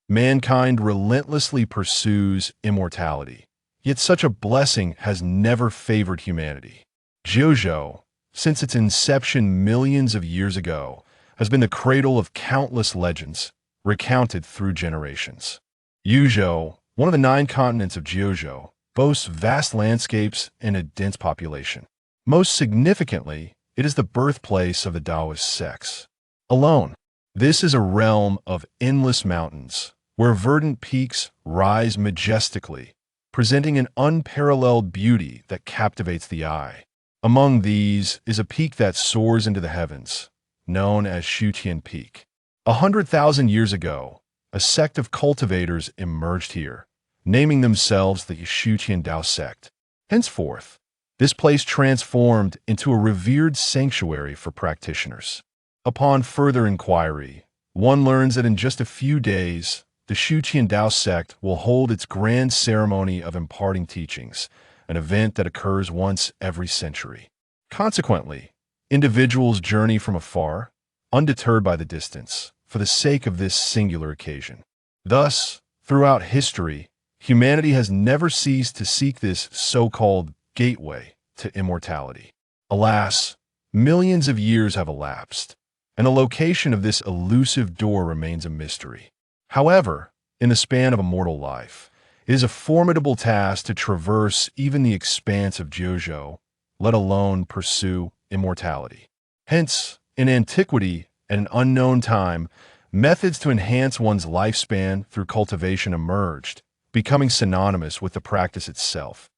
Mankind relentlessly pursues immortality, yet such a blessing has never favored humanity. Jiuzhou, since its inception millions of years ago, has been the cradle of countless legends, recounted through generations. Jiuzhou, one of the 9 continents of Jiuzhou, boasts vast landscapes and a dense population. Most significantly, it is the birthplace of the Taoist sects. Alone, this is a realm of endless mountains, where verdant peaks rise majestically, presenting an unparalleled beauty that captivates the eye. Among these is a peak that soars into the heavens, known as Xutian Peak. 100,000 years ago, a sect of cultivators emerged here, naming themselves the Xutian Dao Sect. Henceforth, this place transformed into a revered sanctuary for practitioners. Upon further inquiry, one learns that in just a few days, the Xutian Dao Sect will hold its grand ceremony of imparting teachings, an event that occurs once every century. Consequently, individuals journey from afar, undeterred by the distance, for the sake of this singular occasion. Thus, throughout history, humanity has never ceased to seek this so-called gateway to immortality. Alas, millions of years have elapsed, and the location of this elusive door remains a mystery. However, in the span of a mortal life, it is a formidable task to traverse even the expanse of Jiuzhou, let alone pursue immortality. Hence, in antiquity, at an unknown time, methods to enhance one's lifespan through cultivation emerged, becoming synonymous with the practice itself.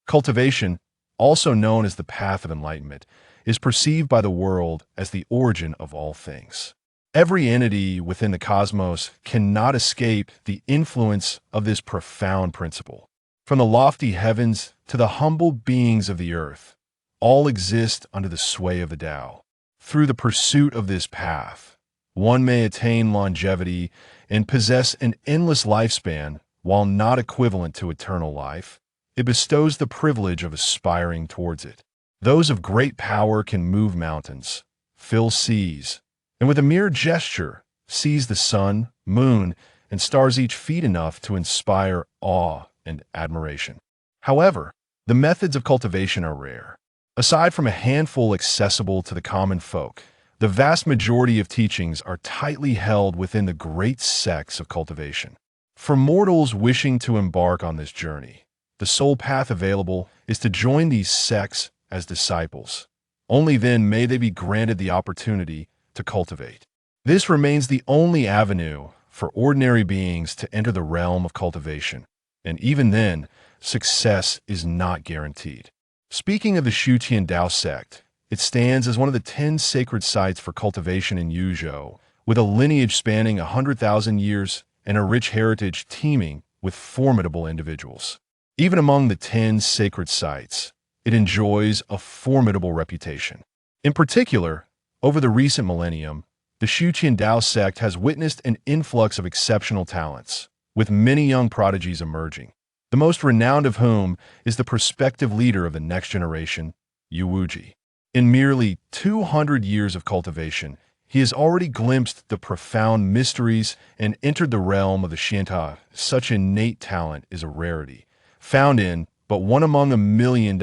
Cultivation, also known as the path of enlightenment, is perceived by the world as the origin of all things. Every entity within the cosmos cannot escape the influence of this profound principle. From the lofty heavens to the humble beings of the earth, all exist under the sway of the Tao. Through the pursuit of this path, one may attain longevity and possess an endless lifespan. While not equivalent to eternal life, it bestows the privilege of aspiring towards it. Those of great power can move mountains, fill seas, and with a mere gesture, seize the sun, moon, and stars, each feat enough to inspire awe and admiration. However, the methods of cultivation are rare. Aside from a handful accessible to the common folk, the vast majority of teachings are tightly held within the great sects of cultivation. For mortals wishing to embark on this journey, the sole path available is to join these sects as disciples. Only then may they be granted the opportunity to cultivate. This remains the only avenue for ordinary beings to enter the realm of cultivation, and even then, success is not guaranteed. Speaking of the Xutian Dao Sect, it stands as one of the 10 sacred sites for cultivation in Jiuzhou, with a lineage spanning 100,000 years and a rich heritage teeming with formidable individuals. Even among the 10 sacred sites, it enjoys a formidable reputation. In particular, over the recent millennium, the Xutian Dao Sect has witnessed an influx of exceptional talents, with many young prodigies emerging, the most renowned of whom is the prospective leader of the next generation, Yu Wuji. In merely 200 years of cultivation, he has already glimpsed the profound mysteries and entered the realm of the Xianta. Such innate talent is a rarity, found in but one among a million.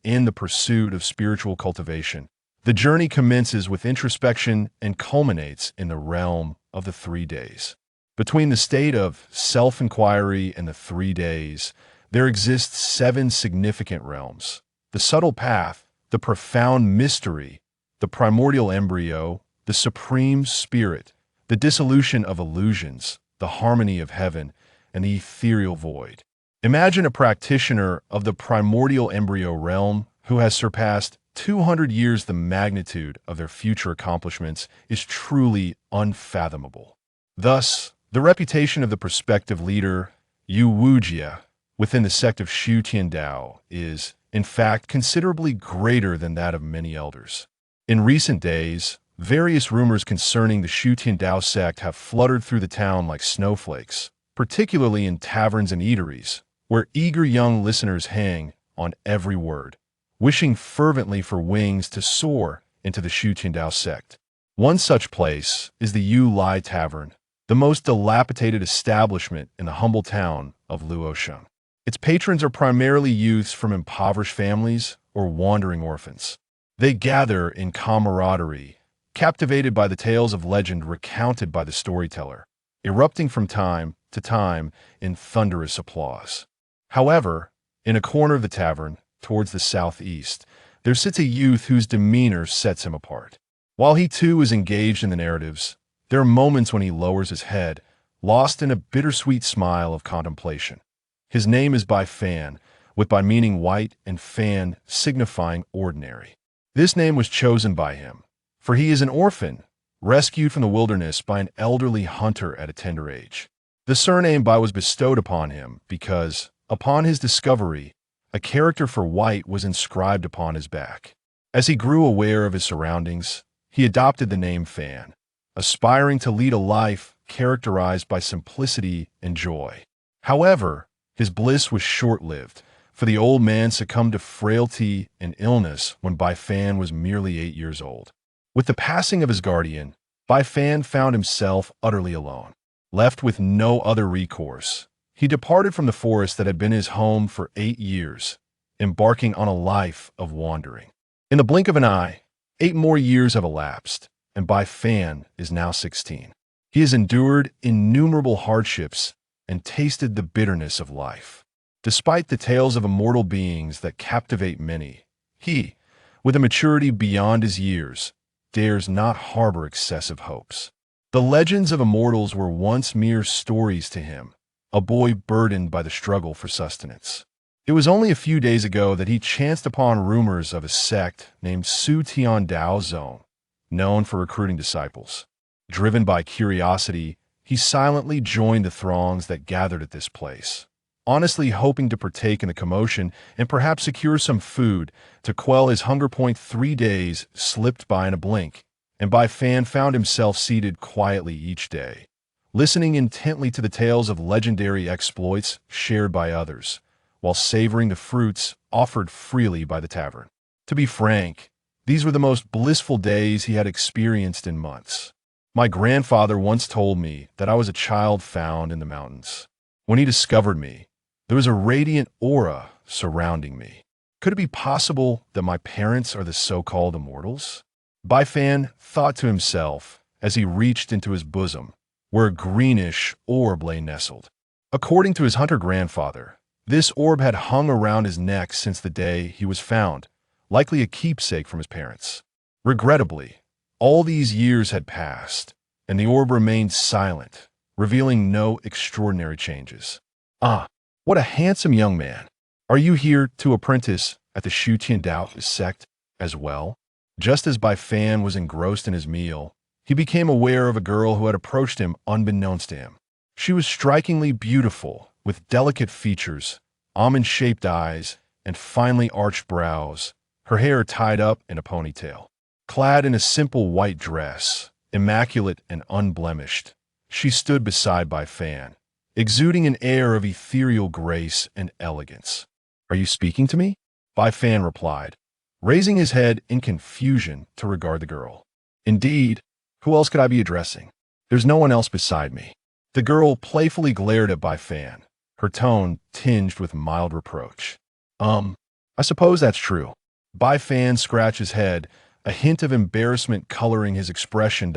In the pursuit of spiritual cultivation, the journey commences with introspection and culminates in the realm of the 3 days. Between the state of self-inquiry and the 3 days, there exist 7 significant realms: the subtle path, the profound mystery, the primordial embryo, the supreme spirit, the dissolution of illusions, the harmony of heaven, and the ethereal void. Imagine a practitioner of the primordial embryo realm who has surpassed 200 years. The magnitude of their future accomplishments is truly unfathomable. Thus, the reputation of the prospective leader, Yu Wuji, within the sect of Xutian Dao is, in fact, considerably greater than that of many elders. In recent days, various rumors concerning the Xutian Dao Sect have fluttered through the town like snowflakes, particularly in taverns and eateries, where eager young listeners hang on every word, wishing fervently for wings to soar into the Xutian Dao Sect. One such place is the Yu Lai Tavern, the most dilapidated establishment in the humble town of Luosheng. Its patrons are primarily youths from impoverished families or wandering orphans. They gather in camaraderie, captivated by the tales of legend recounted by the storyteller, erupting from time to time in thunderous applause. However, in a corner of the tavern, towards the southeast, there sits a youth whose demeanor sets him apart. While he too is engaged in the narratives, there are moments when he lowers his head, lost in a bittersweet smile of contemplation. His name is Bai Fan, with Bai meaning white and Fan signifying ordinary. This name was chosen by him, for he is an orphan, rescued from the wilderness by an elderly hunter at a tender age. The surname Bai was bestowed upon him because, upon his discovery, a character for white was inscribed upon his back. As he grew aware of his surroundings, he adopted the name Fan, aspiring to lead a life characterized by simplicity and joy. However, his bliss was short-lived, for the old man succumbed to frailty and illness when Bai Fan was merely 8 years old. With the passing of his guardian, Bai Fan found himself utterly alone. Left with no other recourse, he departed from the forest that had been his home for 8 years, embarking on a life of wandering. In the blink of an eye, 8 more years have elapsed, and Bai Fan is now 16. He has endured innumerable hardships and tasted the bitterness of life. Despite the tales of immortal beings that captivate many, he, with a maturity beyond his years, dares not harbor excessive hopes. The legends of immortals were once mere stories to him, a boy burdened by the struggle for sustenance. It was only a few days ago that he chanced upon rumors of a sect named Xutian Dao Sect, known for recruiting disciples. Driven by curiosity, he silently joined the throngs that gathered at this place, honestly hoping to partake in the commotion and perhaps secure some food to quell his hunger. 3 days slipped by in a blink, and Bai Fan found himself seated quietly each day, listening intently to the tales of legendary exploits shared by others, while savoring the fruits offered freely by the tavern. To be frank, these were the most blissful days he had experienced in months. My grandfather once told me that I was a child found in the mountains. When he discovered me, there was a radiant aura surrounding me. Could it be possible that my parents are the so-called immortals? Bai Fan thought to himself as he reached into his bosom, where a greenish orb lay nestled. According to his hunter grandfather, this orb had hung around his neck since the day he was found, likely a keepsake from his parents. Regrettably, all these years had passed, and the orb remained silent, revealing no extraordinary changes. Ah, what a handsome young man. Are you here to apprentice at the Xutian Dao Sect as well? Just as Bai Fan was engrossed in his meal, he became aware of a girl who had approached him unbeknownst to him. She was strikingly beautiful, with delicate features, almond-shaped eyes, and finely arched brows, her hair tied up in a ponytail. Clad in a simple white dress, immaculate and unblemished, she stood beside Bai Fan, exuding an air of ethereal grace and elegance. "Are you speaking to me?" Bai Fan replied, raising his head in confusion to regard the girl. "Indeed, who else could I be addressing? There's no one else beside me." The girl playfully glared at Bai Fan, her tone tinged with mild reproach. I suppose that's true." Bai Fan scratched his head, a hint of embarrassment coloring his expression.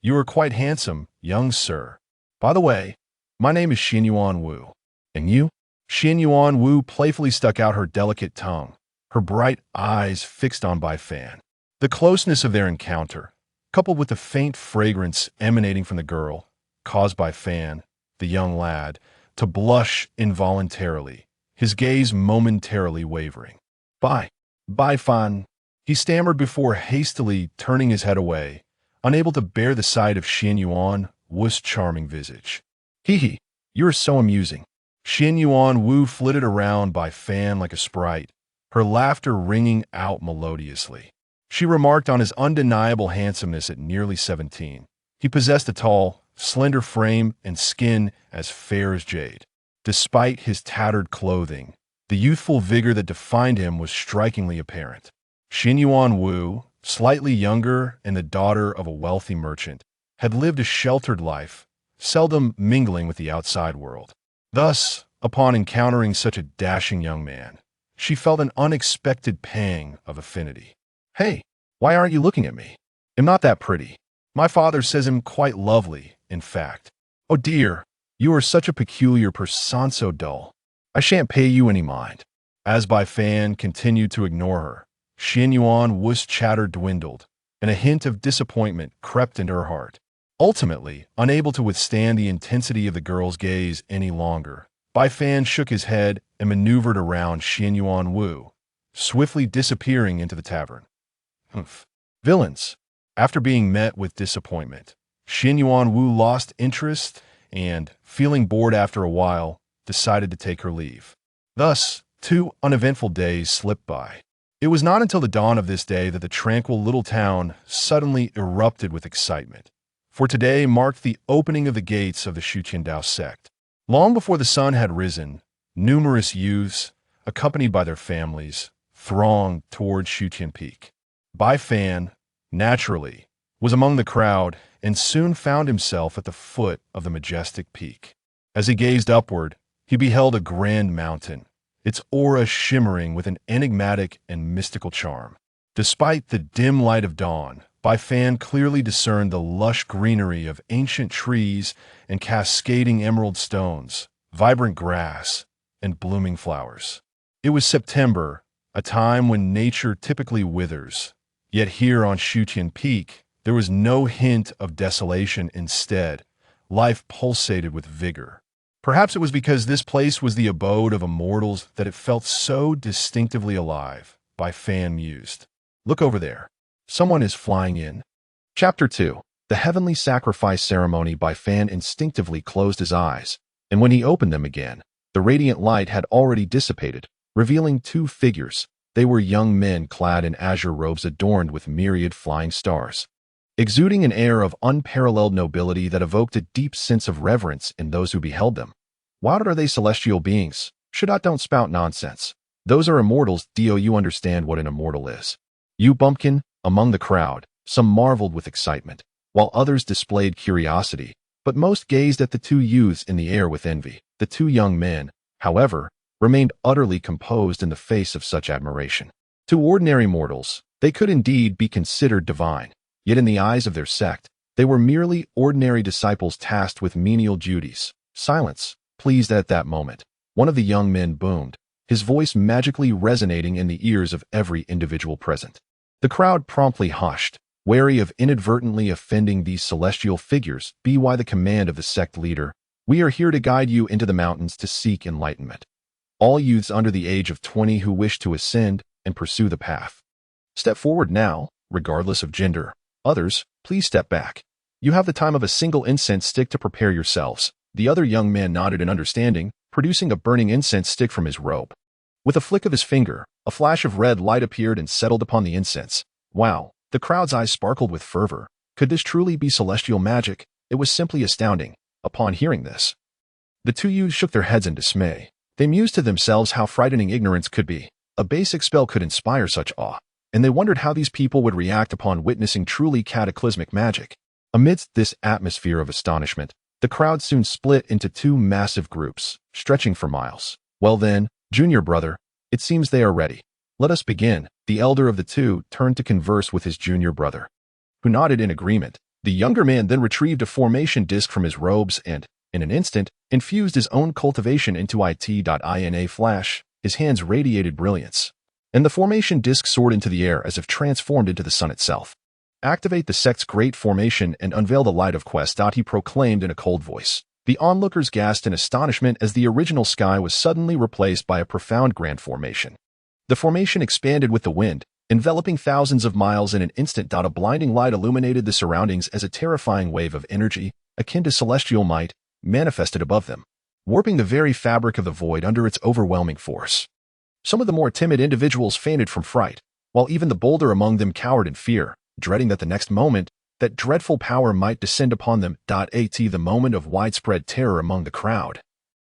"You are quite handsome, young sir. By the way, my name is Xinyuan Wu. And you?" Xinyuan Wu playfully stuck out her delicate tongue, her bright eyes fixed on Bai Fan. The closeness of their encounter, coupled with the faint fragrance emanating from the girl, caused Bai Fan, the young lad, to blush involuntarily, his gaze momentarily wavering. Bai Fan," he stammered before hastily turning his head away, unable to bear the sight of Xinyuan Wu's charming visage. "Hee, you are so amusing." Xinyuan Wu flitted around Bai Fan like a sprite, her laughter ringing out melodiously. She remarked on his undeniable handsomeness at nearly 17. He possessed a tall, slender frame and skin as fair as jade. Despite his tattered clothing, the youthful vigor that defined him was strikingly apparent. Xinyuan Wu, slightly younger and the daughter of a wealthy merchant, had lived a sheltered life, seldom mingling with the outside world. Thus, upon encountering such a dashing young man, she felt an unexpected pang of affinity. "Hey, why aren't you looking at me? I'm not that pretty. My father says I'm quite lovely, in fact. Oh dear, you are such a peculiar person, so dull. I shan't pay you any mind." As Bai Fan continued to ignore her, Xianyuan Wu's chatter dwindled, and a hint of disappointment crept into her heart. Ultimately, unable to withstand the intensity of the girl's gaze any longer, Bai Fan shook his head and maneuvered around Xianyuan Wu, swiftly disappearing into the tavern. Humph. Villains. After being met with disappointment, Xianyuan Wu lost interest and, feeling bored after a while, decided to take her leave. Thus, 2 uneventful days slipped by. It was not until the dawn of this day that the tranquil little town suddenly erupted with excitement, for today marked the opening of the gates of the Xutian Dao Sect. Long before the sun had risen, numerous youths, accompanied by their families, thronged toward Xutian Peak. Bai Fan, naturally, was among the crowd and soon found himself at the foot of the majestic peak. As he gazed upward, he beheld a grand mountain, its aura shimmering with an enigmatic and mystical charm. Despite the dim light of dawn, Bai Fan clearly discerned the lush greenery of ancient trees and cascading emerald stones, vibrant grass, and blooming flowers. It was September, a time when nature typically withers. Yet here on Xutian Peak, there was no hint of desolation. Instead, life pulsated with vigor. Perhaps it was because this place was the abode of immortals that it felt so distinctively alive, Bai Fan mused. Look over there. Someone is flying in. Chapter 2. The Heavenly Sacrifice Ceremony. Bai Fan instinctively closed his eyes, and when he opened them again, the radiant light had already dissipated, revealing 2 figures. They were young men clad in azure robes adorned with myriad flying stars, exuding an air of unparalleled nobility that evoked a deep sense of reverence in those who beheld them. What are they, celestial beings? Don't spout nonsense. Those are immortals. Do you understand what an immortal is? You bumpkin. Among the crowd, some marveled with excitement, while others displayed curiosity, but most gazed at the 2 youths in the air with envy. The 2 young men, however, remained utterly composed in the face of such admiration. To ordinary mortals, they could indeed be considered divine, yet in the eyes of their sect, they were merely ordinary disciples tasked with menial duties. Silence. Pleased at that moment, one of the young men boomed, his voice magically resonating in the ears of every individual present. The crowd promptly hushed, wary of inadvertently offending these celestial figures. By the command of the sect leader, we are here to guide you into the mountains to seek enlightenment. All youths under the age of 20 who wish to ascend and pursue the path, step forward now, regardless of gender. Others, please step back. You have the time of a single incense stick to prepare yourselves. The other young man nodded in understanding, producing a burning incense stick from his robe. With a flick of his finger, a flash of red light appeared and settled upon the incense. Wow! The crowd's eyes sparkled with fervor. Could this truly be celestial magic? It was simply astounding. Upon hearing this, the 2 youths shook their heads in dismay. They mused to themselves how frightening ignorance could be. A basic spell could inspire such awe, and they wondered how these people would react upon witnessing truly cataclysmic magic. Amidst this atmosphere of astonishment, the crowd soon split into 2 massive groups, stretching for miles. Well then, junior brother, it seems they are ready. Let us begin. The elder of the 2 turned to converse with his junior brother, who nodded in agreement. The younger man then retrieved a formation disc from his robes and, in an instant, infused his own cultivation into it.in a flash. His hands radiated brilliance, and the formation disc soared into the air as if transformed into the sun itself. Activate the sect's great formation and unveil the light of quest. He proclaimed in a cold voice. The onlookers gasped in astonishment as the original sky was suddenly replaced by a profound grand formation. The formation expanded with the wind, enveloping thousands of miles in an instant. A blinding light illuminated the surroundings as a terrifying wave of energy, akin to celestial might, manifested above them, warping the very fabric of the void under its overwhelming force. Some of the more timid individuals fainted from fright, while even the bolder among them cowered in fear, dreading that the next moment, that dreadful power might descend upon them. At the moment of widespread terror among the crowd,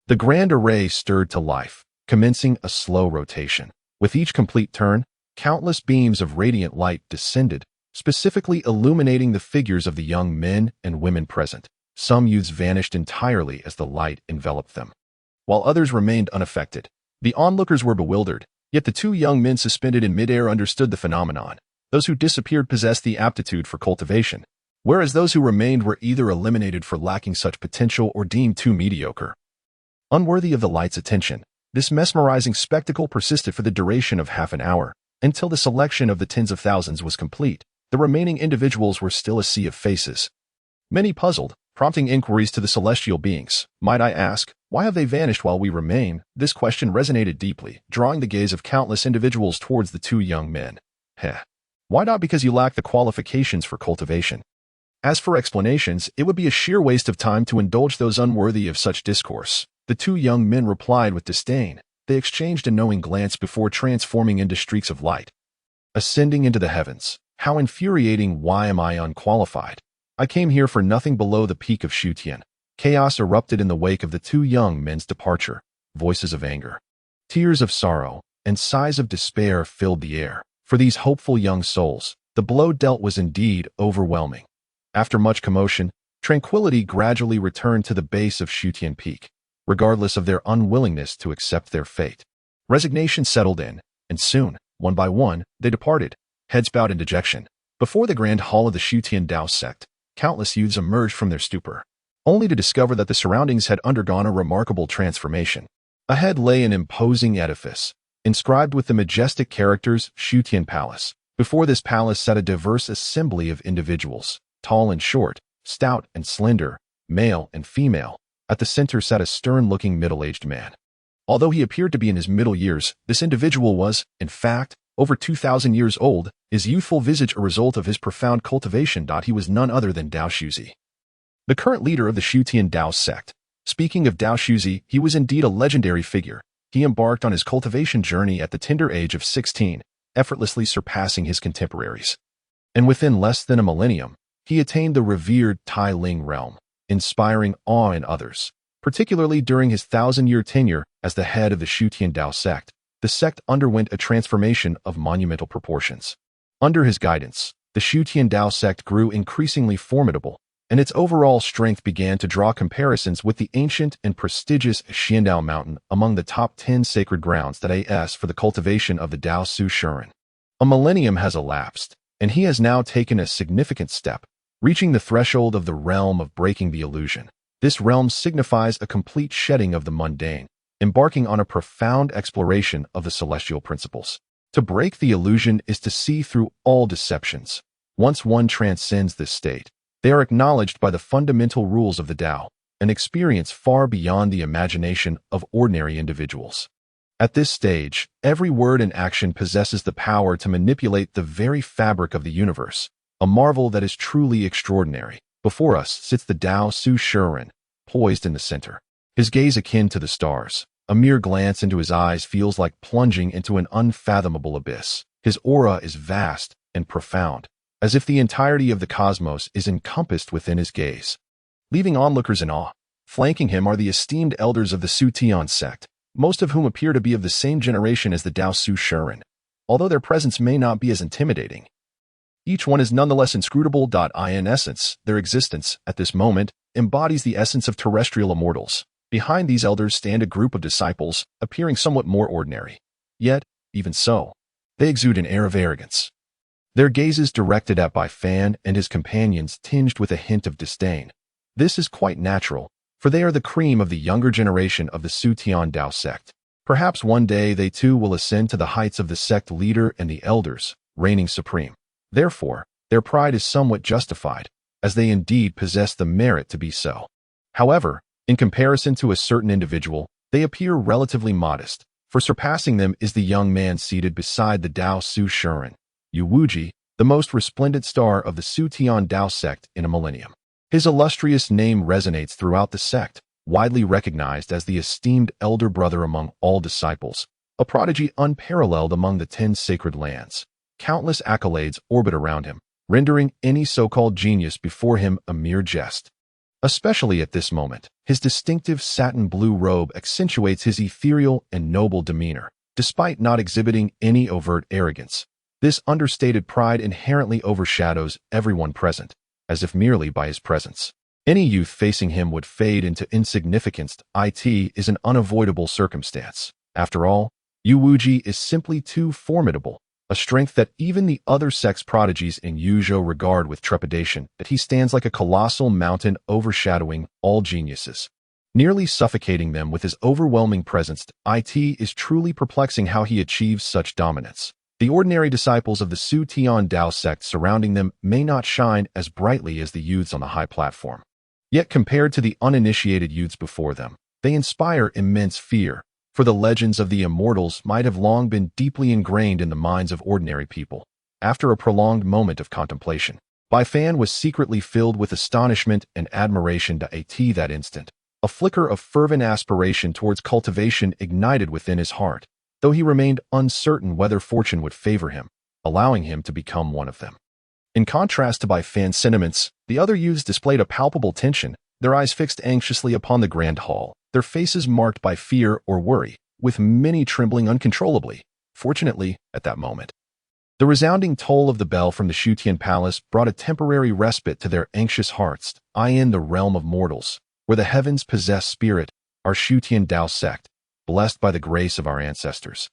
the grand array stirred to life, commencing a slow rotation. With each complete turn, countless beams of radiant light descended, specifically illuminating the figures of the young men and women present. Some youths vanished entirely as the light enveloped them, while others remained unaffected. The onlookers were bewildered, yet the two young men suspended in midair understood the phenomenon. Those who disappeared possessed the aptitude for cultivation, whereas those who remained were either eliminated for lacking such potential or deemed too mediocre. Unworthy of the light's attention, this mesmerizing spectacle persisted for the duration of half an hour, until the selection of the tens of thousands was complete. The remaining individuals were still a sea of faces. Many puzzled, prompting inquiries to the celestial beings. Might I ask, why have they vanished while we remain? This question resonated deeply, drawing the gaze of countless individuals towards the two young men. Why not? Because you lack the qualifications for cultivation. As for explanations, it would be a sheer waste of time to indulge those unworthy of such discourse. The two young men replied with disdain. They exchanged a knowing glance before transforming into streaks of light. Ascending into the heavens. How infuriating! Why am I unqualified? I came here for nothing below the peak of Xutian. Chaos erupted in the wake of the two young men's departure. Voices of anger, tears of sorrow, and sighs of despair filled the air. For these hopeful young souls, the blow dealt was indeed overwhelming. After much commotion, tranquility gradually returned to the base of Xutian Peak, regardless of their unwillingness to accept their fate. Resignation settled in, and soon, one by one, they departed, heads bowed in dejection. Before the grand hall of the Xutian Dao Sect, countless youths emerged from their stupor, only to discover that the surroundings had undergone a remarkable transformation. Ahead lay an imposing edifice, inscribed with the majestic characters Xutian Palace. Before this palace sat a diverse assembly of individuals, tall and short, stout and slender, male and female. At the center sat a stern-looking middle-aged man. Although he appeared to be in his middle years, this individual was, in fact, over 2,000 years old, his youthful visage a result of his profound cultivation. He was none other than Dao Shuzi, the current leader of the Xutian Dao Sect. Speaking of Dao Shuzi, he was indeed a legendary figure. He embarked on his cultivation journey at the tender age of 16, effortlessly surpassing his contemporaries. And within less than a millennium, he attained the revered Tailin realm, inspiring awe in others. Particularly during his 1,000-year tenure as the head of the Xutian Dao Sect, the sect underwent a transformation of monumental proportions. Under his guidance, the Xutian Dao Sect grew increasingly formidable, and its overall strength began to draw comparisons with the ancient and prestigious Xiandao Mountain among the top 10 sacred grounds that is for the cultivation of the Dao Su Shuren. A millennium has elapsed, and he has now taken a significant step, reaching the threshold of the realm of breaking the illusion. This realm signifies a complete shedding of the mundane, embarking on a profound exploration of the celestial principles. To break the illusion is to see through all deceptions. Once one transcends this state, they are acknowledged by the fundamental rules of the Tao, an experience far beyond the imagination of ordinary individuals. At this stage, every word and action possesses the power to manipulate the very fabric of the universe, a marvel that is truly extraordinary. Before us sits the Dao Su Shuren, poised in the center, his gaze akin to the stars. A mere glance into his eyes feels like plunging into an unfathomable abyss. His aura is vast and profound, as if the entirety of the cosmos is encompassed within his gaze, leaving onlookers in awe. Flanking him are the esteemed elders of the Xutian sect, most of whom appear to be of the same generation as the Dao Su Shuren, although their presence may not be as intimidating. Each one is nonetheless inscrutable. In essence, their existence, at this moment, embodies the essence of terrestrial immortals. Behind these elders stand a group of disciples, appearing somewhat more ordinary. Yet, even so, they exude an air of arrogance. Their gazes directed at Bai Fan and his companions tinged with a hint of disdain. This is quite natural, for they are the cream of the younger generation of the Xutian Dao Sect. Perhaps one day they too will ascend to the heights of the sect leader and the elders, reigning supreme. Therefore, their pride is somewhat justified, as they indeed possess the merit to be so. However, in comparison to a certain individual, they appear relatively modest, for surpassing them is the young man seated beside the Dao Su Shuren, Yuwuji, the most resplendent star of the Xutian Dao Sect in a millennium. His illustrious name resonates throughout the sect, widely recognized as the esteemed elder brother among all disciples, a prodigy unparalleled among the 10 sacred lands. Countless accolades orbit around him, rendering any so-called genius before him a mere jest. Especially at this moment, his distinctive satin blue robe accentuates his ethereal and noble demeanor, despite not exhibiting any overt arrogance. This understated pride inherently overshadows everyone present, as if merely by his presence. Any youth facing him would fade into insignificance. It is an unavoidable circumstance. After all, Yu Wuji is simply too formidable, a strength that even the other sect's prodigies in Jiuzhou regard with trepidation, that he stands like a colossal mountain overshadowing all geniuses, nearly suffocating them with his overwhelming presence. It is truly perplexing how he achieves such dominance. The ordinary disciples of the Xutian Dao Sect surrounding them may not shine as brightly as the youths on the high platform. Yet compared to the uninitiated youths before them, they inspire immense fear, for the legends of the immortals might have long been deeply ingrained in the minds of ordinary people. After a prolonged moment of contemplation, Bai Fan was secretly filled with astonishment and admiration. That instant, a flicker of fervent aspiration towards cultivation ignited within his heart, though he remained uncertain whether fortune would favor him, allowing him to become one of them. In contrast to Bai Fan's sentiments, the other youths displayed a palpable tension, their eyes fixed anxiously upon the grand hall, their faces marked by fear or worry, with many trembling uncontrollably. Fortunately, at that moment, the resounding toll of the bell from the Xutian Palace brought a temporary respite to their anxious hearts. In the realm of mortals, where the heavens possess spirit, our Xutian Dao Sect, blessed by the grace of our ancestors,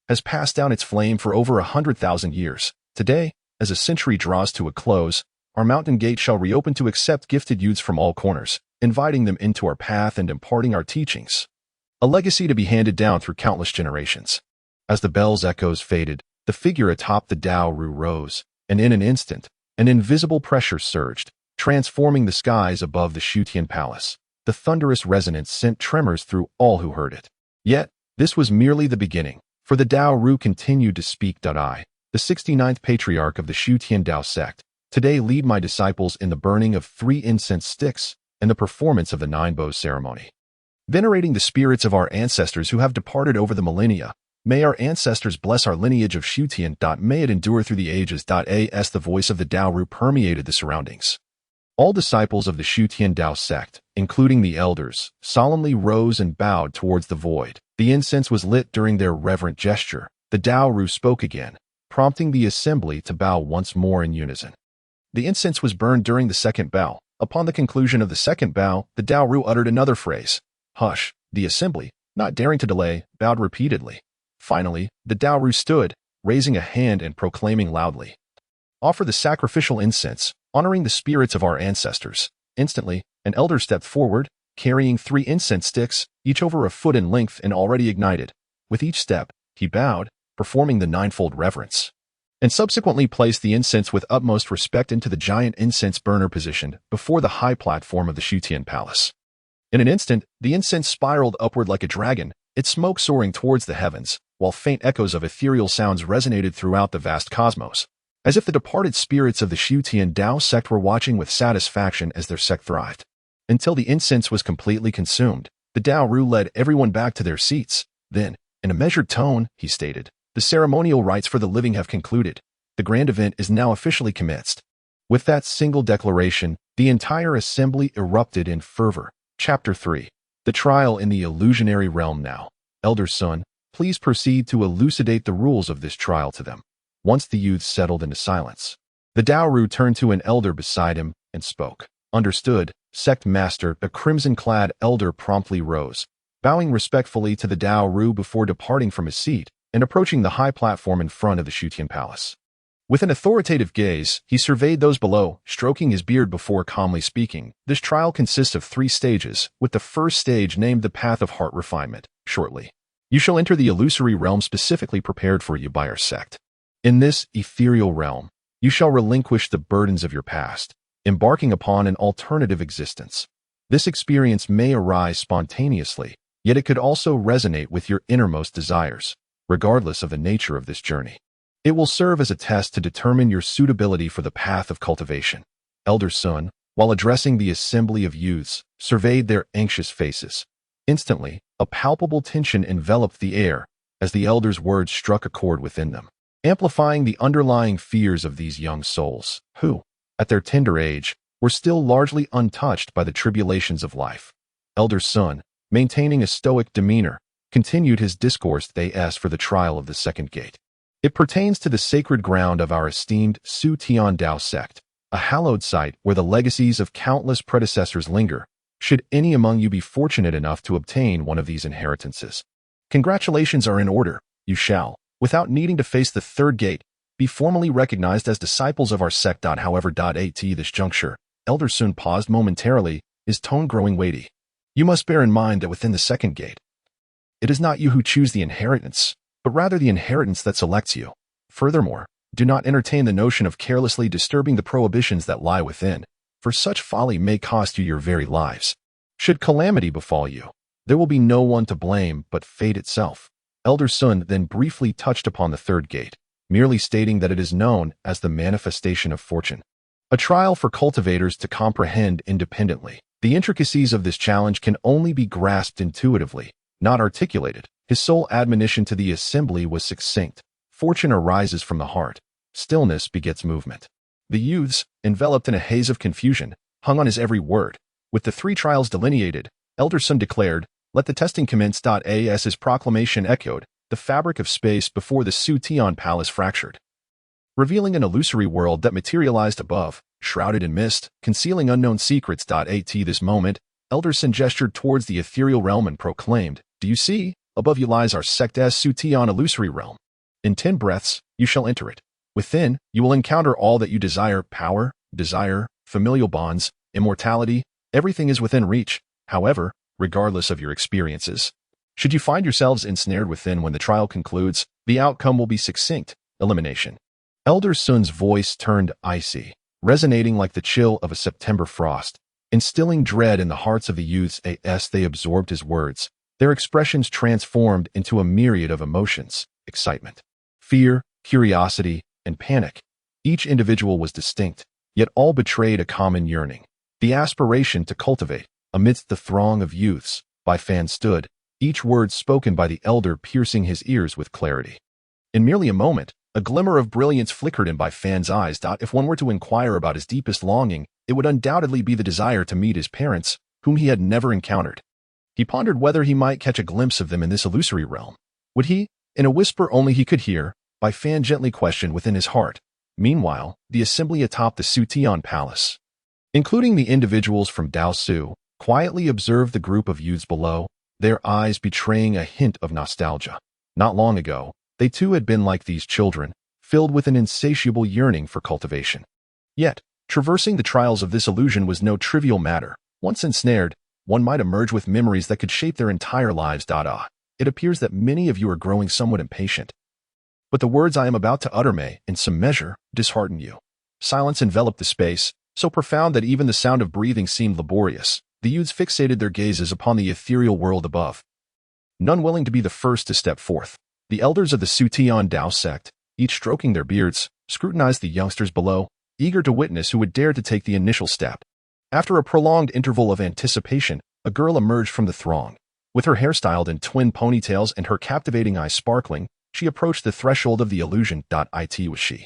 has passed down its flame for over 100,000 years. Today, as a century draws to a close, our mountain gate shall reopen to accept gifted youths from all corners, inviting them into our path and imparting our teachings, a legacy to be handed down through countless generations. As the bell's echoes faded, the figure atop the Dao Ru rose, and in an instant, an invisible pressure surged, transforming the skies above the Xutian Palace. The thunderous resonance sent tremors through all who heard it. Yet, this was merely the beginning, for the Dao Ru continued to speak. I, the 69th patriarch of the Xutian Dao Sect, today lead my disciples in the burning of 3 incense sticks and the performance of the 9 bows ceremony. Venerating the spirits of our ancestors who have departed over the millennia, may our ancestors bless our lineage of Xutian. May it endure through the ages. As the voice of the Dao Ru permeated the surroundings, all disciples of the Xutian Dao Sect, including the elders, solemnly rose and bowed towards the void. The incense was lit during their reverent gesture. The Dao Ru spoke again, prompting the assembly to bow once more in unison. The incense was burned during the second bow. Upon the conclusion of the second bow, the Dao Ru uttered another phrase. Hush! The assembly, not daring to delay, bowed repeatedly. Finally, the Dao Ru stood, raising a hand and proclaiming loudly, "Offer the sacrificial incense, honoring the spirits of our ancestors." Instantly, an elder stepped forward, carrying 3 incense sticks, each over a foot in length and already ignited. With each step, he bowed, performing the 9-fold reverence, and subsequently placed the incense with utmost respect into the giant incense burner positioned before the high platform of the Xutian Palace. In an instant, the incense spiraled upward like a dragon, its smoke soaring towards the heavens, while faint echoes of ethereal sounds resonated throughout the vast cosmos, as if the departed spirits of the Xutian Dao Sect were watching with satisfaction as their sect thrived. Until the incense was completely consumed, the Dao Ru led everyone back to their seats. Then, in a measured tone, he stated, "The ceremonial rites for the living have concluded. The grand event is now officially commenced." With that single declaration, the entire assembly erupted in fervor. Chapter 3. The Trial in the Illusionary Realm. Now, Elder Sun, please proceed to elucidate the rules of this trial to them. Once the youths settled into silence, the Dao Ru turned to an elder beside him and spoke. Understood, Sect Master. The crimson-clad elder promptly rose, bowing respectfully to the Dao Ru before departing from his seat and approaching the high platform in front of the Xutian Palace. With an authoritative gaze, he surveyed those below, stroking his beard before calmly speaking. This trial consists of 3 stages, with the first stage named the Path of Heart Refinement. Shortly, you shall enter the illusory realm specifically prepared for you by our sect. In this ethereal realm, you shall relinquish the burdens of your past, embarking upon an alternative existence. This experience may arise spontaneously, yet it could also resonate with your innermost desires, regardless of the nature of this journey. It will serve as a test to determine your suitability for the path of cultivation. Elder Sun, while addressing the assembly of youths, surveyed their anxious faces. Instantly, a palpable tension enveloped the air as the elder's words struck a chord within them, amplifying the underlying fears of these young souls, who, at their tender age, were still largely untouched by the tribulations of life. Elder Sun, maintaining a stoic demeanor, continued his discourse. They asked for the trial of the second gate. It pertains to the sacred ground of our esteemed Xutian Dao Sect, a hallowed site where the legacies of countless predecessors linger, should any among you be fortunate enough to obtain one of these inheritances. Congratulations are in order. You shall, without needing to face the third gate, be formally recognized as disciples of our sect. However, at this juncture, Elder Sun paused momentarily, his tone growing weighty. You must bear in mind that within the second gate, it is not you who choose the inheritance, but rather the inheritance that selects you. Furthermore, do not entertain the notion of carelessly disturbing the prohibitions that lie within, for such folly may cost you your very lives. Should calamity befall you, there will be no one to blame but fate itself. Elder Sun then briefly touched upon the third gate, merely stating that it is known as the manifestation of fortune, a trial for cultivators to comprehend independently. The intricacies of this challenge can only be grasped intuitively, not articulated. His sole admonition to the assembly was succinct. Fortune arises from the heart. Stillness begets movement. The youths, enveloped in a haze of confusion, hung on his every word. With the three trials delineated, Elder Sun declared, "Let the testing commence." As his proclamation echoed, the fabric of space before the Xutian Palace fractured, revealing an illusory world that materialized above, shrouded in mist, concealing unknown secrets. At this moment, Elder Sun gestured towards the ethereal realm and proclaimed, "Do you see? Above you lies our sect's Xutian illusory realm. In 10 breaths, you shall enter it. Within, you will encounter all that you desire: power, desire, familial bonds, immortality. Everything is within reach. However, regardless of your experiences, should you find yourselves ensnared within when the trial concludes, the outcome will be succinct: elimination." Elder Sun's voice turned icy, resonating like the chill of a September frost, instilling dread in the hearts of the youths as they absorbed his words. Their expressions transformed into a myriad of emotions: excitement, fear, curiosity, and panic. Each individual was distinct, yet all betrayed a common yearning, the aspiration to cultivate. Amidst the throng of youths, Bai Fan stood, each word spoken by the elder piercing his ears with clarity. In merely a moment, a glimmer of brilliance flickered in Bai Fan's eyes. If one were to inquire about his deepest longing, it would undoubtedly be the desire to meet his parents, whom he had never encountered. He pondered whether he might catch a glimpse of them in this illusory realm. Would he? In a whisper only he could hear, Bai Fan gently questioned within his heart. Meanwhile, the assembly atop the Xutian Palace, including the individuals from Dao Su, quietly observed the group of youths below, their eyes betraying a hint of nostalgia. Not long ago, they too had been like these children, filled with an insatiable yearning for cultivation. Yet, traversing the trials of this illusion was no trivial matter. Once ensnared, one might emerge with memories that could shape their entire lives. It appears that many of you are growing somewhat impatient, but the words I am about to utter may, in some measure, dishearten you. Silence enveloped the space, so profound that even the sound of breathing seemed laborious. The youths fixated their gazes upon the ethereal world above, none willing to be the first to step forth. The elders of the Xutian Dao Sect, each stroking their beards, scrutinized the youngsters below, eager to witness who would dare to take the initial step. After a prolonged interval of anticipation, a girl emerged from the throng. With her hair styled in twin ponytails and her captivating eyes sparkling, she approached the threshold of the illusion. It was she.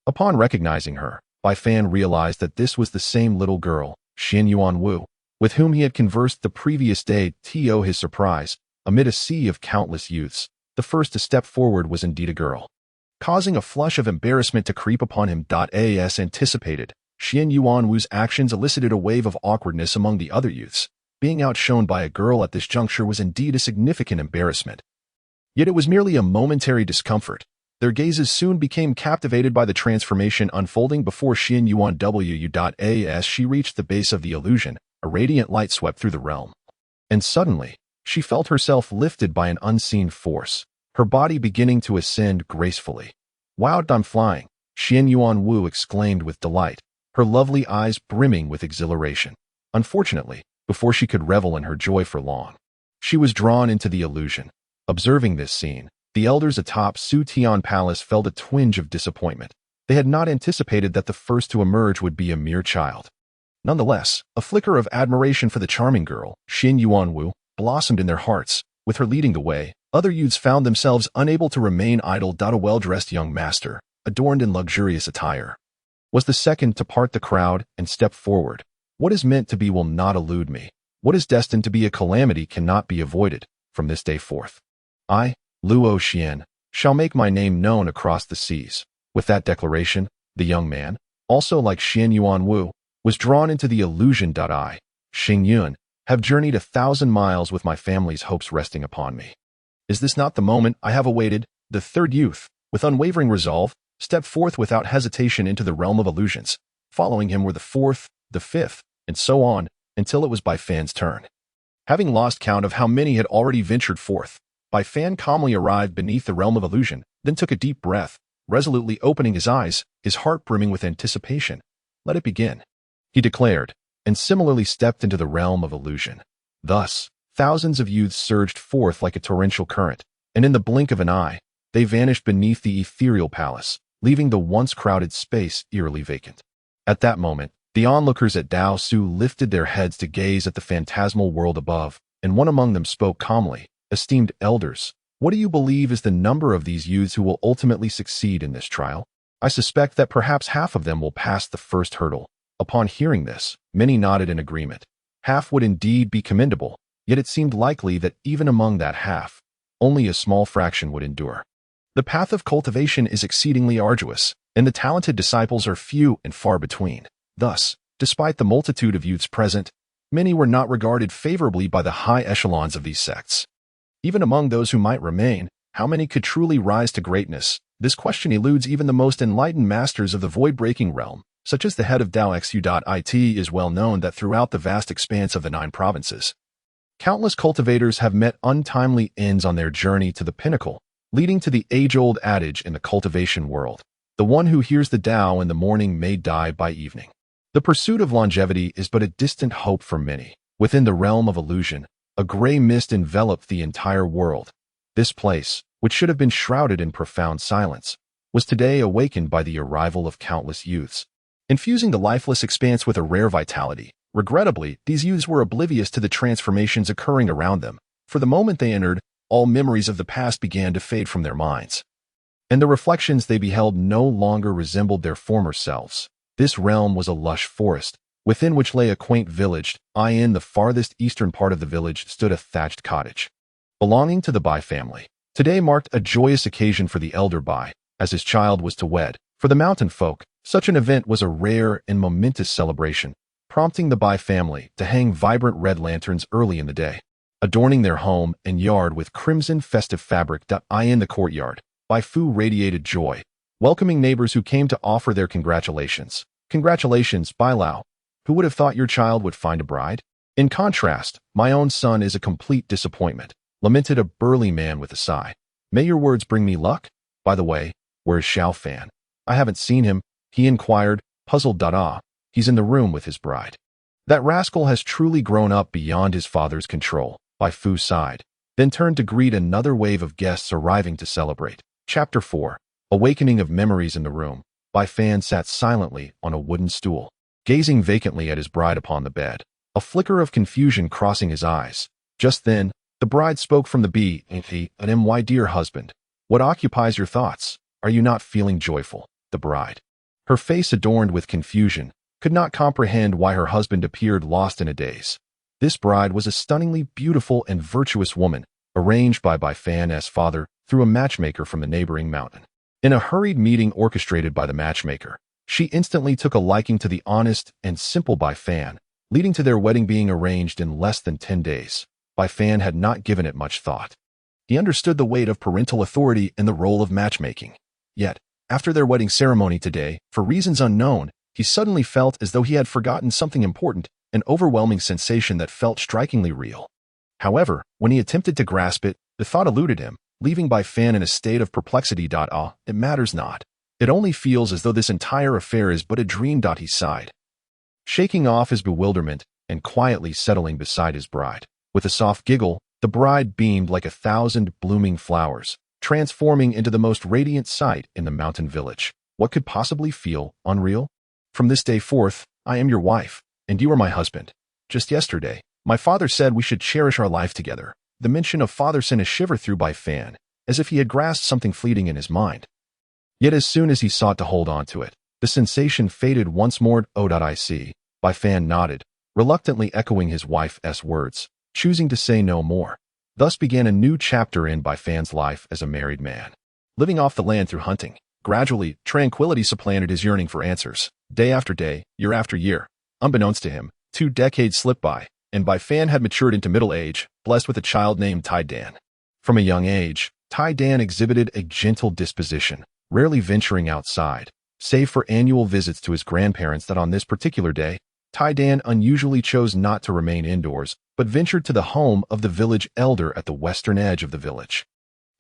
Upon recognizing her, Bai Fan realized that this was the same little girl, Xin Yuan Wu, with whom he had conversed the previous day. To his surprise, amid a sea of countless youths, the first to step forward was indeed a girl. Causing a flush of embarrassment to creep upon him. As anticipated, Xin Yuan Wu's actions elicited a wave of awkwardness among the other youths. Being outshone by a girl at this juncture was indeed a significant embarrassment. Yet it was merely a momentary discomfort. Their gazes soon became captivated by the transformation unfolding before Xin Yuan Wu. As she reached the base of the illusion, a radiant light swept through the realm. And suddenly, she felt herself lifted by an unseen force, her body beginning to ascend gracefully. "Wow, I'm flying," Xin Yuan Wu exclaimed with delight, her lovely eyes brimming with exhilaration. Unfortunately, before she could revel in her joy for long, she was drawn into the illusion. Observing this scene, the elders atop Xutian Palace felt a twinge of disappointment. They had not anticipated that the first to emerge would be a mere child. Nonetheless, a flicker of admiration for the charming girl, Xin Yuan Wu, blossomed in their hearts. With her leading the way, other youths found themselves unable to remain idle. A well-dressed young master, adorned in luxurious attire, was the second to part the crowd and step forward. "What is meant to be will not elude me. What is destined to be a calamity cannot be avoided. From this day forth, I, Luo Xian, shall make my name known across the seas." With that declaration, the young man, also like Xian Yuan Wu, was drawn into the illusion. I, Xing Yun, have journeyed 1,000 miles with my family's hopes resting upon me. Is this not the moment I have awaited? The third youth, with unwavering resolve, stepped forth without hesitation into the realm of illusions. Following him were the fourth, the fifth, and so on, until it was Bai Fan's turn. Having lost count of how many had already ventured forth, Bai Fan calmly arrived beneath the realm of illusion, then took a deep breath, resolutely opening his eyes, his heart brimming with anticipation. Let it begin, he declared, and similarly stepped into the realm of illusion. Thus, thousands of youths surged forth like a torrential current, and in the blink of an eye, they vanished beneath the ethereal palace, leaving the once crowded space eerily vacant. At that moment, the onlookers at Dao Su lifted their heads to gaze at the phantasmal world above, and one among them spoke calmly, "Esteemed elders, what do you believe is the number of these youths who will ultimately succeed in this trial? I suspect that perhaps half of them will pass the first hurdle." Upon hearing this, many nodded in agreement. Half would indeed be commendable, yet it seemed likely that even among that half, only a small fraction would endure. The path of cultivation is exceedingly arduous, and the talented disciples are few and far between. Thus, despite the multitude of youths present, many were not regarded favorably by the high echelons of these sects. Even among those who might remain, how many could truly rise to greatness? This question eludes even the most enlightened masters of the void-breaking realm, such as the head of Dao Xu.it. Is well known that throughout the vast expanse of the 9 provinces, countless cultivators have met untimely ends on their journey to the pinnacle, leading to the age-old adage in the cultivation world: the one who hears the Tao in the morning may die by evening. The pursuit of longevity is but a distant hope for many. Within the realm of illusion, a gray mist enveloped the entire world. This place, which should have been shrouded in profound silence, was today awakened by the arrival of countless youths, infusing the lifeless expanse with a rare vitality. Regrettably, these youths were oblivious to the transformations occurring around them. For the moment they entered, all memories of the past began to fade from their minds, and the reflections they beheld no longer resembled their former selves. This realm was a lush forest, within which lay a quaint village. In the farthest eastern part of the village stood a thatched cottage, belonging to the Bai family. Today marked a joyous occasion for the elder Bai, as his child was to wed. For the mountain folk, such an event was a rare and momentous celebration, prompting the Bai family to hang vibrant red lanterns early in the day, adorning their home and yard with crimson festive fabric. In the courtyard, Bai Fu radiated joy, welcoming neighbors who came to offer their congratulations. "Congratulations, Bai Lao. Who would have thought your child would find a bride? In contrast, my own son is a complete disappointment," lamented a burly man with a sigh. "May your words bring me luck? By the way, where's Xiao Fan? I haven't seen him," he inquired, puzzled. "He's in the room with his bride." "That rascal has truly grown up beyond his father's control," Bai Fu sighed, then turned to greet another wave of guests arriving to celebrate. Chapter 4. Awakening of Memories. In the room, Bai Fan sat silently on a wooden stool, gazing vacantly at his bride upon the bed, a flicker of confusion crossing his eyes. Just then, the bride spoke from the "My dear husband, what occupies your thoughts? Are you not feeling joyful?" The bride, her face adorned with confusion, could not comprehend why her husband appeared lost in a daze. This bride was a stunningly beautiful and virtuous woman, arranged by Bai Fan's father through a matchmaker from the neighboring mountain. In a hurried meeting orchestrated by the matchmaker, she instantly took a liking to the honest and simple Bai Fan, leading to their wedding being arranged in less than 10 days. Bai Fan had not given it much thought. He understood the weight of parental authority and the role of matchmaking. Yet, after their wedding ceremony today, for reasons unknown, he suddenly felt as though he had forgotten something important, an overwhelming sensation that felt strikingly real. However, when he attempted to grasp it, the thought eluded him, leaving Bai Fan in a state of perplexity. It matters not. It only feels as though this entire affair is but a dream. He sighed, shaking off his bewilderment and quietly settling beside his bride. With a soft giggle, the bride beamed like 1,000 blooming flowers, transforming into the most radiant sight in the mountain village. What could possibly feel unreal? "From this day forth, I am your wife, and you are my husband. Just yesterday, my father said we should cherish our life together." The mention of father sent a shiver through Bai Fan, as if he had grasped something fleeting in his mind. Yet as soon as he sought to hold on to it, the sensation faded once more. "I see." Bai Fan nodded, reluctantly echoing his wife's words, choosing to say no more. Thus began a new chapter in Bai Fan's life as a married man. Living off the land through hunting, gradually, tranquility supplanted his yearning for answers. Day after day, year after year. Unbeknownst to him, 2 decades slipped by, and Bai Fan had matured into middle age, blessed with a child named Tailin. From a young age, Tailin exhibited a gentle disposition, rarely venturing outside, save for annual visits to his grandparents. That on this particular day, Tailin unusually chose not to remain indoors, but ventured to the home of the village elder at the western edge of the village.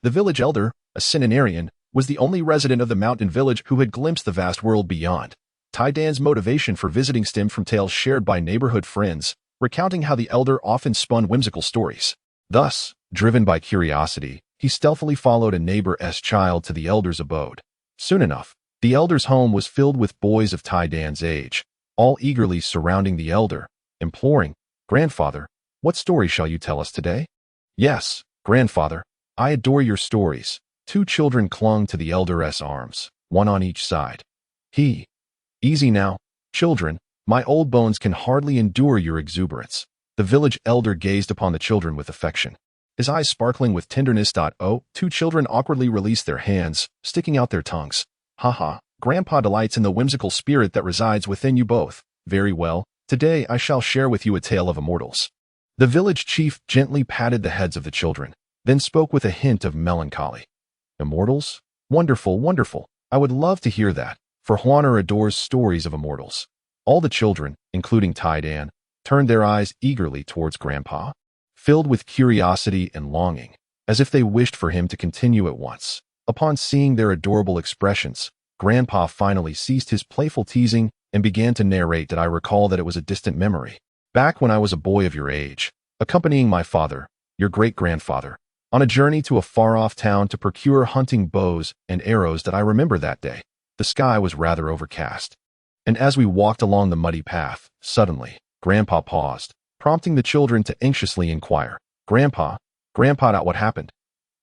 The village elder, a centenarian, was the only resident of the mountain village who had glimpsed the vast world beyond. Tailin's motivation for visiting stemmed from tales shared by neighborhood friends, recounting how the elder often spun whimsical stories. Thus, driven by curiosity, he stealthily followed a neighbor's child to the elder's abode. Soon enough, the elder's home was filled with boys of Tailin's age, all eagerly surrounding the elder, imploring, "Grandfather, what story shall you tell us today?" "Yes, grandfather, I adore your stories." 2 children clung to the elder's arms, one on each side. "Easy now, children, my old bones can hardly endure your exuberance." The village elder gazed upon the children with affection, his eyes sparkling with tenderness. 2 children awkwardly released their hands, sticking out their tongues. "Ha, Grandpa delights in the whimsical spirit that resides within you both. Very well, today I shall share with you a tale of immortals." The village chief gently patted the heads of the children, then spoke with a hint of melancholy. "Immortals? Wonderful, wonderful. I would love to hear that, for Huaner adores stories of immortals." All the children, including Tailin, turned their eyes eagerly towards Grandpa, filled with curiosity and longing, as if they wished for him to continue at once. Upon seeing their adorable expressions, Grandpa finally ceased his playful teasing and began to narrate. "Did I recall that it was a distant memory, back when I was a boy of your age, accompanying my father, your great-grandfather, on a journey to a far-off town to procure hunting bows and arrows. That I remember that day. The sky was rather overcast, and as we walked along the muddy path, suddenly, Grandpa paused, prompting the children to anxiously inquire, Grandpa, what happened?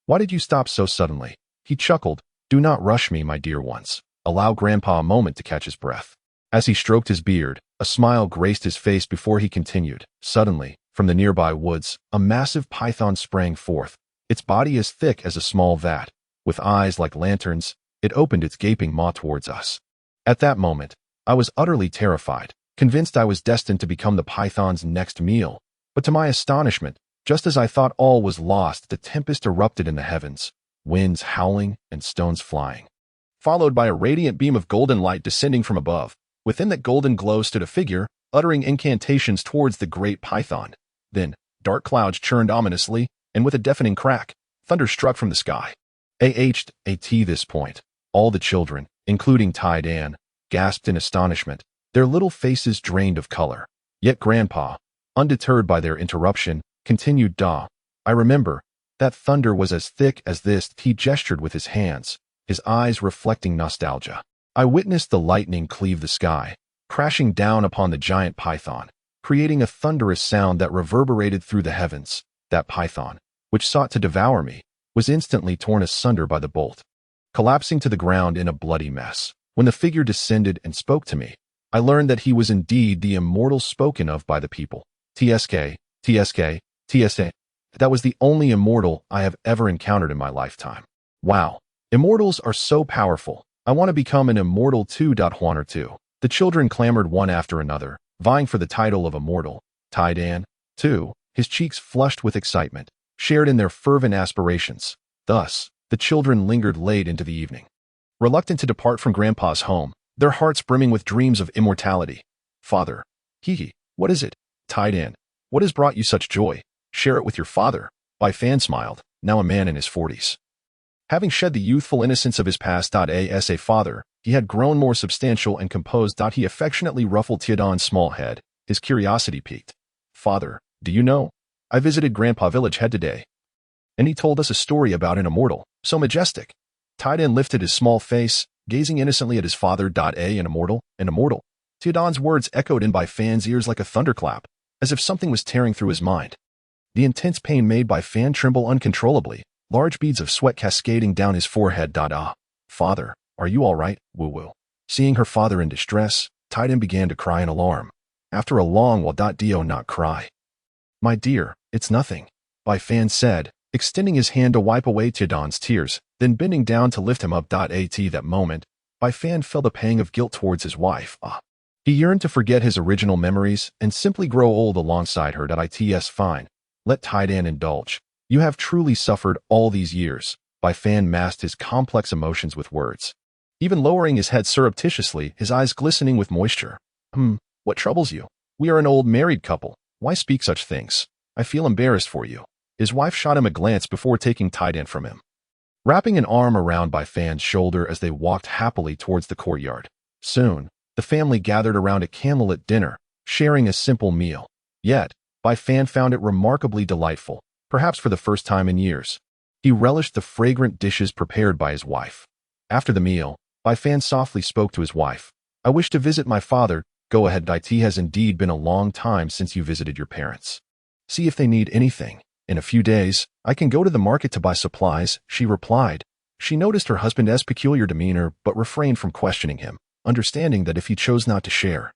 Why did you stop so suddenly?" He chuckled. "Do not rush me, my dear ones. Allow Grandpa a moment to catch his breath." As he stroked his beard, a smile graced his face before he continued. Suddenly, from the nearby woods, a massive python sprang forth, its body as thick as a small vat. With eyes like lanterns, it opened its gaping maw towards us. At that moment, I was utterly terrified, convinced I was destined to become the python's next meal. But to my astonishment, just as I thought all was lost, the tempest erupted in the heavens, winds howling and stones flying, followed by a radiant beam of golden light descending from above. Within that golden glow stood a figure, uttering incantations towards the great python. Then, dark clouds churned ominously, and with a deafening crack, thunder struck from the sky. At this point, all the children, including Tailin, gasped in astonishment, their little faces drained of color. Yet Grandpa, undeterred by their interruption, continued, "I remember, that thunder was as thick as this." He gestured with his hands, his eyes reflecting nostalgia. "I witnessed the lightning cleave the sky, crashing down upon the giant python, creating a thunderous sound that reverberated through the heavens. That python, which sought to devour me, was instantly torn asunder by the bolt, collapsing to the ground in a bloody mess. When the figure descended and spoke to me, I learned that he was indeed the immortal spoken of by the people. TSK. That was the only immortal I have ever encountered in my lifetime. Wow, immortals are so powerful. I want to become an immortal too. Huaner too." The children clamored one after another, vying for the title of immortal. Tailin, too, his cheeks flushed with excitement, shared in their fervent aspirations. Thus, the children lingered late into the evening, reluctant to depart from Grandpa's home, their hearts brimming with dreams of immortality. "Father, what is it? Tailin, what has brought you such joy? Share it with your father." Bai Fan smiled, now a man in his 40s. Having shed the youthful innocence of his past. As a father, he had grown more substantial and composed. He affectionately ruffled Taillin's small head, his curiosity piqued. "Father, do you know, I visited Grandpa village head today, and he told us a story about an immortal, so majestic." Tailin lifted his small face, gazing innocently at his father. An immortal, an immortal. Taillin's words echoed in Bai Fan's ears like a thunderclap, as if something was tearing through his mind. The intense pain made Bai Fan tremble uncontrollably, large beads of sweat cascading down his forehead. "Father, are you all right, woo-woo?" Seeing her father in distress, Tailin began to cry in alarm. After a long while, "Do not cry. My dear, it's nothing," Bai Fan said, extending his hand to wipe away Taillin's tears, then bending down to lift him up. At that moment, Bai Fan felt a pang of guilt towards his wife. He yearned to forget his original memories and simply grow old alongside her. It's fine. Let Taidan indulge. You have truly suffered all these years. Bai Fan masked his complex emotions with words. Even lowering his head surreptitiously, his eyes glistening with moisture. What troubles you? We are an old married couple. Why speak such things? I feel embarrassed for you. His wife shot him a glance before taking Taidan from him, wrapping an arm around Bai Fan's shoulder as they walked happily towards the courtyard. Soon, the family gathered around a candlelit dinner, sharing a simple meal. Yet, Bai Fan found it remarkably delightful, perhaps for the first time in years. He relished the fragrant dishes prepared by his wife. After the meal, Bai Fan softly spoke to his wife. I wish to visit my father. Go ahead. It has indeed been a long time since you visited your parents. See if they need anything. In a few days, I can go to the market to buy supplies, she replied. She noticed her husband's peculiar demeanor but refrained from questioning him, understanding that if he chose not to share,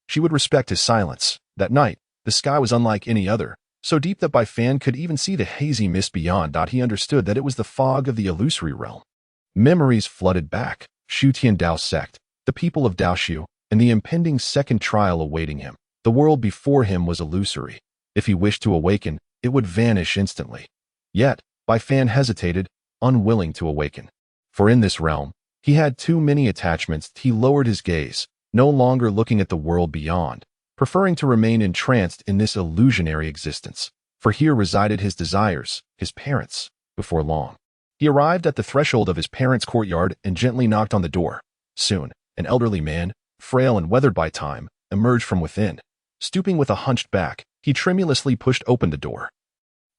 she would respect his silence. That night, the sky was unlike any other, so deep that Bai Fan could even see the hazy mist beyond. He understood that it was the fog of the illusory realm. Memories flooded back, Xutian Dao Sect, the people of Daoshu, and the impending second trial awaiting him. The world before him was illusory. If he wished to awaken, it would vanish instantly. Yet, Bai Fan hesitated, unwilling to awaken. For in this realm, he had too many attachments. He lowered his gaze, no longer looking at the world beyond, preferring to remain entranced in this illusionary existence. For here resided his desires, his parents. Before long, he arrived at the threshold of his parents' courtyard and gently knocked on the door. Soon, an elderly man, frail and weathered by time, emerged from within. Stooping with a hunched back, he tremulously pushed open the door.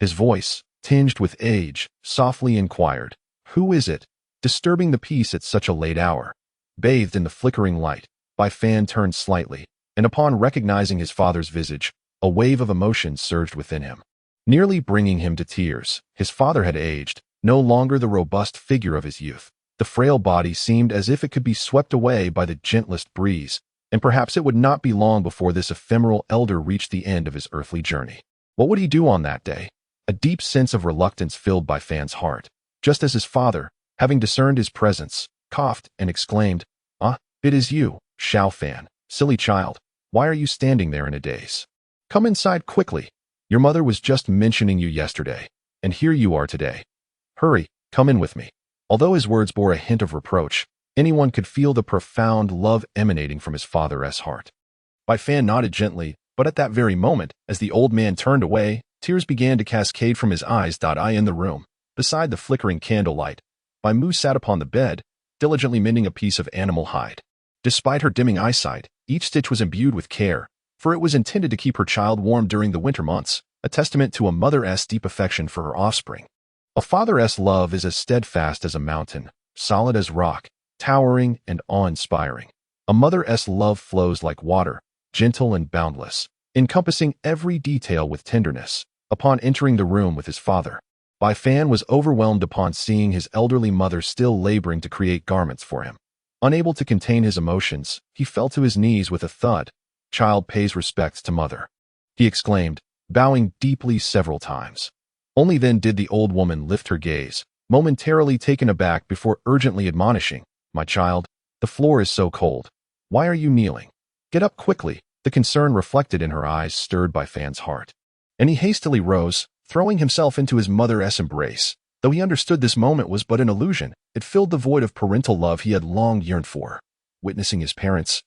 His voice, tinged with age, softly inquired, "Who is it?" Disturbing the peace at such a late hour. Bathed in the flickering light, Bai Fan turned slightly, and upon recognizing his father's visage, a wave of emotion surged within him, nearly bringing him to tears. His father had aged, no longer the robust figure of his youth. The frail body seemed as if it could be swept away by the gentlest breeze, and perhaps it would not be long before this ephemeral elder reached the end of his earthly journey. What would he do on that day? A deep sense of reluctance filled Bai Fan's heart, just as his father, having discerned his presence, coughed and exclaimed, it is you, Xiao Fan. Silly child, why are you standing there in a daze? Come inside quickly. Your mother was just mentioning you yesterday, and here you are today. Hurry, come in with me. Although his words bore a hint of reproach, anyone could feel the profound love emanating from his father's heart. Bai Fan nodded gently, but at that very moment, as the old man turned away, tears began to cascade from his eyes. In the room, beside the flickering candlelight, Bai Mu sat upon the bed, diligently mending a piece of animal hide. Despite her dimming eyesight, each stitch was imbued with care, for it was intended to keep her child warm during the winter months, a testament to a mother's deep affection for her offspring. A father's love is as steadfast as a mountain, solid as rock, towering and awe-inspiring. A mother's love flows like water, gentle and boundless, encompassing every detail with tenderness. Upon entering the room with his father, Bai Fan was overwhelmed upon seeing his elderly mother still laboring to create garments for him. Unable to contain his emotions, he fell to his knees with a thud. Child pays respects to mother, he exclaimed, bowing deeply several times. Only then did the old woman lift her gaze, momentarily taken aback before urgently admonishing, "My child, the floor is so cold. Why are you kneeling? Get up quickly." The concern reflected in her eyes stirred Bai Fan's heart, and he hastily rose, throwing himself into his mother's embrace. Though he understood this moment was but an illusion, it filled the void of parental love he had long yearned for. Witnessing his parents,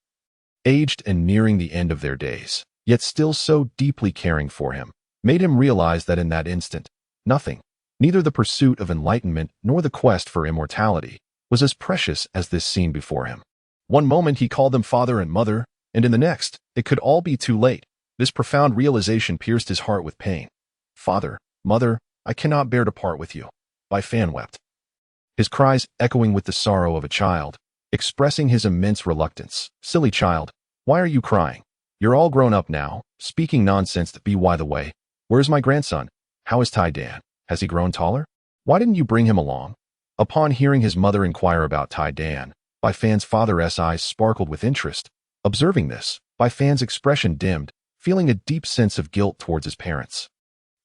aged and nearing the end of their days, yet still so deeply caring for him, made him realize that in that instant, nothing, neither the pursuit of enlightenment nor the quest for immortality, was as precious as this scene before him. One moment he called them father and mother, and in the next, it could all be too late. This profound realization pierced his heart with pain. "Father, mother, I cannot bear to part with you." Bai Fan wept, his cries echoing with the sorrow of a child, expressing his immense reluctance. "Silly child, why are you crying? You're all grown up now, speaking nonsense. By the way, where's my grandson? How is Taidan? Has he grown taller? Why didn't you bring him along?" Upon hearing his mother inquire about Taidan, Bai Fan's father's eyes sparkled with interest. Observing this, Bai Fan's expression dimmed, feeling a deep sense of guilt towards his parents,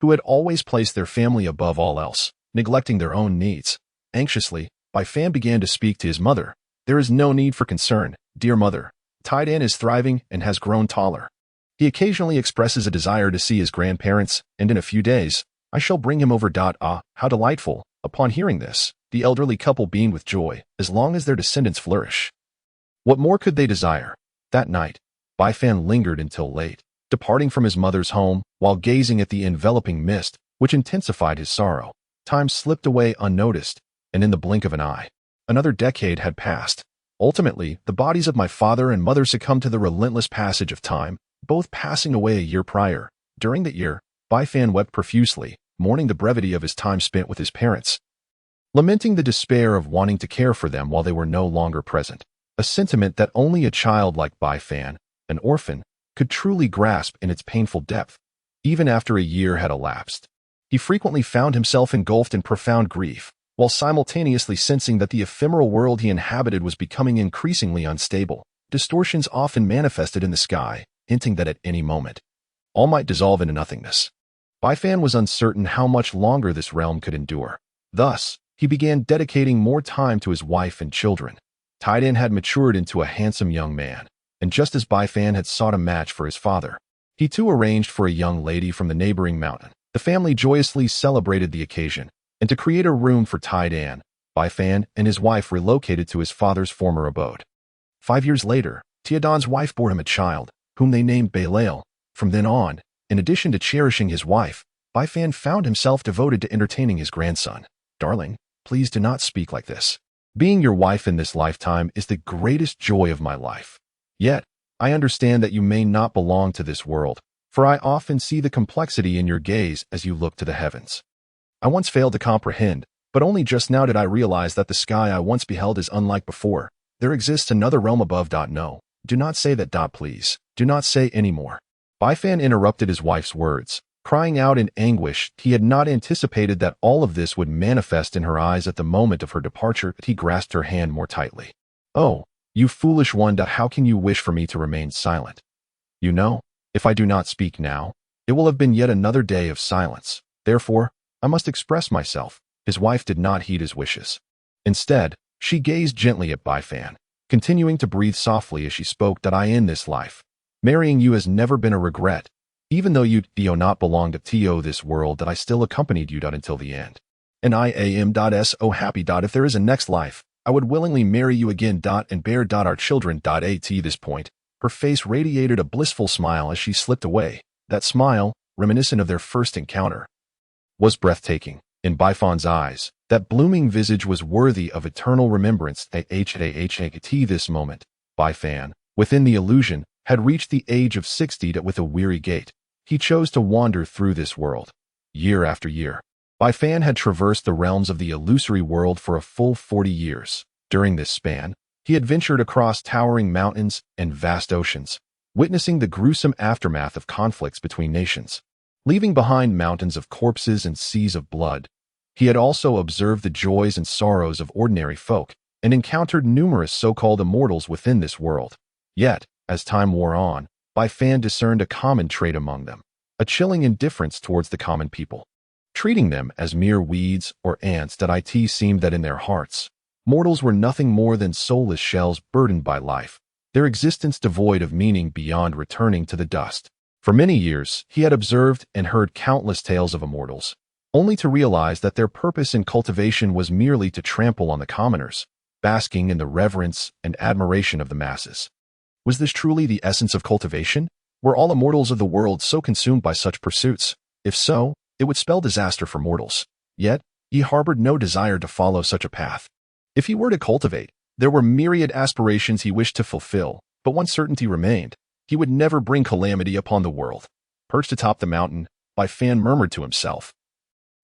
who had always placed their family above all else, neglecting their own needs. Anxiously, Bai Fan began to speak to his mother. There is no need for concern, dear mother. Tailin is thriving and has grown taller. He occasionally expresses a desire to see his grandparents, and in a few days, I shall bring him over. Ah, how delightful! Upon hearing this, the elderly couple beamed with joy, as long as their descendants flourish. What more could they desire? That night, Bai Fan lingered until late, departing from his mother's home while gazing at the enveloping mist, which intensified his sorrow. Time slipped away unnoticed, and in the blink of an eye, another decade had passed. Ultimately, the bodies of my father and mother succumbed to the relentless passage of time, both passing away a year prior. During that year, Bai Fan wept profusely, mourning the brevity of his time spent with his parents, lamenting the despair of wanting to care for them while they were no longer present, a sentiment that only a child like Bai Fan, an orphan, could truly grasp in its painful depth. Even after a year had elapsed, he frequently found himself engulfed in profound grief, while simultaneously sensing that the ephemeral world he inhabited was becoming increasingly unstable. Distortions often manifested in the sky, hinting that at any moment, all might dissolve into nothingness. Bai Fan was uncertain how much longer this realm could endure. Thus, he began dedicating more time to his wife and children. Tailin had matured into a handsome young man, and just as Bai Fan had sought a match for his father, he too arranged for a young lady from the neighboring mountain. The family joyously celebrated the occasion, and to create a room for Tailin, Bai Fan and his wife relocated to his father's former abode. 5 years later, Tiadan's wife bore him a child, whom they named Beilal. From then on, in addition to cherishing his wife, Bai Fan found himself devoted to entertaining his grandson. Darling, please do not speak like this. Being your wife in this lifetime is the greatest joy of my life. Yet, I understand that you may not belong to this world, for I often see the complexity in your gaze as you look to the heavens. I once failed to comprehend, but only just now did I realize that the sky I once beheld is unlike before. There exists another realm above. No, do not say that. Please, do not say any more. Bai Fan interrupted his wife's words, crying out in anguish. He had not anticipated that all of this would manifest in her eyes at the moment of her departure. He grasped her hand more tightly. Oh, you foolish one, how can you wish for me to remain silent? You know, if I do not speak now, it will have been yet another day of silence. Therefore, I must express myself. His wife did not heed his wishes. Instead, she gazed gently at Bai Fan, continuing to breathe softly as she spoke. I in this life, marrying you has never been a regret. Even though you do not belong to this world, that I still accompanied you until the end. And I am so happy. If there is a next life, I would willingly marry you again. And bear our children. At this point, her face radiated a blissful smile as she slipped away. That smile, reminiscent of their first encounter, was breathtaking. In Bai Fan's eyes, that blooming visage was worthy of eternal remembrance. At this moment, Bai Fan, within the illusion, had reached the age of 60. With a weary gait, he chose to wander through this world. Year after year, Bai Fan had traversed the realms of the illusory world for a full 40 years. During this span, he had ventured across towering mountains and vast oceans, witnessing the gruesome aftermath of conflicts between nations. Leaving behind mountains of corpses and seas of blood, he had also observed the joys and sorrows of ordinary folk and encountered numerous so-called immortals within this world. Yet, as time wore on, Bai Fan discerned a common trait among them, a chilling indifference towards the common people, treating them as mere weeds or ants. It seemed that in their hearts, mortals were nothing more than soulless shells burdened by life, their existence devoid of meaning beyond returning to the dust. For many years, he had observed and heard countless tales of immortals, only to realize that their purpose in cultivation was merely to trample on the commoners, basking in the reverence and admiration of the masses. Was this truly the essence of cultivation? Were all immortals of the world so consumed by such pursuits? If so, it would spell disaster for mortals. Yet, he harbored no desire to follow such a path. If he were to cultivate, there were myriad aspirations he wished to fulfill, but one certainty remained. He would never bring calamity upon the world. Perched atop the mountain, Bai Fan murmured to himself,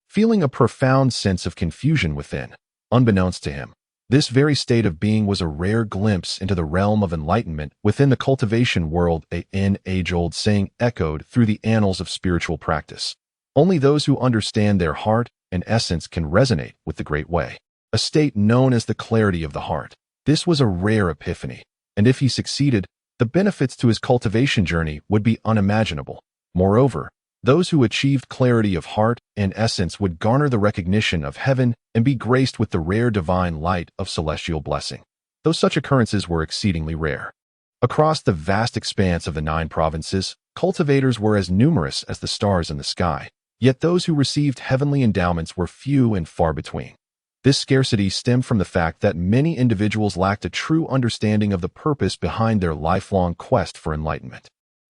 feeling a profound sense of confusion within. Unbeknownst to him, this very state of being was a rare glimpse into the realm of enlightenment within the cultivation world. An age-old saying echoed through the annals of spiritual practice. Only those who understand their heart and essence can resonate with the great way, a state known as the clarity of the heart. This was a rare epiphany, and if he succeeded, the benefits to his cultivation journey would be unimaginable. Moreover, those who achieved clarity of heart and essence would garner the recognition of heaven and be graced with the rare divine light of celestial blessing. though such occurrences were exceedingly rare. Across the vast expanse of the 9 provinces, cultivators were as numerous as the stars in the sky, yet those who received heavenly endowments were few and far between. This scarcity stemmed from the fact that many individuals lacked a true understanding of the purpose behind their lifelong quest for enlightenment.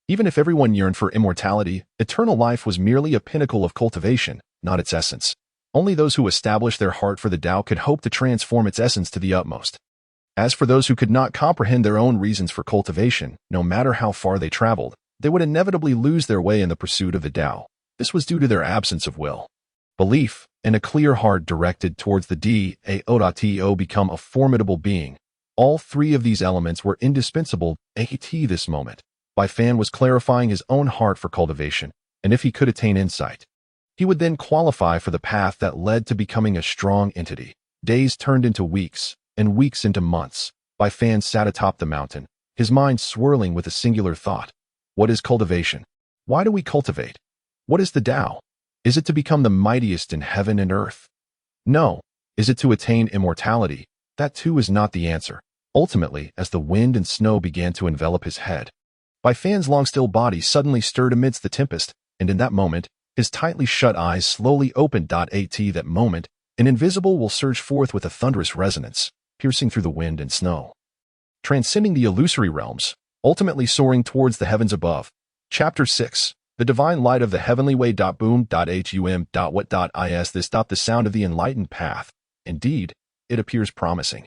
Even if everyone yearned for immortality, eternal life was merely a pinnacle of cultivation, not its essence. Only those who established their heart for the Tao could hope to transform its essence to the utmost. As for those who could not comprehend their own reasons for cultivation, no matter how far they traveled, they would inevitably lose their way in the pursuit of the Tao. This was due to their absence of will. Belief, and a clear heart directed towards the Dao become a formidable being. All 3 of these elements were indispensable at this moment. Bai Fan was clarifying his own heart for cultivation, and if he could attain insight, he would then qualify for the path that led to becoming a strong entity. Days turned into weeks, and weeks into months. Bai Fan sat atop the mountain, his mind swirling with a singular thought. What is cultivation? Why do we cultivate? What is the Tao? Is it to become the mightiest in heaven and earth? No. Is it to attain immortality? That too is not the answer. Ultimately, as the wind and snow began to envelop his head, Bai Fan's long-still body suddenly stirred amidst the tempest, and in that moment, his tightly shut eyes slowly opened. At that moment, an invisible will surge forth with a thunderous resonance, piercing through the wind and snow, transcending the illusory realms, ultimately soaring towards the heavens above. Chapter 6. The Divine Light of the Heavenly Way. Boom. What is this? The sound of the enlightened path. Indeed, it appears promising.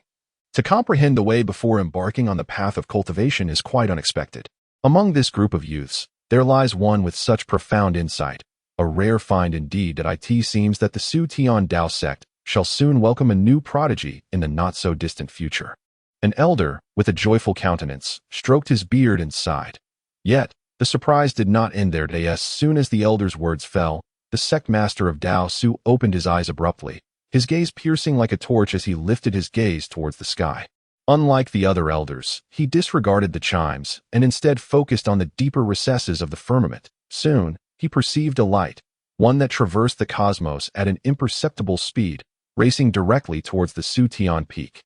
To comprehend the way before embarking on the path of cultivation is quite unexpected. Among this group of youths, there lies one with such profound insight, a rare find indeed. It seems that the Xutian Dao Sect shall soon welcome a new prodigy in the not-so-distant future. An elder, with a joyful countenance, stroked his beard and sighed. Yet, the surprise did not end there. As soon as the elder's words fell, the sect master of Dao Su opened his eyes abruptly, his gaze piercing like a torch as he lifted his gaze towards the sky. Unlike the other elders, he disregarded the chimes and instead focused on the deeper recesses of the firmament. Soon, he perceived a light, one that traversed the cosmos at an imperceptible speed, racing directly towards the Xutian peak.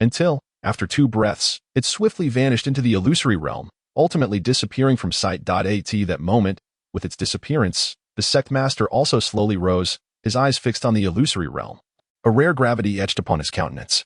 Until, after 2 breaths, it swiftly vanished into the illusory realm, ultimately disappearing from sight. At that moment, with its disappearance, the sect master also slowly rose, his eyes fixed on the illusory realm. A rare gravity etched upon his countenance.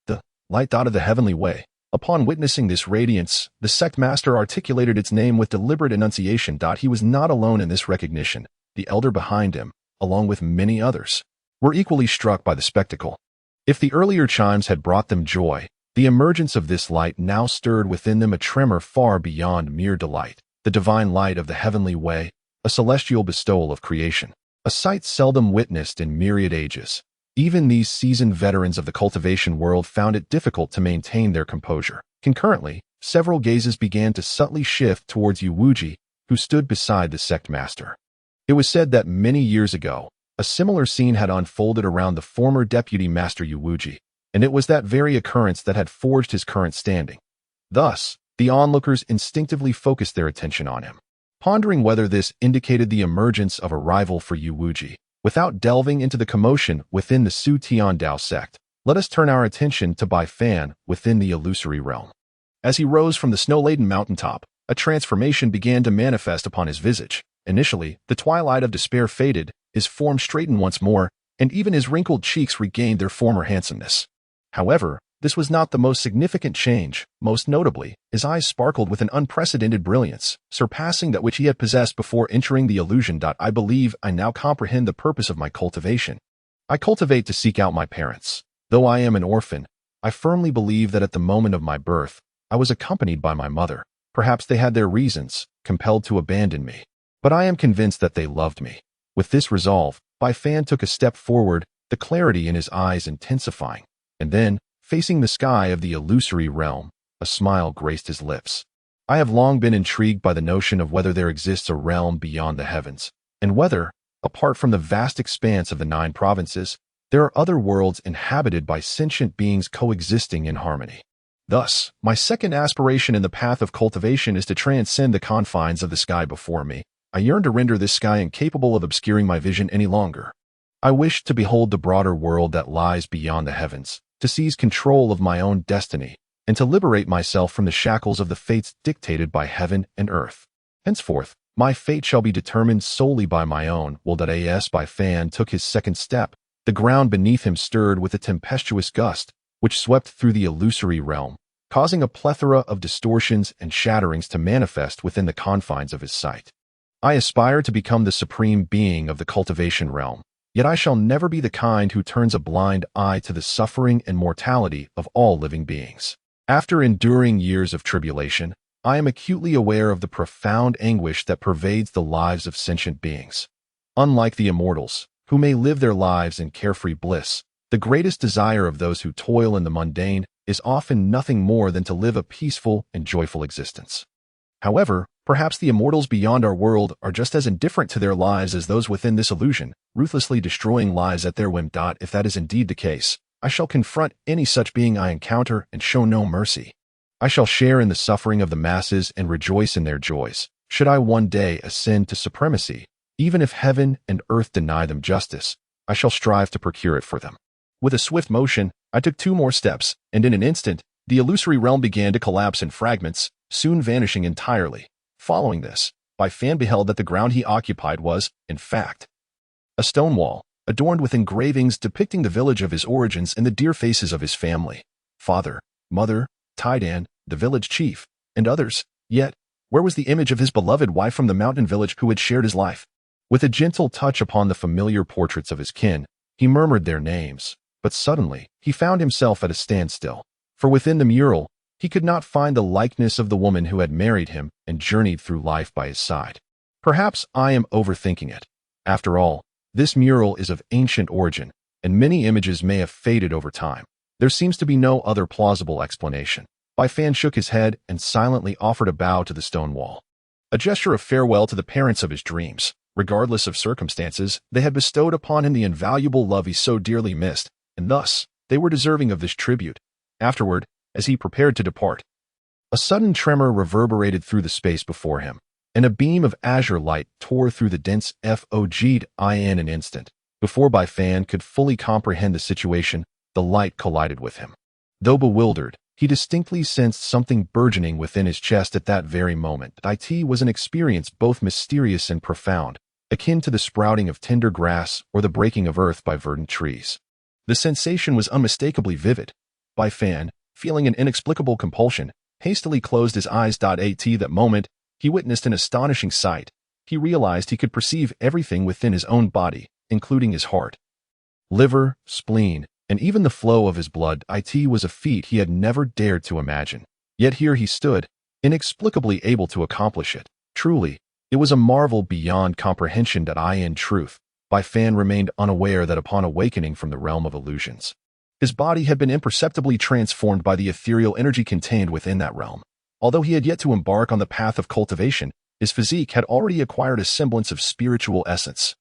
The light of the heavenly way. Upon witnessing this radiance, the sect master articulated its name with deliberate enunciation. He was not alone in this recognition. The elder behind him, along with many others, were equally struck by the spectacle. If the earlier chimes had brought them joy, the emergence of this light now stirred within them a tremor far beyond mere delight. The divine light of the heavenly way, a celestial bestowal of creation, a sight seldom witnessed in myriad ages. Even these seasoned veterans of the cultivation world found it difficult to maintain their composure. Concurrently, several gazes began to subtly shift towards Yuwuji, who stood beside the sect master. It was said that many years ago, a similar scene had unfolded around the former deputy master Yuwuji, and it was that very occurrence that had forged his current standing. Thus, the onlookers instinctively focused their attention on him, pondering whether this indicated the emergence of a rival for Yuwuji. Without delving into the commotion within the Xutian Dao Sect, let us turn our attention to Bai Fan within the illusory realm. As he rose from the snow-laden mountaintop, a transformation began to manifest upon his visage. Initially, the twilight of despair faded, his form straightened once more, and even his wrinkled cheeks regained their former handsomeness. However, this was not the most significant change. Most notably, his eyes sparkled with an unprecedented brilliance, surpassing that which he had possessed before entering the illusion. I believe I now comprehend the purpose of my cultivation. I cultivate to seek out my parents. Though I am an orphan, I firmly believe that at the moment of my birth, I was accompanied by my mother. Perhaps they had their reasons, compelled to abandon me, but I am convinced that they loved me. With this resolve, Bai Fan took a step forward, the clarity in his eyes intensifying, and then, facing the sky of the illusory realm, a smile graced his lips. I have long been intrigued by the notion of whether there exists a realm beyond the heavens, and whether, apart from the vast expanse of the 9 provinces, there are other worlds inhabited by sentient beings coexisting in harmony. Thus, my second aspiration in the path of cultivation is to transcend the confines of the sky before me. I yearn to render this sky incapable of obscuring my vision any longer. I wish to behold the broader world that lies beyond the heavens, to seize control of my own destiny, and to liberate myself from the shackles of the fates dictated by heaven and earth. Henceforth, my fate shall be determined solely by my own will. As Bai Fan took his second step, the ground beneath him stirred with a tempestuous gust, which swept through the illusory realm, causing a plethora of distortions and shatterings to manifest within the confines of his sight. I aspire to become the supreme being of the cultivation realm, yet I shall never be the kind who turns a blind eye to the suffering and mortality of all living beings. After enduring years of tribulation, I am acutely aware of the profound anguish that pervades the lives of sentient beings. Unlike the immortals, who may live their lives in carefree bliss, the greatest desire of those who toil in the mundane is often nothing more than to live a peaceful and joyful existence. However, perhaps the immortals beyond our world are just as indifferent to their lives as those within this illusion, ruthlessly destroying lives at their whim. If that is indeed the case, I shall confront any such being I encounter and show no mercy. I shall share in the suffering of the masses and rejoice in their joys, should I one day ascend to supremacy. Even if heaven and earth deny them justice, I shall strive to procure it for them. With a swift motion, I took 2 more steps, and in an instant, the illusory realm began to collapse in fragments, soon vanishing entirely. Following this, Bai Fan beheld that the ground he occupied was, in fact, a stone wall, adorned with engravings depicting the village of his origins and the dear faces of his family, father, mother, Tailin, the village chief, and others. Yet, where was the image of his beloved wife from the mountain village who had shared his life? With a gentle touch upon the familiar portraits of his kin, he murmured their names, but suddenly, he found himself at a standstill, for within the mural, he could not find the likeness of the woman who had married him and journeyed through life by his side. Perhaps I am overthinking it. After all, this mural is of ancient origin, and many images may have faded over time. There seems to be no other plausible explanation. Bai Fan shook his head and silently offered a bow to the stone wall, a gesture of farewell to the parents of his dreams. Regardless of circumstances, they had bestowed upon him the invaluable love he so dearly missed, and thus, they were deserving of this tribute. Afterward, as he prepared to depart, a sudden tremor reverberated through the space before him, and a beam of azure light tore through the dense fog in an instant. Before Bai Fan could fully comprehend the situation, the light collided with him. Though bewildered, he distinctly sensed something burgeoning within his chest at that very moment. It was an experience both mysterious and profound, akin to the sprouting of tender grass or the breaking of earth by verdant trees. The sensation was unmistakably vivid. Bai Fan, feeling an inexplicable compulsion, hastily closed his eyes. At that moment, he witnessed an astonishing sight. He realized he could perceive everything within his own body, including his heart, liver, spleen, and even the flow of his blood. It was a feat he had never dared to imagine. Yet here he stood, inexplicably able to accomplish it. Truly, it was a marvel beyond comprehension. In truth, Bai Fan remained unaware that upon awakening from the realm of illusions, his body had been imperceptibly transformed by the ethereal energy contained within that realm. Although he had yet to embark on the path of cultivation, his physique had already acquired a semblance of spiritual essence.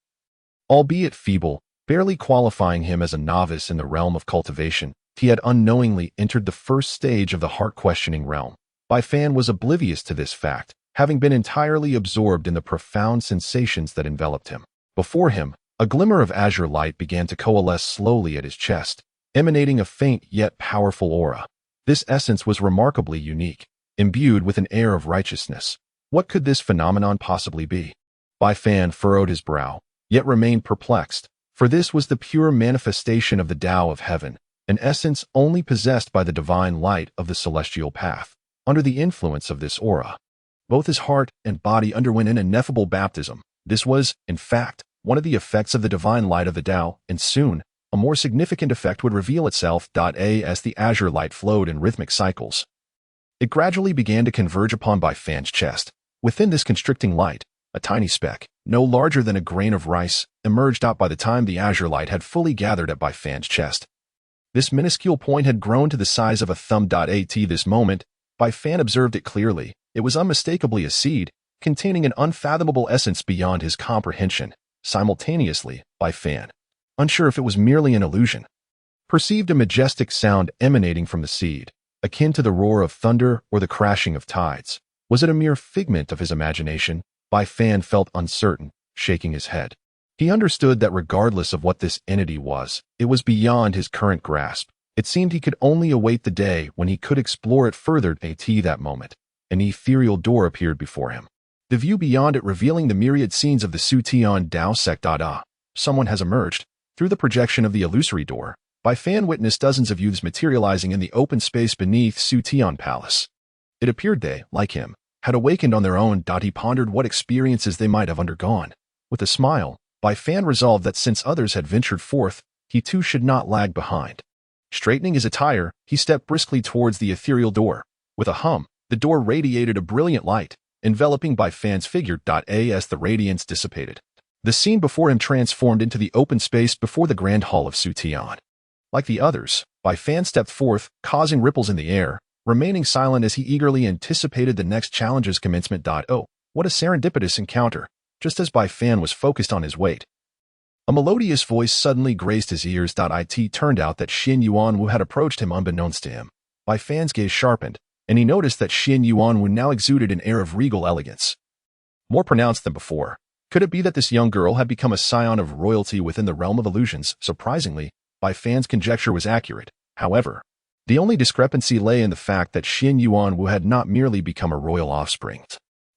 Albeit feeble, barely qualifying him as a novice in the realm of cultivation, he had unknowingly entered the first stage of the heart-questioning realm. Bai Fan was oblivious to this fact, having been entirely absorbed in the profound sensations that enveloped him. Before him, a glimmer of azure light began to coalesce slowly at his chest, emanating a faint yet powerful aura. This essence was remarkably unique, imbued with an air of righteousness. What could this phenomenon possibly be? Bai Fan furrowed his brow, yet remained perplexed, for this was the pure manifestation of the Tao of heaven, an essence only possessed by the divine light of the celestial path. Under the influence of this aura, both his heart and body underwent an ineffable baptism. This was, in fact, one of the effects of the divine light of the Tao, and soon, a more significant effect would reveal itself. As the azure light flowed in rhythmic cycles, it gradually began to converge upon Bai Fan's chest. Within this constricting light, a tiny speck, no larger than a grain of rice, emerged out by the time the azure light had fully gathered at Bai Fan's chest. This minuscule point had grown to the size of a thumb. At this moment, Bai Fan observed it clearly. It was unmistakably a seed, containing an unfathomable essence beyond his comprehension. Simultaneously, Bai Fan, unsure if it was merely an illusion, perceived a majestic sound emanating from the seed, akin to the roar of thunder or the crashing of tides. Was it a mere figment of his imagination? Bai Fan felt uncertain, shaking his head. He understood that regardless of what this entity was, it was beyond his current grasp. It seemed he could only await the day when he could explore it further. At that moment, an ethereal door appeared before him, the view beyond it revealing the myriad scenes of the Xutian Dao Sect. Someone has emerged. Through the projection of the illusory door, Bai Fan witnessed dozens of youths materializing in the open space beneath Xutian Palace. It appeared they, like him, had awakened on their own. He pondered what experiences they might have undergone. With a smile, Bai Fan resolved that since others had ventured forth, he too should not lag behind. Straightening his attire, he stepped briskly towards the ethereal door. With a hum, the door radiated a brilliant light, enveloping Bai Fan's figure. As the radiance dissipated, the scene before him transformed into the open space before the grand hall of Xutian. Like the others, Bai Fan stepped forth, causing ripples in the air, remaining silent as he eagerly anticipated the next challenge's commencement. Oh, what a serendipitous encounter! Just as Bai Fan was focused on his weight, a melodious voice suddenly graced his ears. It turned out that Xin Yuanwu had approached him unbeknownst to him. Bai Fan's gaze sharpened, and he noticed that Xin Yuanwu now exuded an air of regal elegance, more pronounced than before. Could it be that this young girl had become a scion of royalty within the realm of illusions? Surprisingly, Bai Fan's conjecture was accurate. However, the only discrepancy lay in the fact that Xin Yuanwu had not merely become a royal offspring,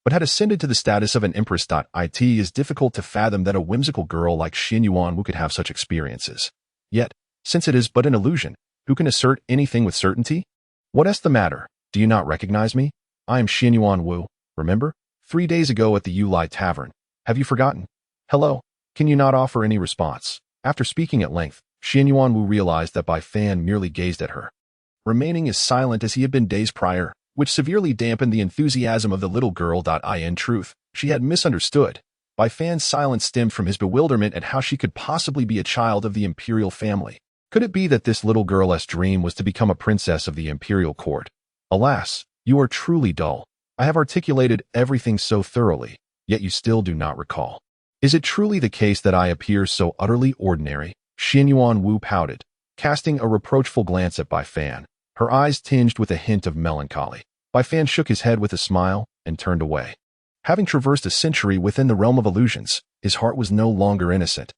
but had ascended to the status of an empress. It is difficult to fathom that a whimsical girl like Xin Yuanwu could have such experiences. Yet, since it is but an illusion, who can assert anything with certainty? What's the matter? Do you not recognize me? I am Xin Yuanwu, remember? 3 days ago at the Yulai Tavern. Have you forgotten? Hello? Can you not offer any response? After speaking at length, Xin Yuanwu realized that Bai Fan merely gazed at her, remaining as silent as he had been days prior, which severely dampened the enthusiasm of the little girl. In truth, she had misunderstood. Bai Fan's silence stemmed from his bewilderment at how she could possibly be a child of the imperial family. Could it be that this little girl's dream was to become a princess of the imperial court? Alas, you are truly dull. I have articulated everything so thoroughly, yet you still do not recall. Is it truly the case that I appear so utterly ordinary? Xin Yuanwu pouted, casting a reproachful glance at Bai Fan, her eyes tinged with a hint of melancholy. Bai Fan shook his head with a smile and turned away. Having traversed a century within the realm of illusions, his heart was no longer innocent.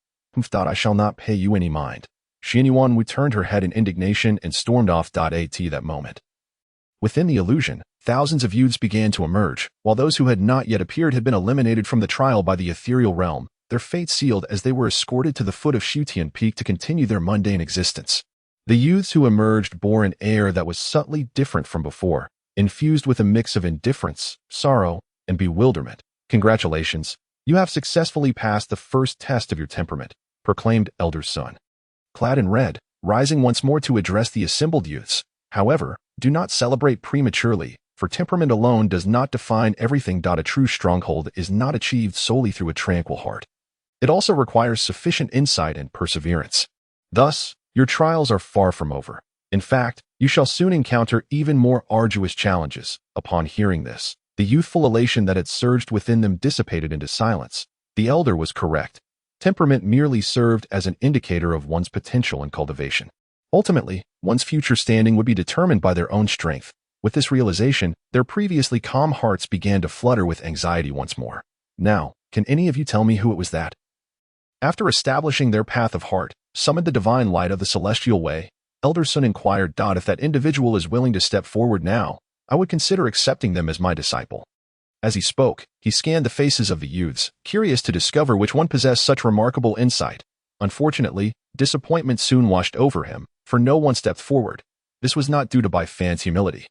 I shall not pay you any mind. Xin Yuanwu turned her head in indignation and stormed off. At that moment, within the illusion, thousands of youths began to emerge. While those who had not yet appeared had been eliminated from the trial by the ethereal realm, their fate sealed as they were escorted to the foot of Xutian Peak to continue their mundane existence. The youths who emerged bore an air that was subtly different from before, infused with a mix of indifference, sorrow, and bewilderment. Congratulations, you have successfully passed the first test of your temperament, proclaimed Elder Sun, clad in red, rising once more to address the assembled youths. However, do not celebrate prematurely, for temperament alone does not define everything. A true stronghold is not achieved solely through a tranquil heart. It also requires sufficient insight and perseverance. Thus, your trials are far from over. In fact, you shall soon encounter even more arduous challenges. Upon hearing this, the youthful elation that had surged within them dissipated into silence. The elder was correct. Temperament merely served as an indicator of one's potential and cultivation. Ultimately, one's future standing would be determined by their own strength. With this realization, their previously calm hearts began to flutter with anxiety once more. Now, can any of you tell me who it was that, after establishing their path of heart, summoned the divine light of the celestial way? Elder Sun inquired. If that individual is willing to step forward now, I would consider accepting them as my disciple. As he spoke, he scanned the faces of the youths, curious to discover which one possessed such remarkable insight. Unfortunately, disappointment soon washed over him, for no one stepped forward. This was not due to Bai Fan's humility.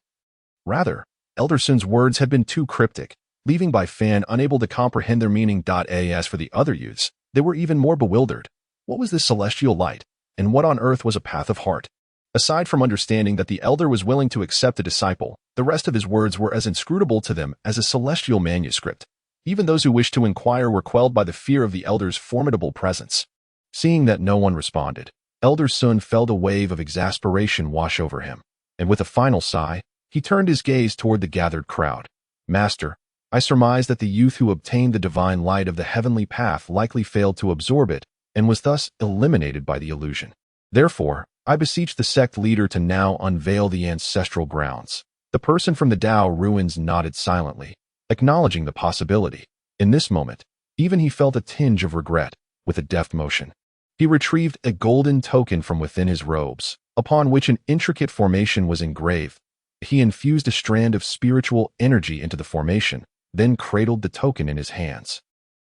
Rather, Elder Sun's words had been too cryptic, leaving Bai Fan unable to comprehend their meaning. As for the other youths, they were even more bewildered. What was this celestial light, and what on earth was a path of heart? Aside from understanding that the elder was willing to accept a disciple, the rest of his words were as inscrutable to them as a celestial manuscript. Even those who wished to inquire were quelled by the fear of the elder's formidable presence. Seeing that no one responded, Elder Sun felt a wave of exasperation wash over him, and with a final sigh, he turned his gaze toward the gathered crowd. Master, I surmise that the youth who obtained the divine light of the heavenly path likely failed to absorb it, and was thus eliminated by the illusion. Therefore, I beseech the sect leader to now unveil the ancestral grounds. The person from the Tao ruins nodded silently, acknowledging the possibility. In this moment, even he felt a tinge of regret. With a deft motion, he retrieved a golden token from within his robes, upon which an intricate formation was engraved. He infused a strand of spiritual energy into the formation, then cradled the token in his hands.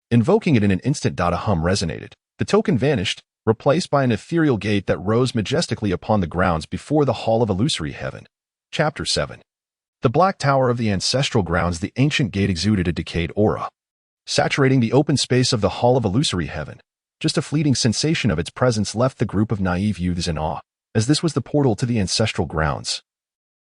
Invoking it in an instant, a hum resonated. The token vanished, replaced by an ethereal gate that rose majestically upon the grounds before the Hall of Illusory Heaven. Chapter 7. The black tower of the ancestral grounds. The ancient gate exuded a decayed aura, saturating the open space of the Hall of Illusory Heaven. Just a fleeting sensation of its presence left the group of naive youths in awe, as this was the portal to the ancestral grounds,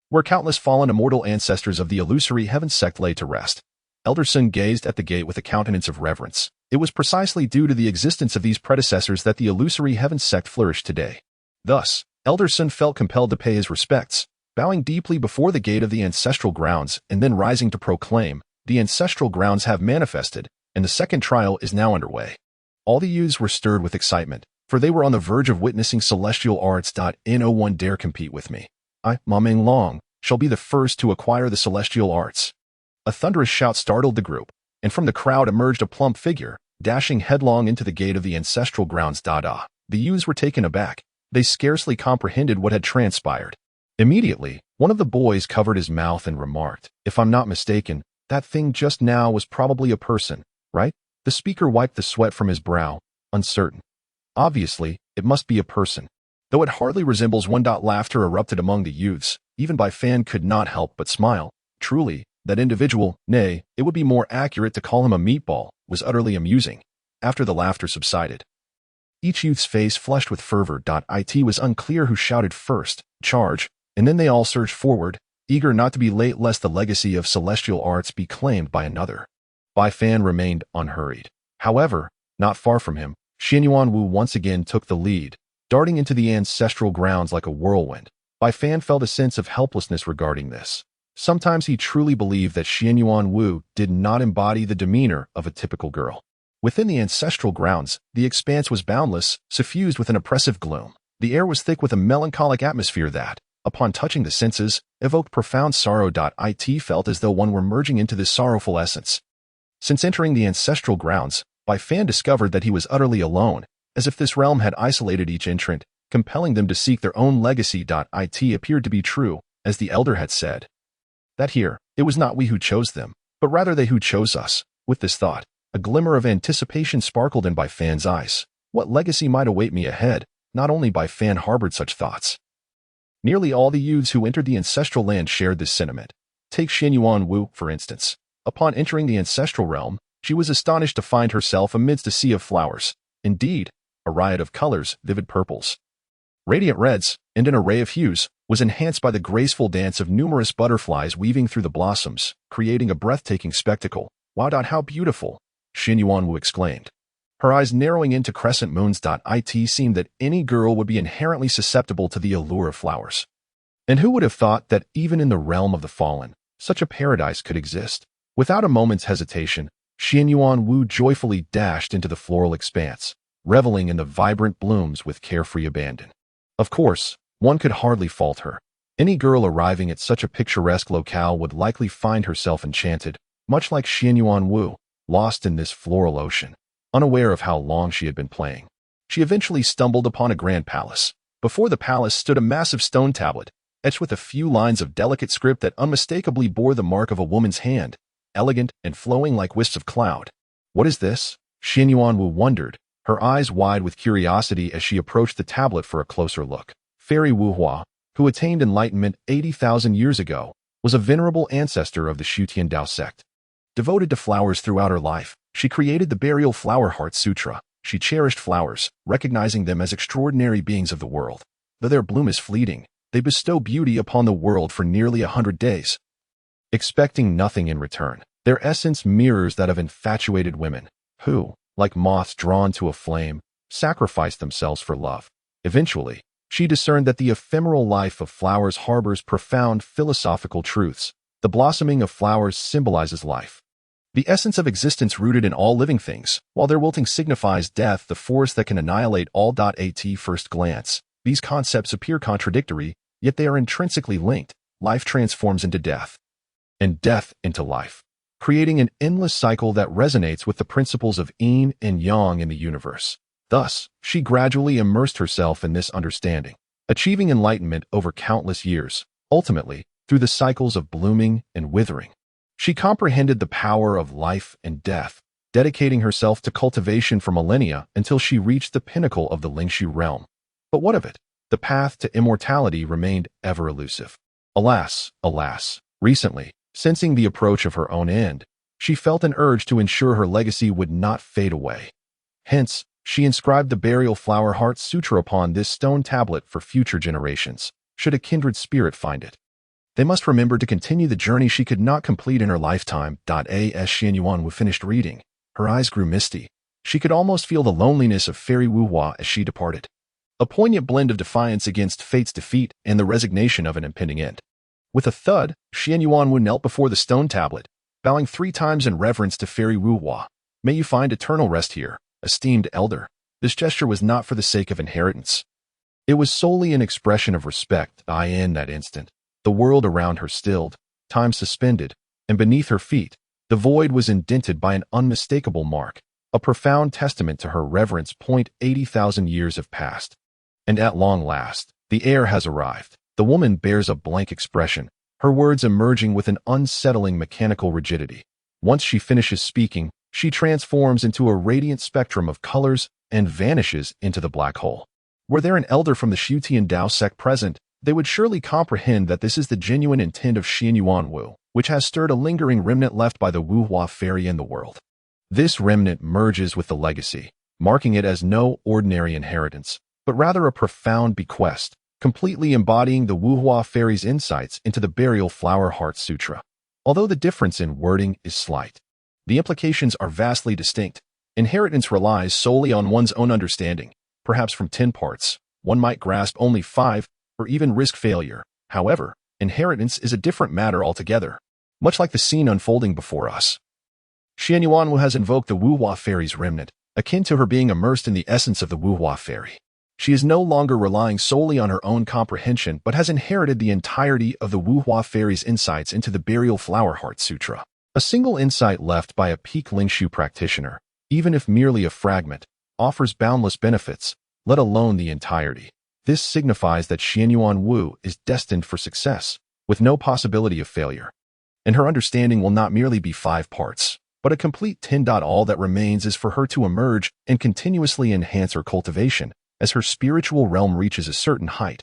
where countless fallen immortal ancestors of the Illusory Heaven sect lay to rest. Elder Sun gazed at the gate with a countenance of reverence. It was precisely due to the existence of these predecessors that the Illusory Heaven sect flourished today. Thus, Elder Sun felt compelled to pay his respects, bowing deeply before the gate of the ancestral grounds and then rising to proclaim, "The ancestral grounds have manifested, and the second trial is now underway." All the youths were stirred with excitement, for they were on the verge of witnessing celestial arts. No one dare compete with me. I, Ma Ming Long, shall be the first to acquire the celestial arts. A thunderous shout startled the group, and from the crowd emerged a plump figure, dashing headlong into the gate of the ancestral grounds. The youths were taken aback. They scarcely comprehended what had transpired. Immediately, one of the boys covered his mouth and remarked, "If I'm not mistaken, that thing just now was probably a person, right?" The speaker wiped the sweat from his brow, uncertain. "Obviously, it must be a person. Though it hardly resembles one." Laughter erupted among the youths. Even Bai Fan could not help but smile. Truly, that individual, nay, it would be more accurate to call him a meatball, was utterly amusing. After the laughter subsided, each youth's face flushed with fervor. It was unclear who shouted first, "Charge," and then they all surged forward, eager not to be late lest the legacy of celestial arts be claimed by another. Bai Fan remained unhurried. However, not far from him, Xianyuan Wu once again took the lead, darting into the ancestral grounds like a whirlwind. Bai Fan felt a sense of helplessness regarding this. Sometimes he truly believed that Xianyuan Wu did not embody the demeanor of a typical girl. Within the ancestral grounds, the expanse was boundless, suffused with an oppressive gloom. The air was thick with a melancholic atmosphere that, upon touching the senses, evoked profound sorrow. It felt as though one were merging into this sorrowful essence. Since entering the ancestral grounds, Bai Fan discovered that he was utterly alone, as if this realm had isolated each entrant, compelling them to seek their own legacy. It appeared to be true, as the elder had said, that here, it was not we who chose them, but rather they who chose us. With this thought, a glimmer of anticipation sparkled in Bai Fan's eyes. What legacy might await me ahead? Not only Bai Fan harbored such thoughts. Nearly all the youths who entered the ancestral land shared this sentiment. Take Xianyuan Wu, for instance. Upon entering the ancestral realm, she was astonished to find herself amidst a sea of flowers. Indeed, a riot of colors, vivid purples, radiant reds, and an array of hues, was enhanced by the graceful dance of numerous butterflies weaving through the blossoms, creating a breathtaking spectacle. "Wow, how beautiful!" Xianyuan Wu exclaimed, her eyes narrowing into crescent moons. It seemed that any girl would be inherently susceptible to the allure of flowers. And who would have thought that even in the realm of the fallen, such a paradise could exist? Without a moment's hesitation, Xianyuan Wu joyfully dashed into the floral expanse, reveling in the vibrant blooms with carefree abandon. Of course, one could hardly fault her. Any girl arriving at such a picturesque locale would likely find herself enchanted, much like Xianyuan Wu, lost in this floral ocean, unaware of how long she had been playing. She eventually stumbled upon a grand palace. Before the palace stood a massive stone tablet, etched with a few lines of delicate script that unmistakably bore the mark of a woman's hand, elegant and flowing like wisps of cloud. "What is this?" Xianyuan Wu wondered, her eyes wide with curiosity as she approached the tablet for a closer look. Fairy Wu Hua, who attained enlightenment 80,000 years ago, was a venerable ancestor of the Xutian Dao Sect. Devoted to flowers throughout her life, she created the Burial Flower Heart Sutra. She cherished flowers, recognizing them as extraordinary beings of the world. Though their bloom is fleeting, they bestow beauty upon the world for nearly 100 days, expecting nothing in return. Their essence mirrors that of infatuated women, who, like moths drawn to a flame, sacrifice themselves for love. Eventually, she discerned that the ephemeral life of flowers harbors profound philosophical truths. The blossoming of flowers symbolizes life, the essence of existence rooted in all living things, while their wilting signifies death, the force that can annihilate all. At first glance, these concepts appear contradictory, yet they are intrinsically linked. Life transforms into death, and death into life, creating an endless cycle that resonates with the principles of yin and yang in the universe. Thus, she gradually immersed herself in this understanding. achieving enlightenment over countless years, ultimately, through the cycles of blooming and withering. She comprehended the power of life and death, dedicating herself to cultivation for millennia until she reached the pinnacle of the Lingshu realm. But what of it? The path to immortality remained ever elusive. Alas, alas, recently, sensing the approach of her own end, she felt an urge to ensure her legacy would not fade away. Hence, she inscribed the Burial Flower Heart Sutra upon this stone tablet for future generations, should a kindred spirit find it. They must remember to continue the journey she could not complete in her lifetime. As Xianyuan Wu finished reading, her eyes grew misty. She could almost feel the loneliness of Fairy Wuhua as she departed. A poignant blend of defiance against fate's defeat and the resignation of an impending end. With a thud, Xianyuan Wu knelt before the stone tablet, bowing 3 times in reverence to Fairy Wuhua. May you find eternal rest here, esteemed elder. This gesture was not for the sake of inheritance. It was solely an expression of respect. In that instant, the world around her stilled, time suspended, and beneath her feet, the void was indented by an unmistakable mark, a profound testament to her reverence. 80,000 years have passed. And at long last, the heir has arrived. The woman bears a blank expression, her words emerging with an unsettling mechanical rigidity. Once she finishes speaking, she transforms into a radiant spectrum of colors and vanishes into the black hole. Were there an elder from the Xutian Dao Sect present, they would surely comprehend that this is the genuine intent of Xianyuan Wu, which has stirred a lingering remnant left by the Wuhua fairy in the world. This remnant merges with the legacy, marking it as no ordinary inheritance, but rather a profound bequest, completely embodying the Wuhua fairy's insights into the Burial Flower Heart Sutra. Although the difference in wording is slight, the implications are vastly distinct. Inheritance relies solely on one's own understanding. Perhaps from 10 parts, one might grasp only 5, or even risk failure. However, inheritance is a different matter altogether, much like the scene unfolding before us. Xianyuan Wu has invoked the Wuhua fairy's remnant, akin to her being immersed in the essence of the Wuhua fairy. She is no longer relying solely on her own comprehension, but has inherited the entirety of the Wuhua fairy's insights into the Burial Flower Heart Sutra. A single insight left by a peak Lingshu practitioner, even if merely a fragment, offers boundless benefits, let alone the entirety. This signifies that Xianyuan Wu is destined for success, with no possibility of failure. And her understanding will not merely be 5 parts, but a complete 10. All that remains is for her to emerge and continuously enhance her cultivation as her spiritual realm reaches a certain height.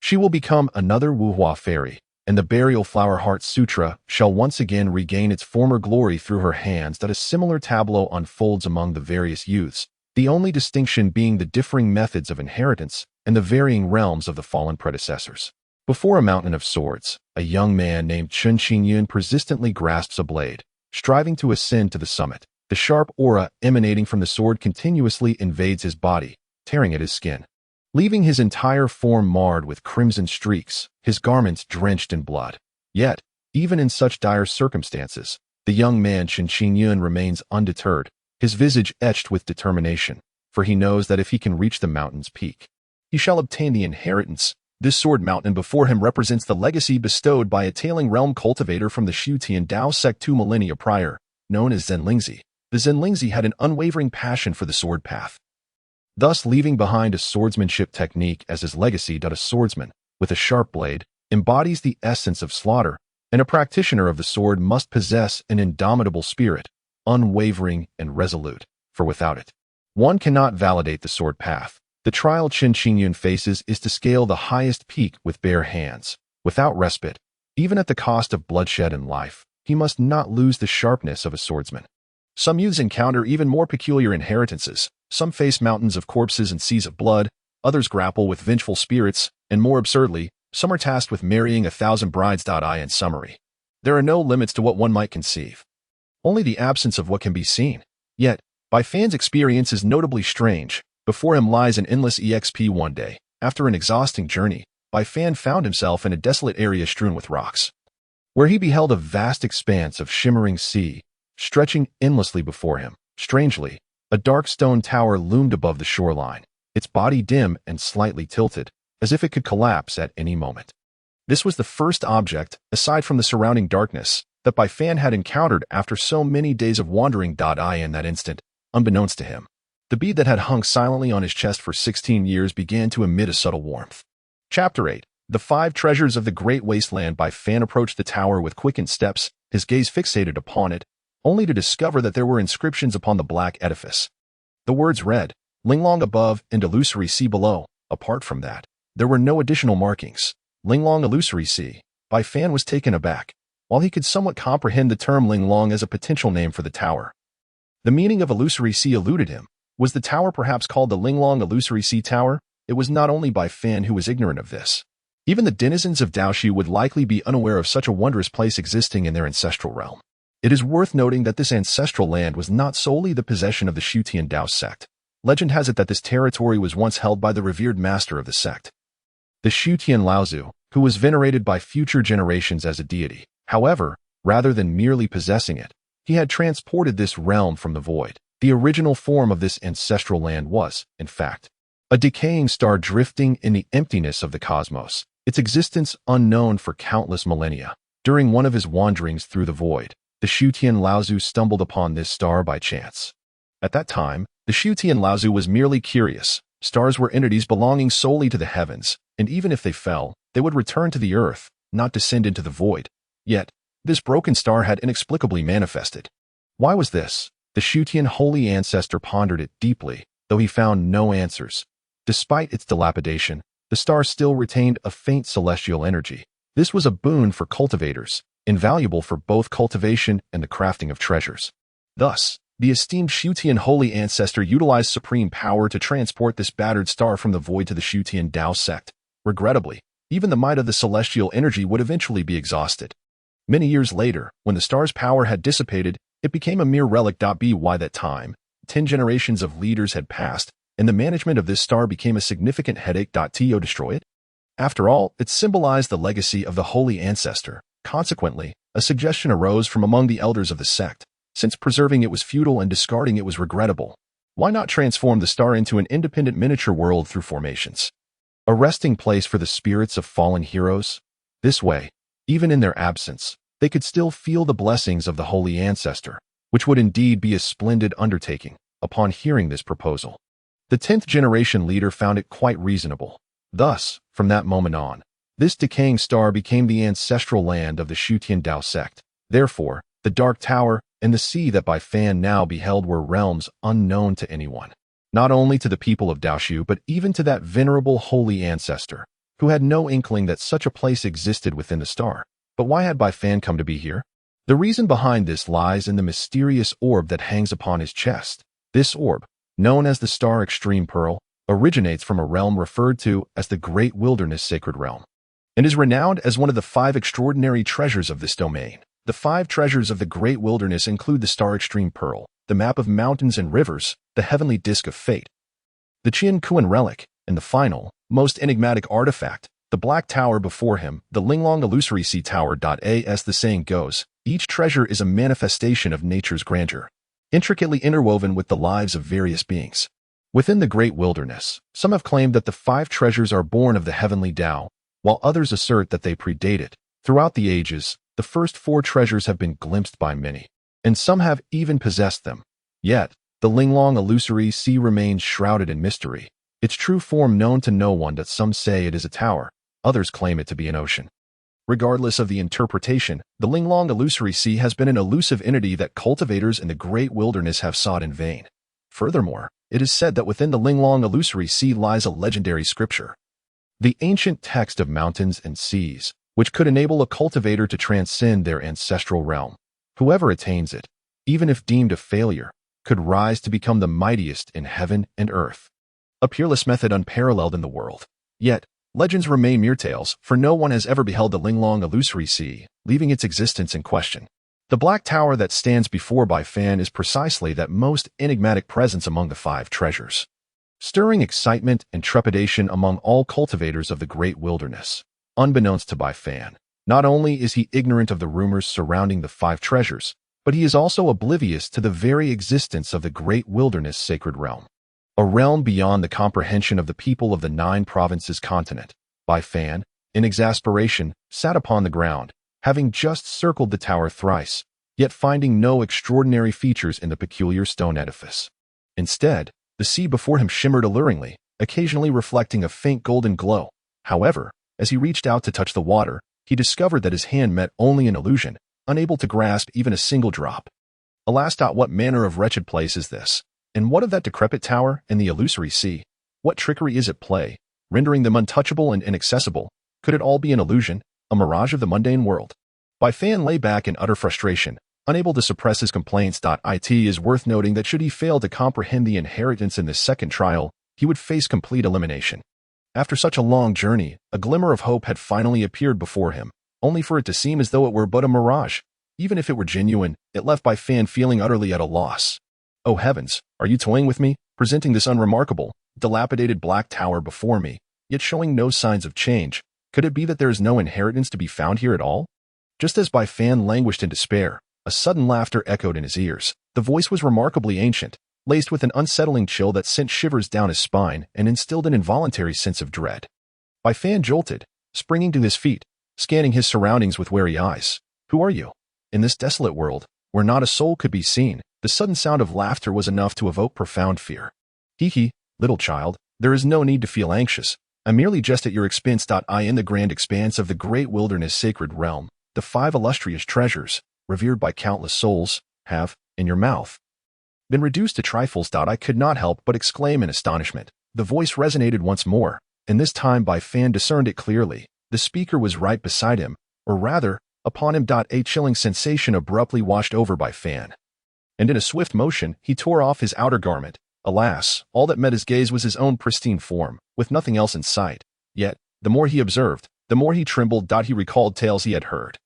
She will become another Wuhua fairy, and the Burial Flower Heart Sutra shall once again regain its former glory through her hands. That a similar tableau unfolds among the various youths, the only distinction being the differing methods of inheritance and the varying realms of the fallen predecessors. Before a mountain of swords, a young man named Chen Qingyun persistently grasps a blade, striving to ascend to the summit. The sharp aura emanating from the sword continuously invades his body, tearing at his skin, leaving his entire form marred with crimson streaks, his garments drenched in blood. Yet, even in such dire circumstances, the young man Chen Qingyun remains undeterred, his visage etched with determination, for he knows that if he can reach the mountain's peak, he shall obtain the inheritance. This sword mountain before him represents the legacy bestowed by a Tailin realm cultivator from the Xutian Dao Sect 2 millennia prior, known as Zenlingzi. The Zenlingzi had an unwavering passion for the sword path, thus leaving behind a swordsmanship technique as his legacy. A swordsman, with a sharp blade, embodies the essence of slaughter, and a practitioner of the sword must possess an indomitable spirit, unwavering and resolute, for without it, one cannot validate the sword path. The trial Chen Qingyun faces is to scale the highest peak with bare hands, without respite. Even at the cost of bloodshed and life, he must not lose the sharpness of a swordsman. Some youths encounter even more peculiar inheritances. Some face mountains of corpses and seas of blood, others grapple with vengeful spirits, and more absurdly, some are tasked with marrying 1,000 brides. In summary, there are no limits to what one might conceive, only the absence of what can be seen. Yet, Bai Fan's experience is notably strange. Before him lies an endless exp. One day, after an exhausting journey, Bai Fan found himself in a desolate area strewn with rocks, where he beheld a vast expanse of shimmering sea, stretching endlessly before him. Strangely, a dark stone tower loomed above the shoreline, its body dim and slightly tilted, as if it could collapse at any moment. This was the first object, aside from the surrounding darkness, that Bai Fan had encountered after so many days of wandering. In that instant, unbeknownst to him, the bead that had hung silently on his chest for 16 years began to emit a subtle warmth. Chapter 8. The Five Treasures of the Great Wasteland. Bai Fan approached the tower with quickened steps, his gaze fixated upon it, only to discover that there were inscriptions upon the black edifice. The words read, Linglong above and Illusory Sea below. Apart from that, there were no additional markings. Linglong Illusory Sea. Bai Fan was taken aback, while he could somewhat comprehend the term Linglong as a potential name for the tower. The meaning of Illusory Sea eluded him. Was the tower perhaps called the Linglong Illusory Sea Tower? It was not only Bai Fan who was ignorant of this. Even the denizens of Daoshu would likely be unaware of such a wondrous place existing in their ancestral realm. It is worth noting that this ancestral land was not solely the possession of the Xutian Dao Sect. Legend has it that this territory was once held by the revered master of the sect, the Xutian Laozu, who was venerated by future generations as a deity. However, rather than merely possessing it, he had transported this realm from the void. The original form of this ancestral land was, in fact, a decaying star drifting in the emptiness of the cosmos, its existence unknown for countless millennia. During one of his wanderings through the void, the Xutian Laozu stumbled upon this star by chance. At that time, the Xutian Laozu was merely curious. Stars were entities belonging solely to the heavens, and even if they fell, they would return to the earth, not descend into the void. Yet, this broken star had inexplicably manifested. Why was this? The Xutian holy ancestor pondered it deeply, though he found no answers. Despite its dilapidation, the star still retained a faint celestial energy. This was a boon for cultivators, invaluable for both cultivation and the crafting of treasures. Thus, the esteemed Xutian holy ancestor utilized supreme power to transport this battered star from the void to the Xutian Dao Sect. Regrettably, even the might of the celestial energy would eventually be exhausted. Many years later, when the star's power had dissipated, it became a mere relic. By that time, 10 generations of leaders had passed, and the management of this star became a significant headache. To destroy it? After all, it symbolized the legacy of the holy ancestor. Consequently, a suggestion arose from among the elders of the sect. Since preserving it was futile and discarding it was regrettable, why not transform the star into an independent miniature world through formations? A resting place for the spirits of fallen heroes? This way, even in their absence, they could still feel the blessings of the holy ancestor, which would indeed be a splendid undertaking. Upon hearing this proposal, the 10th generation leader found it quite reasonable. Thus, from that moment on, this decaying star became the ancestral land of the Xutian Dao Sect. Therefore, the Dark Tower and the sea that Bai Fan now beheld were realms unknown to anyone. Not only to the people of Daoshu, but even to that venerable holy ancestor, who had no inkling that such a place existed within the star. But why had Bai Fan come to be here? The reason behind this lies in the mysterious orb that hangs upon his chest. This orb, known as the Star Extreme Pearl, originates from a realm referred to as the Great Wilderness Sacred Realm, and is renowned as one of the 5 extraordinary treasures of this domain. The 5 treasures of the Great Wilderness include the Star Extreme Pearl, the map of mountains and rivers, the heavenly disc of fate, the Qian Kuan relic, and the final, most enigmatic artifact, the Black Tower before him, the Linglong Illusory Sea Tower. As the saying goes, each treasure is a manifestation of nature's grandeur, intricately interwoven with the lives of various beings. Within the Great Wilderness, some have claimed that the 5 treasures are born of the heavenly Tao, while others assert that they predate it. Throughout the ages, the first 4 treasures have been glimpsed by many, and some have even possessed them. Yet, the Linglong Illusory Sea remains shrouded in mystery, its true form known to no one. That some say it is a tower, others claim it to be an ocean. Regardless of the interpretation, the Linglong Illusory Sea has been an elusive entity that cultivators in the Great Wilderness have sought in vain. Furthermore, it is said that within the Linglong Illusory Sea lies a legendary scripture, the ancient text of mountains and seas, which could enable a cultivator to transcend their ancestral realm. Whoever attains it, even if deemed a failure, could rise to become the mightiest in heaven and earth. A peerless method unparalleled in the world. Yet, legends remain mere tales, for no one has ever beheld the Linglong Illusory Sea, leaving its existence in question. The Black Tower that stands before Bai Fan is precisely that most enigmatic presence among the 5 treasures, stirring excitement and trepidation among all cultivators of the Great Wilderness. Unbeknownst to Bai Fan, not only is he ignorant of the rumors surrounding the 5 treasures, but he is also oblivious to the very existence of the Great Wilderness Sacred Realm, a realm beyond the comprehension of the people of the 9 provinces continent. Bai Fan, in exasperation, sat upon the ground, having just circled the tower thrice, yet finding no extraordinary features in the peculiar stone edifice. Instead, the sea before him shimmered alluringly, occasionally reflecting a faint golden glow. However, as he reached out to touch the water, he discovered that his hand met only an illusion, unable to grasp even a single drop. Alas! What manner of wretched place is this? And what of that decrepit tower and the illusory sea? What trickery is at play, rendering them untouchable and inaccessible? Could it all be an illusion, a mirage of the mundane world? Bai Fan lay back in utter frustration, unable to suppress his complaints. It is worth noting that should he fail to comprehend the inheritance in this second trial, he would face complete elimination. After such a long journey, a glimmer of hope had finally appeared before him, only for it to seem as though it were but a mirage. Even if it were genuine, it left Bai Fan feeling utterly at a loss. Oh heavens, are you toying with me, presenting this unremarkable, dilapidated black tower before me, yet showing no signs of change? Could it be that there is no inheritance to be found here at all? Just as Bai Fan languished in despair, a sudden laughter echoed in his ears. The voice was remarkably ancient, laced with an unsettling chill that sent shivers down his spine and instilled an involuntary sense of dread. Bai Fan jolted, springing to his feet, scanning his surroundings with wary eyes. Who are you? In this desolate world, where not a soul could be seen, the sudden sound of laughter was enough to evoke profound fear. Hee, little child, there is no need to feel anxious. I merely jest at your expense. In the grand expanse of the great wilderness sacred realm, the 5 illustrious treasures, revered by countless souls, have, in your mouth, been reduced to trifles. I could not help but exclaim in astonishment. The voice resonated once more, and this time Bai Fan discerned it clearly. The speaker was right beside him, or rather, upon him. A chilling sensation abruptly washed over Bai Fan, and in a swift motion, he tore off his outer garment. Alas, all that met his gaze was his own pristine form, with nothing else in sight. Yet, the more he observed, the more he trembled. He recalled tales he had heard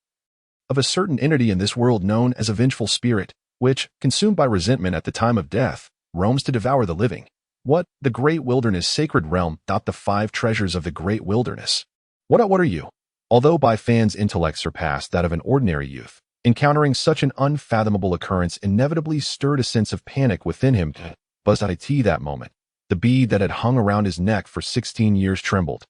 of a certain entity in this world known as a vengeful spirit, which, consumed by resentment at the time of death, roams to devour the living. What? The great wilderness sacred realm. The 5 treasures of the great wilderness. What are you? Although Bai Fan's intellect surpassed that of an ordinary youth, encountering such an unfathomable occurrence inevitably stirred a sense of panic within him. But at that moment, the bead that had hung around his neck for 16 years trembled,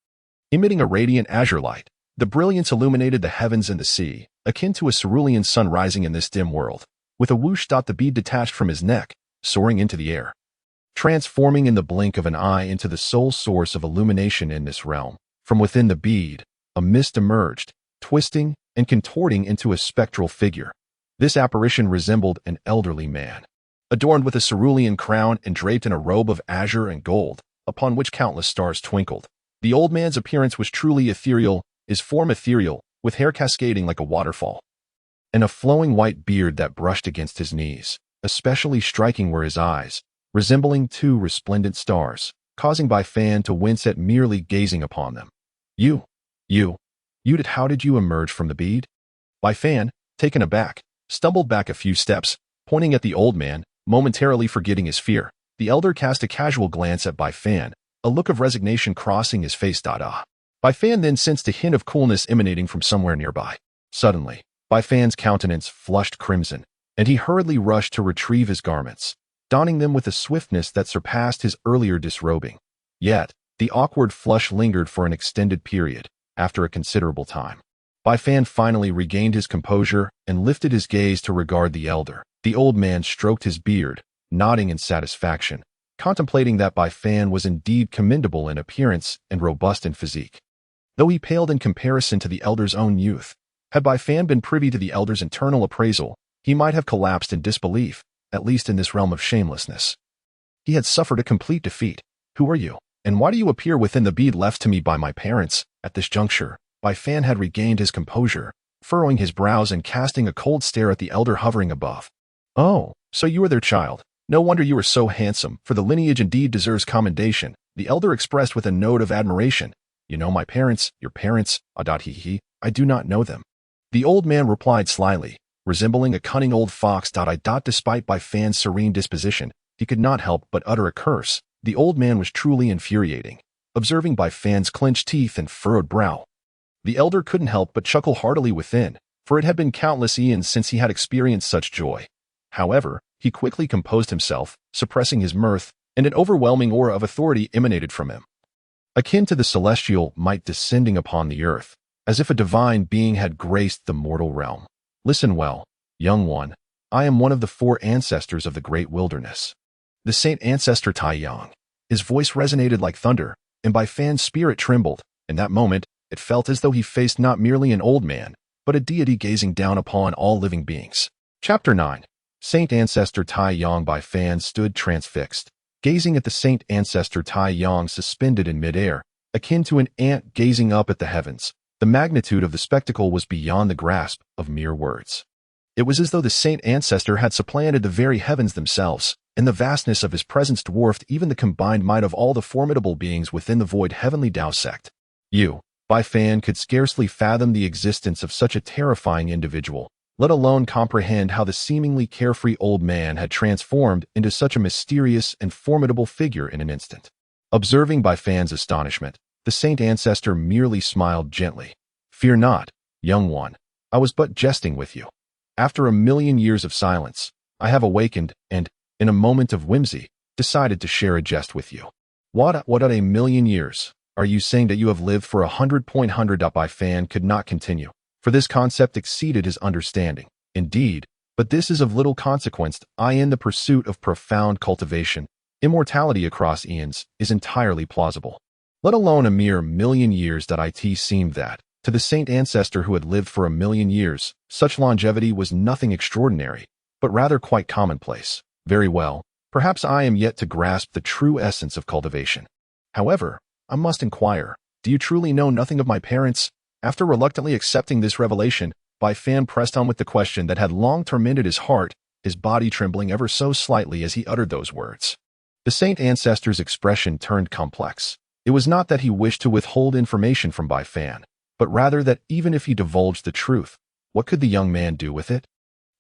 emitting a radiant azure light. The brilliance illuminated the heavens and the sea, akin to a cerulean sun rising in this dim world. With a whoosh, the bead detached from his neck, soaring into the air, transforming in the blink of an eye into the sole source of illumination in this realm. From within the bead, a mist emerged, twisting and contorting into a spectral figure. This apparition resembled an elderly man, adorned with a cerulean crown and draped in a robe of azure and gold, upon which countless stars twinkled. The old man's appearance was truly ethereal, his form ethereal, with hair cascading like a waterfall, and a flowing white beard that brushed against his knees. Especially striking were his eyes, resembling 2 resplendent stars, causing Bai Fan to wince at merely gazing upon them. How did you emerge from the bead? Bai Fan, taken aback, stumbled back a few steps, pointing at the old man, momentarily forgetting his fear. The elder cast a casual glance at Bai Fan, a look of resignation crossing his face. Bai Fan then sensed a hint of coolness emanating from somewhere nearby. Suddenly, Bai Fan's countenance flushed crimson, and he hurriedly rushed to retrieve his garments, donning them with a swiftness that surpassed his earlier disrobing. Yet, the awkward flush lingered for an extended period. After a considerable time, Bai Fan finally regained his composure and lifted his gaze to regard the elder. The old man stroked his beard, nodding in satisfaction, contemplating that Bai Fan was indeed commendable in appearance and robust in physique, though he paled in comparison to the elder's own youth. Had Bai Fan been privy to the elder's internal appraisal, he might have collapsed in disbelief, at least in this realm of shamelessness. He had suffered a complete defeat. Who are you? And why do you appear within the bead left to me by my parents? At this juncture, Bai Fan had regained his composure, furrowing his brows and casting a cold stare at the elder hovering above. Oh, so you are their child. No wonder you are so handsome, for the lineage indeed deserves commendation, the elder expressed with a note of admiration. You know my parents, your parents, I do not know them. The old man replied slyly, resembling a cunning old fox. Despite Bai Fan's serene disposition, he could not help but utter a curse. The old man was truly infuriating, observing Bai Fan's clenched teeth and furrowed brow. The elder couldn't help but chuckle heartily within, for it had been countless eons since he had experienced such joy. However, he quickly composed himself, suppressing his mirth, and an overwhelming aura of authority emanated from him, akin to the celestial might descending upon the earth, as if a divine being had graced the mortal realm. Listen well, young one. I am one of the 4 ancestors of the great wilderness, the Saint Ancestor Tai Yang. His voice resonated like thunder, and Bai Fan's spirit trembled. In that moment, it felt as though he faced not merely an old man, but a deity gazing down upon all living beings. Chapter 9. Saint Ancestor Tai Yang. Bai Fan stood transfixed, gazing at the Saint Ancestor Tai Yang suspended in midair, akin to an ant gazing up at the heavens. The magnitude of the spectacle was beyond the grasp of mere words. It was as though the Saint Ancestor had supplanted the very heavens themselves, and the vastness of his presence dwarfed even the combined might of all the formidable beings within the void heavenly Dao Sect. Bai Fan could scarcely fathom the existence of such a terrifying individual, let alone comprehend how the seemingly carefree old man had transformed into such a mysterious and formidable figure in an instant. Observing Bai Fan's astonishment, the Saint Ancestor merely smiled gently. "Fear not, young one. I was but jesting with you. After 1,000,000 years of silence, I have awakened and, in a moment of whimsy, decided to share a jest with you." What are 1,000,000 years? Are you saying that you have lived for 100.100? Bai Fan could not continue, for this concept exceeded his understanding. Indeed, but this is of little consequence. In the pursuit of profound cultivation, immortality across eons is entirely plausible. Let alone a mere 1,000,000 years. It seemed that, to the Saint Ancestor who had lived for 1,000,000 years, such longevity was nothing extraordinary, but rather quite commonplace. Very well, perhaps I am yet to grasp the true essence of cultivation. However, I must inquire, do you truly know nothing of my parents? After reluctantly accepting this revelation, Bai Fan pressed on with the question that had long tormented his heart, his body trembling ever so slightly as he uttered those words. The Saint Ancestor's expression turned complex. It was not that he wished to withhold information from Bai Fan, but rather that even if he divulged the truth, what could the young man do with it?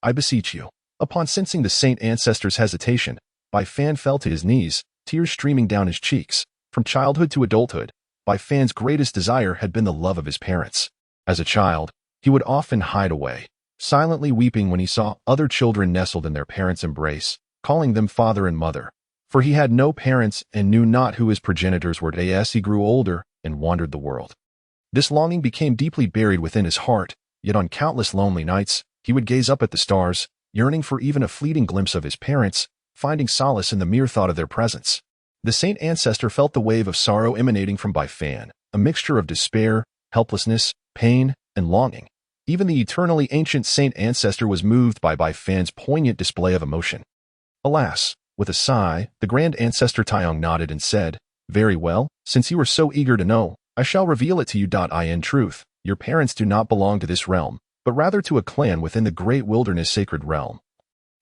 "I beseech you." Upon sensing the Saint Ancestor's hesitation, Bai Fan fell to his knees, tears streaming down his cheeks. From childhood to adulthood, Bai Fan's greatest desire had been the love of his parents. As a child, he would often hide away, silently weeping when he saw other children nestled in their parents' embrace, calling them father and mother. For he had no parents and knew not who his progenitors were. As he grew older and wandered the world, this longing became deeply buried within his heart, yet on countless lonely nights, he would gaze up at the stars, yearning for even a fleeting glimpse of his parents, finding solace in the mere thought of their presence. The Saint Ancestor felt the wave of sorrow emanating from Bai Fan, a mixture of despair, helplessness, pain, and longing. Even the eternally ancient Saint Ancestor was moved by Bai Fan's poignant display of emotion. Alas, with a sigh, the Grand Ancestor Taiyang nodded and said, "Very well, since you are so eager to know, I shall reveal it to you. In truth, your parents do not belong to this realm, but rather to a clan within the Great Wilderness Sacred Realm,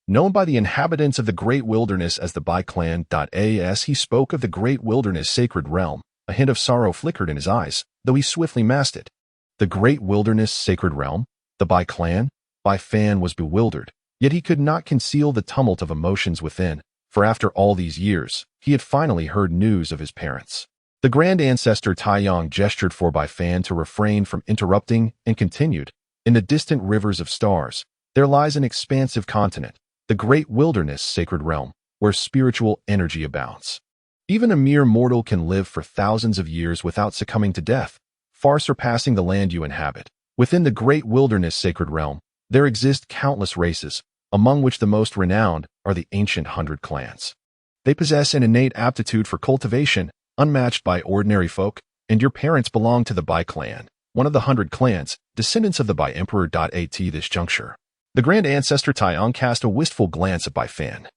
known by the inhabitants of the Great Wilderness as the Bai Clan. As he spoke of the Great Wilderness Sacred Realm, a hint of sorrow flickered in his eyes, though he swiftly masked it. The Great Wilderness Sacred Realm? The Bai Clan? Bai Fan was bewildered, yet he could not conceal the tumult of emotions within, for after all these years, he had finally heard news of his parents. The Grand Ancestor Taiyang gestured for Bai Fan to refrain from interrupting and continued, "In the distant rivers of stars, there lies an expansive continent, the Great Wilderness Sacred Realm, where spiritual energy abounds. Even a mere mortal can live for thousands of years without succumbing to death, far surpassing the land you inhabit. Within the Great Wilderness Sacred Realm, there exist countless races, among which the most renowned are the ancient 100 clans. They possess an innate aptitude for cultivation, unmatched by ordinary folk, and your parents belong to the Bai Clan, one of the 100 clans, descendants of the Bai Emperor. At this juncture, the Grand Ancestor Taiyang cast a wistful glance at Bai Fan.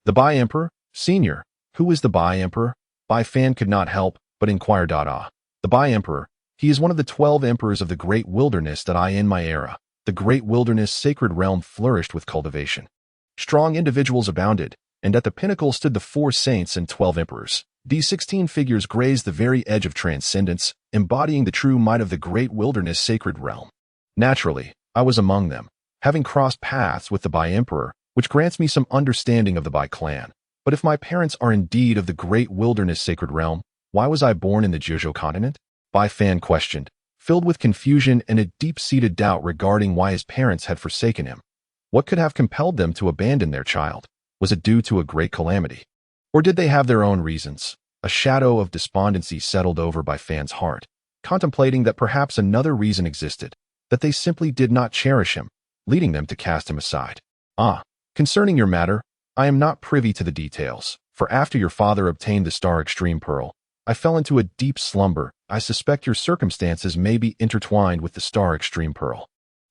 "The Bai Emperor? Senior, who is the Bai Emperor?" Bai Fan could not help but inquire. The Bai Emperor, he is one of the 12 emperors of the Great Wilderness. In my era, the Great Wilderness Sacred Realm flourished with cultivation. Strong individuals abounded, and at the pinnacle stood the 4 saints and 12 emperors. These 16 figures grazed the very edge of transcendence, embodying the true might of the Great Wilderness Sacred Realm. Naturally, I was among them, having crossed paths with the Bai Emperor, which grants me some understanding of the Bai Clan. But if my parents are indeed of the Great Wilderness Sacred Realm, why was I born in the Jiuzhou Continent? Bai Fan questioned, filled with confusion and a deep-seated doubt regarding why his parents had forsaken him. What could have compelled them to abandon their child? Was it due to a great calamity? Or did they have their own reasons? A shadow of despondency settled over Bai Fan's heart, contemplating that perhaps another reason existed, that they simply did not cherish him, leading them to cast him aside. Concerning your matter, I am not privy to the details, for after your father obtained the Star Extreme Pearl, I fell into a deep slumber I suspect your circumstances may be intertwined with the Star Extreme Pearl.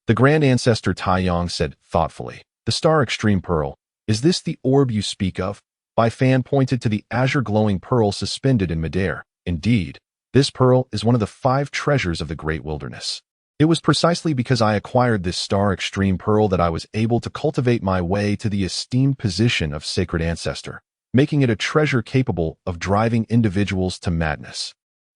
The Grand Ancestor Taiyang said thoughtfully. The Star Extreme Pearl, is this the orb you speak of? Bai Fan pointed to the azure glowing pearl suspended in midair. Indeed, this pearl is one of the 5 treasures of the Great Wilderness. It was precisely because I acquired this Star Extreme Pearl that I was able to cultivate my way to the esteemed position of Sacred Ancestor, making it a treasure capable of driving individuals to madness.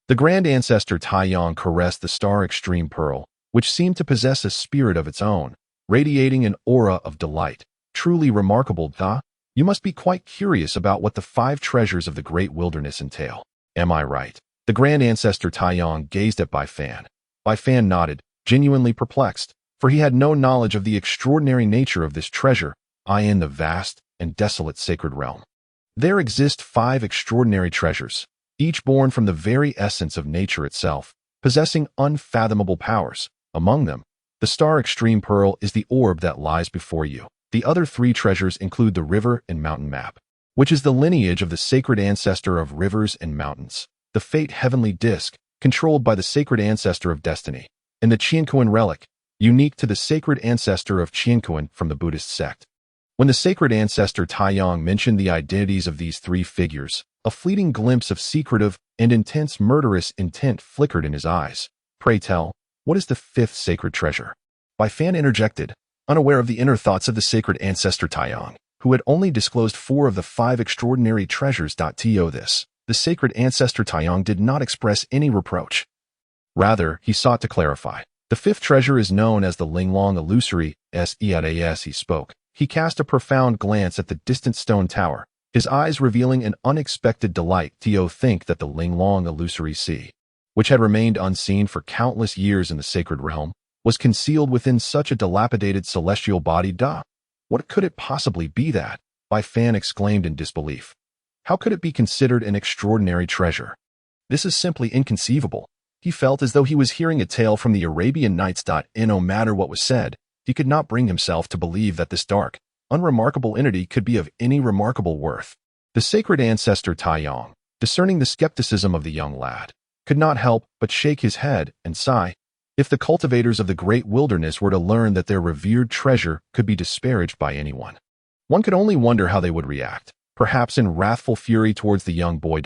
The Grand Ancestor Taiyang caressed the Star Extreme Pearl, which seemed to possess a spirit of its own, radiating an aura of delight. Truly remarkable, Da. You must be quite curious about what the 5 treasures of the Great Wilderness entail. Am I right? The Grand Ancestor Taiyang gazed at Bai Fan. Bai Fan nodded, genuinely perplexed, for he had no knowledge of the extraordinary nature of this treasure, in the vast and desolate sacred realm. There exist 5 extraordinary treasures, each born from the very essence of nature itself, possessing unfathomable powers. Among them, the Star Extreme Pearl is the orb that lies before you. The other 3 treasures include the river and mountain map, which is the lineage of the sacred ancestor of rivers and mountains, the fate heavenly disk, controlled by the sacred ancestor of destiny, and the Qiankuan relic, unique to the sacred ancestor of Qiankuan from the Buddhist sect. When the sacred ancestor Taiyang mentioned the identities of these 3 figures, a fleeting glimpse of secretive and intense murderous intent flickered in his eyes. Pray tell, what is the 5th sacred treasure? Bai Fan interjected, unaware of the inner thoughts of the sacred ancestor Taiyang, who had only disclosed 4 of the 5 extraordinary treasures. The sacred ancestor Taiyang did not express any reproach. Rather, he sought to clarify. The 5th treasure is known as the Linglong Illusory. As he spoke, he cast a profound glance at the distant stone tower, his eyes revealing an unexpected delight. Think that the Linglong Illusory Sea, which had remained unseen for countless years in the sacred realm, was concealed within such a dilapidated celestial body. What could it possibly be that? Bai Fan exclaimed in disbelief. How could it be considered an extraordinary treasure? This is simply inconceivable. He felt as though he was hearing a tale from the Arabian Nights. No matter what was said, he could not bring himself to believe that this dark, unremarkable entity could be of any remarkable worth. The sacred ancestor Taiyang, discerning the skepticism of the young lad, could not help but shake his head and sigh. If the cultivators of the Great Wilderness were to learn that their revered treasure could be disparaged by anyone, one could only wonder how they would react, perhaps in wrathful fury towards the young boy.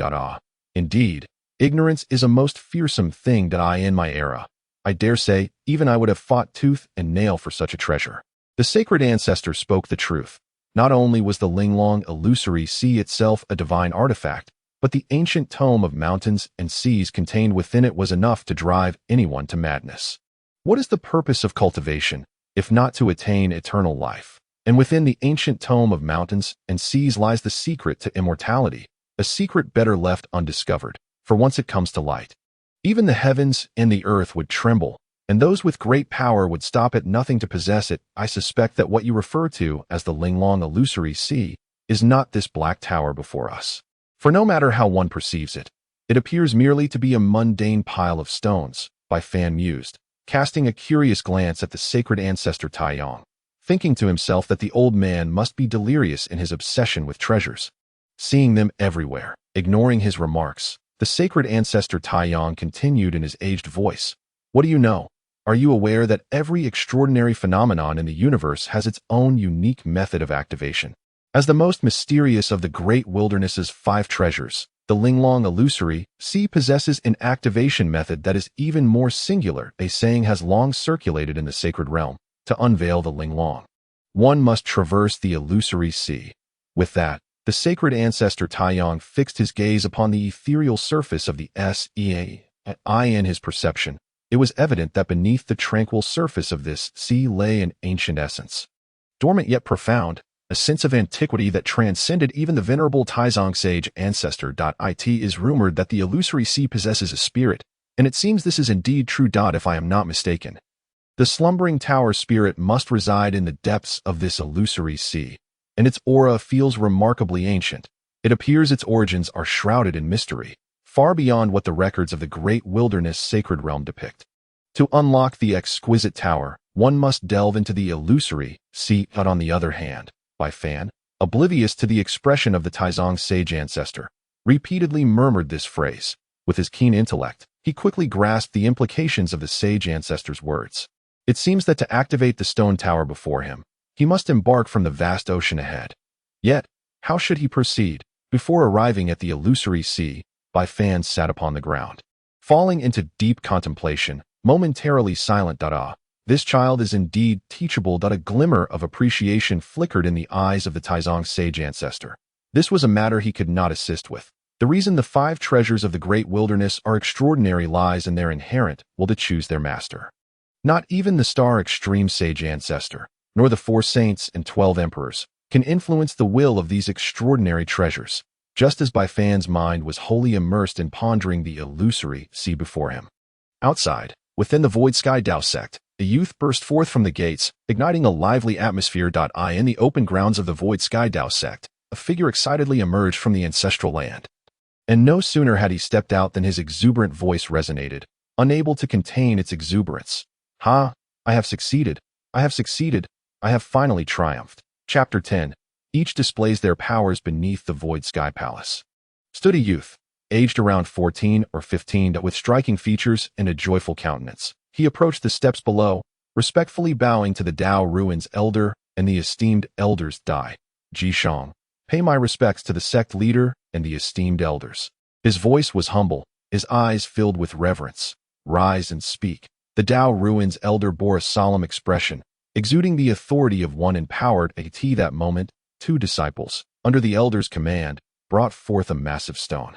Indeed, ignorance is a most fearsome thing. In my era, I dare say, even I would have fought tooth and nail for such a treasure. The sacred ancestor spoke the truth. Not only was the Linglong Illusory Sea itself a divine artifact, but the ancient tome of mountains and seas contained within it was enough to drive anyone to madness. What is the purpose of cultivation, if not to attain eternal life? And within the ancient tome of mountains and seas lies the secret to immortality, a secret better left undiscovered, for once it comes to light, even the heavens and the earth would tremble, and those with great power would stop at nothing to possess it. I suspect that what you refer to as the Linglong Illusory Sea is not this black tower before us. For no matter how one perceives it, it appears merely to be a mundane pile of stones. Bai Fan mused, casting a curious glance at the sacred ancestor Taiyang, thinking to himself that the old man must be delirious in his obsession with treasures. Seeing them everywhere, ignoring his remarks, the sacred ancestor Taiyang continued in his aged voice. What do you know? Are you aware that every extraordinary phenomenon in the universe has its own unique method of activation? As the most mysterious of the Great Wilderness's 5 treasures, the Linglong Illusory Sea possesses an activation method that is even more singular. A saying has long circulated in the sacred realm: to unveil the Linglong, one must traverse the Illusory Sea. With that, the sacred ancestor Taiyang fixed his gaze upon the ethereal surface of the sea. In his perception, it was evident that beneath the tranquil surface of this sea lay an ancient essence, dormant yet profound, a sense of antiquity that transcended even the venerable Taizong sage ancestor. It is rumored that the Illusory Sea possesses a spirit, and it seems this is indeed true. If I am not mistaken, the slumbering tower spirit must reside in the depths of this Illusory Sea, and its aura feels remarkably ancient. It appears its origins are shrouded in mystery, far beyond what the records of the Great Wilderness sacred realm depict. To unlock the exquisite tower, one must delve into the Illusory Sea. But on the other hand, Bai Fan, oblivious to the expression of the Taizong sage ancestor, repeatedly murmured this phrase. With his keen intellect, he quickly grasped the implications of the sage ancestor's words. It seems that to activate the stone tower before him, he must embark from the vast ocean ahead. Yet, how should he proceed? Before arriving at the illusory sea, Bai Fan sat upon the ground, falling into deep contemplation, momentarily silent. This child is indeed teachable. A glimmer of appreciation flickered in the eyes of the Taizong sage ancestor. This was a matter he could not assist with. The reason the 5 treasures of the great wilderness are extraordinary lies in their inherent will to choose their master. Not even the star extreme sage ancestor, nor the 4 saints and 12 emperors, can influence the will of these extraordinary treasures, just as Bai Fan's mind was wholly immersed in pondering the illusory sea before him. Outside, within the Xutian Dao Sect, a youth burst forth from the gates, igniting a lively atmosphere. In the open grounds of the Xutian Dao Sect, a figure excitedly emerged from the ancestral land. And no sooner had he stepped out than his exuberant voice resonated, unable to contain its exuberance. Ha! I have succeeded! I have succeeded! I have finally triumphed. Chapter 10. Each displays their powers beneath the void sky palace. Stood a youth, aged around 14 or 15, with striking features and a joyful countenance. He approached the steps below, respectfully bowing to the Dao Ruins elder and the esteemed elders. Jiuzhou, pay my respects to the sect leader and the esteemed elders. His voice was humble, his eyes filled with reverence. Rise and speak. The Dao Ruins elder bore a solemn expression, exuding the authority of one empowered. At that moment, 2 disciples, under the elder's command, brought forth a massive stone.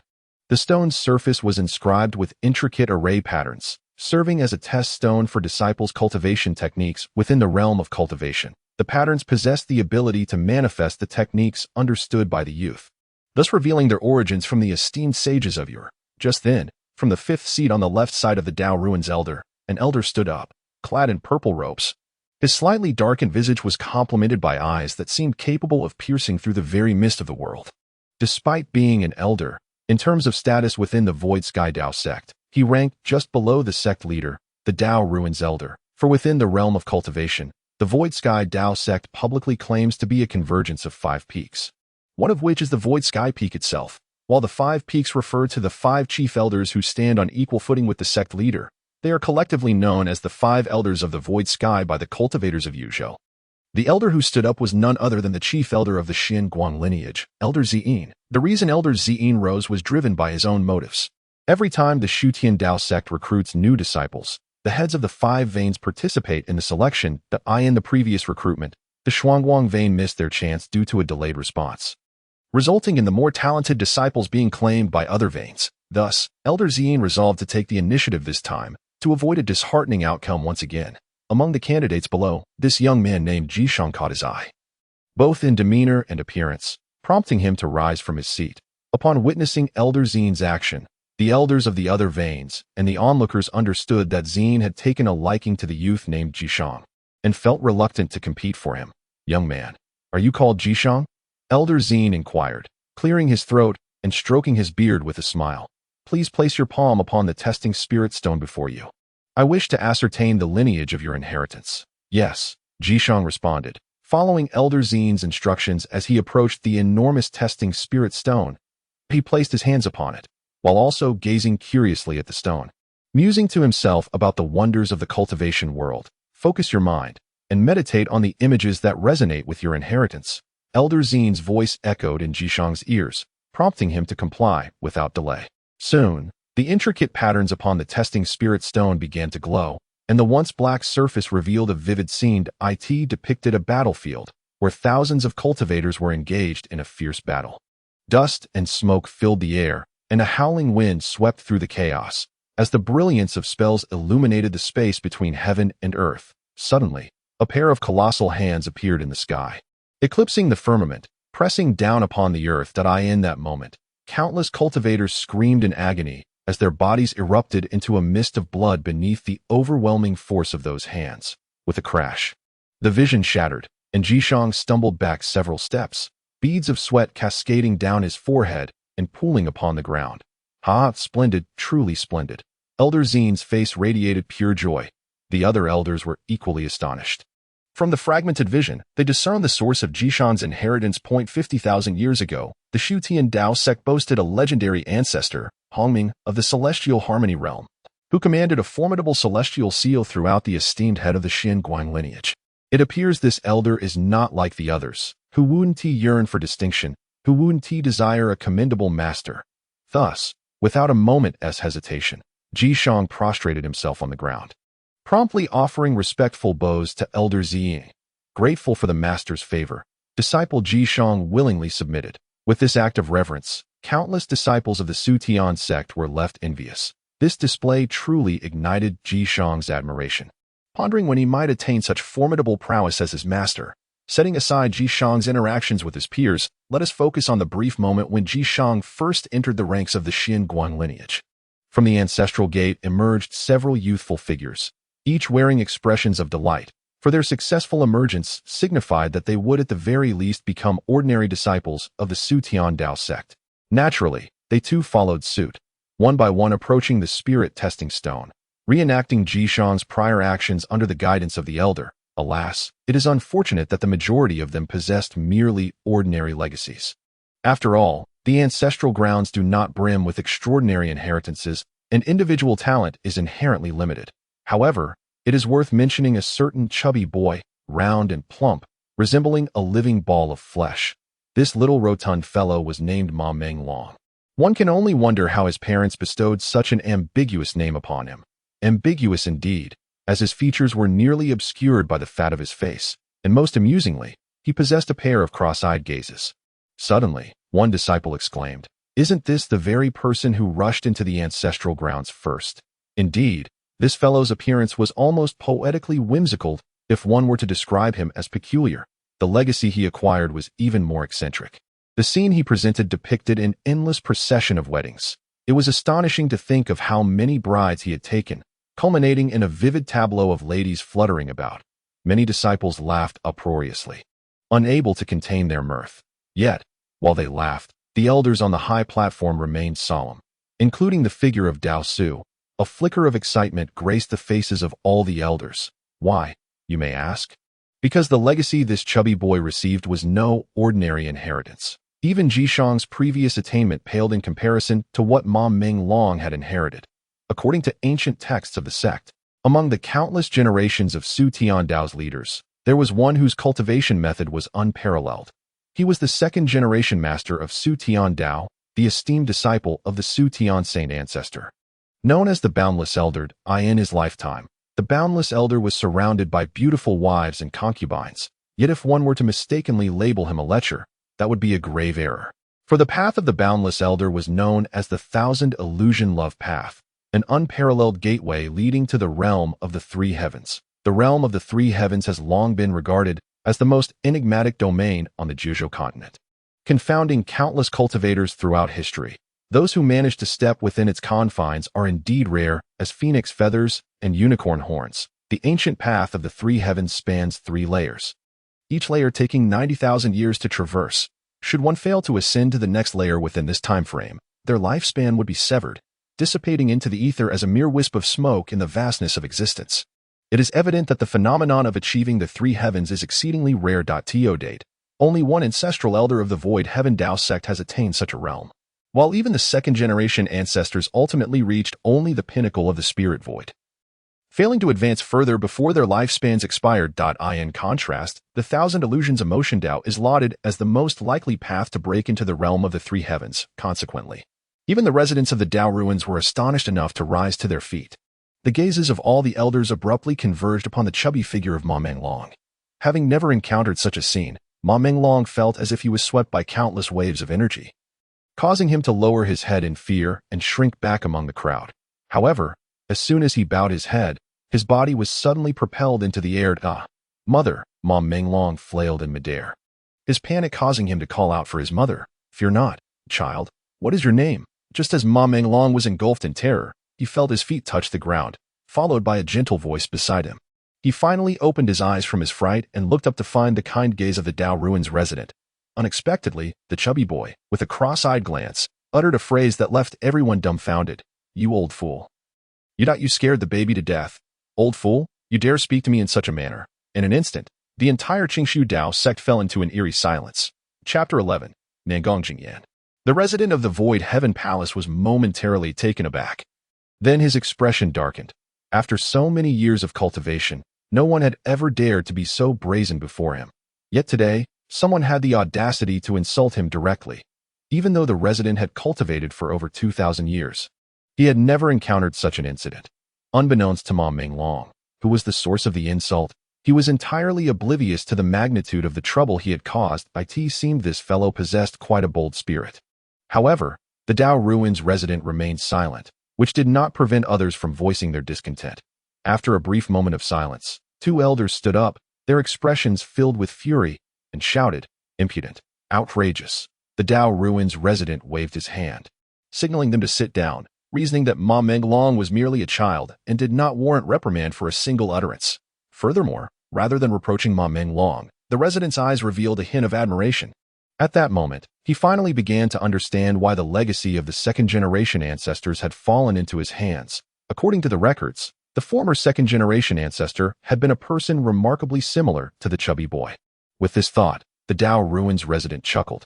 The stone's surface was inscribed with intricate array patterns, serving as a test stone for disciples' cultivation techniques within the realm of cultivation. The patterns possessed the ability to manifest the techniques understood by the youth, thus revealing their origins from the esteemed sages of yore. Just then, from the 5th seat on the left side of the Dao Ruins elder, an elder stood up, clad in purple robes. His slightly darkened visage was complemented by eyes that seemed capable of piercing through the very mist of the world. Despite being an elder, in terms of status within the Xutian Dao Sect, he ranked just below the sect leader, the Dao Ruins elder, for within the realm of cultivation, the Xutian Dao Sect publicly claims to be a convergence of 5 peaks, one of which is the Xutian Peak itself. While the 5 peaks refer to the 5 chief elders who stand on equal footing with the sect leader, they are collectively known as the 5 elders of the void sky by the cultivators of Jiuzhou. The elder who stood up was none other than the chief elder of the Xin Guang lineage, Elder Ziyin. The reason Elder Ziyin rose was driven by his own motives. Every time the Xutian Dao Sect recruits new disciples, the heads of the 5 veins participate in the selection. In the previous recruitment, the Shuangguang vein missed their chance due to a delayed response, resulting in the more talented disciples being claimed by other veins. Thus, Elder Ziyin resolved to take the initiative this time, to avoid a disheartening outcome once again. Among the candidates below, this young man named Jiuzhou caught his eye, both in demeanor and appearance, prompting him to rise from his seat. Upon witnessing Elder Ziyin's action, the elders of the other veins and the onlookers understood that Ziyin had taken a liking to the youth named Jiuzhou, and felt reluctant to compete for him. Young man, are you called Jiuzhou? Elder Ziyin inquired, clearing his throat and stroking his beard with a smile. Please place your palm upon the testing spirit stone before you. I wish to ascertain the lineage of your inheritance. Yes, Jiuzhou responded, following Elder Ziyin's instructions as he approached the enormous testing spirit stone. He placed his hands upon it, while also gazing curiously at the stone. Musing to himself about the wonders of the cultivation world, focus your mind, and meditate on the images that resonate with your inheritance. Elder Ziyin's voice echoed in Jiuzhou's ears, prompting him to comply without delay. Soon, the intricate patterns upon the testing spirit stone began to glow, and the once black surface revealed a vivid scene. It depicted a battlefield, where thousands of cultivators were engaged in a fierce battle. Dust and smoke filled the air, and a howling wind swept through the chaos. As the brilliance of spells illuminated the space between heaven and earth, suddenly, a pair of colossal hands appeared in the sky, eclipsing the firmament, pressing down upon the earth. In that moment, countless cultivators screamed in agony as their bodies erupted into a mist of blood beneath the overwhelming force of those hands. With a crash, the vision shattered, and Jiuzhou stumbled back several steps, beads of sweat cascading down his forehead and pooling upon the ground. Splendid, truly splendid. Elder Ziyin's face radiated pure joy. The other elders were equally astonished. From the fragmented vision, they discerned the source of Jiuzhou's inheritance. 50,000 years ago, the Xutian Dao Sect boasted a legendary ancestor, Hongming, of the celestial harmony realm. who commanded a formidable celestial seal throughout the esteemed head of the Xinguang lineage. It appears this elder is not like the others, who wouldn't yearn for distinction, who wouldn't desire a commendable master. Thus, without a moment's hesitation, Jishang prostrated himself on the ground, promptly offering respectful bows to Elder Ziying. Grateful for the master's favor, disciple Jishang willingly submitted. With this act of reverence, countless disciples of the Xutian sect were left envious. This display truly ignited Jishang's admiration. Pondering when he might attain such formidable prowess as his master, setting aside Jishang's interactions with his peers, let us focus on the brief moment when Jishang first entered the ranks of the Xinguang lineage. From the ancestral gate emerged several youthful figures, each wearing expressions of delight, for their successful emergence signified that they would at the very least become ordinary disciples of the Xutian Dao Sect. Naturally, they too followed suit, one by one approaching the spirit testing stone, reenacting Jishang's prior actions under the guidance of the elder. Alas, it is unfortunate that the majority of them possessed merely ordinary legacies. After all, the ancestral grounds do not brim with extraordinary inheritances, and individual talent is inherently limited. However, it is worth mentioning a certain chubby boy, round and plump, resembling a living ball of flesh. This little rotund fellow was named Ma Menglong. One can only wonder how his parents bestowed such an ambiguous name upon him. Ambiguous indeed, as his features were nearly obscured by the fat of his face, and most amusingly, he possessed a pair of cross-eyed gazes. Suddenly, one disciple exclaimed, "Isn't this the very person who rushed into the ancestral grounds first?" Indeed, this fellow's appearance was almost poetically whimsical if one were to describe him as peculiar. The legacy he acquired was even more eccentric. The scene he presented depicted an endless procession of weddings. It was astonishing to think of how many brides he had taken, culminating in a vivid tableau of ladies fluttering about. Many disciples laughed uproariously, unable to contain their mirth. Yet, while they laughed, the elders on the high platform remained solemn, including the figure of Dao Su. A flicker of excitement graced the faces of all the elders. Why, you may ask? Because the legacy this chubby boy received was no ordinary inheritance. Even Jishang's previous attainment paled in comparison to what Ma Menglong had inherited. According to ancient texts of the sect, among the countless generations of Xutian Dao's leaders, there was one whose cultivation method was unparalleled. He was the second-generation master of Xutian Dao, the esteemed disciple of the Xutian Saint ancestor. Known as the Boundless Elder, in his lifetime, the Boundless Elder was surrounded by beautiful wives and concubines. Yet if one were to mistakenly label him a lecher, that would be a grave error. For the path of the Boundless Elder was known as the Thousand Illusion Love Path, an unparalleled gateway leading to the realm of the three heavens. The realm of the three heavens has long been regarded as the most enigmatic domain on the Jiuzhou Continent, confounding countless cultivators throughout history. Those who manage to step within its confines are indeed rare as phoenix feathers and unicorn horns. The ancient path of the three heavens spans 3 layers, each layer taking 90,000 years to traverse. Should one fail to ascend to the next layer within this time frame, their lifespan would be severed, dissipating into the ether as a mere wisp of smoke in the vastness of existence. It is evident that the phenomenon of achieving the 3 heavens is exceedingly rare. To date, only one ancestral elder of the Void Heaven Dao Sect has attained such a realm, while even the second-generation ancestors ultimately reached only the pinnacle of the spirit void, failing to advance further before their lifespans expired. In contrast, the Thousand Illusions Emotion Dao is lauded as the most likely path to break into the realm of the 3 heavens. Consequently, even the residents of the Dao ruins were astonished enough to rise to their feet. The gazes of all the elders abruptly converged upon the chubby figure of Ma Menglong. Having never encountered such a scene, Ma Menglong felt as if he was swept by countless waves of energy, causing him to lower his head in fear and shrink back among the crowd. However, as soon as he bowed his head, his body was suddenly propelled into the air. Mother, Ma Menglong flailed in midair, his panic causing him to call out for his mother. "Fear not, child. What is your name?" Just as Ma Menglong was engulfed in terror, he felt his feet touch the ground, followed by a gentle voice beside him. He finally opened his eyes from his fright and looked up to find the kind gaze of the Dao ruins resident. Unexpectedly, the chubby boy, with a cross-eyed glance, uttered a phrase that left everyone dumbfounded. "You old fool. You scared the baby to death. Old fool, you dare speak to me in such a manner." In an instant, the entire Jiuzhou Dao Sect fell into an eerie silence. Chapter 11. Nangong Jingyan. The resident of the Void Heaven Palace was momentarily taken aback. Then his expression darkened. After so many years of cultivation, no one had ever dared to be so brazen before him. Yet today, someone had the audacity to insult him directly, even though the resident had cultivated for over 2,000 years. He had never encountered such an incident. Unbeknownst to Ma Minglong, who was the source of the insult, he was entirely oblivious to the magnitude of the trouble he had caused. It seemed this fellow possessed quite a bold spirit. However, the Dao Ruins resident remained silent, which did not prevent others from voicing their discontent. After a brief moment of silence, two elders stood up, their expressions filled with fury, and shouted, "Impudent! Outrageous!" The Dao Ruins resident waved his hand, signaling them to sit down, reasoning that Ma Minglong was merely a child and did not warrant reprimand for a single utterance. Furthermore, rather than reproaching Ma Minglong, the resident's eyes revealed a hint of admiration. At that moment, he finally began to understand why the legacy of the second-generation ancestors had fallen into his hands. According to the records, the former second-generation ancestor had been a person remarkably similar to the chubby boy. With this thought, the Dao Ruins resident chuckled.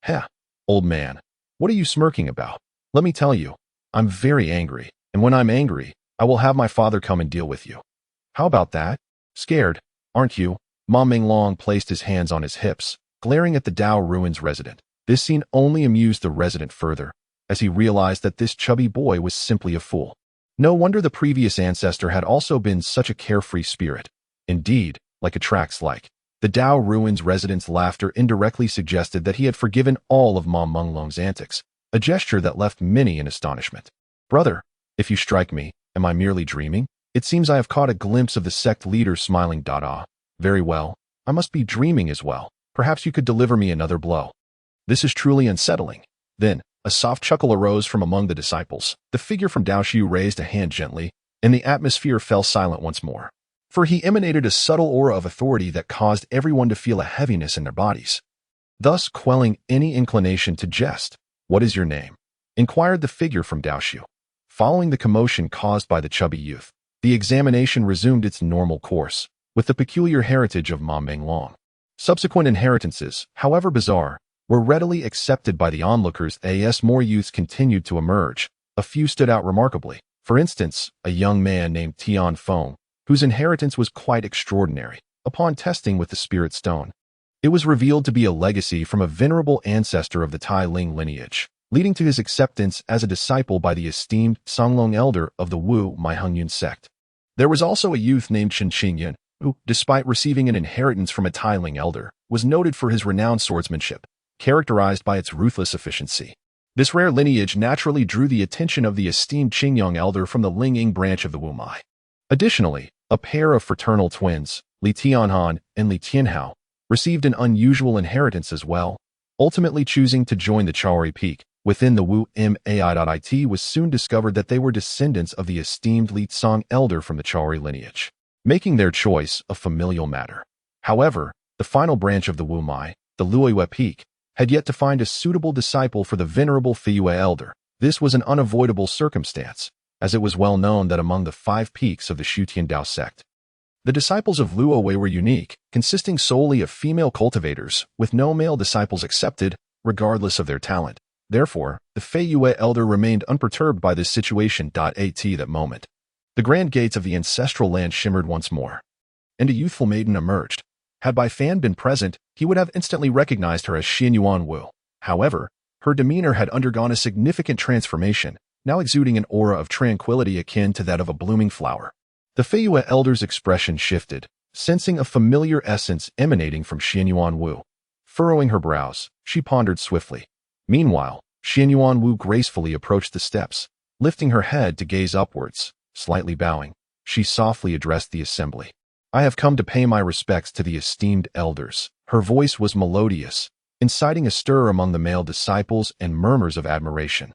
"Heh, old man, what are you smirking about? Let me tell you, I'm very angry, and when I'm angry, I will have my father come and deal with you. How about that? Scared, aren't you?" Ma Minglong placed his hands on his hips, glaring at the Dao Ruins resident. This scene only amused the resident further, as he realized that this chubby boy was simply a fool. No wonder the previous ancestor had also been such a carefree spirit. Indeed, like attracts like. The Dao Ruins resident's laughter indirectly suggested that he had forgiven all of Ma Minglong's antics, a gesture that left many in astonishment. "Brother, if you strike me, am I merely dreaming? It seems I have caught a glimpse of the sect leader smiling. Very well, I must be dreaming as well. Perhaps you could deliver me another blow." This is truly unsettling. Then, a soft chuckle arose from among the disciples. The figure from Dao Shu raised a hand gently, and the atmosphere fell silent once more. For he emanated a subtle aura of authority that caused everyone to feel a heaviness in their bodies, thus quelling any inclination to jest. "What is your name?" inquired the figure from Dao Shu. Following the commotion caused by the chubby youth, the examination resumed its normal course, with the peculiar heritage of Ma Minglong. Subsequent inheritances, however bizarre, were readily accepted by the onlookers as more youths continued to emerge. A few stood out remarkably. For instance, a young man named Tian Feng, whose inheritance was quite extraordinary. Upon testing with the spirit stone, it was revealed to be a legacy from a venerable ancestor of the Tailin lineage, leading to his acceptance as a disciple by the esteemed Songlong elder of the Wu Maihungyun sect. There was also a youth named Chen Qingyan, who, despite receiving an inheritance from a Tailin elder, was noted for his renowned swordsmanship, characterized by its ruthless efficiency. This rare lineage naturally drew the attention of the esteemed Qingyang elder from the Lingying branch of the Wumai. Additionally, a pair of fraternal twins, Li Tianhan and Li Tianhao, received an unusual inheritance as well, ultimately choosing to join the Chaori Peak. Within the Wu Mai.it was soon discovered that they were descendants of the esteemed Li Tsong elder from the Chaori lineage, making their choice a familial matter. However, the final branch of the Wumai, the Luoyue Peak, had yet to find a suitable disciple for the venerable Fiyue elder. This was an unavoidable circumstance, as it was well known that among the 5 peaks of the Xutian Dao Sect, the disciples of Luoyue were unique, consisting solely of female cultivators, with no male disciples accepted, regardless of their talent. Therefore, the Fiyue elder remained unperturbed by this situation. At that moment, the grand gates of the ancestral land shimmered once more, and a youthful maiden emerged. Had Bai Fan been present, he would have instantly recognized her as Xianyuan Wu. However, her demeanor had undergone a significant transformation, now exuding an aura of tranquility akin to that of a blooming flower. The Fiyue elder's expression shifted, sensing a familiar essence emanating from Xianyuan Wu. Furrowing her brows, she pondered swiftly. Meanwhile, Xianyuan Wu gracefully approached the steps, lifting her head to gaze upwards. Slightly bowing, she softly addressed the assembly. "I have come to pay my respects to the esteemed elders." Her voice was melodious, inciting a stir among the male disciples and murmurs of admiration.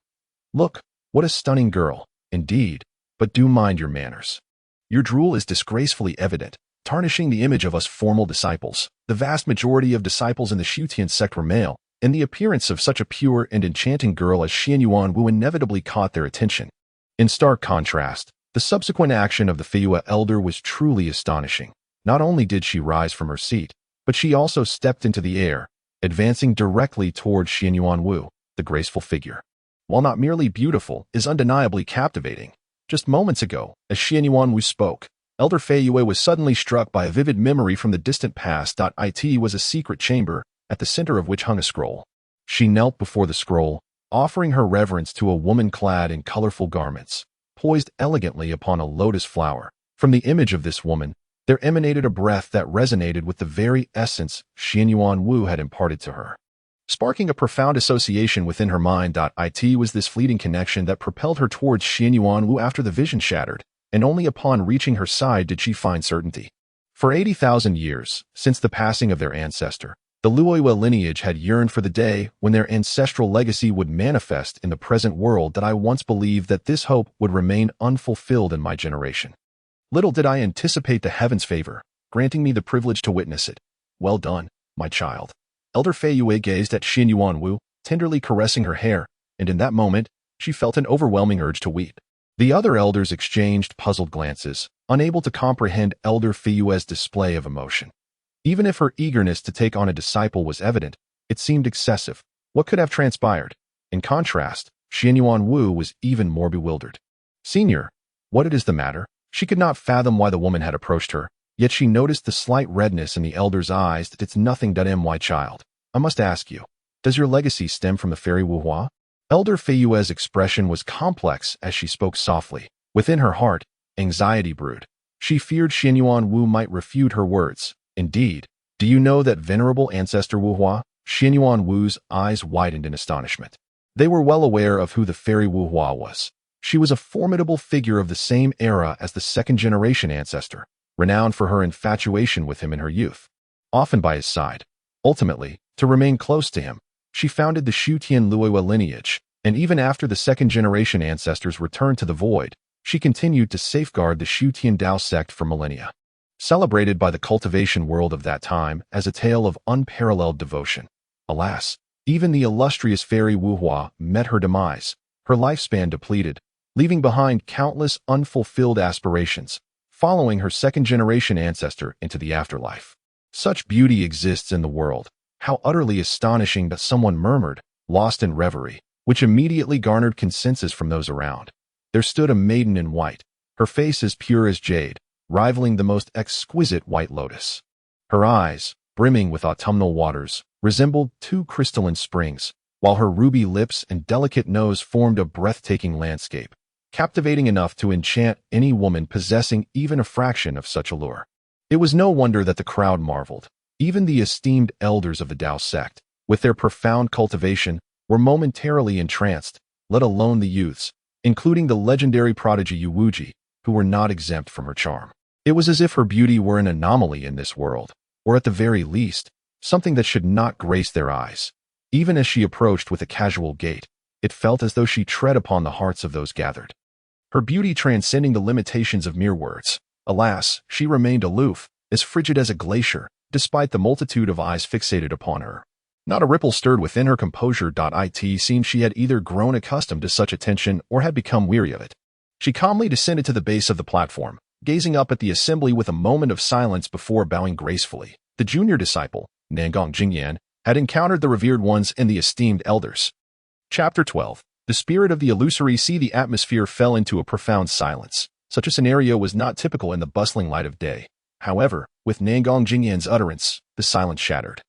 "Look, what a stunning girl, indeed, but do mind your manners. Your drool is disgracefully evident, tarnishing the image of us formal disciples." The vast majority of disciples in the Xutian sect were male, and the appearance of such a pure and enchanting girl as Xianyuan Wu inevitably caught their attention. In stark contrast, the subsequent action of the Fiyue elder was truly astonishing. Not only did she rise from her seat, but she also stepped into the air, advancing directly toward Xianyuan Wu. The graceful figure, while not merely beautiful, is undeniably captivating. Just moments ago, as Xianyuan Wu spoke, Elder Fei Yue was suddenly struck by a vivid memory from the distant past. It was a secret chamber, at the center of which hung a scroll. She knelt before the scroll, offering her reverence to a woman clad in colorful garments, poised elegantly upon a lotus flower. From the image of this woman, there emanated a breath that resonated with the very essence Xianyuan Wu had imparted to her. Sparking a profound association within her mind. It was this fleeting connection that propelled her towards Xianyuan Wu after the vision shattered, and only upon reaching her side did she find certainty. For 80,000 years, since the passing of their ancestor, the Luoyue lineage had yearned for the day when their ancestral legacy would manifest in the present world. I once believed that this hope would remain unfulfilled in my generation. Little did I anticipate the heavens' favor, granting me the privilege to witness it. Well done, my child. Elder Fei Yue gazed at Xianyuan Wu, tenderly caressing her hair, and in that moment, she felt an overwhelming urge to weep. The other elders exchanged puzzled glances, unable to comprehend Elder Fei Yue's display of emotion. Even if her eagerness to take on a disciple was evident, it seemed excessive. What could have transpired? In contrast, Xianyuan Wu was even more bewildered. Senior, what is the matter? She could not fathom why the woman had approached her, yet she noticed the slight redness in the elder's eyes. It's nothing. My child. I must ask you, does your legacy stem from the fairy Wuhua? Elder Fei Yue's expression was complex as she spoke softly. Within her heart, anxiety brewed. She feared Xianyuan Wu might refute her words. Indeed, do you know that venerable ancestor Wuhua? Xianyuan Wu's eyes widened in astonishment. They were well aware of who the fairy Wuhua was. She was a formidable figure of the same era as the second-generation ancestor, renowned for her infatuation with him in her youth. Often by his side, ultimately, to remain close to him, she founded the Xutian Luoyue lineage, and even after the second-generation ancestors returned to the void, she continued to safeguard the Xutian Dao Sect for millennia. Celebrated by the cultivation world of that time as a tale of unparalleled devotion. Alas, even the illustrious fairy Wuhua met her demise, her lifespan depleted, leaving behind countless unfulfilled aspirations, following her second-generation ancestor into the afterlife. Such beauty exists in the world. How utterly astonishing, that someone murmured, lost in reverie, which immediately garnered consensus from those around. There stood a maiden in white, her face as pure as jade, rivaling the most exquisite white lotus. Her eyes, brimming with autumnal waters, resembled two crystalline springs, while her ruby lips and delicate nose formed a breathtaking landscape, captivating enough to enchant any woman possessing even a fraction of such allure. It was no wonder that the crowd marveled. Even the esteemed elders of the Dao sect, with their profound cultivation, were momentarily entranced, let alone the youths, including the legendary prodigy Yu Wuji, who were not exempt from her charm. It was as if her beauty were an anomaly in this world, or at the very least, something that should not grace their eyes. Even as she approached with a casual gait, it felt as though she tread upon the hearts of those gathered. Her beauty transcending the limitations of mere words. Alas, she remained aloof, as frigid as a glacier, despite the multitude of eyes fixated upon her. Not a ripple stirred within her composure. It seemed she had either grown accustomed to such attention or had become weary of it. She calmly descended to the base of the platform, gazing up at the assembly with a moment of silence before bowing gracefully. The junior disciple, Nangong Jingyan, had encountered the revered ones and the esteemed elders. Chapter 12. The spirit of the illusory sea. The atmosphere fell into a profound silence. Such a scenario was not typical in the bustling light of day. However, with Nangong Jingyan's utterance, the silence shattered.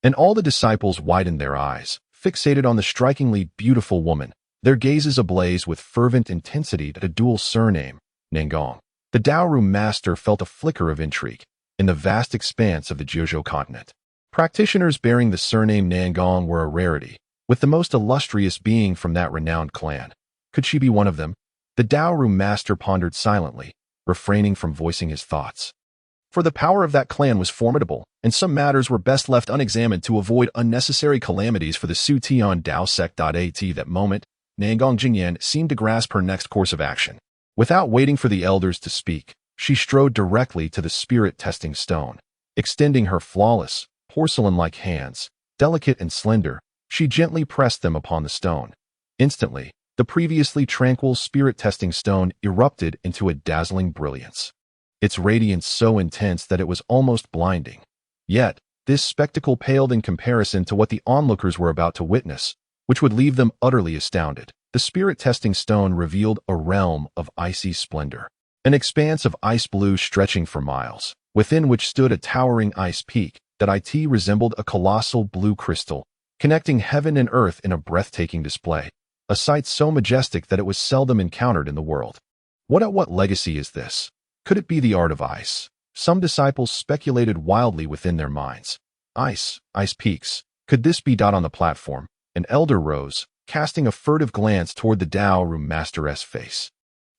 And all the disciples widened their eyes, fixated on the strikingly beautiful woman, their gazes ablaze with fervent intensity at a dual surname, Nangong. The Daoru master felt a flicker of intrigue. In the vast expanse of the Jiuzhou Continent, practitioners bearing the surname Nangong were a rarity, with the most illustrious being from that renowned clan. Could she be one of them? The Daoru master pondered silently, refraining from voicing his thoughts. For the power of that clan was formidable, and some matters were best left unexamined to avoid unnecessary calamities for the Xutian Dao Sect. At that moment, Nangong Jingyan seemed to grasp her next course of action. Without waiting for the elders to speak, she strode directly to the spirit-testing stone. Extending her flawless, porcelain-like hands, delicate and slender, she gently pressed them upon the stone. Instantly, the previously tranquil spirit-testing stone erupted into a dazzling brilliance. Its radiance so intense that it was almost blinding. Yet, this spectacle paled in comparison to what the onlookers were about to witness, which would leave them utterly astounded. The spirit-testing stone revealed a realm of icy splendor, an expanse of ice blue stretching for miles, within which stood a towering ice peak that it resembled a colossal blue crystal, connecting heaven and earth in a breathtaking display, a sight so majestic that it was seldom encountered in the world. What legacy is this? Could it be the art of ice? Some disciples speculated wildly within their minds. Ice peaks. Could this be on the platform? An elder rose, casting a furtive glance toward the Dao Room Master's face.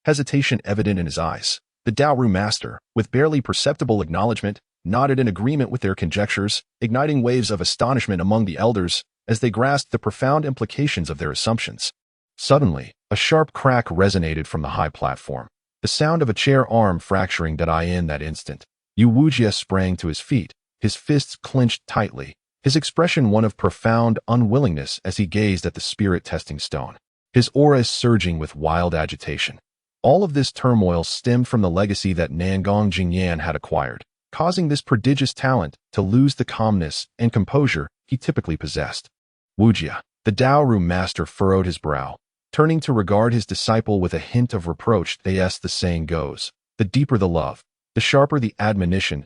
Hesitation evident in his eyes. The Dao Room Master, with barely perceptible acknowledgement, nodded in agreement with their conjectures, igniting waves of astonishment among the elders as they grasped the profound implications of their assumptions. Suddenly, a sharp crack resonated from the high platform, the sound of a chair arm fracturing in that instant. Yu Wujie sprang to his feet, his fists clenched tightly, his expression one of profound unwillingness as he gazed at the spirit-testing stone, his aura surging with wild agitation. All of this turmoil stemmed from the legacy that Nangong Jingyan had acquired, causing this prodigious talent to lose the calmness and composure he typically possessed. Wujie, the Dao Room Master, furrowed his brow, turning to regard his disciple with a hint of reproach. As the saying goes, the deeper the love, the sharper the admonition.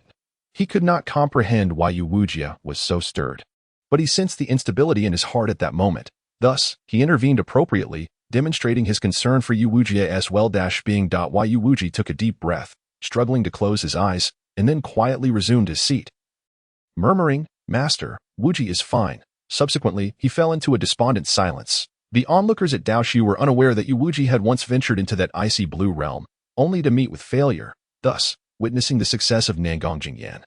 He could not comprehend why Yu Wujie was so stirred, but he sensed the instability in his heart at that moment. Thus, he intervened appropriately, demonstrating his concern for Yu Wujie as well. Being why Yu Wujie took a deep breath, struggling to close his eyes, and then quietly resumed his seat. Murmuring, "Master, Wujie is fine." Subsequently, he fell into a despondent silence. The onlookers at Daoshu were unaware that Yu Wujie had once ventured into that icy blue realm, only to meet with failure, thus witnessing the success of Nangong Jingyan.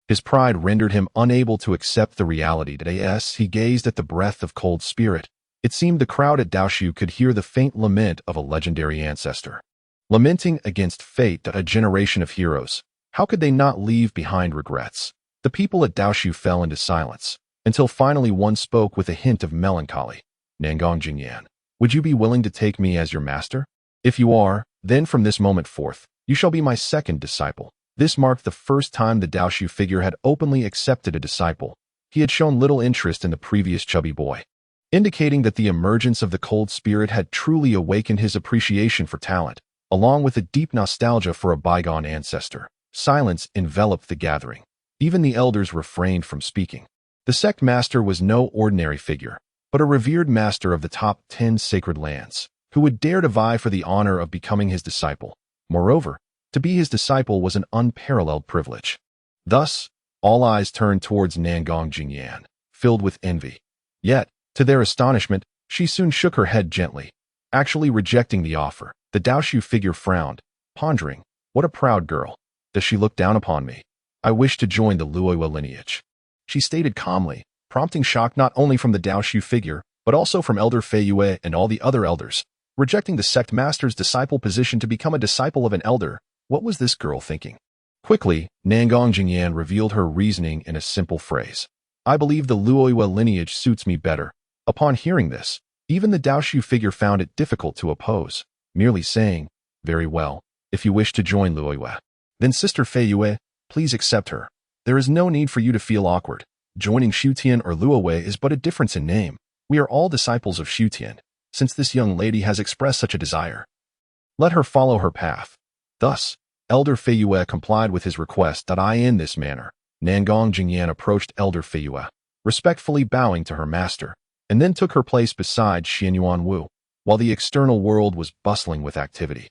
His pride rendered him unable to accept the reality that as he gazed at the breath of cold spirit, it seemed the crowd at Daoshu could hear the faint lament of a legendary ancestor. Lamenting against fate that a generation of heroes, how could they not leave behind regrets? The people at Daoshu fell into silence, until finally one spoke with a hint of melancholy. "Nangong Jingyan, would you be willing to take me as your master? If you are, then from this moment forth, you shall be my second disciple." This marked the first time the Daoshu figure had openly accepted a disciple. He had shown little interest in the previous chubby boy, indicating that the emergence of the cold spirit had truly awakened his appreciation for talent, along with a deep nostalgia for a bygone ancestor. Silence enveloped the gathering. Even the elders refrained from speaking. The sect master was no ordinary figure, but a revered master of the top 10 sacred lands, who would dare to vie for the honor of becoming his disciple. Moreover, to be his disciple was an unparalleled privilege. Thus, all eyes turned towards Nangong Jingyan, filled with envy. Yet, to their astonishment, she soon shook her head gently, actually rejecting the offer. The Daoshu figure frowned, pondering, "What a proud girl. Does she look down upon me? I wish to join the Luoyue lineage," she stated calmly, prompting shock not only from the Daoshu figure, but also from Elder Fei Yue and all the other elders. Rejecting the sect master's disciple position to become a disciple of an elder, what was this girl thinking? Quickly, Nangong Jingyan revealed her reasoning in a simple phrase. "I believe the Luoyue lineage suits me better." Upon hearing this, even the Daoshu figure found it difficult to oppose, merely saying, "Very well, if you wish to join Luoyue, then Sister Fei Yue, please accept her. There is no need for you to feel awkward. Joining Xutian or Luoyue is but a difference in name. We are all disciples of Xutian, since this young lady has expressed such a desire. Let her follow her path." Thus, Elder Fei Yue complied with his request. In this manner, Nangong Jingyan approached Elder Fei Yue, respectfully bowing to her master, and then took her place beside Xianyuan Wu, while the external world was bustling with activity.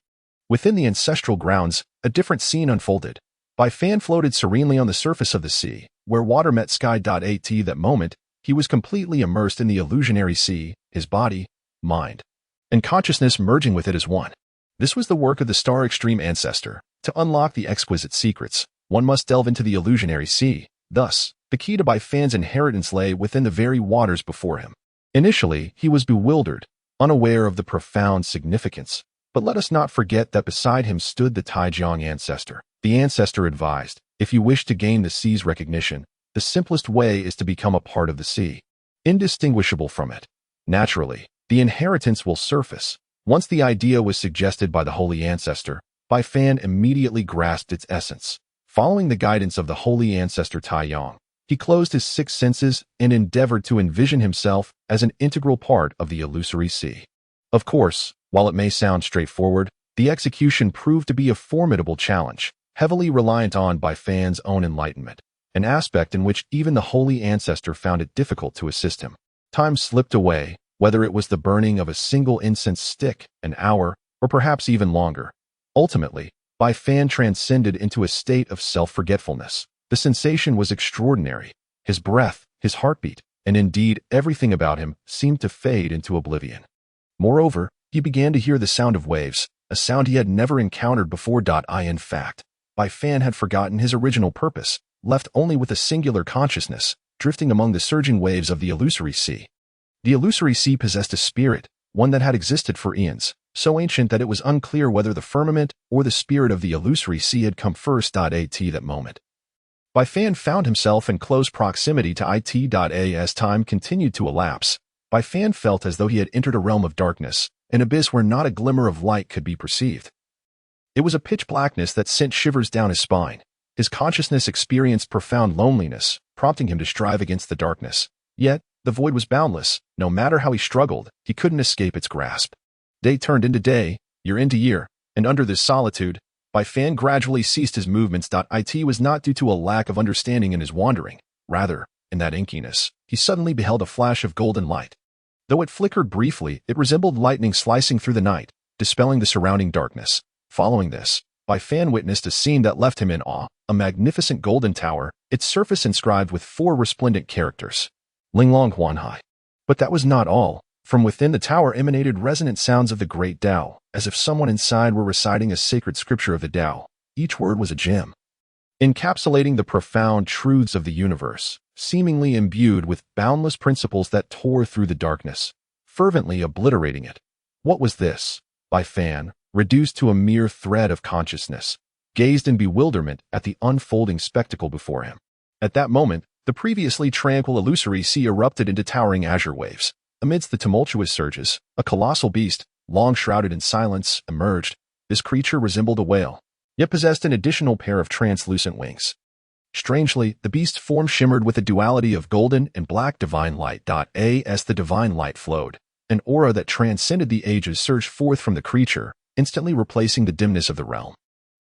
Within the ancestral grounds, a different scene unfolded. Bai Fan floated serenely on the surface of the sea, where water met sky. At that moment, he was completely immersed in the illusionary sea, his body, mind, and consciousness merging with it as one. This was the work of the Star Extreme Ancestor. To unlock the exquisite secrets, one must delve into the illusionary sea. Thus, the key to Bai Fan's inheritance lay within the very waters before him. Initially, he was bewildered, unaware of the profound significance. But let us not forget that beside him stood the Taijiang ancestor. The ancestor advised, if you wish to gain the sea's recognition, the simplest way is to become a part of the sea, indistinguishable from it. Naturally, the inheritance will surface. Once the idea was suggested by the holy ancestor, Bai Fan immediately grasped its essence. Following the guidance of the holy ancestor Taiyang, he closed his six senses and endeavored to envision himself as an integral part of the illusory sea. Of course, while it may sound straightforward, the execution proved to be a formidable challenge, heavily reliant on Bai Fan's own enlightenment, an aspect in which even the holy ancestor found it difficult to assist him. Time slipped away, whether it was the burning of a single incense stick, an hour, or perhaps even longer. Ultimately, Bai Fan transcended into a state of self-forgetfulness. The sensation was extraordinary. His breath, his heartbeat, and indeed everything about him seemed to fade into oblivion. Moreover, he began to hear the sound of waves, a sound he had never encountered before. In fact, Bai Fan had forgotten his original purpose, left only with a singular consciousness, drifting among the surging waves of the illusory sea. The illusory sea possessed a spirit, one that had existed for eons, so ancient that it was unclear whether the firmament or the spirit of the illusory sea had come first. At that moment, Bai Fan found himself in close proximity to it. As time continued to elapse, Bai Fan felt as though he had entered a realm of darkness, an abyss where not a glimmer of light could be perceived. It was a pitch blackness that sent shivers down his spine. His consciousness experienced profound loneliness, prompting him to strive against the darkness. Yet, the void was boundless. No matter how he struggled, he couldn't escape its grasp. Day turned into day, year into year, and under this solitude, Bai Fan gradually ceased his movements. It was not due to a lack of understanding in his wandering. Rather, in that inkiness, he suddenly beheld a flash of golden light. Though it flickered briefly, it resembled lightning slicing through the night, dispelling the surrounding darkness. Following this, Bai Fan witnessed a scene that left him in awe, a magnificent golden tower, its surface inscribed with 4 resplendent characters. Linglong Huanhai. But that was not all. From within the tower emanated resonant sounds of the great Tao, as if someone inside were reciting a sacred scripture of the Tao. Each word was a gem, encapsulating the profound truths of the universe, seemingly imbued with boundless principles that tore through the darkness, fervently obliterating it. What was this? Bai Fan, reduced to a mere thread of consciousness, gazed in bewilderment at the unfolding spectacle before him. At that moment, the previously tranquil illusory sea erupted into towering azure waves. Amidst the tumultuous surges, a colossal beast, long shrouded in silence, emerged. This creature resembled a whale, yet possessed an additional pair of translucent wings. Strangely, the beast's form shimmered with a duality of golden and black divine light. As the divine light flowed, an aura that transcended the ages surged forth from the creature, instantly replacing the dimness of the realm.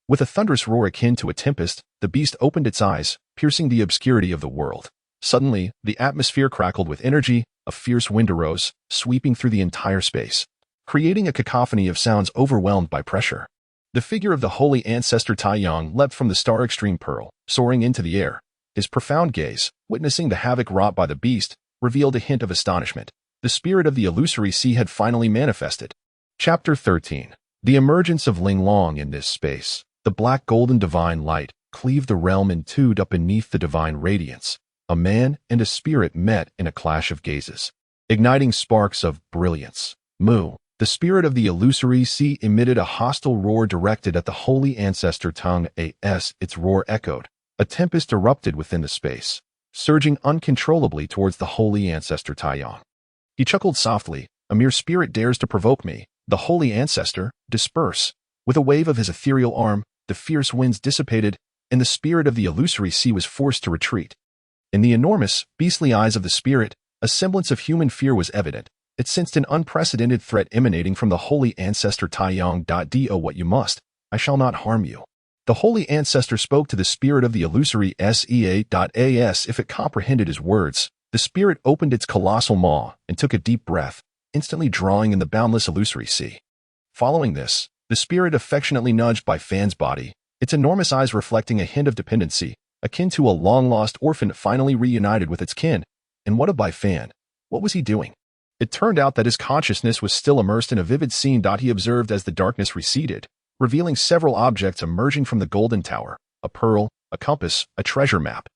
With a thunderous roar akin to a tempest, the beast opened its eyes, piercing the obscurity of the world. Suddenly, the atmosphere crackled with energy, a fierce wind arose, sweeping through the entire space, creating a cacophony of sounds overwhelmed by pressure. The figure of the holy ancestor Taiyang leapt from the star extreme pearl, soaring into the air. His profound gaze, witnessing the havoc wrought by the beast, revealed a hint of astonishment. The spirit of the illusory sea had finally manifested. Chapter 13. The emergence of Linglong in this space. The black golden divine light cleaved the realm in two. Up beneath the divine radiance, a man and a spirit met in a clash of gazes, igniting sparks of brilliance. Mu, the spirit of the illusory sea, emitted a hostile roar directed at the holy ancestor Tung As. Its roar echoed. A tempest erupted within the space, surging uncontrollably towards the holy ancestor Taiyang. He chuckled softly. A mere spirit dares to provoke me. The holy ancestor, disperse. With a wave of his ethereal arm, the fierce winds dissipated, and the spirit of the illusory sea was forced to retreat. In the enormous, beastly eyes of the spirit, a semblance of human fear was evident. It sensed an unprecedented threat emanating from the holy ancestor Taiyang. Do what you must. I shall not harm you. The holy ancestor spoke to the spirit of the illusory sea. As if it comprehended his words, the spirit opened its colossal maw and took a deep breath, instantly drawing in the boundless illusory sea. Following this, the spirit affectionately nudged Bai Fan's body, its enormous eyes reflecting a hint of dependency, akin to a long-lost orphan finally reunited with its kin. And what of Bai Fan? What was he doing? It turned out that his consciousness was still immersed in a vivid scene. He observed as the darkness receded, revealing several objects emerging from the golden tower, a pearl, a compass, a treasure map,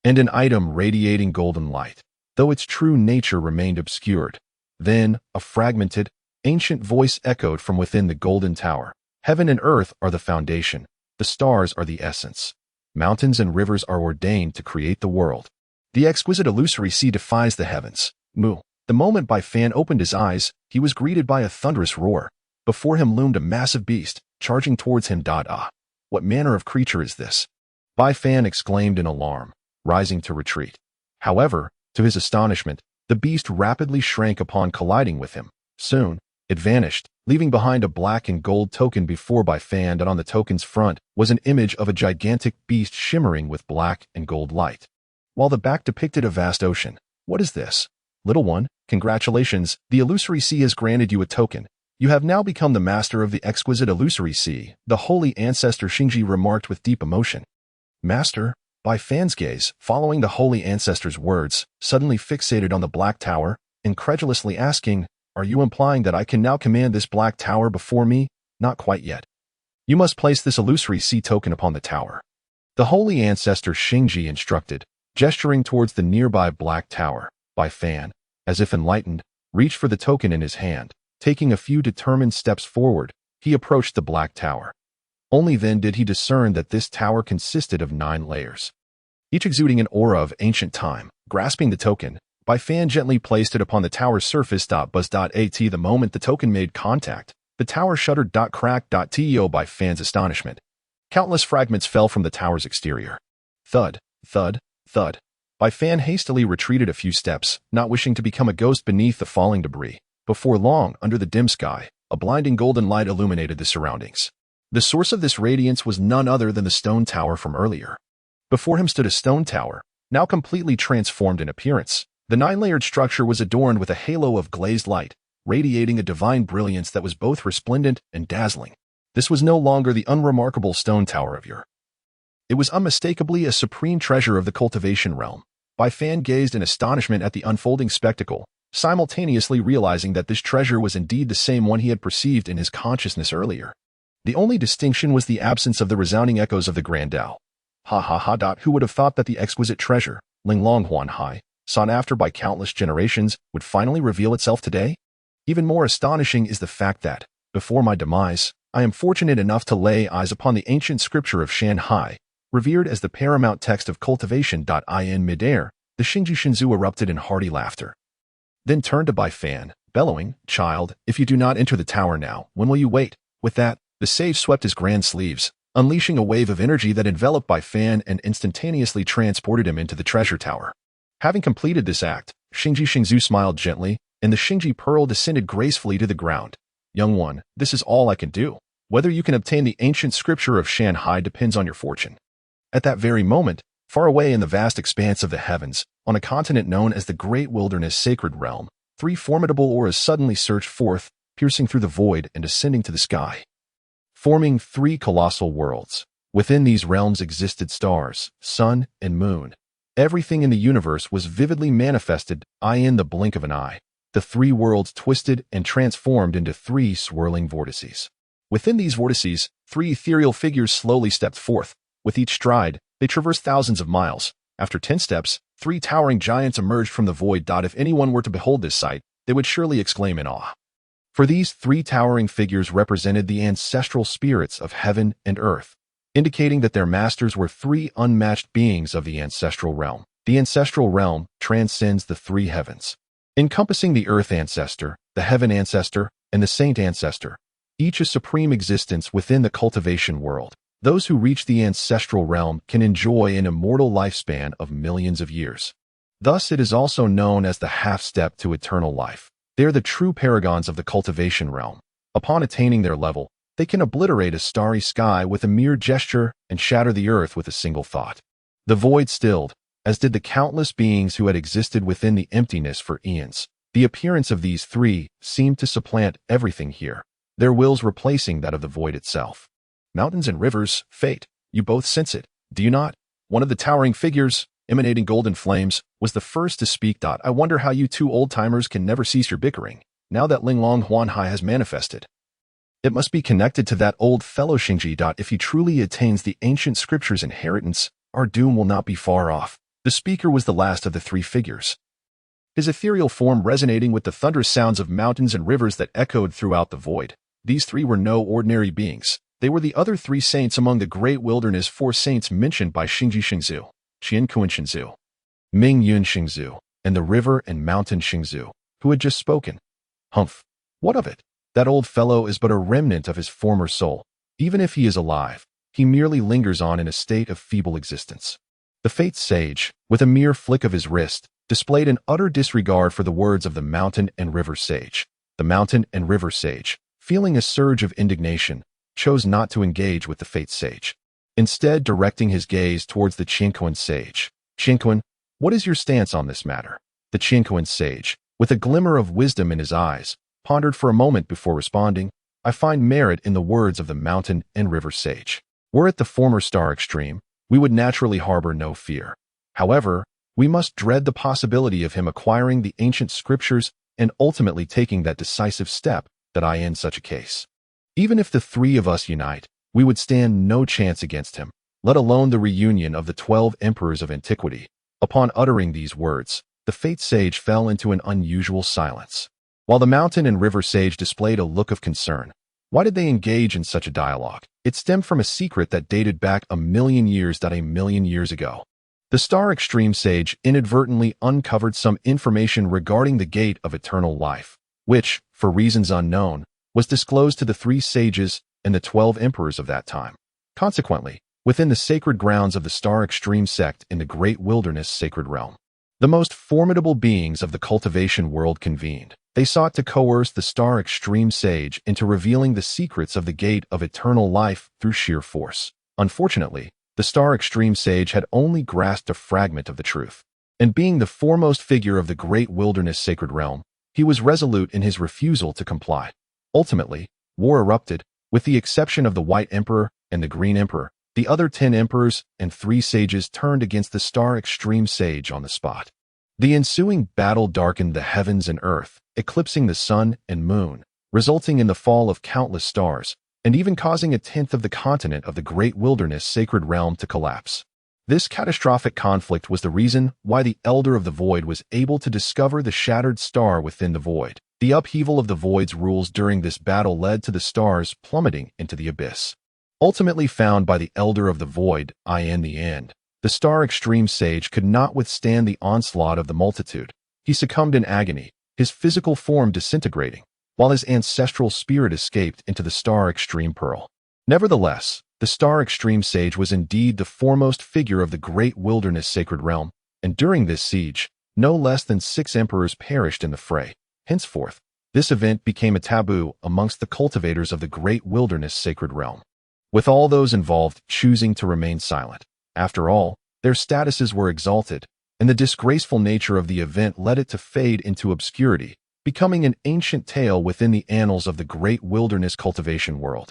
and an item radiating golden light, though its true nature remained obscured. Then, a fragmented, ancient voice echoed from within the golden tower. Heaven and earth are the foundation. The stars are the essence. Mountains and rivers are ordained to create the world. The exquisite illusory sea defies the heavens. Mu. The moment Bai Fan opened his eyes, he was greeted by a thunderous roar. Before him loomed a massive beast, charging towards him. What manner of creature is this? Bai Fan exclaimed in alarm, rising to retreat. However, to his astonishment, the beast rapidly shrank upon colliding with him. Soon, It vanished, leaving behind a black and gold token before Bai Fan, and on the token's front was an image of a gigantic beast shimmering with black and gold light, while the back depicted a vast ocean. What is this? Little one, congratulations, the illusory sea has granted you a token. You have now become the master of the exquisite illusory sea, the holy ancestor Xingji remarked with deep emotion. Master? Bai Fan's gaze, following the holy ancestor's words, suddenly fixated on the black tower, incredulously asking, are you implying that I can now command this black tower before me? Not quite yet. You must place this illusory sea token upon the tower. The holy ancestor Xingji instructed, gesturing towards the nearby black tower. Bai Fan, as if enlightened, reached for the token in his hand. Taking a few determined steps forward, he approached the black tower. Only then did he discern that this tower consisted of 9 layers, each exuding an aura of ancient time. Grasping the token, Bai Fan gently placed it upon the tower's surface. Buzz.at the moment the token made contact, the tower shuddered. Crack. To Bai Fan's astonishment, countless fragments fell from the tower's exterior. Thud, thud, thud. Bai Fan hastily retreated a few steps, not wishing to become a ghost beneath the falling debris. Before long, under the dim sky, a blinding golden light illuminated the surroundings. The source of this radiance was none other than the stone tower from earlier. Before him stood a stone tower, now completely transformed in appearance. The 9-layered structure was adorned with a halo of glazed light, radiating a divine brilliance that was both resplendent and dazzling. This was no longer the unremarkable stone tower of yore. It was unmistakably a supreme treasure of the cultivation realm. Bai Fan gazed in astonishment at the unfolding spectacle, simultaneously realizing that this treasure was indeed the same one he had perceived in his consciousness earlier. The only distinction was the absence of the resounding echoes of the Grand Tao. Who would have thought that the exquisite treasure, Linglong Huanhai, sought after by countless generations, would finally reveal itself today? Even more astonishing is the fact that, before my demise, I am fortunate enough to lay eyes upon the ancient scripture of Shanhai, revered as the paramount text of cultivation. In midair, the Xingji Shinzu erupted in hearty laughter. Then turned to Bai Fan, bellowing, child, if you do not enter the tower now, when will you wait? With that, the sage swept his grand sleeves, unleashing a wave of energy that enveloped Bai Fan and instantaneously transported him into the treasure tower. Having completed this act, Xingji Shinzu smiled gently, and the Xingji pearl descended gracefully to the ground. Young one, this is all I can do. Whether you can obtain the ancient scripture of Shanhai depends on your fortune. At that very moment, far away in the vast expanse of the heavens, on a continent known as the Great Wilderness Sacred Realm, 3 formidable auras suddenly surged forth, piercing through the void and ascending to the sky, forming 3 colossal worlds. Within these realms existed stars, sun, and moon. Everything in the universe was vividly manifested in the blink of an eye. The 3 worlds twisted and transformed into 3 swirling vortices. Within these vortices, 3 ethereal figures slowly stepped forth. With each stride, they traversed thousands of miles. After 10 steps, 3 towering giants emerged from the void. If anyone were to behold this sight, they would surely exclaim in awe. For these 3 towering figures represented the ancestral spirits of heaven and earth, indicating that their masters were 3 unmatched beings of the ancestral realm. The ancestral realm transcends the 3 heavens, encompassing the earth ancestor, the heaven ancestor, and the saint ancestor, each a supreme existence within the cultivation world. Those who reach the ancestral realm can enjoy an immortal lifespan of millions of years. Thus, it is also known as the half-step to eternal life. They are the true paragons of the cultivation realm. Upon attaining their level, they can obliterate a starry sky with a mere gesture and shatter the earth with a single thought. The void stilled, as did the countless beings who had existed within the emptiness for eons. The appearance of these 3 seemed to supplant everything here, their wills replacing that of the void itself. Mountains and rivers, fate, you both sense it, do you not? One of the towering figures, emanating golden flames, was the first to speak. I wonder how you 2 old-timers can never cease your bickering, now that Linglong Huanhai has manifested. It must be connected to that old fellow Xingji. If he truly attains the ancient scripture's inheritance, our doom will not be far off. The speaker was the last of the 3 figures, his ethereal form resonating with the thunderous sounds of mountains and rivers that echoed throughout the void. These 3 were no ordinary beings. They were the other 3 saints among the great wilderness 4 saints mentioned by Xingji Xingzu, Qiankuan Xingzu, Ming Yun Xingzu, and the river and mountain Xingzu, who had just spoken. Humph! What of it? That old fellow is but a remnant of his former soul. Even if he is alive, he merely lingers on in a state of feeble existence. The Fate Sage, with a mere flick of his wrist, displayed an utter disregard for the words of the mountain and river sage. the mountain and river sage, feeling a surge of indignation, chose not to engage with the Fate Sage, instead directing his gaze towards the Qianquan sage. Qianquan, what is your stance on this matter? The Qianquan sage, with a glimmer of wisdom in his eyes, pondered for a moment before responding. I find merit in the words of the mountain and river sage. Were it the former star extreme, we would naturally harbor no fear. However, we must dread the possibility of him acquiring the ancient scriptures and ultimately taking that decisive step that I in such a case. Even if the three of us unite, we would stand no chance against him, let alone the reunion of the 12 emperors of antiquity. Upon uttering these words, the Fate Sage fell into an unusual silence. While the mountain and river sage displayed a look of concern, why did they engage in such a dialogue? It stemmed from a secret that dated back a million years ago. The Star Extreme Sage inadvertently uncovered some information regarding the Gate of Eternal Life, which, for reasons unknown, was disclosed to the 3 sages and the 12 emperors of that time. Consequently, within the sacred grounds of the Star Extreme Sect in the Great Wilderness Sacred Realm, the most formidable beings of the cultivation world convened. They sought to coerce the Star Extreme Sage into revealing the secrets of the Gate of Eternal Life through sheer force. Unfortunately, the Star Extreme Sage had only grasped a fragment of the truth, and being the foremost figure of the Great Wilderness Sacred Realm, he was resolute in his refusal to comply. Ultimately, war erupted, with the exception of the White Emperor and the Green Emperor. The other 10 emperors and 3 sages turned against the Star Extreme Sage on the spot. The ensuing battle darkened the heavens and earth, eclipsing the sun and moon, resulting in the fall of countless stars, and even causing a tenth of the continent of the Great Wilderness Sacred Realm to collapse. This catastrophic conflict was the reason why the Elder of the Void was able to discover the shattered star within the void. The upheaval of the void's rules during this battle led to the stars plummeting into the abyss. Ultimately found by the Elder of the Void, in the end, the Star Extreme Sage could not withstand the onslaught of the multitude. He succumbed in agony, his physical form disintegrating, while his ancestral spirit escaped into the Star Extreme Pearl. Nevertheless, the Star Extreme Sage was indeed the foremost figure of the Great Wilderness Sacred Realm, and during this siege, no less than 6 emperors perished in the fray. Henceforth, this event became a taboo amongst the cultivators of the Great Wilderness Sacred Realm, with all those involved choosing to remain silent. After all, their statuses were exalted, and the disgraceful nature of the event led it to fade into obscurity, becoming an ancient tale within the annals of the Great Wilderness cultivation world.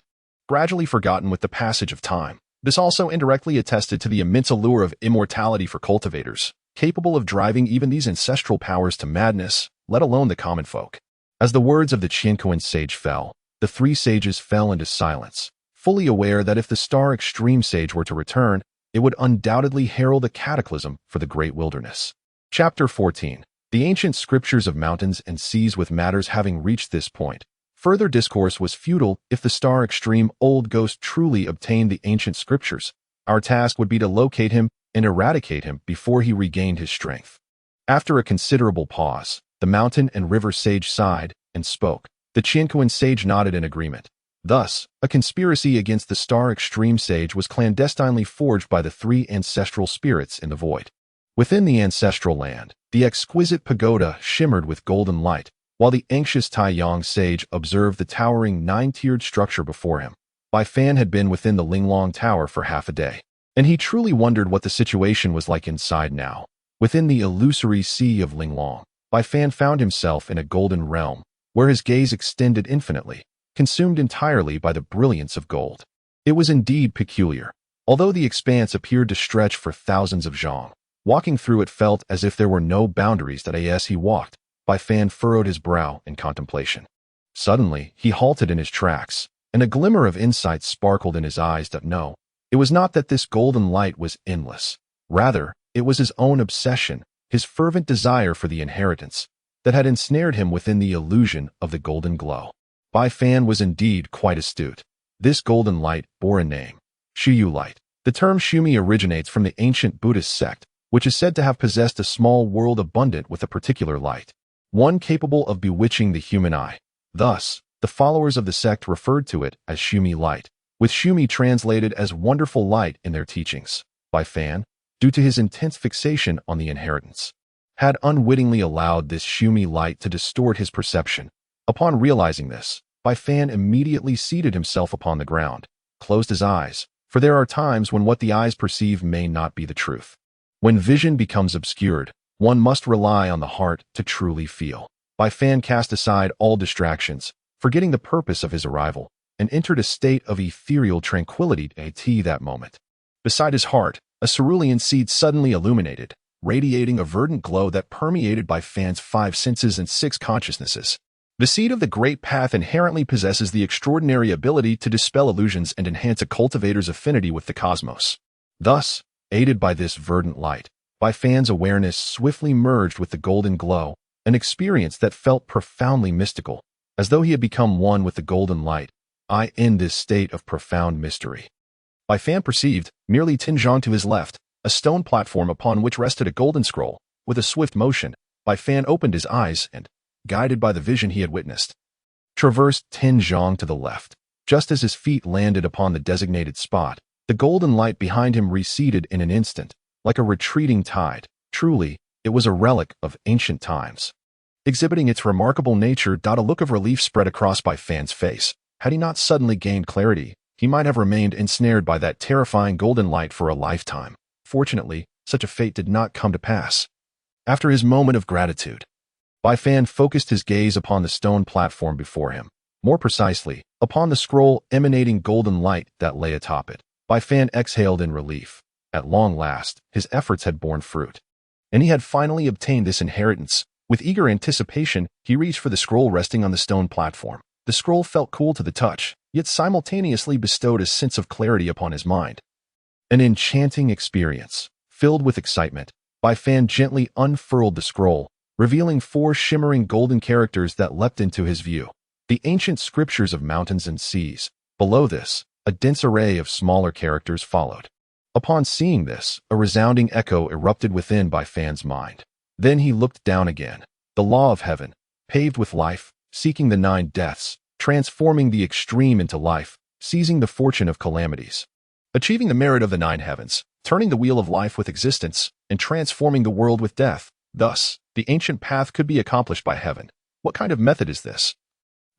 Gradually forgotten with the passage of time, this also indirectly attested to the immense allure of immortality for cultivators, capable of driving even these ancestral powers to madness, let alone the common folk. As the words of the Qianquan sage fell, the 3 sages fell into silence, fully aware that if the Star Extreme Sage were to return, it would undoubtedly herald a cataclysm for the Great Wilderness. Chapter 14. The Ancient Scriptures of Mountains and Seas. With matters having reached this point, further discourse was futile. If the Star Extreme Old Ghost truly obtained the ancient scriptures, our task would be to locate him and eradicate him before he regained his strength. After a considerable pause, the mountain and river sage sighed and spoke. The Qianquan sage nodded in agreement. Thus, a conspiracy against the Star Extreme Sage was clandestinely forged by the 3 ancestral spirits in the void. Within the ancestral land, the exquisite pagoda shimmered with golden light, while the anxious Taiyang sage observed the towering 9-tiered structure before him. Bai Fan had been within the Linglong Tower for half a day, and he truly wondered what the situation was like inside now. Within the illusory sea of Linglong, Bai Fan found himself in a golden realm, where his gaze extended infinitely, consumed entirely by the brilliance of gold. It was indeed peculiar, although the expanse appeared to stretch for thousands of zhang. Walking through it felt as if there were no boundaries. That as he walked, Bai Fan furrowed his brow in contemplation. Suddenly, he halted in his tracks, and a glimmer of insight sparkled in his eyes. No, it was not that this golden light was endless. Rather, it was his own obsession, his fervent desire for the inheritance, that had ensnared him within the illusion of the golden glow. Bai Fan was indeed quite astute. This golden light bore a name, Shiyu light. The term Shumi originates from the ancient Buddhist sect, which is said to have possessed a small world abundant with a particular light, one capable of bewitching the human eye. Thus, the followers of the sect referred to it as Shumi light, with Shumi translated as wonderful light in their teachings. Bai Fan, due to his intense fixation on the inheritance, had unwittingly allowed this Shumi light to distort his perception, Upon realizing this, Bai Fan immediately seated himself upon the ground, closed his eyes, for there are times when what the eyes perceive may not be the truth. When vision becomes obscured, one must rely on the heart to truly feel. Bai Fan cast aside all distractions, forgetting the purpose of his arrival, and entered a state of ethereal tranquility at that moment. Beside his heart, a cerulean seed suddenly illuminated, radiating a verdant glow that permeated Bai Fan's 5 senses and 6 consciousnesses. The seed of the Great Path inherently possesses the extraordinary ability to dispel illusions and enhance a cultivator's affinity with the cosmos. Thus, aided by this verdant light, Bai Fan's awareness swiftly merged with the golden glow, an experience that felt profoundly mystical, as though he had become one with the golden light. In this state of profound mystery, Bai Fan perceived, merely 10 zhang to his left, a stone platform upon which rested a golden scroll. With a swift motion, Bai Fan opened his eyes and, guided by the vision he had witnessed, traversed 10 zhang to the left. Just as his feet landed upon the designated spot, the golden light behind him receded in an instant, like a retreating tide. Truly, it was a relic of ancient times. Exhibiting its remarkable nature, a look of relief spread across Bai Fan's face. Had he not suddenly gained clarity, he might have remained ensnared by that terrifying golden light for a lifetime. Fortunately, such a fate did not come to pass. After his moment of gratitude, Bai Fan focused his gaze upon the stone platform before him, more precisely, upon the scroll emanating golden light that lay atop it. Bai Fan exhaled in relief. At long last, his efforts had borne fruit, and he had finally obtained this inheritance. With eager anticipation, he reached for the scroll resting on the stone platform. The scroll felt cool to the touch, yet simultaneously bestowed a sense of clarity upon his mind. An enchanting experience. Filled with excitement, Bai Fan gently unfurled the scroll, revealing 4 shimmering golden characters that leapt into his view. The ancient scriptures of mountains and seas. Below this, a dense array of smaller characters followed. Upon seeing this, a resounding echo erupted within Bai Fan's mind. Then he looked down again. The law of heaven, paved with life, seeking the 9 deaths, transforming the extreme into life, seizing the fortune of calamities, achieving the merit of the 9 heavens, turning the wheel of life with existence, and transforming the world with death. Thus, the ancient path could be accomplished by heaven. What kind of method is this?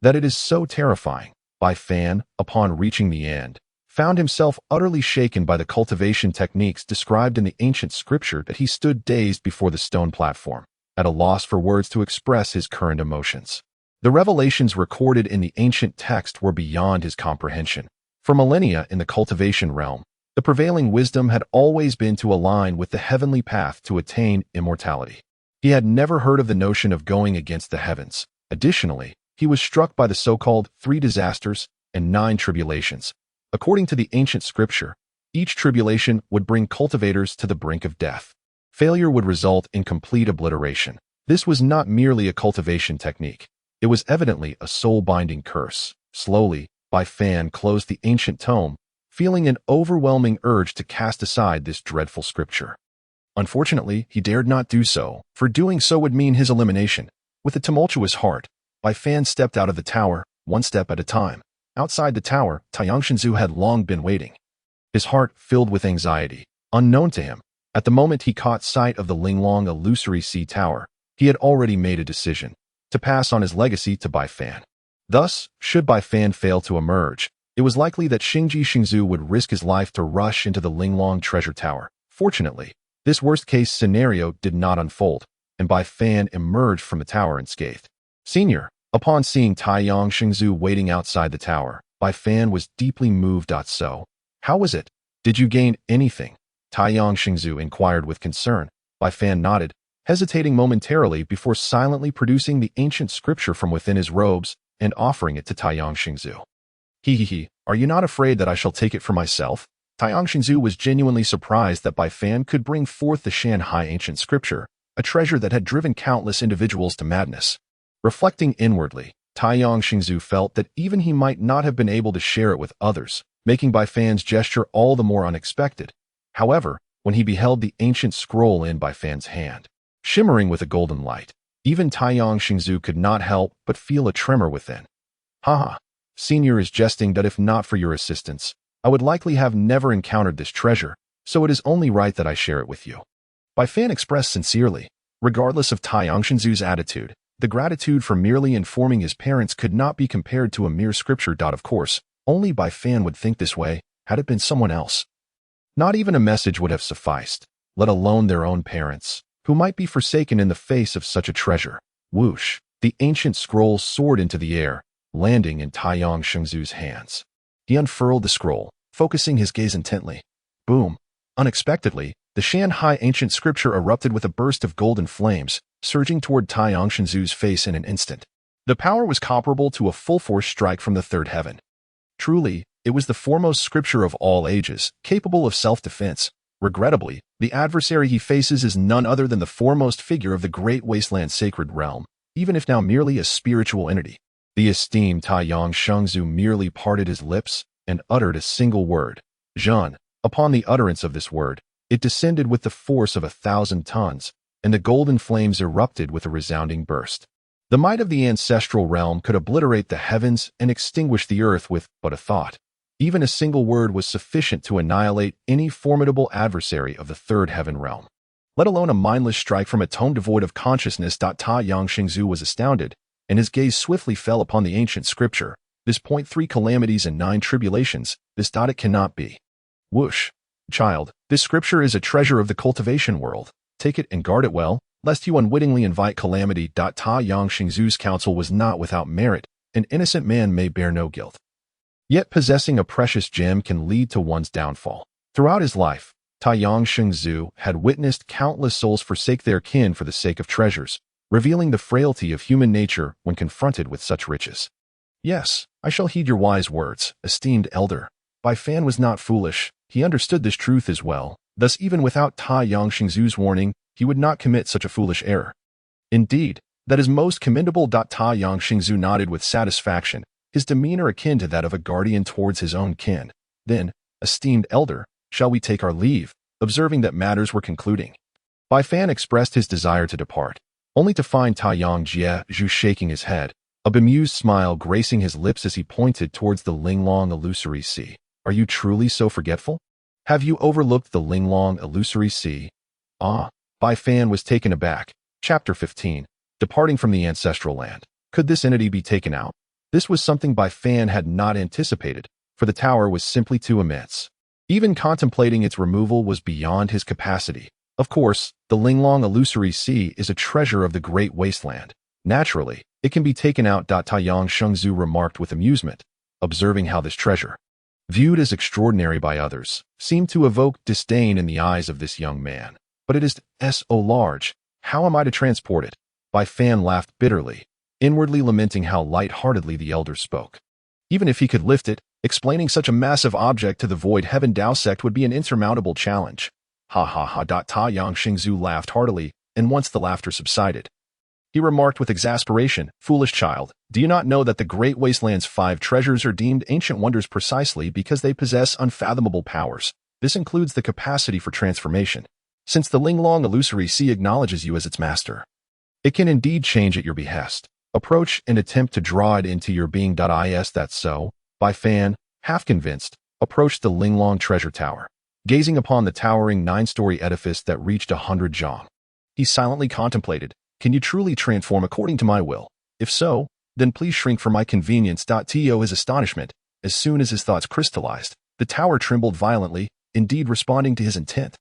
That it is so terrifying. Bai Fan, upon reaching the end, found himself utterly shaken by the cultivation techniques described in the ancient scripture that he stood dazed before the stone platform, at a loss for words to express his current emotions. The revelations recorded in the ancient text were beyond his comprehension. For millennia in the cultivation realm, the prevailing wisdom had always been to align with the heavenly path to attain immortality. He had never heard of the notion of going against the heavens. Additionally, he was struck by the so-called 3 disasters and 9 tribulations. According to the ancient scripture, each tribulation would bring cultivators to the brink of death. Failure would result in complete obliteration. This was not merely a cultivation technique. It was evidently a soul-binding curse. Slowly, Bai Fan closed the ancient tome, feeling an overwhelming urge to cast aside this dreadful scripture. Unfortunately, he dared not do so, for doing so would mean his elimination. With a tumultuous heart, Bai Fan stepped out of the tower, 1 step at a time. Outside the tower, Taiyang Shenzhou had long been waiting. His heart filled with anxiety, unknown to him. At the moment he caught sight of the Linglong illusory sea tower, he had already made a decision to pass on his legacy to Bai Fan. Thus, should Bai Fan fail to emerge, it was likely that Xingji Xingzhu would risk his life to rush into the Linglong treasure tower. Fortunately, this worst-case scenario did not unfold, and Bai Fan emerged from the tower unscathed. Senior, upon seeing Taiyang Xingzhu waiting outside the tower, Bai Fan was deeply moved. So, how was it? Did you gain anything? Taiyang Xingzhu inquired with concern. Bai Fan nodded, hesitating momentarily before silently producing the ancient scripture from within his robes and offering it to Taiyang Xingzhu. Are you not afraid that I shall take it for myself? Taiyang Xingzhu was genuinely surprised that Bai Fan could bring forth the Shanhai ancient scripture, a treasure that had driven countless individuals to madness. Reflecting inwardly, Taiyang Xingzhu felt that even he might not have been able to share it with others, making Bai Fan's gesture all the more unexpected. However, when he beheld the ancient scroll in Bai Fan's hand, shimmering with a golden light, even Taiyang Xingzhu could not help but feel a tremor within. Senior is jesting that if not for your assistance, I would likely have never encountered this treasure, so it is only right that I share it with you. Bai Fan expressed sincerely. Regardless of Taiyang Xingzhu's attitude, The gratitude for merely informing his parents could not be compared to a mere scripture. Of course, only Bai Fan would think this way, had it been someone else. Not even a message would have sufficed, let alone their own parents, who might be forsaken in the face of such a treasure. Whoosh! The ancient scroll soared into the air, landing in Taiyang Shengzu's hands. He unfurled the scroll, focusing his gaze intently. Boom! Unexpectedly, the Shanhai ancient scripture erupted with a burst of golden flames, surging toward Taiyang Shengzu's face in an instant. The power was comparable to a full-force strike from the third heaven. Truly, it was the foremost scripture of all ages, capable of self-defense. Regrettably, the adversary he faces is none other than the foremost figure of the Great Wasteland Sacred Realm, even if now merely a spiritual entity. The esteemed Taiyang Shengzu merely parted his lips and uttered a single word, Zhen. Upon the utterance of this word, it descended with the force of 1,000 tons, and the golden flames erupted with a resounding burst. The might of the ancestral realm could obliterate the heavens and extinguish the earth with but a thought. Even a single word was sufficient to annihilate any formidable adversary of the third heaven realm, let alone a mindless strike from a tome devoid of consciousness. Taiyang Shengzu was astounded, and his gaze swiftly fell upon the ancient scripture. This point 3 calamities and 9 tribulations, this. It cannot be. Whoosh! Child, this scripture is a treasure of the cultivation world. Take it and guard it well, lest you unwittingly invite calamity. Taiyang Shengzu's counsel was not without merit. An innocent man may bear no guilt. Yet possessing a precious gem can lead to one's downfall. Throughout his life, Taiyang Shengzu had witnessed countless souls forsake their kin for the sake of treasures, revealing the frailty of human nature when confronted with such riches. Yes, I shall heed your wise words, esteemed elder. Bai Fan was not foolish. He understood this truth as well. Thus, even without Taiyang Shengzu's warning, he would not commit such a foolish error. Indeed, that is most commendable. Taiyang Shengzu nodded with satisfaction, his demeanor akin to that of a guardian towards his own kin. Then, esteemed elder, shall we take our leave? Observing that matters were concluding, Bai Fan expressed his desire to depart, only to find Taiyang Jiuzhou shaking his head, a bemused smile gracing his lips as he pointed towards the Linglong illusory sea. Are you truly so forgetful? Have you overlooked the Linglong illusory sea? Ah, Bai Fan was taken aback. Chapter 15. Departing from the ancestral land. Could this entity be taken out? This was something Bai Fan had not anticipated, for the tower was simply too immense. Even contemplating its removal was beyond his capacity. Of course, the Linglong illusory sea is a treasure of the Great Wasteland. Naturally, it can be taken out. Taiyang Shengzu remarked with amusement, observing how this treasure, viewed as extraordinary by others, seemed to evoke disdain in the eyes of this young man. But it is so large. How am I to transport it? Bai Fan laughed bitterly, inwardly lamenting how light-heartedly the elder spoke. Even if he could lift it, explaining such a massive object to the Void Heaven Dao Sect would be an insurmountable challenge. Ha ha ha! Taiyang Shengzu laughed heartily, and once the laughter subsided, he remarked with exasperation, Foolish child, do you not know that the Great Wasteland's 5 treasures are deemed ancient wonders precisely because they possess unfathomable powers? This includes the capacity for transformation. Since the Linglong illusory sea acknowledges you as its master, it can indeed change at your behest. Approach and attempt to draw it into your being. Is that so? Bai Fan, half convinced, approached the Linglong treasure tower, gazing upon the towering 9-story edifice that reached 100 zhang. He silently contemplated, can you truly transform according to my will? If so, then please shrink for my convenience. To his astonishment, as soon as his thoughts crystallized, the tower trembled violently, indeed responding to his intent.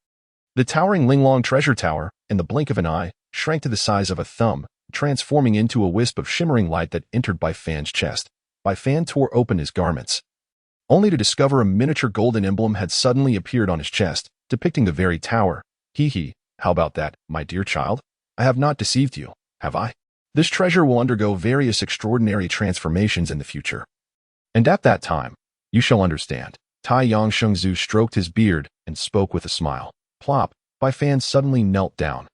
The towering Linglong treasure tower, in the blink of an eye, shrank to the size of a thumb, transforming into a wisp of shimmering light that entered Bai Fan's chest. Bai Fan tore open his garments, only to discover a miniature golden emblem had suddenly appeared on his chest, depicting the very tower. Hee, how about that, my dear child? I have not deceived you, have I? This treasure will undergo various extraordinary transformations in the future. And at that time, you shall understand. Taiyang Shengzu stroked his beard and spoke with a smile. Plop, Bai Fan suddenly knelt down.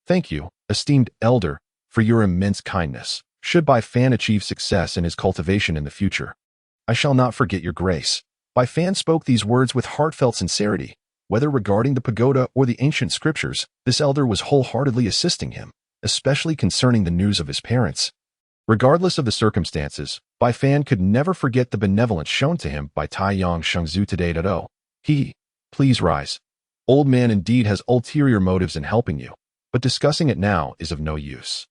Thank you, esteemed elder, for your immense kindness. Should Bai Fan achieve success in his cultivation in the future, I shall not forget your grace. Bai Fan spoke these words with heartfelt sincerity. Whether regarding the pagoda or the ancient scriptures, this elder was wholeheartedly assisting him, especially concerning the news of his parents. Regardless of the circumstances, Bai Fan could never forget the benevolence shown to him by Taiyang Shengzu today. Please rise. Old man indeed has ulterior motives in helping you, but discussing it now is of no use.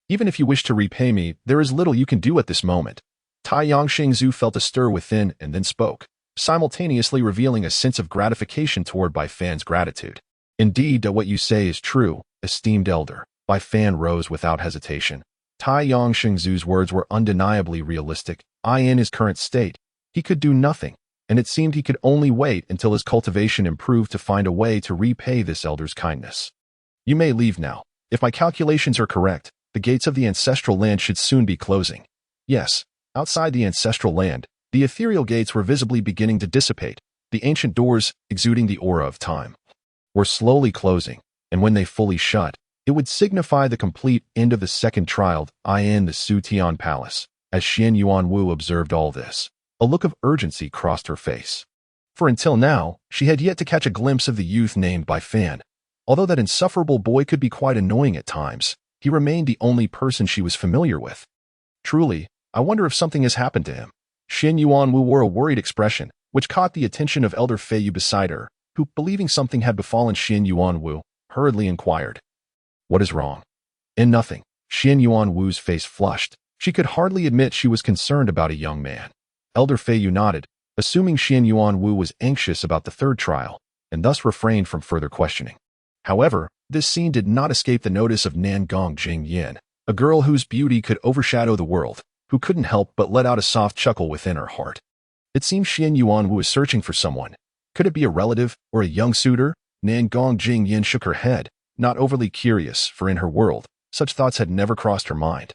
Even if you wish to repay me, there is little you can do at this moment. Tai Yongxingzu felt a stir within and then spoke, simultaneously revealing a sense of gratification toward Bai Fan's gratitude. Indeed, what you say is true, esteemed elder. Bai Fan rose without hesitation. Tai Yongxingzu's words were undeniably realistic. In his current state, he could do nothing, and it seemed he could only wait until his cultivation improved to find a way to repay this elder's kindness. You may leave now. If my calculations are correct, the gates of the ancestral land should soon be closing. Yes, outside the ancestral land, the ethereal gates were visibly beginning to dissipate. The ancient doors, exuding the aura of time, were slowly closing, and when they fully shut, it would signify the complete end of the second trial in the Xutian Palace. As Xian Yuanwu observed all this, a look of urgency crossed her face. For until now, she had yet to catch a glimpse of the youth named Bai Fan. Although that insufferable boy could be quite annoying at times, he remained the only person she was familiar with. Truly, I wonder if something has happened to him. Xian Yuanwu wore a worried expression, which caught the attention of Elder Fei Yu beside her, who, believing something had befallen Xian Yuanwu, hurriedly inquired, "What is wrong?" "In nothing." Xian Yuanwu's face flushed. She could hardly admit she was concerned about a young man. Elder Fei Yu nodded, assuming Xian Yuanwu was anxious about the third trial, and thus refrained from further questioning. However, this scene did not escape the notice of Nangong Jingyin, a girl whose beauty could overshadow the world, who couldn't help but let out a soft chuckle within her heart. It seemed Xian Yuanwu was searching for someone. Could it be a relative or a young suitor? Nangong Jingyin shook her head, not overly curious, for in her world, such thoughts had never crossed her mind.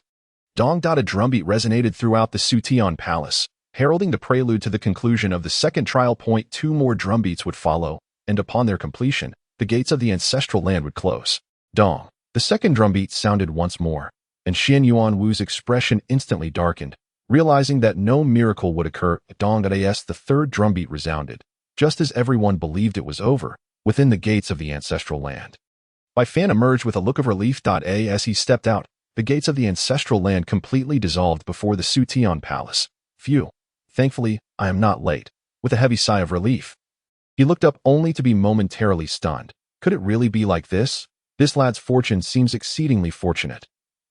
Dong a drumbeat resonated throughout the Xutian Palace, heralding the prelude to the conclusion of the second trial. 2 more drumbeats would follow, and upon their completion, the gates of the ancestral land would close. Dong. The second drumbeat sounded once more, and Xian Yuanwu's expression instantly darkened. Realizing that no miracle would occur, Dong as the third drumbeat resounded, just as everyone believed it was over, within the gates of the ancestral land. Bai Fan emerged with a look of relief. As he stepped out, the gates of the ancestral land completely dissolved before the Xutian Palace. Phew. Thankfully, I am not late. With a heavy sigh of relief, he looked up only to be momentarily stunned. Could it really be like this? This lad's fortune seems exceedingly fortunate.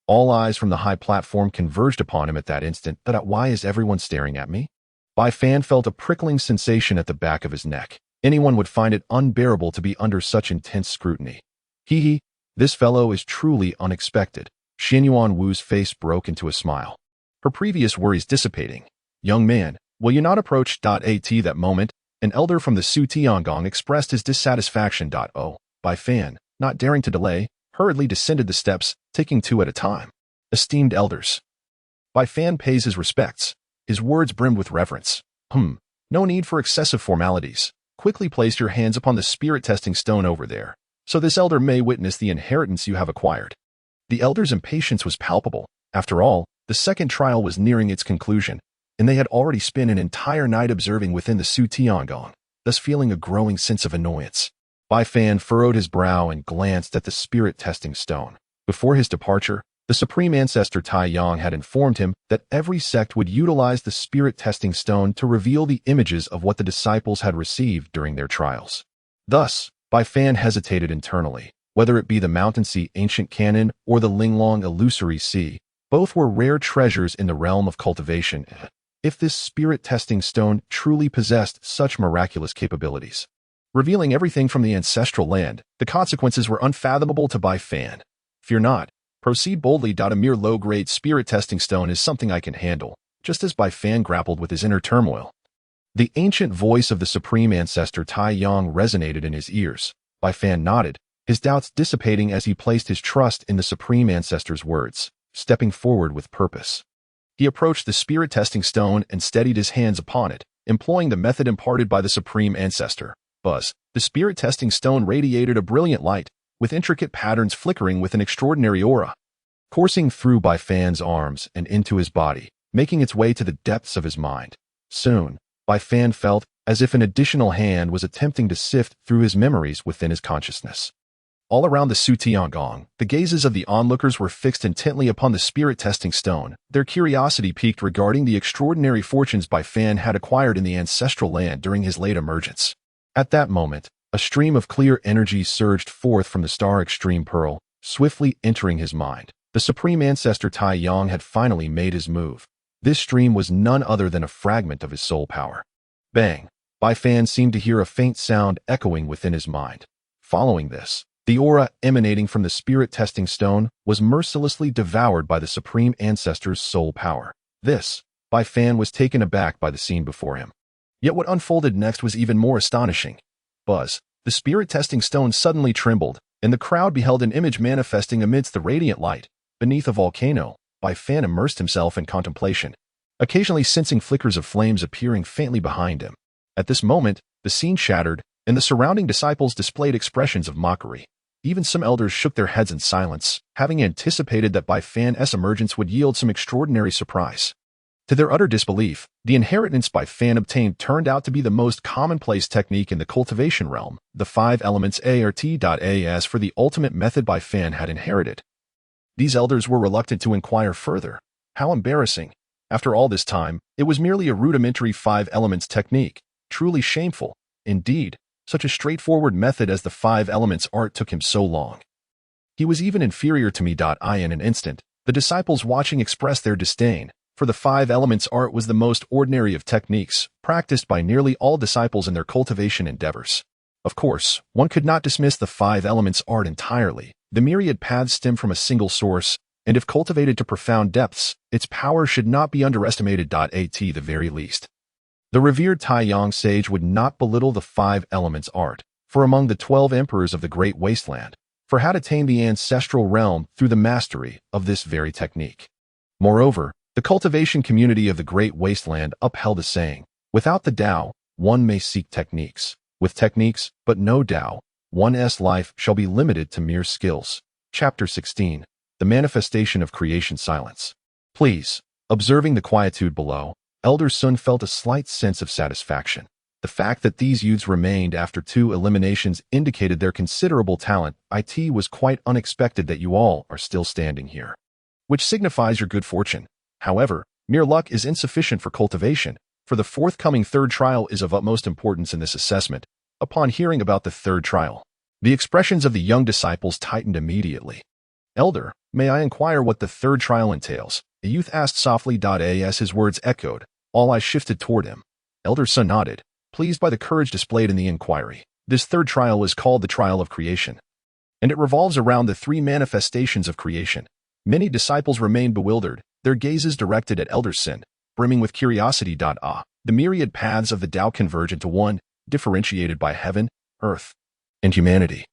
All eyes from the high platform converged upon him at that instant. Why is everyone staring at me? Bai Fan felt a prickling sensation at the back of his neck. Anyone would find it unbearable to be under such intense scrutiny. Hee, this fellow is truly unexpected. Xian Yuanwu's face broke into a smile, her previous worries dissipating. Young man, will you not approach? At that moment, an elder from the Xutian expressed his dissatisfaction. Bai Fan, not daring to delay, hurriedly descended the steps, taking 2 at a time. Esteemed elders. Bai Fan pays his respects. His words brimmed with reverence. No need for excessive formalities. Quickly place your hands upon the spirit testing stone over there, so this elder may witness the inheritance you have acquired. The elder's impatience was palpable. After all, the second trial was nearing its conclusion, and they had already spent an entire night observing within the Xutian, thus feeling a growing sense of annoyance. Bai Fan furrowed his brow and glanced at the spirit testing stone. Before his departure, the Supreme Ancestor Tai Yang had informed him that every sect would utilize the spirit testing stone to reveal the images of what the disciples had received during their trials. Thus, Bai Fan hesitated internally. Whether it be the Mountain Sea ancient canon or the Linglong illusory sea, both were rare treasures in the realm of cultivation. If this spirit testing stone truly possessed such miraculous capabilities, revealing everything from the ancestral land, the consequences were unfathomable to Bai Fan. Fear not. Proceed boldly. A mere low-grade spirit testing stone is something I can handle, just as Bai Fan grappled with his inner turmoil. The ancient voice of the Supreme Ancestor Tai Yang resonated in his ears. Bai Fan nodded, his doubts dissipating as he placed his trust in the Supreme Ancestor's words, stepping forward with purpose. He approached the spirit testing stone and steadied his hands upon it, employing the method imparted by the Supreme Ancestor. Buzz. The spirit testing stone radiated a brilliant light, with intricate patterns flickering with an extraordinary aura, coursing through Bai Fan's arms and into his body, making its way to the depths of his mind. Soon, Bai Fan felt as if an additional hand was attempting to sift through his memories within his consciousness. All around the Xutian, the gazes of the onlookers were fixed intently upon the spirit testing stone, their curiosity piqued regarding the extraordinary fortunes Bai Fan had acquired in the ancestral land during his late emergence. At that moment, a stream of clear energy surged forth from the star Extreme Pearl, swiftly entering his mind. The Supreme Ancestor Tai Yang had finally made his move. This stream was none other than a fragment of his soul power. Bang! Bai Fan seemed to hear a faint sound echoing within his mind. Following this, the aura emanating from the spirit testing stone was mercilessly devoured by the Supreme Ancestor's soul power. This, Bai Fan was taken aback by the scene before him. Yet what unfolded next was even more astonishing. Buzz, the spirit testing stone suddenly trembled, and the crowd beheld an image manifesting amidst the radiant light. Beneath a volcano, Bai Fan immersed himself in contemplation, occasionally sensing flickers of flames appearing faintly behind him. At this moment, the scene shattered, and the surrounding disciples displayed expressions of mockery. Even some elders shook their heads in silence, having anticipated that Bai Fan's emergence would yield some extraordinary surprise. To their utter disbelief, the inheritance Bai Fan obtained turned out to be the most commonplace technique in the cultivation realm, the 5 elements ART.AS for the ultimate method Bai Fan had inherited. These elders were reluctant to inquire further. How embarrassing. After all this time, it was merely a rudimentary 5 elements technique. Truly shameful. Indeed, such a straightforward method as the 5 elements art took him so long. He was even inferior to me. In an instant, the disciples watching expressed their disdain, for the 5 elements art was the most ordinary of techniques, practiced by nearly all disciples in their cultivation endeavors. Of course, one could not dismiss the 5 elements art entirely. The myriad paths stem from a single source, and if cultivated to profound depths, its power should not be underestimated. At the very least. The revered Tai Yang sage would not belittle the 5 elements art, for among the 12 emperors of the Great Wasteland, for had attained the ancestral realm through the mastery of this very technique. Moreover, the cultivation community of the Great Wasteland upheld a saying, without the Tao, one may seek techniques. With techniques, but no Tao, one's life shall be limited to mere skills. Chapter 16. The Manifestation of Creation Silence. Please, observing the quietude below, Elder Sun felt a slight sense of satisfaction. The fact that these youths remained after 2 eliminations indicated their considerable talent. It was quite unexpected that you all are still standing here, which signifies your good fortune. However, mere luck is insufficient for cultivation, for the forthcoming 3rd trial is of utmost importance in this assessment. Upon hearing about the 3rd trial, the expressions of the young disciples tightened immediately. Elder, may I inquire what the 3rd trial entails? The youth asked softly. As his words echoed, all eyes shifted toward him. Elder Sun nodded, pleased by the courage displayed in the inquiry. This 3rd trial is called the Trial of Creation, and it revolves around the 3 manifestations of creation. Many disciples remained bewildered, their gazes directed at Elder Sun, brimming with curiosity. The myriad paths of the Tao converge into one, differentiated by heaven, earth, and humanity.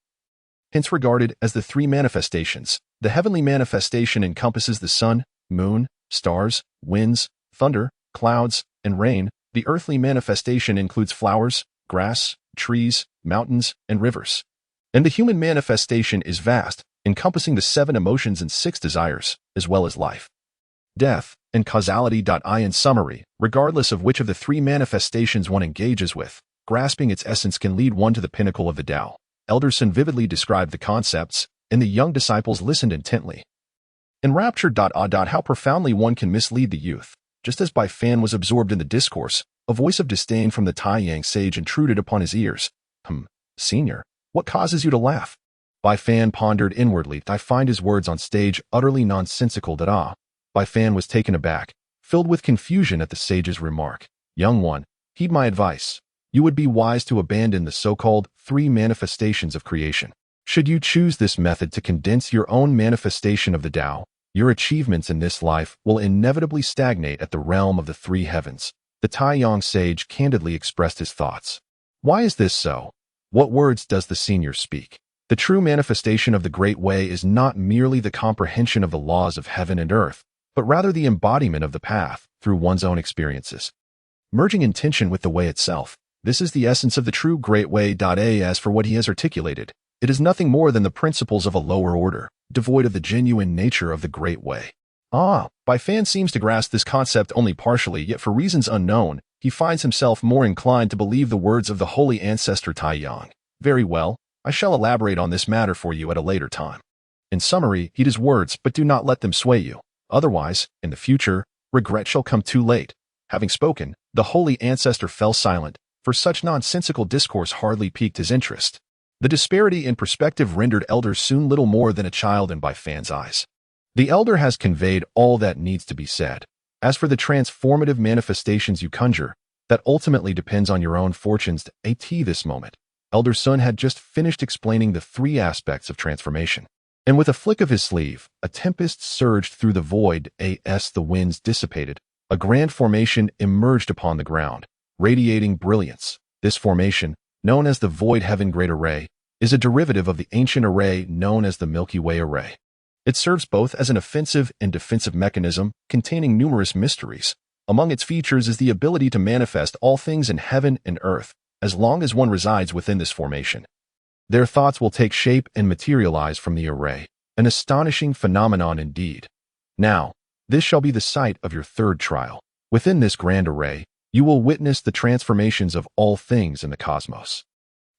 Hence regarded as the 3 manifestations, the heavenly manifestation encompasses the sun, moon, stars, winds, thunder, clouds, and rain. The earthly manifestation includes flowers, grass, trees, mountains, and rivers. And the human manifestation is vast, encompassing the 7 emotions and 6 desires, as well as life, death, and causality. In summary, regardless of which of the 3 manifestations one engages with, grasping its essence can lead one to the pinnacle of the Tao. Elder Sun vividly described the concepts, and the young disciples listened intently, enraptured. How profoundly one can mislead the youth. Just as Bai Fan was absorbed in the discourse, a voice of disdain from the Tai Yang sage intruded upon his ears. Senior, what causes you to laugh? Bai Fan pondered inwardly. I find his words on stage utterly nonsensical. Bai Fan was taken aback, filled with confusion at the sage's remark. Young one, heed my advice. You would be wise to abandon the so-called 3 manifestations of creation. Should you choose this method to condense your own manifestation of the Tao, your achievements in this life will inevitably stagnate at the realm of the 3 heavens. The Tai Yang sage candidly expressed his thoughts. Why is this so? What words does the senior speak? The true manifestation of the Great Way is not merely the comprehension of the laws of heaven and earth, but rather the embodiment of the path through one's own experiences, merging intention with the way itself. This is the essence of the true Great Way. As for what he has articulated, it is nothing more than the principles of a lower order, devoid of the genuine nature of the Great Way. Bai Fan seems to grasp this concept only partially, yet for reasons unknown, he finds himself more inclined to believe the words of the holy ancestor Tai Yang. Very well, I shall elaborate on this matter for you at a later time. In summary, heed his words, but do not let them sway you. Otherwise, in the future, regret shall come too late. Having spoken, the holy ancestor fell silent, for such nonsensical discourse hardly piqued his interest. The disparity in perspective rendered Elder Sun little more than a child in Bai Fan's eyes. The elder has conveyed all that needs to be said. As for the transformative manifestations you conjure, that ultimately depends on your own fortunes at this moment. Elder Sun had just finished explaining the three aspects of transformation. And with a flick of his sleeve, a tempest surged through the void as the winds dissipated. A grand formation emerged upon the ground, radiating brilliance. This formation, known as the Void Heaven Great Array, is a derivative of the ancient array known as the Milky Way Array. It serves both as an offensive and defensive mechanism containing numerous mysteries. Among its features is the ability to manifest all things in heaven and earth, as long as one resides within this formation. Their thoughts will take shape and materialize from the array, an astonishing phenomenon indeed. Now, this shall be the site of your third trial. Within this grand array, you will witness the transformations of all things in the cosmos.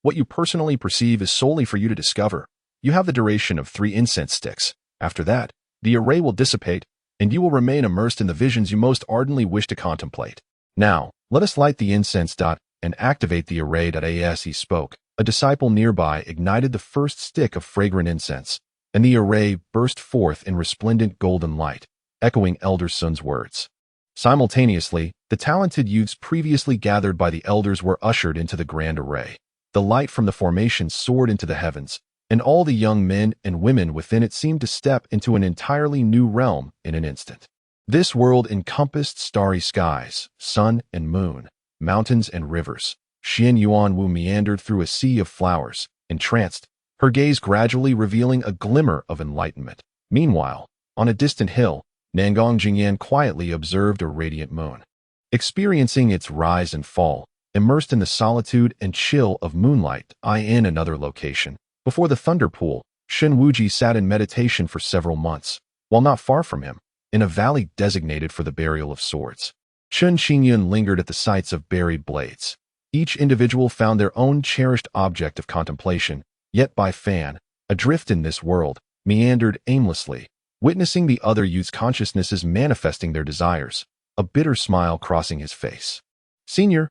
What you personally perceive is solely for you to discover. You have the duration of 3 incense sticks. After that, the array will dissipate, and you will remain immersed in the visions you most ardently wish to contemplate. Now, let us light the incense and activate the array. As he spoke, a disciple nearby ignited the first stick of fragrant incense, and the array burst forth in resplendent golden light, echoing Elder Sun's words. Simultaneously, the talented youths previously gathered by the elders were ushered into the grand array. The light from the formation soared into the heavens, and all the young men and women within it seemed to step into an entirely new realm in an instant. This world encompassed starry skies, sun and moon, mountains and rivers. Xian Yuanwu meandered through a sea of flowers, entranced, her gaze gradually revealing a glimmer of enlightenment. Meanwhile, on a distant hill, Nangong Jingyan quietly observed a radiant moon. Experiencing its rise and fall, immersed in the solitude and chill of moonlight, in another location. Before the thunder pool, Shen Wuji sat in meditation for several months, while not far from him, in a valley designated for the burial of swords. Chen Xingyun lingered at the sites of buried blades. Each individual found their own cherished object of contemplation, yet Bai Fan, adrift in this world, meandered aimlessly, witnessing the other youth's consciousnesses manifesting their desires, a bitter smile crossing his face. Senior,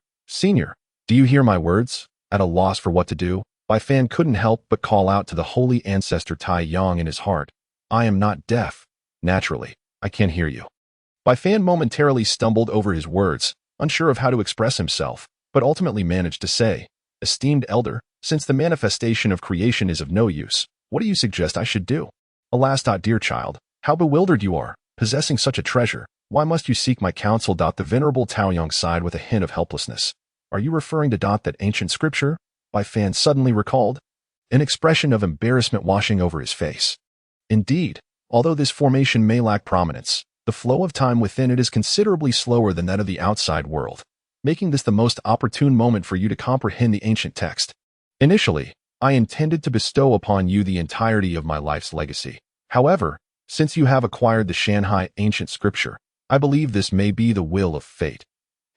do you hear my words? At a loss for what to do, Bai Fan couldn't help but call out to the holy ancestor Tai Yang in his heart. I am not deaf. Naturally, I can't hear you. Bai Fan momentarily stumbled over his words, unsure of how to express himself, but ultimately managed to say, Esteemed elder, since the manifestation of creation is of no use, what do you suggest I should do? Alas, dear child, how bewildered you are, possessing such a treasure. Why must you seek my counsel? The venerable Taoyang sighed with a hint of helplessness. Are you referring to that ancient scripture? Bai Fan suddenly recalled, an expression of embarrassment washing over his face. Indeed, although this formation may lack prominence, the flow of time within it is considerably slower than that of the outside world, making this the most opportune moment for you to comprehend the ancient text. Initially, I intended to bestow upon you the entirety of my life's legacy. However, since you have acquired the Shanghai ancient scripture, I believe this may be the will of fate.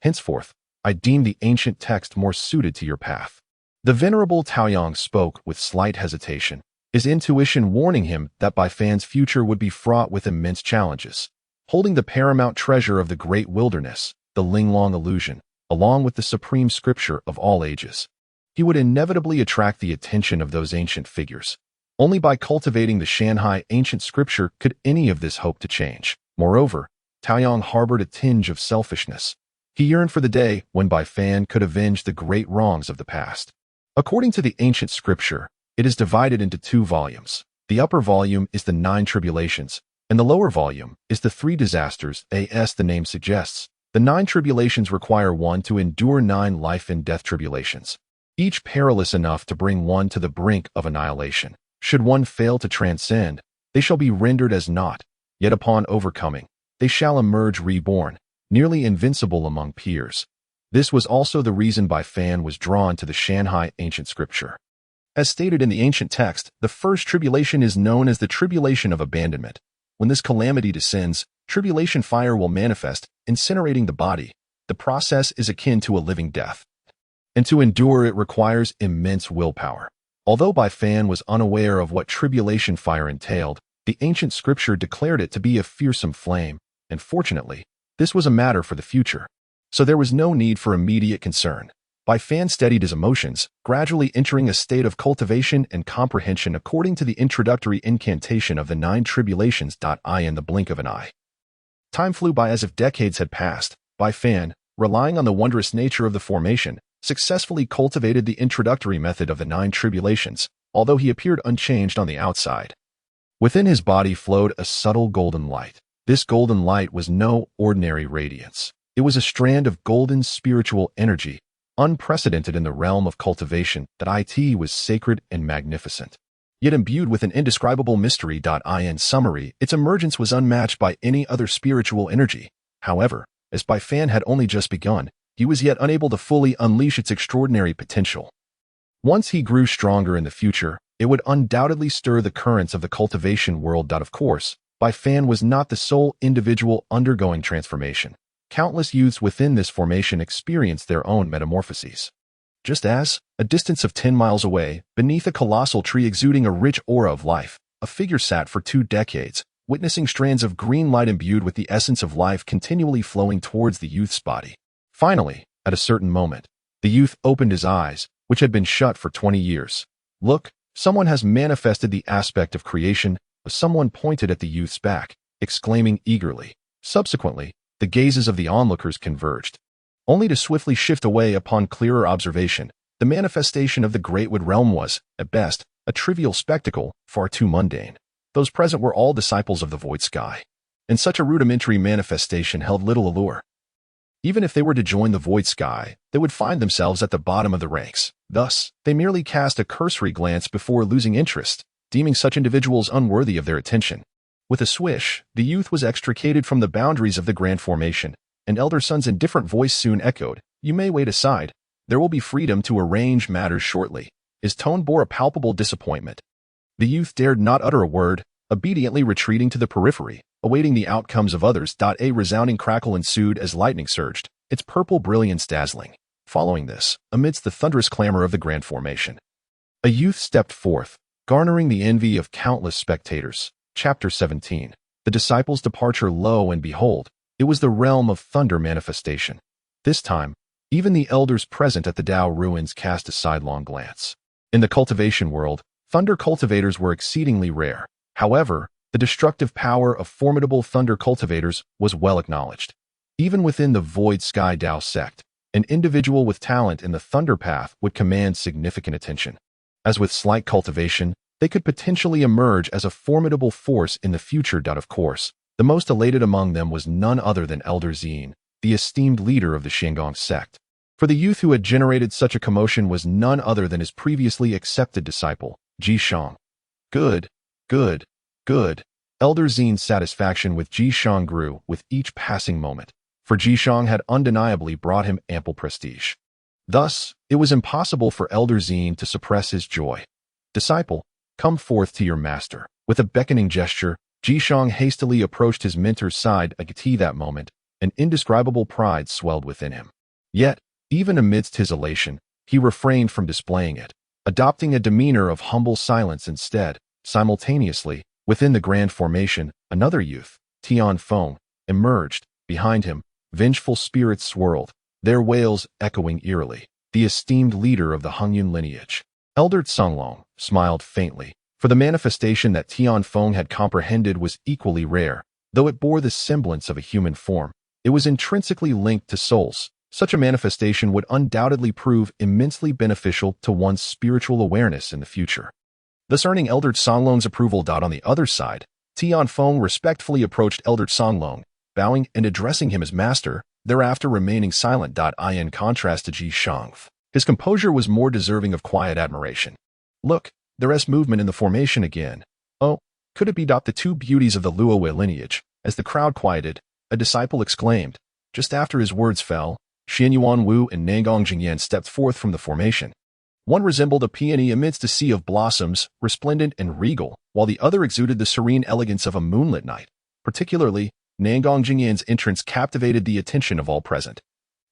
Henceforth, I deem the ancient text more suited to your path. The venerable Taoyang spoke with slight hesitation, his intuition warning him that Bai Fan's future would be fraught with immense challenges. Holding the paramount treasure of the great wilderness, the Linglong illusion, along with the supreme scripture of all ages, he would inevitably attract the attention of those ancient figures. Only by cultivating the Shanghai ancient scripture could any of this hope to change. Moreover, Taoyang harbored a tinge of selfishness. He yearned for the day when Bai Fan could avenge the great wrongs of the past. According to the ancient scripture, it is divided into 2 volumes. The upper volume is the 9 tribulations, and the lower volume is the 3 disasters, as the name suggests. The 9 tribulations require one to endure 9 life and death tribulations, each perilous enough to bring one to the brink of annihilation. Should one fail to transcend, they shall be rendered as naught, yet upon overcoming, they shall emerge reborn, nearly invincible among peers. This was also the reason Bai Fan was drawn to the Shanghai ancient scripture. As stated in the ancient text, the first tribulation is known as the tribulation of abandonment. When this calamity descends, tribulation fire will manifest, incinerating the body. The process is akin to a living death, and to endure it requires immense willpower. Although Bai Fan was unaware of what tribulation fire entailed, the ancient scripture declared it to be a fearsome flame, and fortunately, this was a matter for the future. So there was no need for immediate concern. Bai Fan steadied his emotions, gradually entering a state of cultivation and comprehension according to the introductory incantation of the 9 tribulations. In the blink of an eye. Time flew by as if decades had passed. Bai Fan, relying on the wondrous nature of the formation, successfully cultivated the introductory method of the 9 tribulations, although he appeared unchanged on the outside. Within his body flowed a subtle golden light. This golden light was no ordinary radiance. It was a strand of golden spiritual energy, unprecedented in the realm of cultivation. It was sacred and magnificent, yet imbued with an indescribable mystery. In summary, its emergence was unmatched by any other spiritual energy. However, as Bai Fan had only just begun, he was yet unable to fully unleash its extraordinary potential. Once he grew stronger in the future, it would undoubtedly stir the currents of the cultivation world. Of course, Bai Fan was not the sole individual undergoing transformation. Countless youths within this formation experienced their own metamorphoses. Just as, a distance of 10 miles away, beneath a colossal tree exuding a rich aura of life, a figure sat for 2 decades, witnessing strands of green light imbued with the essence of life continually flowing towards the youth's body. Finally, at a certain moment, the youth opened his eyes, which had been shut for 20 years. Look, someone has manifested the aspect of creation. Someone pointed at the youth's back, exclaiming eagerly. Subsequently, the gazes of the onlookers converged, only to swiftly shift away upon clearer observation. The manifestation of the Greatwood realm was, at best, a trivial spectacle, far too mundane. Those present were all disciples of the void sky, and such a rudimentary manifestation held little allure. Even if they were to join the void sky, they would find themselves at the bottom of the ranks. Thus, they merely cast a cursory glance before losing interest, deeming such individuals unworthy of their attention. With a swish, the youth was extricated from the boundaries of the grand formation. An elder son's indifferent voice soon echoed, "You may wait aside. There will be freedom to arrange matters shortly." His tone bore a palpable disappointment. The youth dared not utter a word, obediently retreating to the periphery, awaiting the outcomes of others. A resounding crackle ensued as lightning surged, its purple brilliance dazzling. Following this, amidst the thunderous clamor of the grand formation, a youth stepped forth, garnering the envy of countless spectators. Chapter 17. The disciples' departure. Lo and behold, it was the realm of thunder manifestation. This time, even the elders present at the Dao ruins cast a sidelong glance. In the cultivation world, thunder cultivators were exceedingly rare. However, the destructive power of formidable thunder cultivators was well acknowledged. Even within the Void Sky Dao Sect, an individual with talent in the thunder path would command significant attention. As with slight cultivation, they could potentially emerge as a formidable force in the future. Of course, the most elated among them was none other than Elder Xin, the esteemed leader of the Shangang sect. For the youth who had generated such a commotion was none other than his previously accepted disciple, Jiuzhou. Good, good, good. Elder Xin's satisfaction with Jiuzhou grew with each passing moment, for Jiuzhou had undeniably brought him ample prestige. Thus, it was impossible for Elder Xin to suppress his joy. "Disciple, come forth to your master." With a beckoning gesture, Jiuzhou hastily approached his mentor's side. At that moment, an indescribable pride swelled within him. Yet, even amidst his elation, he refrained from displaying it, adopting a demeanor of humble silence instead. Simultaneously, within the grand formation, another youth, Tianfeng, emerged. Behind him, vengeful spirits swirled, their wails echoing eerily. The esteemed leader of the Hongyun lineage, Elder Songlong, smiled faintly, for the manifestation that Tianfeng had comprehended was equally rare. Though it bore the semblance of a human form, it was intrinsically linked to souls. Such a manifestation would undoubtedly prove immensely beneficial to one's spiritual awareness in the future, thus earning Elder Songlong's approval. On the other side, Tianfeng respectfully approached Elder Songlong, bowing and addressing him as master, thereafter remaining silent. In contrast to Jiuzhou, his composure was more deserving of quiet admiration. "Look, there's movement in the formation again. Oh, could it be the 2 beauties of the Luowei lineage?" As the crowd quieted, a disciple exclaimed. Just after his words fell, Xianyuan Wu and Nangang Jingyan stepped forth from the formation. One resembled a peony amidst a sea of blossoms, resplendent and regal, while the other exuded the serene elegance of a moonlit night. Particularly, Nangang Jingyan's entrance captivated the attention of all present,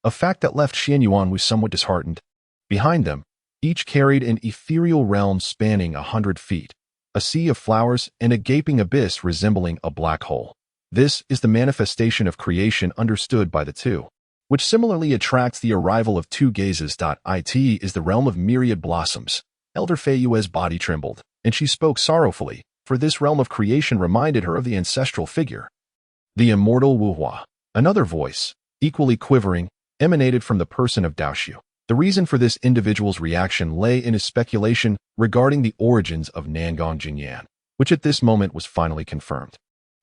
a fact that left Xianyuan Wu somewhat disheartened. Behind them, each carried an ethereal realm spanning 100 feet, a sea of flowers and a gaping abyss resembling a black hole. This is the manifestation of creation understood by the two. which similarly attracts the arrival of two gazes. It is the realm of myriad blossoms. Elder Fei Yue's body trembled, and she spoke sorrowfully, for this realm of creation reminded her of the ancestral figure. The immortal Wu Hua. Another voice, equally quivering, emanated from the person of Dao Shu. The reason for this individual's reaction lay in his speculation regarding the origins of Nangong Jinyan, which at this moment was finally confirmed.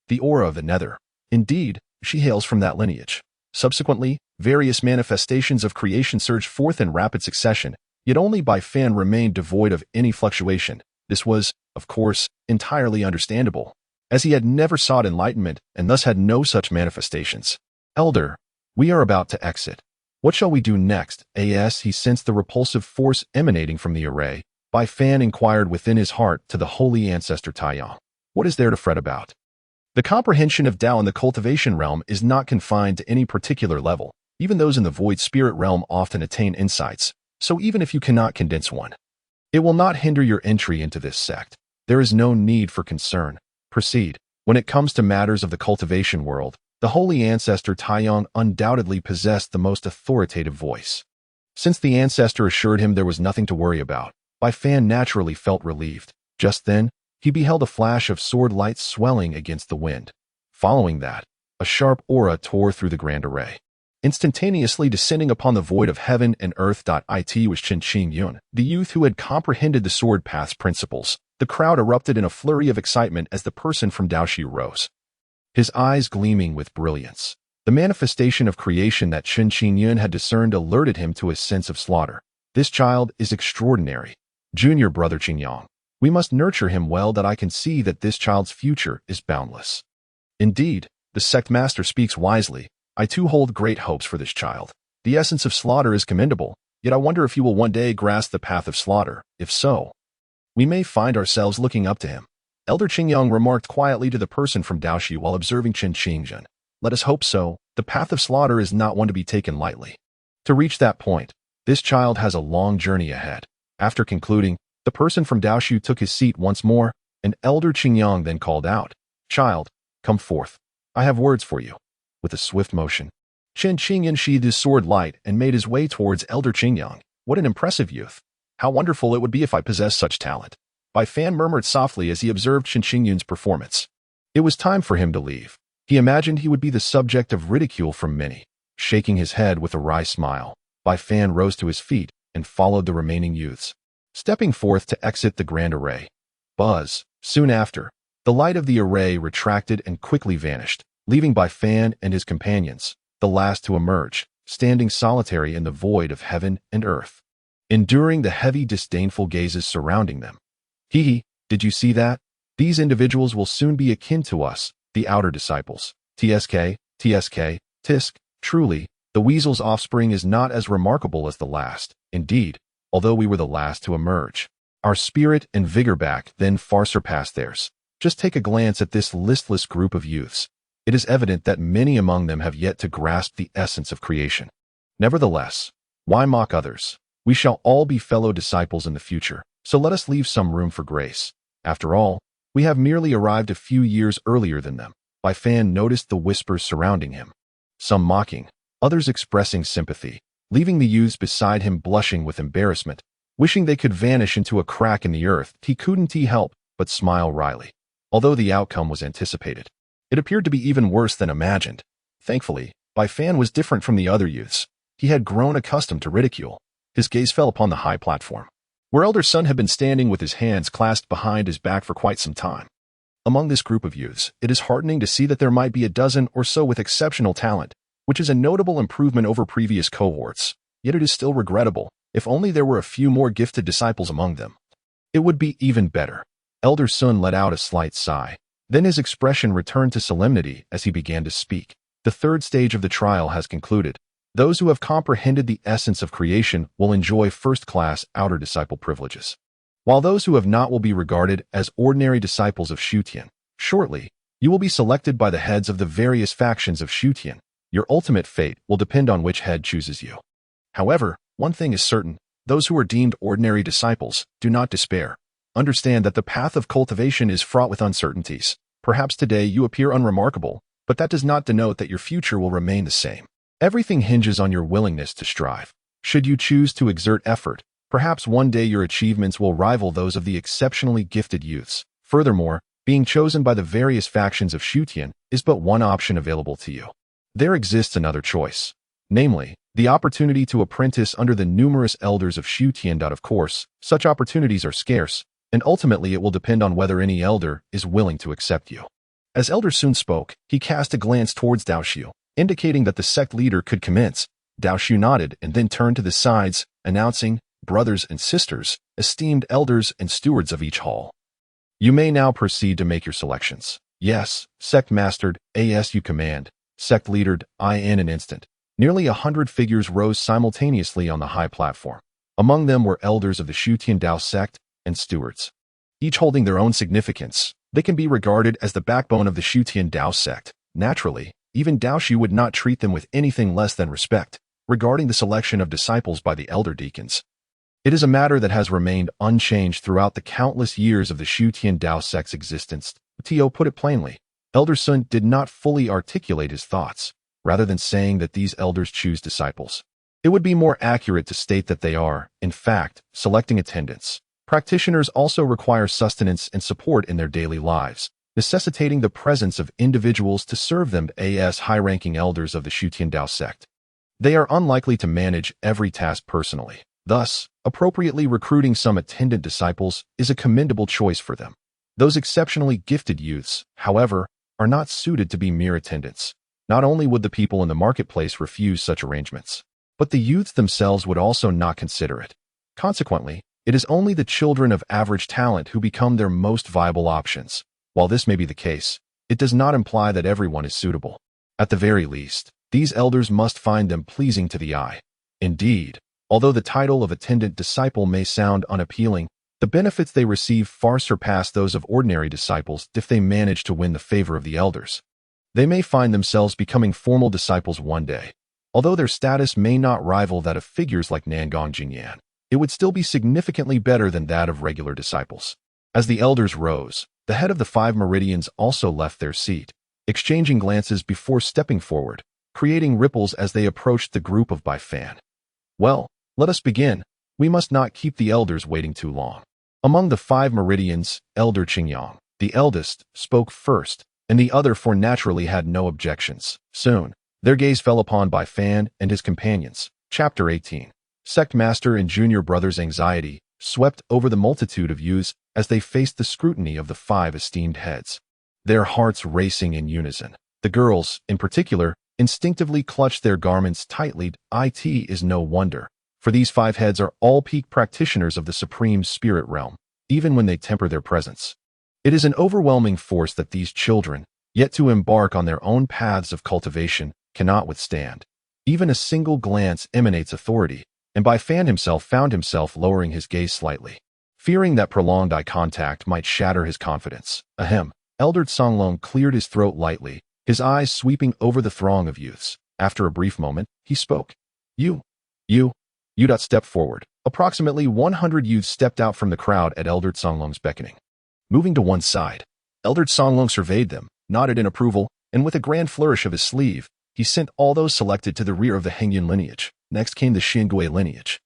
The aura of the Nether. Indeed, she hails from that lineage. Subsequently, various manifestations of creation surged forth in rapid succession, yet only Bai Fan remained devoid of any fluctuation. This was, of course, entirely understandable, as he had never sought enlightenment and thus had no such manifestations. Elder, we are about to exit. What shall we do next? As he sensed the repulsive force emanating from the array, Bai Fan inquired within his heart to the holy ancestor Taiyang. What is there to fret about? The comprehension of Tao in the cultivation realm is not confined to any particular level. Even those in the void spirit realm often attain insights, so even if you cannot condense one, it will not hinder your entry into this sect. There is no need for concern. Proceed. When it comes to matters of the cultivation world, the holy ancestor Taiyang undoubtedly possessed the most authoritative voice. Since the ancestor assured him there was nothing to worry about, Bai Fan naturally felt relieved. Just then, he beheld a flash of sword light swelling against the wind. Following that, a sharp aura tore through the grand array, instantaneously descending upon the void of heaven and earth. It was Chen Qingyun, the youth who had comprehended the sword path's principles. The crowd erupted in a flurry of excitement as the person from Daoshi rose, his eyes gleaming with brilliance. The manifestation of creation that Chen Qingyun had discerned alerted him to a sense of slaughter. This child is extraordinary. Junior brother Qingyang, we must nurture him well. I can see that this child's future is boundless. Indeed, the sect master speaks wisely. I too hold great hopes for this child. The essence of slaughter is commendable, yet I wonder if he will one day grasp the path of slaughter. If so, we may find ourselves looking up to him. Elder Qingyang remarked quietly to the person from Daoshi while observing Chen Qingyun. Let us hope so. The path of slaughter is not one to be taken lightly. To reach that point, this child has a long journey ahead. After concluding, the person from Daoshi took his seat once more, and Elder Qingyang then called out, "Child, come forth. I have words for you." With a swift motion, Chen Qingyun sheathed his sword light and made his way towards Elder Qingyang. What an impressive youth. How wonderful it would be if I possessed such talent. Bai Fan murmured softly as he observed Chen Qingyun's performance. It was time for him to leave. He imagined he would be the subject of ridicule from many. Shaking his head with a wry smile, Bai Fan rose to his feet and followed the remaining youths, stepping forth to exit the grand array. Buzz. Soon after, the light of the array retracted and quickly vanished, leaving Bai Fan and his companions, the last to emerge, standing solitary in the void of heaven and earth, enduring the heavy, disdainful gazes surrounding them. Hee, did you see that? These individuals will soon be akin to us, the outer disciples. TSK, Tisk. Truly, the weasel's offspring is not as remarkable as the last. Indeed, although we were the last to emerge, our spirit and vigor back then far surpassed theirs. Just take a glance at this listless group of youths. It is evident that many among them have yet to grasp the essence of creation. Nevertheless, why mock others? We shall all be fellow disciples in the future, so let us leave some room for grace. After all, we have merely arrived a few years earlier than them. Bai Fan noticed the whispers surrounding him, some mocking, others expressing sympathy, leaving the youths beside him blushing with embarrassment, wishing they could vanish into a crack in the earth. He couldn't help but smile wryly. Although the outcome was anticipated, it appeared to be even worse than imagined. Thankfully, Bai Fan was different from the other youths. He had grown accustomed to ridicule. His gaze fell upon the high platform, where Elder Sun had been standing with his hands clasped behind his back for quite some time. Among this group of youths, it is heartening to see that there might be a dozen or so with exceptional talent, which is a notable improvement over previous cohorts. Yet it is still regrettable. If only there were a few more gifted disciples among them, it would be even better. Elder Sun let out a slight sigh. Then his expression returned to solemnity as he began to speak. The third stage of the trial has concluded. Those who have comprehended the essence of creation will enjoy first-class outer disciple privileges, while those who have not will be regarded as ordinary disciples of Xutian. Shortly, you will be selected by the heads of the various factions of Xutian. Your ultimate fate will depend on which head chooses you. However, one thing is certain. Those who are deemed ordinary disciples, do not despair. Understand that the path of cultivation is fraught with uncertainties. Perhaps today you appear unremarkable, but that does not denote that your future will remain the same. Everything hinges on your willingness to strive. Should you choose to exert effort, perhaps one day your achievements will rival those of the exceptionally gifted youths. Furthermore, being chosen by the various factions of Xutian is but one option available to you. There exists another choice, namely, the opportunity to apprentice under the numerous elders of Xutian. Of course, such opportunities are scarce, and ultimately it will depend on whether any elder is willing to accept you. As Elder Sun spoke, he cast a glance towards Dao Xiu, indicating that the sect leader could commence. Dao Xiu nodded and then turned to the sides, announcing, "Brothers and sisters, esteemed elders and stewards of each hall. You may now proceed to make your selections." "Yes, sect mastered, as you command." Sect leader, in an instant. Nearly 100 figures rose simultaneously on the high platform. Among them were elders of the Xutian Dao Sect and stewards. Each holding their own significance, they can be regarded as the backbone of the Xutian Dao Sect. Naturally, even Dao Xiu would not treat them with anything less than respect. Regarding the selection of disciples by the elder deacons, it is a matter that has remained unchanged throughout the countless years of the Xutian Dao Sect's existence. Tio put it plainly. Elder Sun did not fully articulate his thoughts. Rather than saying that these elders choose disciples, it would be more accurate to state that they are, in fact, selecting attendants. Practitioners also require sustenance and support in their daily lives, necessitating the presence of individuals to serve them as high-ranking elders of the Xutian Dao Sect. They are unlikely to manage every task personally. Thus, appropriately recruiting some attendant disciples is a commendable choice for them. Those exceptionally gifted youths, however, are not suited to be mere attendants. Not only would the people in the marketplace refuse such arrangements, but the youths themselves would also not consider it. Consequently, it is only the children of average talent who become their most viable options. While this may be the case, it does not imply that everyone is suitable. At the very least, these elders must find them pleasing to the eye. Indeed, although the title of attendant disciple may sound unappealing, the benefits they receive far surpass those of ordinary disciples if they manage to win the favor of the elders. They may find themselves becoming formal disciples one day. Although their status may not rival that of figures like Nangong Jingyan, it would still be significantly better than that of regular disciples. As the elders rose, the head of the 5 meridians also left their seat, exchanging glances before stepping forward, creating ripples as they approached the group of Bai Fan. "Well, let us begin. We must not keep the elders waiting too long." Among the 5 meridians, Elder Qingyang, the eldest, spoke first, and the other 4 naturally had no objections. Soon, their gaze fell upon Bai Fan and his companions. Chapter 18. Sect Master and Junior Brother's anxiety swept over the multitude of youths as they faced the scrutiny of the 5 esteemed heads. Their hearts racing in unison. The girls, in particular, instinctively clutched their garments tightly. It is no wonder, for these 5 heads are all peak practitioners of the supreme spirit realm, even when they temper their presence. It is an overwhelming force that these children, yet to embark on their own paths of cultivation, cannot withstand. Even a single glance emanates authority, and Bai Fan himself found himself lowering his gaze slightly, fearing that prolonged eye contact might shatter his confidence. Ahem. Elder Songlong cleared his throat lightly, his eyes sweeping over the throng of youths. After a brief moment, he spoke. You. Step forward. Approximately 100 youths stepped out from the crowd at Elder Songlong's beckoning. Moving to one side, Elder Songlong surveyed them, nodded in approval, and with a grand flourish of his sleeve, he sent all those selected to the rear of the Hengyun lineage. Next came the Xingui lineage,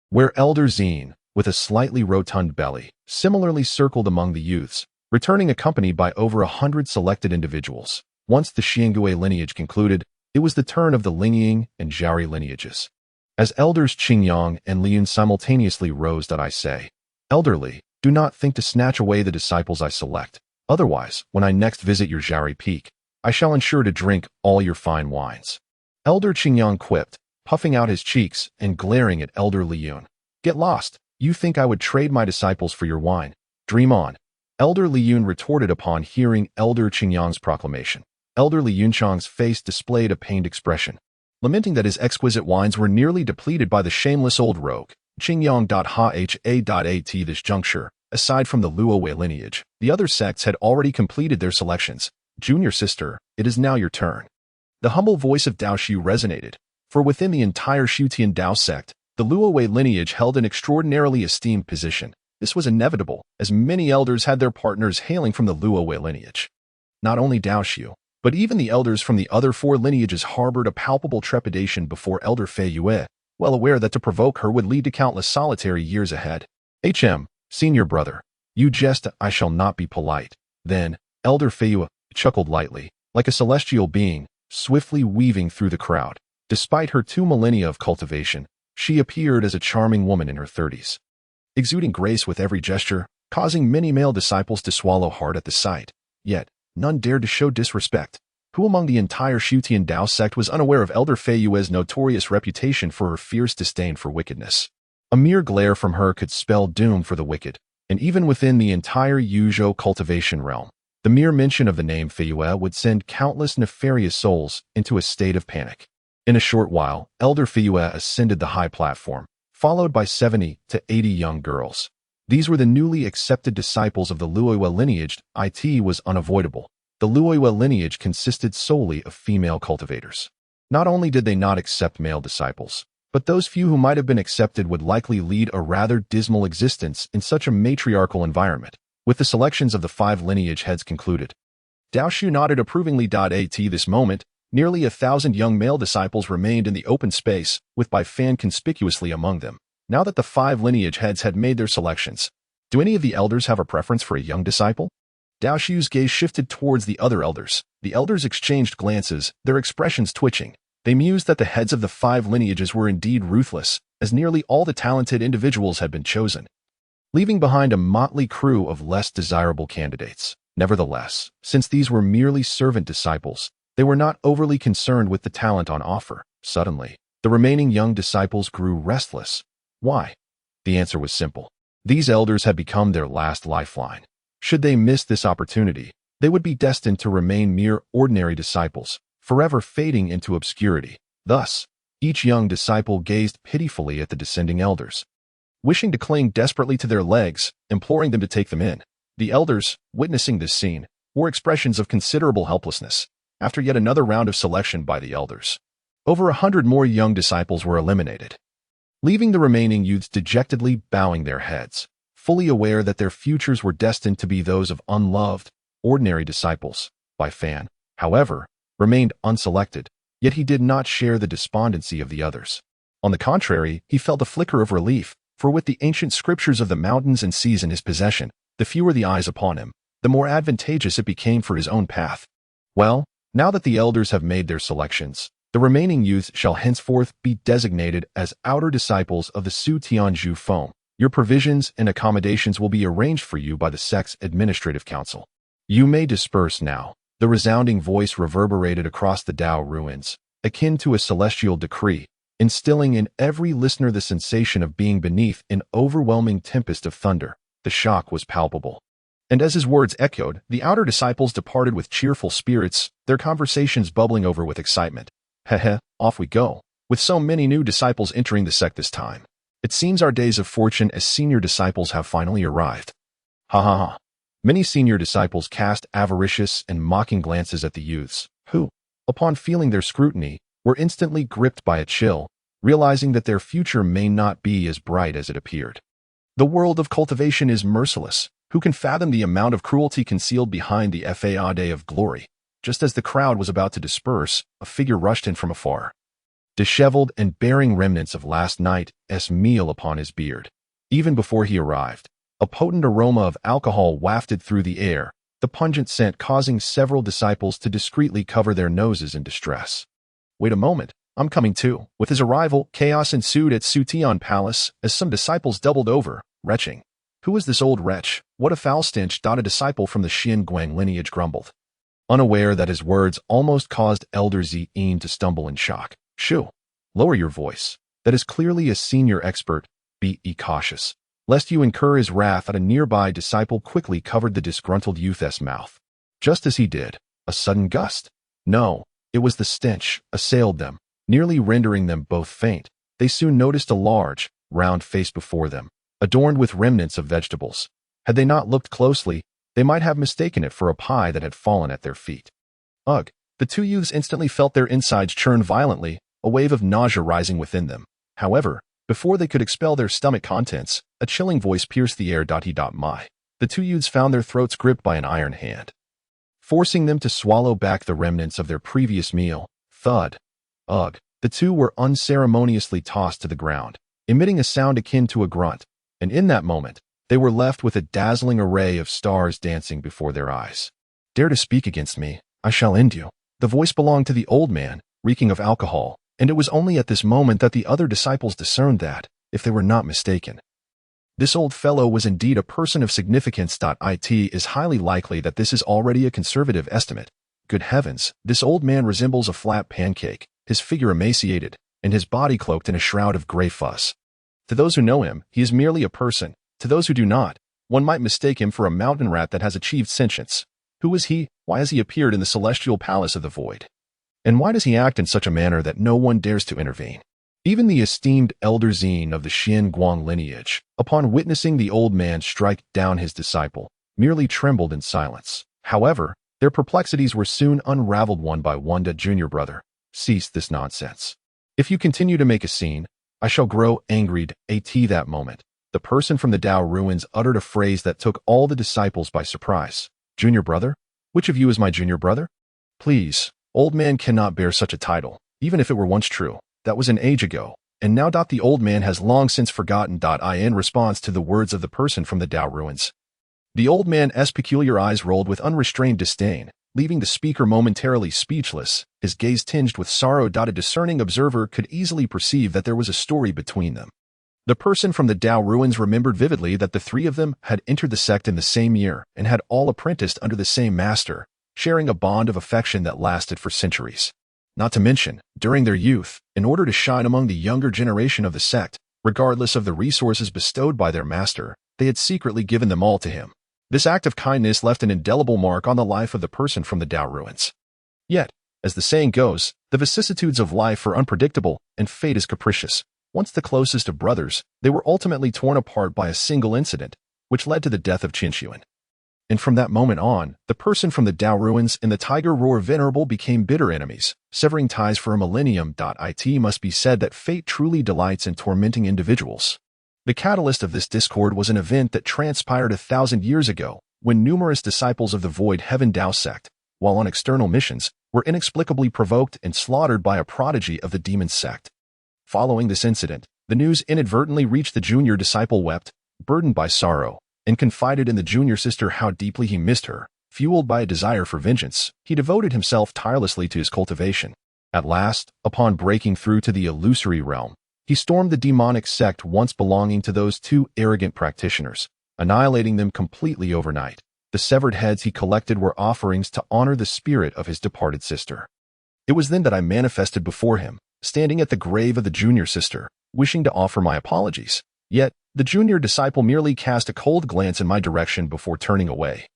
where Elder Zine, with a slightly rotund belly, similarly circled among the youths, returning accompanied by over 100 selected individuals. Once the Xingui lineage concluded, it was the turn of the Lingying and Zhaori lineages. As Elders Qingyang and Liyun simultaneously rose, I say, "Elderly, do not think to snatch away the disciples I select. Otherwise, when I next visit your Zhaori peak, I shall ensure to drink all your fine wines." Elder Qingyang quipped, puffing out his cheeks and glaring at Elder Liyun. "Get lost. You think I would trade my disciples for your wine? Dream on." Elder Liyun retorted upon hearing Elder Qingyang's proclamation. Elder Liyunchang's face displayed a pained expression, lamenting that his exquisite wines were nearly depleted by the shameless old rogue. Qingyang.ha.at this juncture, aside from the Luowei lineage, the other sects had already completed their selections. "Junior sister, it is now your turn." The humble voice of Dao Xiu resonated, for within the entire Xutian Dao Sect, the Luowei lineage held an extraordinarily esteemed position. This was inevitable, as many elders had their partners hailing from the Luowei lineage. Not only Dao Xiu, But even the elders from the other 4 lineages harbored a palpable trepidation before Elder Fei Yue, well aware that to provoke her would lead to countless solitary years ahead. Senior brother, you jest, I shall not be polite. Then, Elder Fei Yue chuckled lightly, like a celestial being, swiftly weaving through the crowd. Despite her 2 millennia of cultivation, she appeared as a charming woman in her 30s, exuding grace with every gesture, causing many male disciples to swallow hard at the sight. Yet, none dared to show disrespect. Who among the entire Xutian Dao Sect was unaware of Elder Fei Yue's notorious reputation for her fierce disdain for wickedness? A mere glare from her could spell doom for the wicked, and even within the entire Jiuzhou cultivation realm, the mere mention of the name Fei Yue would send countless nefarious souls into a state of panic. In a short while, Elder Fei Yue ascended the high platform, followed by 70 to 80 young girls. These were the newly accepted disciples of the Luoyue lineage. It was unavoidable. The Luoyue lineage consisted solely of female cultivators. Not only did they not accept male disciples, but those few who might have been accepted would likely lead a rather dismal existence in such a matriarchal environment. With the selections of the 5 lineage heads concluded, Dao Shu nodded approvingly. At this moment, nearly 1,000 young male disciples remained in the open space, with Bai Fan conspicuously among them. Now that the 5 lineage heads had made their selections, do any of the elders have a preference for a young disciple? Dao Shu's gaze shifted towards the other elders. The elders exchanged glances, their expressions twitching. They mused that the heads of the 5 lineages were indeed ruthless, as nearly all the talented individuals had been chosen, leaving behind a motley crew of less desirable candidates. Nevertheless, since these were merely servant disciples, they were not overly concerned with the talent on offer. Suddenly, the remaining young disciples grew restless. Why? The answer was simple. These elders had become their last lifeline. Should they miss this opportunity, they would be destined to remain mere ordinary disciples, forever fading into obscurity. Thus, each young disciple gazed pitifully at the descending elders, wishing to cling desperately to their legs, imploring them to take them in. The elders, witnessing this scene, wore expressions of considerable helplessness. After yet another round of selection by the elders, over 100 more young disciples were eliminated, leaving the remaining youths dejectedly bowing their heads, fully aware that their futures were destined to be those of unloved, ordinary disciples. Bai Fan, however, remained unselected, yet he did not share the despondency of the others. On the contrary, he felt a flicker of relief, for with the ancient scriptures of the mountains and seas in his possession, the fewer the eyes upon him, the more advantageous it became for his own path. Well, now that the elders have made their selections, the remaining youths shall henceforth be designated as outer disciples of the Su Tianzhu Foam. Your provisions and accommodations will be arranged for you by the sect's administrative council. You may disperse now. The resounding voice reverberated across the Dao ruins, akin to a celestial decree, instilling in every listener the sensation of being beneath an overwhelming tempest of thunder. The shock was palpable. And as his words echoed, the outer disciples departed with cheerful spirits, their conversations bubbling over with excitement. Off we go. With so many new disciples entering the sect this time, it seems our days of fortune as senior disciples have finally arrived. Ha ha ha. Many senior disciples cast avaricious and mocking glances at the youths, who, upon feeling their scrutiny, were instantly gripped by a chill, realizing that their future may not be as bright as it appeared. The world of cultivation is merciless. Who can fathom the amount of cruelty concealed behind the facade of glory? Just as the crowd was about to disperse, a figure rushed in from afar, disheveled and bearing remnants of last night's meal upon his beard. Even before he arrived, a potent aroma of alcohol wafted through the air, the pungent scent causing several disciples to discreetly cover their noses in distress. Wait a moment, I'm coming too. With his arrival, chaos ensued at Xutian Palace as some disciples doubled over, retching. Who is this old wretch? What a foul stench! A disciple from the Xin Guang lineage grumbled, unaware that his words almost caused Elder Ziyin to stumble in shock. Shu, lower your voice. That is clearly a senior expert. Be cautious, lest you incur his wrath. At a nearby disciple quickly covered the disgruntled youth's mouth. Just as he did, a sudden gust. No, it was the stench, assailed them, nearly rendering them both faint. They soon noticed a large, round face before them, adorned with remnants of vegetables. Had they not looked closely, they might have mistaken it for a pie that had fallen at their feet. Ugh! The 2 youths instantly felt their insides churn violently, a wave of nausea rising within them. However, before they could expel their stomach contents, a chilling voice pierced the air. The 2 youths found their throats gripped by an iron hand. forcing them to swallow back the remnants of their previous meal. Thud. Ugh. The two were unceremoniously tossed to the ground, emitting a sound akin to a grunt, and in that moment, they were left with a dazzling array of stars dancing before their eyes. Dare to speak against me, I shall end you. The voice belonged to the old man, reeking of alcohol, and it was only at this moment that the other disciples discerned that, if they were not mistaken, this old fellow was indeed a person of significance. It is highly likely that this is already a conservative estimate. Good heavens, this old man resembles a flat pancake, his figure emaciated, and his body cloaked in a shroud of gray fuzz. To those who know him, he is merely a person. To those who do not, one might mistake him for a mountain rat that has achieved sentience. Who is he? Why has he appeared in the celestial palace of the void? And why does he act in such a manner that no one dares to intervene? Even the esteemed elder Zine of the Xian Guang lineage, upon witnessing the old man strike down his disciple, merely trembled in silence. However, their perplexities were soon unraveled one by one. Junior brother, cease this nonsense. If you continue to make a scene, I shall grow angry. At that moment, the person from the Dao ruins uttered a phrase that took all the disciples by surprise. Junior brother? Which of you is my junior brother? Please, old man cannot bear such a title, even if it were once true. That was an age ago, and now the old man has long since forgotten. In response to the words of the person from the Dao ruins, the old man's peculiar eyes rolled with unrestrained disdain, leaving the speaker momentarily speechless, his gaze tinged with sorrow. A discerning observer could easily perceive that there was a story between them. The person from the Dao ruins remembered vividly that the three of them had entered the sect in the same year and had all apprenticed under the same master, sharing a bond of affection that lasted for centuries. Not to mention, during their youth, in order to shine among the younger generation of the sect, regardless of the resources bestowed by their master, they had secretly given them all to him. This act of kindness left an indelible mark on the life of the person from the Dao ruins. Yet, as the saying goes, the vicissitudes of life are unpredictable and fate is capricious. Once the closest of brothers, they were ultimately torn apart by a single incident, which led to the death of Qinshuan. And from that moment on, the person from the Dao ruins and the Tiger Roar Venerable became bitter enemies, severing ties for a millennium. It must be said that fate truly delights in tormenting individuals. The catalyst of this discord was an event that transpired 1,000 years ago, when numerous disciples of the Void Heaven Dao Sect, while on external missions, were inexplicably provoked and slaughtered by a prodigy of the Demon Sect. Following this incident, the news inadvertently reached the junior disciple wept, burdened by sorrow, and confided in the junior sister how deeply he missed her. Fueled by a desire for vengeance, he devoted himself tirelessly to his cultivation. At last, upon breaking through to the illusory realm, he stormed the demonic sect once belonging to those two arrogant practitioners, annihilating them completely overnight. The severed heads he collected were offerings to honor the spirit of his departed sister. It was then that I manifested before him, standing at the grave of the junior sister, wishing to offer my apologies. Yet, the junior disciple merely cast a cold glance in my direction before turning away,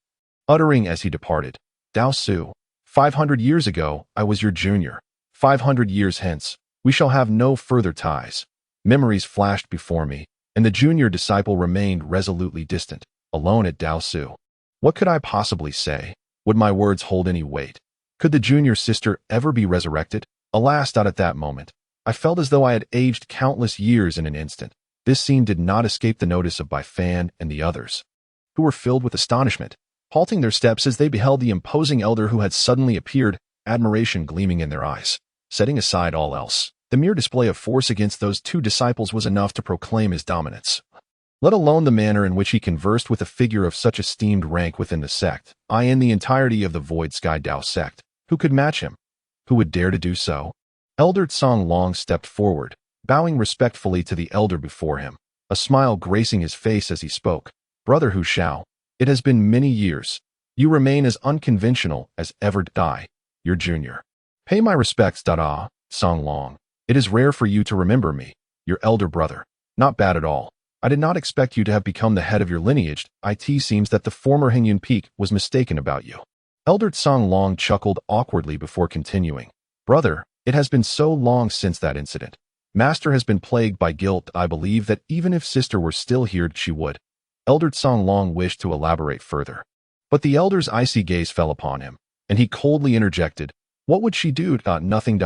uttering as he departed, Dao Su, 500 years ago, I was your junior. 500 years hence, we shall have no further ties. Memories flashed before me, and the junior disciple remained resolutely distant, alone at Dao Su. What could I possibly say? Would my words hold any weight? Could the junior sister ever be resurrected? Alas, at that moment, I felt as though I had aged countless years in an instant. This scene did not escape the notice of Bai Fan and the others, who were filled with astonishment, halting their steps as they beheld the imposing elder who had suddenly appeared, admiration gleaming in their eyes. Setting aside all else, the mere display of force against those two disciples was enough to proclaim his dominance. Let alone the manner in which he conversed with a figure of such esteemed rank within the sect, in the entirety of the Void Sky Dao Sect. Who could match him? Who would dare to do so? Elder Tsong Long stepped forward, bowing respectfully to the elder before him, a smile gracing his face as he spoke. Brother Hu Shao, it has been many years. You remain as unconventional as ever. Your junior. Pay my respects. Tsong Long. It is rare for you to remember me, your elder brother. Not bad at all. I did not expect you to have become the head of your lineage. It seems that the former Hengyun Peak was mistaken about you. Elder Tsong Long chuckled awkwardly before continuing. Brother, it has been so long since that incident. Master has been plagued by guilt. I believe that even if sister were still here, she would. Elder Tsong Long wished to elaborate further, but the elder's icy gaze fell upon him, and he coldly interjected, What would she do? Nothing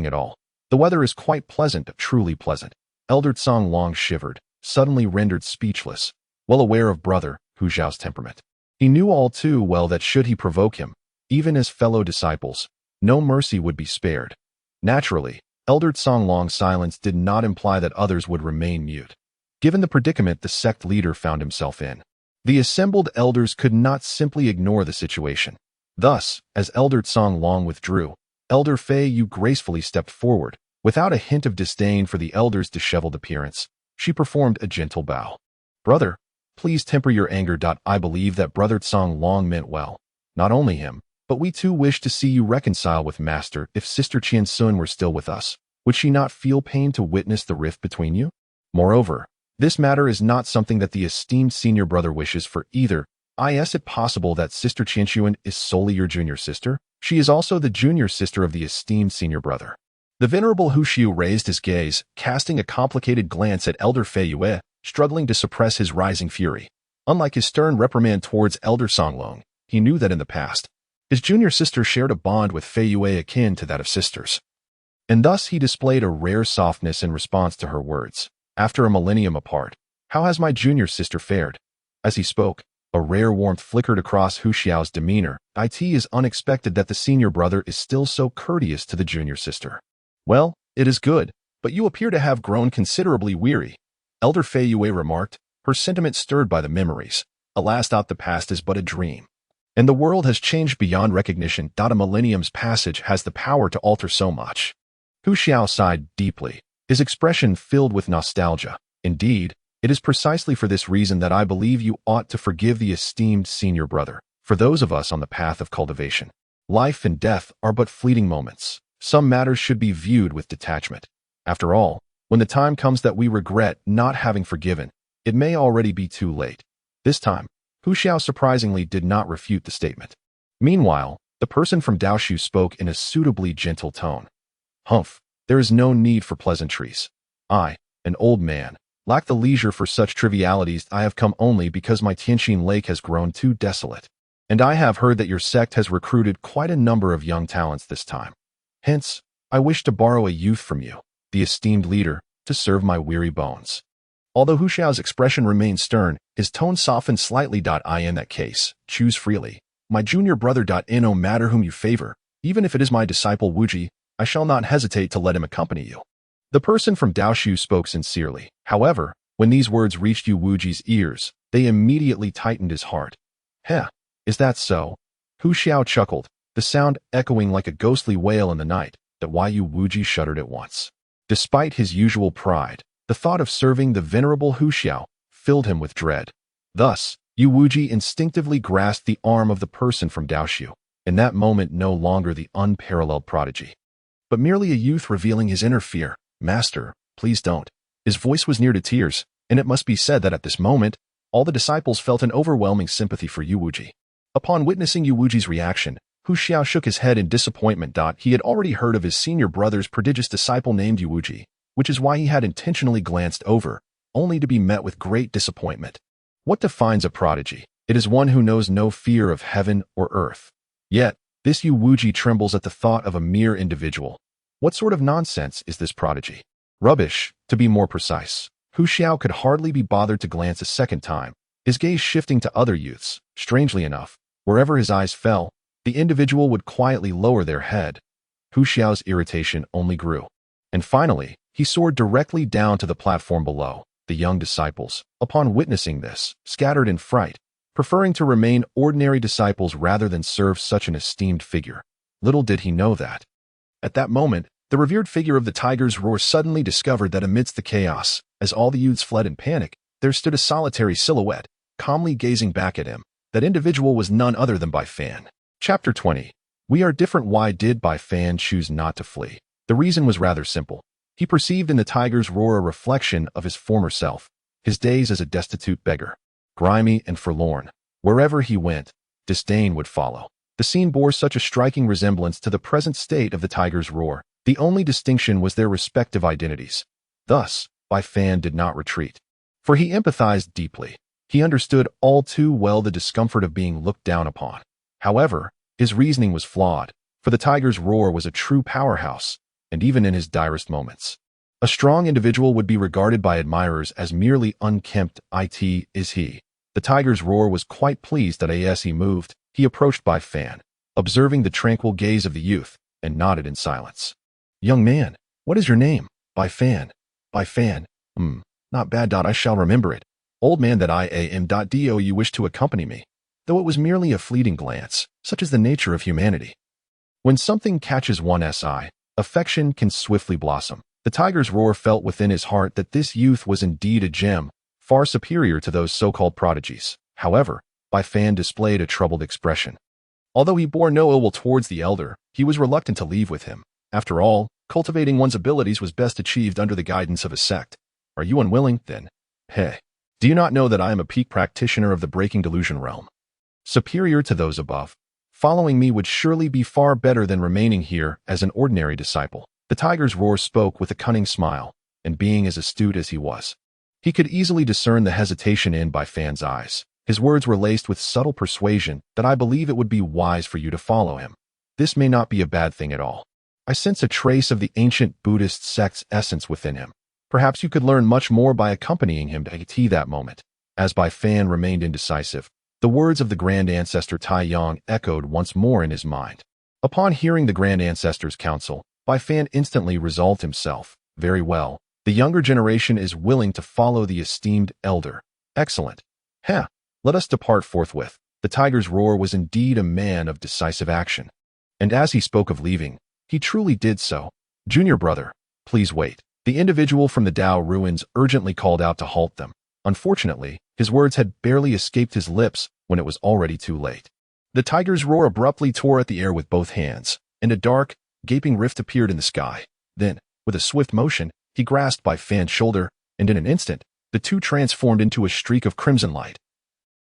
at all. The weather is quite pleasant, truly pleasant. Elder Tsong Long shivered, suddenly rendered speechless, well aware of brother Hu Zhao's temperament. He knew all too well that should he provoke him, even as fellow disciples, no mercy would be spared. Naturally, Elder Songlong's silence did not imply that others would remain mute. Given the predicament the sect leader found himself in, the assembled elders could not simply ignore the situation. Thus, as Elder Songlong withdrew, Elder Fei Yu gracefully stepped forward. Without a hint of disdain for the elder's disheveled appearance, she performed a gentle bow. "Brother, please temper your anger. I believe that Brother Songlong meant well. Not only him, but we too wish to see you reconcile with Master. If Sister Qian Sun were still with us, would she not feel pain to witness the rift between you? Moreover, this matter is not something that the esteemed senior brother wishes for either. Is it possible that Sister Qianxuan is solely your junior sister? She is also the junior sister of the esteemed senior brother." The venerable Hu Xiu raised his gaze, casting a complicated glance at Elder Fei Yue, struggling to suppress his rising fury. Unlike his stern reprimand towards Elder Songlong, he knew that in the past, his junior sister shared a bond with Fei Yue akin to that of sisters. And thus he displayed a rare softness in response to her words. "After a millennium apart, how has my junior sister fared?" As he spoke, a rare warmth flickered across Hu Xiao's demeanor. It is unexpected that the senior brother is still so courteous to the junior sister. "Well, it is good, but you appear to have grown considerably weary," Elder Fei Yue remarked, her sentiment stirred by the memories. Alas, the past is but a dream, and the world has changed beyond recognition. A millennium's passage has the power to alter so much. Hu Xiao sighed deeply, his expression filled with nostalgia. "Indeed, it is precisely for this reason that I believe you ought to forgive the esteemed senior brother. For those of us on the path of cultivation, life and death are but fleeting moments. Some matters should be viewed with detachment. After all, when the time comes that we regret not having forgiven, it may already be too late." This time, Hu Xiao surprisingly did not refute the statement. Meanwhile, the person from Daoshu spoke in a suitably gentle tone. "Humph, there is no need for pleasantries. I, an old man, lack the leisure for such trivialities. I have come only because my Tianxin Lake has grown too desolate. And I have heard that your sect has recruited quite a number of young talents this time. Hence, I wish to borrow a youth from you, the esteemed leader, to serve my weary bones." Although Hu Xiao's expression remained stern, his tone softened slightly. In that case, choose freely. My junior brother. No matter whom you favor, even if it is my disciple Wuji, I shall not hesitate to let him accompany you. The person from Daoshu spoke sincerely. However, when these words reached Yu Wuji's ears, they immediately tightened his heart. "Heh, is that so?" Hu Xiao chuckled, the sound echoing like a ghostly wail in the night. That why Yu Wuji shuddered at once. Despite his usual pride, the thought of serving the venerable Hu Xiao filled him with dread. Thus, Yu Wuji instinctively grasped the arm of the person from Daoshu, in that moment no longer the unparalleled prodigy, but merely a youth revealing his inner fear. "Master, please don't." His voice was near to tears, and it must be said that at this moment, all the disciples felt an overwhelming sympathy for Yu Wuji. Upon witnessing Yu Wuji's reaction, Hu Xiao shook his head in disappointment. He had already heard of his senior brother's prodigious disciple named Yu Wuji, which is why he had intentionally glanced over, only to be met with great disappointment. What defines a prodigy? It is one who knows no fear of heaven or earth. Yet, this Yu Wuji trembles at the thought of a mere individual. What sort of nonsense is this prodigy? Rubbish, to be more precise. Hu Xiao could hardly be bothered to glance a second time, his gaze shifting to other youths. Strangely enough, wherever his eyes fell, the individual would quietly lower their head. Hu Xiao's irritation only grew. And finally, he soared directly down to the platform below. The young disciples, upon witnessing this, scattered in fright, preferring to remain ordinary disciples rather than serve such an esteemed figure. Little did he know that. At that moment, the revered figure of the tiger's roar suddenly discovered that amidst the chaos, as all the youths fled in panic, there stood a solitary silhouette, calmly gazing back at him. That individual was none other than Bai Fan. Chapter 20. We are different. Why did Bai Fan choose not to flee? The reason was rather simple. He perceived in the tiger's roar a reflection of his former self, his days as a destitute beggar, grimy and forlorn. Wherever he went, disdain would follow. The scene bore such a striking resemblance to the present state of the tiger's roar. The only distinction was their respective identities. Thus, Bai Fan did not retreat, for he empathized deeply. He understood all too well the discomfort of being looked down upon. However, his reasoning was flawed, for the tiger's roar was a true powerhouse, and even in his direst moments, a strong individual would be regarded by admirers as merely unkempt. Is he? The tiger's roar was quite pleased that as he moved, he approached Bai Fan. observing the tranquil gaze of the youth, and nodded in silence. Young man, what is your name? Bai Fan. Bai Fan. Not bad. I shall remember it. Old man that I am. Do you wish to accompany me? Though it was merely a fleeting glance, such is the nature of humanity. When something catches one's eye, affection can swiftly blossom. The tiger's roar felt within his heart that this youth was indeed a gem, far superior to those so-called prodigies. However, Bai Fan displayed a troubled expression. Although he bore no ill will towards the elder, he was reluctant to leave with him. After all, cultivating one's abilities was best achieved under the guidance of a sect. Are you unwilling, then? Hey, do you not know that I am a peak practitioner of the breaking delusion realm? Superior to those above. Following me would surely be far better than remaining here as an ordinary disciple. The tiger's roar spoke with a cunning smile, and being as astute as he was, he could easily discern the hesitation in Bai Fan's eyes. His words were laced with subtle persuasion that I believe it would be wise for you to follow him. This may not be a bad thing at all. I sense a trace of the ancient Buddhist sect's essence within him. Perhaps you could learn much more by accompanying him to that moment. As Bai Fan remained indecisive, the words of the Grand Ancestor Tailin echoed once more in his mind. Upon hearing the Grand Ancestor's counsel, Bai Fan instantly resolved himself. Very well. The younger generation is willing to follow the esteemed elder. Excellent. Let us depart forthwith. The tiger's roar was indeed a man of decisive action. And as he spoke of leaving, he truly did so. Junior brother, please wait. The individual from the Dao ruins urgently called out to halt them. Unfortunately, his words had barely escaped his lips when it was already too late. The tiger's roar abruptly tore at the air with both hands, and a dark, gaping rift appeared in the sky. Then, with a swift motion, he grasped Bai Fan's shoulder, and in an instant, the two transformed into a streak of crimson light,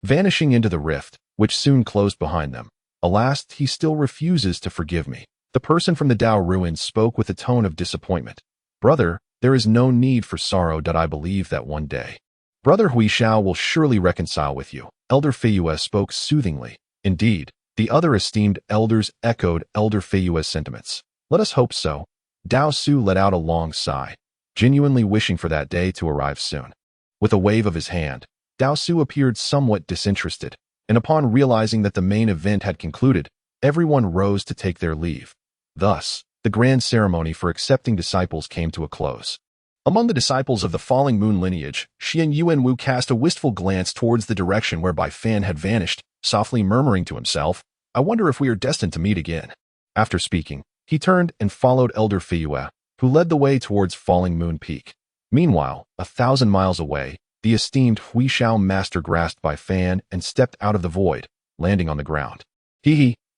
vanishing into the rift, which soon closed behind them. Alas, he still refuses to forgive me. The person from the Dao ruins spoke with a tone of disappointment. Brother, there is no need for sorrow. I believe that one day Brother Huishao will surely reconcile with you. Elder Feiyue spoke soothingly. Indeed, the other esteemed elders echoed Elder Feiyue's sentiments. Let us hope so. Dao Su let out a long sigh, genuinely wishing for that day to arrive soon. With a wave of his hand, Dao Su appeared somewhat disinterested, and upon realizing that the main event had concluded, everyone rose to take their leave. Thus, the grand ceremony for accepting disciples came to a close. Among the disciples of the Falling Moon lineage, Xian Yuanwu cast a wistful glance towards the direction where Bai Fan had vanished, softly murmuring to himself, I wonder if we are destined to meet again. After speaking, he turned and followed Elder Feiyue, who led the way towards Falling Moon Peak. Meanwhile, 1,000 miles away, the esteemed Huishao master grasped Bai Fan and stepped out of the void, landing on the ground.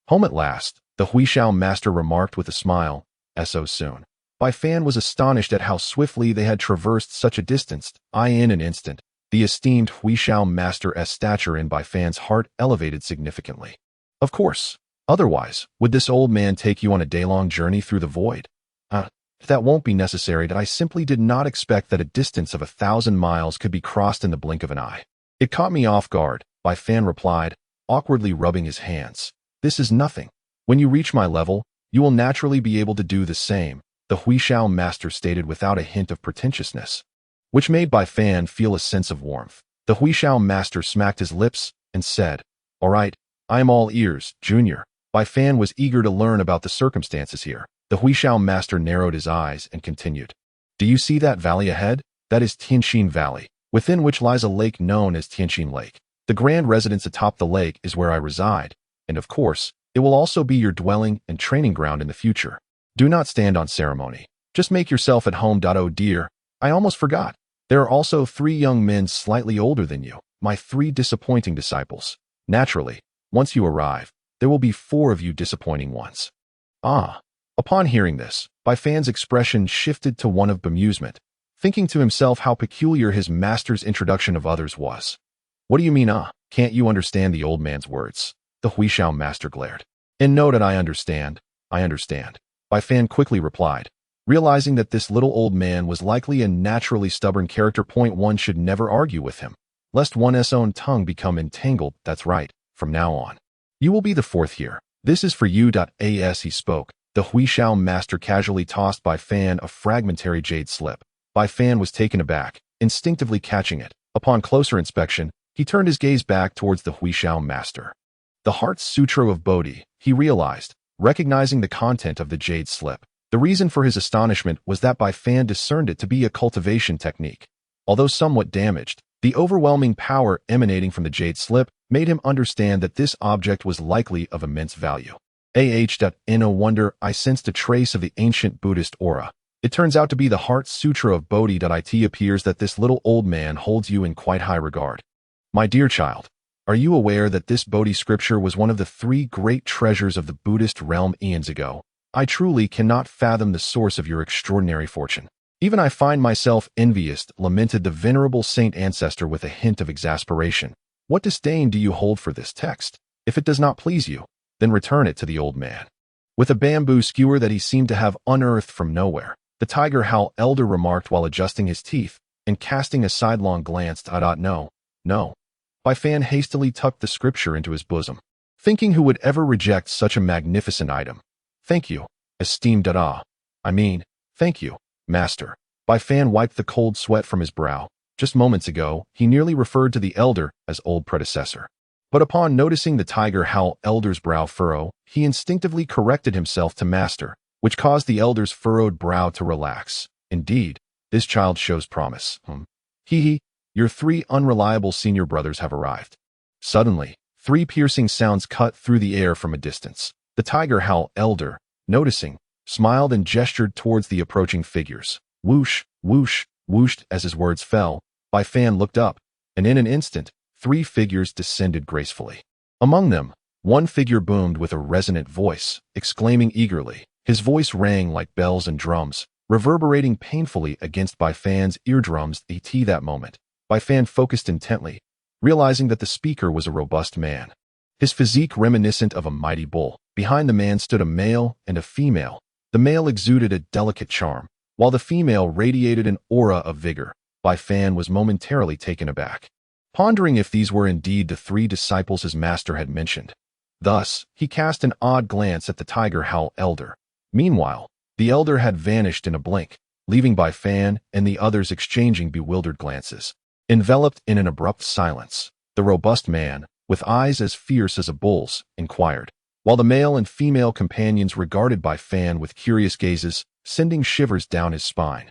Home at last, the Huishao master remarked with a smile, so soon. Bai Fan was astonished at how swiftly they had traversed such a distance. In an instant, the esteemed Huishao master's stature in Bai Fan's heart elevated significantly. Of course, otherwise, would this old man take you on a day-long journey through the void? That won't be necessary. I simply did not expect that a distance of 1,000 miles could be crossed in the blink of an eye. It caught me off guard, Bai Fan replied, awkwardly rubbing his hands. This is nothing. When you reach my level, you will naturally be able to do the same, the Huishao master stated without a hint of pretentiousness, which made Bai Fan feel a sense of warmth. The Huishao master smacked his lips and said, All right, I am all ears, Junior. Bai Fan was eager to learn about the circumstances here. The Huishao master narrowed his eyes and continued. Do you see that valley ahead? That is Tianxin Valley, within which lies a lake known as Tianxin Lake. The grand residence atop the lake is where I reside, and of course, it will also be your dwelling and training ground in the future. Do not stand on ceremony. Just make yourself at home. Oh dear, I almost forgot. There are also 3 young men slightly older than you, my 3 disappointing disciples. Naturally, once you arrive, there will be 4 of you disappointing ones. Upon hearing this, Bai Fan's expression shifted to one of bemusement, thinking to himself how peculiar his master's introduction of others was. What do you mean, Can't you understand the old man's words? The Huishao master glared. And know that I understand. Bai Fan quickly replied, realizing that this little old man was likely a naturally stubborn character. One should never argue with him, lest one's own tongue become entangled. That's right, from now on. You will be the 4th here. This is for you. As he spoke, the Huishao master casually tossed Bai Fan a fragmentary jade slip. Bai Fan was taken aback, instinctively catching it. Upon closer inspection, he turned his gaze back towards the Huishao master. The Heart Sutra of Bodhi, he realized, recognizing the content of the jade slip. The reason for his astonishment was that Bai Fan discerned it to be a cultivation technique. Although somewhat damaged, the overwhelming power emanating from the jade slip made him understand that this object was likely of immense value. In a wonder, I sensed a trace of the ancient Buddhist aura. It turns out to be the Heart Sutra of Bodhi. It appears that this little old man holds you in quite high regard. My dear child, are you aware that this Bodhi scripture was one of the 3 great treasures of the Buddhist realm eons ago? I truly cannot fathom the source of your extraordinary fortune. Even I find myself envious, lamented the venerable saint ancestor with a hint of exasperation. What disdain do you hold for this text? If it does not please you, then return it to the old man. With a bamboo skewer that he seemed to have unearthed from nowhere, the tiger howl elder remarked while adjusting his teeth and casting a sidelong glance. No. Bai Fan hastily tucked the scripture into his bosom, thinking who would ever reject such a magnificent item. Thank you, esteemed thank you, master. Bai Fan wiped the cold sweat from his brow. Just moments ago, he nearly referred to the elder as old predecessor. But upon noticing the tiger howl elder's brow furrow, he instinctively corrected himself to master, which caused the elder's furrowed brow to relax. Indeed, this child shows promise. Your 3 unreliable senior brothers have arrived. Suddenly, 3 piercing sounds cut through the air from a distance. The tiger howl elder, noticing, smiled and gestured towards the approaching figures. Whoosh, whoosh, whooshed as his words fell. Bai Fan looked up, and in an instant, 3 figures descended gracefully. Among them, one figure boomed with a resonant voice, exclaiming eagerly. His voice rang like bells and drums, reverberating painfully against Bai Fan's eardrums. That moment, Bai Fan focused intently, realizing that the speaker was a robust man. His physique reminiscent of a mighty bull. Behind the man stood a male and a female. The male exuded a delicate charm, while the female radiated an aura of vigor. Bai Fan was momentarily taken aback, pondering if these were indeed the 3 disciples his master had mentioned. Thus, he cast an odd glance at the tiger howl elder. Meanwhile, the elder had vanished in a blink, leaving Bai Fan and the others exchanging bewildered glances. Enveloped in an abrupt silence, the robust man, with eyes as fierce as a bull's, inquired, while the male and female companions regarded Bai Fan with curious gazes, sending shivers down his spine.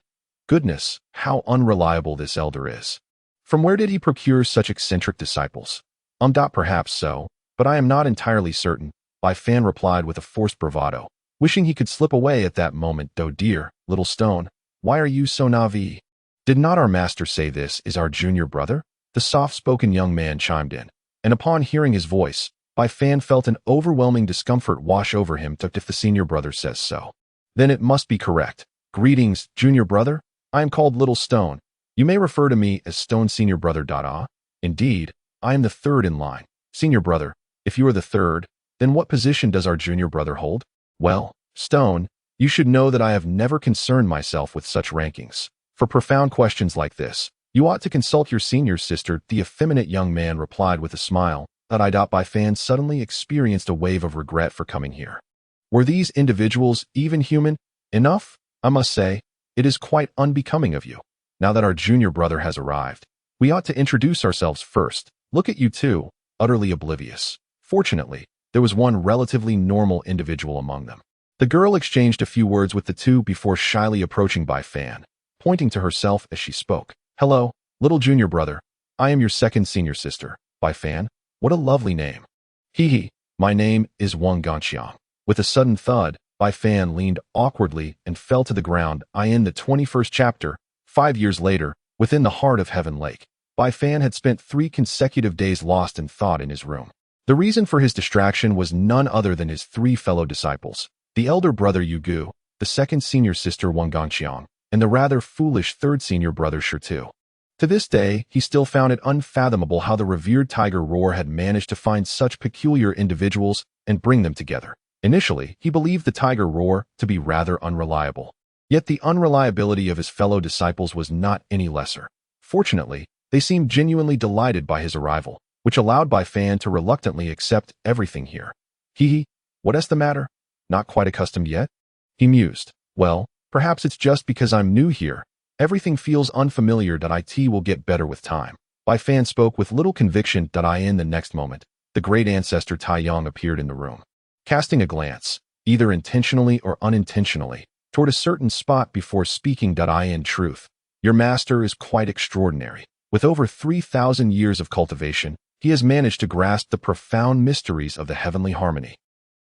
Goodness, how unreliable this elder is. From where did he procure such eccentric disciples? Perhaps so, but I am not entirely certain, Bai Fan replied with a forced bravado, wishing he could slip away at that moment. Dear little stone, why are you so naive? Did not our master say this is our junior brother? The soft-spoken young man chimed in, and upon hearing his voice, Bai Fan felt an overwhelming discomfort wash over him. If the senior brother says so, then it must be correct. Greetings, junior brother. I am called Little Stone. You may refer to me as Stone Senior Brother. Indeed, I am the 3rd in line. Senior brother, if you are the 3rd, then what position does our junior brother hold? Well, Stone, you should know that I have never concerned myself with such rankings. For profound questions like this, you ought to consult your senior sister. The effeminate young man replied with a smile. Bai Fan suddenly experienced a wave of regret for coming here. Were these individuals even human enough? I must say, it is quite unbecoming of you. Now that our junior brother has arrived, we ought to introduce ourselves first. Look at you two, utterly oblivious. Fortunately, there was one relatively normal individual among them. The girl exchanged a few words with the 2 before shyly approaching Bai Fan, pointing to herself as she spoke. Hello, little junior brother. I am your 2nd senior sister, Bai Fan. What a lovely name. My name is Wang Ganqiang. With a sudden thud, Bai Fan leaned awkwardly and fell to the ground. In the 21st chapter, 5 years later, within the heart of Heaven Lake, Bai Fan had spent 3 consecutive days lost in thought in his room. The reason for his distraction was none other than his 3 fellow disciples, the elder brother Yugu, the 2nd senior sister Wang Ganqiang, and the rather foolish 3rd senior brother Shitu. To this day, he still found it unfathomable how the revered Tiger Roar had managed to find such peculiar individuals and bring them together. Initially, he believed the Tiger Roar to be rather unreliable. Yet the unreliability of his fellow disciples was not any lesser. Fortunately, they seemed genuinely delighted by his arrival, which allowed Bai Fan to reluctantly accept everything here. What's the matter? Not quite accustomed yet? He mused. Well, perhaps it's just because I'm new here. Everything feels unfamiliar. It will get better with time. Bai Fan spoke with little conviction. In the next moment, the great ancestor Taiyang appeared in the room. Casting a glance, either intentionally or unintentionally, toward a certain spot before speaking, in truth, your master is quite extraordinary. With over 3,000 years of cultivation, he has managed to grasp the profound mysteries of the heavenly harmony,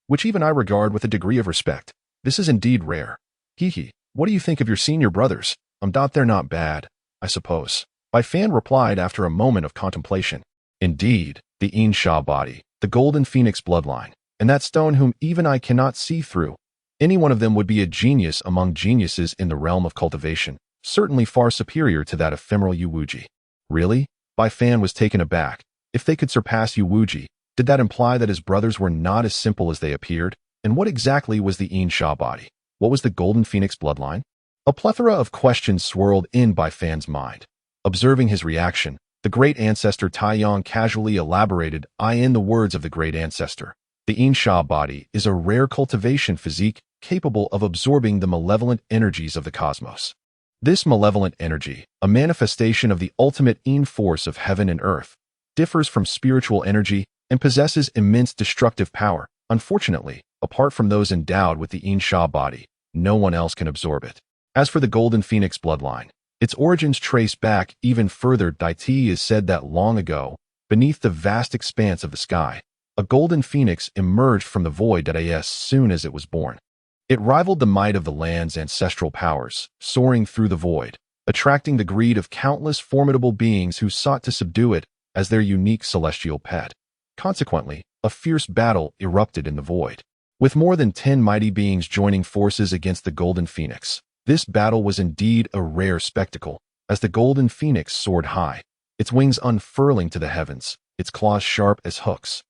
which even I regard with a degree of respect. This is indeed rare. Hee, what do you think of your senior brothers? They're not bad, I suppose. Bai Fan replied after a moment of contemplation. Indeed, the Insha body, the golden phoenix bloodline, and that stone whom even I cannot see through. Any one of them would be a genius among geniuses in the realm of cultivation, certainly far superior to that ephemeral Yuwuji. Really? Bai Fan was taken aback. If they could surpass Yuwuji, did that imply that his brothers were not as simple as they appeared? And what exactly was the Insha body? What was the golden phoenix bloodline? A plethora of questions swirled in Bai Fan's mind. Observing his reaction, the great ancestor Taiyang casually elaborated, in the words of the great ancestor, the Insha body is a rare cultivation physique capable of absorbing the malevolent energies of the cosmos. This malevolent energy, a manifestation of the ultimate In force of heaven and earth, differs from spiritual energy and possesses immense destructive power. Unfortunately, apart from those endowed with the Insha body, no one else can absorb it. As for the golden phoenix bloodline, its origins trace back even further. Daiti is said that long ago, beneath the vast expanse of the sky, a golden phoenix emerged from the void as soon as it was born. It rivaled the might of the land's ancestral powers, soaring through the void, attracting the greed of countless formidable beings who sought to subdue it as their unique celestial pet. Consequently, a fierce battle erupted in the void, with more than 10 mighty beings joining forces against the golden phoenix. This battle was indeed a rare spectacle, as the golden phoenix soared high, its wings unfurling to the heavens, its claws sharp as hooks,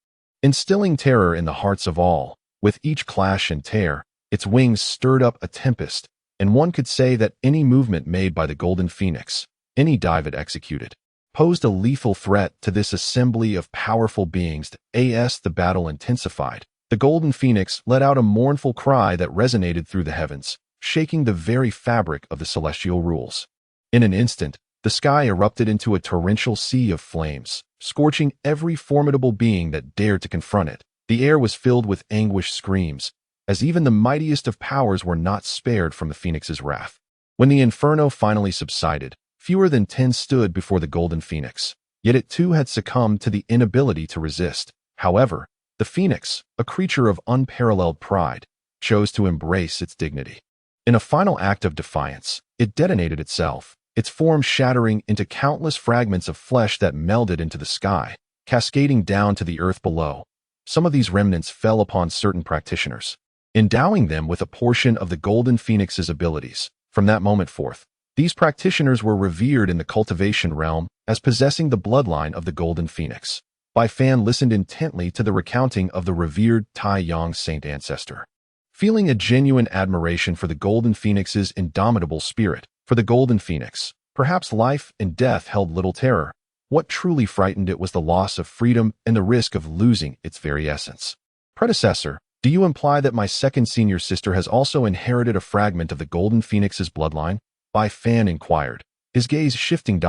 instilling terror in the hearts of all. With each clash and tear, its wings stirred up a tempest, and one could say that any movement made by the golden phoenix, any dive it executed, posed a lethal threat to this assembly of powerful beings. As the battle intensified, the golden phoenix let out a mournful cry that resonated through the heavens, shaking the very fabric of the celestial rules. In an instant, the sky erupted into a torrential sea of flames, scorching every formidable being that dared to confront it. The air was filled with anguished screams, as even the mightiest of powers were not spared from the phoenix's wrath. When the inferno finally subsided, fewer than 10 stood before the golden phoenix, yet it too had succumbed to the inability to resist. However, the phoenix, a creature of unparalleled pride, chose to embrace its dignity. In a final act of defiance, it detonated itself, its form shattering into countless fragments of flesh that melded into the sky, cascading down to the earth below. Some of these remnants fell upon certain practitioners, endowing them with a portion of the golden phoenix's abilities. From that moment forth, these practitioners were revered in the cultivation realm as possessing the bloodline of the golden phoenix. Bai Fan listened intently to the recounting of the revered Taiyang saint ancestor, feeling a genuine admiration for the golden phoenix's indomitable spirit. For the golden phoenix, perhaps life and death held little terror. What truly frightened it was the loss of freedom and the risk of losing its very essence. Predecessor, do you imply that my second senior sister has also inherited a fragment of the golden phoenix's bloodline? Bai Fan inquired, his gaze shifting.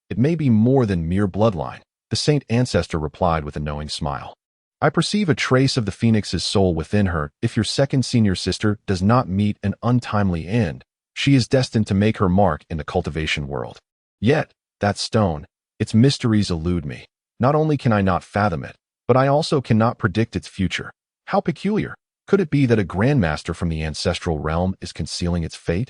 It may be more than mere bloodline, the saint ancestor replied with a knowing smile. I perceive a trace of the phoenix's soul within her. If your second senior sister does not meet an untimely end, she is destined to make her mark in the cultivation world. Yet, that stone, its mysteries elude me. Not only can I not fathom it, but I also cannot predict its future. How peculiar. Could it be that a grandmaster from the ancestral realm is concealing its fate?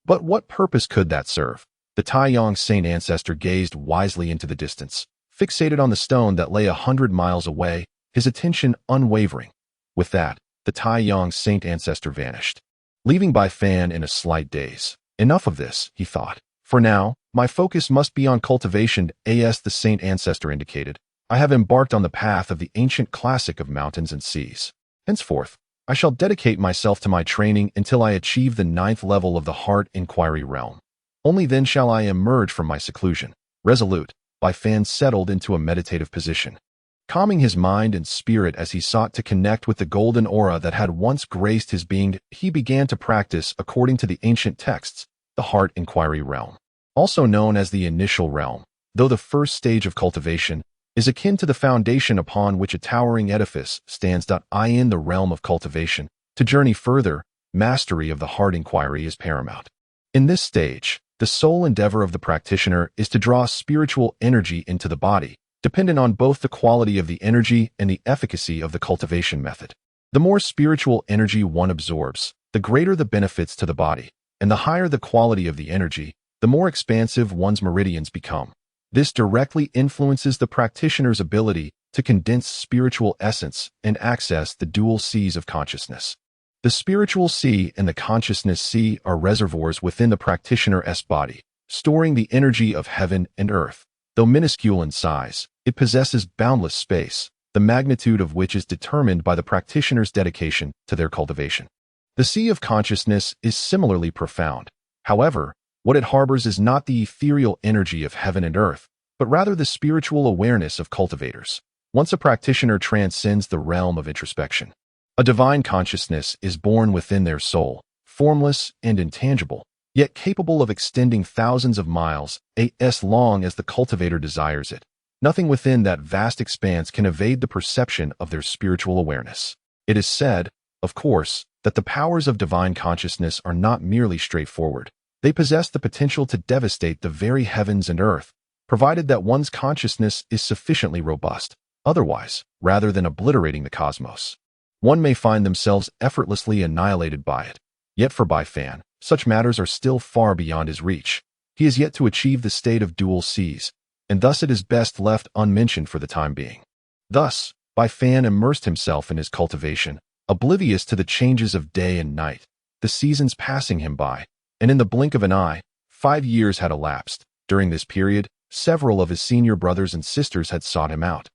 But what purpose could that serve? The Taiyang saint ancestor gazed wisely into the distance, fixated on the stone that lay 100 miles away, his attention unwavering. With that, the Taiyang saint ancestor vanished, leaving Bai Fan in a slight daze. Enough of this, he thought. For now, my focus must be on cultivation. As the saint ancestor indicated, I have embarked on the path of the ancient classic of mountains and seas. Henceforth, I shall dedicate myself to my training until I achieve the 9th level of the heart inquiry realm. Only then shall I emerge from my seclusion. Resolute, Bai Fan settled into a meditative position, calming his mind and spirit as he sought to connect with the golden aura that had once graced his being. He began to practice according to the ancient texts, the heart inquiry realm, also known as the initial realm, though the first stage of cultivation, is akin to the foundation upon which a towering edifice stands. In the realm of cultivation, to journey further, mastery of the heart inquiry is paramount. In this stage, the sole endeavor of the practitioner is to draw spiritual energy into the body, dependent on both the quality of the energy and the efficacy of the cultivation method. The more spiritual energy one absorbs, the greater the benefits to the body, and the higher the quality of the energy, the more expansive one's meridians become. This directly influences the practitioner's ability to condense spiritual essence and access the dual seas of consciousness. The spiritual sea and the consciousness sea are reservoirs within the practitioner's body, storing the energy of heaven and earth. Though minuscule in size, it possesses boundless space, the magnitude of which is determined by the practitioner's dedication to their cultivation. The sea of consciousness is similarly profound. However, what it harbors is not the ethereal energy of heaven and earth, but rather the spiritual awareness of cultivators. Once a practitioner transcends the realm of introspection, a divine consciousness is born within their soul, formless and intangible, yet capable of extending thousands of miles, as long as the cultivator desires it. Nothing within that vast expanse can evade the perception of their spiritual awareness. It is said, of course, that the powers of divine consciousness are not merely straightforward. They possess the potential to devastate the very heavens and earth, provided that one's consciousness is sufficiently robust. Otherwise, rather than obliterating the cosmos, one may find themselves effortlessly annihilated by it. Yet for Bai Fan, such matters are still far beyond his reach. He is yet to achieve the state of dual seas, and thus it is best left unmentioned for the time being. Thus, Bai Fan immersed himself in his cultivation, oblivious to the changes of day and night, the seasons passing him by, and in the blink of an eye, 5 years had elapsed. During this period, several of his senior brothers and sisters had sought him out.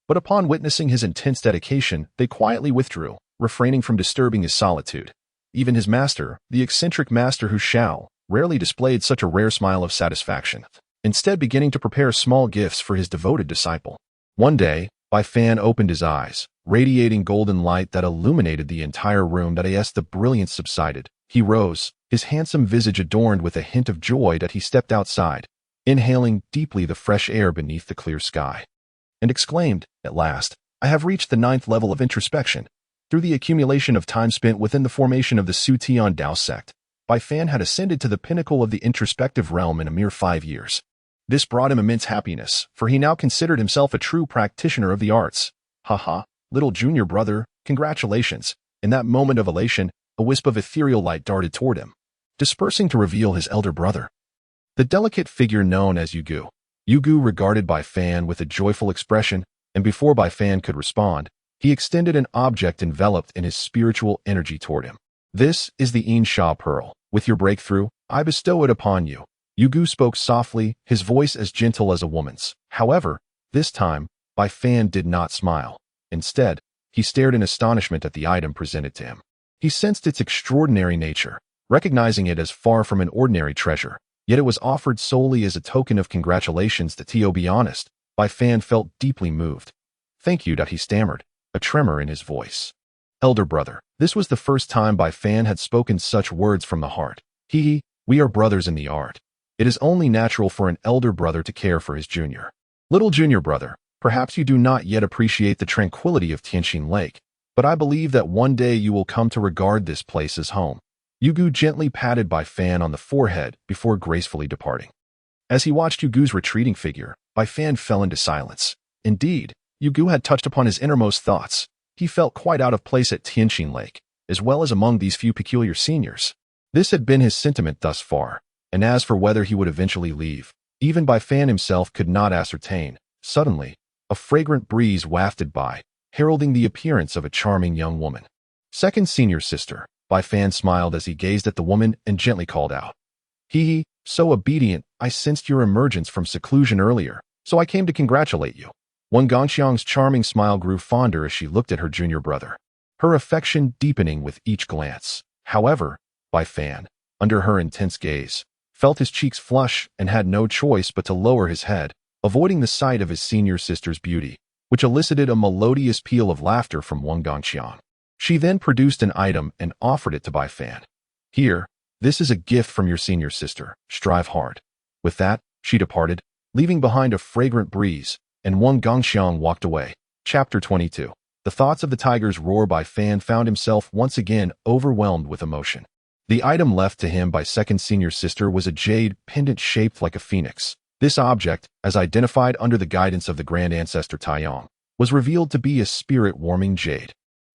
But upon witnessing his intense dedication, they quietly withdrew, refraining from disturbing his solitude. Even his master, the eccentric master Hu Shao, rarely displayed such a rare smile of satisfaction, instead beginning to prepare small gifts for his devoted disciple. One day, Bai Fan opened his eyes, radiating golden light that illuminated the entire room. As the brilliance subsided, he rose, his handsome visage adorned with a hint of joy that he stepped outside, inhaling deeply the fresh air beneath the clear sky, and exclaimed, "At last, I have reached the 9th level of introspection." Through the accumulation of time spent within the formation of the Xutian Dao Sect, Bai Fan had ascended to the pinnacle of the introspective realm in a mere 5 years. This brought him immense happiness, for he now considered himself a true practitioner of the arts. "Ha, little junior brother, congratulations." In that moment of elation, a wisp of ethereal light darted toward him, dispersing to reveal his elder brother, the delicate figure known as Yugu. Yugu regarded Bai Fan with a joyful expression, and before Bai Fan could respond, he extended an object enveloped in his spiritual energy toward him. "This is the Yin Sha Pearl. With your breakthrough, I bestow it upon you." Yugu spoke softly, his voice as gentle as a woman's. However, this time, Bai Fan did not smile. Instead, he stared in astonishment at the item presented to him. He sensed its extraordinary nature, recognizing it as far from an ordinary treasure. Yet it was offered solely as a token of congratulations. To be honest, Bai Fan felt deeply moved. "Thank you," he stammered, a tremor in his voice. "Elder brother." This was the first time Bai Fan had spoken such words from the heart. We are brothers in the art. It is only natural for an elder brother to care for his junior. Little junior brother, perhaps you do not yet appreciate the tranquility of Tianxin Lake, but I believe that one day you will come to regard this place as home." Yugu gently patted Bai Fan on the forehead before gracefully departing. As he watched Yugu's retreating figure, Bai Fan fell into silence. Indeed, Yugu had touched upon his innermost thoughts. He felt quite out of place at Tianxin Lake, as well as among these few peculiar seniors. This had been his sentiment thus far, and as for whether he would eventually leave, even Bai Fan himself could not ascertain. Suddenly, a fragrant breeze wafted by, heralding the appearance of a charming young woman. "Second senior sister." Bai Fan smiled as he gazed at the woman and gently called out, "So obedient, I sensed your emergence from seclusion earlier, so I came to congratulate you." Wang Gongxiang's charming smile grew fonder as she looked at her junior brother, her affection deepening with each glance. However, Bai Fan, under her intense gaze, felt his cheeks flush and had no choice but to lower his head, avoiding the sight of his senior sister's beauty, which elicited a melodious peal of laughter from Wang Gongxiang. She then produced an item and offered it to Bai Fan. "Here, this is a gift from your senior sister. Strive hard." With that, she departed, leaving behind a fragrant breeze, and Wang Gongxiang walked away. Chapter 22. The thoughts of the tiger's roar. Bai Fan found himself once again overwhelmed with emotion. The item left to him by second senior sister was a jade pendant shaped like a phoenix. This object, as identified under the guidance of the Grand Ancestor Taiyang, was revealed to be a spirit-warming jade.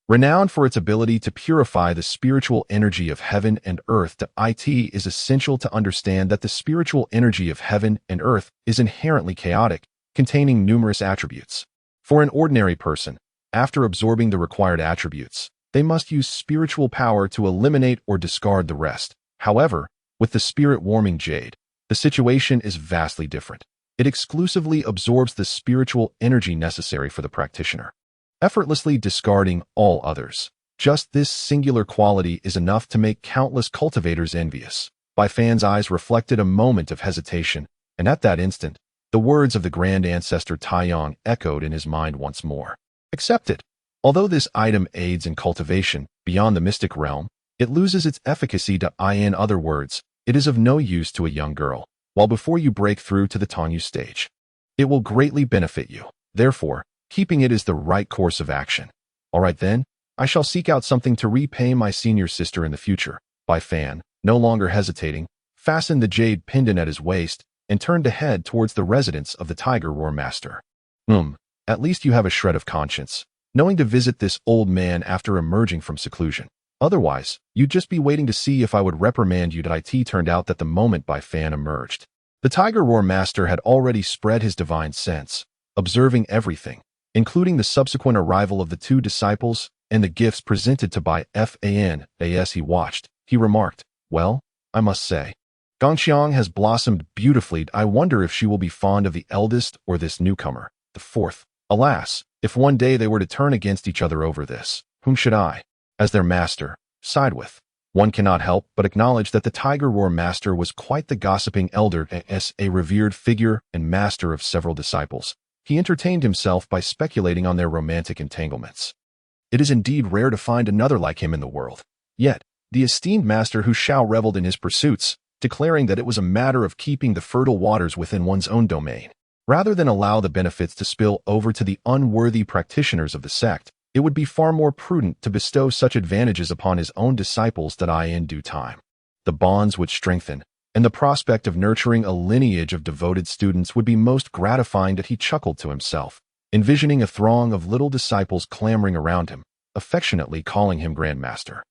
Renowned for its ability to purify the spiritual energy of heaven and earth, it is essential to understand that the spiritual energy of heaven and earth is inherently chaotic, containing numerous attributes. For an ordinary person, after absorbing the required attributes, they must use spiritual power to eliminate or discard the rest. However, with the spirit-warming jade, the situation is vastly different. It exclusively absorbs the spiritual energy necessary for the practitioner, effortlessly discarding all others. Just this singular quality is enough to make countless cultivators envious. Bai Fan's eyes reflected a moment of hesitation, and at that instant, the words of the Grand Ancestor Taiyang echoed in his mind once more. Accept it. Although this item aids in cultivation beyond the mystic realm, it loses its efficacy. In other words, it is of no use to a young girl, while before you break through to the Tongyu stage. It will greatly benefit you. Therefore, keeping it is the right course of action. All right then, I shall seek out something to repay my senior sister in the future. Bai Fan, no longer hesitating, fastened the jade pendant at his waist and turned to head towards the residence of the Tiger Roar Master. At least you have a shred of conscience, knowing to visit this old man after emerging from seclusion. Otherwise, you'd just be waiting to see if I would reprimand you. It turned out that the moment Bai Fan emerged, the Tiger Roar Master had already spread his divine sense, observing everything, including the subsequent arrival of the two disciples and the gifts presented to Bai Fan. As he watched, he remarked, "Well, I must say, Gongxiang has blossomed beautifully. I wonder if she will be fond of the eldest or this newcomer, the fourth. Alas, if one day they were to turn against each other over this, whom should I, as their master, side with?" One cannot help but acknowledge that the Tiger Roar Master was quite the gossiping elder. As a revered figure and master of several disciples, he entertained himself by speculating on their romantic entanglements. It is indeed rare to find another like him in the world. Yet, the esteemed Master Hu Shao reveled in his pursuits, declaring that it was a matter of keeping the fertile waters within one's own domain. Rather than allow the benefits to spill over to the unworthy practitioners of the sect, it would be far more prudent to bestow such advantages upon his own disciples in due time. The bonds would strengthen, and the prospect of nurturing a lineage of devoted students would be most gratifying. He chuckled to himself, envisioning a throng of little disciples clamoring around him, affectionately calling him Grandmaster.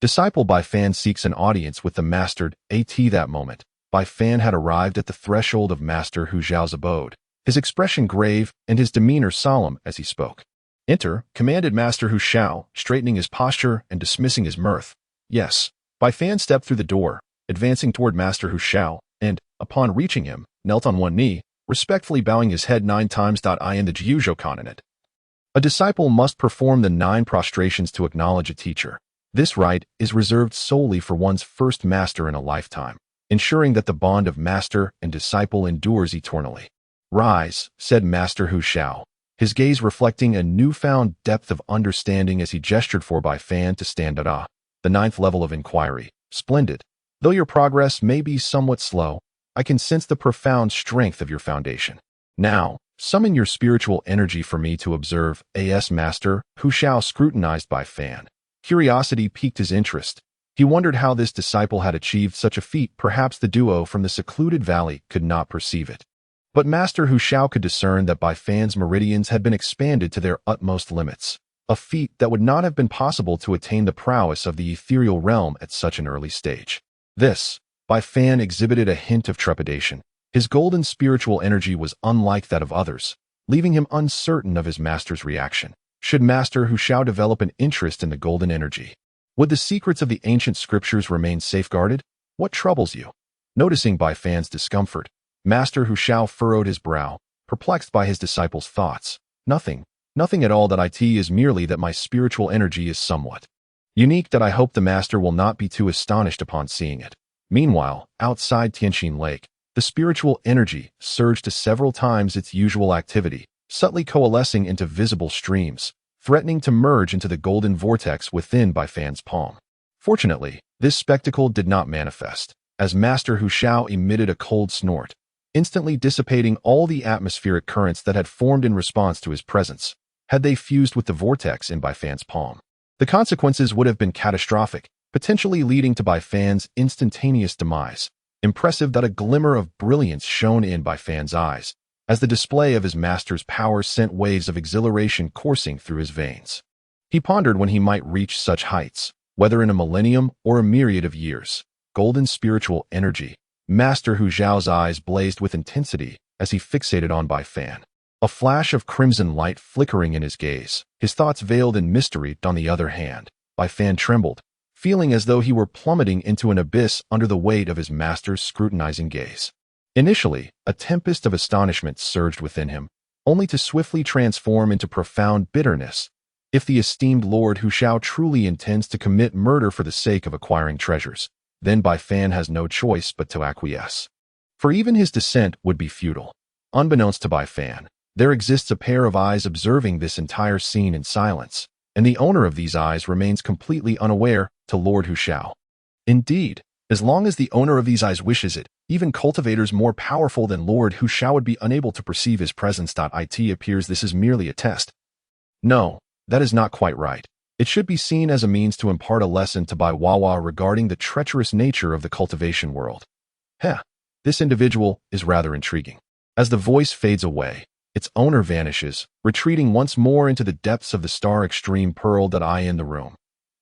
Disciple Bai Fan seeks an audience with the mastered That moment, Bai Fan had arrived at the threshold of Master Hu Zhao's abode, his expression grave and his demeanor solemn as he spoke. "Enter," commanded Master Hu Shao, straightening his posture and dismissing his mirth. "Yes." Bai Fan stepped through the door, advancing toward Master Hu Shao, and, upon reaching him, knelt on one knee, respectfully bowing his head 9 times. In the Jiuzhou Continent, a disciple must perform the 9 prostrations to acknowledge a teacher. This rite is reserved solely for one's first master in a lifetime, ensuring that the bond of master and disciple endures eternally. "Rise," said Master Hu Shao, his gaze reflecting a newfound depth of understanding as he gestured for Bai Fan to stand at the 9th level of inquiry. "Splendid. Though your progress may be somewhat slow, I can sense the profound strength of your foundation. Now, summon your spiritual energy for me to observe." Master Hu Shao scrutinized Bai Fan. Curiosity piqued his interest. He wondered how this disciple had achieved such a feat. Perhaps the duo from the secluded valley could not perceive it. But Master Hu Shao could discern that Bai Fan's meridians had been expanded to their utmost limits, a feat that would not have been possible to attain the prowess of the ethereal realm at such an early stage. Bai Fan exhibited a hint of trepidation. His golden spiritual energy was unlike that of others, leaving him uncertain of his master's reaction. Should Master Hu Shao develop an interest in the golden energy? Would the secrets of the ancient scriptures remain safeguarded? What troubles you? Noticing Bai Fan's discomfort, Master Hu Shao furrowed his brow, perplexed by his disciple's thoughts. Nothing at all. It is merely that my spiritual energy is somewhat unique. I hope the master will not be too astonished upon seeing it. Meanwhile, outside Tianxin Lake, the spiritual energy surged to several times its usual activity, subtly coalescing into visible streams, threatening to merge into the golden vortex within Bai Fan's palm. Fortunately, this spectacle did not manifest, as Master Hu Shao emitted a cold snort, instantly dissipating all the atmospheric currents that had formed in response to his presence, had they fused with the vortex in Bai Fan's palm. The consequences would have been catastrophic, potentially leading to Bai Fan's instantaneous demise. Impressive that a glimmer of brilliance shone in Bai Fan's eyes, as the display of his master's power sent waves of exhilaration coursing through his veins. He pondered when he might reach such heights, whether in a millennium or a myriad of years. Golden spiritual energy. Master Hu Zhao's eyes blazed with intensity as he fixated on Bai Fan. A flash of crimson light flickering in his gaze, his thoughts veiled in mystery. On the other hand, Bai Fan trembled, feeling as though he were plummeting into an abyss under the weight of his master's scrutinizing gaze. Initially, a tempest of astonishment surged within him, only to swiftly transform into profound bitterness. If the esteemed Lord Hu Zhao truly intends to commit murder for the sake of acquiring treasures, then Bai Fan has no choice but to acquiesce. For even his dissent would be futile. Unbeknownst to Bai Fan, there exists a pair of eyes observing this entire scene in silence, and the owner of these eyes remains completely unaware to Lord Hu Zhao. Indeed, as long as the owner of these eyes wishes it, even cultivators more powerful than Lord Hu Zhao would be unable to perceive his presence. It appears this is merely a test. No, that is not quite right. It should be seen as a means to impart a lesson to Bai Wawa regarding the treacherous nature of the cultivation world. This individual is rather intriguing. As the voice fades away, its owner vanishes, retreating once more into the depths of the star extreme pearled eye in the room.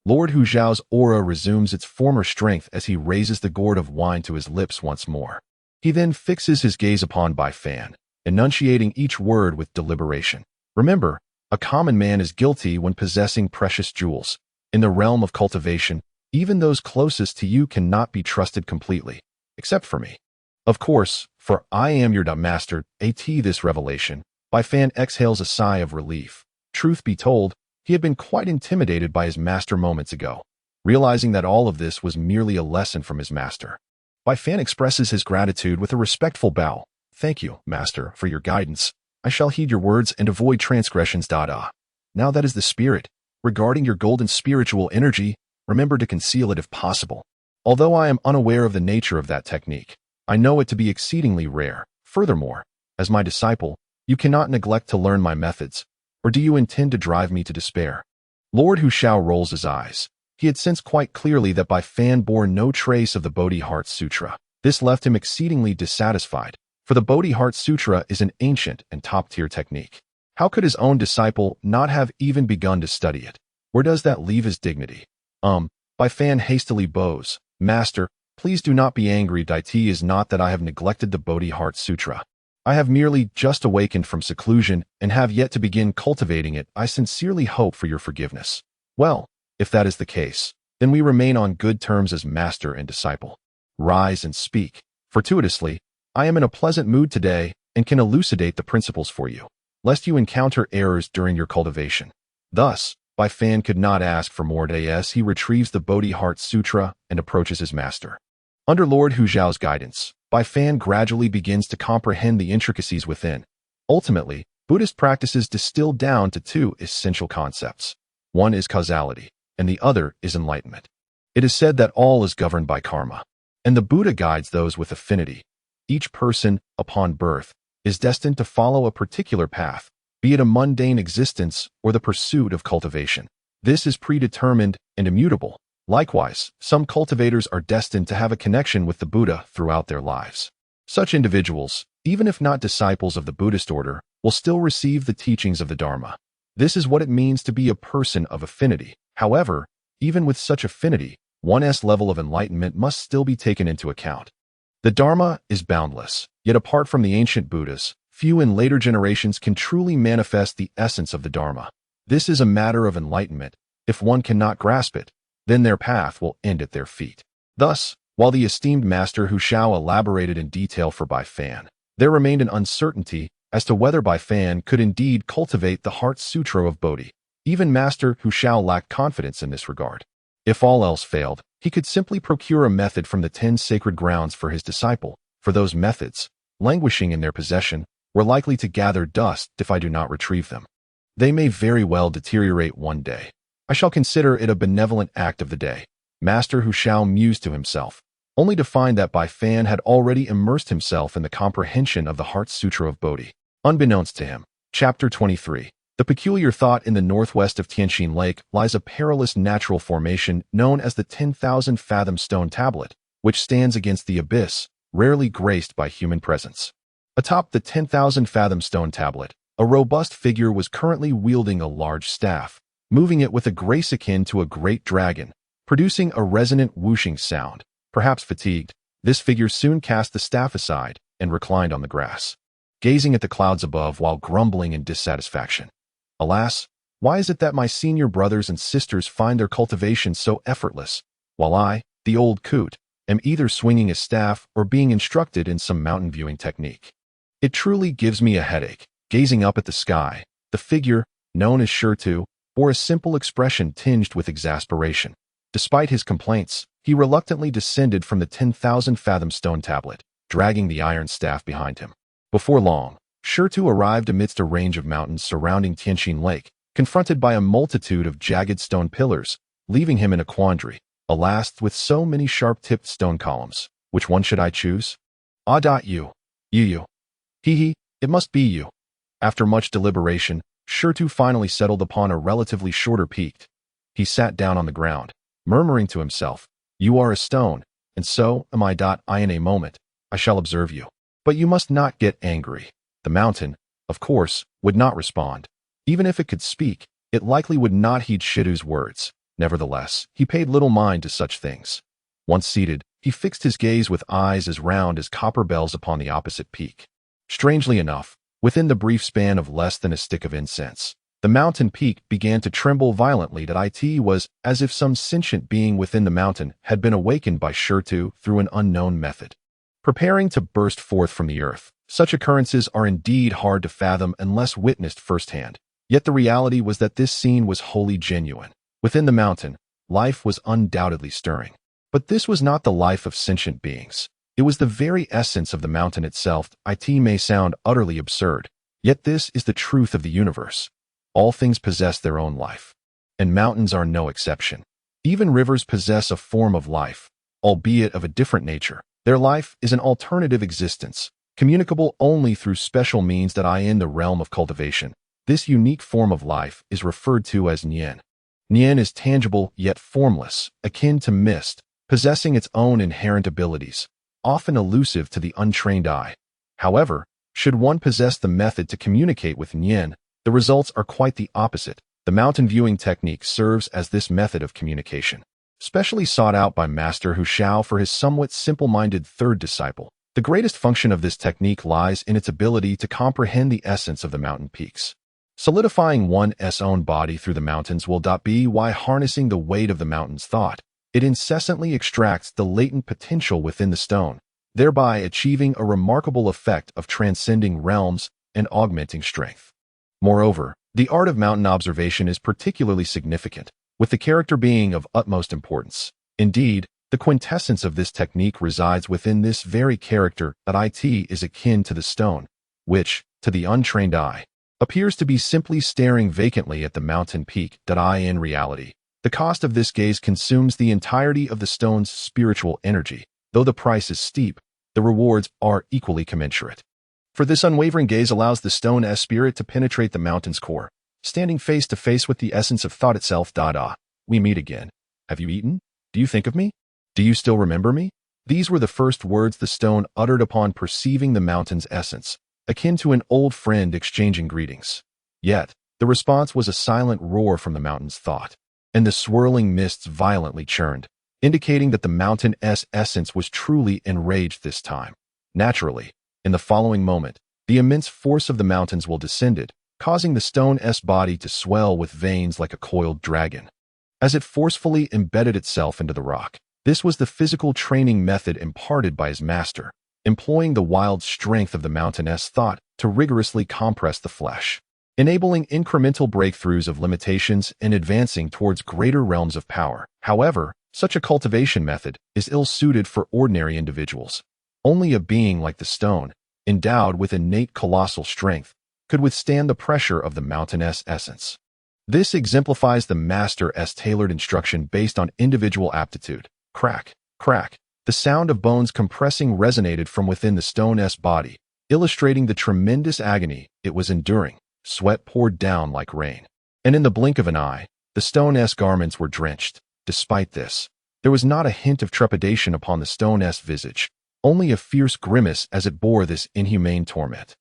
Lord Hu Zhao's aura resumes its former strength as he raises the gourd of wine to his lips once more. He then fixes his gaze upon Bai Fan, enunciating each word with deliberation. Remember, a common man is guilty when possessing precious jewels. In the realm of cultivation, even those closest to you cannot be trusted completely, except for me. Of course, for I am your master. This revelation, Bai Fan exhales a sigh of relief. Truth be told, he had been quite intimidated by his master moments ago, realizing that all of this was merely a lesson from his master. Bai Fan expresses his gratitude with a respectful bow. Thank you, master, for your guidance. I shall heed your words and avoid transgressions. Now that is the spirit. Regarding your golden spiritual energy, remember to conceal it if possible. Although I am unaware of the nature of that technique, I know it to be exceedingly rare. Furthermore, as my disciple, you cannot neglect to learn my methods. Or do you intend to drive me to despair? Lord Hu Zhao rolls his eyes. He had sensed quite clearly that Bai Fan bore no trace of the Bodhi Heart Sutra. This left him exceedingly dissatisfied, for the Bodhi Heart Sutra is an ancient and top-tier technique. How could his own disciple not have even begun to study it? Where does that leave his dignity? Bai Fan hastily bows. Master, please do not be angry. It is not that I have neglected the Bodhi Heart Sutra. I have merely just awakened from seclusion and have yet to begin cultivating it. I sincerely hope for your forgiveness. Well, if that is the case, then we remain on good terms as master and disciple. Rise and speak. Fortuitously, I am in a pleasant mood today and can elucidate the principles for you, lest you encounter errors during your cultivation. Thus, Bai Fan could not ask for more as he retrieves the Bodhi Heart Sutra and approaches his master. Under Lord Hu Zhao's guidance, Bai Fan gradually begins to comprehend the intricacies within. Ultimately, Buddhist practices distill down to two essential concepts. One is causality, and the other is enlightenment. It is said that all is governed by karma, and the Buddha guides those with affinity. Each person, upon birth, is destined to follow a particular path, be it a mundane existence or the pursuit of cultivation. This is predetermined and immutable. Likewise, some cultivators are destined to have a connection with the Buddha throughout their lives. Such individuals, even if not disciples of the Buddhist order, will still receive the teachings of the Dharma. This is what it means to be a person of affinity. However, even with such affinity, one's level of enlightenment must still be taken into account. The Dharma is boundless, yet apart from the ancient Buddhas, few in later generations can truly manifest the essence of the Dharma. This is a matter of enlightenment. If one cannot grasp it, then their path will end at their feet. Thus, while the esteemed master Hu Zhao elaborated in detail for Bai Fan, there remained an uncertainty as to whether Bai Fan could indeed cultivate the Heart Sutra of Bodhi. Even Master Hu Zhao lacked confidence in this regard. If all else failed, he could simply procure a method from the 10 sacred grounds for his disciple, for those methods, languishing in their possession, were likely to gather dust if I do not retrieve them. They may very well deteriorate one day. I shall consider it a benevolent act of the day. Master Hu Zhao mused to himself. only to find that Bai Fan had already immersed himself in the comprehension of the Heart Sutra of Bodhi. Unbeknownst to him. Chapter 23. The peculiar thought in the northwest of Tianxin Lake lies a perilous natural formation known as the 10,000 fathom stone tablet, which stands against the abyss, rarely graced by human presence. Atop the 10,000 fathom stone tablet, a robust figure was currently wielding a large staff, moving it with a grace akin to a great dragon, producing a resonant whooshing sound. Perhaps fatigued, this figure soon cast the staff aside and reclined on the grass, gazing at the clouds above while grumbling in dissatisfaction. Alas, why is it that my senior brothers and sisters find their cultivation so effortless, while I, the old coot, am either swinging a staff or being instructed in some mountain viewing technique? It truly gives me a headache. Gazing up at the sky, the figure, known as Shurtu, bore a simple expression tinged with exasperation. Despite his complaints, he reluctantly descended from the 10,000 fathom stone tablet, dragging the iron staff behind him. Before long, Shurtu arrived amidst a range of mountains surrounding Tianxin Lake, confronted by a multitude of jagged stone pillars, leaving him in a quandary. Alas, with so many sharp-tipped stone columns, which one should I choose? You. Hee, it must be you. After much deliberation, Shurtu finally settled upon a relatively shorter peak. He sat down on the ground, murmuring to himself, "You are a stone, and so am I. In a moment, I shall observe you. But you must not get angry." The mountain, of course, would not respond. Even if it could speak, it likely would not heed Shurtu's words. Nevertheless, he paid little mind to such things. Once seated, he fixed his gaze with eyes as round as copper bells upon the opposite peak. Strangely enough, within the brief span of less than a stick of incense, the mountain peak began to tremble violently. It was as if some sentient being within the mountain had been awakened by Shurtu through an unknown method, preparing to burst forth from the earth. Such occurrences are indeed hard to fathom unless witnessed firsthand. Yet the reality was that this scene was wholly genuine. Within the mountain, life was undoubtedly stirring. But this was not the life of sentient beings. It was the very essence of the mountain itself. It may sound utterly absurd, yet this is the truth of the universe. All things possess their own life, and mountains are no exception. Even rivers possess a form of life, albeit of a different nature. Their life is an alternative existence, communicable only through special means. In the realm of cultivation, this unique form of life is referred to as Nian. Nian is tangible yet formless, akin to mist, possessing its own inherent abilities, often elusive to the untrained eye. However, should one possess the method to communicate with Nian, the results are quite the opposite. The mountain viewing technique serves as this method of communication, specially sought out by Master Hu Shao for his somewhat simple-minded third disciple. The greatest function of this technique lies in its ability to comprehend the essence of the mountain peaks. Solidifying one's own body through the mountains will be why harnessing the weight of the mountain's thought. It incessantly extracts the latent potential within the stone, thereby achieving a remarkable effect of transcending realms and augmenting strength. Moreover, the art of mountain observation is particularly significant, with the character being of utmost importance. Indeed, the quintessence of this technique resides within this very character. It is akin to the stone, which, to the untrained eye, appears to be simply staring vacantly at the mountain peak. In reality, the cost of this gaze consumes the entirety of the stone's spiritual energy. Though the price is steep, the rewards are equally commensurate. For this unwavering gaze allows the stone's spirit to penetrate the mountain's core, standing face to face with the essence of thought itself. We meet again. Have you eaten? Do you think of me? Do you still remember me? These were the first words the stone uttered upon perceiving the mountain's essence, akin to an old friend exchanging greetings. Yet, the response was a silent roar from the mountain's thought, and the swirling mists violently churned, indicating that the mountain's essence was truly enraged this time. Naturally, in the following moment, the immense force of the mountains will descended, causing the stone's body to swell with veins like a coiled dragon, as it forcefully embedded itself into the rock. This was the physical training method imparted by his master, employing the wild strength of the mountain's thought to rigorously compress the flesh, enabling incremental breakthroughs of limitations and advancing towards greater realms of power. However, such a cultivation method is ill-suited for ordinary individuals. Only a being like the stone, endowed with innate colossal strength, could withstand the pressure of the mountain's essence. This exemplifies the master's tailored instruction based on individual aptitude. Crack, crack. The sound of bones compressing resonated from within the stone's body, illustrating the tremendous agony it was enduring. Sweat poured down like rain, and in the blink of an eye, the stone's garments were drenched. Despite this, there was not a hint of trepidation upon the stone's visage, only a fierce grimace as it bore this inhumane torment.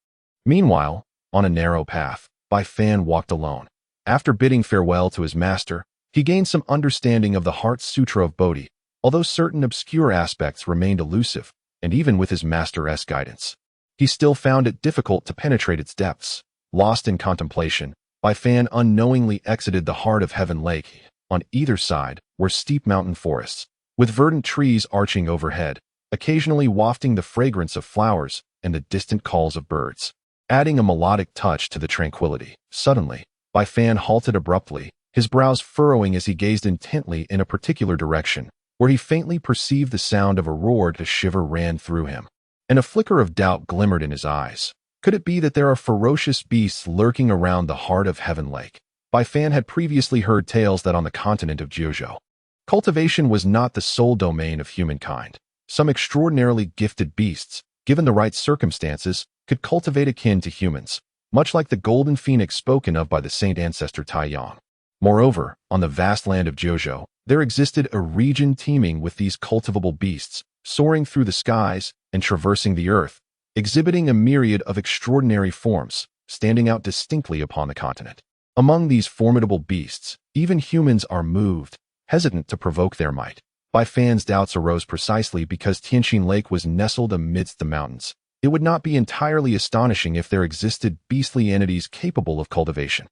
Meanwhile, on a narrow path, Bai Fan walked alone. After bidding farewell to his master, he gained some understanding of the Heart Sutra of Bodhi, although certain obscure aspects remained elusive, and even with his master's guidance, he still found it difficult to penetrate its depths. Lost in contemplation, Bai Fan unknowingly exited the heart of Heaven Lake. On either side were steep mountain forests, with verdant trees arching overhead, occasionally wafting the fragrance of flowers and the distant calls of birds, adding a melodic touch to the tranquility. Suddenly, Bai Fan halted abruptly, his brows furrowing as he gazed intently in a particular direction, where he faintly perceived the sound of a roar. A shiver ran through him, and a flicker of doubt glimmered in his eyes. Could it be that there are ferocious beasts lurking around the heart of Heaven Lake? Bai Fan had previously heard tales that on the continent of Jiuzhou, cultivation was not the sole domain of humankind. Some extraordinarily gifted beasts, given the right circumstances, could cultivate akin to humans, much like the golden phoenix spoken of by the saint ancestor Tailin. Moreover, on the vast land of Jiuzhou, there existed a region teeming with these cultivable beasts, soaring through the skies and traversing the earth, exhibiting a myriad of extraordinary forms, standing out distinctly upon the continent. Among these formidable beasts, even humans are moved, hesitant to provoke their might. Bai Fan's doubts arose precisely because Tianqin Lake was nestled amidst the mountains. It would not be entirely astonishing if there existed beastly entities capable of cultivation.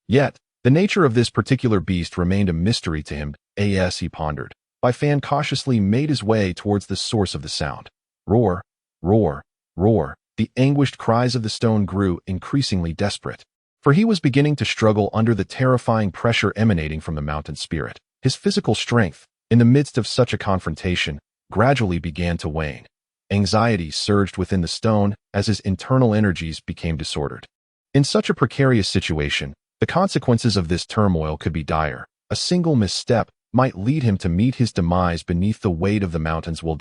Yet, the nature of this particular beast remained a mystery to him. As he pondered, Bai Fan cautiously made his way towards the source of the sound. Roar, roar, roar. The anguished cries of the stone grew increasingly desperate, for he was beginning to struggle under the terrifying pressure emanating from the mountain spirit. His physical strength, in the midst of such a confrontation, gradually began to wane. Anxiety surged within the stone as his internal energies became disordered. In such a precarious situation, the consequences of this turmoil could be dire. A single misstep might lead him to meet his demise beneath the weight of the mountain's will.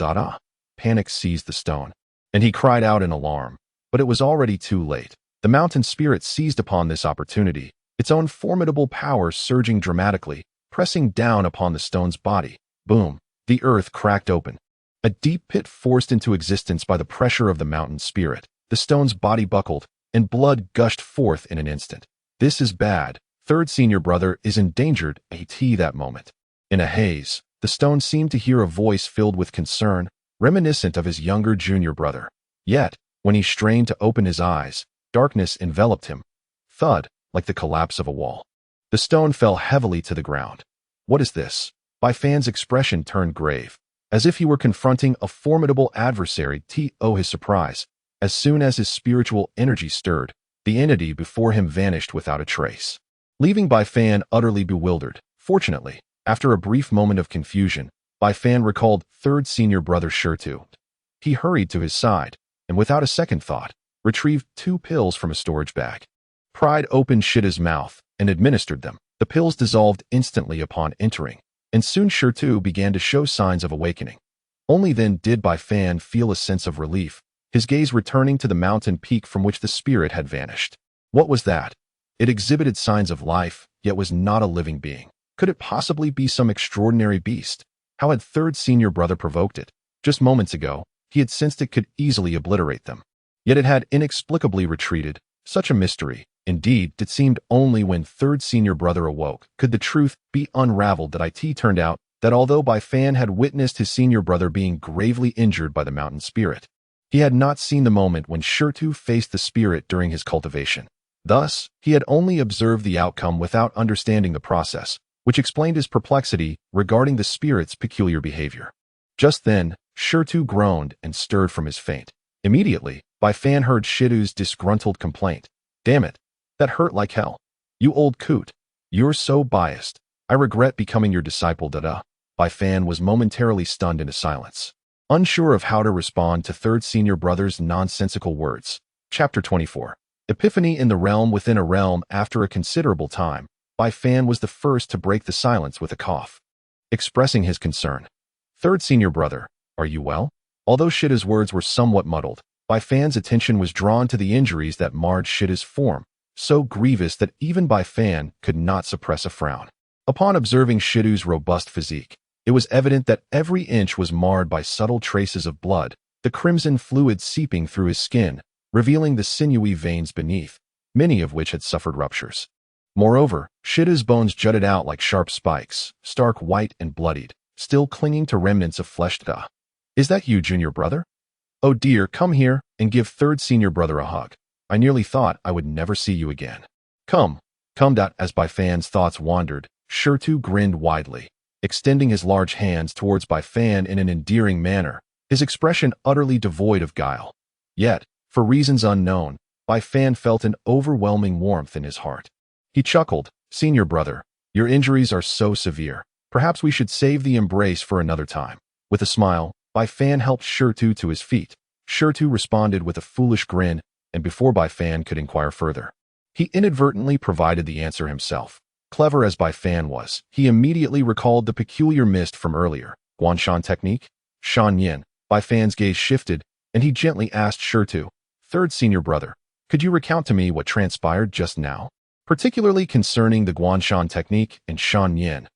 Panic seized the stone, and he cried out in alarm, but it was already too late. The mountain spirit seized upon this opportunity, its own formidable power surging dramatically, pressing down upon the stone's body. Boom! The earth cracked open. A deep pit forced into existence by the pressure of the mountain spirit. The stone's body buckled, and blood gushed forth in an instant. This is bad. Third senior brother is endangered. That moment. In a haze, the stone seemed to hear a voice filled with concern, reminiscent of his younger junior brother. Yet, when he strained to open his eyes, darkness enveloped him. Thud, like the collapse of a wall. The stone fell heavily to the ground. What is this? Bai Fan's expression turned grave, as if he were confronting a formidable adversary. His surprise. As soon as his spiritual energy stirred, the entity before him vanished without a trace, leaving Bai Fan utterly bewildered. Fortunately, after a brief moment of confusion, Bai Fan recalled third senior brother Shirtu. He hurried to his side, and without a second thought, retrieved 2 pills from a storage bag. Pried open Shida's mouth and administered them. The pills dissolved instantly upon entering, and soon Shirtu began to show signs of awakening. Only then did Bai Fan feel a sense of relief, his gaze returning to the mountain peak from which the spirit had vanished. What was that? It exhibited signs of life, yet was not a living being. Could it possibly be some extraordinary beast? How had third senior brother provoked it? Just moments ago, he had sensed it could easily obliterate them. Yet it had inexplicably retreated. Such a mystery. Indeed, it seemed only when third senior brother awoke could the truth be unraveled that it turned out that although Bai Fan had witnessed his senior brother being gravely injured by the mountain spirit, he had not seen the moment when Shirtu faced the spirit during his cultivation. Thus, he had only observed the outcome without understanding the process, which explained his perplexity regarding the spirit's peculiar behavior. Just then, Shirtu groaned and stirred from his faint. Immediately, Bai Fan heard Shidu's disgruntled complaint. Damn it. That hurt like hell. You old coot. You're so biased. I regret becoming your disciple. Bai Fan was momentarily stunned into silence, unsure of how to respond to third senior brother's nonsensical words. Chapter 24. Epiphany in the realm within a realm. After a considerable time, Bai Fan was the first to break the silence with a cough, expressing his concern. Third senior brother, Are you well? Although Shida's words were somewhat muddled, Bai Fan's attention was drawn to the injuries that marred Shida's form, so grievous that even Bai Fan could not suppress a frown. Upon observing Shidu's robust physique, it was evident that every inch was marred by subtle traces of blood, the crimson fluid seeping through his skin, revealing the sinewy veins beneath, many of which had suffered ruptures. Moreover, Shida's bones jutted out like sharp spikes, stark white and bloodied, still clinging to remnants of flesh. Is that you, junior brother? Oh dear, come here and give third senior brother a hug. I nearly thought I would never see you again. Come. As Bai Fan's thoughts wandered, Shurtu grinned widely, extending his large hands towards Bai Fan in an endearing manner, his expression utterly devoid of guile. Yet, for reasons unknown, Bai Fan felt an overwhelming warmth in his heart. He chuckled, Senior brother, your injuries are so severe. Perhaps we should save the embrace for another time. With a smile, Bai Fan helped Shurtu to his feet. Shurtu responded with a foolish grin, and before Bai Fan could inquire further, he inadvertently provided the answer himself. Clever as Bai Fan was, he immediately recalled the peculiar mist from earlier. Guanshan technique? Shan Yin. Bai Fan's gaze shifted, and he gently asked Shurtu, Third senior brother, could you recount to me what transpired just now? Particularly concerning the Guanshan technique and Shan Yin.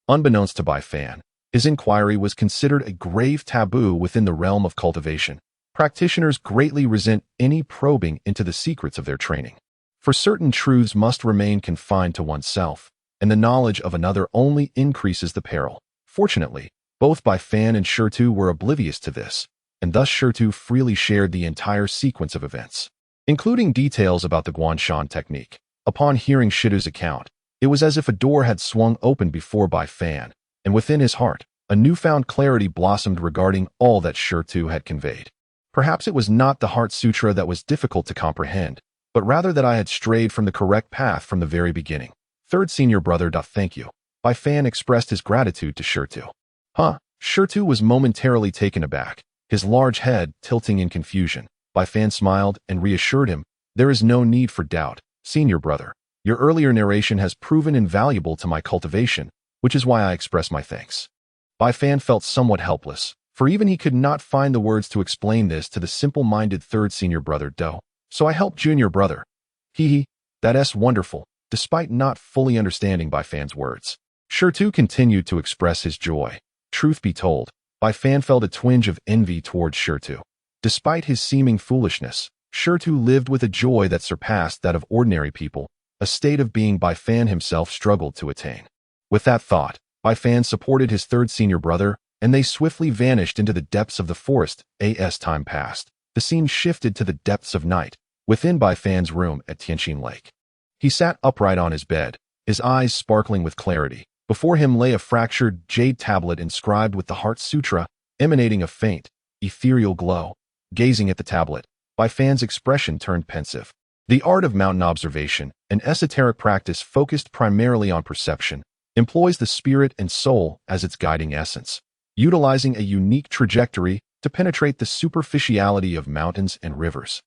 Unbeknownst to Bai Fan, his inquiry was considered a grave taboo within the realm of cultivation. Practitioners greatly resent any probing into the secrets of their training. For certain truths must remain confined to oneself, and the knowledge of another only increases the peril. Fortunately, both Bai Fan and Shurtu were oblivious to this, and thus Shurtu freely shared the entire sequence of events, including details about the Guanshan technique. Upon hearing Shidu's account, it was as if a door had swung open before Bai Fan, and within his heart, a newfound clarity blossomed regarding all that Shurtu had conveyed. Perhaps it was not the Heart Sutra that was difficult to comprehend, but rather that I had strayed from the correct path from the very beginning. Third senior brother, thank you. Bai Fan expressed his gratitude to Shurtu. Shurtu was momentarily taken aback, his large head tilting in confusion. Bai Fan smiled and reassured him, There is no need for doubt. Senior brother, your earlier narration has proven invaluable to my cultivation, which is why I express my thanks. Bai Fan felt somewhat helpless, for even he could not find the words to explain this to the simple-minded third senior brother Do. So I helped junior brother. That's wonderful, despite not fully understanding Bai Fan's words. Shurtu continued to express his joy. Truth be told, Bai Fan felt a twinge of envy towards Shurtu. Despite his seeming foolishness, Shurtu lived with a joy that surpassed that of ordinary people, a state of being Bai Fan himself struggled to attain. With that thought, Bai Fan supported his third senior brother, and they swiftly vanished into the depths of the forest. As time passed, the scene shifted to the depths of night, within Bai Fan's room at Tianqin Lake. He sat upright on his bed, his eyes sparkling with clarity. Before him lay a fractured jade tablet inscribed with the Heart Sutra, emanating a faint, ethereal glow. Gazing at the tablet, Bai Fan's expression turned pensive. The art of mountain observation, an esoteric practice focused primarily on perception, employs the spirit and soul as its guiding essence, utilizing a unique trajectory to penetrate the superficiality of mountains and rivers,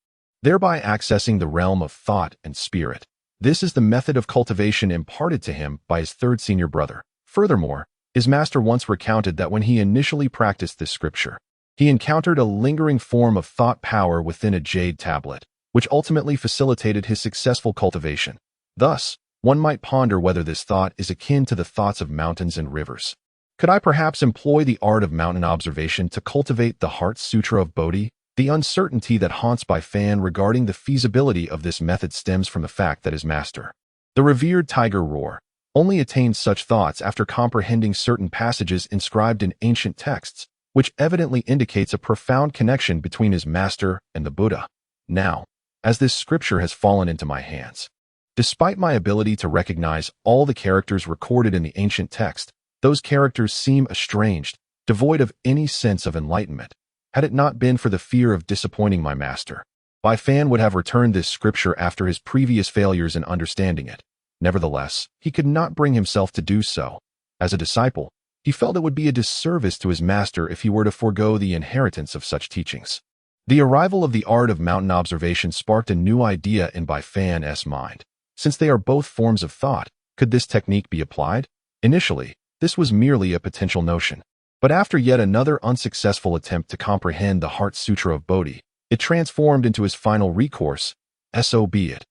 thereby accessing the realm of thought and spirit. This is the method of cultivation imparted to him by his third senior brother. Furthermore, his master once recounted that when he initially practiced this scripture, he encountered a lingering form of thought power within a jade tablet, which ultimately facilitated his successful cultivation. Thus, one might ponder whether this thought is akin to the thoughts of mountains and rivers. Could I perhaps employ the art of mountain observation to cultivate the Heart Sutra of Bodhi? The uncertainty that haunts Bai Fan regarding the feasibility of this method stems from the fact that his master, the revered Tiger Roar, only attained such thoughts after comprehending certain passages inscribed in ancient texts, which evidently indicates a profound connection between his master and the Buddha. Now, as this scripture has fallen into my hands, despite my ability to recognize all the characters recorded in the ancient text, those characters seem estranged, devoid of any sense of enlightenment. Had it not been for the fear of disappointing my master, Bai Fan would have returned this scripture after his previous failures in understanding it. Nevertheless, he could not bring himself to do so. As a disciple, he felt it would be a disservice to his master if he were to forego the inheritance of such teachings. The arrival of the art of mountain observation sparked a new idea in Bai Fan's mind. Since they are both forms of thought, could this technique be applied? Initially, this was merely a potential notion. But after yet another unsuccessful attempt to comprehend the Heart Sutra of Bodhi, it transformed into his final recourse, so be it.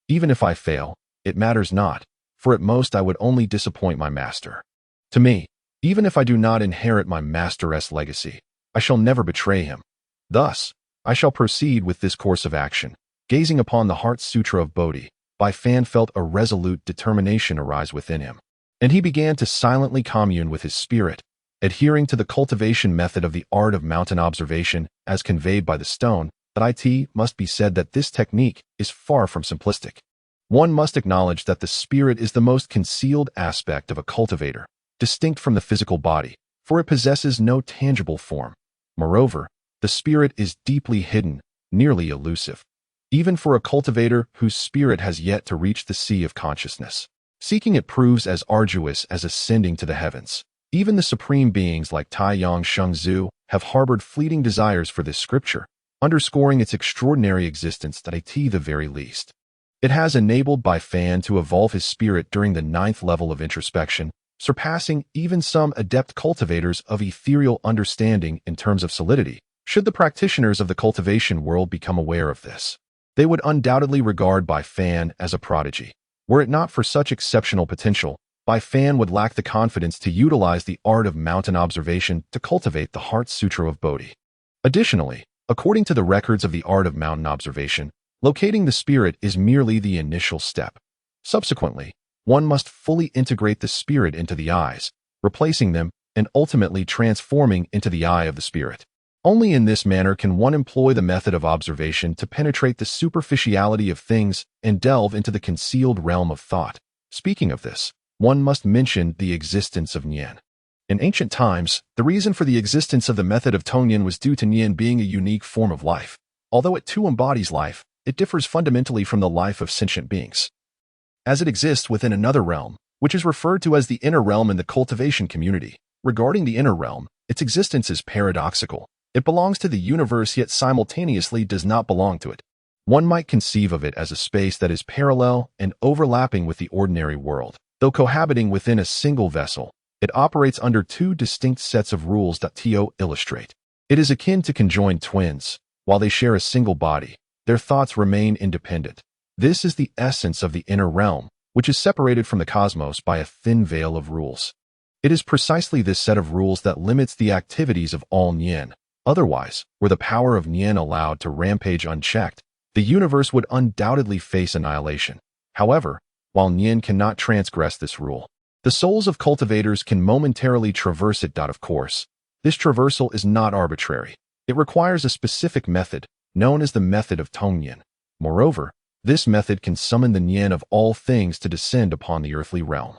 Even if I fail, it matters not, for at most I would only disappoint my master. To me, even if I do not inherit my master's legacy, I shall never betray him. Thus, I shall proceed with this course of action. Gazing upon the Heart Sutra of Bodhi, Bai Fan felt a resolute determination arise within him, and he began to silently commune with his spirit, adhering to the cultivation method of the art of mountain observation as conveyed by the stone. That it must be said that this technique is far from simplistic. One must acknowledge that the spirit is the most concealed aspect of a cultivator, distinct from the physical body, for it possesses no tangible form. Moreover, the spirit is deeply hidden, nearly elusive, even for a cultivator whose spirit has yet to reach the sea of consciousness. Seeking it proves as arduous as ascending to the heavens. Even the supreme beings like Taiyang Shengzu have harbored fleeting desires for this scripture, underscoring its extraordinary existence at the very least. It has enabled Bai Fan to evolve his spirit during the 9th level of introspection, surpassing even some adept cultivators of ethereal understanding in terms of solidity. Should the practitioners of the cultivation world become aware of this, they would undoubtedly regard Bai Fan as a prodigy. Were it not for such exceptional potential, Bai Fan would lack the confidence to utilize the art of mountain observation to cultivate the Heart Sutra of Bodhi. Additionally, according to the records of the art of mountain observation, locating the spirit is merely the initial step. Subsequently, one must fully integrate the spirit into the eyes, replacing them and ultimately transforming into the eye of the spirit. Only in this manner can one employ the method of observation to penetrate the superficiality of things and delve into the concealed realm of thought. Speaking of this, one must mention the existence of Nian. In ancient times, the reason for the existence of the method of Tongnian was due to Nian being a unique form of life. Although it too embodies life, it differs fundamentally from the life of sentient beings, as it exists within another realm, which is referred to as the inner realm in the cultivation community. Regarding the inner realm, its existence is paradoxical. It belongs to the universe yet simultaneously does not belong to it. One might conceive of it as a space that is parallel and overlapping with the ordinary world. Though cohabiting within a single vessel, it operates under two distinct sets of rules that to illustrate. It is akin to conjoined twins. While they share a single body, their thoughts remain independent. This is the essence of the inner realm, which is separated from the cosmos by a thin veil of rules. It is precisely this set of rules that limits the activities of all Nian. Otherwise, were the power of Nian allowed to rampage unchecked, the universe would undoubtedly face annihilation. However, while Nian cannot transgress this rule, the souls of cultivators can momentarily traverse it. Of course, this traversal is not arbitrary. It requires a specific method, known as the method of Tongnian. Moreover, this method can summon the Nian of all things to descend upon the earthly realm.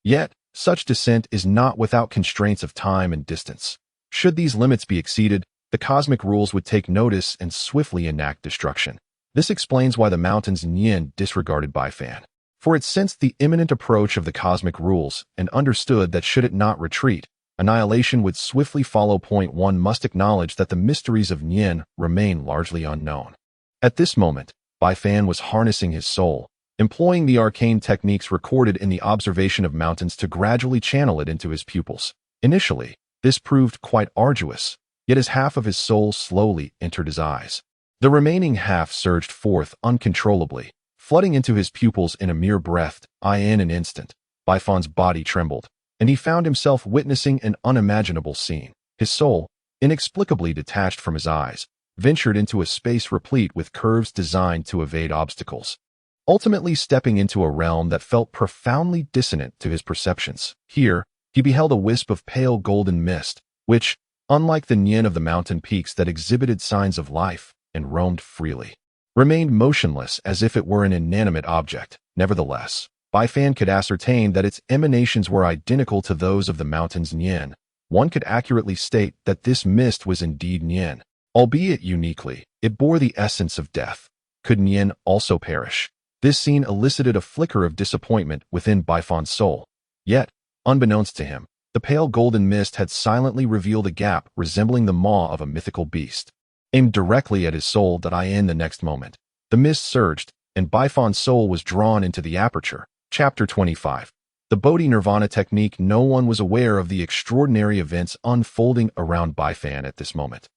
Yet, such descent is not without constraints of time and distance. Should these limits be exceeded, the cosmic rules would take notice and swiftly enact destruction. This explains why the mountain's Nian disregarded Bai Fan, for it sensed the imminent approach of the cosmic rules and understood that should it not retreat, annihilation would swiftly follow. One must acknowledge that the mysteries of Nian remain largely unknown. At this moment, Bai Fan was harnessing his soul, employing the arcane techniques recorded in the observation of mountains to gradually channel it into his pupils. Initially, this proved quite arduous, yet as half of his soul slowly entered his eyes, the remaining half surged forth uncontrollably, flooding into his pupils in a mere breath. In an instant, Bai Fan's body trembled, and he found himself witnessing an unimaginable scene. His soul, inexplicably detached from his eyes, ventured into a space replete with curves designed to evade obstacles, ultimately stepping into a realm that felt profoundly dissonant to his perceptions. Here, he beheld a wisp of pale golden mist, which, unlike the Nian of the mountain peaks that exhibited signs of life and roamed freely, remained motionless as if it were an inanimate object. Nevertheless, Bai Fan could ascertain that its emanations were identical to those of the mountain's Nian. One could accurately state that this mist was indeed Nian. Albeit uniquely, it bore the essence of death. Could Nian also perish? This scene elicited a flicker of disappointment within Bai Fan's soul. Yet, unbeknownst to him, the pale golden mist had silently revealed a gap resembling the maw of a mythical beast, aimed directly at his soul. In the next moment, the mist surged, and Bai Fan's soul was drawn into the aperture. Chapter 25. The Bodhi Nirvana technique. No one was aware of the extraordinary events unfolding around Bai Fan at this moment.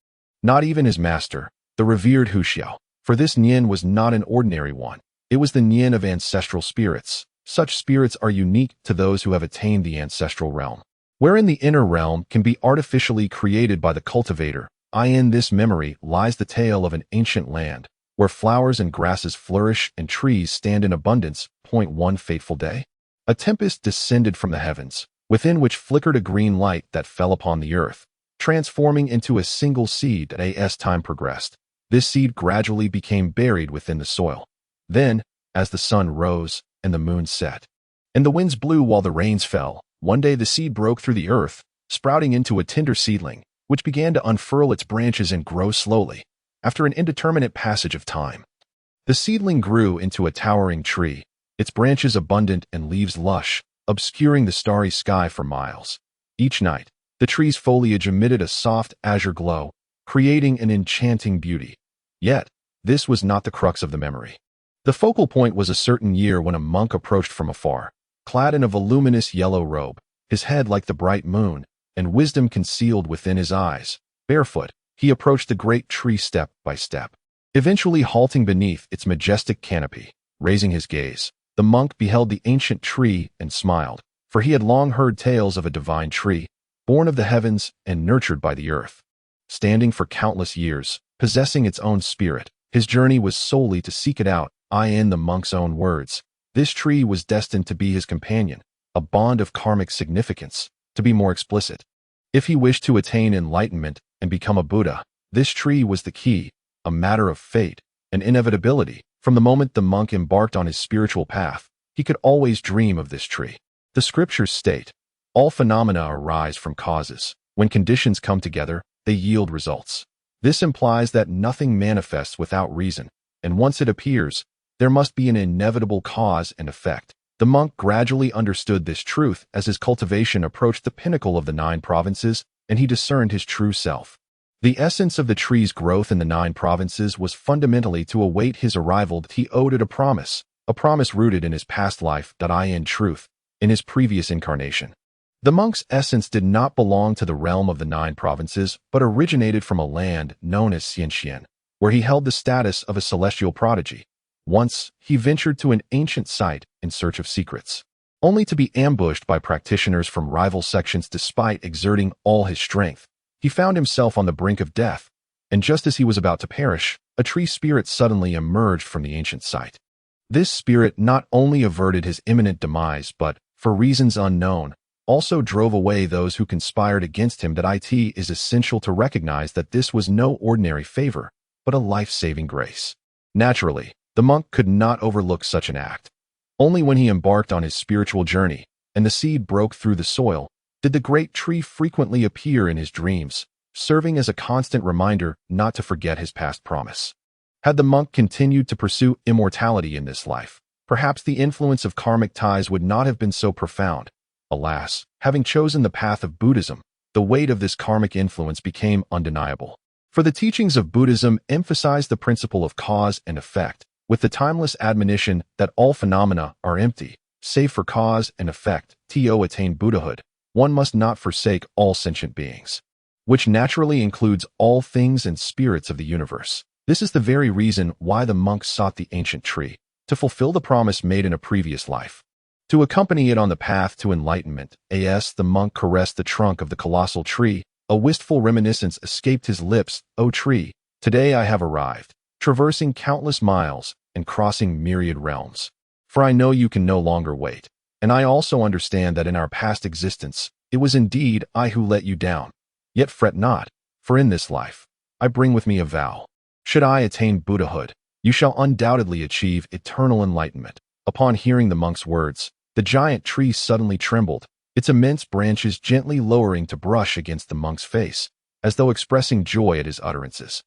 Not even his master, the revered Hu Xiao. For this Nian was not an ordinary one. It was the Nian of ancestral spirits. Such spirits are unique to those who have attained the ancestral realm, wherein the inner realm can be artificially created by the cultivator. In this memory lies the tale of an ancient land, where flowers and grasses flourish and trees stand in abundance. One fateful day, a tempest descended from the heavens, within which flickered a green light that fell upon the earth, transforming into a single seed. As time progressed, this seed gradually became buried within the soil. Then, as the sun rose and the moon set, and the winds blew while the rains fell, one day the seed broke through the earth, sprouting into a tender seedling, which began to unfurl its branches and grow slowly. After an indeterminate passage of time, the seedling grew into a towering tree, its branches abundant and leaves lush, obscuring the starry sky for miles. Each night, the tree's foliage emitted a soft azure glow, creating an enchanting beauty. Yet, this was not the crux of the memory. The focal point was a certain year when a monk approached from afar, clad in a voluminous yellow robe, his head like the bright moon, and wisdom concealed within his eyes. Barefoot, he approached the great tree step by step, eventually halting beneath its majestic canopy. Raising his gaze, the monk beheld the ancient tree and smiled, for he had long heard tales of a divine tree, born of the heavens and nurtured by the earth. Standing for countless years, possessing its own spirit, his journey was solely to seek it out. In the monk's own words, this tree was destined to be his companion, a bond of karmic significance. To be more explicit, if he wished to attain enlightenment and become a Buddha, this tree was the key, a matter of fate, an inevitability. From the moment the monk embarked on his spiritual path, he could always dream of this tree. The scriptures state, all phenomena arise from causes. When conditions come together, they yield results. This implies that nothing manifests without reason, and once it appears, there must be an inevitable cause and effect. The monk gradually understood this truth as his cultivation approached the pinnacle of the 9 provinces, and he discerned his true self. The essence of the tree's growth in the 9 provinces was fundamentally to await his arrival. He owed it a promise rooted in his past life. In truth, in his previous incarnation, the monk's essence did not belong to the realm of the 9 provinces, but originated from a land known as Xianxian, where he held the status of a celestial prodigy. Once, he ventured to an ancient site in search of secrets, only to be ambushed by practitioners from rival sections. Despite exerting all his strength, he found himself on the brink of death, and just as he was about to perish, a tree spirit suddenly emerged from the ancient site. This spirit not only averted his imminent demise, but, for reasons unknown, also drove away those who conspired against him. It is essential to recognize that this was no ordinary favor, but a life-saving grace. Naturally, the monk could not overlook such an act. Only when he embarked on his spiritual journey, and the seed broke through the soil, did the great tree frequently appear in his dreams, serving as a constant reminder not to forget his past promise. Had the monk continued to pursue immortality in this life, perhaps the influence of karmic ties would not have been so profound. Alas, having chosen the path of Buddhism, the weight of this karmic influence became undeniable. For the teachings of Buddhism emphasize the principle of cause and effect, with the timeless admonition that all phenomena are empty, save for cause and effect. To attain Buddhahood, one must not forsake all sentient beings, which naturally includes all things and spirits of the universe. This is the very reason why the monk sought the ancient tree, to fulfill the promise made in a previous life, to accompany it on the path to enlightenment. The monk caressed the trunk of the colossal tree. A wistful reminiscence escaped his lips. O tree, today I have arrived, traversing countless miles and crossing myriad realms. For I know you can no longer wait, and I also understand that in our past existence, it was indeed I who let you down. Yet fret not, for in this life, I bring with me a vow. Should I attain Buddhahood, you shall undoubtedly achieve eternal enlightenment. Upon hearing the monk's words, the giant tree suddenly trembled, its immense branches gently lowering to brush against the monk's face, as though expressing joy at his utterances.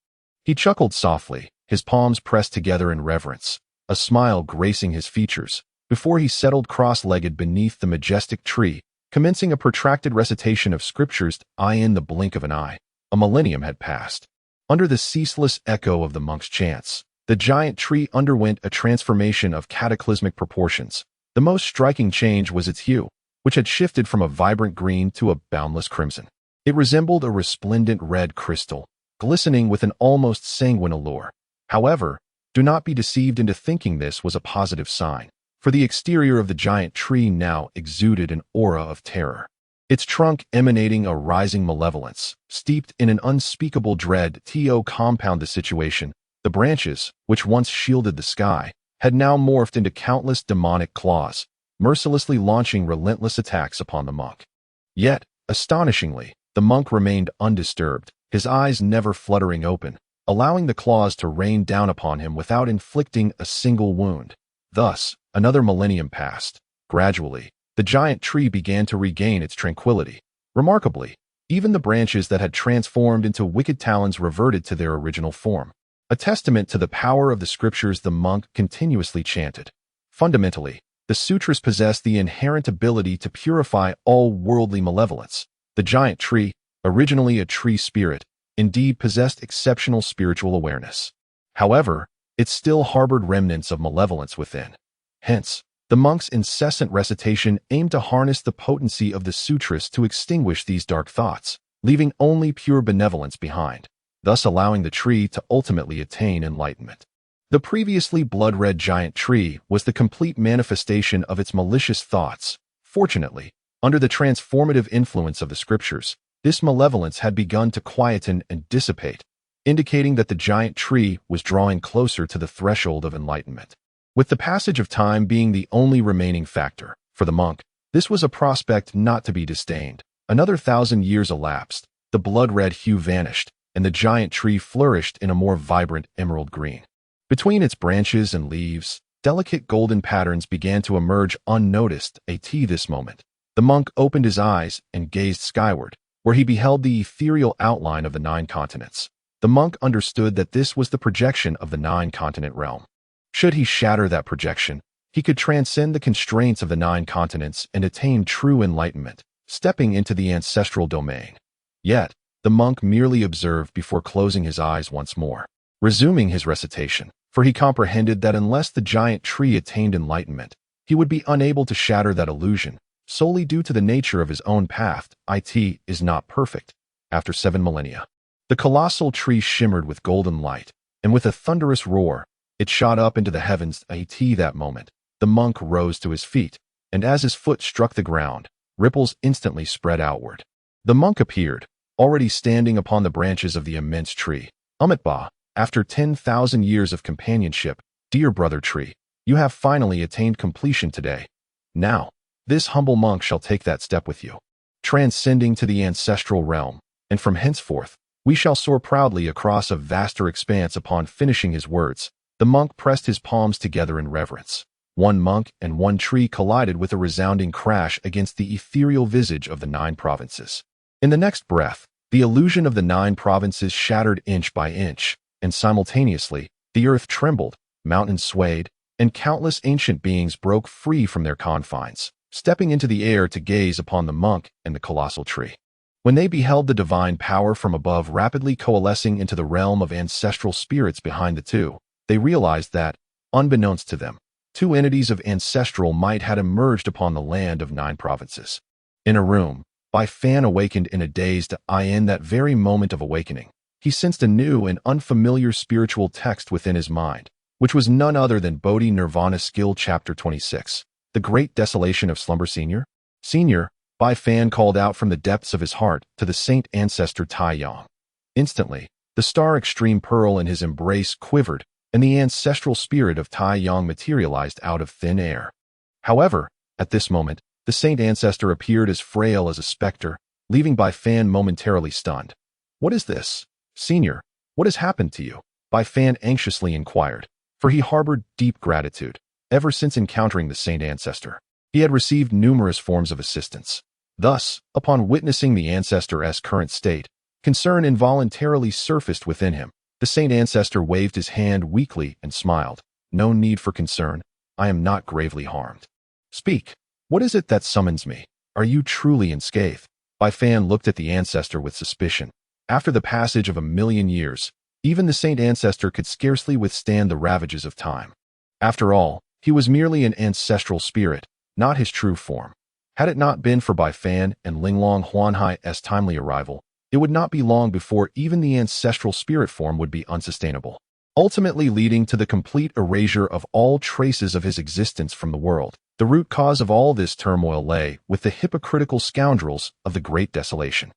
He chuckled softly, his palms pressed together in reverence, a smile gracing his features, before he settled cross-legged beneath the majestic tree, commencing a protracted recitation of scriptures. In the blink of an eye, a millennium had passed. Under the ceaseless echo of the monk's chants, the giant tree underwent a transformation of cataclysmic proportions. The most striking change was its hue, which had shifted from a vibrant green to a boundless crimson. It resembled a resplendent red crystal, glistening with an almost sanguine allure. However, do not be deceived into thinking this was a positive sign, for the exterior of the giant tree now exuded an aura of terror. Its trunk emanating a rising malevolence, steeped in an unspeakable dread to compound the situation. The branches, which once shielded the sky, had now morphed into countless demonic claws, mercilessly launching relentless attacks upon the monk. Yet, astonishingly, the monk remained undisturbed, his eyes never fluttering open, allowing the claws to rain down upon him without inflicting a single wound. Thus, another millennium passed. Gradually, the giant tree began to regain its tranquility. Remarkably, even the branches that had transformed into wicked talons reverted to their original form. A testament to the power of the scriptures the monk continuously chanted. Fundamentally, the sutras possess the inherent ability to purify all worldly malevolence. The giant tree, originally a tree spirit, indeed possessed exceptional spiritual awareness. However, it still harbored remnants of malevolence within. Hence, the monk's incessant recitation aimed to harness the potency of the sutras to extinguish these dark thoughts, leaving only pure benevolence behind, thus allowing the tree to ultimately attain enlightenment. The previously blood-red giant tree was the complete manifestation of its malicious thoughts. Fortunately, under the transformative influence of the scriptures, this malevolence had begun to quieten and dissipate, indicating that the giant tree was drawing closer to the threshold of enlightenment. With the passage of time being the only remaining factor, for the monk, this was a prospect not to be disdained. Another 1,000 years elapsed, the blood-red hue vanished, and the giant tree flourished in a more vibrant emerald green. Between its branches and leaves, delicate golden patterns began to emerge unnoticed. This moment, the monk opened his eyes and gazed skyward, where he beheld the ethereal outline of the 9 continents. The monk understood that this was the projection of the 9-continent realm. Should he shatter that projection, he could transcend the constraints of the 9 continents and attain true enlightenment, stepping into the ancestral domain. Yet, the monk merely observed before closing his eyes once more, resuming his recitation, for he comprehended that unless the giant tree attained enlightenment, he would be unable to shatter that illusion, solely due to the nature of his own path. It is not perfect. After 7 millennia, the colossal tree shimmered with golden light, and with a thunderous roar, it shot up into the heavens. That moment, the monk rose to his feet, and as his foot struck the ground, ripples instantly spread outward. The monk appeared, already standing upon the branches of the immense tree. Ba, after 10,000 years of companionship, dear brother tree, you have finally attained completion today. Now, this humble monk shall take that step with you, transcending to the ancestral realm, and from henceforth, we shall soar proudly across a vaster expanse. Upon finishing his words, the monk pressed his palms together in reverence. One monk and one tree collided with a resounding crash against the ethereal visage of the 9 provinces. In the next breath, the illusion of the 9 provinces shattered inch by inch, and simultaneously, the earth trembled, mountains swayed, and countless ancient beings broke free from their confines, stepping into the air to gaze upon the monk and the colossal tree. When they beheld the divine power from above rapidly coalescing into the realm of ancestral spirits behind the two, they realized that, unbeknownst to them, 2 entities of ancestral might had emerged upon the land of 9 provinces. In a room, Bai Fan awakened in a dazed eye. In that very moment of awakening, he sensed a new and unfamiliar spiritual text within his mind, which was none other than Bodhi Nirvana Skill Chapter 26, The Great Desolation of Slumber. Senior, Bai Fan called out from the depths of his heart to the saint ancestor Tai Yang. Instantly, the star Extreme Pearl in his embrace quivered, and the ancestral spirit of Tai Yang materialized out of thin air. However, at this moment, the saint ancestor appeared as frail as a specter, leaving Bai Fan momentarily stunned. "What is this? Senior, what has happened to you?" Bai Fan anxiously inquired, for he harbored deep gratitude. Ever since encountering the saint ancestor, he had received numerous forms of assistance. Thus, upon witnessing the ancestor's current state, concern involuntarily surfaced within him. The saint ancestor waved his hand weakly and smiled. "No need for concern. I am not gravely harmed. Speak. What is it that summons me? Are you truly unscathed?" Bai Fan looked at the ancestor with suspicion. After the passage of 1,000,000 years, even the saint ancestor could scarcely withstand the ravages of time. After all, He was merely an ancestral spirit, not his true form. Had it not been for Bai Fan and Linglong Huanhai's timely arrival, it would not be long before even the ancestral spirit form would be unsustainable, ultimately leading to the complete erasure of all traces of his existence from the world. The root cause of all this turmoil lay with the hypocritical scoundrels of the Great Desolation.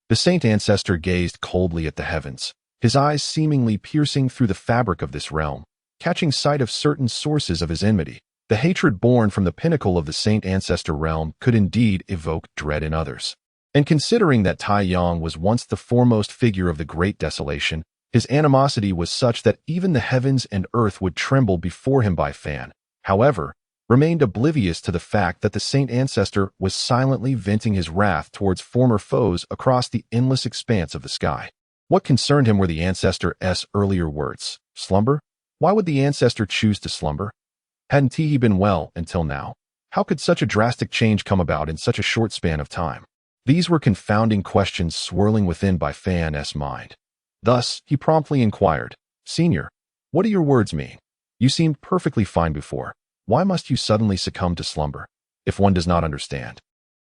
The saint ancestor gazed coldly at the heavens, his eyes seemingly piercing through the fabric of this realm, catching sight of certain sources of his enmity. The hatred born from the pinnacle of the saint ancestor realm could indeed evoke dread in others. And considering that Tai Yang was once the foremost figure of the Great Desolation, his animosity was such that even the heavens and earth would tremble before him. Bai Fan, however, remained oblivious to the fact that the saint ancestor was silently venting his wrath towards former foes across the endless expanse of the sky. What concerned him were the ancestor's earlier words. Slumber? Why would the ancestor choose to slumber? Hadn't he been well until now? How could such a drastic change come about in such a short span of time? These were confounding questions swirling within Bai Fan's mind. Thus, he promptly inquired, Senior, what do your words mean? You seemed perfectly fine before. Why must you suddenly succumb to slumber? If one does not understand,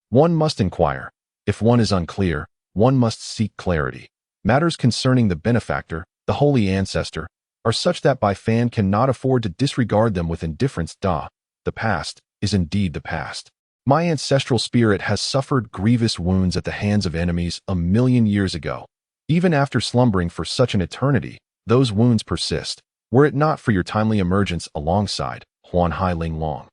one must inquire. If one is unclear, one must seek clarity. Matters concerning the benefactor, the holy ancestor, are such that Bai Fan cannot afford to disregard them with indifference. The past is indeed the past. My ancestral spirit has suffered grievous wounds at the hands of enemies 1,000,000 years ago. Even after slumbering for such an eternity, those wounds persist, were it not for your timely emergence alongside Huanhai Linglong,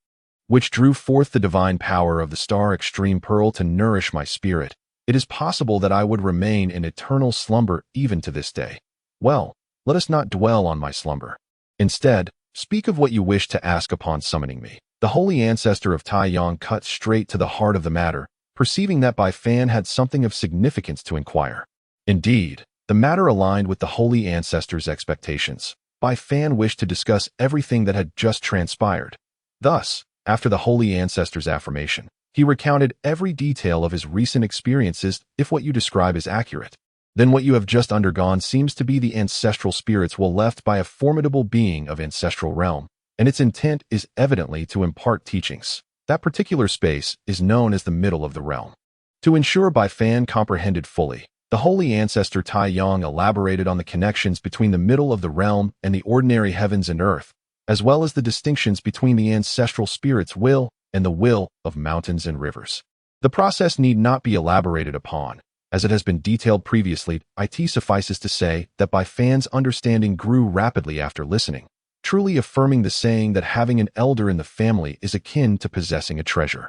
which drew forth the divine power of the star extreme pearl to nourish my spirit. It is possible that I would remain in eternal slumber even to this day. Well, let us not dwell on my slumber. Instead, speak of what you wish to ask upon summoning me. The holy ancestor of Tai Yang cut straight to the heart of the matter, perceiving that Bai Fan had something of significance to inquire. Indeed, the matter aligned with the holy ancestor's expectations. Bai Fan wished to discuss everything that had just transpired. Thus, after the holy ancestor's affirmation, he recounted every detail of his recent experiences. If what you describe is accurate, then what you have just undergone seems to be the ancestral spirits will left by a formidable being of ancestral realm, and its intent is evidently to impart teachings. That particular space is known as the middle of the realm. To ensure Bai Fan comprehended fully, the holy ancestor Tai Yang elaborated on the connections between the middle of the realm and the ordinary heavens and earth, as well as the distinctions between the ancestral spirit's will and the will of mountains and rivers. The process need not be elaborated upon, as it has been detailed previously. It suffices to say that Bai Fan's understanding grew rapidly after listening, truly affirming the saying that having an elder in the family is akin to possessing a treasure.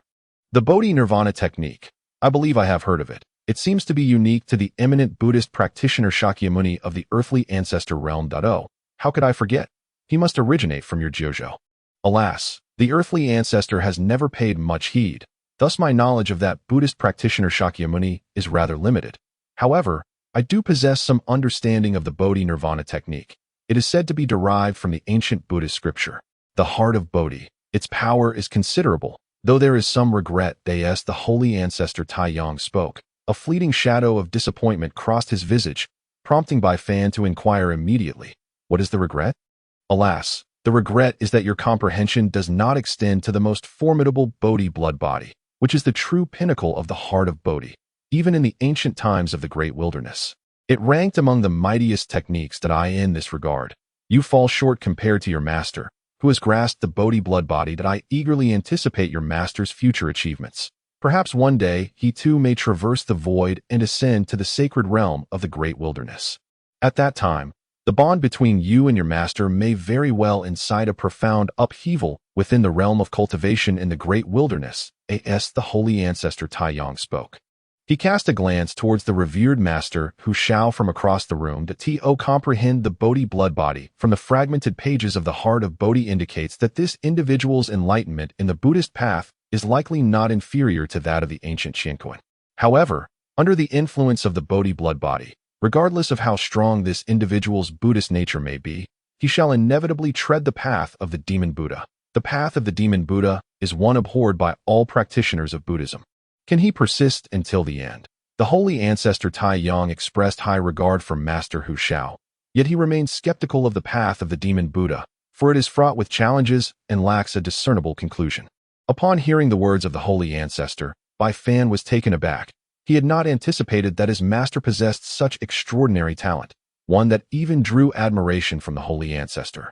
The Bodhi Nirvana technique. I believe I have heard of it. It seems to be unique to the eminent Buddhist practitioner Shakyamuni of the earthly ancestor realm. Oh, how could I forget? He must originate from your Jiuzhou. Alas, the earthly ancestor has never paid much heed. Thus my knowledge of that Buddhist practitioner Shakyamuni is rather limited. However, I do possess some understanding of the Bodhi Nirvana technique. It is said to be derived from the ancient Buddhist scripture, the heart of Bodhi. Its power is considerable, though there is some regret. The holy ancestor Tai Yang spoke. A fleeting shadow of disappointment crossed his visage, prompting Bai Fan to inquire immediately, what is the regret? Alas, the regret is that your comprehension does not extend to the most formidable Bodhi blood body, which is the true pinnacle of the heart of Bodhi. Even in the ancient times of the great wilderness, it ranked among the mightiest techniques. In this regard, you fall short compared to your master, who has grasped the Bodhi blood body. I eagerly anticipate your master's future achievements. Perhaps one day he too may traverse the void and ascend to the sacred realm of the great wilderness. At that time, the bond between you and your master may very well incite a profound upheaval within the realm of cultivation in the great wilderness. The holy ancestor Tai Yang spoke. He cast a glance towards the revered master Hu Shao from across the room. To comprehend the Bodhi blood body from the fragmented pages of the heart of Bodhi indicates that this individual's enlightenment in the Buddhist path is likely not inferior to that of the ancient Qianquan. However, under the influence of the Bodhi blood body, regardless of how strong this individual's Buddhist nature may be, he shall inevitably tread the path of the demon Buddha. The path of the demon Buddha is one abhorred by all practitioners of Buddhism. Can he persist until the end? The holy ancestor Tai Yang expressed high regard for Master Hu Shao, yet he remained skeptical of the path of the demon Buddha, for it is fraught with challenges and lacks a discernible conclusion. Upon hearing the words of the holy ancestor, Bai Fan was taken aback. He had not anticipated that his master possessed such extraordinary talent, one that even drew admiration from the holy ancestor.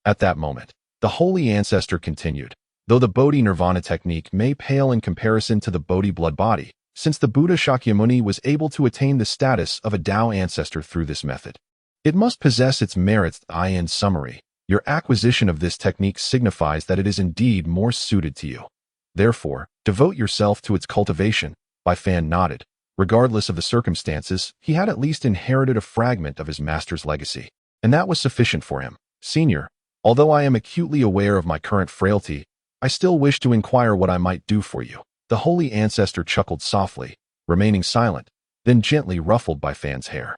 At that moment, the holy ancestor continued, though the Bodhi Nirvana technique may pale in comparison to the Bodhi blood body, since the Buddha Shakyamuni was able to attain the status of a Tao ancestor through this method. It must possess its merits. In summary, your acquisition of this technique signifies that it is indeed more suited to you. Therefore, devote yourself to its cultivation. Bai Fan nodded. Regardless of the circumstances, he had at least inherited a fragment of his master's legacy, and that was sufficient for him. Senior, although I am acutely aware of my current frailty, I still wish to inquire what I might do for you. The holy ancestor chuckled softly, remaining silent, then gently ruffled Bai Fan's hair.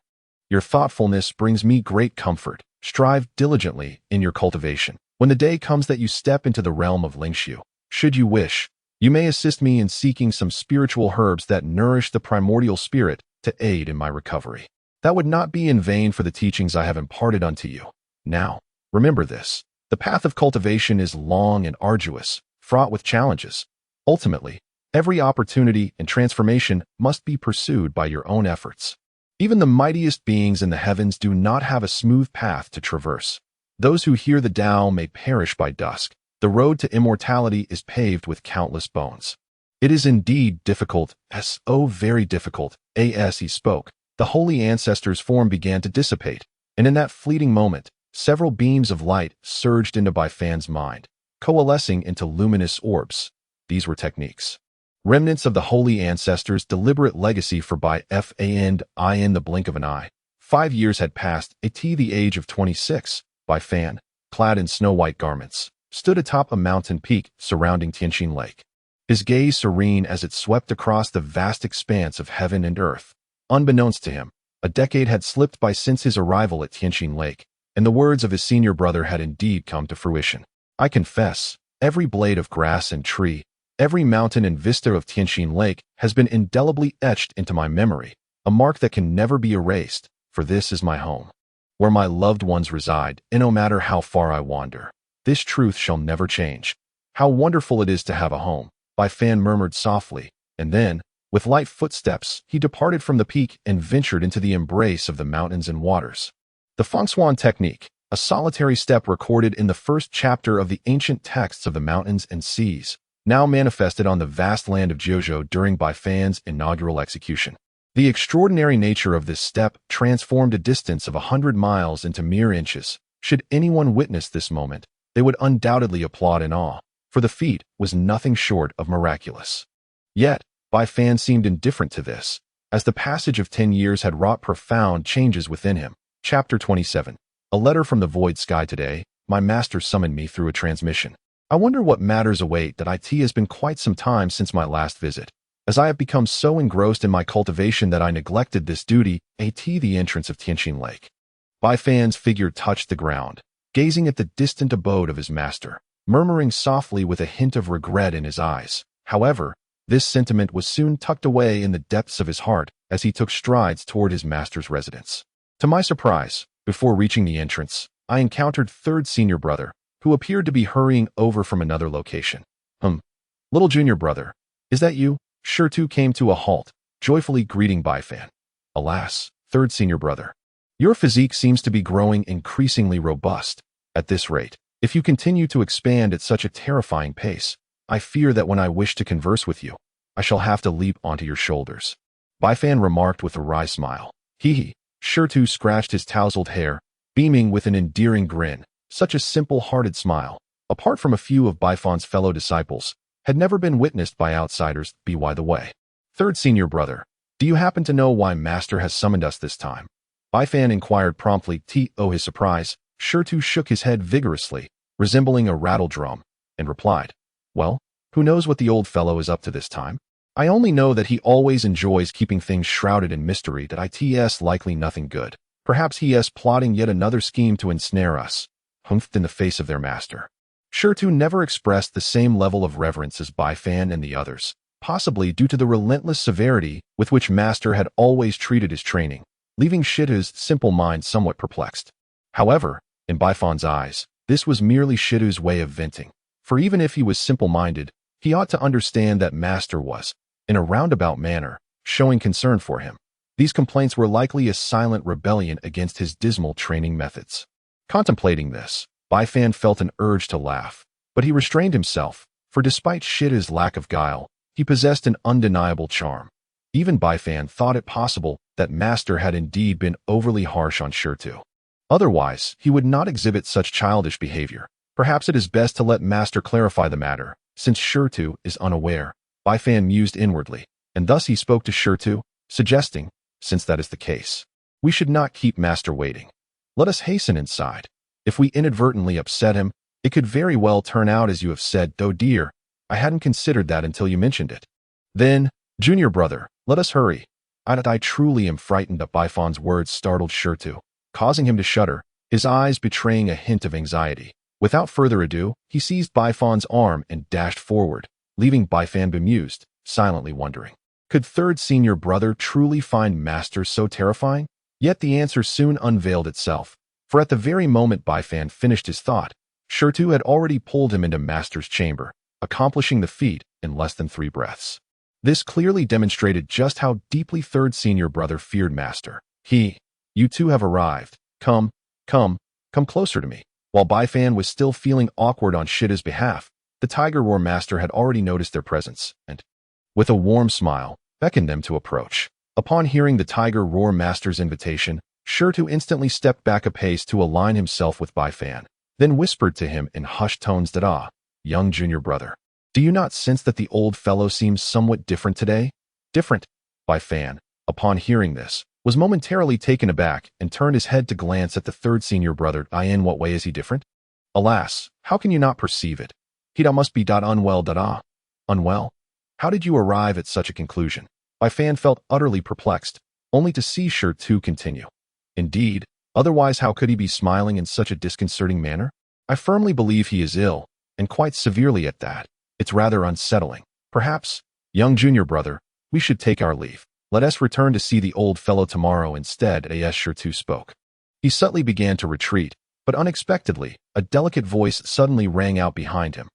Your thoughtfulness brings me great comfort. Strive diligently in your cultivation. When the day comes that you step into the realm of Lingshu, should you wish, you may assist me in seeking some spiritual herbs that nourish the primordial spirit to aid in my recovery. That would not be in vain for the teachings I have imparted unto you. Now, remember this. The path of cultivation is long and arduous, fraught with challenges. Ultimately, every opportunity and transformation must be pursued by your own efforts. Even the mightiest beings in the heavens do not have a smooth path to traverse. Those who hear the Tao may perish by dusk. The road to immortality is paved with countless bones. It is indeed difficult, very difficult. As he spoke, the holy ancestor's form began to dissipate, and in that fleeting moment, several beams of light surged into Bai Fan's mind, coalescing into luminous orbs. These were techniques. Remnants of the holy ancestor's deliberate legacy for Bai Fan. In the blink of an eye, 5 years had passed. At the age of 26, Bai Fan, clad in snow-white garments, stood atop a mountain peak surrounding Tianqin Lake. His gaze serene as it swept across the vast expanse of heaven and earth. Unbeknownst to him, a decade had slipped by since his arrival at Tianqin Lake, and the words of his senior brother had indeed come to fruition. I confess, every blade of grass and tree, every mountain and vista of Tianqin Lake has been indelibly etched into my memory, a mark that can never be erased, for this is my home, where my loved ones reside, and no matter how far I wander, this truth shall never change. How wonderful it is to have a home, Bai Fan murmured softly, and then, with light footsteps, he departed from the peak and ventured into the embrace of the mountains and waters. The Fengshuan technique, a solitary step recorded in the first chapter of the ancient texts of the mountains and seas, now manifested on the vast land of Jiuzhou during Bai Fan's inaugural execution. The extraordinary nature of this step transformed a distance of 100 miles into mere inches. Should anyone witness this moment, they would undoubtedly applaud in awe, for the feat was nothing short of miraculous. Yet, Bai Fan seemed indifferent to this, as the passage of 10 years had wrought profound changes within him. Chapter 27. A letter from the void sky today. My master summoned me through a transmission. I wonder what matters await. That it has been quite some time since my last visit, as I have become so engrossed in my cultivation that I neglected this duty. The entrance of Tianqin Lake. Bai Fan's figure touched the ground, gazing at the distant abode of his master, murmuring softly with a hint of regret in his eyes. However, this sentiment was soon tucked away in the depths of his heart as he took strides toward his master's residence. To my surprise, before reaching the entrance, I encountered third senior brother, who appeared to be hurrying over from another location. Little junior brother, is that you? Shurtu came to a halt, joyfully greeting Bai Fan. Alas, third senior brother, your physique seems to be growing increasingly robust. At this rate, if you continue to expand at such a terrifying pace, I fear that when I wish to converse with you, I shall have to leap onto your shoulders. Bai Fan remarked with a wry smile. Hee. Shurtu scratched his tousled hair, beaming with an endearing grin. Such a simple-hearted smile, apart from a few of Bai Fan's fellow disciples, had never been witnessed by outsiders. By the way, third senior brother, do you happen to know why master has summoned us this time? Bai Fan inquired promptly. To his surprise, Shurtu shook his head vigorously, resembling a rattle drum, and replied, well, who knows what the old fellow is up to this time? I only know that he always enjoys keeping things shrouded in mystery. That it's likely nothing good. Perhaps he is plotting yet another scheme to ensnare us. Humphed in the face of their master. Shurtu never expressed the same level of reverence as Bai Fan and the others, possibly due to the relentless severity with which master had always treated his training, leaving Shitu's simple mind somewhat perplexed. However, in Bai Fan's eyes, This was merely Shidu's way of venting, for even if he was simple-minded, he ought to understand that Master was, in a roundabout manner, showing concern for him. These complaints were likely a silent rebellion against his dismal training methods. Contemplating this, Bai Fan felt an urge to laugh, but he restrained himself, for despite Shidu's lack of guile, he possessed an undeniable charm. Even Bai Fan thought it possible that Master had indeed been overly harsh on Shitu. Otherwise, he would not exhibit such childish behavior. Perhaps it is best to let Master clarify the matter, since Shitu is unaware. Bai Fan mused inwardly, and thus he spoke to Shitu, suggesting, since that is the case, we should not keep Master waiting. Let us hasten inside. If we inadvertently upset him, it could very well turn out as you have said, though dear, I hadn't considered that until you mentioned it. Then, junior brother, let us hurry. I truly am frightened that Bai Fan's words startled Shitu, causing him to shudder, his eyes betraying a hint of anxiety. Without further ado, he seized Bai Fan's arm and dashed forward, leaving Bai Fan bemused, silently wondering. Could third senior brother truly find Master so terrifying? Yet the answer soon unveiled itself, for at the very moment Bai Fan finished his thought, Shitu had already pulled him into Master's chamber, accomplishing the feat in less than 3 breaths. This clearly demonstrated just how deeply third senior brother feared Master. You two have arrived. Come closer to me. While Bai Fan was still feeling awkward on Shida's behalf, the Tiger Roar Master had already noticed their presence, and, with a warm smile, beckoned them to approach. Upon hearing the Tiger Roar Master's invitation, Shitu instantly stepped back a pace to align himself with Bai Fan, then whispered to him in hushed tones that, young junior brother, do you not sense that the old fellow seems somewhat different today? Different? Bai Fan, upon hearing this, was momentarily taken aback and turned his head to glance at the third senior brother. In what way is he different? Alas, how can you not perceive it? He must be unwell. Unwell? How did you arrive at such a conclusion? Bai Fan felt utterly perplexed, only to see Shitu continue. Indeed, otherwise how could he be smiling in such a disconcerting manner? I firmly believe he is ill, and quite severely at that. It's rather unsettling. Perhaps, young junior brother, we should take our leave. Let us return to see the old fellow tomorrow instead. As Shitu spoke, he subtly began to retreat, but unexpectedly, a delicate voice suddenly rang out behind him.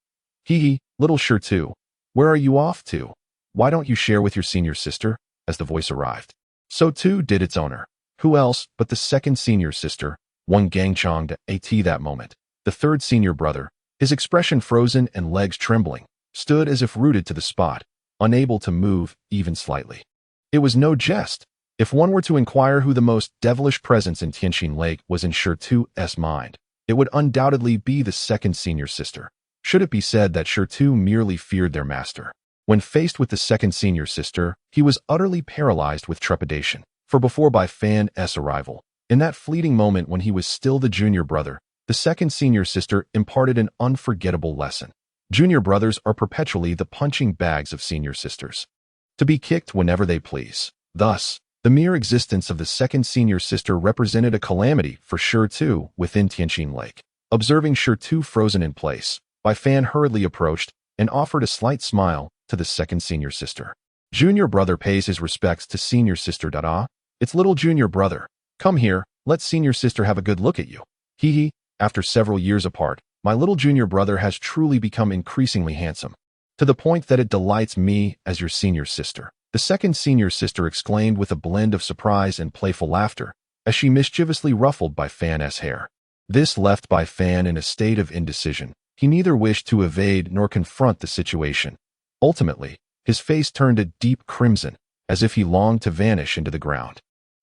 Little Shitu, where are you off to? Why don't you share with your senior sister? As the voice arrived, so too did its owner. Who else but the second senior sister, one Gangchonged at that moment. The third senior brother, his expression frozen and legs trembling, stood as if rooted to the spot, unable to move even slightly. It was no jest. If one were to inquire who the most devilish presence in Tianqin Lake was in Shitu-'s mind, it would undoubtedly be the second senior sister. Should it be said that Shitu merely feared their master? When faced with the second senior sister, he was utterly paralyzed with trepidation. For before Bai Fan's arrival, in that fleeting moment when he was still the junior brother, the second senior sister imparted an unforgettable lesson. Junior brothers are perpetually the punching bags of senior sisters, to be kicked whenever they please. Thus, the mere existence of the second senior sister represented a calamity for Shitu within Tianqin Lake. Observing Shitu frozen in place, Bai Fan hurriedly approached and offered a slight smile to the second senior sister. Junior brother pays his respects to senior sister. It's little junior brother. Come here, let senior sister have a good look at you. After several years apart, my little junior brother has truly become increasingly handsome, to the point that it delights me as your senior sister. The second senior sister exclaimed with a blend of surprise and playful laughter, as she mischievously ruffled Bai Fan's hair. This left Bai Fan in a state of indecision. He neither wished to evade nor confront the situation. Ultimately, his face turned a deep crimson, as if he longed to vanish into the ground.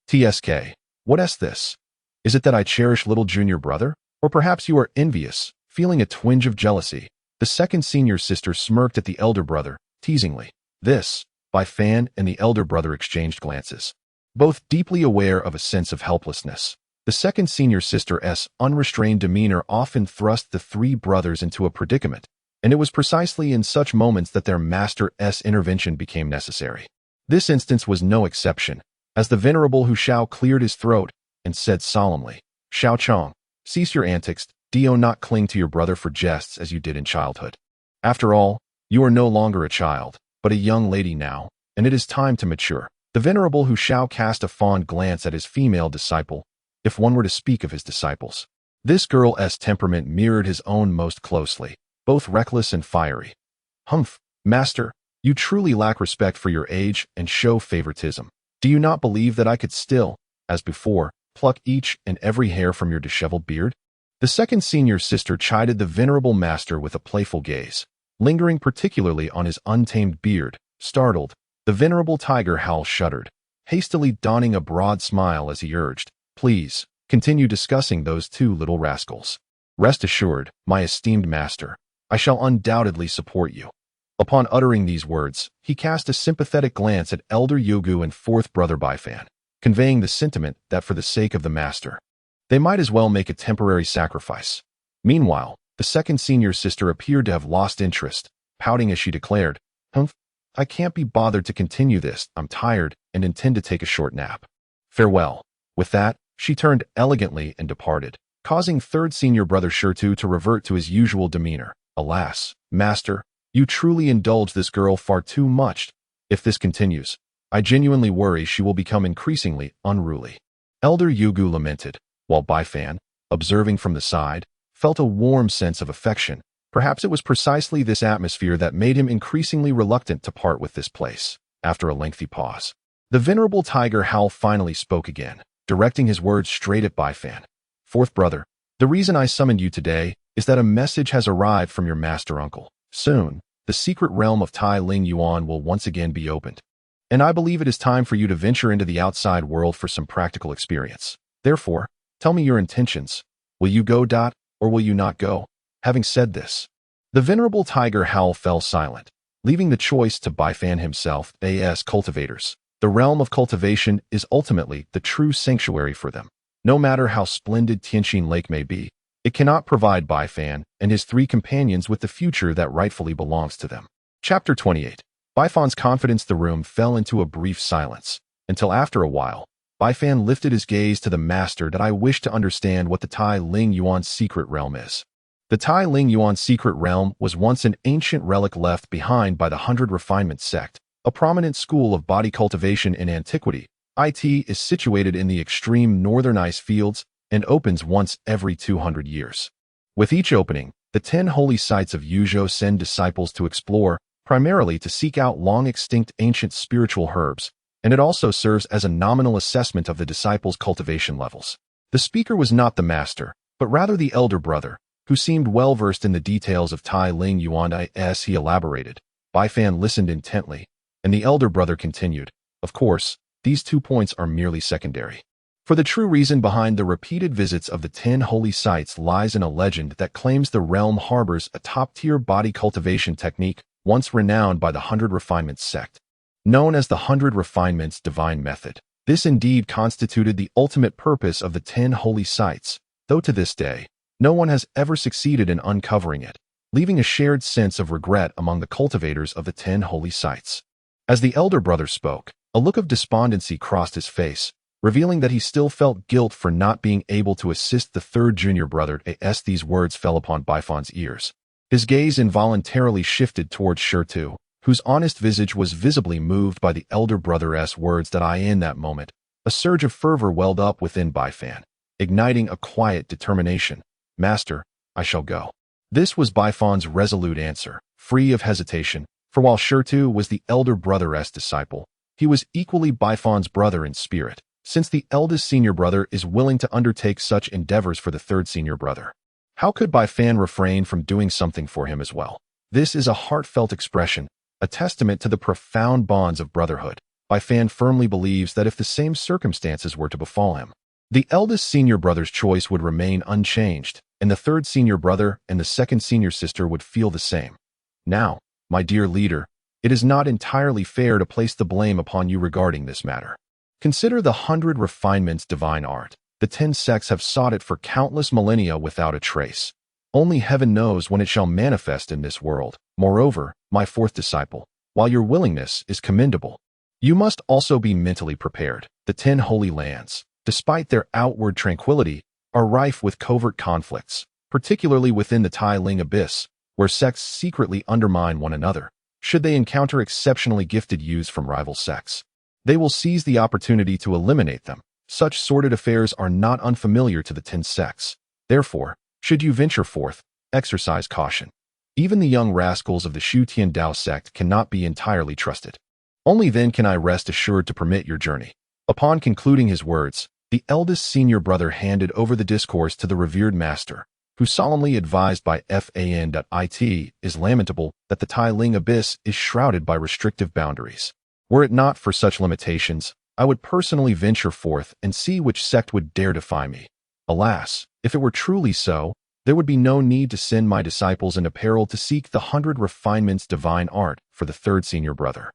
TSK, what's this? Is it that I cherish little junior brother? Or perhaps you are envious, feeling a twinge of jealousy? The second senior sister smirked at the elder brother, teasingly. This, Bai Fan and the elder brother exchanged glances, both deeply aware of a sense of helplessness. The second senior sister's unrestrained demeanor often thrust the 3 brothers into a predicament, and it was precisely in such moments that their master's intervention became necessary. This instance was no exception, as the venerable Hu Shao cleared his throat and said solemnly, Shao Chong, cease your antics, do not cling to your brother for jests as you did in childhood. After all, you are no longer a child, but a young lady now, and it is time to mature. The venerable Hu Shao cast a fond glance at his female disciple, if one were to speak of his disciples. This girl's temperament mirrored his own most closely, both reckless and fiery. Humph, master, you truly lack respect for your age and show favoritism. Do you not believe that I could still, as before, pluck each and every hair from your disheveled beard? The second senior sister chided the venerable master with a playful gaze, lingering particularly on his untamed beard. Startled, the venerable tiger Howl shuddered, hastily donning a broad smile as he urged, "Please, continue discussing those two little rascals. Rest assured, my esteemed master, I shall undoubtedly support you." Upon uttering these words, he cast a sympathetic glance at elder Yugu and fourth brother Bai Fan, conveying the sentiment that for the sake of the master, they might as well make a temporary sacrifice. Meanwhile, the second senior sister appeared to have lost interest, pouting as she declared, "Humph, I can't be bothered to continue this. I'm tired and intend to take a short nap. Farewell." With that, she turned elegantly and departed, causing third senior brother Shirtu to revert to his usual demeanor. "Alas, master, you truly indulge this girl far too much. If this continues, I genuinely worry she will become increasingly unruly." Elder Yugu lamented, while Bai Fan, observing from the side, felt a warm sense of affection. Perhaps it was precisely this atmosphere that made him increasingly reluctant to part with this place. After a lengthy pause, the venerable tiger Howl finally spoke again, directing his words straight at Bai Fan. "Fourth brother, the reason I summoned you today is that a message has arrived from your master uncle. Soon, the secret realm of Tai Ling Yuan will once again be opened, and I believe it is time for you to venture into the outside world for some practical experience. Therefore, tell me your intentions. Will you go, or will you not go?" Having said this, the venerable tiger Howl fell silent, leaving the choice to Bai Fan himself. As cultivators, the realm of cultivation is ultimately the true sanctuary for them. No matter how splendid Tianxin Lake may be, it cannot provide Bai Fan and his three companions with the future that rightfully belongs to them. Chapter 28. Bai Fan's confidence. The room fell into a brief silence, until after a while, Bai Fan lifted his gaze to the master. "That I wish to understand what the Tai Ling Yuan secret realm is." The Tai Ling Yuan secret realm was once an ancient relic left behind by the 100 Refinement sect, a prominent school of body cultivation in antiquity. It is situated in the extreme northern ice fields and opens once every 200 years. With each opening, the 10 holy sites of Jiuzhou send disciples to explore, primarily to seek out long-extinct ancient spiritual herbs, and it also serves as a nominal assessment of the disciples' cultivation levels. The speaker was not the master, but rather the elder brother, who seemed well-versed in the details of Tai Ling Yuan. As he elaborated, Bai Fan listened intently, and the elder brother continued, "Of course, these 2 points are merely secondary. For the true reason behind the repeated visits of the 10 holy sites lies in a legend that claims the realm harbors a top-tier body cultivation technique once renowned by the 100 Refinement sect. Known as the 100 Refinements Divine Method, this indeed constituted the ultimate purpose of the 10 holy sites, though to this day, no one has ever succeeded in uncovering it, leaving a shared sense of regret among the cultivators of the 10 holy sites." As the elder brother spoke, a look of despondency crossed his face, revealing that he still felt guilt for not being able to assist the third junior brother. As these words fell upon Bai Fan's ears, his gaze involuntarily shifted towards Shirtu, whose honest visage was visibly moved by the elder brother's words. In that moment, a surge of fervor welled up within Bai Fan, igniting a quiet determination. "Master, I shall go." This was Bai Fan's resolute answer, free of hesitation, for while Shirtu was the elder brother's disciple, he was equally Bai Fan's brother in spirit, since the eldest senior brother is willing to undertake such endeavors for the third senior brother. How could Bai Fan refrain from doing something for him as well? This is a heartfelt expression, a testament to the profound bonds of brotherhood. Bai Fan firmly believes that if the same circumstances were to befall him, the eldest senior brother's choice would remain unchanged, and the third senior brother and the second senior sister would feel the same. Now, my dear leader, it is not entirely fair to place the blame upon you regarding this matter. Consider the 100 Refinements divine art. The 10 sects have sought it for countless millennia without a trace. Only heaven knows when it shall manifest in this world. Moreover, my fourth disciple, while your willingness is commendable, you must also be mentally prepared. The 10 holy lands, despite their outward tranquility, are rife with covert conflicts, particularly within the Tai Ling abyss, where sects secretly undermine one another. Should they encounter exceptionally gifted youths from rival sects, they will seize the opportunity to eliminate them. Such sordid affairs are not unfamiliar to the 10 sects. Therefore, should you venture forth, exercise caution. Even the young rascals of the Xutian Dao Sect cannot be entirely trusted. Only then can I rest assured to permit your journey." Upon concluding his words, the eldest senior brother handed over the discourse to the revered master, who solemnly advised Bai Fan. It is lamentable that the Tailin abyss is shrouded by restrictive boundaries. Were it not for such limitations, I would personally venture forth and see which sect would dare defy me. Alas, if it were truly so, there would be no need to send my disciples into peril to seek the 100 refinements divine art for the third senior brother.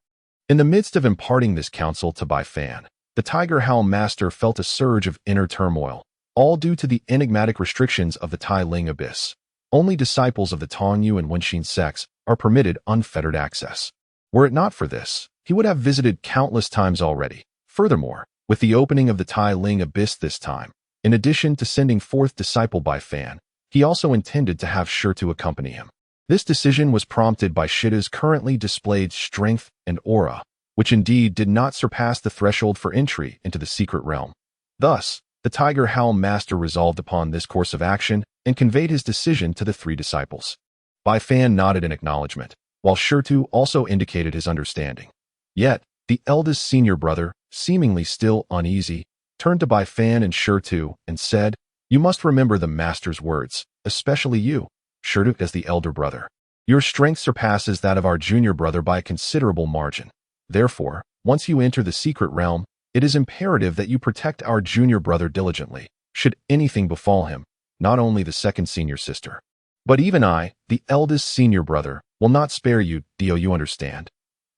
In the midst of imparting this counsel to Bai Fan, the Tiger Howl Master felt a surge of inner turmoil, all due to the enigmatic restrictions of the Tailin abyss. Only disciples of the Tongyu and Wenxin sects are permitted unfettered access. Were it not for this, he would have visited countless times already. Furthermore, with the opening of the Tailin abyss this time, in addition to sending forth disciple Bai Fan, he also intended to have Shurtu accompany him. This decision was prompted by Shida's currently displayed strength and aura, which indeed did not surpass the threshold for entry into the secret realm. Thus, the Tiger Howl Master resolved upon this course of action and conveyed his decision to the three disciples. Bai Fan nodded in acknowledgement, while Shurtu also indicated his understanding. Yet, the eldest senior brother, seemingly still uneasy, turned to Bai Fan and Shurtu and said, "You must remember the Master's words, especially you, Shurtu, as the elder brother. Your strength surpasses that of our junior brother by a considerable margin. Therefore, once you enter the secret realm, it is imperative that you protect our junior brother diligently, should anything befall him, not only the second senior sister, but even I, the eldest senior brother, will not spare you, do you understand?"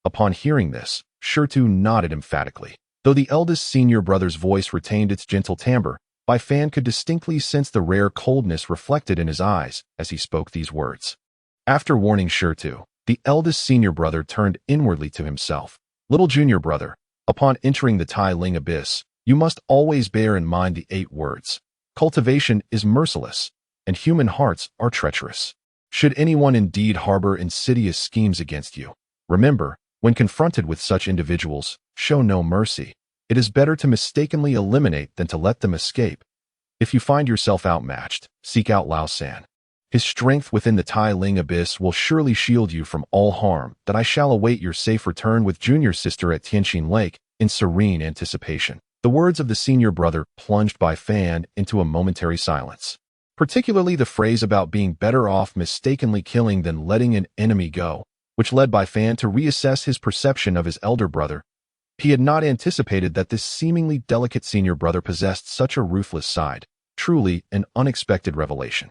Upon hearing this, Shurtu nodded emphatically. Though the eldest senior brother's voice retained its gentle timbre, Bai Fan could distinctly sense the rare coldness reflected in his eyes as he spoke these words. After warning Shurtu, the eldest senior brother turned inwardly to himself. "Little junior brother, upon entering the Tailin abyss, you must always bear in mind the 8 words. Cultivation is merciless, and human hearts are treacherous. Should anyone indeed harbor insidious schemes against you, remember, when confronted with such individuals, show no mercy. It is better to mistakenly eliminate than to let them escape. If you find yourself outmatched, seek out Lao San. His strength within the Tailin abyss will surely shield you from all harm. That I shall await your safe return with junior sister at Tianqin Lake in serene anticipation." The words of the senior brother plunged Bai Fan into a momentary silence. Particularly the phrase about being better off mistakenly killing than letting an enemy go, which led Bai Fan to reassess his perception of his elder brother. He had not anticipated that this seemingly delicate senior brother possessed such a ruthless side, truly an unexpected revelation.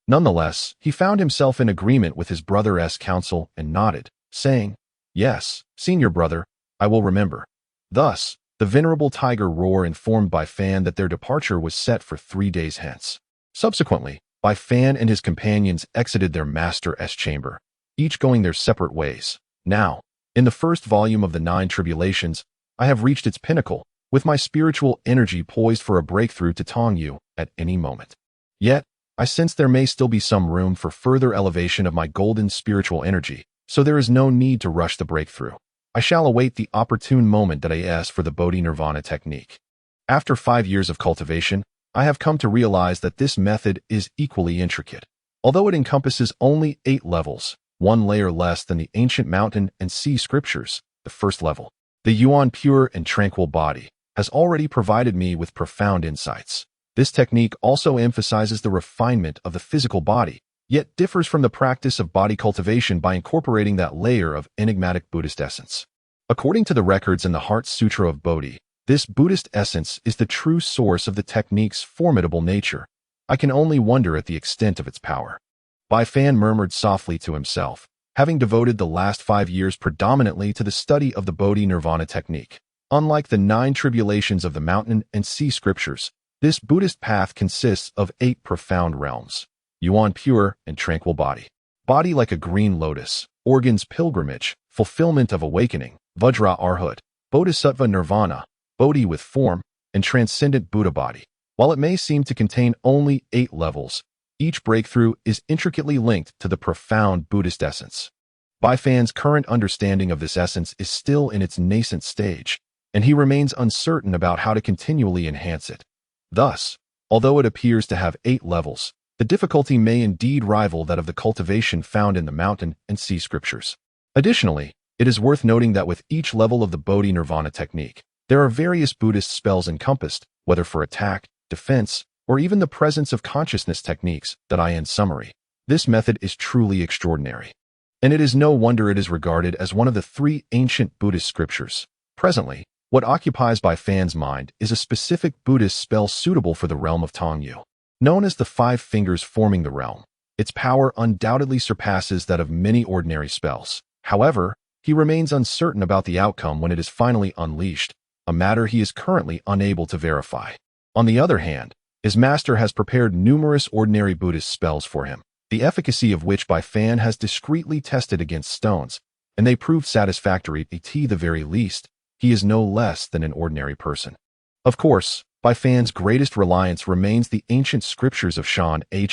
Nonetheless, he found himself in agreement with his brother's counsel and nodded, saying, "Yes, senior brother, I will remember." Thus, the venerable Tiger Roar informed Bai Fan that their departure was set for 3 days hence. Subsequently, Bai Fan and his companions exited their master's chamber, each going their separate ways. Now, in the first volume of the 9 Tribulations, I have reached its pinnacle, with my spiritual energy poised for a breakthrough to Tongyu at any moment. Yet, I sense there may still be some room for further elevation of my golden spiritual energy, so there is no need to rush the breakthrough. I shall await the opportune moment that I ask for the Bodhi Nirvana technique. After 5 years of cultivation, I have come to realize that this method is equally intricate. Although it encompasses only 8 levels, 1 layer less than the ancient mountain and sea scriptures, the first level, the Yuan pure and tranquil body, has already provided me with profound insights. This technique also emphasizes the refinement of the physical body, yet differs from the practice of body cultivation by incorporating that layer of enigmatic Buddhist essence. According to the records in the Heart Sutra of Bodhi, this Buddhist essence is the true source of the technique's formidable nature. I can only wonder at the extent of its power. Bai Fan murmured softly to himself, having devoted the last 5 years predominantly to the study of the Bodhi Nirvana technique. Unlike the 9 tribulations of the mountain and sea scriptures, this Buddhist path consists of 8 profound realms. Yuan pure and tranquil body. Body like a green lotus. Organs pilgrimage. Fulfillment of awakening. Vajra Arhat. Bodhisattva nirvana. Bodhi with form. And transcendent Buddha body. While it may seem to contain only 8 levels, each breakthrough is intricately linked to the profound Buddhist essence. Bai Fan's current understanding of this essence is still in its nascent stage, and he remains uncertain about how to continually enhance it. Thus, Although it appears to have 8 levels, the difficulty may indeed rival that of the cultivation found in the mountain and sea scriptures. Additionally, it is worth noting that with each level of the Bodhi Nirvana technique, there are various Buddhist spells encompassed, whether for attack, defense, or even the presence of consciousness techniques that in summary. This method is truly extraordinary. And it is no wonder it is regarded as one of the 3 ancient Buddhist scriptures. Presently, what occupies Bai Fan's mind is a specific Buddhist spell suitable for the realm of Tongyu. Known as the 5 fingers forming the realm, its power undoubtedly surpasses that of many ordinary spells. However, he remains uncertain about the outcome when it is finally unleashed, a matter he is currently unable to verify. On the other hand, his master has prepared numerous ordinary Buddhist spells for him, the efficacy of which Bai Fan has discreetly tested against stones, and they proved satisfactory. At the very least, he is no less than an ordinary person. Of course, Bai Fan's greatest reliance remains the ancient scriptures of Shan Hai.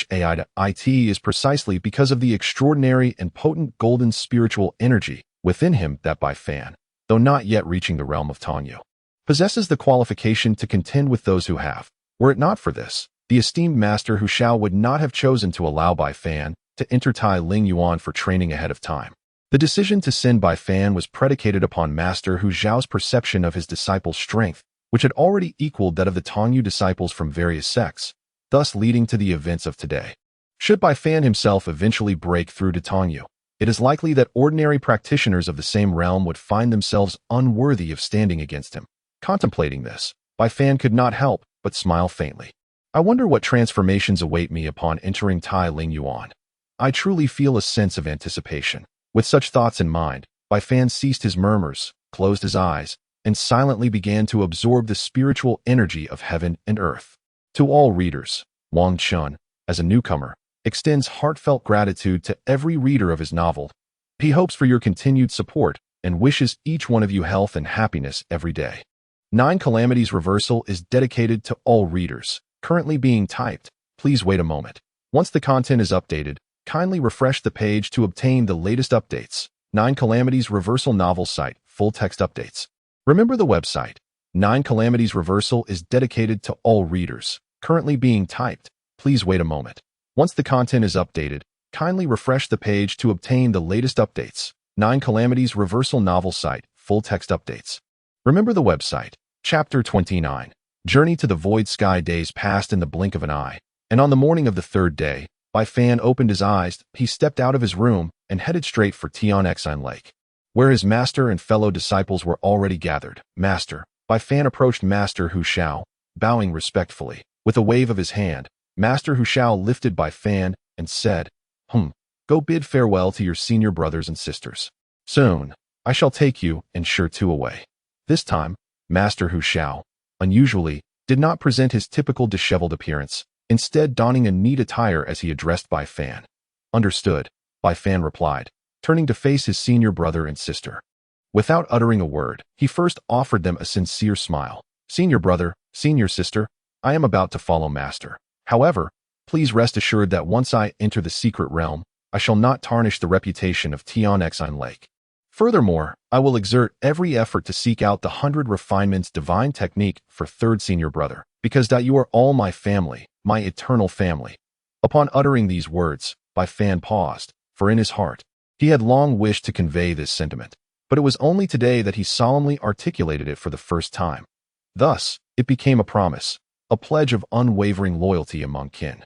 It is precisely because of the extraordinary and potent golden spiritual energy within him that Bai Fan, though not yet reaching the realm of Tongyu, possesses the qualification to contend with those who have. Were it not for this, the esteemed Master Hu Shao would not have chosen to allow Bai Fan to enter Tailin Yuan for training ahead of time. The decision to send Bai Fan was predicated upon Master Hu Zhao's perception of his disciples' strength, which had already equaled that of the Tongyu disciples from various sects, thus leading to the events of today. Should Bai Fan himself eventually break through to Tongyu, it is likely that ordinary practitioners of the same realm would find themselves unworthy of standing against him. Contemplating this, Bai Fan could not help but smile faintly. I wonder what transformations await me upon entering Tailin Yuan. I truly feel a sense of anticipation. With such thoughts in mind, Bai Fan ceased his murmurs, closed his eyes, and silently began to absorb the spiritual energy of heaven and earth. To all readers, Wang Chun, as a newcomer, extends heartfelt gratitude to every reader of his novel. He hopes for your continued support and wishes each one of you health and happiness every day. 9 Calamities Reversal is dedicated to all readers. Currently being typed. Please wait a moment. Once the content is updated, kindly refresh the page to obtain the latest updates. 9 Calamities Reversal novel site, full text updates. Remember the website. 9 Calamities Reversal is dedicated to all readers. Currently being typed. Please wait a moment. Once the content is updated, kindly refresh the page to obtain the latest updates. 9 Calamities Reversal novel site, full text updates. Remember the website. Chapter 29. Journey to the Void Sky. Days passed in the blink of an eye, and on the morning of the 3rd day, Bai Fan opened his eyes. He stepped out of his room and headed straight for Tianxin Lake, where his master and fellow disciples were already gathered. Master, Bai Fan approached Master Hu Shao, bowing respectfully. With a wave of his hand, Master Hu Shao lifted Bai Fan and said, Go bid farewell to your senior brothers and sisters. Soon, I shall take you and Tu away. This time, Master Hu Shao, unusually, did not present his typical disheveled appearance, instead donning a neat attire as he addressed Bai Fan. Understood, Bai Fan replied, turning to face his senior brother and sister. Without uttering a word, he first offered them a sincere smile. Senior brother, senior sister, I am about to follow Master. However, please rest assured that once I enter the secret realm, I shall not tarnish the reputation of Tianxin Lake. Furthermore, I will exert every effort to seek out the 100 refinements divine technique for 3rd senior brother, because that you are all my family, my eternal family. Upon uttering these words, Bai Fan paused, for in his heart, he had long wished to convey this sentiment, but it was only today that he solemnly articulated it for the first time. Thus, it became a promise, a pledge of unwavering loyalty among kin.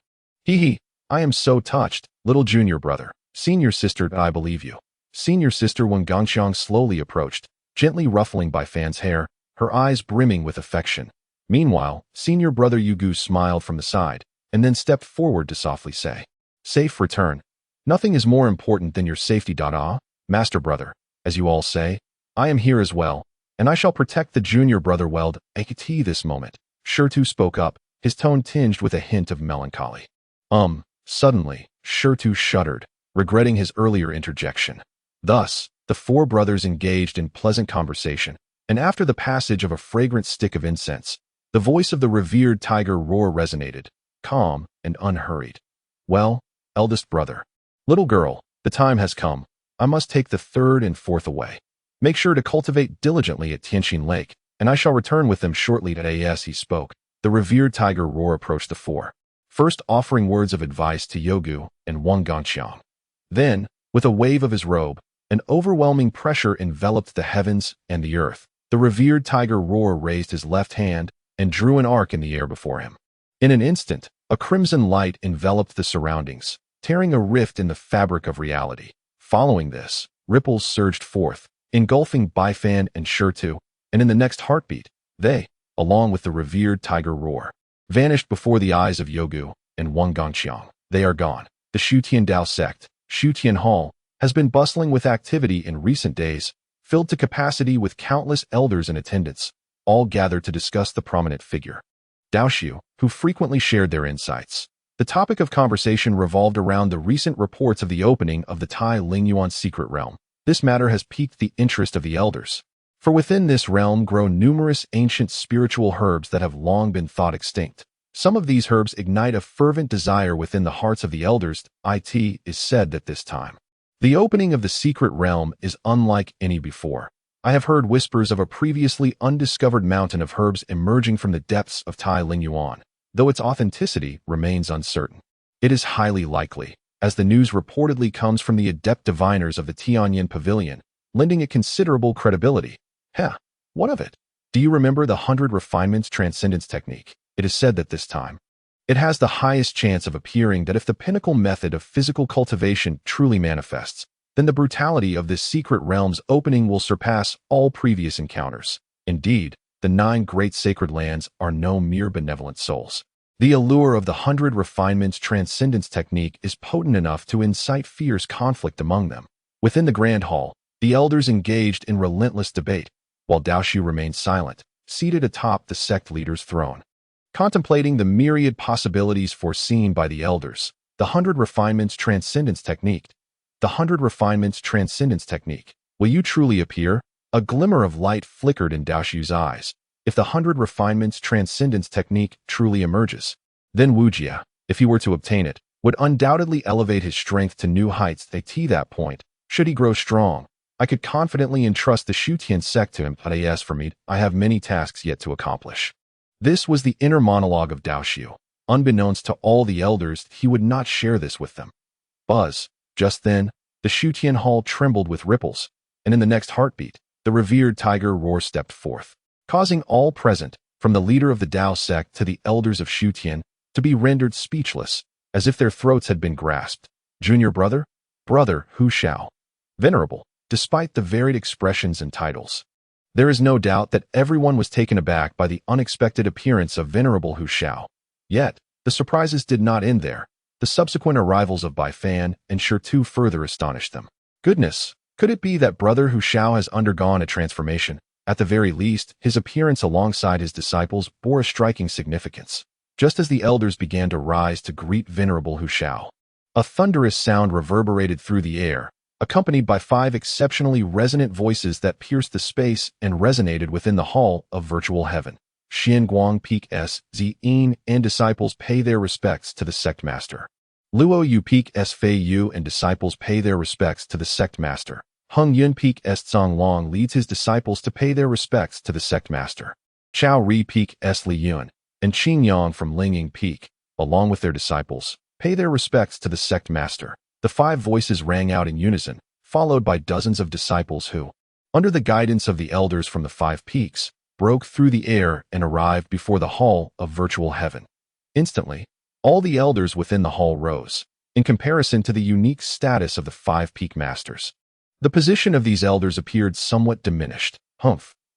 I am so touched, little junior brother, senior sister, I believe you. Senior sister Wen Gongxiang slowly approached, gently ruffling Bai Fan's hair, her eyes brimming with affection. Meanwhile, senior brother Yugu smiled from the side, and then stepped forward to softly say, Safe return. Nothing is more important than your safety. Master brother, as you all say, I am here as well, and I shall protect the junior brother well. At this moment, Tu spoke up, his tone tinged with a hint of melancholy. Suddenly, Tu shuddered, regretting his earlier interjection. Thus, the 4 brothers engaged in pleasant conversation, and after the passage of a fragrant stick of incense, the voice of the revered tiger roar resonated, calm and unhurried. Well, eldest brother. Little girl, the time has come. I must take the 3rd and 4th away. Make sure to cultivate diligently at Tianxin Lake, and I shall return with them shortly. As he spoke, the revered tiger Roar approached the four, first offering words of advice to Yogu and Wang Gongqiang. Then, with a wave of his robe, an overwhelming pressure enveloped the heavens and the earth. The revered tiger Roar raised his left hand and drew an arc in the air before him. In an instant, a crimson light enveloped the surroundings, tearing a rift in the fabric of reality. Following this, ripples surged forth, engulfing Bai Fan and Shurtu, and in the next heartbeat, they, along with the revered tiger Roar, vanished before the eyes of Yogu and Wang Gongqiang. They are gone. The Xutian Dao Sect, Xutian Hall, has been bustling with activity in recent days, filled to capacity with countless elders in attendance, all gathered to discuss the prominent figure, Daoxiu, who frequently shared their insights. The topic of conversation revolved around the recent reports of the opening of the Tai Lingyuan secret realm. This matter has piqued the interest of the elders, for within this realm grow numerous ancient spiritual herbs that have long been thought extinct. Some of these herbs ignite a fervent desire within the hearts of the elders. It is said that this time, the opening of the secret realm is unlike any before. I have heard whispers of a previously undiscovered mountain of herbs emerging from the depths of Tai Lingyuan, though its authenticity remains uncertain. It is highly likely, as the news reportedly comes from the adept diviners of the Tianyin Pavilion, lending it considerable credibility. What of it? Do you remember the 100 Refinements Transcendence technique? It is said that this time, it has the highest chance of appearing that if the pinnacle method of physical cultivation truly manifests, then the brutality of this secret realm's opening will surpass all previous encounters. Indeed, the 9 great sacred lands are no mere benevolent souls. The allure of the 100 Refinements Transcendence technique is potent enough to incite fierce conflict among them. Within the Grand Hall, the elders engaged in relentless debate, while Daoxiu remained silent, seated atop the sect leader's throne. Contemplating the myriad possibilities foreseen by the elders, the 100 Refinements Transcendence technique. The 100 Refinements Transcendence technique. Will you truly appear? A glimmer of light flickered in Daoxiu's eyes. If the 100 Refinements Transcendence technique truly emerges, then Wu Jia, if he were to obtain it, would undoubtedly elevate his strength to new heights. At that point, should he grow strong, I could confidently entrust the Xutian sect to him. But as for me, I have many tasks yet to accomplish. This was the inner monologue of Daoxiu. Unbeknownst to all the elders, he would not share this with them. Buzz. Just then, the Xutian hall trembled with ripples, and in the next heartbeat, the revered tiger Roar stepped forth, causing all present, from the leader of the Dao sect to the elders of Xutian, to be rendered speechless, as if their throats had been grasped. Junior brother? Brother Hu Shao. Venerable, despite the varied expressions and titles. There is no doubt that everyone was taken aback by the unexpected appearance of Venerable Hu Shao. Yet, the surprises did not end there. The subsequent arrivals of Bai Fan and Shurtu further astonished them. Goodness, could it be that Brother Hu Shao has undergone a transformation? At the very least, his appearance alongside his disciples bore a striking significance. Just as the elders began to rise to greet Venerable Hu Shao, a thunderous sound reverberated through the air, accompanied by 5 exceptionally resonant voices that pierced the space and resonated within the hall of virtual heaven. Xian Guang Peak S. Zin and disciples pay their respects to the sect master. Luo Yu Peak S. Fei Yu and disciples pay their respects to the sect master. Hung Yun Peak S. Zong Long leads his disciples to pay their respects to the sect master. Chao Ri Peak S. Li Yun and Qing Yang from Lingying Peak, along with their disciples, pay their respects to the sect master. The 5 voices rang out in unison, followed by dozens of disciples who, under the guidance of the elders from the 5 peaks, broke through the air and arrived before the hall of virtual heaven. Instantly, all the elders within the hall rose, in comparison to the unique status of the 5 peak masters. The position of these elders appeared somewhat diminished.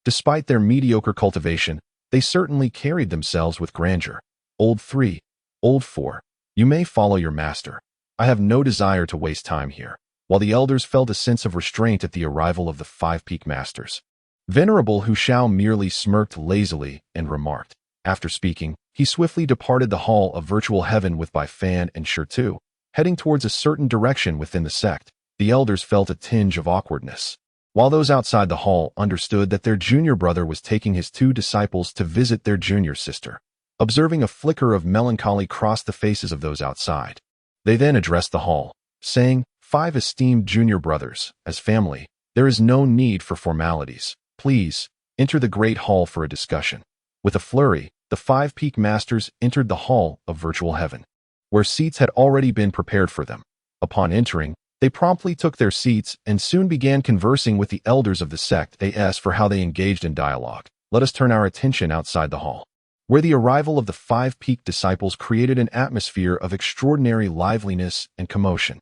Despite their mediocre cultivation, they certainly carried themselves with grandeur. Old 3, Old 4, you may follow your master. I have no desire to waste time here. While the elders felt a sense of restraint at the arrival of the 5 peak masters, Venerable Hu Shao merely smirked lazily and remarked. After speaking, he swiftly departed the hall of virtual heaven with Bai Fan and Shurtu, heading towards a certain direction within the sect. The elders felt a tinge of awkwardness, while those outside the hall understood that their junior brother was taking his 2 disciples to visit their junior sister. Observing a flicker of melancholy cross the faces of those outside, they then addressed the hall, saying, 5 esteemed junior brothers, as family, there is no need for formalities. Please, enter the great hall for a discussion. With a flurry, the 5 peak masters entered the hall of virtual heaven, where seats had already been prepared for them. Upon entering, they promptly took their seats and soon began conversing with the elders of the sect. They asked for how they engaged in dialogue. Let us turn our attention outside the hall, where the arrival of the 5 peak disciples created an atmosphere of extraordinary liveliness and commotion.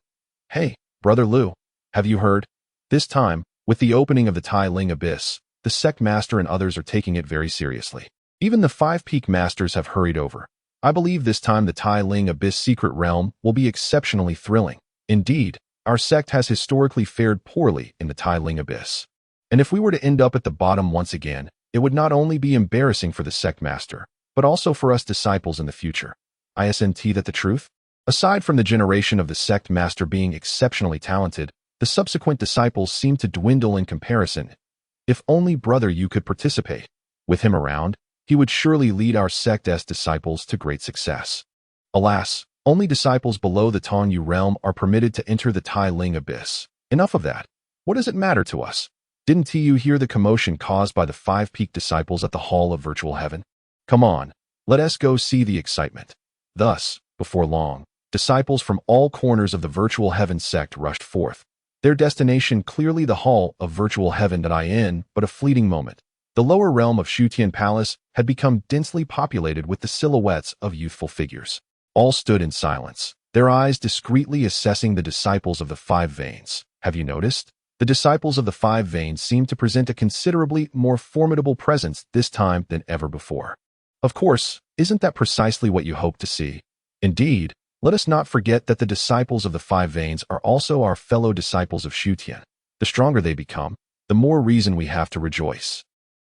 Hey, Brother Liu, have you heard? This time, with the opening of the Tailin abyss, the sect master and others are taking it very seriously. Even the 5 peak masters have hurried over. I believe this time the Tailin abyss secret realm will be exceptionally thrilling. Indeed, our sect has historically fared poorly in the Tailin abyss. And if we were to end up at the bottom once again, it would not only be embarrassing for the sect master, but also for us disciples in the future. Isn't that the truth? Aside from the generation of the sect master being exceptionally talented, the subsequent disciples seem to dwindle in comparison. If only Brother Yu could participate. With him around, he would surely lead our sect as disciples to great success. Alas, only disciples below the Tongyu realm are permitted to enter the Tailin abyss. Enough of that. What does it matter to us? Didn't you hear the commotion caused by the 5 peak disciples at the hall of virtual heaven? Come on, let us go see the excitement. Thus, before long, disciples from all corners of the virtual heaven sect rushed forth. Their destination clearly the hall of virtual heaven. But a fleeting moment. The lower realm of Xutian Palace had become densely populated with the silhouettes of youthful figures. All stood in silence, their eyes discreetly assessing the disciples of the 5 veins. Have you noticed? The disciples of the 5 veins seem to present a considerably more formidable presence this time than ever before. Of course, isn't that precisely what you hope to see? Indeed, let us not forget that the disciples of the 5 veins are also our fellow disciples of Xutian. The stronger they become, the more reason we have to rejoice.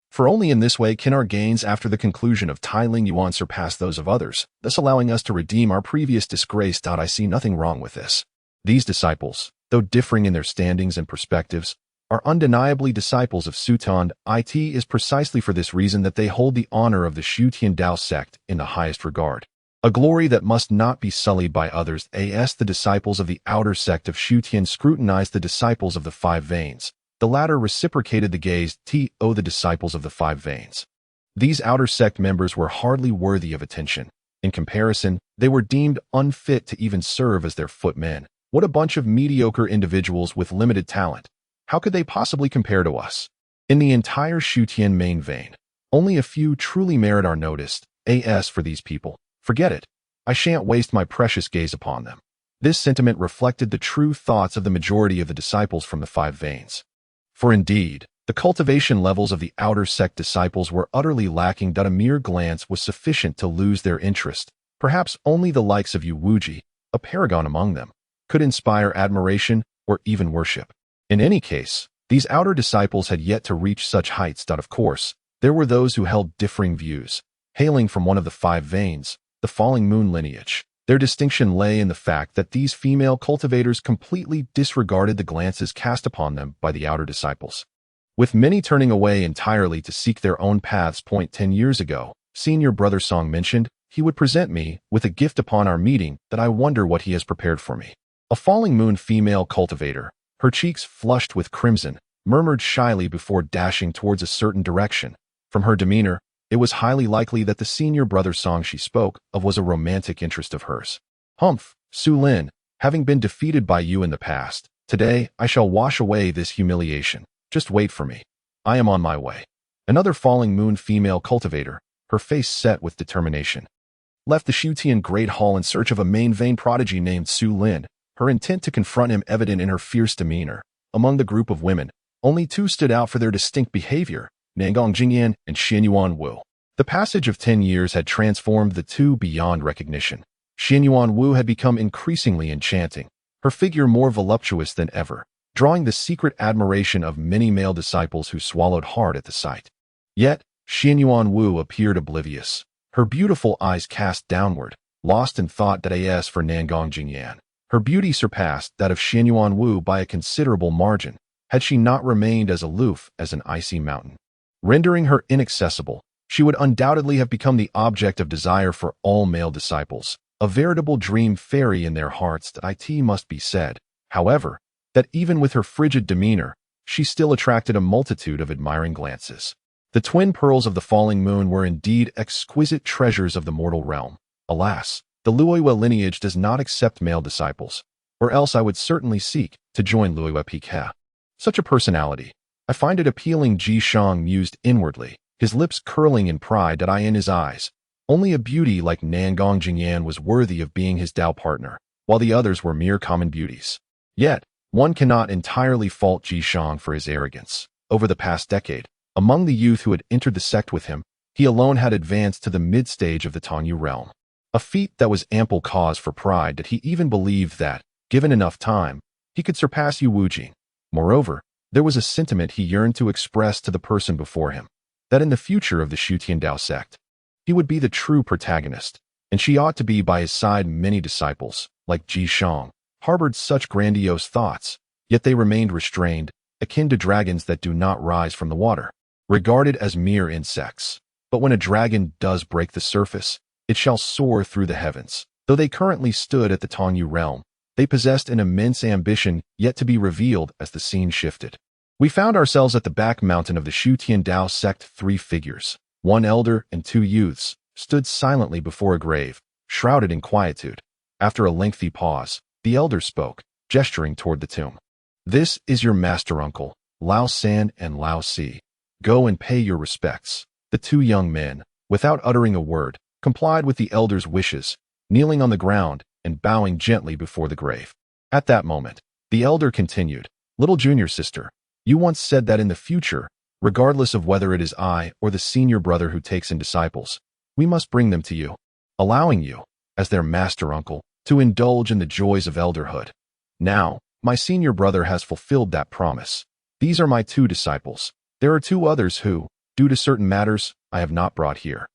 For only in this way can our gains after the conclusion of Tailin Yuan surpass those of others, thus allowing us to redeem our previous disgrace. I see nothing wrong with this. These disciples, though differing in their standings and perspectives, are undeniably disciples of Xutian. It is precisely for this reason that they hold the honor of the Xutian Dao Sect in the highest regard, a glory that must not be sullied by others. As the disciples of the outer sect of Xutian scrutinized the disciples of the 5 veins, the latter reciprocated the gaze of the disciples of the 5 veins. These outer sect members were hardly worthy of attention. In comparison, they were deemed unfit to even serve as their footmen. What a bunch of mediocre individuals with limited talent. How could they possibly compare to us? In the entire Xutian main vein, only a few truly merit our notice. As for these people, forget it. I shan't waste my precious gaze upon them. This sentiment reflected the true thoughts of the majority of the disciples from the 5 veins. For indeed, the cultivation levels of the outer sect disciples were utterly lacking. A mere glance was sufficient to lose their interest. Perhaps only the likes of Yu Wuji, a paragon among them, could inspire admiration or even worship. In any case, these outer disciples had yet to reach such heights. Of course, there were those who held differing views. Hailing from one of the 5 veins, the falling moon lineage, their distinction lay in the fact that these female cultivators completely disregarded the glances cast upon them by the outer disciples, with many turning away entirely to seek their own paths. 10 years ago, Senior Brother Song mentioned he would present me with a gift upon our meeting. That I wonder what he has prepared for me. A falling moon female cultivator, her cheeks flushed with crimson, murmured shyly before dashing towards a certain direction. From her demeanor, it was highly likely that the Senior Brother Song she spoke of was a romantic interest of hers. Humph, Su Lin, having been defeated by you in the past, today I shall wash away this humiliation. Just wait for me. I am on my way. Another falling moon female cultivator, her face set with determination, left the Xutian Great Hall in search of a main vein prodigy named Su Lin, her intent to confront him evident in her fierce demeanor. Among the group of women, only 2 stood out for their distinct behavior, Nangong Jingyan and Xianyuan Wu. The passage of 10 years had transformed the 2 beyond recognition. Xianyuan Wu had become increasingly enchanting, her figure more voluptuous than ever, drawing the secret admiration of many male disciples who swallowed hard at the sight. Yet, Xianyuan Wu appeared oblivious, her beautiful eyes cast downward, lost in thought. As for Nangong Jingyan, her beauty surpassed that of Xianyuan Wu by a considerable margin, had she not remained as aloof as an icy mountain. Rendering her inaccessible, she would undoubtedly have become the object of desire for all male disciples, a veritable dream fairy in their hearts. It must be said, however, that even with her frigid demeanor, she still attracted a multitude of admiring glances. The twin pearls of the falling moon were indeed exquisite treasures of the mortal realm. Alas, the Luoyue lineage does not accept male disciples, or else I would certainly seek to join Luoyue Pika. Such a personality. I find it appealing, Ji Shang mused inwardly, his lips curling in pride in his eyes. Only a beauty like Nangong Jingyan was worthy of being his Dao partner, while the others were mere common beauties. Yet, one cannot entirely fault Ji Shang for his arrogance. Over the past decade, among the youth who had entered the sect with him, he alone had advanced to the mid-stage of the Tongyu realm. A feat that was ample cause for pride that he even believed that, given enough time, he could surpass Yu Wujing. Moreover, there was a sentiment he yearned to express to the person before him, that in the future of the Xutian Dao Sect, he would be the true protagonist, and she ought to be by his side. Many disciples, like Ji Shang, harbored such grandiose thoughts, yet they remained restrained, akin to dragons that do not rise from the water, regarded as mere insects. But when a dragon does break the surface, it shall soar through the heavens. Though they currently stood at the Tongyu realm, they possessed an immense ambition yet to be revealed as the scene shifted. We found ourselves at the back mountain of the Xutian Dao Sect. 3 figures, one elder and 2 youths, stood silently before a grave, shrouded in quietude. After a lengthy pause, the elder spoke, gesturing toward the tomb. "This is your master uncle, Lao San and Lao Si. Go and pay your respects." The 2 young men, without uttering a word, complied with the elder's wishes, kneeling on the ground and bowing gently before the grave. At that moment, the elder continued, "Little junior sister, you once said that in the future, regardless of whether it is I or the senior brother who takes in disciples, we must bring them to you, allowing you, as their master uncle, to indulge in the joys of elderhood. Now, my senior brother has fulfilled that promise. These are my 2 disciples. There are 2 others who, due to certain matters, I have not brought here.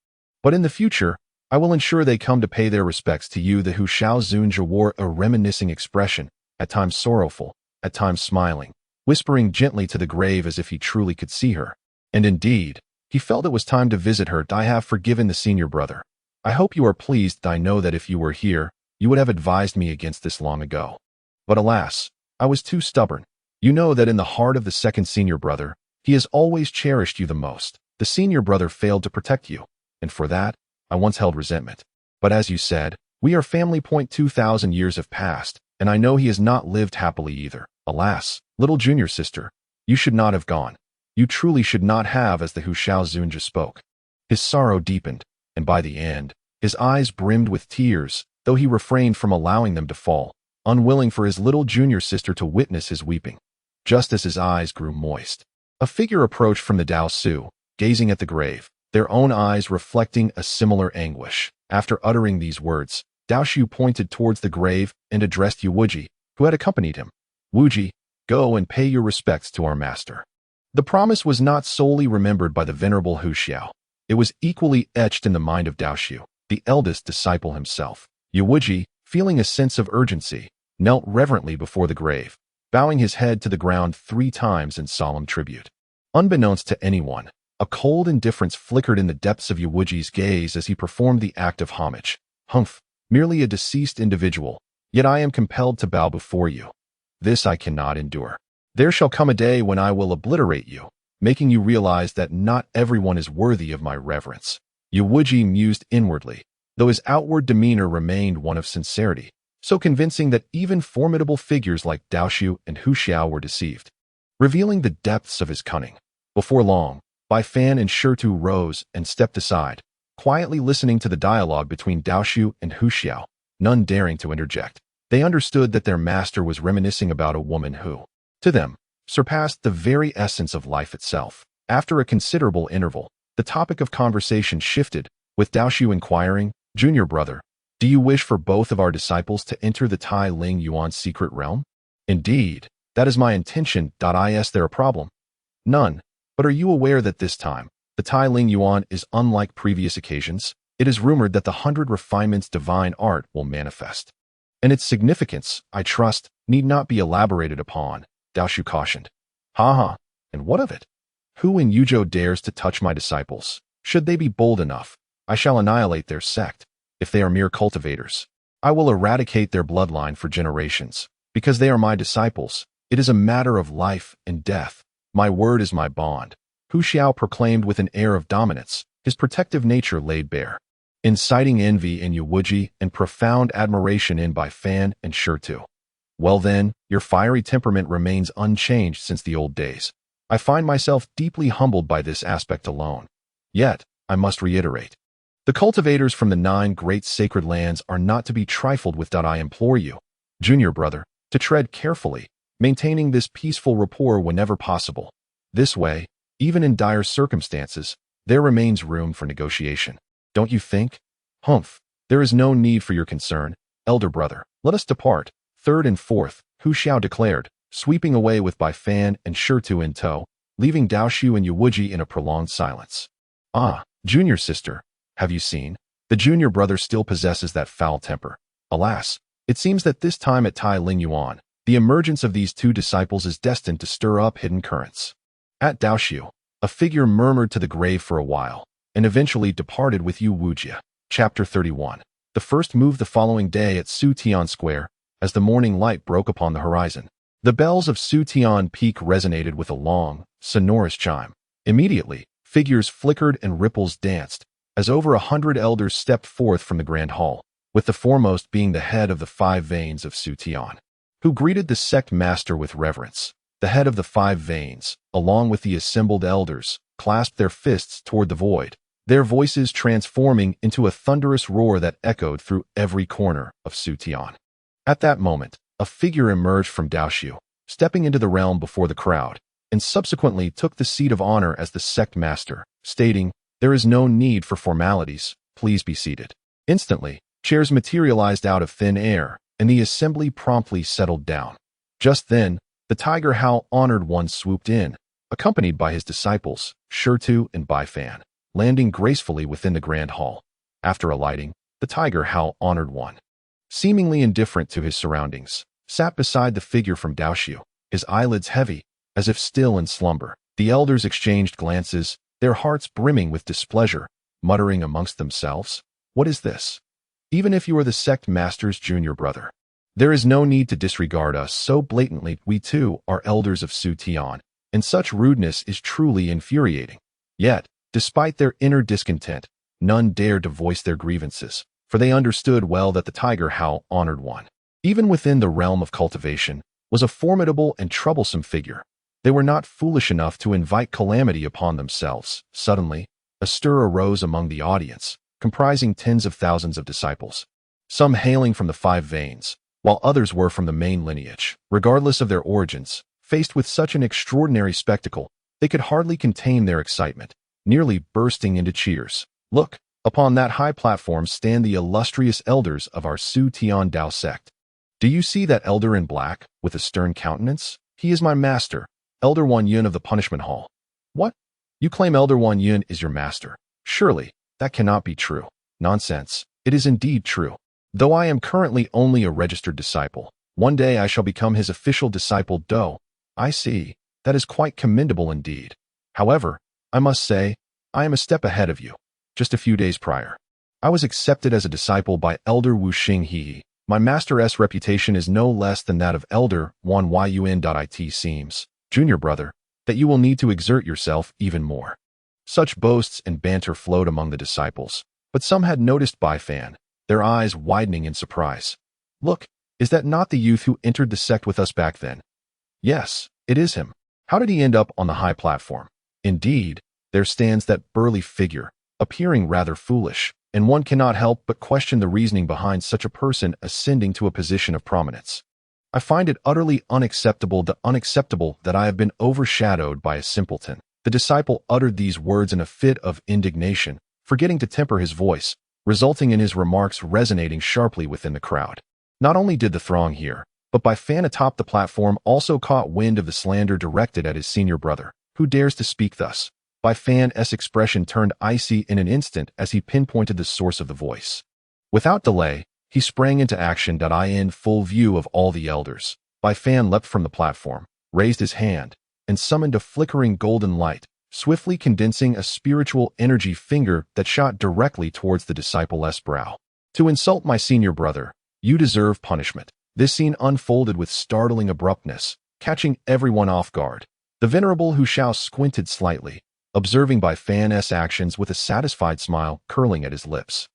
But in the future, I will ensure they come to pay their respects to you." The Hu Shao Zunja wore a reminiscing expression, at times sorrowful, at times smiling, whispering gently to the grave as if he truly could see her. And indeed, he felt it was time to visit her. "I have forgiven the senior brother. I hope you are pleased. I know that if you were here, you would have advised me against this long ago. But alas, I was too stubborn. You know that in the heart of the second senior brother, he has always cherished you the most. The senior brother failed to protect you, and for that, I once held resentment. But as you said, we are family. 2,000 years have passed, and I know he has not lived happily either. Alas, little junior sister, you should not have gone. You truly should not have." As the Hu Shao Zunja spoke, his sorrow deepened, and by the end, his eyes brimmed with tears, though he refrained from allowing them to fall, unwilling for his little junior sister to witness his weeping. Just as his eyes grew moist, a figure approached from the Dao Su, gazing at the grave, their own eyes reflecting a similar anguish. After uttering these words, Dao Shu pointed towards the grave and addressed Yu Wuji, who had accompanied him. "Wuji, go and pay your respects to our master." The promise was not solely remembered by the venerable Hu Xiao. It was equally etched in the mind of Dao Shu, the eldest disciple himself. Yu Wuji, feeling a sense of urgency, knelt reverently before the grave, bowing his head to the ground 3 times in solemn tribute. Unbeknownst to anyone, a cold indifference flickered in the depths of Yu Wuji's gaze as he performed the act of homage. "Humph, merely a deceased individual, yet I am compelled to bow before you. This I cannot endure. There shall come a day when I will obliterate you, making you realize that not everyone is worthy of my reverence." Yu Wuji mused inwardly, though his outward demeanor remained one of sincerity, so convincing that even formidable figures like Dao Shu and Hu Xiao were deceived, revealing the depths of his cunning. Before long, Bai Fan and Shirtu rose and stepped aside, quietly listening to the dialogue between Dao Shu and Hu Xiao, none daring to interject. They understood that their master was reminiscing about a woman who, to them, surpassed the very essence of life itself. After a considerable interval, the topic of conversation shifted, with Dao Shu inquiring, "Junior brother, do you wish for both of our disciples to enter the Tai Ling Yuan's secret realm?" "Indeed, that is my intention. Is there a problem?" "None. But are you aware that this time, the Tai Ling Yuan is unlike previous occasions? It is rumored that the 100 refinements divine art will manifest. And its significance, I trust, need not be elaborated upon," Dao Shu cautioned. "Ha, and what of it? Who in Yuzhou dares to touch my disciples? Should they be bold enough, I shall annihilate their sect. If they are mere cultivators, I will eradicate their bloodline for generations. Because they are my disciples, it is a matter of life and death. My word is my bond." Hu Xiao proclaimed with an air of dominance, his protective nature laid bare, inciting envy in Yuwuji and profound admiration in Bai Fan and Shitu. Well then, your fiery temperament remains unchanged since the old days. I find myself deeply humbled by this aspect alone. Yet, I must reiterate, the cultivators from the 9 great sacred lands are not to be trifled with. I implore you, junior brother, to tread carefully, maintaining this peaceful rapport whenever possible. This way, even in dire circumstances, there remains room for negotiation. Don't you think? Humph, there is no need for your concern, elder brother. Let us depart. Third and fourth, Hu Xiao declared, sweeping away with Bai Fan and Shitu in tow, leaving Daoshu and Yuwuji in a prolonged silence. Ah, junior sister, have you seen? The junior brother still possesses that foul temper. Alas, it seems that this time at Tailin Yuan, the emergence of these 2 disciples is destined to stir up hidden currents. At Daoshu, a figure murmured to the grave for a while, and eventually departed with Yuwuji. Chapter 31. The first move the following day at Xutian Square, as the morning light broke upon the horizon. The bells of Xutian Peak resonated with a long, sonorous chime. Immediately, figures flickered and ripples danced, as over 100 elders stepped forth from the grand hall, with the foremost being the head of the 5 veins of Xutian, who greeted the sect master with reverence. The head of the 5 veins, along with the assembled elders, clasped their fists toward the void, their voices transforming into a thunderous roar that echoed through every corner of Xutian. At that moment, a figure emerged from Daoshu, stepping into the realm before the crowd, and subsequently took the seat of honor as the sect master, stating, "There is no need for formalities, please be seated." Instantly, chairs materialized out of thin air, and the assembly promptly settled down. Just then, the Tiger How Honored One swooped in, accompanied by his disciples, Shitu and Bai Fan, landing gracefully within the grand hall. After alighting, the Tiger How Honored One, seemingly indifferent to his surroundings, sat beside the figure from Daoshu, his eyelids heavy, as if still in slumber. The elders exchanged glances, their hearts brimming with displeasure, muttering amongst themselves, "What is this? Even if you are the sect master's junior brother, there is no need to disregard us so blatantly. We too are elders of Xutian, and such rudeness is truly infuriating." Yet, despite their inner discontent, none dared to voice their grievances, for they understood well that the Tiger How Honored One, even within the realm of cultivation, was a formidable and troublesome figure. They were not foolish enough to invite calamity upon themselves. Suddenly, a stir arose among the audience, comprising tens of thousands of disciples, some hailing from the 5 veins, while others were from the main lineage. Regardless of their origins, faced with such an extraordinary spectacle, they could hardly contain their excitement, nearly bursting into cheers. "Look, upon that high platform stand the illustrious elders of our Xutian Dao Sect. Do you see that elder in black, with a stern countenance? He is my master, Elder Wan Yun of the Punishment Hall." "What? You claim Elder Wan Yun is your master? Surely, that cannot be true." "Nonsense. It is indeed true. Though I am currently only a registered disciple, one day I shall become his official disciple Do." "I see. That is quite commendable indeed. However, I must say, I am a step ahead of you. Just a few days prior, I was accepted as a disciple by Elder Wu Xing He. My master's reputation is no less than that of Elder Wan Yun. It seems, junior brother, that you will need to exert yourself even more." Such boasts and banter flowed among the disciples, but some had noticed Bai Fan, their eyes widening in surprise. "Look, is that not the youth who entered the sect with us back then?" "Yes, it is him. How did he end up on the high platform?" "Indeed, there stands that burly figure, appearing rather foolish, and one cannot help but question the reasoning behind such a person ascending to a position of prominence. I find it utterly unacceptable that I have been overshadowed by a simpleton." The disciple uttered these words in a fit of indignation, forgetting to temper his voice, resulting in his remarks resonating sharply within the crowd. Not only did the throng hear, but Bai Fan atop the platform also caught wind of the slander directed at his senior brother. "Who dares to speak thus?" Bai Fan's expression turned icy in an instant as he pinpointed the source of the voice. Without delay, he sprang into action. In full view of all the elders, Bai Fan leapt from the platform, raised his hand, and summoned a flickering golden light, swiftly condensing a spiritual energy finger that shot directly towards the disciple's brow. "To insult my senior brother, you deserve punishment." This scene unfolded with startling abruptness, catching everyone off guard. The venerable Hu Xiao squinted slightly, observing Bai Fan's actions with a satisfied smile curling at his lips.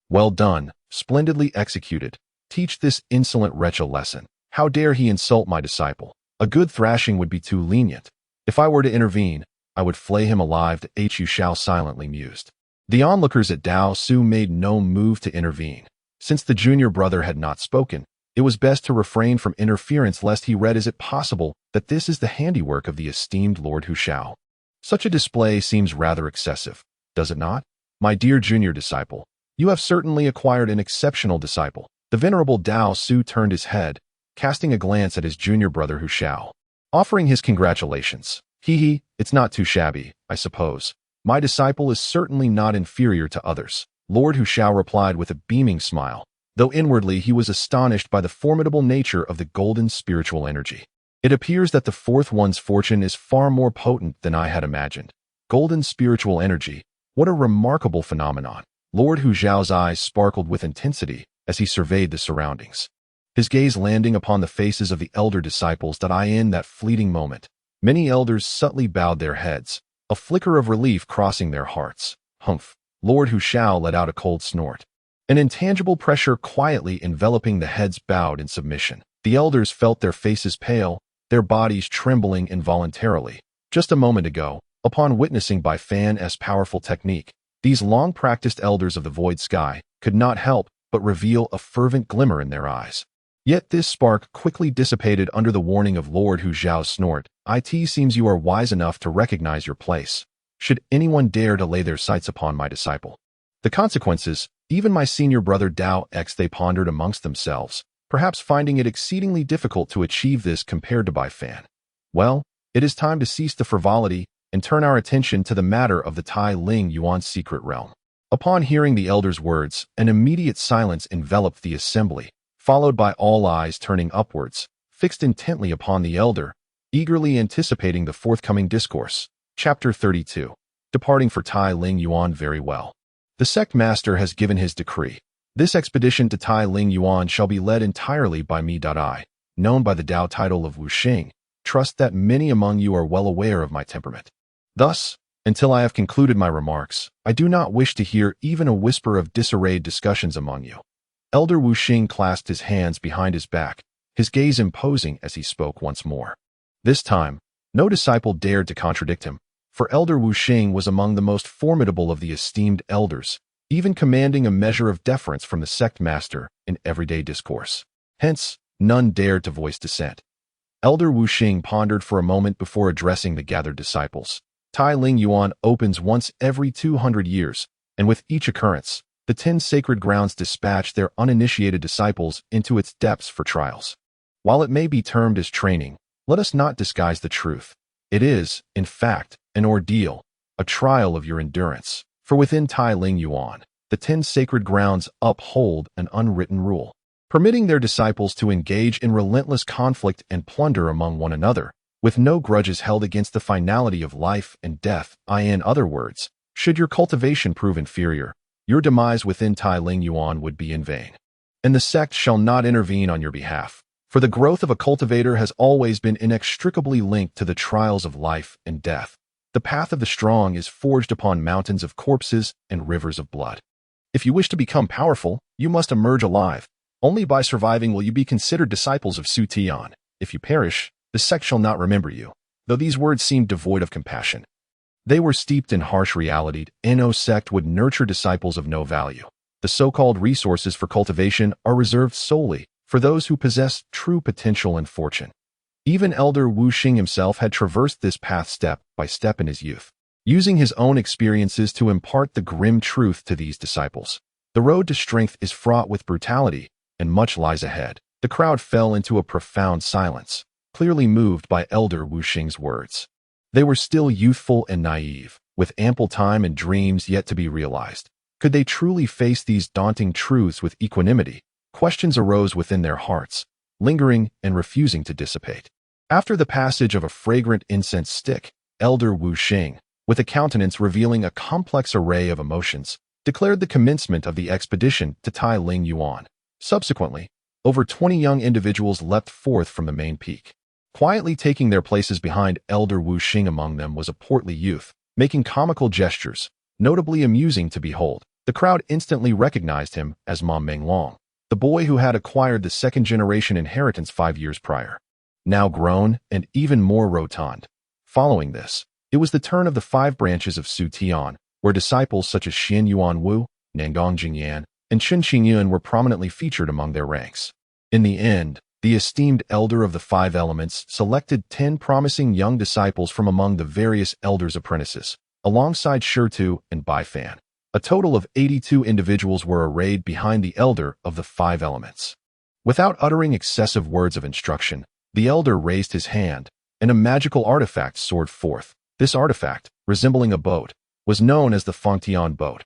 Well done, splendidly executed. Teach this insolent wretch a lesson. How dare he insult my disciple? A good thrashing would be too lenient. If I were to intervene, I would flay him alive. Hu Shao silently mused. The onlookers at Dao Su made no move to intervene. Since the junior brother had not spoken, it was best to refrain from interference lest he read is it possible that this is the handiwork of the esteemed Lord Hu Shao. Such a display seems rather excessive, does it not? My dear junior disciple, you have certainly acquired an exceptional disciple. The venerable Dao Su turned his head, casting a glance at his junior brother Hu Shao, offering his congratulations. Hee, it's not too shabby, I suppose. My disciple is certainly not inferior to others. Lord Hu Shao replied with a beaming smile, though inwardly he was astonished by the formidable nature of the golden spiritual energy. It appears that the fourth one's fortune is far more potent than I had imagined. Golden spiritual energy, what a remarkable phenomenon. Lord Hu Zhao's eyes sparkled with intensity as he surveyed the surroundings, his gaze landing upon the faces of the elder disciples in that fleeting moment. Many elders subtly bowed their heads, a flicker of relief crossing their hearts. Humph! Lord Hu Shao let out a cold snort. An intangible pressure quietly enveloping the heads bowed in submission. The elders felt their faces pale, their bodies trembling involuntarily. Just a moment ago, upon witnessing Bai Fan's powerful technique, these long-practiced elders of the void sky could not help but reveal a fervent glimmer in their eyes. Yet this spark quickly dissipated under the warning of Lord Hu Zhao's snort. It seems you are wise enough to recognize your place. Should anyone dare to lay their sights upon my disciple, the consequences, even my senior brother Dao X, they pondered amongst themselves, perhaps finding it exceedingly difficult to achieve this compared to Bai Fan. Well, it is time to cease the frivolity and turn our attention to the matter of the Tailin Yuan's secret realm. Upon hearing the elder's words, an immediate silence enveloped the assembly, followed by all eyes turning upwards, fixed intently upon the elder, eagerly anticipating the forthcoming discourse. Chapter 32. Departing for Tailin Yuan. Very well. The sect master has given his decree. This expedition to Tailin Yuan shall be led entirely by me. I, known by the Dao title of Wuxing, trust that many among you are well aware of my temperament. Thus, until I have concluded my remarks, I do not wish to hear even a whisper of disarrayed discussions among you. Elder Wuxing clasped his hands behind his back, his gaze imposing as he spoke once more. This time, no disciple dared to contradict him, for Elder Wuxing was among the most formidable of the esteemed elders, even commanding a measure of deference from the sect master in everyday discourse. Hence, none dared to voice dissent. Elder Wuxing pondered for a moment before addressing the gathered disciples. Tailin Yuan opens once every 200 years, and with each occurrence, the 10 sacred grounds dispatch their uninitiated disciples into its depths for trials. While it may be termed as training, let us not disguise the truth. It is, in fact, an ordeal, a trial of your endurance. For within Tailin Yuan, the 10 sacred grounds uphold an unwritten rule, permitting their disciples to engage in relentless conflict and plunder among one another, with no grudges held against the finality of life and death. In other words, should your cultivation prove inferior, your demise within Tailin Yuan would be in vain. And the sect shall not intervene on your behalf, for the growth of a cultivator has always been inextricably linked to the trials of life and death. The path of the strong is forged upon mountains of corpses and rivers of blood. If you wish to become powerful, you must emerge alive. Only by surviving will you be considered disciples of Xutian. If you perish, the sect shall not remember you. Though these words seemed devoid of compassion, they were steeped in harsh reality. No sect would nurture disciples of no value. The so-called resources for cultivation are reserved solely for those who possess true potential and fortune. Even Elder Wuxing himself had traversed this path step by step in his youth, using his own experiences to impart the grim truth to these disciples. The road to strength is fraught with brutality, and much lies ahead. The crowd fell into a profound silence, clearly moved by Elder Wuxing's words. They were still youthful and naive, with ample time and dreams yet to be realized. Could they truly face these daunting truths with equanimity? Questions arose within their hearts, lingering and refusing to dissipate. After the passage of a fragrant incense stick, Elder Wuxing, with a countenance revealing a complex array of emotions, declared the commencement of the expedition to Tailin Yuan. Subsequently, over 20 young individuals leapt forth from the main peak. Quietly taking their places behind Elder Wuxing, among them was a portly youth, making comical gestures, notably amusing to behold. The crowd instantly recognized him as Ma Menglong, the boy who had acquired the second-generation inheritance 5 years prior. Now grown and even more rotund. Following this, it was the turn of the 5 branches of Xutian, where disciples such as Xin Yuanwu, Nangong Jingyan, and Chen Qingyun were prominently featured among their ranks. In the end, the esteemed elder of the 5 elements selected 10 promising young disciples from among the various elders' apprentices, alongside Shitu and Bai Fan. A total of 82 individuals were arrayed behind the elder of the 5 elements. Without uttering excessive words of instruction, the elder raised his hand, and a magical artifact soared forth. This artifact, resembling a boat, was known as the Fangtian boat.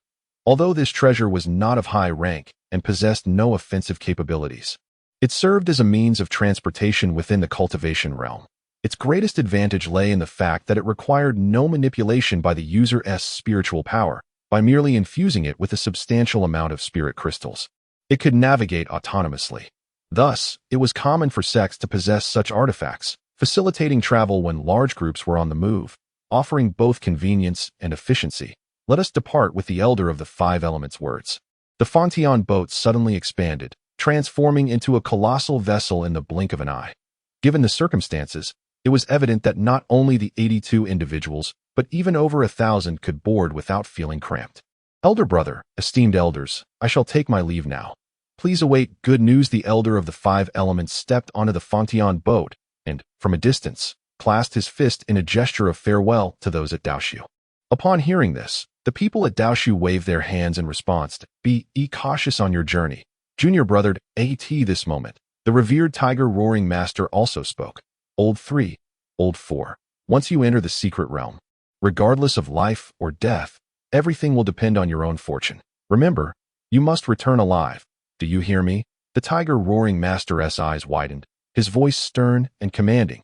Although this treasure was not of high rank and possessed no offensive capabilities, it served as a means of transportation within the cultivation realm. Its greatest advantage lay in the fact that it required no manipulation by the user's spiritual power, by merely infusing it with a substantial amount of spirit crystals. It could navigate autonomously. Thus, it was common for sects to possess such artifacts, facilitating travel when large groups were on the move, offering both convenience and efficiency. Let us depart with the elder of the 5 elements' words. The Fangtian boat suddenly expanded, transforming into a colossal vessel in the blink of an eye. Given the circumstances, it was evident that not only the 82 individuals, but even over 1,000 could board without feeling cramped. Elder brother, esteemed elders, I shall take my leave now. Please await good news. The elder of the 5 elements stepped onto the Fangtian boat and, from a distance, clasped his fist in a gesture of farewell to those at Daoshu. Upon hearing this, the people at Daoshu waved their hands in response. Be cautious on your journey. Junior brothered at this moment. The revered tiger roaring master also spoke. Old 3, Old 4. Once you enter the secret realm, regardless of life or death, everything will depend on your own fortune. Remember, you must return alive. Do you hear me? The tiger roaring master's eyes widened, his voice stern and commanding.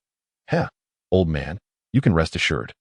Heh, old man, you can rest assured.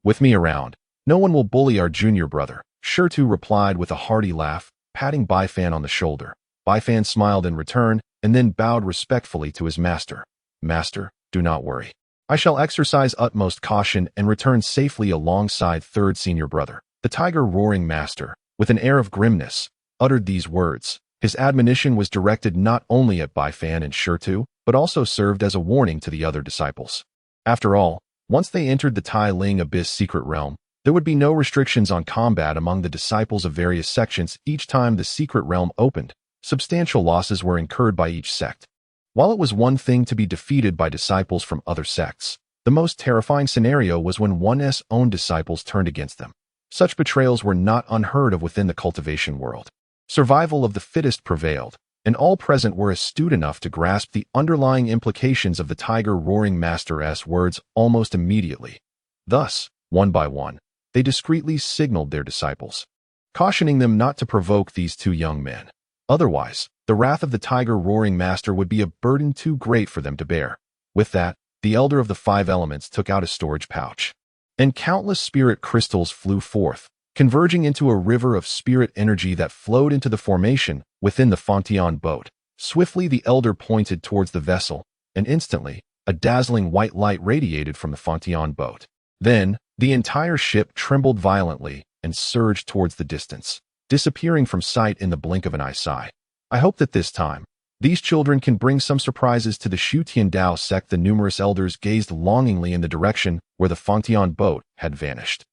With me around, no one will bully our junior brother. Shitu replied with a hearty laugh, patting Bai Fan on the shoulder. Bai Fan smiled in return and then bowed respectfully to his master. Master, do not worry. I shall exercise utmost caution and return safely alongside 3rd senior brother. The tiger roaring master, with an air of grimness, uttered these words. His admonition was directed not only at Bai Fan and Shitu, but also served as a warning to the other disciples. After all, once they entered the Tailin Abyss secret realm, there would be no restrictions on combat among the disciples of various sections. Each time the secret realm opened, substantial losses were incurred by each sect. While it was one thing to be defeated by disciples from other sects, the most terrifying scenario was when one's own disciples turned against them. Such betrayals were not unheard of within the cultivation world. Survival of the fittest prevailed, and all present were astute enough to grasp the underlying implications of the tiger roaring master's words almost immediately. Thus, one by one, they discreetly signaled their disciples, cautioning them not to provoke these 2 young men. Otherwise, the wrath of the tiger roaring master would be a burden too great for them to bear. With that, the elder of the 5 elements took out a storage pouch, and countless spirit crystals flew forth, converging into a river of spirit energy that flowed into the formation within the Fangtian boat. Swiftly the elder pointed towards the vessel, and instantly, a dazzling white light radiated from the Fangtian boat. Then, the entire ship trembled violently and surged towards the distance, disappearing from sight in the blink of an eye. I hope that this time, these children can bring some surprises to the Xutian Dao Sect. The numerous elders gazed longingly in the direction where the Fangtian boat had vanished.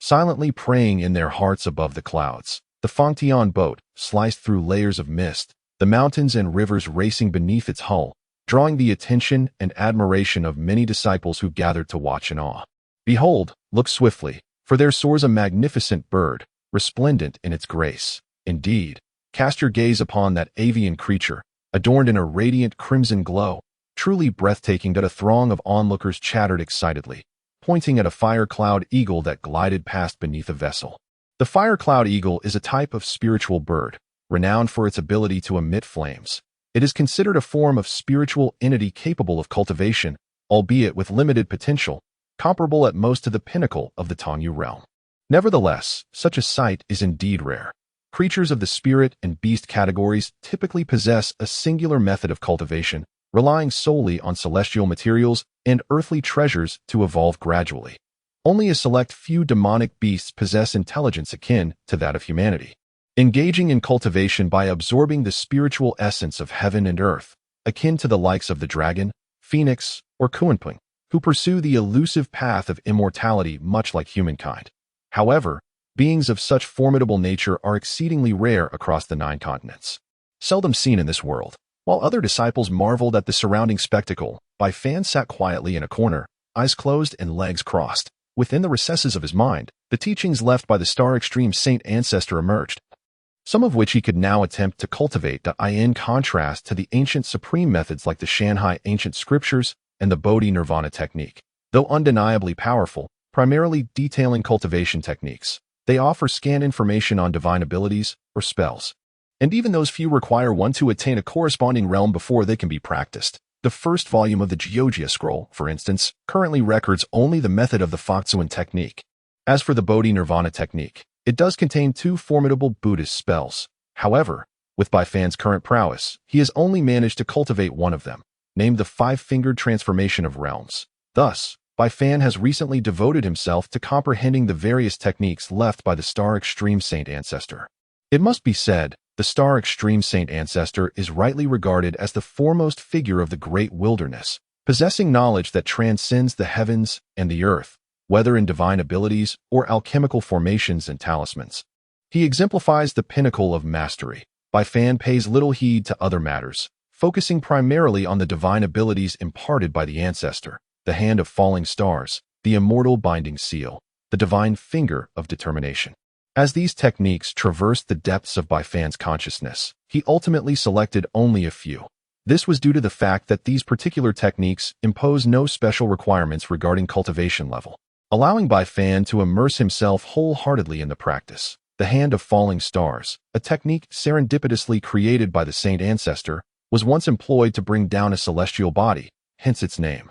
Silently praying in their hearts above the clouds, the Fangtian boat sliced through layers of mist, the mountains and rivers racing beneath its hull, drawing the attention and admiration of many disciples who gathered to watch in awe. Behold, look swiftly, for there soars a magnificent bird, resplendent in its grace. Indeed, cast your gaze upon that avian creature, adorned in a radiant crimson glow, truly breathtaking. That a throng of onlookers chattered excitedly, pointing at a fire cloud eagle that glided past beneath a vessel. The fire cloud eagle is a type of spiritual bird, renowned for its ability to emit flames. It is considered a form of spiritual entity capable of cultivation, albeit with limited potential, comparable at most to the pinnacle of the Tongyu realm. Nevertheless, such a sight is indeed rare. Creatures of the spirit and beast categories typically possess a singular method of cultivation, relying solely on celestial materials and earthly treasures to evolve gradually. Only a select few demonic beasts possess intelligence akin to that of humanity. Engaging in cultivation by absorbing the spiritual essence of heaven and earth, akin to the likes of the dragon, phoenix, or Kuanping, who pursue the elusive path of immortality much like humankind. However, beings of such formidable nature are exceedingly rare across the 9 continents. Seldom seen in this world. While other disciples marveled at the surrounding spectacle, Bai Fan sat quietly in a corner, eyes closed and legs crossed. Within the recesses of his mind, the teachings left by the Star Extreme Saint Ancestor emerged, some of which he could now attempt to cultivate, in contrast to the ancient supreme methods like the Shanghai Ancient Scriptures and the Bodhi Nirvana technique. Though undeniably powerful, primarily detailing cultivation techniques, they offer scant information on divine abilities or spells. And even those few require one to attain a corresponding realm before they can be practiced. The first volume of the Jiuzhou Scroll, for instance, currently records only the method of the Xutian technique. As for the Bodhi Nirvana technique, it does contain 2 formidable Buddhist spells. However, with Bai Fan's current prowess, he has only managed to cultivate one of them, named the 5-fingered transformation of realms. Thus, Bai Fan has recently devoted himself to comprehending the various techniques left by the Star Extreme Saint Ancestor. It must be said, the Star Extreme Saint Ancestor is rightly regarded as the foremost figure of the great wilderness, possessing knowledge that transcends the heavens and the earth, whether in divine abilities or alchemical formations and talismans. He exemplifies the pinnacle of mastery. Bai Fan pays little heed to other matters, focusing primarily on the divine abilities imparted by the ancestor, the hand of falling stars, the immortal binding seal, the divine finger of determination. As these techniques traversed the depths of Bai Fan's consciousness, he ultimately selected only a few. This was due to the fact that these particular techniques impose no special requirements regarding cultivation level, allowing Bai Fan to immerse himself wholeheartedly in the practice. The hand of falling stars, a technique serendipitously created by the Saint Ancestor, was once employed to bring down a celestial body, hence its name.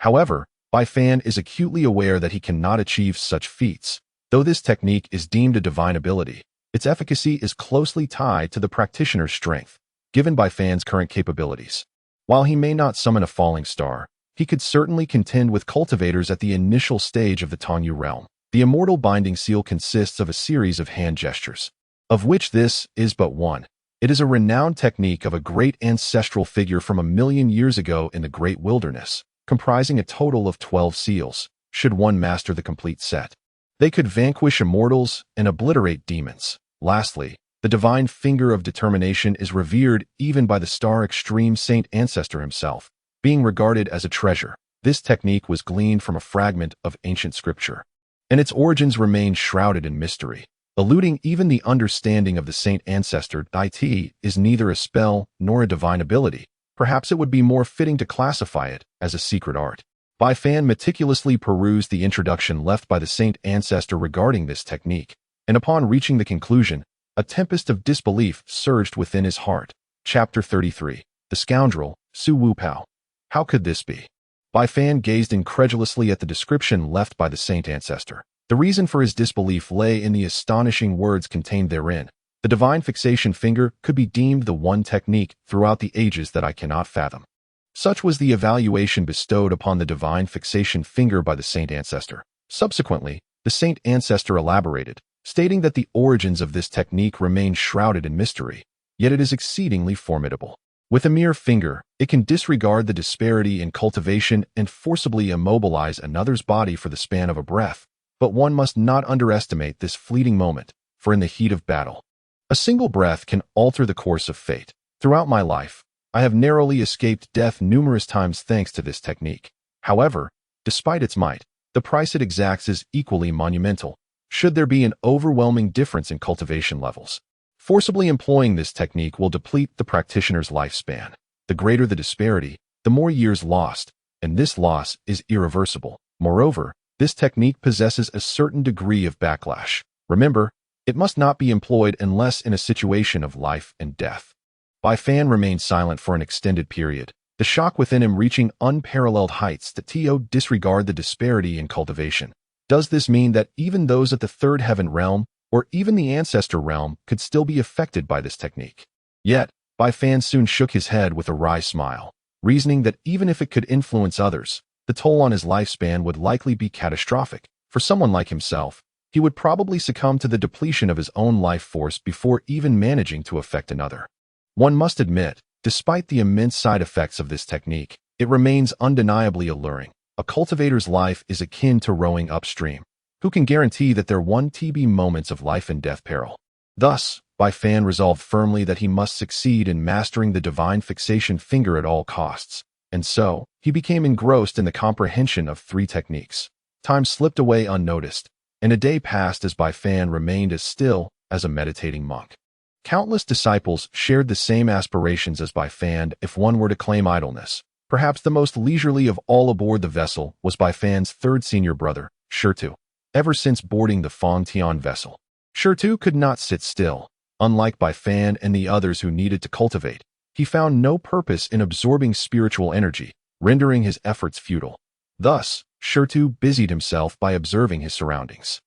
However, Bai Fan is acutely aware that he cannot achieve such feats. Though this technique is deemed a divine ability, its efficacy is closely tied to the practitioner's strength, given Bai Fan's current capabilities. While he may not summon a falling star, he could certainly contend with cultivators at the initial stage of the Tongyu realm. The immortal binding seal consists of a series of hand gestures, of which this is but one. It is a renowned technique of a great ancestral figure from 1,000,000 years ago in the Great Wilderness, comprising a total of 12 seals. Should one master the complete set, they could vanquish immortals and obliterate demons. Lastly, the divine finger of determination is revered even by the Star Extreme Saint Ancestor himself, being regarded as a treasure. This technique was gleaned from a fragment of ancient scripture, and its origins remain shrouded in mystery, eluding even the understanding of the Saint Ancestor. It is neither a spell nor a divine ability. Perhaps it would be more fitting to classify it as a secret art. Bai Fan meticulously perused the introduction left by the Saint Ancestor regarding this technique, and upon reaching the conclusion, a tempest of disbelief surged within his heart. Chapter 33. The Scoundrel, Su Wu Pao. How could this be? Bai Fan gazed incredulously at the description left by the Saint Ancestor. The reason for his disbelief lay in the astonishing words contained therein. The divine fixation finger could be deemed the one technique throughout the ages that I cannot fathom. Such was the evaluation bestowed upon the divine fixation finger by the Saint Ancestor. Subsequently, the Saint Ancestor elaborated, stating that the origins of this technique remain shrouded in mystery, yet it is exceedingly formidable. With a mere finger, it can disregard the disparity in cultivation and forcibly immobilize another's body for the span of a breath. But one must not underestimate this fleeting moment, for in the heat of battle, a single breath can alter the course of fate. Throughout my life, I have narrowly escaped death numerous times thanks to this technique. However, despite its might, the price it exacts is equally monumental, should there be an overwhelming difference in cultivation levels. Forcibly employing this technique will deplete the practitioner's lifespan. The greater the disparity, the more years lost, and this loss is irreversible. Moreover, this technique possesses a certain degree of backlash. Remember, it must not be employed unless in a situation of life and death. Bai Fan remained silent for an extended period, the shock within him reaching unparalleled heights. To disregard the disparity in cultivation. Does this mean that even those at the third heaven realm, or even the ancestor realm, could still be affected by this technique? Yet, Bai Fan soon shook his head with a wry smile, reasoning that even if it could influence others, the toll on his lifespan would likely be catastrophic. For someone like himself, he would probably succumb to the depletion of his own life force before even managing to affect another. One must admit, despite the immense side effects of this technique, it remains undeniably alluring. A cultivator's life is akin to rowing upstream. Who can guarantee that there won't be moments of life and death peril? Thus, Bai Fan resolved firmly that he must succeed in mastering the divine fixation finger at all costs, and so, he became engrossed in the comprehension of 3 techniques. Time slipped away unnoticed, and a day passed as Bai Fan remained as still as a meditating monk. Countless disciples shared the same aspirations as Bai Fan if one were to claim idleness. Perhaps the most leisurely of all aboard the vessel was Bai Fan's 3rd senior brother, Shitu. Ever since boarding the Fengtian vessel, Shitu could not sit still. Unlike Bai Fan and the others who needed to cultivate, he found no purpose in absorbing spiritual energy, rendering his efforts futile. Thus, Shitu busied himself by observing his surroundings.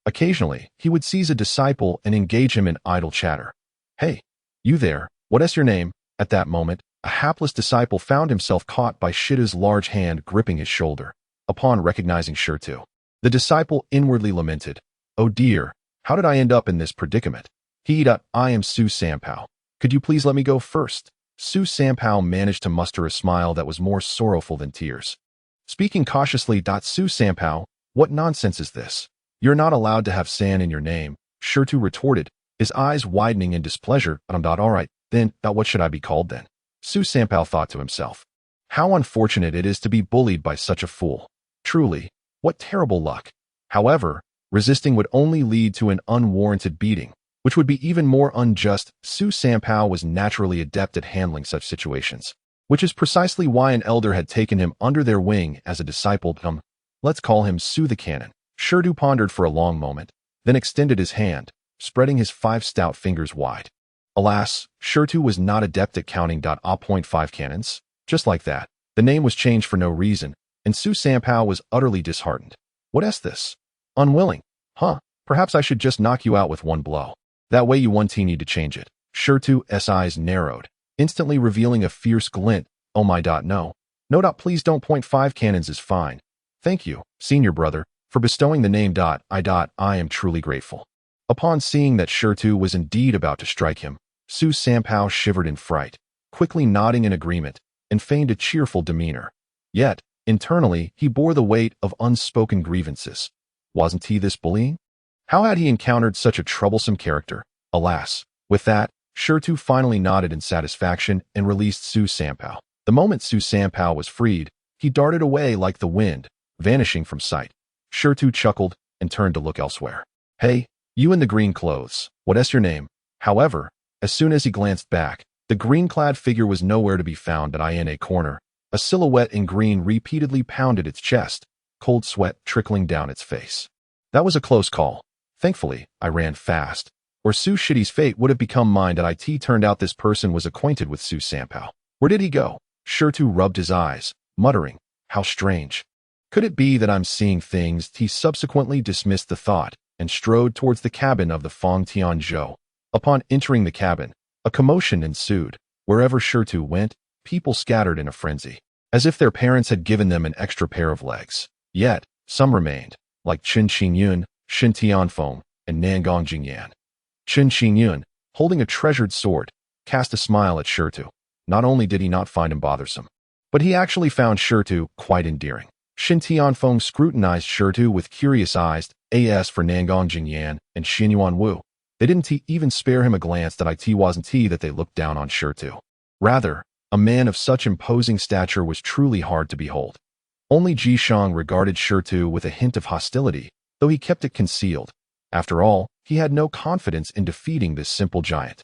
Occasionally, he would seize a disciple and engage him in idle chatter. "Hey, you there, what's your name?" At that moment, a hapless disciple found himself caught by Shitu's large hand gripping his shoulder. Upon recognizing Shitu, the disciple inwardly lamented, "Oh dear, how did I end up in this predicament? I am Su Sampao. Could you please let me go first?" Su Sampao managed to muster a smile that was more sorrowful than tears. Speaking cautiously, "Su Sampao, what nonsense is this? You're not allowed to have San in your name," Shitu retorted, his eyes widening in displeasure. All right, then, what should I be called then?" Su Sampao thought to himself. How unfortunate it is to be bullied by such a fool. Truly, what terrible luck. However, resisting would only lead to an unwarranted beating, which would be even more unjust. Su Sampao was naturally adept at handling such situations, which is precisely why an elder had taken him under their wing as a disciple. Let's call him Su the Cannon. Shitu pondered for a long moment, then extended his hand, spreading his 5 stout fingers wide. Alas, Shitu was not adept at counting. 0.5 cannons. Just like that, the name was changed for no reason, and Su Sampao was utterly disheartened. "What's this? Unwilling? Perhaps I should just knock you out with one blow. That way you won't need to change it." Shitu's eyes narrowed, instantly revealing a fierce glint. "Oh my, no. No, please don't. 0.5 cannons is fine. Thank you, senior brother, for bestowing the name. I am truly grateful." Upon seeing that Shitu was indeed about to strike him, Su Sampao shivered in fright, quickly nodding in agreement, and feigned a cheerful demeanor. Yet, internally, he bore the weight of unspoken grievances. Wasn't he this bullying? How had he encountered such a troublesome character? Alas, with that, Shitu finally nodded in satisfaction and released Su Sampao. The moment Su Sampao was freed, he darted away like the wind, vanishing from sight. Shitu chuckled and turned to look elsewhere. "Hey, you in the green clothes, what's your name?" However, as soon as he glanced back, the green-clad figure was nowhere to be found. In a corner, a silhouette in green repeatedly pounded its chest, cold sweat trickling down its face. That was a close call. Thankfully, I ran fast, or Su Shitty's fate would have become mine. It turned out this person was acquainted with Su Sampao. Where did he go? Shitu rubbed his eyes, muttering, "How strange. Could it be that I'm seeing things?" He subsequently dismissed the thought and strode towards the cabin of the Fengtian Zhou. Upon entering the cabin, a commotion ensued. Wherever Shitu went, people scattered in a frenzy, as if their parents had given them an extra pair of legs. Yet, some remained, like Qin Xingyun, Shin Tianfeng, and Nangong Jingyan. Qin Xingyun, holding a treasured sword, cast a smile at Shitu. Not only did he not find him bothersome, but he actually found Shitu quite endearing. Shin Tianfeng scrutinized Shitu with curious eyes. As for Nangong Jingyan and Xinyuan Wu, they didn't even spare him a glance. It wasn't that they looked down on Shitu. Rather, a man of such imposing stature was truly hard to behold. Only Jishang regarded Shitu with a hint of hostility, though he kept it concealed. After all, he had no confidence in defeating this simple giant.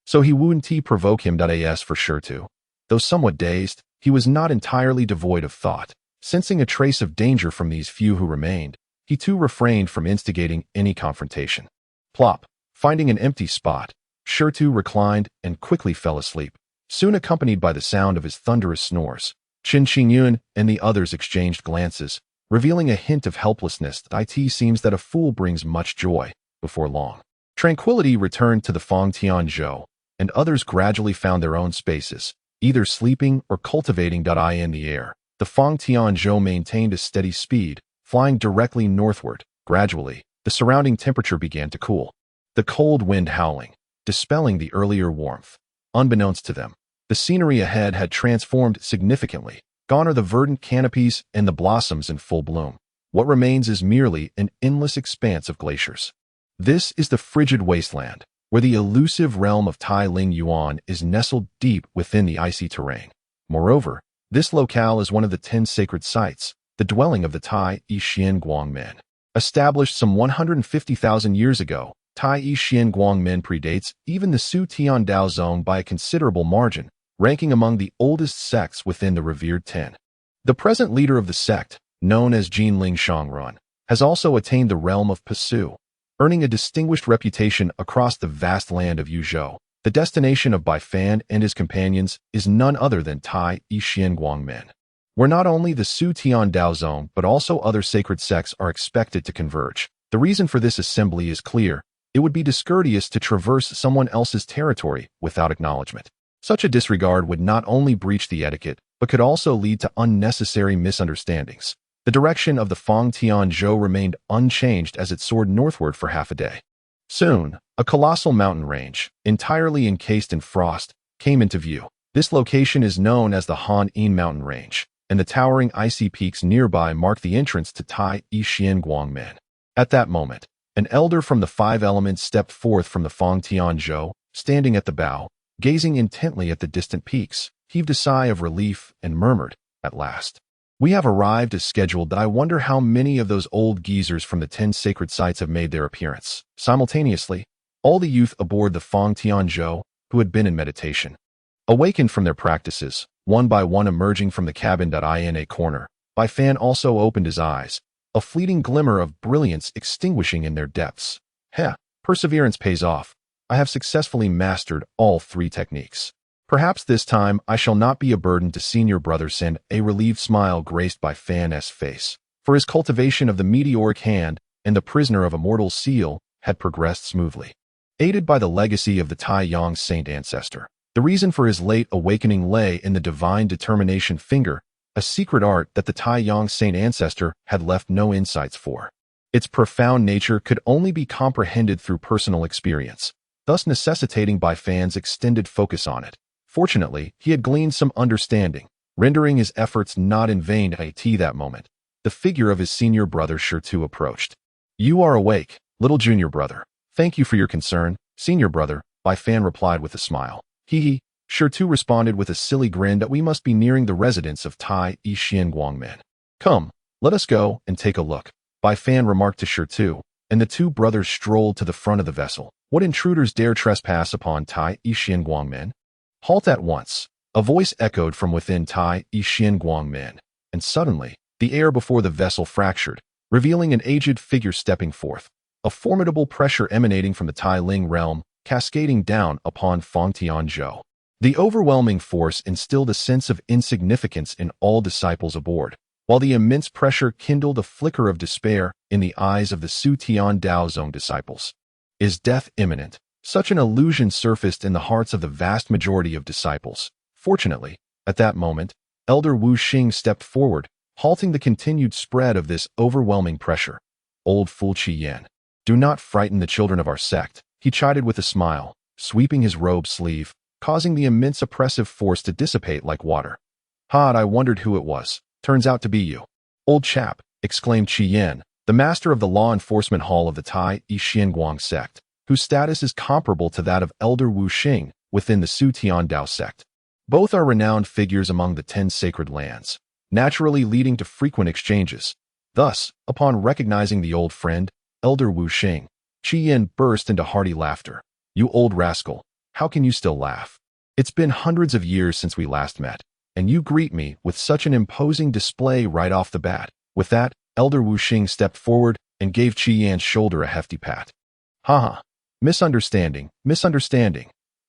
So he wouldn't provoke him. As for Shitu, though somewhat dazed, he was not entirely devoid of thought. Sensing a trace of danger from these few who remained, he too refrained from instigating any confrontation. Plop! Finding an empty spot, Shitu reclined and quickly fell asleep, soon accompanied by the sound of his thunderous snores. Qin Xingyun and the others exchanged glances, revealing a hint of helplessness. It seems that a fool brings much joy. Before long, tranquility returned to the Fengtian Zhou, and others gradually found their own spaces, either sleeping or cultivating. In the air, the Fengtian Zhou maintained a steady speed, flying directly northward, Gradually, the surrounding temperature began to cool. The cold wind howling, dispelling the earlier warmth. Unbeknownst to them, the scenery ahead had transformed significantly. Gone are the verdant canopies and the blossoms in full bloom. What remains is merely an endless expanse of glaciers. This is the frigid wasteland, where the elusive realm of Tailin Yuan is nestled deep within the icy terrain. Moreover, this locale is one of the 10 sacred sites, the dwelling of the Tai Xian Guang men. Established some 150,000 years ago, Tai Xian Guang men predates even the Xutian Dao Sect by a considerable margin, ranking among the oldest sects within the revered 10. The present leader of the sect, known as Jinling Shangrun, has also attained the realm of Pasu, earning a distinguished reputation across the vast land of Jiuzhou. The destination of Bai Fan and his companions is none other than Tai Xian Guang men, where not only the Xutian Dao Sect but also other sacred sects are expected to converge. The reason for this assembly is clear. It would be discourteous to traverse someone else's territory without acknowledgement. Such a disregard would not only breach the etiquette, but could also lead to unnecessary misunderstandings. The direction of the Fang Tianzhou remained unchanged as it soared northward for half a day. Soon, a colossal mountain range, entirely encased in frost, came into view. This location is known as the Han Yin Mountain Range, and the towering icy peaks nearby mark the entrance to Tai Xian Guang men. At that moment, an elder from the 5 elements stepped forth from the Fang Tianzhou, standing at the bow, gazing intently at the distant peaks, heaved a sigh of relief and murmured, "At last. We have arrived as scheduled. I wonder how many of those old geezers from the 10 sacred sites have made their appearance." Simultaneously, all the youth aboard the Fang Tianzhou, who had been in meditation, awakened from their practices, one by one emerging from the cabin. In a corner, Bai Fan also opened his eyes, a fleeting glimmer of brilliance extinguishing in their depths. "Heh, perseverance pays off. I have successfully mastered all 3 techniques. Perhaps this time I shall not be a burden to senior brothers." And a relieved smile graced Bai Fan's face, for his cultivation of the meteoric hand and the prisoner of a mortal seal had progressed smoothly. Aided by the legacy of the Tai Yang saint ancestor, the reason for his late awakening lay in the divine determination finger, a secret art that the Tai Yang saint ancestor had left no insights for. Its profound nature could only be comprehended through personal experience, thus necessitating Bai Fan's extended focus on it. Fortunately, he had gleaned some understanding, rendering his efforts not in vain. At that moment, the figure of his senior brother Shirtu approached. "You are awake, little junior brother. Thank you for your concern, senior brother," Bai Fan replied with a smile. "Hee." Shirtu responded with a silly grin that we must be nearing the residence of Tai Xian Guang men. "Come, let us go and take a look," Bai Fan remarked to Shirtu, and the 2 brothers strolled to the front of the vessel. What intruders dare trespass upon Tai Xian Guang men? "Halt at once," a voice echoed from within Tai Xian Guang men, and suddenly, the air before the vessel fractured, revealing an aged figure stepping forth, a formidable pressure emanating from the Tailin realm, cascading down upon Fang Tianzhou. The overwhelming force instilled a sense of insignificance in all disciples aboard, while the immense pressure kindled a flicker of despair in the eyes of the Xutian Dao Sect disciples. Is death imminent? Such an illusion surfaced in the hearts of the vast majority of disciples. Fortunately, at that moment, Elder Wu Xing stepped forward, halting the continued spread of this overwhelming pressure. "Old fool Qi Yan, do not frighten the children of our sect," he chided with a smile, sweeping his robe sleeve, causing the immense oppressive force to dissipate like water. "Had I wondered who it was. Turns out to be you." "Old chap," exclaimed Qi Yan, the master of the law enforcement hall of the Tai Xian Guang sect, whose status is comparable to that of Elder Wu Xing within the Xutian Dao Sect. Both are renowned figures among the 10 sacred lands, naturally leading to frequent exchanges. Thus, upon recognizing the old friend, Elder Wu Xing, Qi Yan burst into hearty laughter. "You old rascal, how can you still laugh? It's been hundreds of years since we last met, and you greet me with such an imposing display right off the bat." With that, Elder Wu Xing stepped forward and gave Qi Yan's shoulder a hefty pat. "Haha. Misunderstanding.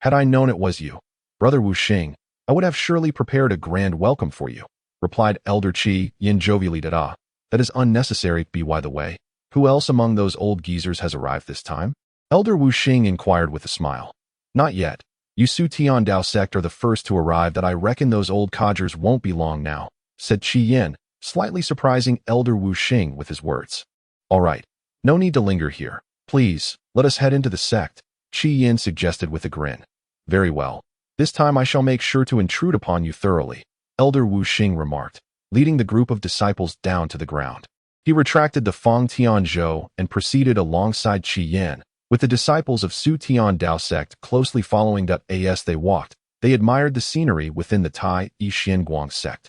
Had I known it was you, Brother Wu Xing, I would have surely prepared a grand welcome for you," replied Elder Qi Yan jovially. "That is unnecessary. By the way, who else among those old geezers has arrived this time?" Elder Wu Xing inquired with a smile. "Not yet. You Xutian Dao Sect are the first to arrive. That I reckon those old codgers won't be long now," said Qi Yan, slightly surprising Elder Wu Xing with his words. "All right, No need to linger here. Please, let us head into the sect, Qi Yin suggested with a grin. Very well. This time I shall make sure to intrude upon you thoroughly, Elder Wu Xing remarked, leading the group of disciples down to the ground. He retracted the Feng Tianzhou and proceeded alongside Qi Yin, with the disciples of Xutian Dao Sect closely following. As they walked, they admired the scenery within the Tai Guang sect.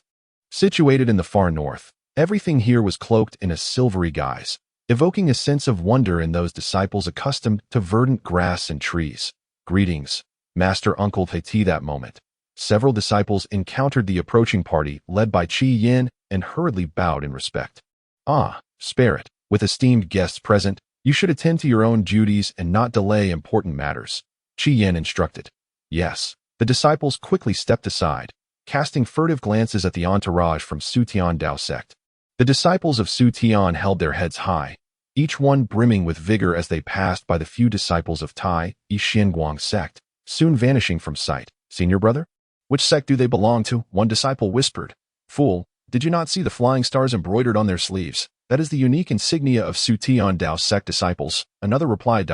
Situated in the far north, everything here was cloaked in a silvery guise, evoking a sense of wonder in those disciples accustomed to verdant grass and trees. Greetings, Master Uncle Pei. That moment, several disciples encountered the approaching party led by Qi Yin and hurriedly bowed in respect. Ah, spare it. With esteemed guests present, you should attend to your own duties and not delay important matters, Qi Yin instructed. Yes, the disciples quickly stepped aside, casting furtive glances at the entourage from Xutian Dao Sect. The disciples of Xutian held their heads high, each one brimming with vigor as they passed by the few disciples of Tai Guang Sect, soon vanishing from sight. Senior brother? Which sect do they belong to? One disciple whispered. Fool, did you not see the flying stars embroidered on their sleeves? That is the unique insignia of Xutian Dao Sect disciples, another replied.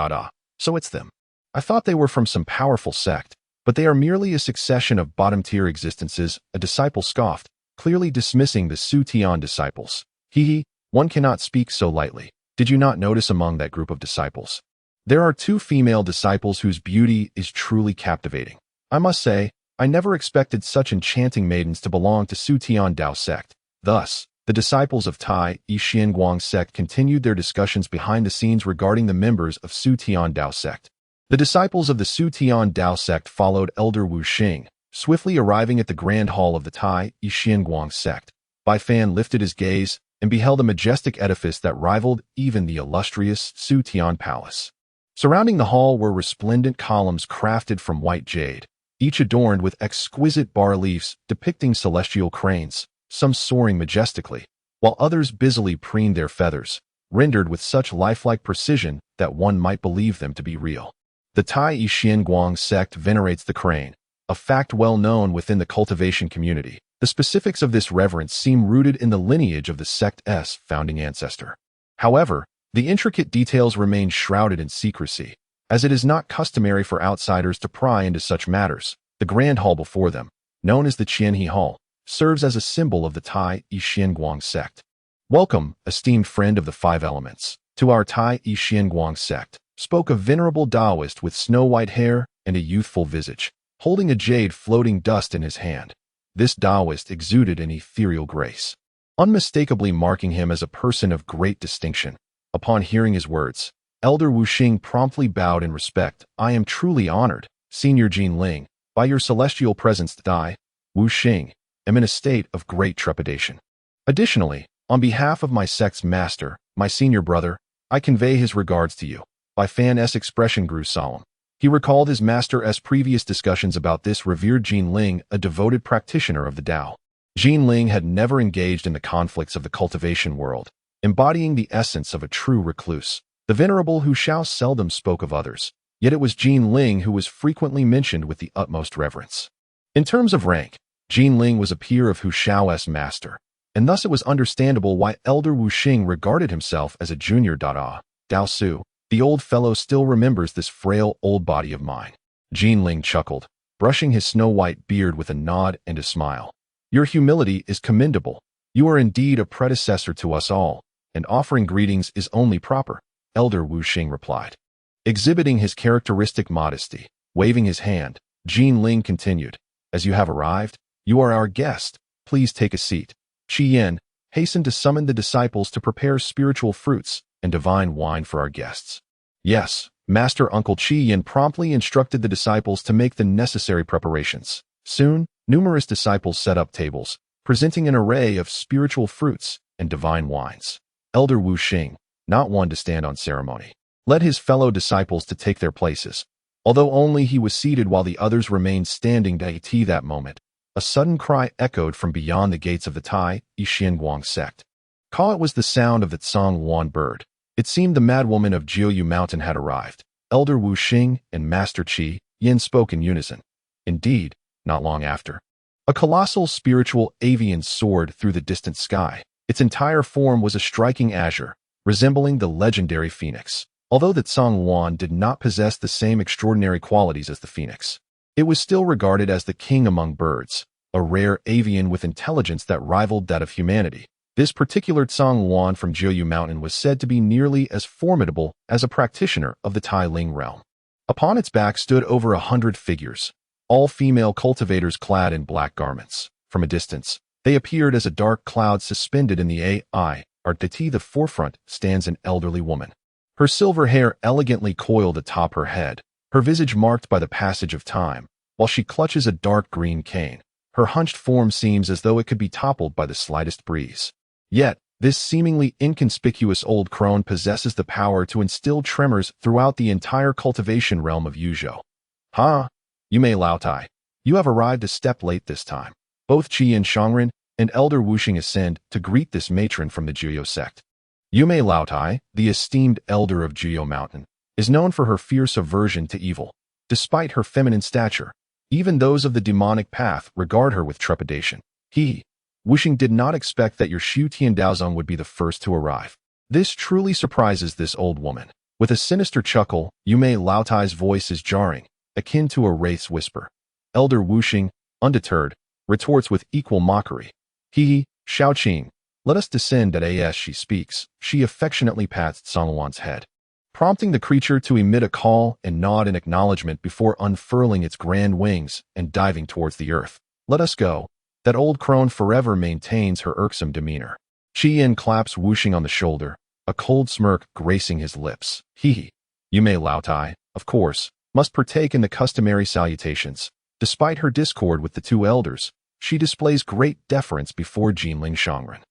So it's them. I thought they were from some powerful sect, but they are merely a succession of bottom-tier existences, a disciple scoffed, clearly dismissing the Xutian disciples. Hee, one cannot speak so lightly. Did you not notice among that group of disciples? There are two female disciples whose beauty is truly captivating. I must say, I never expected such enchanting maidens to belong to Xutian Dao Sect. Thus, the disciples of Tai Guang Sect continued their discussions behind the scenes regarding the members of Xutian Dao Sect. The disciples of the Xutian Dao Sect followed Elder Wu Xing, swiftly arriving at the grand hall of the Tai Guang Sect. Bai Fan lifted his gaze and beheld a majestic edifice that rivaled even the illustrious Xutian Palace. Surrounding the hall were resplendent columns crafted from white jade, each adorned with exquisite bas-reliefs depicting celestial cranes, some soaring majestically, while others busily preened their feathers, rendered with such lifelike precision that one might believe them to be real. The Tai Guang Sect venerates the crane, a fact well known within the cultivation community. The specifics of this reverence seem rooted in the lineage of the sect's founding ancestor. However, the intricate details remain shrouded in secrecy, as it is not customary for outsiders to pry into such matters. The grand hall before them, known as the Qianhe Hall, serves as a symbol of the Tai Guang Sect. Welcome, esteemed friend of the five elements, to our Tai Guang Sect, spoke a venerable Taoist with snow-white hair and a youthful visage, holding a jade floating dust in his hand. This Taoist exuded an ethereal grace, unmistakably marking him as a person of great distinction. Upon hearing his words, Elder Wu Xing promptly bowed in respect. I am truly honored, Senior Jin Ling, by your celestial presence. Wu Xing, am in a state of great trepidation. Additionally, on behalf of my sect's master, my senior brother, I convey his regards to you. Bai Fan's expression grew solemn. He recalled his master's previous discussions about this revered Jin Ling, a devoted practitioner of the Tao. Jin Ling had never engaged in the conflicts of the cultivation world, embodying the essence of a true recluse. The venerable Hu Shao seldom spoke of others, yet it was Jin Ling who was frequently mentioned with the utmost reverence. In terms of rank, Jin Ling was a peer of Hu Shao's master, and thus it was understandable why Elder Wu Xing regarded himself as a junior. Dao Su, the old fellow still remembers this frail old body of mine. Jin Ling chuckled, brushing his snow-white beard with a nod and a smile. Your humility is commendable. You are indeed a predecessor to us all, and offering greetings is only proper, Elder Wu Xing replied. Exhibiting his characteristic modesty, waving his hand, Jin Ling continued, as you have arrived, you are our guest. Please take a seat. Qi Yin hastened to summon the disciples to prepare spiritual fruits and divine wine for our guests. Yes, Master Uncle Qi Yin promptly instructed the disciples to make the necessary preparations. Soon, numerous disciples set up tables, presenting an array of spiritual fruits and divine wines. Elder Wu Xing, not one to stand on ceremony, led his fellow disciples to take their places. Although only he was seated while the others remained standing. That moment, a sudden cry echoed from beyond the gates of the Tai Guang Sect. It was the sound of the Tsang Wan bird. It seemed the madwoman of Jiuzhou Mountain had arrived. Elder Wu Xing and Master Qi Yin spoke in unison. Indeed, not long after, a colossal spiritual avian soared through the distant sky. Its entire form was a striking azure, resembling the legendary phoenix. Although the Zhongyuan did not possess the same extraordinary qualities as the phoenix, it was still regarded as the king among birds, a rare avian with intelligence that rivaled that of humanity. This particular Zhongyuan from Jiuzhou Mountain was said to be nearly as formidable as a practitioner of the Tailin realm. Upon its back stood over 100 figures, all female cultivators clad in black garments. From a distance, they appeared as a dark cloud suspended in the air. At the forefront stands an elderly woman. Her silver hair elegantly coiled atop her head, her visage marked by the passage of time, while she clutches a dark green cane. Her hunched form seems as though it could be toppled by the slightest breeze. Yet, this seemingly inconspicuous old crone possesses the power to instill tremors throughout the entire cultivation realm of Jiuzhou. Ha! Yume Laotai, you have arrived a step late this time. Both Xutian Shangren and Elder Wuxing ascend to greet this matron from the Jiuzhou sect. Yume Laotai, the esteemed elder of Jiuzhou Mountain, is known for her fierce aversion to evil. Despite her feminine stature, even those of the demonic path regard her with trepidation. Wuxing did not expect that your Xutian Dao would be the first to arrive. This truly surprises this old woman. With a sinister chuckle, Yume Laotai's voice is jarring, akin to a wraith's whisper. Elder Wuxing, undeterred, retorts with equal mockery. Shaoqing, let us descend at as she speaks. She affectionately pats Zhongyuan's head, prompting the creature to emit a call and nod in acknowledgement before unfurling its grand wings and diving towards the earth. Let us go. That old crone forever maintains her irksome demeanor. Qian claps Wuxing on the shoulder, a cold smirk gracing his lips. Yume Laotai, of course, must partake in the customary salutations. Despite her discord with the two elders, she displays great deference before Jinling Shangren.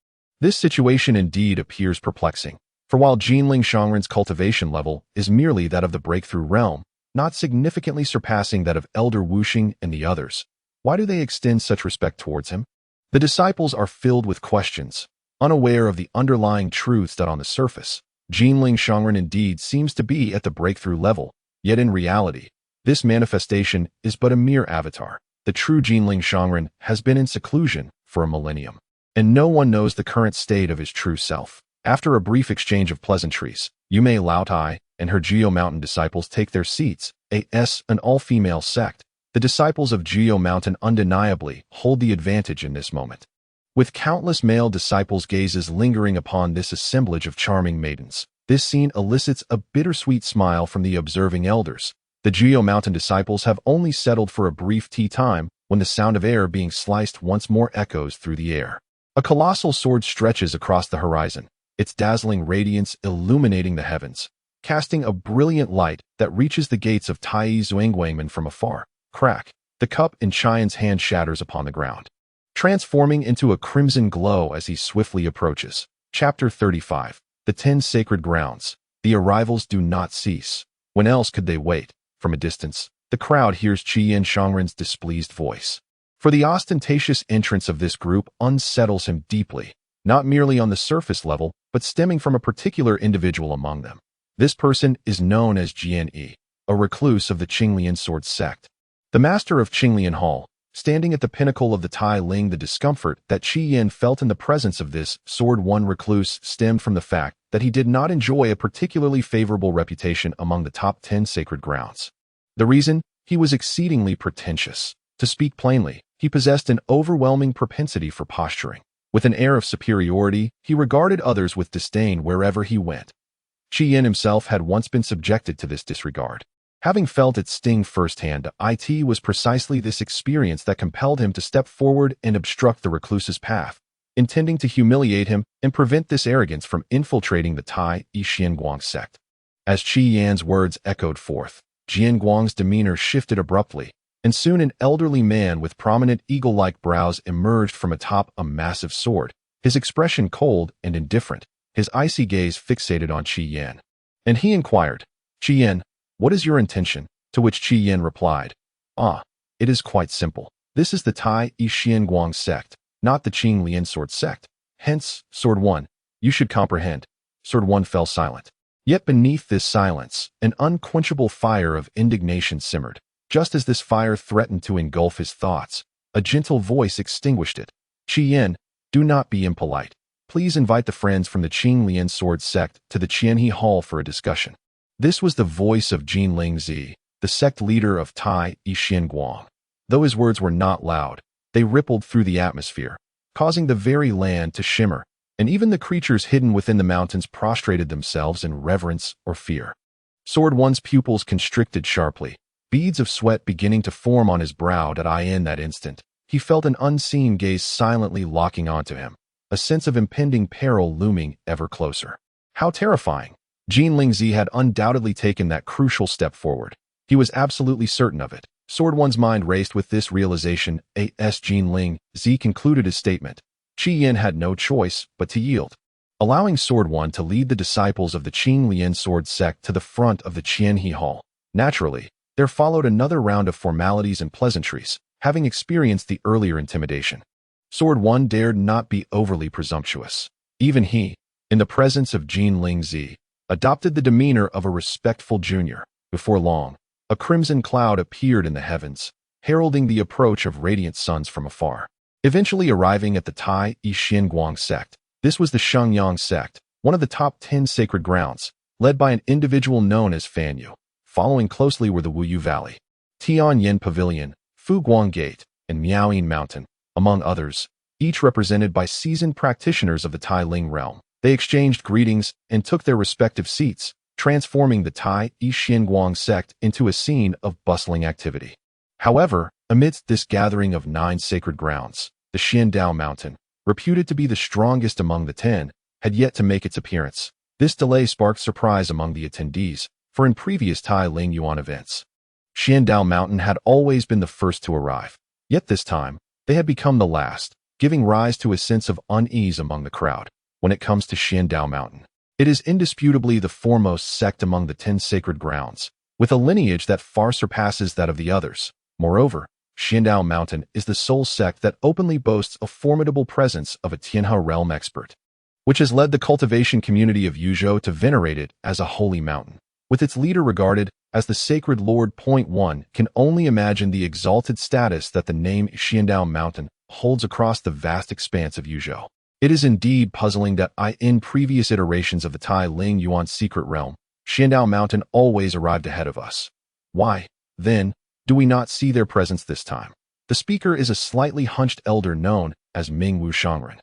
This situation indeed appears perplexing, for while Jinling Shangren's cultivation level is merely that of the breakthrough realm, not significantly surpassing that of Elder Wuxing and the others, why do they extend such respect towards him? The disciples are filled with questions, unaware of the underlying truths that on the surface, Jinling Shangren indeed seems to be at the breakthrough level, yet in reality, this manifestation is but a mere avatar. The true Jinling Shangren has been in seclusion for a millennium, and no one knows the current state of his true self. After a brief exchange of pleasantries, Yume Laotai and her Jiuzhou Mountain disciples take their seats. An all-female sect, the disciples of Jiuzhou Mountain undeniably hold the advantage in this moment. With countless male disciples' gazes lingering upon this assemblage of charming maidens, this scene elicits a bittersweet smile from the observing elders. The Jiuzhou Mountain disciples have only settled for a brief tea time when the sound of air being sliced once more echoes through the air. A colossal sword stretches across the horizon, its dazzling radiance illuminating the heavens, casting a brilliant light that reaches the gates of Tai Zuangguangmen from afar. Crack! The cup in Qian's hand shatters upon the ground, transforming into a crimson glow as he swiftly approaches. Chapter 35. The 10 Sacred Grounds. The arrivals do not cease. When else could they wait? From a distance, the crowd hears Qian Shangren's displeased voice. For the ostentatious entrance of this group unsettles him deeply, not merely on the surface level, but stemming from a particular individual among them. This person is known as Jian Yi, a recluse of the Qinglian Sword sect. The master of Qinglian Hall, standing at the pinnacle of the Tai Ling, the discomfort that Qian felt in the presence of this Sword One recluse stemmed from the fact that he did not enjoy a particularly favorable reputation among the top 10 sacred grounds. The reason? He was exceedingly pretentious. To speak plainly, he possessed an overwhelming propensity for posturing. With an air of superiority, he regarded others with disdain wherever he went. Qian himself had once been subjected to this disregard. Having felt its sting firsthand, it was precisely this experience that compelled him to step forward and obstruct the recluse's path, intending to humiliate him and prevent this arrogance from infiltrating the Tai Xianguang sect. As Qian's words echoed forth, Jianguang's demeanor shifted abruptly, and soon an elderly man with prominent eagle-like brows emerged from atop a massive sword, his expression cold and indifferent, his icy gaze fixated on Qian. And he inquired, "Qian, what is your intention?" To which Qian replied, "It is quite simple. This is the Tai Xianguang sect, not the Qinglian Sword sect. Hence, Sword One, you should comprehend." Sword One fell silent. Yet beneath this silence, an unquenchable fire of indignation simmered. Just as this fire threatened to engulf his thoughts, a gentle voice extinguished it. "Qian, do not be impolite. Please invite the friends from the Qinglian Sword Sect to the Qianhe Hall for a discussion. This was the voice of Jinling Zi, the sect leader of Tai Guang. Though his words were not loud, they rippled through the atmosphere, causing the very land to shimmer, and even the creatures hidden within the mountains prostrated themselves in reverence or fear. Sword One's pupils constricted sharply, beads of sweat beginning to form on his brow. In that instant, he felt an unseen gaze silently locking onto him, a sense of impending peril looming ever closer. How terrifying! Jinling Zi had undoubtedly taken that crucial step forward. He was absolutely certain of it. Sword One's mind raced with this realization. As Jinling Zi concluded his statement, Qi Yin had no choice but to yield, allowing Sword One to lead the disciples of the Qinglian Sword Sect to the front of the Qianhe Hall. Naturally, there followed another round of formalities and pleasantries, having experienced the earlier intimidation. Sword One dared not be overly presumptuous. Even he, in the presence of Jinling Zi, adopted the demeanor of a respectful junior. Before long, a crimson cloud appeared in the heavens, heralding the approach of radiant suns from afar. Eventually arriving at the Tai Guang sect, this was the Shengyang sect, one of the top 10 sacred grounds, led by an individual known as Fan Yu. Following closely were the Wuyu Valley, Tianyin Pavilion, Fuguang Gate, and Miaoyin Mountain, among others, each represented by seasoned practitioners of the Tailin realm. They exchanged greetings and took their respective seats, transforming the Tai Guang sect into a scene of bustling activity. However, amidst this gathering of 9 sacred grounds, the Xiandao Mountain, reputed to be the strongest among the 10, had yet to make its appearance. This delay sparked surprise among the attendees, for in previous Tai Ling Yuan events, Xiandao Mountain had always been the first to arrive. Yet this time, they had become the last, giving rise to a sense of unease among the crowd. When it comes to Xiandao Mountain, it is indisputably the foremost sect among the 10 sacred grounds, with a lineage that far surpasses that of the others. Moreover, Xiandao Mountain is the sole sect that openly boasts a formidable presence of a Tianhe realm expert, which has led the cultivation community of Jiuzhou to venerate it as a holy mountain. With its leader regarded as the sacred lord. One can only imagine the exalted status that the name Xiandao Mountain holds across the vast expanse of Jiuzhou. It is indeed puzzling that in previous iterations of the Tai Ling Yuan secret realm, Xiandao Mountain always arrived ahead of us. Why, then, do we not see their presence this time? The speaker is a slightly hunched elder known as Mingwu Shangren,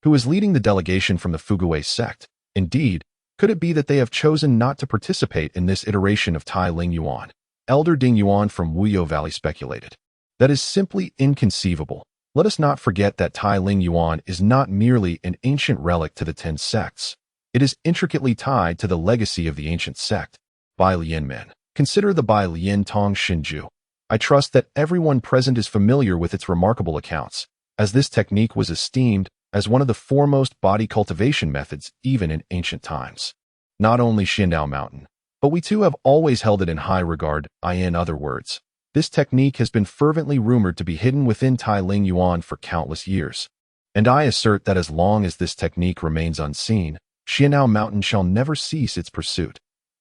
who is leading the delegation from the Fuguwei sect. Indeed, could it be that they have chosen not to participate in this iteration of Tai Ling Yuan? Elder Ding Yuan from Wuyo Valley speculated. That is simply inconceivable. Let us not forget that Tai Ling Yuan is not merely an ancient relic to the 10 sects. It is intricately tied to the legacy of the ancient sect, Bai Lian Men. Consider the Bai Lian Tong Shinju. I trust that everyone present is familiar with its remarkable accounts, as this technique was esteemed as one of the foremost body cultivation methods even in ancient times. Not only Xiandao Mountain, but we too have always held it in high regard. In other words, this technique has been fervently rumored to be hidden within Tai Ling Yuan for countless years. And I assert that as long as this technique remains unseen, Xiandao Mountain shall never cease its pursuit.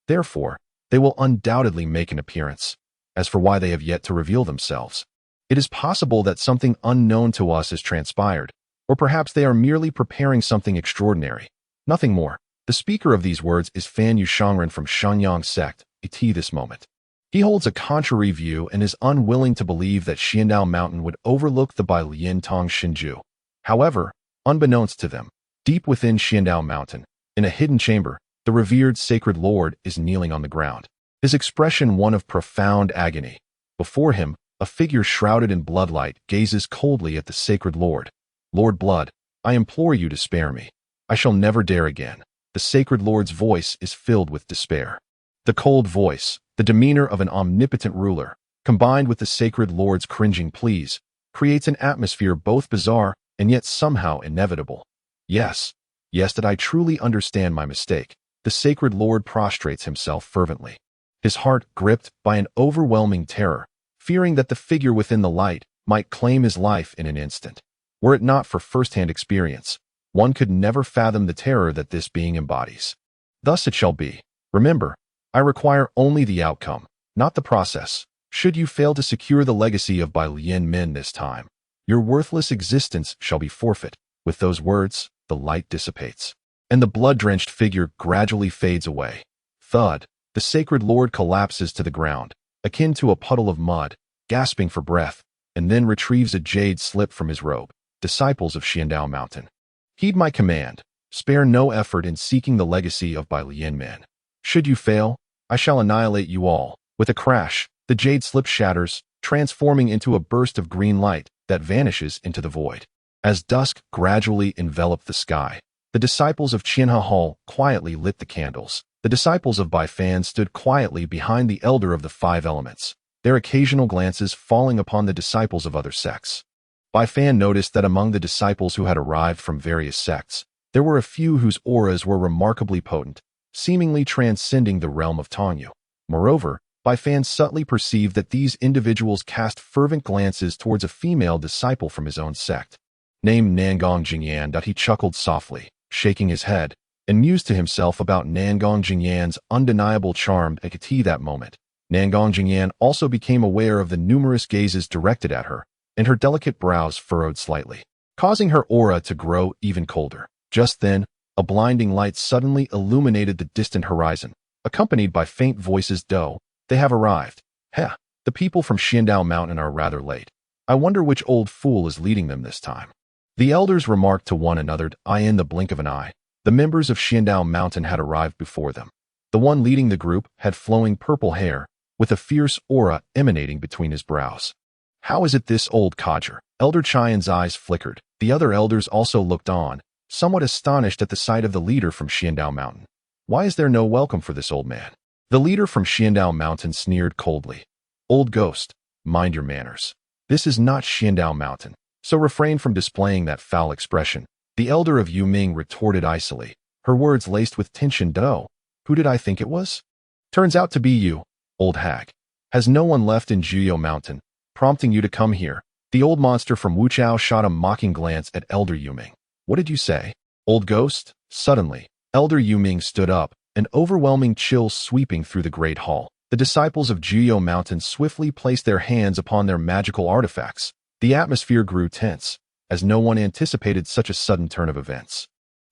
Therefore, they will undoubtedly make an appearance. As for why they have yet to reveal themselves, it is possible that something unknown to us has transpired, or perhaps they are merely preparing something extraordinary. Nothing more. The speaker of these words is Fan Yu Shangren from Shengyang sect, this moment. He holds a contrary view and is unwilling to believe that Xiandao Mountain would overlook the Bai Lian Tong Shinju. However, unbeknownst to them, deep within Xiandao Mountain, in a hidden chamber, the revered sacred lord is kneeling on the ground, his expression one of profound agony. Before him, a figure shrouded in bloodlight gazes coldly at the sacred lord. Lord Blood, I implore you to spare me. I shall never dare again. The sacred lord's voice is filled with despair. The cold voice, the demeanor of an omnipotent ruler, combined with the sacred lord's cringing pleas, creates an atmosphere both bizarre and yet somehow inevitable. Yes, did I truly understand my mistake? The sacred lord prostrates himself fervently, his heart gripped by an overwhelming terror, fearing that the figure within the light might claim his life in an instant. Were it not for first-hand experience, one could never fathom the terror that this being embodies. Thus it shall be. Remember, I require only the outcome, not the process. Should you fail to secure the legacy of Bai Lian Men this time, your worthless existence shall be forfeit. With those words, the light dissipates, and the blood-drenched figure gradually fades away. Thud, the sacred lord collapses to the ground, akin to a puddle of mud, gasping for breath, and then retrieves a jade slip from his robe. Disciples of Xutian Dao Mountain, heed my command. Spare no effort in seeking the legacy of Bai Man. Should you fail, I shall annihilate you all. With a crash, the jade slip shatters, transforming into a burst of green light that vanishes into the void. As dusk gradually enveloped the sky, the disciples of Qianhe Hall quietly lit the candles. The disciples of Bai Fan stood quietly behind the elder of the five elements, their occasional glances falling upon the disciples of other sects. Bai Fan noticed that among the disciples who had arrived from various sects, there were a few whose auras were remarkably potent, seemingly transcending the realm of Tongyu. Moreover, Bai Fan subtly perceived that these individuals cast fervent glances towards a female disciple from his own sect, named Nangong Jingyan. He chuckled softly, shaking his head, and mused to himself about Nangong Jingyan's undeniable charm at that moment. Nangong Jingyan also became aware of the numerous gazes directed at her, and her delicate brows furrowed slightly, causing her aura to grow even colder. Just then, a blinding light suddenly illuminated the distant horizon, accompanied by faint voices. "Do, they have arrived. Heh, the people from Xutian Dao Mountain are rather late. I wonder which old fool is leading them this time." The elders remarked to one another. In the blink of an eye, the members of Xutian Dao Mountain had arrived before them. The one leading the group had flowing purple hair, with a fierce aura emanating between his brows. "How is it this old codger?" Elder Qian's eyes flickered. The other elders also looked on, somewhat astonished at the sight of the leader from Xutian Dao Mountain. Why is there no welcome for this old man? The leader from Xutian Dao Mountain sneered coldly. "Old ghost, mind your manners. This is not Xutian Dao Mountain, so refrain from displaying that foul expression." The elder of Yuming retorted icily, her words laced with tension. "Do, who did I think it was? Turns out to be you, old hag. Has no one left in Jiuzhou Mountain, prompting you to come here?" The old monster from Wuchao shot a mocking glance at Elder Yuming. "What did you say, old ghost?" Suddenly, Elder Yuming stood up, an overwhelming chill sweeping through the great hall. The disciples of Jiuzhou Mountain swiftly placed their hands upon their magical artifacts. The atmosphere grew tense, as no one anticipated such a sudden turn of events.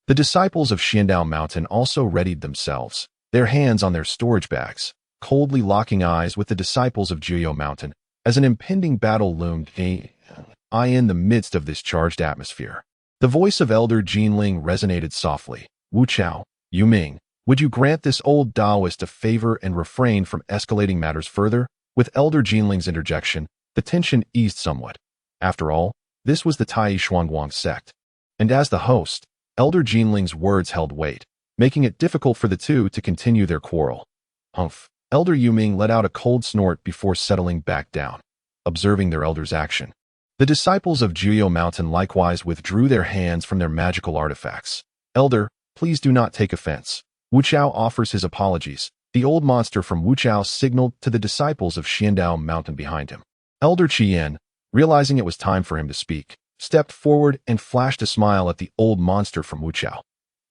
The disciples of Xutian Dao Mountain also readied themselves, their hands on their storage bags, coldly locking eyes with the disciples of Jiuzhou Mountain, as an impending battle loomed in the midst of this charged atmosphere. The voice of Elder Jinling resonated softly. "Wuchao, Yuming, would you grant this old Taoist a favor and refrain from escalating matters further?" With Elder Jinling's interjection, the tension eased somewhat. After all, this was the Tai Shuangguang sect. And as the host, Elder Jinling's words held weight, making it difficult for the two to continue their quarrel. "Humph." Elder Yuming let out a cold snort before settling back down, observing their elder's action. The disciples of Jiuzhou Mountain likewise withdrew their hands from their magical artifacts. "Elder, please do not take offense. Wuchao offers his apologies." The old monster from Wuchao signaled to the disciples of Xutian Dao Mountain behind him. Elder Qian, realizing it was time for him to speak, stepped forward and flashed a smile at the old monster from Wuchao.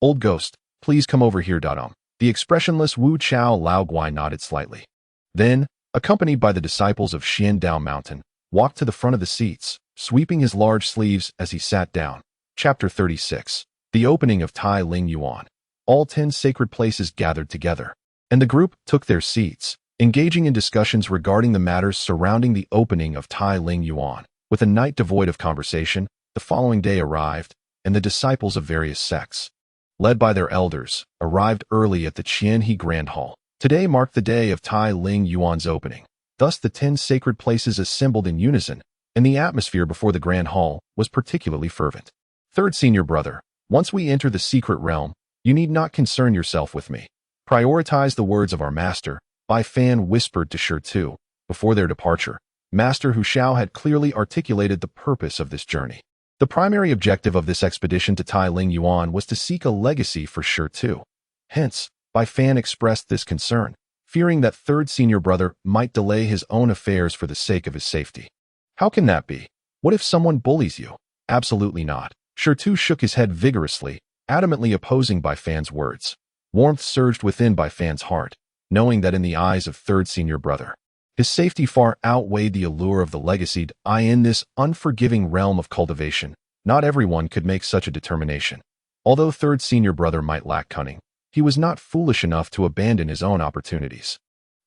"Old ghost, please come over here." The expressionless Wuchao Laoguai nodded slightly. Then, accompanied by the disciples of Xutian Dao Mountain, walked to the front of the seats, sweeping his large sleeves as he sat down. Chapter 36. The Opening of Tai Ling Yuan. All 10 sacred places gathered together, and the group took their seats, engaging in discussions regarding the matters surrounding the opening of Tai Ling Yuan. With a night devoid of conversation, the following day arrived, and the disciples of various sects, led by their elders, arrived early at the Qianhe Grand Hall. Today marked the day of Tai Ling Yuan's opening. Thus the 10 sacred places assembled in unison, and the atmosphere before the Grand Hall was particularly fervent. "Third senior brother, once we enter the secret realm, you need not concern yourself with me. Prioritize the words of our master," Bai Fan whispered to Shi Tu. Before their departure, Master Hu Shao had clearly articulated the purpose of this journey. The primary objective of this expedition to Tai Ling Yuan was to seek a legacy for Shi Tu. Hence, Bai Fan expressed this concern, fearing that third senior brother might delay his own affairs for the sake of his safety. "How can that be? What if someone bullies you?" "Absolutely not." Shi Tu shook his head vigorously, adamantly opposing Bai Fan's words. Warmth surged within Bai Fan's heart, knowing that in the eyes of third senior brother, his safety far outweighed the allure of the legacy. In this unforgiving realm of cultivation, not everyone could make such a determination. Although third senior brother might lack cunning, he was not foolish enough to abandon his own opportunities.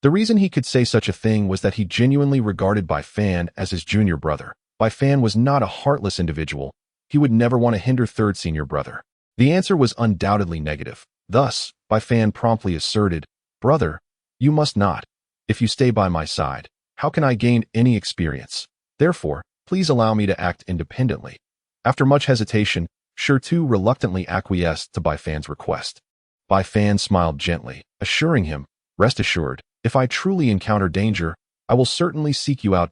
The reason he could say such a thing was that he genuinely regarded Bai Fan as his junior brother. Bai Fan was not a heartless individual. He would never want to hinder third senior brother. The answer was undoubtedly negative. Thus, Bai Fan promptly asserted, "Brother, you must not. If you stay by my side, how can I gain any experience? Therefore, please allow me to act independently." After much hesitation, Shi reluctantly acquiesced to Bai Fan's request. Bai Fan smiled gently, assuring him, "Rest assured, if I truly encounter danger, I will certainly seek you out.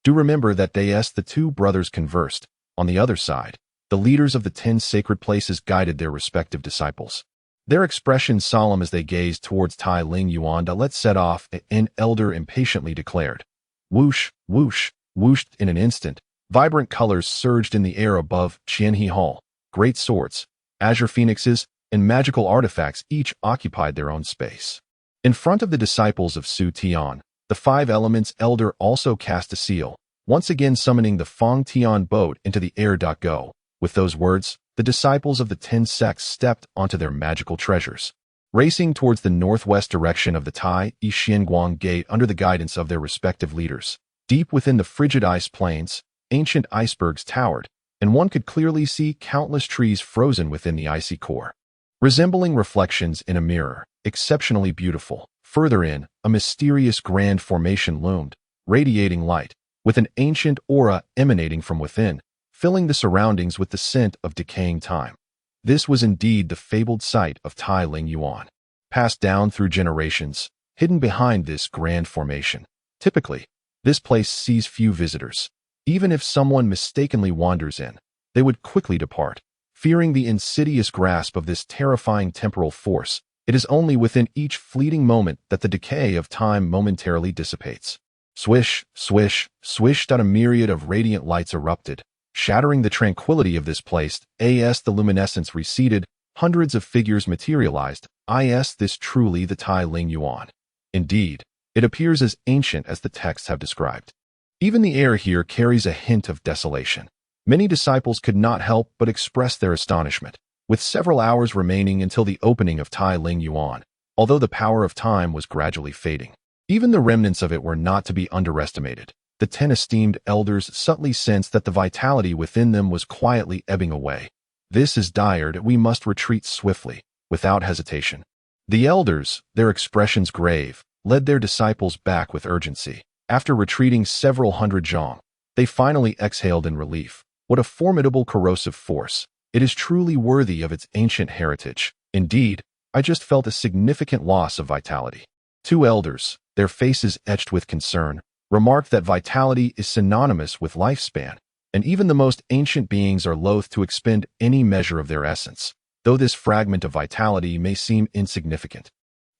Do remember that the two brothers conversed. On the other side, the leaders of the 10 sacred places guided their respective disciples. Their expressions solemn as they gazed towards Tailin Yuan. Let's set off, an elder impatiently declared. Whoosh, whoosh, whooshed in an instant. Vibrant colors surged in the air above Qianhe Hall. Great swords, azure phoenixes, and magical artifacts each occupied their own space. In front of the disciples of Su Tian, the 5 elements elder also cast a seal, once again summoning the Feng Tian boat into the air. Go. With those words, the disciples of the 10 sects stepped onto their magical treasures, racing towards the northwest direction of the Tai Xianguang Gate under the guidance of their respective leaders. Deep within the frigid ice plains, ancient icebergs towered, and one could clearly see countless trees frozen within the icy core, resembling reflections in a mirror, exceptionally beautiful. Further in, a mysterious grand formation loomed, radiating light, with an ancient aura emanating from within, filling the surroundings with the scent of decaying time. This was indeed the fabled site of Tailin Yuan, passed down through generations, hidden behind this grand formation. Typically, this place sees few visitors. Even if someone mistakenly wanders in, they would quickly depart, fearing the insidious grasp of this terrifying temporal force. It is only within each fleeting moment that the decay of time momentarily dissipates. Swish, swish, swish. A myriad of radiant lights erupted, shattering the tranquility of this place. The luminescence receded, hundreds of figures materialized. This truly the Tailin Yuan. Indeed, it appears as ancient as the texts have described. Even the air here carries a hint of desolation. Many disciples could not help but express their astonishment. With several hours remaining until the opening of Tailin Yuan, although the power of time was gradually fading, even the remnants of it were not to be underestimated. The 10 esteemed elders subtly sensed that the vitality within them was quietly ebbing away. This is dire. We must retreat swiftly, without hesitation. The elders, their expressions grave, led their disciples back with urgency. After retreating several hundred zhang, they finally exhaled in relief. What a formidable corrosive force! It is truly worthy of its ancient heritage. Indeed, I just felt a significant loss of vitality. 2 elders, their faces etched with concern, remarked that vitality is synonymous with lifespan, and even the most ancient beings are loath to expend any measure of their essence, though this fragment of vitality may seem insignificant.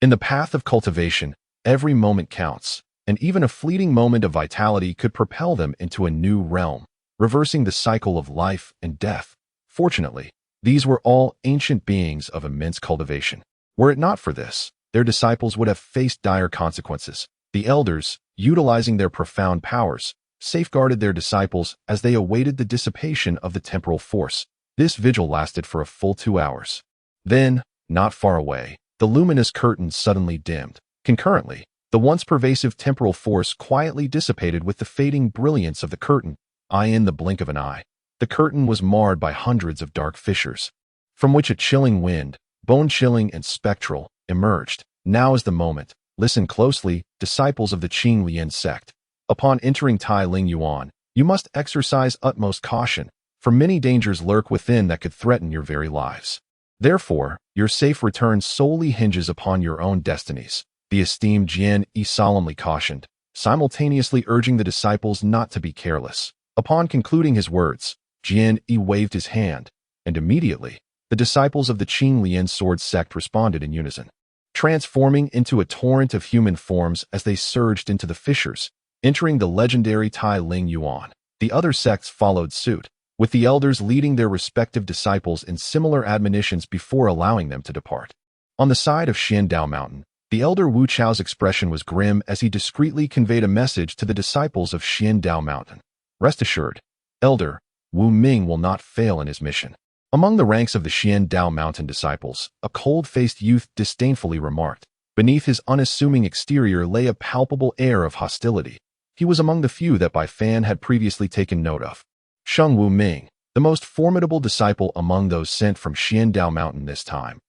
In the path of cultivation, every moment counts, and even a fleeting moment of vitality could propel them into a new realm, reversing the cycle of life and death. Fortunately, these were all ancient beings of immense cultivation. Were it not for this, their disciples would have faced dire consequences. The elders, utilizing their profound powers, safeguarded their disciples as they awaited the dissipation of the temporal force. This vigil lasted for a full 2 hours. Then, not far away, the luminous curtain suddenly dimmed. Concurrently, the once pervasive temporal force quietly dissipated with the fading brilliance of the curtain. In the blink of an eye, the curtain was marred by hundreds of dark fissures, from which a chilling wind, bone-chilling and spectral, emerged. Now is the moment. Listen closely, disciples of the Qinglian sect. Upon entering Tailin Yuan, you must exercise utmost caution, for many dangers lurk within that could threaten your very lives. Therefore, your safe return solely hinges upon your own destinies. The esteemed Jian Yi solemnly cautioned, simultaneously urging the disciples not to be careless. Upon concluding his words, Jian Yi waved his hand, and immediately, the disciples of the Qinglian sword sect responded in unison, transforming into a torrent of human forms as they surged into the fissures, entering the legendary Tailin Yuan. The other sects followed suit, with the elders leading their respective disciples in similar admonitions before allowing them to depart. On the side of Xutian Dao Mountain, the elder Wu Chao's expression was grim as he discreetly conveyed a message to the disciples of Xutian Dao Mountain. Rest assured, Elder Wu Ming will not fail in his mission. Among the ranks of the Xutian Dao Mountain disciples, a cold-faced youth disdainfully remarked. Beneath his unassuming exterior lay a palpable air of hostility. He was among the few that Bai Fan had previously taken note of. Sheng Wu Ming, the most formidable disciple among those sent from Xutian Dao Mountain this time.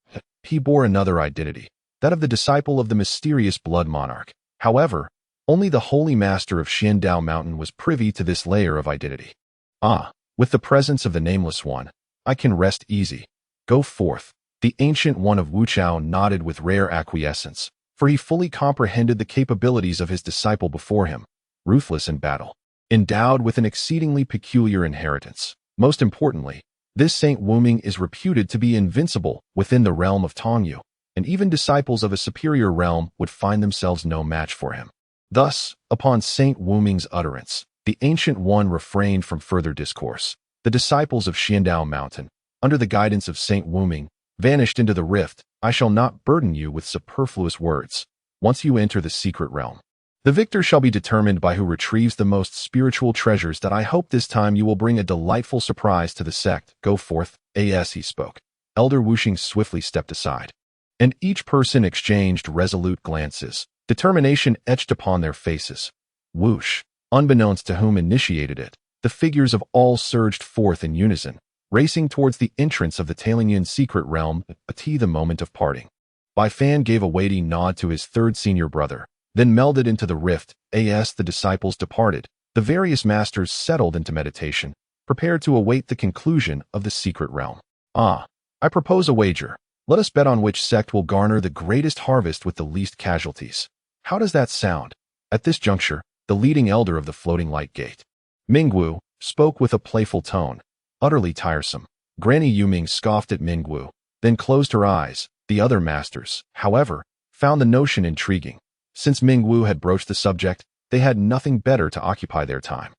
He bore another identity, that of the disciple of the mysterious blood monarch. However, only the holy master of Xutian Dao Mountain was privy to this layer of identity. Ah, with the presence of the Nameless One, I can rest easy. Go forth. The Ancient One of Wuchao nodded with rare acquiescence, for he fully comprehended the capabilities of his disciple before him, ruthless in battle, endowed with an exceedingly peculiar inheritance. Most importantly, this Saint Wuming is reputed to be invincible within the realm of Tongyu, and even disciples of a superior realm would find themselves no match for him. Thus, upon Saint Wuming's utterance, the Ancient One refrained from further discourse. The disciples of Xutian Dao Mountain, under the guidance of Saint Wuming, vanished into the rift. I shall not burden you with superfluous words. Once you enter the secret realm, the victor shall be determined by who retrieves the most spiritual treasures that I hope this time you will bring a delightful surprise to the sect. Go forth, as he spoke. Elder Wuxing swiftly stepped aside, and each person exchanged resolute glances, determination etched upon their faces. Whoosh! Unbeknownst to whom initiated it, the figures of all surged forth in unison, racing towards the entrance of the Tailin secret realm, the moment of parting. Bai Fan gave a weighty nod to his third senior brother, then melded into the rift. As the disciples departed, the various masters settled into meditation, prepared to await the conclusion of the secret realm. Ah, I propose a wager. Let us bet on which sect will garner the greatest harvest with the least casualties. How does that sound? At this juncture, the leading elder of the floating light gate, Mingwu, spoke with a playful tone. Utterly tiresome. Granny Yuming scoffed at Mingwu, then closed her eyes. The other masters, however, found the notion intriguing. Since Mingwu had broached the subject, they had nothing better to occupy their time.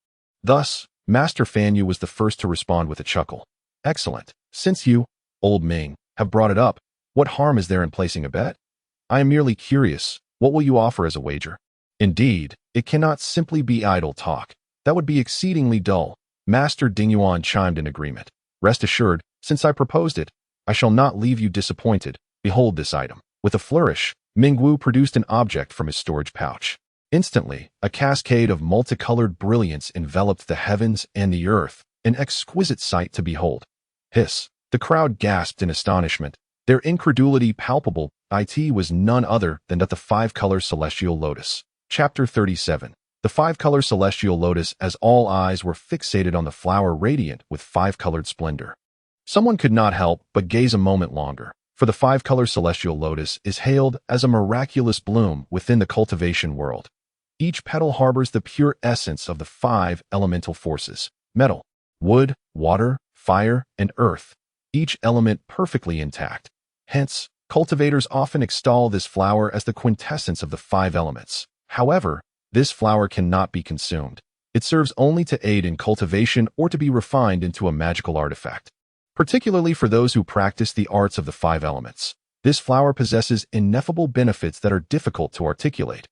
Thus, Master Fanyu was the first to respond with a chuckle. Excellent. Since you, old Ming, have brought it up, what harm is there in placing a bet? I am merely curious. What will you offer as a wager? Indeed, it cannot simply be idle talk. That would be exceedingly dull. Master Dingyuan chimed in agreement. Rest assured, since I proposed it, I shall not leave you disappointed. Behold this item. With a flourish, Mingwu produced an object from his storage pouch. Instantly, a cascade of multicolored brilliance enveloped the heavens and the earth, an exquisite sight to behold. Hiss! The crowd gasped in astonishment, their incredulity palpable. It was none other than the five-color celestial lotus. Chapter 37. The five-color celestial lotus, as all eyes were fixated on the flower radiant with five-colored splendor. Someone could not help but gaze a moment longer, for the five-color celestial lotus is hailed as a miraculous bloom within the cultivation world. Each petal harbors the pure essence of the five elemental forces: metal, wood, water, fire, and earth, each element perfectly intact. Hence, cultivators often extol this flower as the quintessence of the five elements. However, this flower cannot be consumed. It serves only to aid in cultivation or to be refined into a magical artifact. Particularly for those who practice the arts of the five elements, this flower possesses ineffable benefits that are difficult to articulate.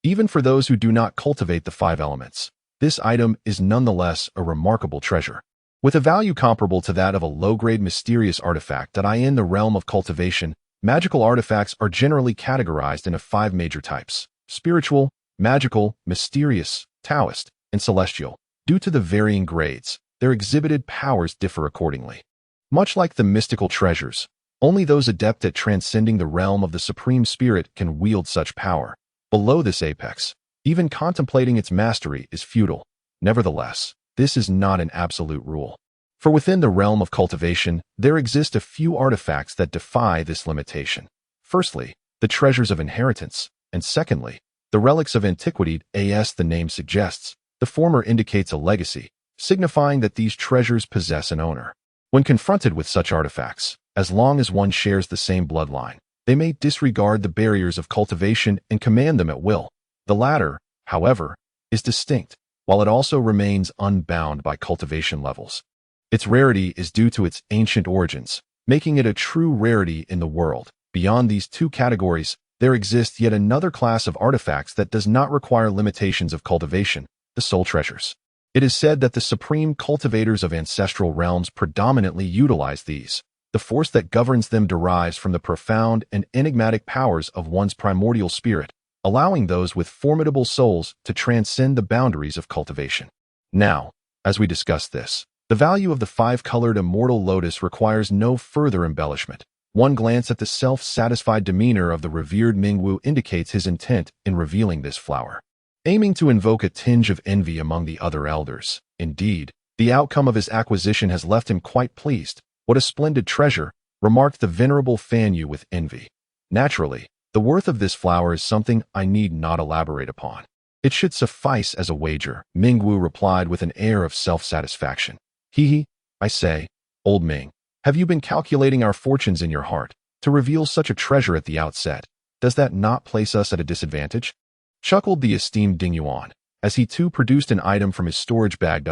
Even for those who do not cultivate the five elements, this item is nonetheless a remarkable treasure. With a value comparable to that of a low-grade mysterious artifact that in the realm of cultivation, magical artifacts are generally categorized into five major types: spiritual, magical, mysterious, Taoist, and celestial. Due to the varying grades, their exhibited powers differ accordingly. Much like the mystical treasures, only those adept at transcending the realm of the Supreme Spirit can wield such power. Below this apex, even contemplating its mastery is futile. Nevertheless, this is not an absolute rule. For within the realm of cultivation, there exist a few artifacts that defy this limitation. Firstly, the treasures of inheritance, and secondly, the relics of antiquity. As the name suggests, the former indicates a legacy, signifying that these treasures possess an owner. When confronted with such artifacts, as long as one shares the same bloodline, they may disregard the barriers of cultivation and command them at will. The latter, however, is distinct, while it also remains unbound by cultivation levels. Its rarity is due to its ancient origins, making it a true rarity in the world. Beyond these two categories, there exists yet another class of artifacts that does not require limitations of cultivation: the soul treasures. It is said that the supreme cultivators of ancestral realms predominantly utilize these. The force that governs them derives from the profound and enigmatic powers of one's primordial spirit, allowing those with formidable souls to transcend the boundaries of cultivation. Now, as we discuss this, the value of the five-colored immortal lotus requires no further embellishment. One glance at the self-satisfied demeanor of the revered Mingwu indicates his intent in revealing this flower, aiming to invoke a tinge of envy among the other elders. Indeed, the outcome of his acquisition has left him quite pleased. "What a splendid treasure," remarked the venerable Fan Yu with envy. "Naturally, the worth of this flower is something I need not elaborate upon. It should suffice as a wager," Mingwu replied with an air of self-satisfaction. "Hee, I say, old Ming, have you been calculating our fortunes in your heart? To reveal such a treasure at the outset, does that not place us at a disadvantage?" Chuckled the esteemed Ding Yuan, as he too produced an item from his storage bag.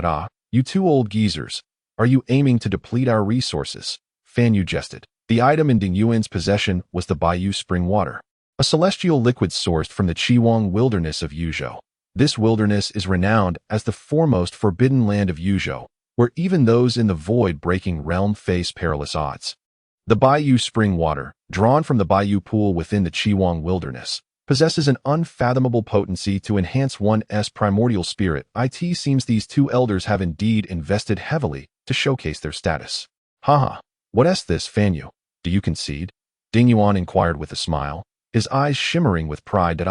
"You two old geezers, are you aiming to deplete our resources?" Fan Yu jested. The item in Ding Yuan's possession was the Bai spring water, a celestial liquid sourced from the Chiwang wilderness of Jiuzhou. This wilderness is renowned as the foremost forbidden land of Jiuzhou, where even those in the void-breaking realm face perilous odds. The Bai spring water, drawn from the Bai pool within the Chiwang wilderness, possesses an unfathomable potency to enhance one's primordial spirit. It seems these two elders have indeed invested heavily to showcase their status. "Haha, what's this, Fan Yu? Do you concede?" Ding Yuan inquired with a smile, his eyes shimmering with pride.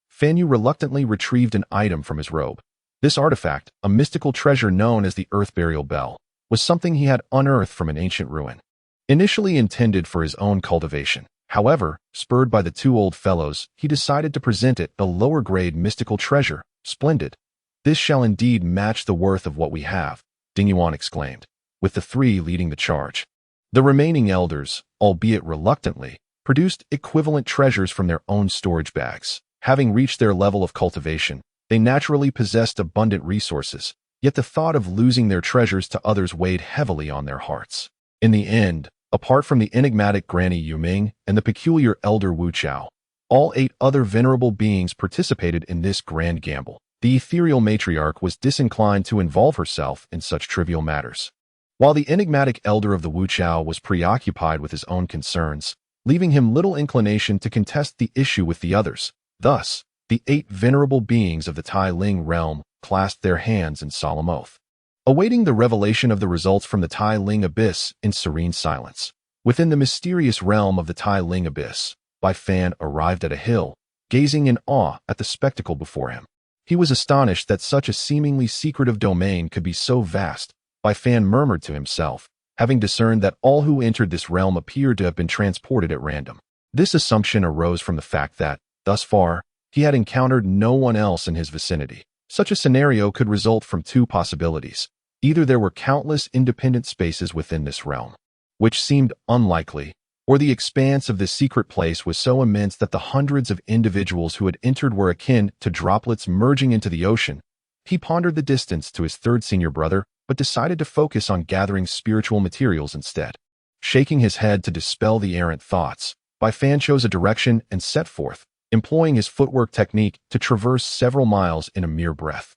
Fan Yu reluctantly retrieved an item from his robe. This artifact, a mystical treasure known as the Earth Burial Bell, was something he had unearthed from an ancient ruin. Initially intended for his own cultivation, however, spurred by the two old fellows, he decided to present it a lower-grade mystical treasure. "Splendid. This shall indeed match the worth of what we have," Ding Yuan exclaimed, with the three leading the charge. The remaining elders, albeit reluctantly, produced equivalent treasures from their own storage bags. Having reached their level of cultivation, they naturally possessed abundant resources, yet the thought of losing their treasures to others weighed heavily on their hearts. In the end, apart from the enigmatic Granny Yuming and the peculiar Elder Wu Chao, all 8 other venerable beings participated in this grand gamble. The ethereal matriarch was disinclined to involve herself in such trivial matters, while the enigmatic elder of the Wu Chao was preoccupied with his own concerns, leaving him little inclination to contest the issue with the others. Thus, the 8 venerable beings of the Tailin realm clasped their hands in solemn oath, awaiting the revelation of the results from the Tailin abyss in serene silence. Within the mysterious realm of the Tailin abyss, Bai Fan arrived at a hill, gazing in awe at the spectacle before him. He was astonished that such a seemingly secretive domain could be so vast. Bai Fan murmured to himself, having discerned that all who entered this realm appeared to have been transported at random. This assumption arose from the fact that, thus far, he had encountered no one else in his vicinity. Such a scenario could result from 2 possibilities. Either there were countless independent spaces within this realm, which seemed unlikely, or the expanse of this secret place was so immense that the hundreds of individuals who had entered were akin to droplets merging into the ocean. He pondered the distance to his 3rd senior brother, but decided to focus on gathering spiritual materials instead. Shaking his head to dispel the errant thoughts, Bai Fan chose a direction and set forth, employing his footwork technique to traverse several miles in a mere breath.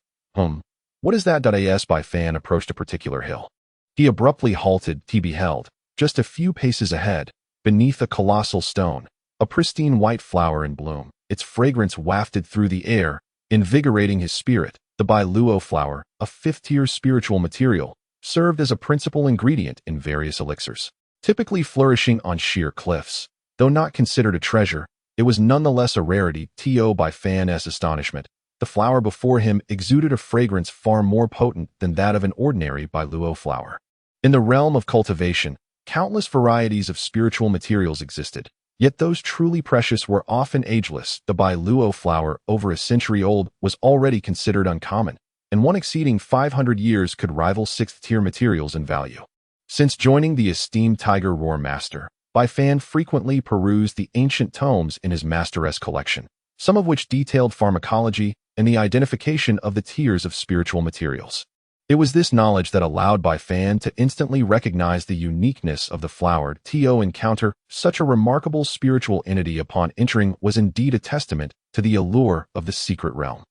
What is that? As Bai Fan approached a particular hill, he abruptly halted. He beheld, just a few paces ahead, beneath a colossal stone, a pristine white flower in bloom. Its fragrance wafted through the air, invigorating his spirit. The Bai Luo flower, a 5th-tier spiritual material, served as a principal ingredient in various elixirs, typically flourishing on sheer cliffs. Though not considered a treasure, it was nonetheless a rarity. To Bai Fan's astonishment, the flower before him exuded a fragrance far more potent than that of an ordinary Bai Luo flower. In the realm of cultivation, countless varieties of spiritual materials existed, yet those truly precious were often ageless. The Bai Luo flower, over a century old, was already considered uncommon, and one exceeding 500 years could rival 6th-tier materials in value. Since joining the esteemed Tiger Roar Master, Bai Fan frequently perused the ancient tomes in his Master's collection, some of which detailed pharmacology and the identification of the tiers of spiritual materials. It was this knowledge that allowed Bai Fan to instantly recognize the uniqueness of the flower. To encounter such a remarkable spiritual entity upon entering was indeed a testament to the allure of the secret realm.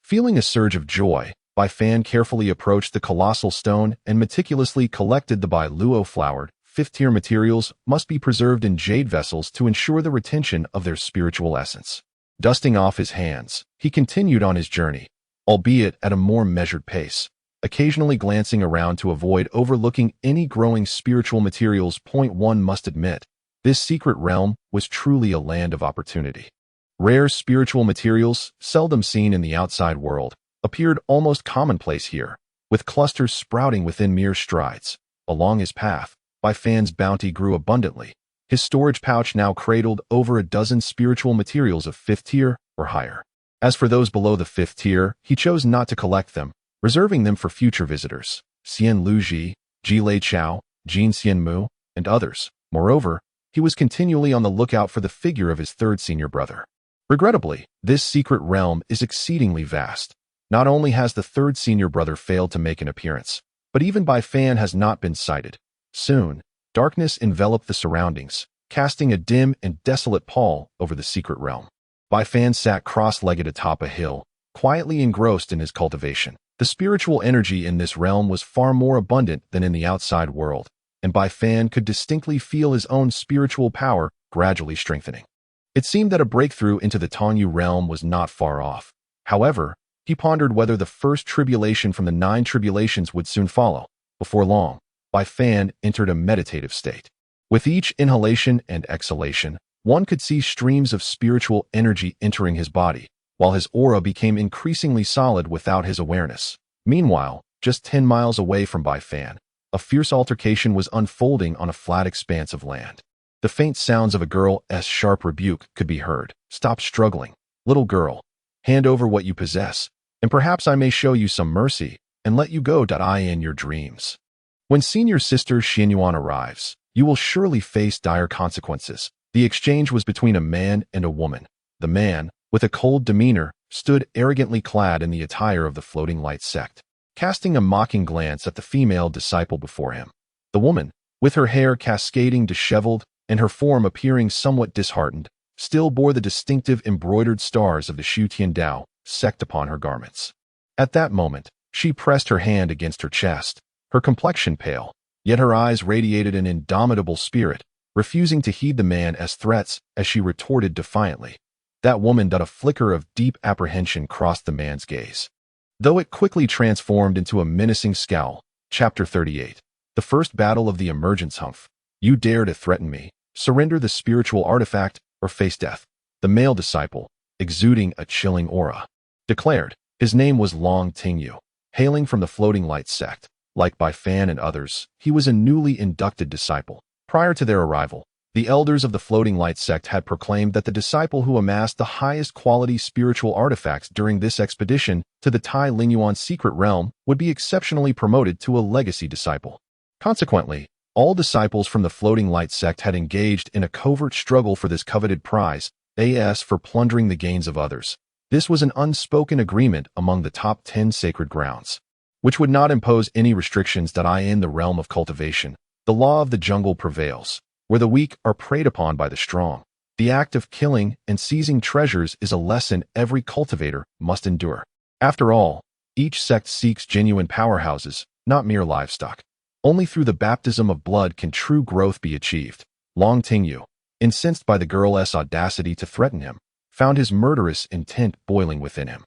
Feeling a surge of joy, Bai Fan carefully approached the colossal stone and meticulously collected the Bai Luo flowered, fifth-tier materials must be preserved in jade vessels to ensure the retention of their spiritual essence. Dusting off his hands, he continued on his journey, albeit at a more measured pace, occasionally glancing around to avoid overlooking any growing spiritual materials. One must admit, this secret realm was truly a land of opportunity. Rare spiritual materials, seldom seen in the outside world, appeared almost commonplace here, with clusters sprouting within mere strides. Along his path, Bai Fan's bounty grew abundantly. His storage pouch now cradled over a dozen spiritual materials of 5th tier or higher. As for those below the 5th tier, he chose not to collect them, reserving them for future visitors, Xian Luji, Ji Lei Chao, Jin Xian Mu, and others. Moreover, he was continually on the lookout for the figure of his third senior brother. Regrettably, this secret realm is exceedingly vast. Not only has the third senior brother failed to make an appearance, but even Bai Fan has not been sighted. Soon, darkness enveloped the surroundings, casting a dim and desolate pall over the secret realm. Bai Fan sat cross-legged atop a hill, quietly engrossed in his cultivation. The spiritual energy in this realm was far more abundant than in the outside world, and Bai Fan could distinctly feel his own spiritual power gradually strengthening. It seemed that a breakthrough into the Tongyu realm was not far off. However, he pondered whether the first tribulation from the 9 tribulations would soon follow. Before long, Bai Fan entered a meditative state. With each inhalation and exhalation, one could see streams of spiritual energy entering his body, while his aura became increasingly solid without his awareness. Meanwhile, just 10 miles away from Bai Fan, a fierce altercation was unfolding on a flat expanse of land. The faint sounds of a girl's sharp rebuke could be heard. "Stop struggling, little girl. Hand over what you possess, and perhaps I may show you some mercy and let you go. I in your dreams. When senior sister Xianyuan arrives, you will surely face dire consequences." The exchange was between a man and a woman. The man, with a cold demeanor, stood arrogantly clad in the attire of the Floating Light Sect, casting a mocking glance at the female disciple before him. The woman, with her hair cascading disheveled and her form appearing somewhat disheartened, still bore the distinctive embroidered stars of the Xutian Dao Sect upon her garments. At that moment, she pressed her hand against her chest, her complexion pale, yet her eyes radiated an indomitable spirit, refusing to heed the man's threats as she retorted defiantly. That woman, a flicker of deep apprehension crossed the man's gaze, though it quickly transformed into a menacing scowl. Chapter 38. The First Battle of the Emergence. Humph. You dare to threaten me, surrender the spiritual artifact, or face death. The male disciple, exuding a chilling aura, declared. His name was Long Tingyu, hailing from the Floating Light Sect. Like Bai Fan and others, he was a newly inducted disciple. Prior to their arrival, the elders of the Floating Light Sect had proclaimed that the disciple who amassed the highest quality spiritual artifacts during this expedition to the Tailin secret realm would be exceptionally promoted to a legacy disciple. Consequently, all disciples from the Floating Light Sect had engaged in a covert struggle for this coveted prize, as for plundering the gains of others. This was an unspoken agreement among the top 10 sacred grounds, which would not impose any restrictions. In the realm of cultivation, the law of the jungle prevails, where the weak are preyed upon by the strong. The act of killing and seizing treasures is a lesson every cultivator must endure. After all, each sect seeks genuine powerhouses, not mere livestock. Only through the baptism of blood can true growth be achieved. Long Tingyu, incensed by the girl's audacity to threaten him, found his murderous intent boiling within him.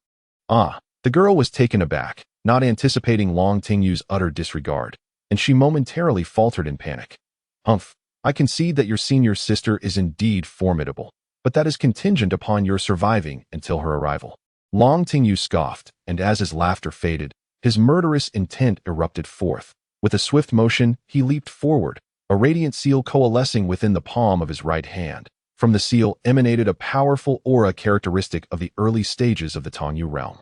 The girl was taken aback, not anticipating Long Tingyu's utter disregard, and she momentarily faltered in panic. "Humph, I concede that your senior sister is indeed formidable, but that is contingent upon your surviving until her arrival." Long Tingyu scoffed, and as his laughter faded, his murderous intent erupted forth. With a swift motion, he leaped forward, a radiant seal coalescing within the palm of his right hand. From the seal emanated a powerful aura characteristic of the early stages of the Tongyu realm.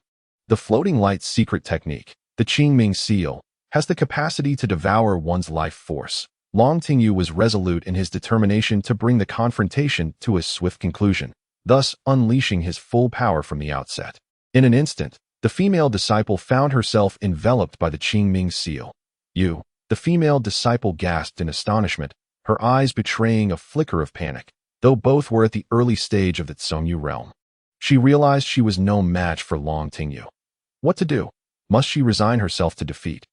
The Floating Light's secret technique, the Qingming seal, has the capacity to devour one's life force. Long Tingyu was resolute in his determination to bring the confrontation to a swift conclusion, thus unleashing his full power from the outset. In an instant, the female disciple found herself enveloped by the Qingming seal. The female disciple gasped in astonishment, her eyes betraying a flicker of panic, though both were at the early stage of the Tongyu realm. She realized she was no match for Long Tingyu. What to do? Must she resign herself to defeat?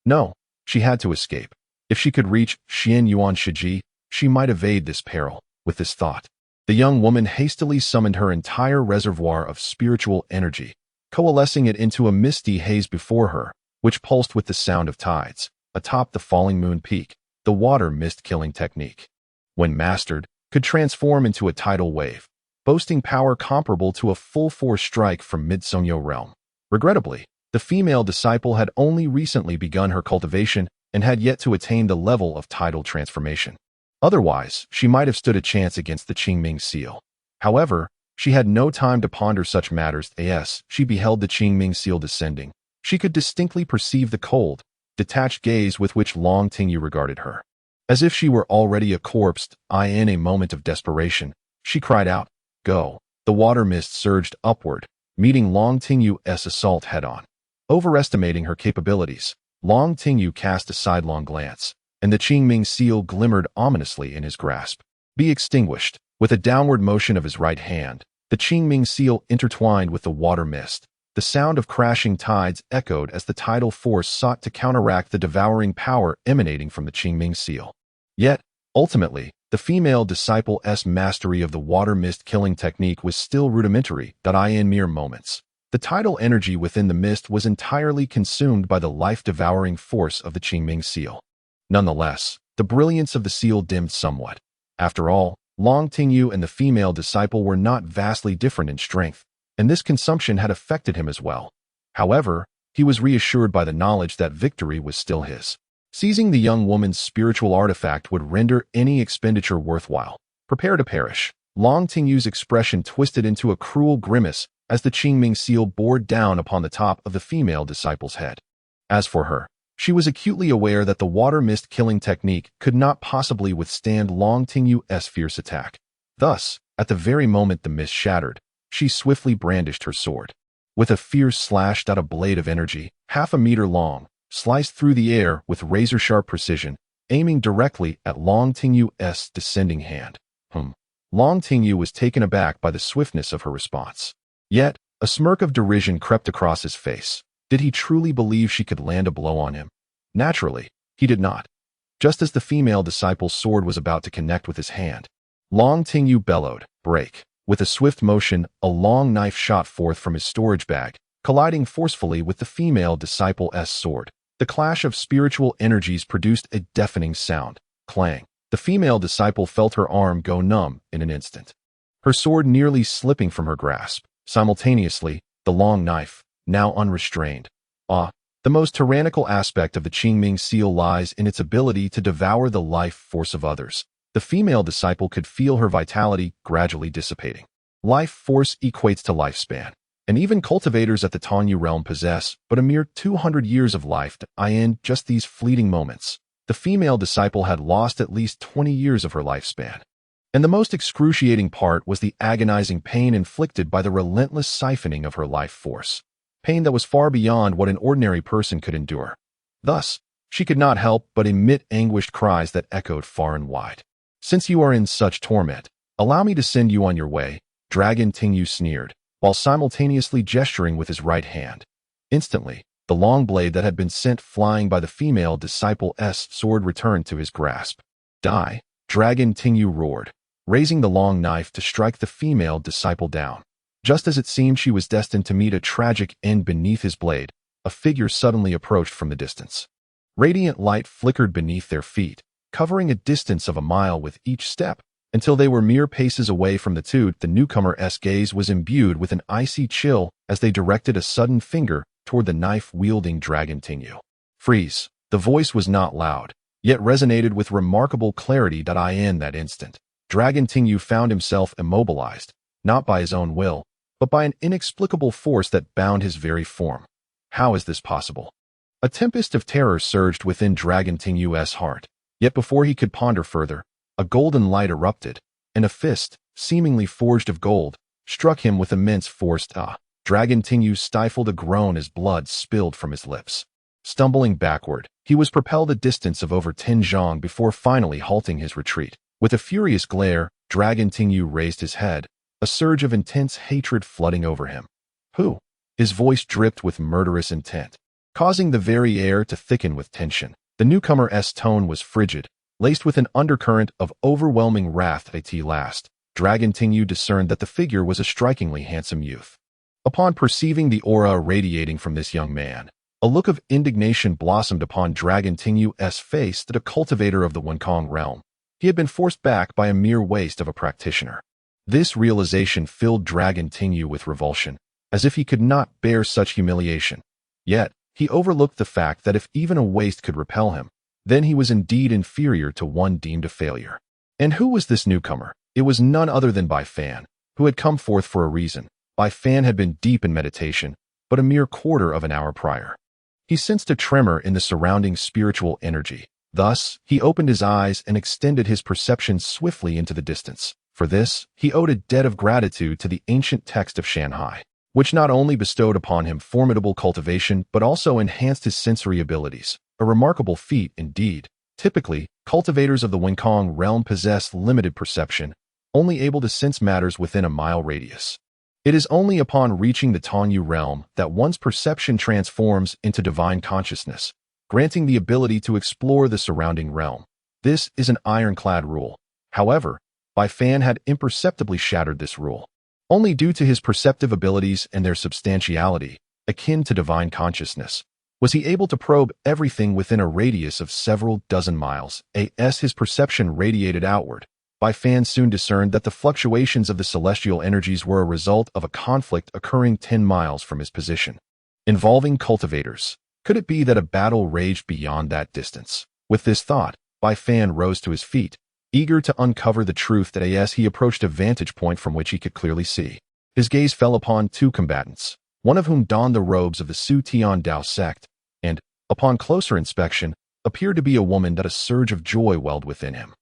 No, she had to escape. If she could reach Xian Yuan Shiji, she might evade this peril. With this thought, the young woman hastily summoned her entire reservoir of spiritual energy, coalescing it into a misty haze before her, which pulsed with the sound of tides. Atop the falling moon peak, the water mist-killing technique, when mastered, could transform into a tidal wave, boasting power comparable to a full-force strike from Mid-Songyo realm. Regrettably, the female disciple had only recently begun her cultivation and had yet to attain the level of tidal transformation. Otherwise, she might have stood a chance against the Qingming seal. However, she had no time to ponder such matters. As she beheld the Qingming seal descending, she could distinctly perceive the cold, detached gaze with which Long Tingyu regarded her. As if she were already a corpse, in a moment of desperation, she cried out, "Go!" The water mist surged upward, meeting Long Tingyu's assault head-on. Overestimating her capabilities, Long Tingyu cast a sidelong glance, and the Qingming seal glimmered ominously in his grasp. Be extinguished. With a downward motion of his right hand, the Qingming seal intertwined with the water mist. The sound of crashing tides echoed as the tidal force sought to counteract the devouring power emanating from the Qingming seal. Yet, ultimately, the female disciple's mastery of the water mist killing technique was still rudimentary. In mere moments, the tidal energy within the mist was entirely consumed by the life-devouring force of the Qingming seal. Nonetheless, the brilliance of the seal dimmed somewhat. After all, Long Tingyu and the female disciple were not vastly different in strength, and this consumption had affected him as well. However, he was reassured by the knowledge that victory was still his. Seizing the young woman's spiritual artifact would render any expenditure worthwhile. Prepare to perish. Long Tingyu's expression twisted into a cruel grimace as the Qingming seal bore down upon the top of the female disciple's head. As for her, she was acutely aware that the water mist killing technique could not possibly withstand Long Tingyu's fierce attack. Thus, at the very moment the mist shattered, she swiftly brandished her sword. With a fierce slash, a blade of energy, half a meter long, sliced through the air with razor-sharp precision, aiming directly at Long Tingyu's descending hand. Long Tingyu was taken aback by the swiftness of her response. Yet, a smirk of derision crept across his face. Did he truly believe she could land a blow on him? Naturally, he did not. Just as the female disciple's sword was about to connect with his hand, Long Tingyu bellowed, "Break!" With a swift motion, a long knife shot forth from his storage bag, colliding forcefully with the female disciple's sword. The clash of spiritual energies produced a deafening sound. Clang. The female disciple felt her arm go numb in an instant, her sword nearly slipping from her grasp. Simultaneously, the long knife, now unrestrained. The most tyrannical aspect of the Qingming seal lies in its ability to devour the life force of others. The female disciple could feel her vitality gradually dissipating. Life force equates to lifespan, and even cultivators at the Tanyu realm possess but a mere 200 years of life. In just these fleeting moments, the female disciple had lost at least 20 years of her lifespan. And the most excruciating part was the agonizing pain inflicted by the relentless siphoning of her life force. Pain that was far beyond what an ordinary person could endure. Thus, she could not help but emit anguished cries that echoed far and wide. "Since you are in such torment, allow me to send you on your way," Dragon Tingyu sneered, while simultaneously gesturing with his right hand. Instantly, the long blade that had been sent flying by the female disciple's sword returned to his grasp. "Die!" Dragon Tingyu roared, raising the long knife to strike the female disciple down. Just as it seemed she was destined to meet a tragic end beneath his blade, a figure suddenly approached from the distance. Radiant light flickered beneath their feet, covering a distance of a mile with each step, until they were mere paces away from the two. The newcomer's gaze was imbued with an icy chill as they directed a sudden finger toward the knife-wielding Dragon Tingyu. "Freeze!" The voice was not loud, yet resonated with remarkable clarity. In that instant, Dragon Tingyu found himself immobilized, not by his own will, but by an inexplicable force that bound his very form. How is this possible? A tempest of terror surged within Dragon Tingyu's heart, yet before he could ponder further, a golden light erupted, and a fist, seemingly forged of gold, struck him with immense force. Dragon Tingyu stifled a groan as blood spilled from his lips. Stumbling backward, he was propelled a distance of over 10 zhang before finally halting his retreat. With a furious glare, Dragon Tingyu raised his head, a surge of intense hatred flooding over him. "Who His voice dripped with murderous intent, causing the very air to thicken with tension. The newcomer's tone was frigid, laced with an undercurrent of overwhelming wrath. At last, Dragon Tinyu discerned that the figure was a strikingly handsome youth. Upon perceiving the aura radiating from this young man, a look of indignation blossomed upon Dragon Tinyu's face. That a cultivator of the Wenkong realm, he had been forced back by a mere waste of a practitioner. This realization filled Dragon Tinyu with revulsion, as if he could not bear such humiliation. Yet, he overlooked the fact that if even a waste could repel him, then he was indeed inferior to one deemed a failure. And who was this newcomer? It was none other than Bai Fan, who had come forth for a reason. Bai Fan had been deep in meditation, but a mere quarter of an hour prior. He sensed a tremor in the surrounding spiritual energy. Thus, he opened his eyes and extended his perception swiftly into the distance. For this, he owed a debt of gratitude to the ancient text of Shanghai, which not only bestowed upon him formidable cultivation but also enhanced his sensory abilities. A remarkable feat indeed. Typically, cultivators of the Wenkong realm possess limited perception, only able to sense matters within a mile radius. It is only upon reaching the Tongyu realm that one's perception transforms into divine consciousness, granting the ability to explore the surrounding realm. This is an ironclad rule. However, Bai Fan had imperceptibly shattered this rule. Only due to his perceptive abilities and their substantiality, akin to divine consciousness, was he able to probe everything within a radius of several dozen miles. As his perception radiated outward, Bai Fan soon discerned that the fluctuations of the celestial energies were a result of a conflict occurring 10 miles from his position, involving cultivators. Could it be that a battle raged beyond that distance? With this thought, Bai Fan rose to his feet, eager to uncover the truth. That as he approached a vantage point from which he could clearly see, his gaze fell upon two combatants, one of whom donned the robes of the Xutian Dao Sect, and, upon closer inspection, appeared to be a woman. That a surge of joy welled within him.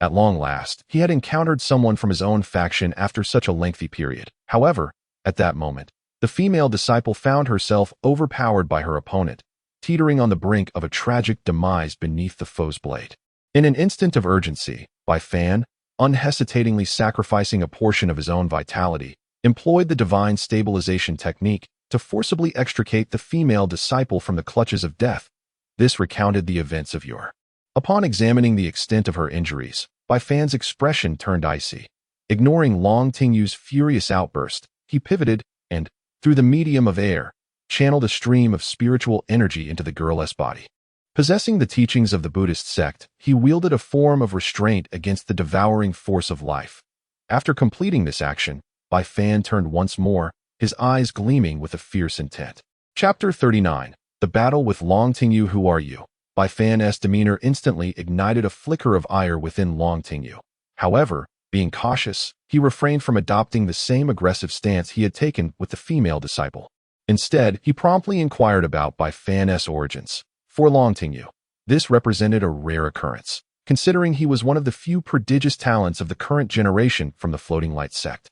At long last, he had encountered someone from his own faction after such a lengthy period. However, at that moment, the female disciple found herself overpowered by her opponent, teetering on the brink of a tragic demise beneath the foe's blade. In an instant of urgency, Bai Fan, unhesitatingly sacrificing a portion of his own vitality, employed the divine stabilization technique to forcibly extricate the female disciple from the clutches of death. This recounted the events of yore. Upon examining the extent of her injuries, Bai Fan's expression turned icy. Ignoring Long Tingyu's furious outburst, he pivoted and, through the medium of air, channeled a stream of spiritual energy into the girl's body. Possessing the teachings of the Buddhist sect, he wielded a form of restraint against the devouring force of life. After completing this action, Bai Fan turned once more, his eyes gleaming with a fierce intent. Chapter 39. The Battle with Long Tingyu. Who are you? Bai Fan's demeanor instantly ignited a flicker of ire within Long Tingyu. However, being cautious, he refrained from adopting the same aggressive stance he had taken with the female disciple. Instead, he promptly inquired about Bai Fan's origins. For Long Tingyu, this represented a rare occurrence, considering he was one of the few prodigious talents of the current generation from the Floating Light sect.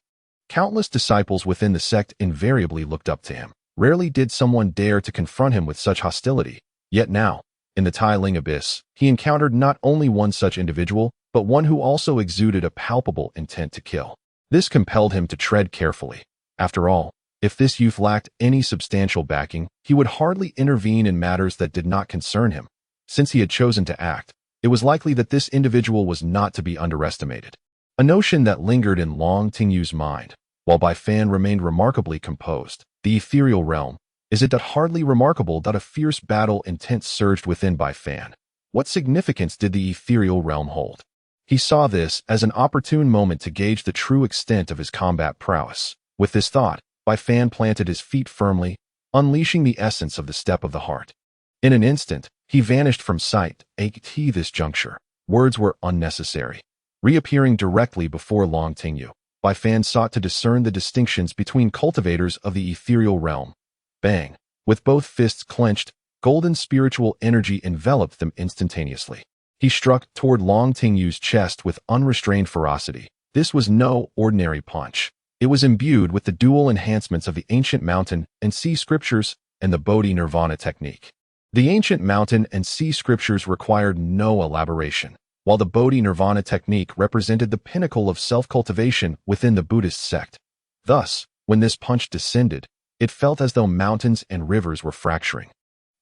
Countless disciples within the sect invariably looked up to him. Rarely did someone dare to confront him with such hostility. Yet now, in the Tailin abyss, he encountered not only one such individual, but one who also exuded a palpable intent to kill. This compelled him to tread carefully. After all, if this youth lacked any substantial backing, he would hardly intervene in matters that did not concern him. Since he had chosen to act, it was likely that this individual was not to be underestimated. A notion that lingered in Long Tingyu's mind, while Bai Fan remained remarkably composed. The ethereal realm. Is it that hardly remarkable that a fierce battle intent surged within Bai Fan? What significance did the ethereal realm hold? He saw this as an opportune moment to gauge the true extent of his combat prowess. With this thought, Bai Fan planted his feet firmly, unleashing the essence of the step of the heart. In an instant, he vanished from sight. At this juncture, words were unnecessary. Reappearing directly before Long Tingyu, Bai Fan sought to discern the distinctions between cultivators of the ethereal realm. Bang! With both fists clenched, golden spiritual energy enveloped them instantaneously. He struck toward Long Tingyu's chest with unrestrained ferocity. This was no ordinary punch. It was imbued with the dual enhancements of the ancient mountain and sea scriptures and the Bodhi Nirvana technique. The ancient mountain and sea scriptures required no elaboration, while the Bodhi Nirvana technique represented the pinnacle of self-cultivation within the Buddhist sect. Thus, when this punch descended, It felt as though mountains and rivers were fracturing.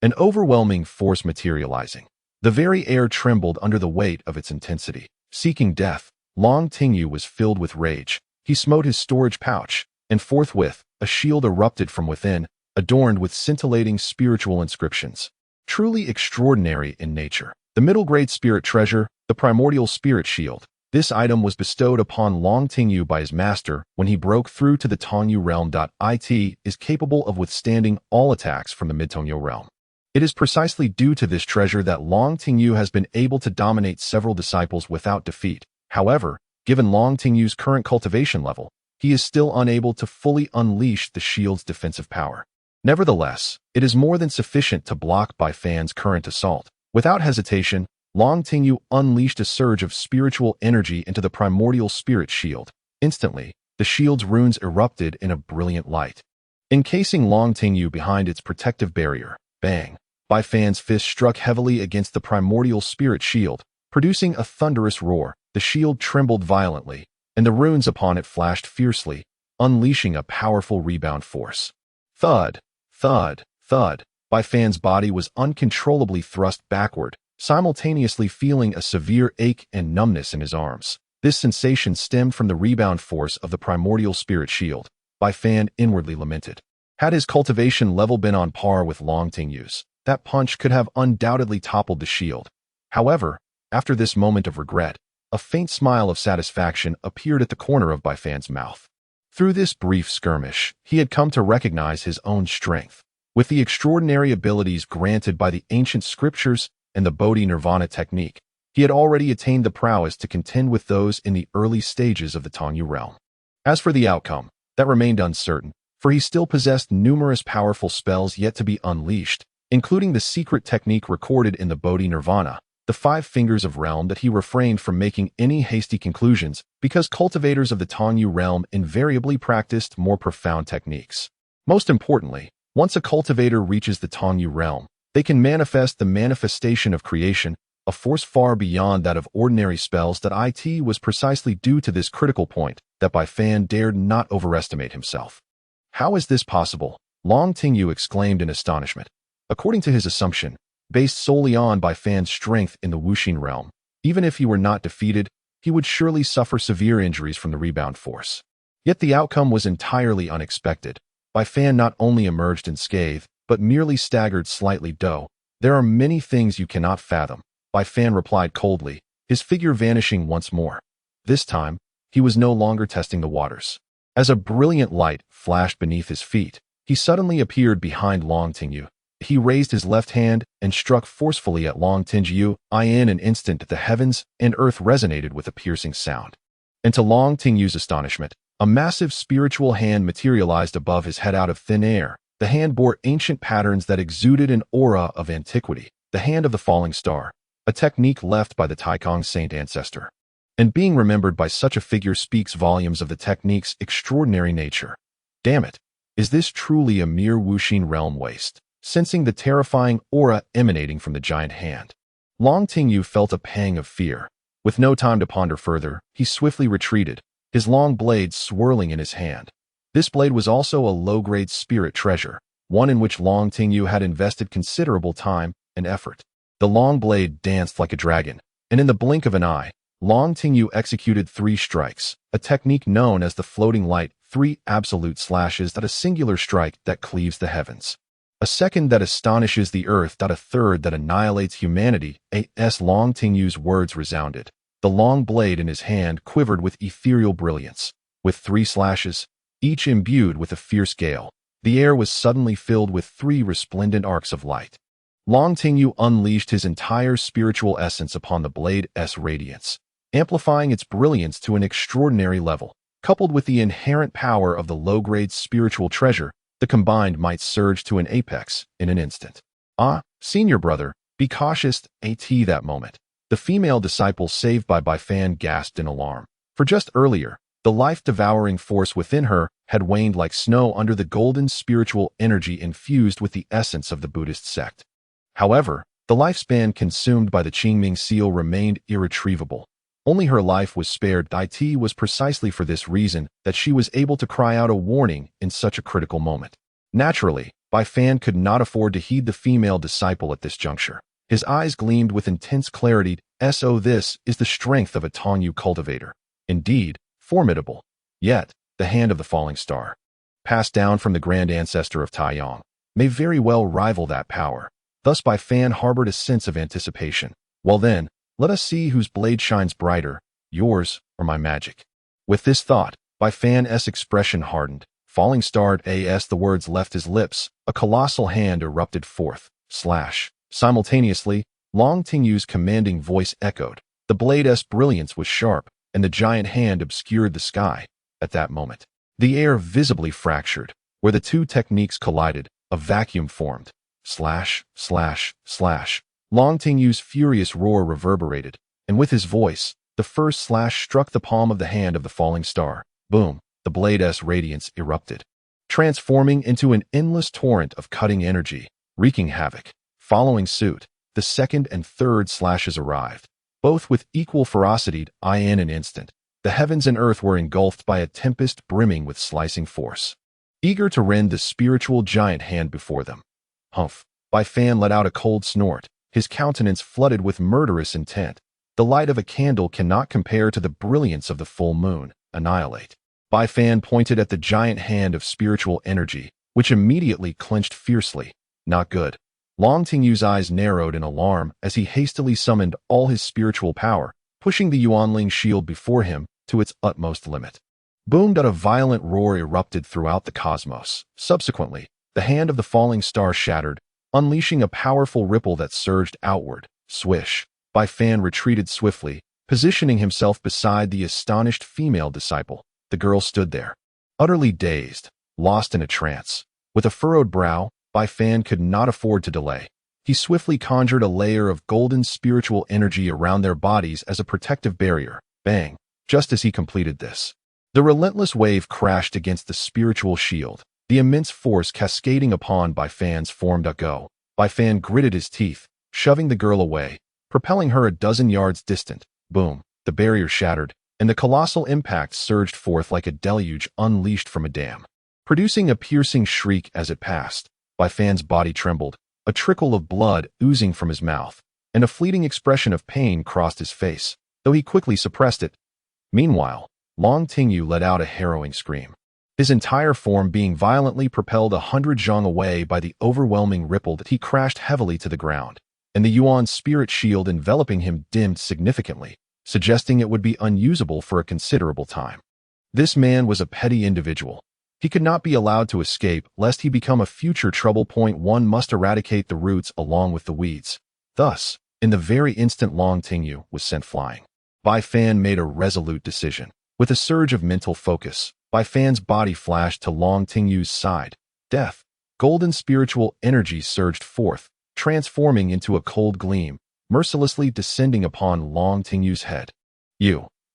An overwhelming force materializing. The very air trembled under the weight of its intensity. Seeking death, Long Tingyu was filled with rage. He smote his storage pouch, and forthwith, a shield erupted from within, adorned with scintillating spiritual inscriptions. Truly extraordinary in nature. The middle-grade spirit treasure, the primordial spirit shield. This item was bestowed upon Long Tingyu by his master when he broke through to the Tongyu realm. It is capable of withstanding all attacks from the Mid-Tongyu realm. It is precisely due to this treasure that Long Tingyu has been able to dominate several disciples without defeat. However, given Long Tingyu's current cultivation level, he is still unable to fully unleash the shield's defensive power. Nevertheless, it is more than sufficient to block Bai Fan's current assault. Without hesitation, Long Tingyu unleashed a surge of spiritual energy into the primordial spirit shield. Instantly, the shield's runes erupted in a brilliant light, encasing Long Tingyu behind its protective barrier. Bang! Bai Fan's fist struck heavily against the primordial spirit shield, producing a thunderous roar. The shield trembled violently, and the runes upon it flashed fiercely, unleashing a powerful rebound force. Thud! Thud! Thud! Bai Fan's body was uncontrollably thrust backward, simultaneously feeling a severe ache and numbness in his arms. This sensation stemmed from the rebound force of the primordial spirit shield. Bai Fan inwardly lamented. Had his cultivation level been on par with Long Tingyu's, that punch could have undoubtedly toppled the shield. However, after this moment of regret, a faint smile of satisfaction appeared at the corner of Bai Fan's mouth. Through this brief skirmish, he had come to recognize his own strength. With the extraordinary abilities granted by the ancient scriptures and the Bodhi-Nirvana technique, he had already attained the prowess to contend with those in the early stages of the Tongyu realm. As for the outcome, that remained uncertain, for he still possessed numerous powerful spells yet to be unleashed, including the secret technique recorded in the Bodhi-Nirvana, the 5 fingers of realm that he refrained from making any hasty conclusions because cultivators of the Tongyu realm invariably practiced more profound techniques. Most importantly, once a cultivator reaches the Tongyu realm, they can manifest the manifestation of creation, a force far beyond that of ordinary spells. It was precisely due to this critical point that Bai Fan dared not overestimate himself. How is this possible? Long Tingyu exclaimed in astonishment. According to his assumption, based solely on Bai Fan's strength in the Wuxin realm, even if he were not defeated, he would surely suffer severe injuries from the rebound force. Yet the outcome was entirely unexpected. Bai Fan not only emerged unscathed, but merely staggered slightly. There are many things you cannot fathom, Bai Fan replied coldly, his figure vanishing once more. This time, he was no longer testing the waters. As a brilliant light flashed beneath his feet, he suddenly appeared behind Long Tingyu. He raised his left hand and struck forcefully at Long Tingyu. In an instant, the heavens and earth resonated with a piercing sound. And to Long Tingyu's astonishment, a massive spiritual hand materialized above his head out of thin air. The hand bore ancient patterns that exuded an aura of antiquity, the hand of the falling star, a technique left by the Taikong saint ancestor. And being remembered by such a figure speaks volumes of the technique's extraordinary nature. Damn it, is this truly a mere Wuxin realm waste? Sensing the terrifying aura emanating from the giant hand, Long Tingyu felt a pang of fear. With no time to ponder further, he swiftly retreated, his long blade swirling in his hand. This blade was also a low-grade spirit treasure, one in which Long Tingyu had invested considerable time and effort. The long blade danced like a dragon, and in the blink of an eye, Long Tingyu executed 3 strikes, a technique known as the floating light, 3 absolute slashes, a singular strike that cleaves the heavens, a second that astonishes the earth, a third that annihilates humanity. Long Tingyu's words resounded. The long blade in his hand quivered with ethereal brilliance. With 3 slashes, each imbued with a fierce gale, the air was suddenly filled with 3 resplendent arcs of light. Long Tingyu unleashed his entire spiritual essence upon the blade's radiance, amplifying its brilliance to an extraordinary level. Coupled with the inherent power of the low-grade spiritual treasure, the combined might surge to an apex in an instant. Senior brother, be cautious. That moment, the female disciple saved by Bai Fan gasped in alarm. For just earlier, the life-devouring force within her had waned like snow under the golden spiritual energy infused with the essence of the Buddhist sect. However, the lifespan consumed by the Qingming seal remained irretrievable. Only her life was spared. It was precisely for this reason that she was able to cry out a warning in such a critical moment. Naturally, Bai Fan could not afford to heed the female disciple at this juncture. His eyes gleamed with intense clarity. So this is the strength of a Tongyu cultivator. Indeed, formidable. Yet, the hand of the falling star, passed down from the grand ancestor of Taiyang, may very well rival that power. Thus Bai Fan harbored a sense of anticipation. Well then, let us see whose blade shines brighter, yours or my magic. With this thought, Bai Fan's expression hardened. Falling star as the words left his lips, a colossal hand erupted forth. Slash. Simultaneously, Long Tingyu's commanding voice echoed. The blade's brilliance was sharp, and the giant hand obscured the sky. At that moment, the air visibly fractured. Where the two techniques collided, a vacuum formed. Slash, slash, slash. Long Tingyu's furious roar reverberated, and with his voice, the first slash struck the palm of the hand of the falling star. Boom. The blade's radiance erupted, transforming into an endless torrent of cutting energy, wreaking havoc. Following suit, the second and third slashes arrived, both with equal ferocity. In an instant, the heavens and earth were engulfed by a tempest brimming with slicing force, eager to rend the spiritual giant hand before them. Humph! Bai Fan let out a cold snort, his countenance flooded with murderous intent. The light of a candle cannot compare to the brilliance of the full moon. Annihilate. Bai Fan pointed at the giant hand of spiritual energy, which immediately clenched fiercely. Not good. Long Tingyu's eyes narrowed in alarm as he hastily summoned all his spiritual power, pushing the Yuanling shield before him to its utmost limit. Boomed out a violent roar erupted throughout the cosmos. Subsequently, the hand of the falling star shattered, unleashing a powerful ripple that surged outward. Swish. Bai Fan retreated swiftly, positioning himself beside the astonished female disciple. The girl stood there, utterly dazed, lost in a trance. With a furrowed brow, Bai Fan could not afford to delay. He swiftly conjured a layer of golden spiritual energy around their bodies as a protective barrier. Bang! Just as he completed this, the relentless wave crashed against the spiritual shield, the immense force cascading upon Bai Fan's formed. Go. Bai Fan gritted his teeth, shoving the girl away, propelling her a dozen yards distant. Boom! The barrier shattered, and the colossal impact surged forth like a deluge unleashed from a dam, producing a piercing shriek as it passed. Bai Fan's body trembled, a trickle of blood oozing from his mouth, and a fleeting expression of pain crossed his face, though he quickly suppressed it. Meanwhile, Long Tingyu let out a harrowing scream, his entire form being violently propelled 100 zhang away by the overwhelming ripple that he crashed heavily to the ground, and the Yuan spirit shield enveloping him dimmed significantly, suggesting it would be unusable for a considerable time. This man was a petty individual. He could not be allowed to escape lest he become a future trouble point. One must eradicate the roots along with the weeds. Thus, in the very instant Long Tingyu was sent flying, Bai Fan made a resolute decision. With a surge of mental focus, Bai Fan's body flashed to Long Tingyu's side. Death, golden spiritual energy surged forth, transforming into a cold gleam, mercilessly descending upon Long Tingyu's head.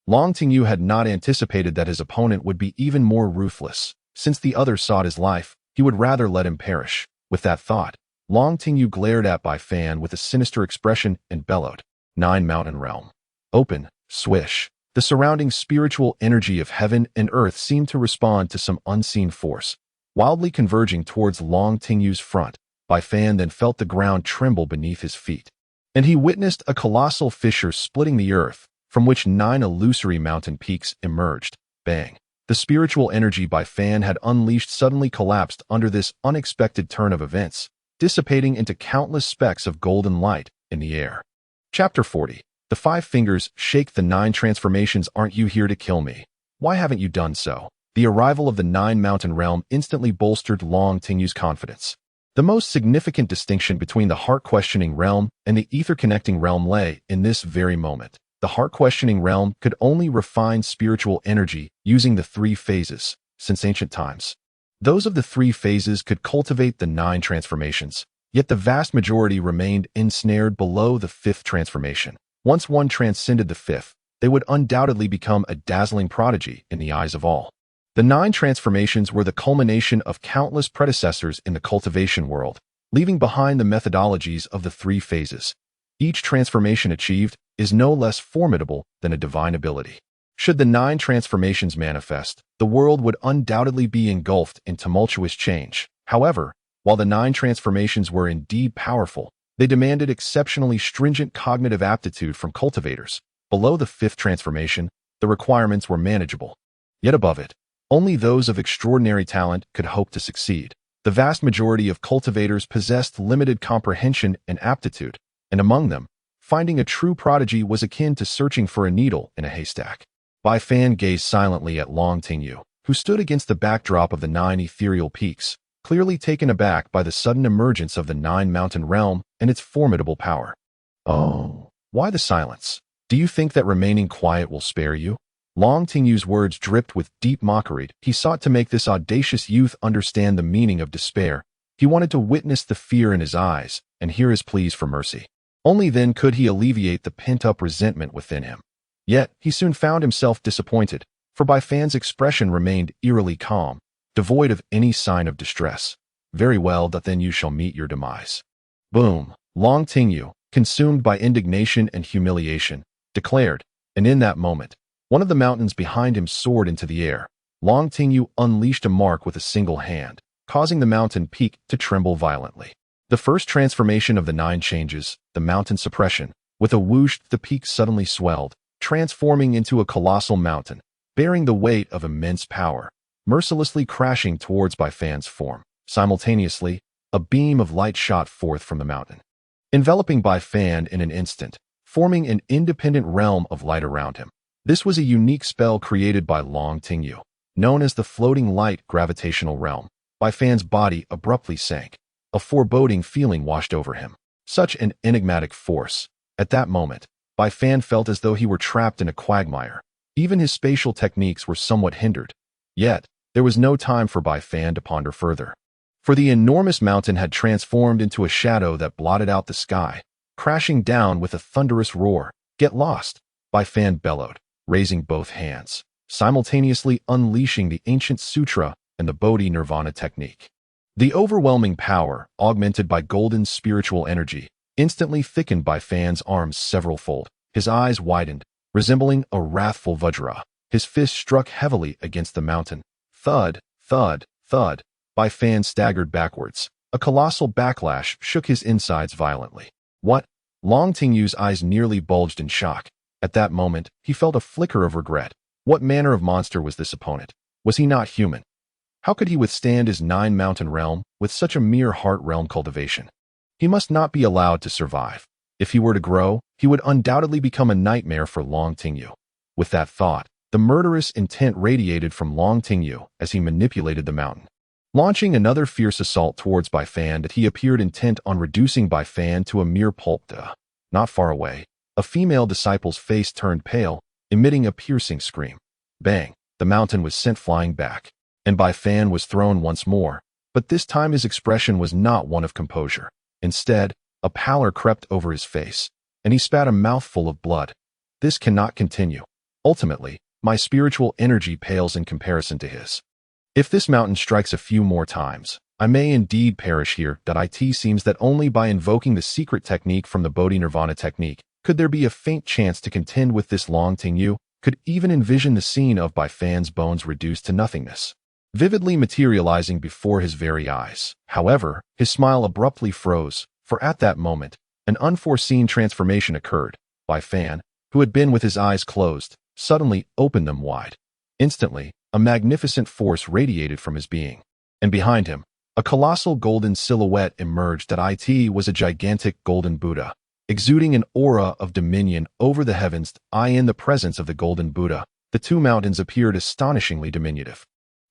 Long Tingyu had not anticipated that his opponent would be even more ruthless. Since the other sought his life, he would rather let him perish. With that thought, Long Tingyu glared at Bai Fan with a sinister expression and bellowed. 9 Mountain Realm. Open. Swish. The surrounding spiritual energy of heaven and earth seemed to respond to some unseen force, wildly converging towards Long Tingyu's front. Bai Fan then felt the ground tremble beneath his feet, and he witnessed a colossal fissure splitting the earth, from which 9 illusory mountain peaks emerged. Bang! The spiritual energy Bai Fan had unleashed suddenly collapsed under this unexpected turn of events, dissipating into countless specks of golden light in the air. Chapter 40. The 5 Fingers Shake. The 9 Transformations. Aren't you here to kill me? Why haven't you done so? The arrival of the 9 Mountain Realm instantly bolstered Long Tingyu's confidence. The most significant distinction between the heart-questioning realm and the ether-connecting realm lay in this very moment. The heart-questioning realm could only refine spiritual energy using the 3 phases since ancient times. Those of the 3 phases could cultivate the 9 transformations, yet the vast majority remained ensnared below the 5th transformation. Once one transcended the 5th, they would undoubtedly become a dazzling prodigy in the eyes of all. The 9 transformations were the culmination of countless predecessors in the cultivation world, leaving behind the methodologies of the 3 phases. Each transformation achieved is no less formidable than a divine ability. Should the 9 transformations manifest, the world would undoubtedly be engulfed in tumultuous change. However, while the 9 transformations were indeed powerful, they demanded exceptionally stringent cognitive aptitude from cultivators. Below the 5th transformation, the requirements were manageable. Yet above it, only those of extraordinary talent could hope to succeed. The vast majority of cultivators possessed limited comprehension and aptitude, and among them, finding a true prodigy was akin to searching for a needle in a haystack. Bai Fan gazed silently at Long Tingyu, who stood against the backdrop of the 9 ethereal peaks, clearly taken aback by the sudden emergence of the 9-mountain realm and its formidable power. "Oh, why the silence? Do you think that remaining quiet will spare you?" Long Tingyu's words dripped with deep mockery. He sought to make this audacious youth understand the meaning of despair. He wanted to witness the fear in his eyes and hear his pleas for mercy. Only then could he alleviate the pent-up resentment within him. Yet, he soon found himself disappointed, for Bai Fan's expression remained eerily calm, devoid of any sign of distress. "Very well, then you shall meet your demise." Boom! Long Tingyu, consumed by indignation and humiliation, declared, and in that moment, one of the mountains behind him soared into the air. Long Tingyu unleashed a mark with a single hand, causing the mountain peak to tremble violently. The first transformation of the 9 changes, the mountain suppression. With a whoosh, the peak suddenly swelled, transforming into a colossal mountain, bearing the weight of immense power, mercilessly crashing towards Bai Fan's form. Simultaneously, a beam of light shot forth from the mountain, enveloping Bai Fan in an instant, forming an independent realm of light around him. This was a unique spell created by Long Tingyu, known as the floating light gravitational realm. Bai Fan's body abruptly sank. A foreboding feeling washed over him. Such an enigmatic force. At that moment, Bai Fan felt as though he were trapped in a quagmire. Even his spatial techniques were somewhat hindered. Yet, there was no time for Bai Fan to ponder further. For the enormous mountain had transformed into a shadow that blotted out the sky, crashing down with a thunderous roar. "Get lost!" Bai Fan bellowed, raising both hands, simultaneously unleashing the ancient sutra and the Bodhi Nirvana technique. The overwhelming power, augmented by golden spiritual energy, instantly thickened Bai Fan's arms several-fold. His eyes widened, resembling a wrathful Vajra. His fist struck heavily against the mountain. Thud, thud, thud. Bai Fan staggered backwards. A colossal backlash shook his insides violently. "What?" Long Tingyu's eyes nearly bulged in shock. At that moment, he felt a flicker of regret. What manner of monster was this opponent? Was he not human? How could he withstand his 9-mountain realm with such a mere heart realm cultivation? He must not be allowed to survive. If he were to grow, he would undoubtedly become a nightmare for Long Tingyu. With that thought, the murderous intent radiated from Long Tingyu as he manipulated the mountain. Launching another fierce assault towards Bai Fan, that he appeared intent on reducing Bai Fan to a mere pulp. Not far away, a female disciple's face turned pale, emitting a piercing scream. Bang! The mountain was sent flying back, and Bai Fan was thrown once more, but this time his expression was not one of composure. Instead, a pallor crept over his face, and he spat a mouthful of blood. "This cannot continue. Ultimately, my spiritual energy pales in comparison to his. If this mountain strikes a few more times, I may indeed perish here." It seems that only by invoking the secret technique from the Bodhi Nirvana technique could there be a faint chance to contend with this Long Tingyu, could even envision the scene of Bai Fan's bones reduced to nothingness, vividly materializing before his very eyes. However, his smile abruptly froze, for at that moment, an unforeseen transformation occurred. Bai Fan, who had been with his eyes closed, suddenly opened them wide. Instantly, a magnificent force radiated from his being, and behind him, a colossal golden silhouette emerged. It was a gigantic golden Buddha, exuding an aura of dominion over the heavens. In the presence of the golden Buddha, the 2 mountains appeared astonishingly diminutive.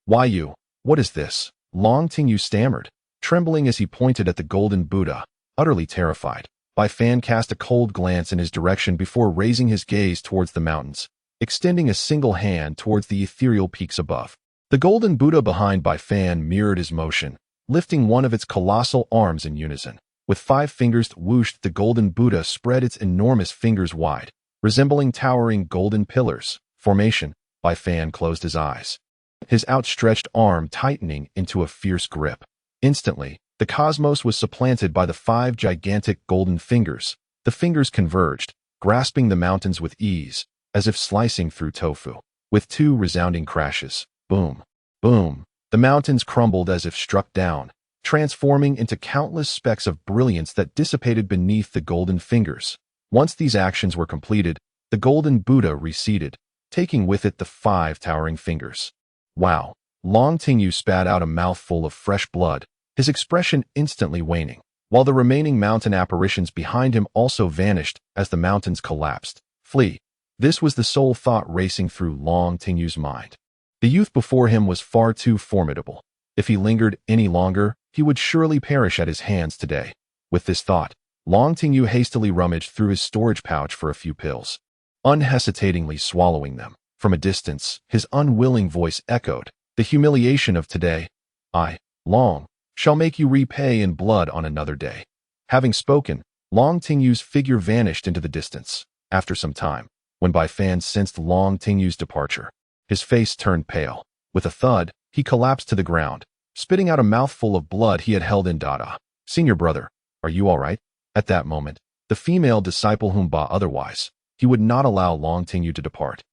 "Why you? What is this?" Long Tingyu stammered, trembling as he pointed at the golden Buddha, utterly terrified. Bai Fan cast a cold glance in his direction before raising his gaze towards the mountains, extending a single hand towards the ethereal peaks above. The golden Buddha behind Bai Fan mirrored his motion, lifting one of its colossal arms in unison. With 5 fingers whooshed, the golden Buddha spread its enormous fingers wide, resembling towering golden pillars. Formation. Bai Fan closed his eyes, his outstretched arm tightening into a fierce grip. Instantly, the cosmos was supplanted by the 5 gigantic golden fingers. The fingers converged, grasping the mountains with ease, as if slicing through tofu. With 2 resounding crashes, boom, boom, the mountains crumbled as if struck down, transforming into countless specks of brilliance that dissipated beneath the golden fingers. Once these actions were completed, the golden Buddha receded, taking with it the 5 towering fingers. Wow! Long Tingyu spat out a mouthful of fresh blood, his expression instantly waning, while the remaining mountain apparitions behind him also vanished as the mountains collapsed. Flee! This was the sole thought racing through Long Tingyu's mind. The youth before him was far too formidable. If he lingered any longer, he would surely perish at his hands today. With this thought, Long Tingyu hastily rummaged through his storage pouch for a few pills, unhesitatingly swallowing them. From a distance, his unwilling voice echoed, "The humiliation of today, I, Long, shall make you repay in blood on another day." Having spoken, Long Tingyu's figure vanished into the distance. After some time, when Bai Fan sensed Long Tingyu's departure, his face turned pale. With a thud, he collapsed to the ground, spitting out a mouthful of blood he had held in Dada. "Senior brother, are you all right?" At that moment, the female disciple whom Ba otherwise, he would not allow Long Tingyu to depart.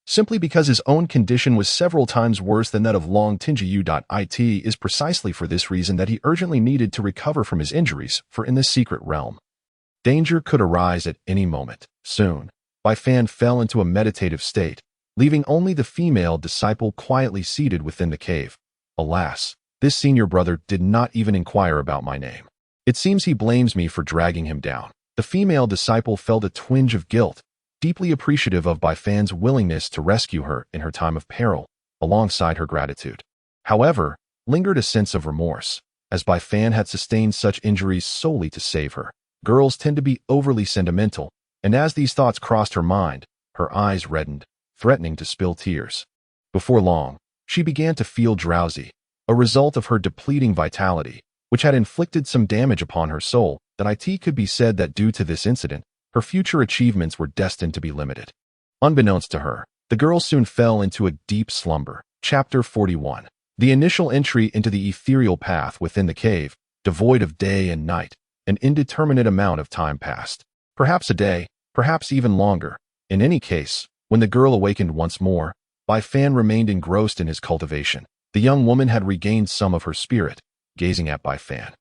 Simply because his own condition was several times worse than that of Long Tingyu. It is precisely for this reason that he urgently needed to recover from his injuries, for in this secret realm, danger could arise at any moment. Soon, Bai Fan fell into a meditative state, leaving only the female disciple quietly seated within the cave. Alas, this senior brother did not even inquire about my name. It seems he blames me for dragging him down. The female disciple felt a twinge of guilt, deeply appreciative of Bai Fan's willingness to rescue her in her time of peril, alongside her gratitude. However, lingered a sense of remorse, as Bai Fan had sustained such injuries solely to save her. Girls tend to be overly sentimental, and as these thoughts crossed her mind, her eyes reddened, threatening to spill tears. Before long, she began to feel drowsy, a result of her depleting vitality, which had inflicted some damage upon her soul. That it could be said that due to this incident, her future achievements were destined to be limited. Unbeknownst to her, the girl soon fell into a deep slumber. Chapter 41. The initial entry into the ethereal path within the cave, devoid of day and night, an indeterminate amount of time passed. Perhaps a day, perhaps even longer. In any case, when the girl awakened once more, Bai Fan remained engrossed in his cultivation. The young woman had regained some of her spirit, gazing at Bai Fan.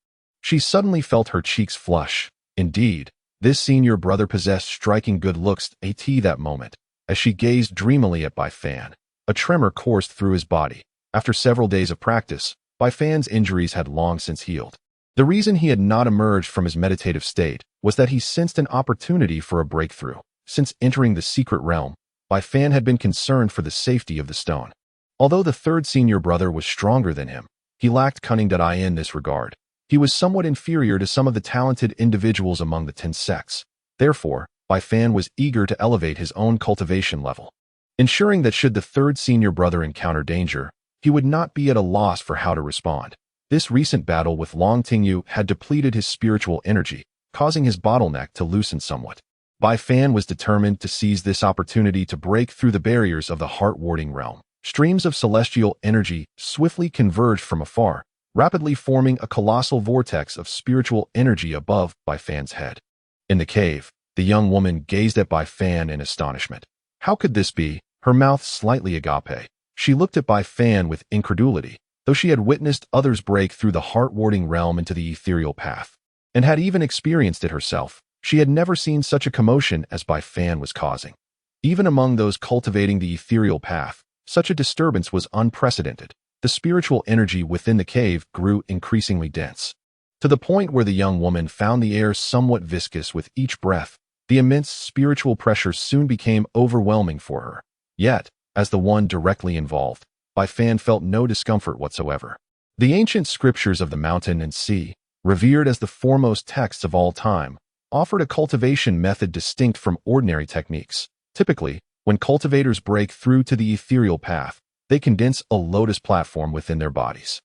She suddenly felt her cheeks flush. Indeed, this senior brother possessed striking good looks at that moment. As she gazed dreamily at Bai Fan, a tremor coursed through his body. After several days of practice, Bai Fan's injuries had long since healed. The reason he had not emerged from his meditative state was that he sensed an opportunity for a breakthrough. Since entering the secret realm, Bai Fan had been concerned for the safety of the stone. Although the third senior brother was stronger than him, he lacked cunning in this regard. He was somewhat inferior to some of the talented individuals among the 10 sects. Therefore, Bai Fan was eager to elevate his own cultivation level, ensuring that should the third senior brother encounter danger, he would not be at a loss for how to respond. This recent battle with Long Tingyu had depleted his spiritual energy, causing his bottleneck to loosen somewhat. Bai Fan was determined to seize this opportunity to break through the barriers of the heart-warding realm. Streams of celestial energy swiftly converged from afar, rapidly forming a colossal vortex of spiritual energy above Bai Fan's head. In the cave, the young woman gazed at Bai Fan in astonishment. How could this be? Her mouth slightly agape. She looked at Bai Fan with incredulity, though she had witnessed others break through the heart-warding realm into the ethereal path, and had even experienced it herself. She had never seen such a commotion as Bai Fan was causing. Even among those cultivating the ethereal path, such a disturbance was unprecedented. The spiritual energy within the cave grew increasingly dense, to the point where the young woman found the air somewhat viscous with each breath. The immense spiritual pressure soon became overwhelming for her. Yet, as the one directly involved, Bai Fan felt no discomfort whatsoever. The ancient scriptures of the mountain and sea, revered as the foremost texts of all time, offered a cultivation method distinct from ordinary techniques. Typically, when cultivators break through to the ethereal path, they condense a lotus platform within their bodies.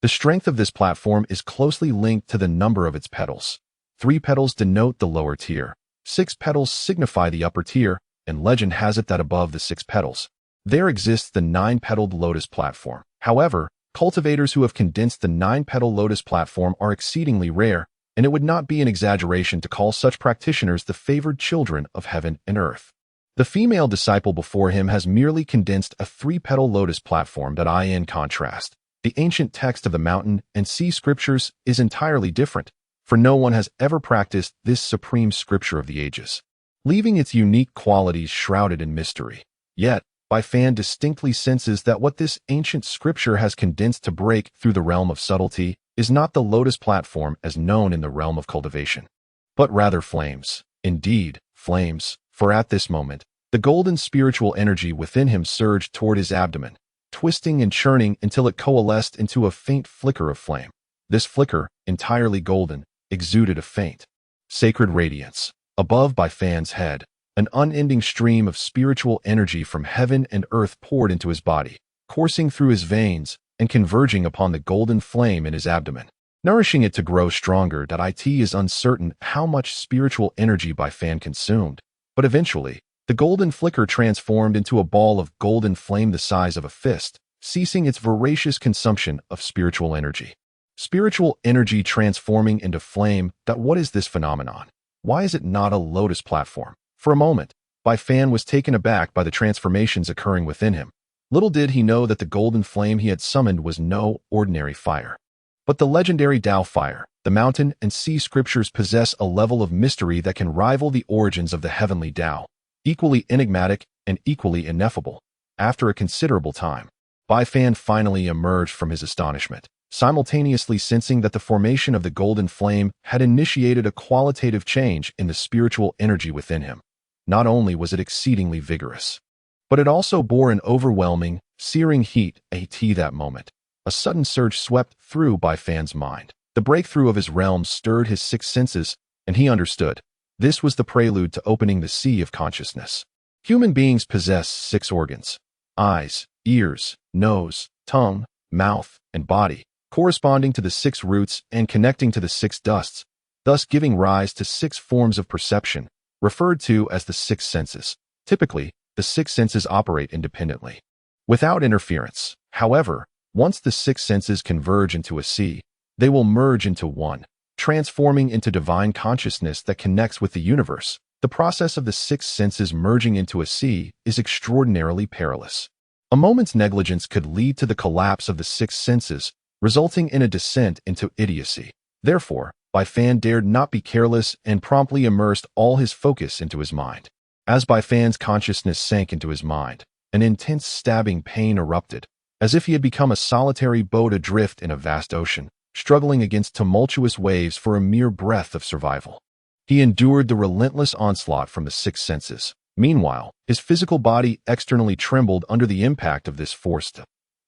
The strength of this platform is closely linked to the number of its petals. 3 petals denote the lower tier, 6 petals signify the upper tier, and legend has it that above the 6 petals, there exists the 9-petaled lotus platform. However, cultivators who have condensed the 9-petal lotus platform are exceedingly rare, and it would not be an exaggeration to call such practitioners the favored children of heaven and earth. The female disciple before him has merely condensed a 3-petal lotus platform. In contrast, The ancient text of the mountain and sea scriptures is entirely different, for no one has ever practiced this supreme scripture of the ages, leaving its unique qualities shrouded in mystery. Yet, Bai Fan distinctly senses that what this ancient scripture has condensed to break through the realm of subtlety is not the lotus platform as known in the realm of cultivation, but rather flames. Indeed, flames, for at this moment, the golden spiritual energy within him surged toward his abdomen, twisting and churning until it coalesced into a faint flicker of flame. This flicker, entirely golden, exuded a faint, sacred radiance. Above Bai Fan's head, an unending stream of spiritual energy from heaven and earth poured into his body, coursing through his veins and converging upon the golden flame in his abdomen, nourishing it to grow stronger. It is uncertain how much spiritual energy Bai Fan consumed, but eventually, the golden flicker transformed into a ball of golden flame the size of a fist, ceasing its voracious consumption of spiritual energy. Spiritual energy transforming into flame. What is this phenomenon? Why is it not a lotus platform? For a moment, Bai Fan was taken aback by the transformations occurring within him. Little did he know that the golden flame he had summoned was no ordinary fire, but the legendary Tao fire. The mountain and sea scriptures possess a level of mystery that can rival the origins of the heavenly Tao, equally enigmatic and equally ineffable. After a considerable time, Bai Fan finally emerged from his astonishment, simultaneously sensing that the formation of the golden flame had initiated a qualitative change in the spiritual energy within him. Not only was it exceedingly vigorous, but it also bore an overwhelming, searing heat. That moment, a sudden surge swept through Bai Fan's mind. The breakthrough of his realm stirred his six senses, and he understood. This was the prelude to opening the sea of consciousness. Human beings possess 6 organs: eyes, ears, nose, tongue, mouth, and body, corresponding to the 6 roots and connecting to the 6 dusts, thus giving rise to 6 forms of perception, referred to as the 6 senses. Typically, the 6 senses operate independently, without interference. However, once the 6 senses converge into a sea, they will merge into one, transforming into divine consciousness that connects with the universe. The process of the 6 senses merging into a sea is extraordinarily perilous. A moment's negligence could lead to the collapse of the 6 senses, resulting in a descent into idiocy. Therefore, Bai Fan dared not be careless and promptly immersed all his focus into his mind. As Bai Fan's consciousness sank into his mind, an intense stabbing pain erupted, as if he had become a solitary boat adrift in a vast ocean, struggling against tumultuous waves for a mere breath of survival. He endured the relentless onslaught from the 6 senses. Meanwhile, his physical body externally trembled under the impact of this force.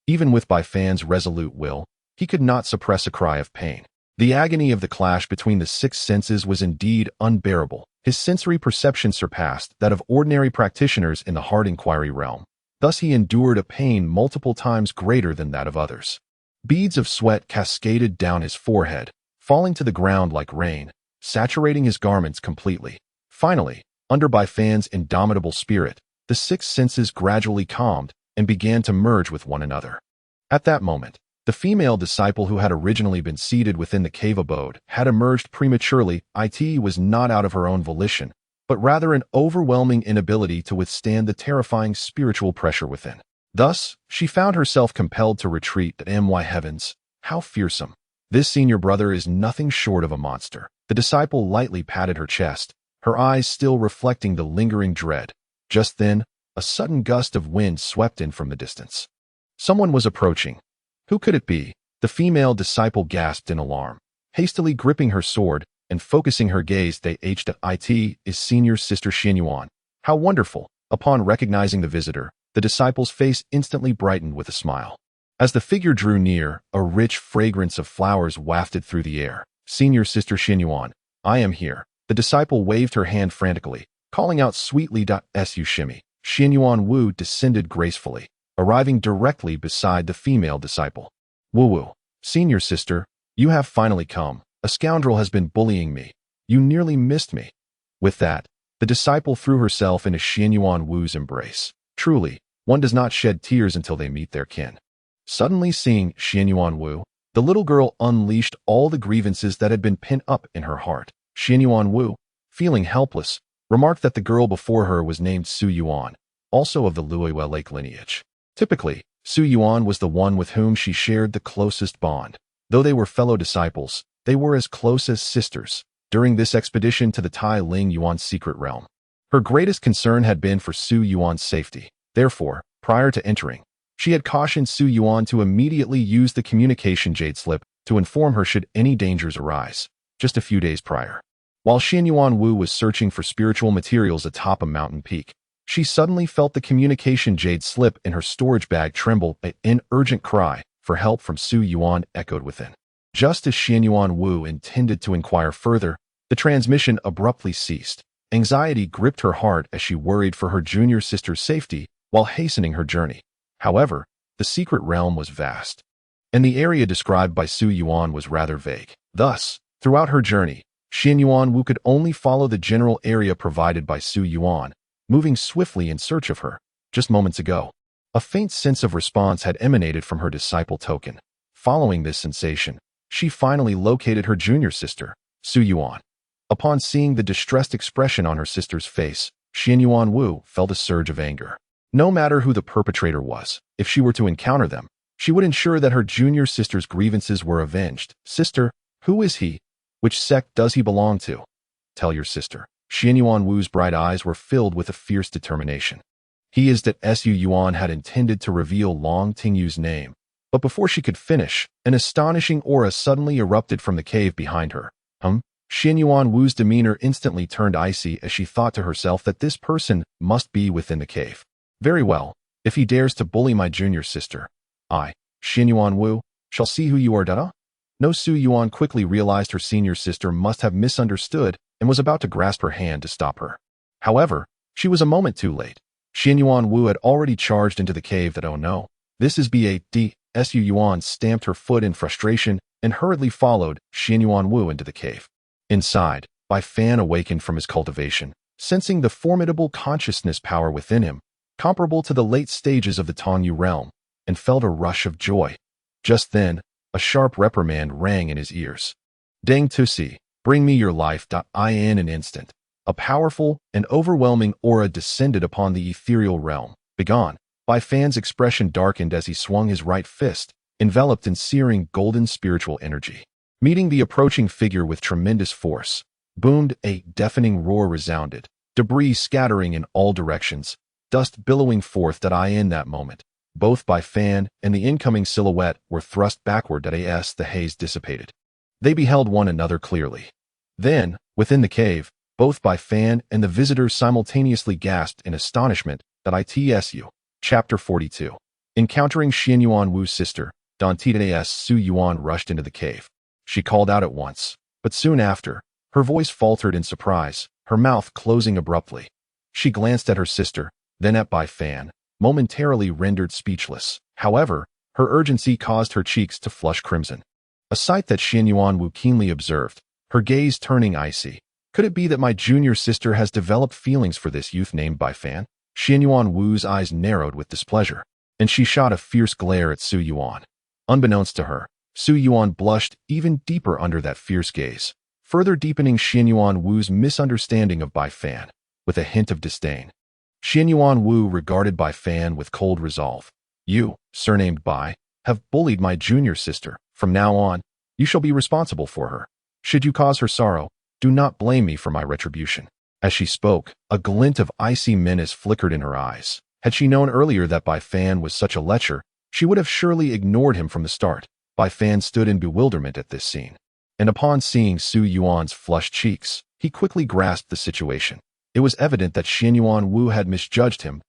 Even with Bai Fan's resolute will, he could not suppress a cry of pain. The agony of the clash between the 6 senses was indeed unbearable. His sensory perception surpassed that of ordinary practitioners in the hard inquiry realm. Thus he endured a pain multiple times greater than that of others. Beads of sweat cascaded down his forehead, falling to the ground like rain, saturating his garments completely. Finally, under Bai Fan's indomitable spirit, the 6 senses gradually calmed and began to merge with one another. At that moment, the female disciple who had originally been seated within the cave abode had emerged prematurely. It was not out of her own volition, but rather an overwhelming inability to withstand the terrifying spiritual pressure within. Thus, she found herself compelled to retreat. My heavens, how fearsome! This senior brother is nothing short of a monster. The disciple lightly patted her chest, her eyes still reflecting the lingering dread. Just then, a sudden gust of wind swept in from the distance. Someone was approaching. Who could it be? The female disciple gasped in alarm, hastily gripping her sword and focusing her gaze. It is senior sister Xianyuan. How wonderful! Upon recognizing the visitor, the disciple's face instantly brightened with a smile. As the figure drew near, a rich fragrance of flowers wafted through the air. Senior sister Xianyuan, I am here. The disciple waved her hand frantically, calling out sweetly. Su shimmy. Xianyuan Wu descended gracefully, arriving directly beside the female disciple. Wu, senior sister, you have finally come. A scoundrel has been bullying me. You nearly missed me. With that, the disciple threw herself into Xianyuan Wu's embrace. Truly, one does not shed tears until they meet their kin. Suddenly seeing Xianyuan Wu, the little girl unleashed all the grievances that had been pent up in her heart. Xianyuan Wu, feeling helpless, remarked that the girl before her was named Su Yuan, also of the Luoyue Lake lineage. Typically, Su Yuan was the one with whom she shared the closest bond. Though they were fellow disciples, they were as close as sisters during this expedition to the Tailin Yuan's secret realm. Her greatest concern had been for Su Yuan's safety. Therefore, prior to entering, she had cautioned Su Yuan to immediately use the communication jade slip to inform her should any dangers arise, just a few days prior. While Xianyuan Wu was searching for spiritual materials atop a mountain peak, she suddenly felt the communication jade slip in her storage bag tremble. An urgent cry for help from Su Yuan echoed within. Just as Xianyuan Wu intended to inquire further, the transmission abruptly ceased. Anxiety gripped her heart as she worried for her junior sister's safety while hastening her journey. However, the secret realm was vast, and the area described by Su Yuan was rather vague. Thus, throughout her journey, Xianyuan Wu could only follow the general area provided by Su Yuan, moving swiftly in search of her. Just moments ago, a faint sense of response had emanated from her disciple token. Following this sensation, she finally located her junior sister, Su Yuan. Upon seeing the distressed expression on her sister's face, Xianyuan Wu felt a surge of anger. No matter who the perpetrator was, if she were to encounter them, she would ensure that her junior sister's grievances were avenged. Sister, who is he? Which sect does he belong to? Tell your sister. Xianyuan Wu's bright eyes were filled with a fierce determination. He is that Su Yuan had intended to reveal Long Tingyu's name, but before she could finish, an astonishing aura suddenly erupted from the cave behind her. Xianyuan Wu's demeanor instantly turned icy as she thought to herself that this person must be within the cave. Very well, if he dares to bully my junior sister, I, Xianyuan Wu, shall see who you are. No. Su Yuan quickly realized her senior sister must have misunderstood and was about to grasp her hand to stop her. However, she was a moment too late. Xianyuan Wu had already charged into the cave. Oh no, this is Bad. Su Yuan stamped her foot in frustration and hurriedly followed Xianyuan Wu into the cave. Inside, Bai Fan awakened from his cultivation, sensing the formidable consciousness power within him, comparable to the late stages of the Tongyu realm, and felt a rush of joy. Just then, a sharp reprimand rang in his ears. Deng Tusi, bring me your life. In an instant, a powerful and overwhelming aura descended upon the ethereal realm. Begone. Bai Fan's expression darkened as he swung his right fist, enveloped in searing golden spiritual energy. Meeting the approaching figure with tremendous force, boomed, a deafening roar resounded, debris scattering in all directions, dust billowing forth. In that moment, both Bai Fan and the incoming silhouette were thrust backward. As the haze dissipated, they beheld one another clearly. Then, within the cave, both Bai Fan and the visitors simultaneously gasped in astonishment. Itsu. Chapter 42. Encountering Xianyuan Wu's sister, Dantida's Su Yuan rushed into the cave. She called out at once, but soon after, her voice faltered in surprise, her mouth closing abruptly. She glanced at her sister, then at Bai Fan, momentarily rendered speechless. However, her urgency caused her cheeks to flush crimson. A sight that Xianyuan Wu keenly observed, her gaze turning icy. Could it be that my junior sister has developed feelings for this youth named Bai Fan? Xianyuan Wu's eyes narrowed with displeasure, and she shot a fierce glare at Su Yuan. Unbeknownst to her, Su Yuan blushed even deeper under that fierce gaze, further deepening Xianyuan Wu's misunderstanding of Bai Fan, with a hint of disdain. Xianyuan Wu regarded Bai Fan with cold resolve. You, surnamed Bai, have bullied my junior sister. From now on, you shall be responsible for her. Should you cause her sorrow, do not blame me for my retribution. As she spoke, a glint of icy menace flickered in her eyes. Had she known earlier that Bai Fan was such a lecher, she would have surely ignored him from the start. Bai Fan stood in bewilderment at this scene, and upon seeing Su Yuan's flushed cheeks, he quickly grasped the situation. It was evident that Xianyuan Wu had misjudged him.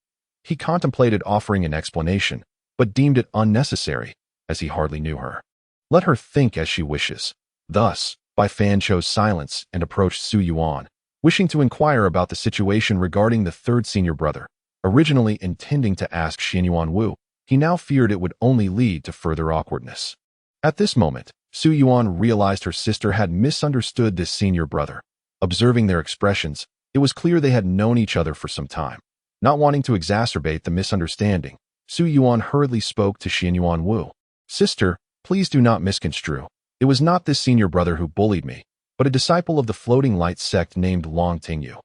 He contemplated offering an explanation, but deemed it unnecessary, as he hardly knew her. Let her think as she wishes. Thus, Bai Fan chose silence and approached Su Yuan, wishing to inquire about the situation regarding the third senior brother. Originally intending to ask Xianyuan Wu, he now feared it would only lead to further awkwardness. At this moment, Su Yuan realized her sister had misunderstood this senior brother. Observing their expressions, it was clear they had known each other for some time. Not wanting to exacerbate the misunderstanding, Su Yuan hurriedly spoke to Xianyuan Wu. Sister, please do not misconstrue. It was not this senior brother who bullied me, but a disciple of the Floating Light sect named Long Tingyu.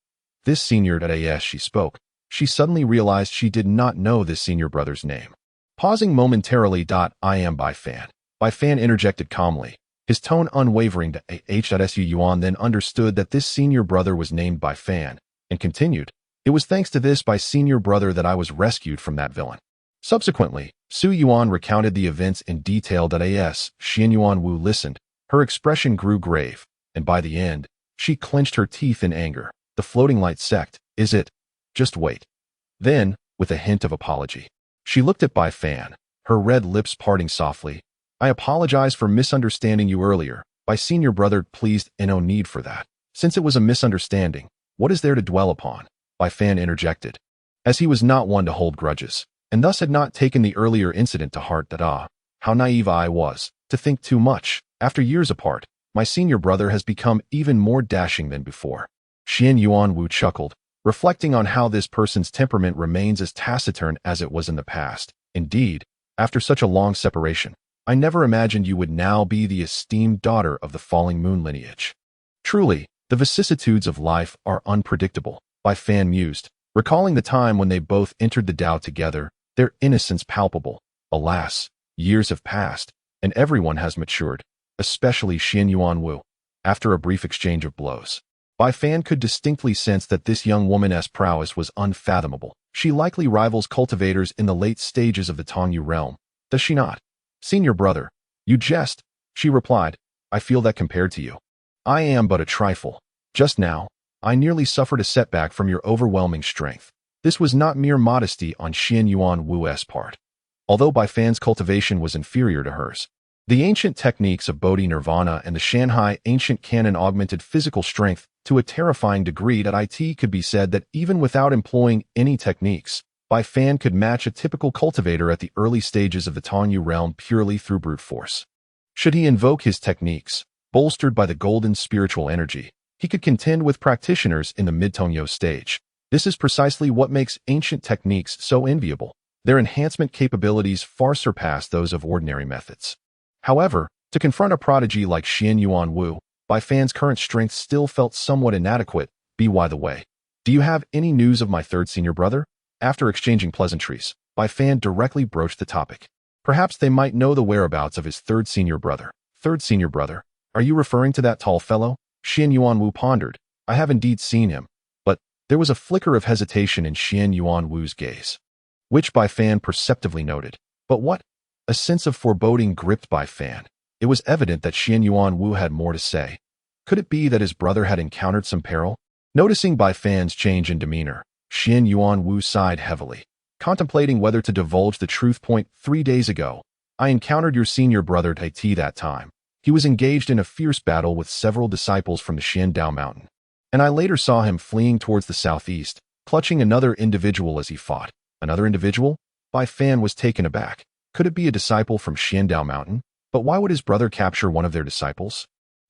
This senior as she spoke, she suddenly realized she did not know this senior brother's name. Pausing momentarily. I am Bai Fan. Bai Fan interjected calmly, his tone unwavering to H.Su Yuan then understood that this senior brother was named Bai Fan, and continued, "It was thanks to this Bai senior brother that I was rescued from that villain." Subsequently, Su Yuan recounted the events in detail. As Xian Yuan Wu listened, her expression grew grave, and by the end, she clenched her teeth in anger. "The Floating Light Sect, is it? Just wait." Then, with a hint of apology, she looked at Bai Fan, her red lips parting softly. "I apologize for misunderstanding you earlier. Bai senior brother, pleased, and no need for that. Since it was a misunderstanding, what is there to dwell upon?" Bai Fan interjected, as he was not one to hold grudges, and thus had not taken the earlier incident to heart. How naive I was, to think too much. After years apart, my senior brother has become even more dashing than before." Xian Yuan Wu chuckled, reflecting on how this person's temperament remains as taciturn as it was in the past. "Indeed, after such a long separation, I never imagined you would now be the esteemed daughter of the falling moon lineage." Truly, the vicissitudes of life are unpredictable, Bai Fan mused, recalling the time when they both entered the Tao together, their innocence palpable. Alas, years have passed, and everyone has matured, especially Xian Yuan Wu. After a brief exchange of blows, Bai Fan could distinctly sense that this young woman's prowess was unfathomable. She likely rivals cultivators in the late stages of the Tongyu realm, does she not? "Senior brother, you jest," she replied. "I feel that compared to you, I am but a trifle. Just now, I nearly suffered a setback from your overwhelming strength." This was not mere modesty on Xian Yuan Wu's part. Although Bai Fan's cultivation was inferior to hers, the ancient techniques of Bodhi Nirvana and the Shanghai ancient canon augmented physical strength to a terrifying degree that it could be said that even without employing any techniques, Bai Fan could match a typical cultivator at the early stages of the Tongyu realm purely through brute force. Should he invoke his techniques, bolstered by the golden spiritual energy, he could contend with practitioners in the mid-Tongyu stage. This is precisely what makes ancient techniques so enviable. Their enhancement capabilities far surpass those of ordinary methods. However, to confront a prodigy like Xian Yuan Wu, Bai Fan's current strength still felt somewhat inadequate. By the way, do you have any news of my third senior brother? After exchanging pleasantries, Bai Fan directly broached the topic. Perhaps they might know the whereabouts of his third senior brother. "Third senior brother? Are you referring to that tall fellow?" Xian Yuan Wu pondered. "I have indeed seen him." But there was a flicker of hesitation in Xian Yuan Wu's gaze, which Bai Fan perceptively noted. But what? A sense of foreboding gripped Bai Fan. It was evident that Xian Yuan Wu had more to say. Could it be that his brother had encountered some peril? Noticing Bai Fan's change in demeanor, Xian Yuan Wu sighed heavily, contemplating whether to divulge the truth. 3 days ago, I encountered your senior brother that time. He was engaged in a fierce battle with several disciples from the Xian Dao Mountain, and I later saw him fleeing towards the southeast, clutching another individual as he fought. Another individual? Bai Fan was taken aback. Could it be a disciple from Xian Dao Mountain? But why would his brother capture one of their disciples?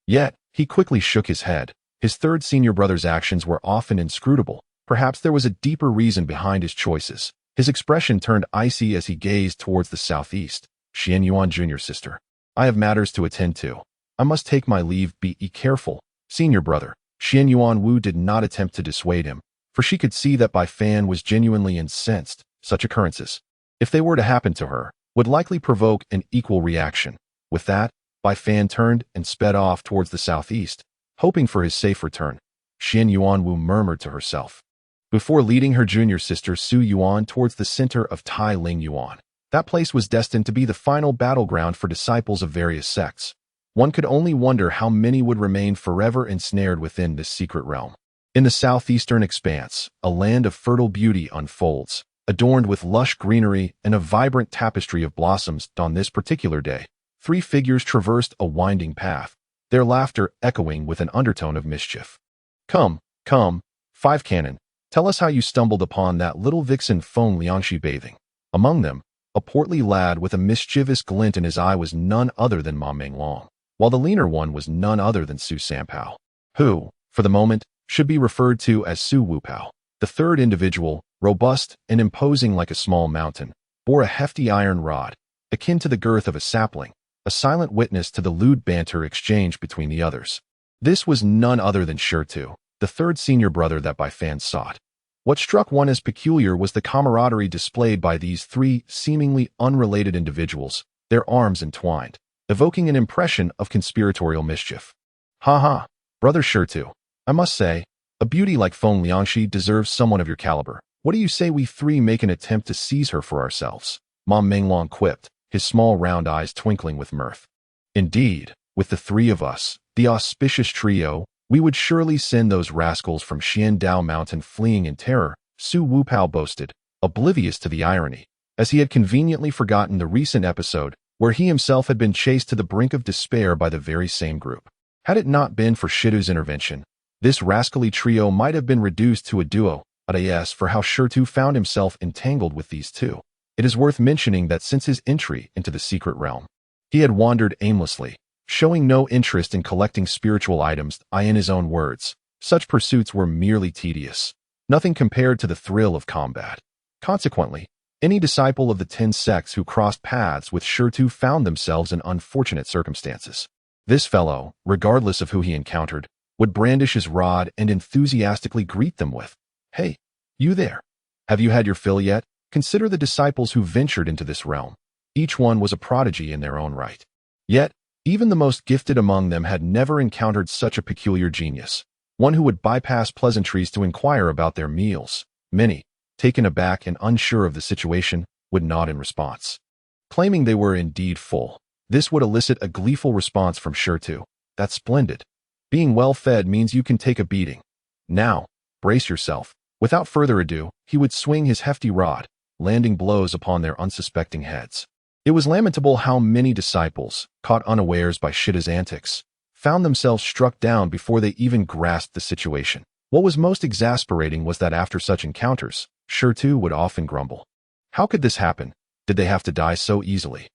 Yet, he quickly shook his head. His third senior brother's actions were often inscrutable. Perhaps there was a deeper reason behind his choices. His expression turned icy as he gazed towards the southeast. "Xian Yuan Jr. sister, I have matters to attend to. I must take my leave. Be careful, senior brother." Xian Yuan Wu did not attempt to dissuade him, for she could see that Bai Fan was genuinely incensed. Such occurrences, if they were to happen to her, would likely provoke an equal reaction. With that, Bai Fan turned and sped off towards the southeast, hoping for his safe return. Xian Yuan Wu murmured to herself, before leading her junior sister Su Yuan towards the center of Tailin Yuan. That place was destined to be the final battleground for disciples of various sects. One could only wonder how many would remain forever ensnared within this secret realm. In the southeastern expanse, a land of fertile beauty unfolds, adorned with lush greenery and a vibrant tapestry of blossoms. On this particular day, 3 figures traversed a winding path, their laughter echoing with an undertone of mischief. Come, 5 Canon, tell us how you stumbled upon that little vixen Feng Liangxi bathing." Among them, a portly lad with a mischievous glint in his eye was none other than Ma Menglong, while the leaner one was none other than Su Sampao, who, for the moment, should be referred to as Su Wupao. The third individual, robust and imposing like a small mountain, bore a hefty iron rod, akin to the girth of a sapling, a silent witness to the lewd banter exchanged between the others. This was none other than Shirtu, the third senior brother that Bai Fan sought. What struck one as peculiar was the camaraderie displayed by these three seemingly unrelated individuals, their arms entwined, evoking an impression of conspiratorial mischief. Ha ha, brother Shirtu. I must say, a beauty like Feng Liangxi deserves someone of your caliber. What do you say we three make an attempt to seize her for ourselves? Mom Menglong quipped, his small round eyes twinkling with mirth. Indeed, with the three of us, the auspicious trio, we would surely send those rascals from Xutian Dao Mountain fleeing in terror, Su Wupao boasted, oblivious to the irony, as he had conveniently forgotten the recent episode where he himself had been chased to the brink of despair by the very same group. Had it not been for Shidu's intervention, this rascally trio might have been reduced to a duo, but as for how Shirtu found himself entangled with these two. It is worth mentioning that since his entry into the secret realm, he had wandered aimlessly, showing no interest in collecting spiritual items. In his own words, such pursuits were merely tedious, nothing compared to the thrill of combat. Consequently, any disciple of the 10 sects who crossed paths with Shirtu found themselves in unfortunate circumstances. This fellow, regardless of who he encountered, would brandish his rod and enthusiastically greet them with, "Hey, you there. Have you had your fill yet? Consider the disciples who ventured into this realm. Each one was a prodigy in their own right. Yet, even the most gifted among them had never encountered such a peculiar genius, one who would bypass pleasantries to inquire about their meals. Many, taken aback and unsure of the situation, would nod in response, claiming they were indeed full. This would elicit a gleeful response from Shirtu. That's splendid. Being well fed means you can take a beating. Now, brace yourself. Without further ado, he would swing his hefty rod, landing blows upon their unsuspecting heads. It was lamentable how many disciples, caught unawares by Shida's antics, found themselves struck down before they even grasped the situation. What was most exasperating was that after such encounters, Shirtu would often grumble. How could this happen? Did they have to die so easily?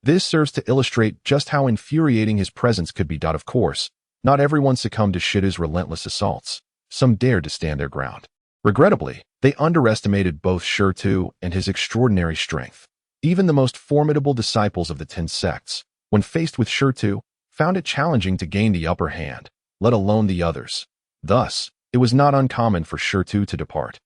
This serves to illustrate just how infuriating his presence could be. Of course, not everyone succumbed to Shida's relentless assaults. Some dared to stand their ground. Regrettably, they underestimated both Shirtu and his extraordinary strength. Even the most formidable disciples of the 10 sects, when faced with Shirtu, found it challenging to gain the upper hand, let alone the others. Thus, it was not uncommon for Shirtu to depart.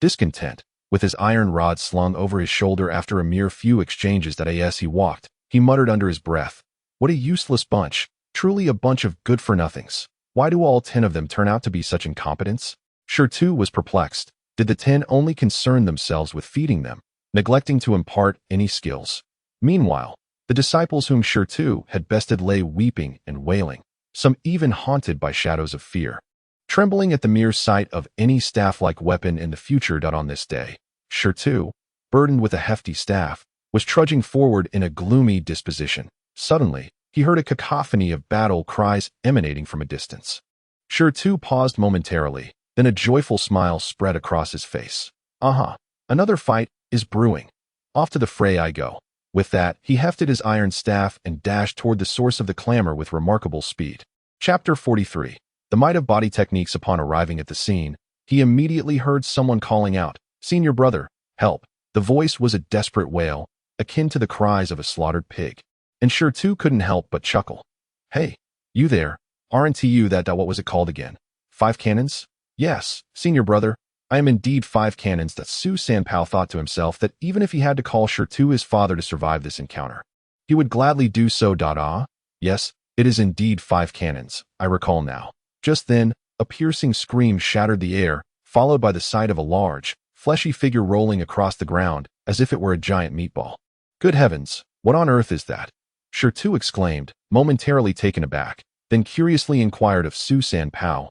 Discontent, with his iron rod slung over his shoulder after a mere few exchanges that as he walked, he muttered under his breath, "What a useless bunch, truly a bunch of good-for-nothings. Why do all 10 of them turn out to be such incompetents?" Shirtu was perplexed. Did the 10 only concern themselves with feeding them, neglecting to impart any skills? Meanwhile, the disciples whom Shirtu had bested lay weeping and wailing, some even haunted by shadows of fear, trembling at the mere sight of any staff-like weapon in the future. On this day, Shirtu, burdened with a hefty staff, was trudging forward in a gloomy disposition. Suddenly, he heard a cacophony of battle cries emanating from a distance. Shirtu paused momentarily, then a joyful smile spread across his face. "Aha, another fight is brewing. Off to the fray I go." With that, he hefted his iron staff and dashed toward the source of the clamor with remarkable speed. Chapter 43. The might of body techniques. Upon arriving at the scene, he immediately heard someone calling out, "Senior brother, help." The voice was a desperate wail, akin to the cries of a slaughtered pig. And Shirtu couldn't help but chuckle. "Hey, you there, aren't you that, what was it called again? 5 cannons? Yes, senior brother, I am indeed 5 cannons." That Su Sanpao thought to himself that even if he had to call Shirtu his father to survive this encounter, he would gladly do so. Yes, it is indeed 5 cannons, I recall now. Just then, a piercing scream shattered the air, followed by the sight of a large, fleshy figure rolling across the ground, as if it were a giant meatball. "Good heavens, what on earth is that?" Shirtu exclaimed, momentarily taken aback, then curiously inquired of Su Sanpao.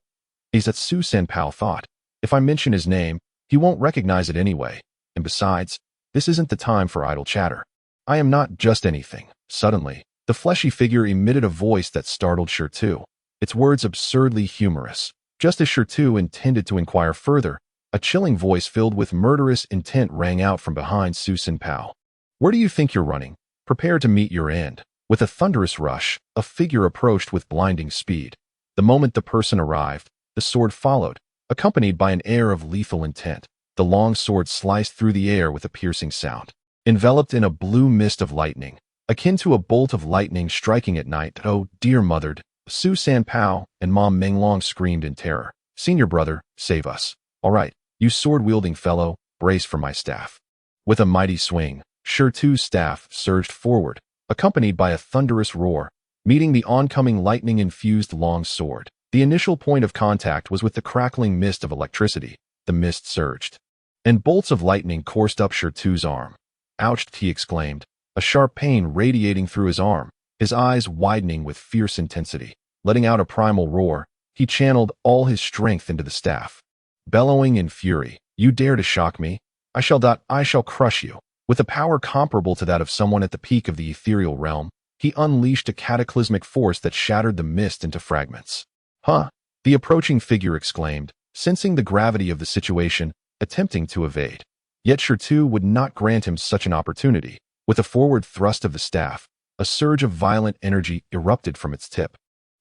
Is that Su Sanpao thought, if I mention his name, he won't recognize it anyway, and besides, this isn't the time for idle chatter. I am not just anything. Suddenly, the fleshy figure emitted a voice that startled Shirtu, its words absurdly humorous. Just as Shirtu intended to inquire further, a chilling voice filled with murderous intent rang out from behind Su Sanpao. "Where do you think you're running? Prepare to meet your end." With a thunderous rush, a figure approached with blinding speed. The moment the person arrived, the sword followed, accompanied by an air of lethal intent. The long sword sliced through the air with a piercing sound. Enveloped in a blue mist of lightning, akin to a bolt of lightning striking at night. "Oh, dear mothered," Su Sanpao and Mom Menglong screamed in terror. "Senior brother, save us." "All right, "You sword-wielding fellow, brace for my staff." With a mighty swing, Shirtu's staff surged forward, accompanied by a thunderous roar, meeting the oncoming lightning-infused long sword. The initial point of contact was with the crackling mist of electricity. The mist surged, and bolts of lightning coursed up Shirtu's arm. "Ouch!" he exclaimed, a sharp pain radiating through his arm, his eyes widening with fierce intensity. Letting out a primal roar, he channeled all his strength into the staff. Bellowing in fury, "You dare to shock me? I shall crush you." With a power comparable to that of someone at the peak of the ethereal realm, he unleashed a cataclysmic force that shattered the mist into fragments. "Huh!" the approaching figure exclaimed, sensing the gravity of the situation, attempting to evade. Yet Shirtu would not grant him such an opportunity. With a forward thrust of the staff, a surge of violent energy erupted from its tip,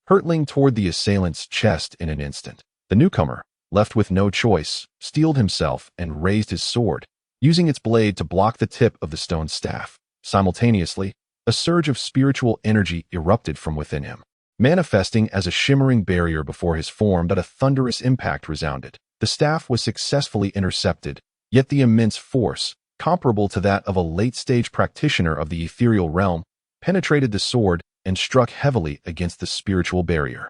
hurtling toward the assailant's chest in an instant. The newcomer, left with no choice, steeled himself and raised his sword, using its blade to block the tip of the stone staff. Simultaneously, a surge of spiritual energy erupted from within him, manifesting as a shimmering barrier before his form that a thunderous impact resounded. The staff was successfully intercepted, yet the immense force, comparable to that of a late-stage practitioner of the ethereal realm, penetrated the sword and struck heavily against the spiritual barrier.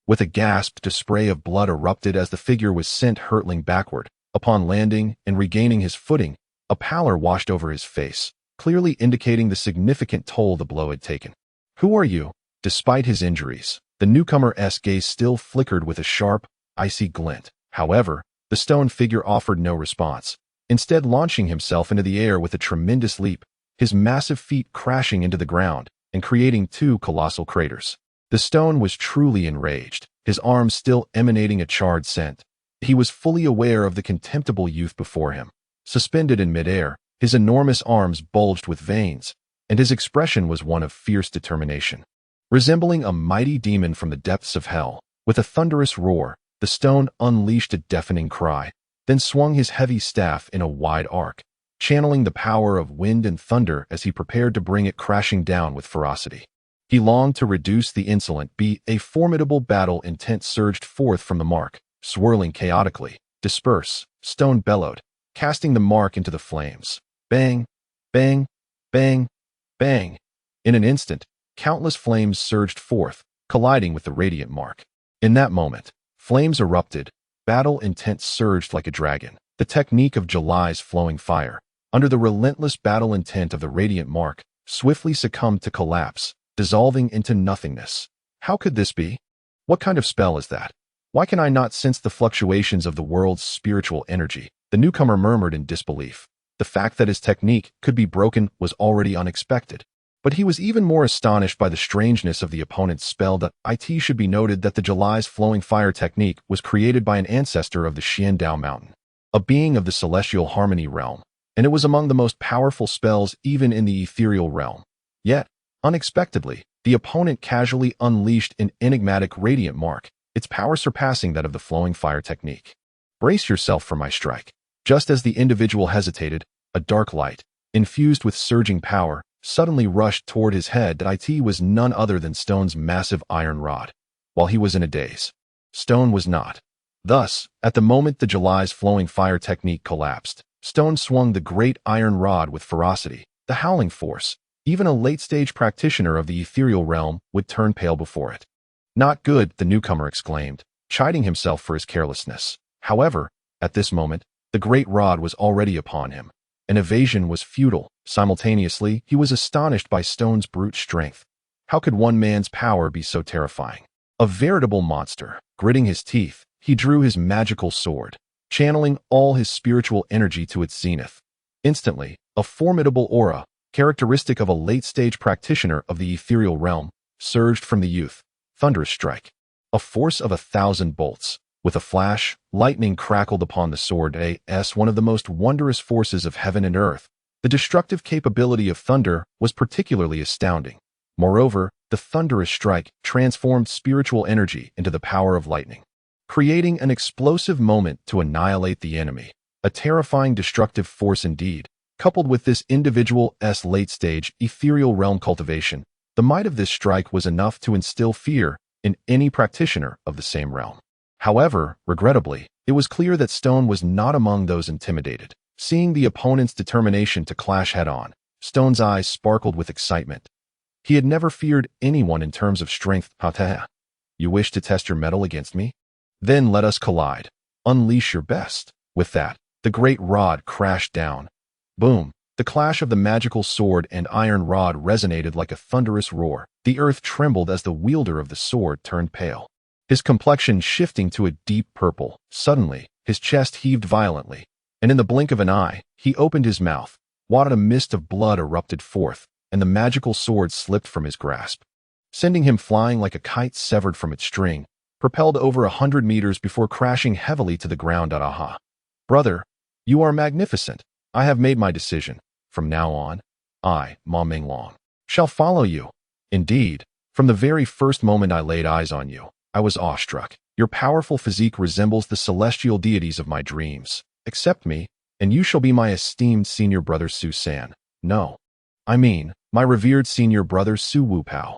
With a gasp, a spray of blood erupted as the figure was sent hurtling backward. Upon landing and regaining his footing, a pallor washed over his face, clearly indicating the significant toll the blow had taken. "Who are you?" Despite his injuries, the newcomer's gaze still flickered with a sharp, icy glint. However, the stone figure offered no response, instead launching himself into the air with a tremendous leap, his massive feet crashing into the ground and creating two colossal craters. The stone was truly enraged, his arms still emanating a charred scent. He was fully aware of the contemptible youth before him. Suspended in midair, his enormous arms bulged with veins, and his expression was one of fierce determination. Resembling a mighty demon from the depths of hell, with a thunderous roar, the stone unleashed a deafening cry, then swung his heavy staff in a wide arc, channeling the power of wind and thunder as he prepared to bring it crashing down with ferocity. He longed to reduce the insolent beast. A formidable battle intent surged forth from the mark, swirling chaotically. "Disperse," Stone bellowed, casting the mark into the flames. Bang, bang, bang, bang. In an instant, countless flames surged forth, colliding with the radiant mark. In that moment, flames erupted, battle intent surged like a dragon. The technique of July's flowing fire, under the relentless battle intent of the radiant mark, swiftly succumbed to collapse, dissolving into nothingness. How could this be? What kind of spell is that? Why can I not sense the fluctuations of the world's spiritual energy? The newcomer murmured in disbelief. The fact that his technique could be broken was already unexpected. But he was even more astonished by the strangeness of the opponent's spell. It should be noted that the July's flowing fire technique was created by an ancestor of the Xutian Dao Mountain, a being of the celestial harmony realm, and it was among the most powerful spells even in the ethereal realm. Yet, unexpectedly, the opponent casually unleashed an enigmatic radiant mark, its power surpassing that of the flowing fire technique. "Brace yourself for my strike." Just as the individual hesitated, a dark light, infused with surging power, suddenly rushed toward his head. It was none other than Stone's massive iron rod. While he was in a daze, Stone was not. Thus, at the moment the July's flowing fire technique collapsed, Stone swung the great iron rod with ferocity, the howling force. Even a late-stage practitioner of the ethereal realm would turn pale before it. "Not good," the newcomer exclaimed, chiding himself for his carelessness. However, at this moment, the great rod was already upon him. An evasion was futile. Simultaneously, he was astonished by Stone's brute strength. How could one man's power be so terrifying? A veritable monster. Gritting his teeth, he drew his magical sword, channeling all his spiritual energy to its zenith. Instantly, a formidable aura, characteristic of a late-stage practitioner of the ethereal realm, surged from the youth. Thunderous strike. A force of 1,000 bolts. With a flash, lightning crackled upon the sword. One of the most wondrous forces of heaven and earth. The destructive capability of thunder was particularly astounding. Moreover, the thunderous strike transformed spiritual energy into the power of lightning, creating an explosive moment to annihilate the enemy. A terrifying destructive force indeed. Coupled with this individual's late-stage ethereal realm cultivation, the might of this strike was enough to instill fear in any practitioner of the same realm. However, regrettably, It was clear that Stone was not among those intimidated. Seeing the opponent's determination to clash head-on, Stone's eyes sparkled with excitement. He had never feared anyone in terms of strength. You wish to test your mettle against me? Then let us collide. Unleash your best. With that, the great rod crashed down. Boom! The clash of the magical sword and iron rod resonated like a thunderous roar. The earth trembled as the wielder of the sword turned pale, his complexion shifting to a deep purple. Suddenly, his chest heaved violently, and in the blink of an eye, he opened his mouth. What a mist of blood erupted forth, and the magical sword slipped from his grasp, sending him flying like a kite severed from its string, propelled over 100 meters before crashing heavily to the ground. Aha! Brother, you are magnificent. I have made my decision. From now on, I, Ma Minglong, shall follow you. Indeed, from the very first moment I laid eyes on you, I was awestruck. Your powerful physique resembles the celestial deities of my dreams. Accept me, and you shall be my esteemed senior brother Su San. No, I mean, my revered senior brother Su Wu Pao.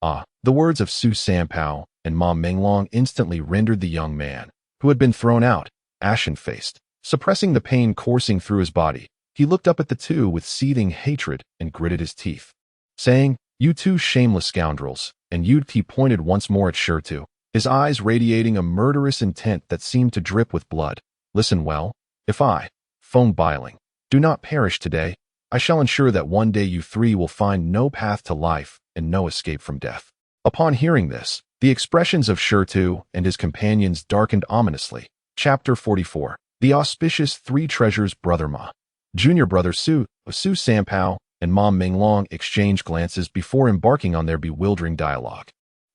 Ah, the words of Su San Pao and Ma Minglong instantly rendered the young man, who had been thrown out, ashen-faced. Suppressing the pain coursing through his body, he looked up at the two with seething hatred and gritted his teeth, saying, "You two shameless scoundrels," and he pointed once more at Shirtu, his eyes radiating a murderous intent that seemed to drip with blood. Listen well, if I, Feng Bailing, do not perish today, I shall ensure that one day you three will find no path to life and no escape from death. Upon hearing this, the expressions of Shirtu and his companions darkened ominously. Chapter 44. The auspicious three treasures. Brother Ma, junior brother Su San Pao, and Ma Minglong exchanged glances before embarking on their bewildering dialogue.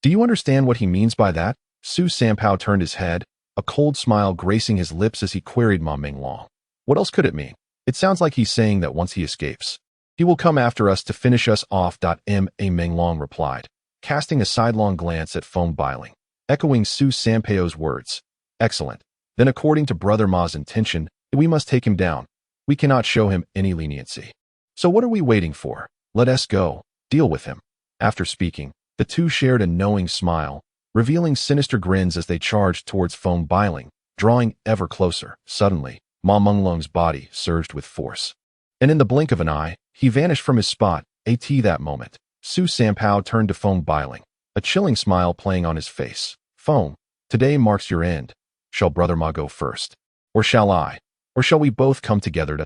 Do you understand what he means by that? Su San Pao turned his head, a cold smile gracing his lips as he queried Ma Minglong. What else could it mean? It sounds like he's saying that once he escapes, he will come after us to finish us off. Ma Minglong replied, casting a sidelong glance at Feng Bailing, echoing Su San Pao's words. Excellent. Then according to Brother Ma's intention, we must take him down. We cannot show him any leniency. So what are we waiting for? Let us go, deal with him. After speaking, the two shared a knowing smile, revealing sinister grins as they charged towards Feng Bailing, drawing ever closer. Suddenly, Ma Minglong's body surged with force, and in the blink of an eye, he vanished from his spot. At that moment, Su San Pao turned to Feng Bailing, a chilling smile playing on his face. Feng, today marks your end. Shall Brother Ma go first? Or shall I? Or shall we both come together?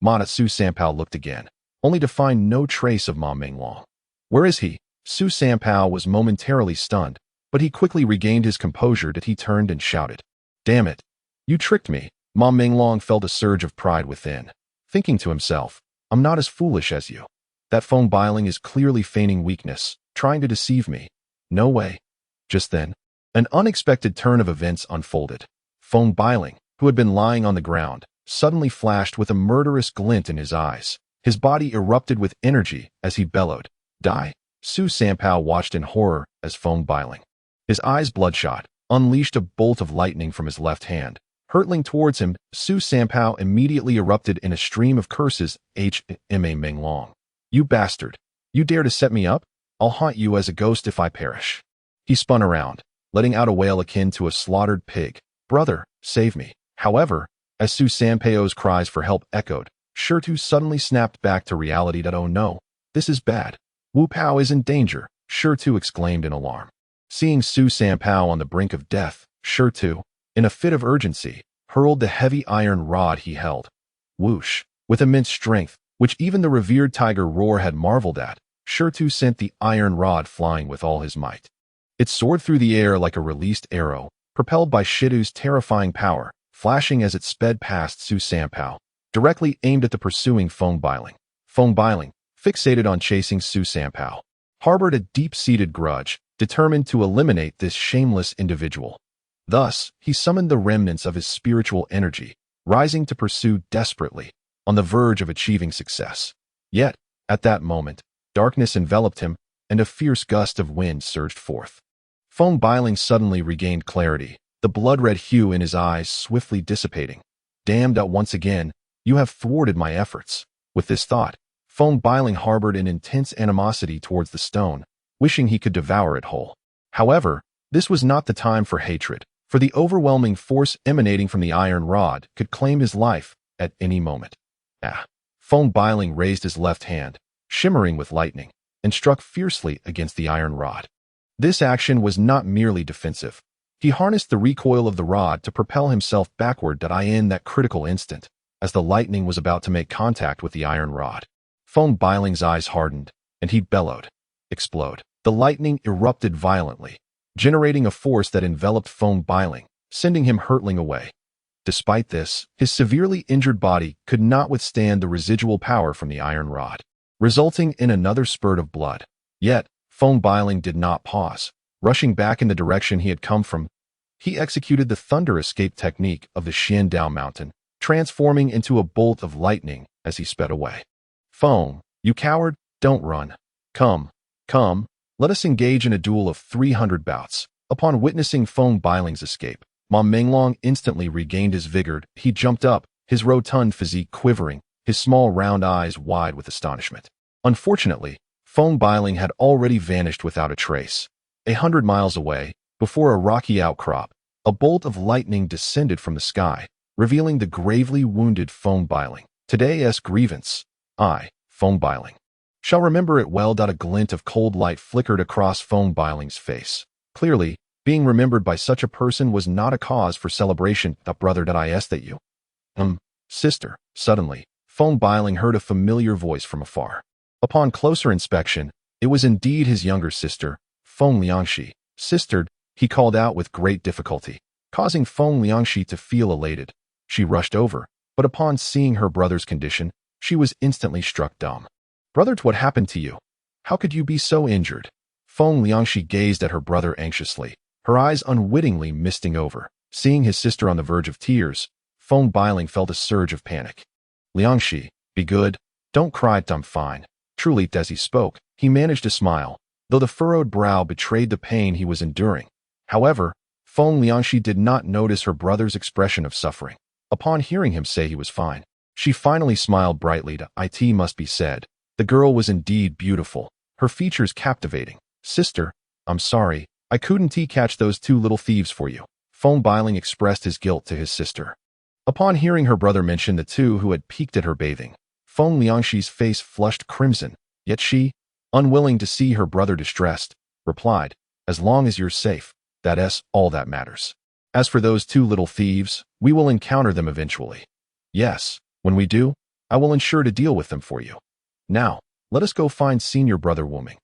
Ma. Su San Pao looked again, only to find no trace of Ma Minglong. Where is he? Su San Pao was momentarily stunned, but he quickly regained his composure. He turned and shouted, "Damn it! You tricked me!" Ma Minglong felt a surge of pride within, thinking to himself, "I'm not as foolish as you. That Feng Bailing is clearly feigning weakness, trying to deceive me. No way." Just then, an unexpected turn of events unfolded. Feng Bailing, who had been lying on the ground, suddenly flashed with a murderous glint in his eyes. His body erupted with energy as he bellowed, "Die!" Su San Pao watched in horror as Feng Bailing, his eyes bloodshot, unleashed a bolt of lightning from his left hand. Hurtling towards him, Su San Pao immediately erupted in a stream of curses. Ma Minglong. "You bastard! You dare to set me up? I'll haunt you as a ghost if I perish." He spun around, letting out a wail akin to a slaughtered pig. "Brother, save me." However, as Su San Pao's cries for help echoed, Shirtu suddenly snapped back to reality. "Oh no, this is bad. Wu Pao is in danger," Shirtu exclaimed in alarm. Seeing Su San Pao on the brink of death, Shirtu, in a fit of urgency, hurled the heavy iron rod he held. Whoosh! With immense strength, which even the revered tiger Roar had marveled at, Shirtu sent the iron rod flying with all his might. It soared through the air like a released arrow, propelled by Shitu's terrifying power, flashing as it sped past Su San Pao, directly aimed at the pursuing Feng Bailing. Feng Bailing, fixated on chasing Su San Pao, harbored a deep-seated grudge, determined to eliminate this shameless individual. Thus, he summoned the remnants of his spiritual energy, rising to pursue desperately, on the verge of achieving success. Yet, at that moment, darkness enveloped him, and a fierce gust of wind surged forth. Feng Bailing suddenly regained clarity, the blood-red hue in his eyes swiftly dissipating. "Damned, once again, you have thwarted my efforts." With this thought, Feng Bailing harbored an intense animosity towards the stone, wishing he could devour it whole. However, this was not the time for hatred. for the overwhelming force emanating from the iron rod could claim his life at any moment. Feng Bailing raised his left hand, shimmering with lightning, and struck fiercely against the iron rod. This action was not merely defensive. He harnessed the recoil of the rod to propel himself backward in that critical instant, as the lightning was about to make contact with the iron rod. Feng Bailing's eyes hardened, and he bellowed. Explode. The lightning erupted violently, generating a force that enveloped Feng Bailing, sending him hurtling away. Despite this, his severely injured body could not withstand the residual power from the iron rod, resulting in another spurt of blood. Yet, Feng Bailing did not pause. Rushing back in the direction he had come from, he executed the thunder escape technique of the Xutian Dao Mountain, transforming into a bolt of lightning as he sped away. Feng, you coward, don't run. Come, let us engage in a duel of 300 bouts. Upon witnessing Feng Bailing's escape, Ma Menglong instantly regained his vigor. He jumped up, his rotund physique quivering, his small round eyes wide with astonishment. Unfortunately, Feng Bailing had already vanished without a trace. 100 miles away, before a rocky outcrop, a bolt of lightning descended from the sky, revealing the gravely wounded Feng Bailing. Today's grievance, I, Feng Bailing, shall remember it well. A glint of cold light flickered across Feng Bailing's face. Clearly, being remembered by such a person was not a cause for celebration. Brother, that you? Sister. Suddenly, Feng Bailing heard a familiar voice from afar. Upon closer inspection, it was indeed his younger sister, Feng Liangxi. Sister, he called out with great difficulty, causing Feng Liangxi to feel elated. She rushed over, but upon seeing her brother's condition, she was instantly struck dumb. Brother, what happened to you? How could you be so injured? Feng Liangxi gazed at her brother anxiously, her eyes unwittingly misting over. Seeing his sister on the verge of tears, Feng Bailing felt a surge of panic. Liangxi, be good. Don't cry. I'm fine. Truly, as he spoke, he managed to smile, though the furrowed brow betrayed the pain he was enduring. However, Feng Liangxi did not notice her brother's expression of suffering. Upon hearing him say he was fine, she finally smiled brightly. It must be said, the girl was indeed beautiful, her features captivating. Sister, I'm sorry, I couldn't catch those two little thieves for you. Feng Bailing expressed his guilt to his sister. Upon hearing her brother mention the two who had peeked at her bathing, Feng Liangxi's face flushed crimson, yet she, unwilling to see her brother distressed, replied, as long as you're safe, that's all that matters. As for those two little thieves, we will encounter them eventually. Yes, when we do, I will ensure to deal with them for you. Now, let us go find senior brother Wuming.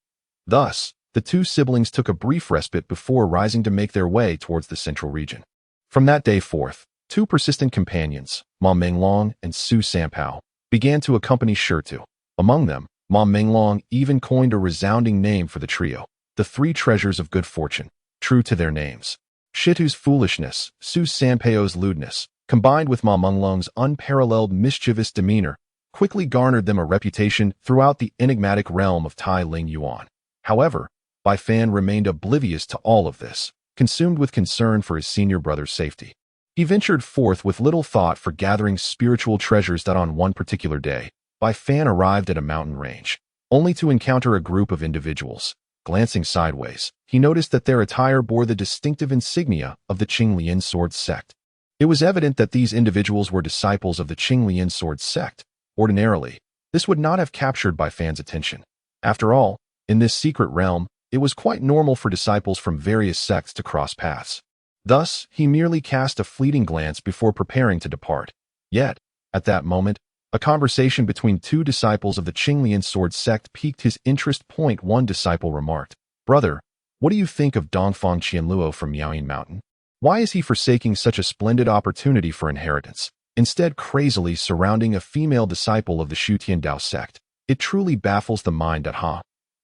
Thus, the two siblings took a brief respite before rising to make their way towards the central region. From that day forth, two persistent companions, Ma Menglong and Su Sanpao, began to accompany Shitu. Among them, Ma Menglong even coined a resounding name for the trio, the three treasures of good fortune, true to their names. Shitu's foolishness, Su Sanpao's lewdness, combined with Ma Menglong's unparalleled mischievous demeanor, quickly garnered them a reputation throughout the enigmatic realm of Tailin Yuan. However, Bai Fan remained oblivious to all of this, consumed with concern for his senior brother's safety. He ventured forth with little thought for gathering spiritual treasures. On one particular day, Bai Fan arrived at a mountain range, only to encounter a group of individuals. Glancing sideways, he noticed that their attire bore the distinctive insignia of the Qinglian Sword Sect. It was evident that these individuals were disciples of the Qinglian Sword Sect. Ordinarily, this would not have captured Bai Fan's attention. After all, in this secret realm, it was quite normal for disciples from various sects to cross paths. Thus, he merely cast a fleeting glance before preparing to depart. Yet, at that moment, a conversation between two disciples of the Qinglian Sword Sect piqued his interest. One disciple remarked, "Brother, what do you think of Dongfang Qianluo from Miaoyin Mountain? Why is he forsaking such a splendid opportunity for inheritance, instead crazily surrounding a female disciple of the Xutian Dao Sect? It truly baffles the mind.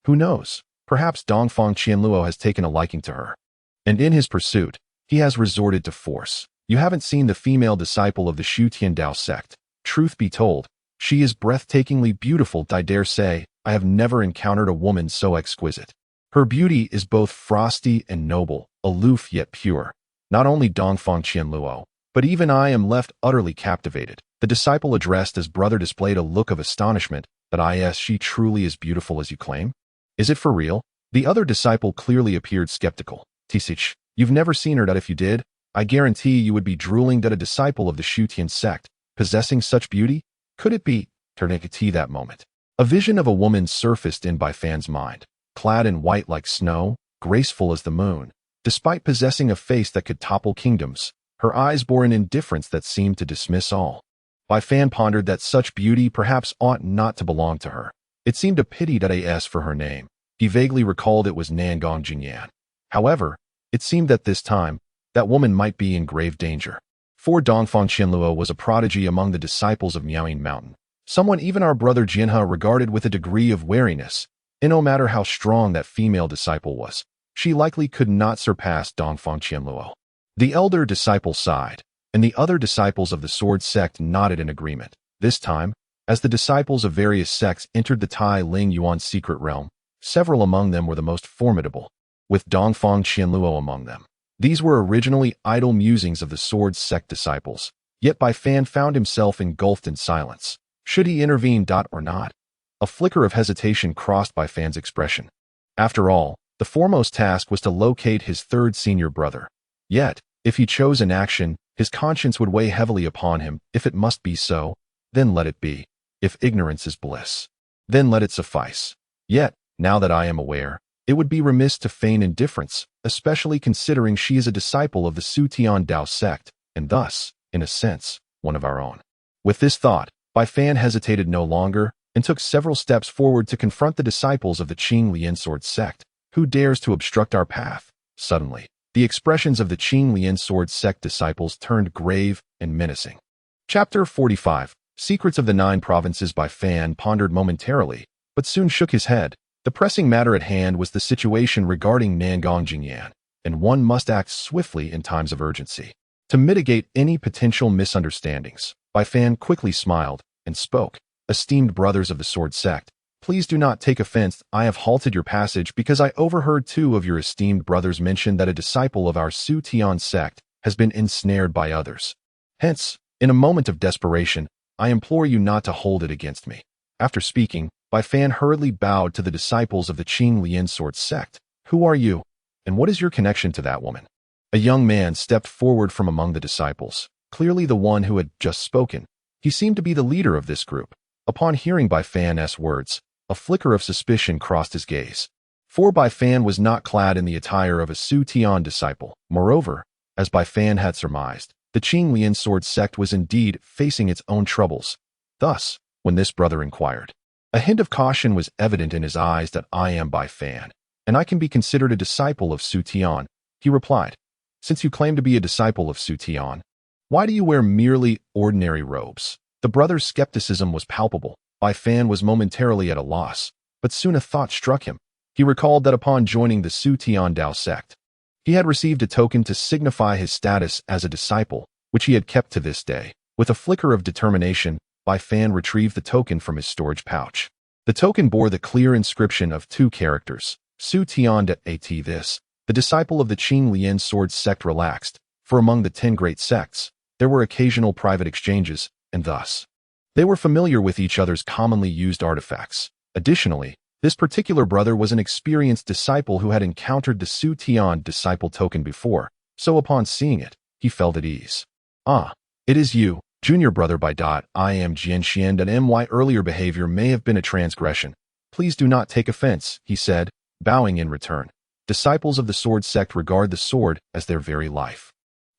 Who knows? Perhaps Dongfang Qianluo has taken a liking to her, and in his pursuit, he has resorted to force. You haven't seen the female disciple of the Xutian Dao Sect. Truth be told, she is breathtakingly beautiful. I dare say, I have never encountered a woman so exquisite. Her beauty is both frosty and noble, aloof yet pure. Not only Dongfang Qianluo, but even I am left utterly captivated." The disciple addressed as brother displayed a look of astonishment. "That she truly is beautiful as you claim? Is it for real?" The other disciple clearly appeared skeptical. "Tisich, you've never seen her. If you did, I guarantee you would be drooling at a disciple of the Xutian sect, possessing such beauty? Could it be eternity that moment? A vision of a woman surfaced in Bai Fan's mind, clad in white like snow, graceful as the moon. Despite possessing a face that could topple kingdoms, her eyes bore an indifference that seemed to dismiss all. Bai Fan pondered that such beauty perhaps ought not to belong to her. It seemed a pity that as for her name, he vaguely recalled it was Nangong Jingyan. However, it seemed that this time, that woman might be in grave danger. For Dongfang Qianluo was a prodigy among the disciples of Miaoyin Mountain, someone even our brother Jinhe regarded with a degree of wariness, and no matter how strong that female disciple was, she likely could not surpass Dongfang Qianluo. The elder disciple sighed, and the other disciples of the sword sect nodded in agreement. This time, as the disciples of various sects entered the Tailin Yuan secret realm, several among them were the most formidable, with Dongfang Qianluo among them. These were originally idle musings of the sword sect disciples, yet Bai Fan found himself engulfed in silence. Should he intervene or not? A flicker of hesitation crossed Bai Fan's expression. After all, the foremost task was to locate his third senior brother. Yet, if he chose inaction, his conscience would weigh heavily upon him. If it must be so, then let it be. If ignorance is bliss, then let it suffice. Yet, now that I am aware, it would be remiss to feign indifference, especially considering she is a disciple of the Xutian Dao Sect, and thus, in a sense, one of our own. With this thought, Bai Fan hesitated no longer, and took several steps forward to confront the disciples of the Qing Lian Sword Sect. Who dares to obstruct our path? Suddenly, the expressions of the Qing Lian Sword Sect disciples turned grave and menacing. Chapter 45. Secrets of the Nine Provinces. Bai Fan pondered momentarily, but soon shook his head. The pressing matter at hand was the situation regarding Nangong Jingyan, and one must act swiftly in times of urgency. To mitigate any potential misunderstandings, Bai Fan quickly smiled and spoke. Esteemed brothers of the Sword Sect, please do not take offense. I have halted your passage because I overheard two of your esteemed brothers mention that a disciple of our Xutian sect has been ensnared by others. Hence, in a moment of desperation, I implore you not to hold it against me. After speaking, Bai Fan hurriedly bowed to the disciples of the Qing Lian Sword Sect. Who are you, and what is your connection to that woman? A young man stepped forward from among the disciples, clearly the one who had just spoken. He seemed to be the leader of this group. Upon hearing Bai Fan's words, a flicker of suspicion crossed his gaze. For Bai Fan was not clad in the attire of a Xutian disciple. Moreover, as Bai Fan had surmised, the Qing Lian Sword Sect was indeed facing its own troubles. Thus, when this brother inquired, a hint of caution was evident in his eyes. That I am Bai Fan, and I can be considered a disciple of Xutian, he replied. Since you claim to be a disciple of Xutian, why do you wear merely ordinary robes? The brother's skepticism was palpable. Bai Fan was momentarily at a loss, but soon a thought struck him. He recalled that upon joining the Xutian Dao Sect, he had received a token to signify his status as a disciple, which he had kept to this day. With a flicker of determination, Bai Fan retrieved the token from his storage pouch. The token bore the clear inscription of two characters, Xutian Dao. This, the disciple of the Qing Lian Sword Sect relaxed, for among the 10 great sects, there were occasional private exchanges, and thus, they were familiar with each other's commonly used artifacts. Additionally, this particular brother was an experienced disciple who had encountered the Xutian disciple token before, so upon seeing it, he felt at ease. Ah, it is you, junior brother Bai. I am Jianxian and my earlier behavior may have been a transgression. Please do not take offense, he said, bowing in return. Disciples of the sword sect regard the sword as their very life,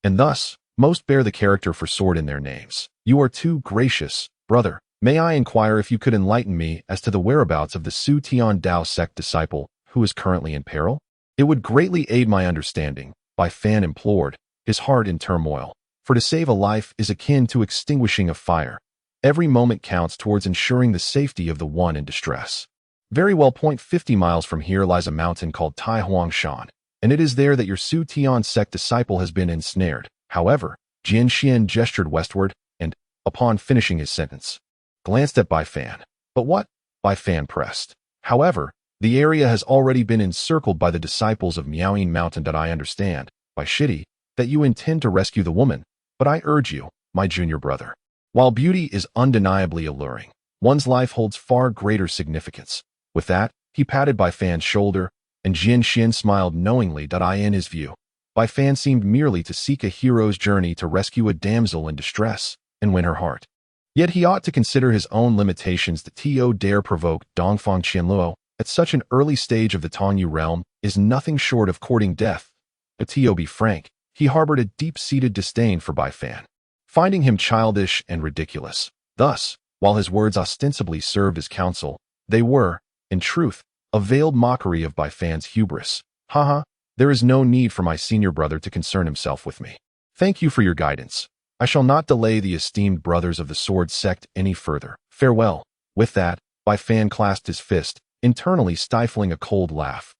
and thus, most bear the character for sword in their names. You are too gracious, brother. May I inquire if you could enlighten me as to the whereabouts of the Xutian Dao Sect disciple who is currently in peril? It would greatly aid my understanding, Bai Fan implored, his heart in turmoil. For to save a life is akin to extinguishing a fire. Every moment counts towards ensuring the safety of the one in distress. Very well. 50 miles from here lies a mountain called Taihuangshan, and it is there that your Xutian Sect disciple has been ensnared. However, Jianxian gestured westward and, upon finishing his sentence, glanced at Bai Fan. But what? Bai Fan pressed. However, the area has already been encircled by the disciples of Miaoyin Mountain. I understand, Bai Shidi, that you intend to rescue the woman, but I urge you, my junior brother. While beauty is undeniably alluring, one's life holds far greater significance. With that, he patted Bai Fan's shoulder, and Jianxian smiled knowingly. In his view, Bai Fan seemed merely to seek a hero's journey to rescue a damsel in distress and win her heart. Yet he ought to consider his own limitations. The To dare provoke Dongfang Qianluo at such an early stage of the Tongyu realm is nothing short of courting death. But To be frank, he harbored a deep-seated disdain for Bai Fan, finding him childish and ridiculous. Thus, while his words ostensibly served as counsel, they were, in truth, a veiled mockery of Bai Fan's hubris. Haha, there is no need for my senior brother to concern himself with me. Thank you for your guidance. I shall not delay the esteemed brothers of the Sword Sect any further. Farewell. With that, Bai Fan clasped his fist, internally stifling a cold laugh.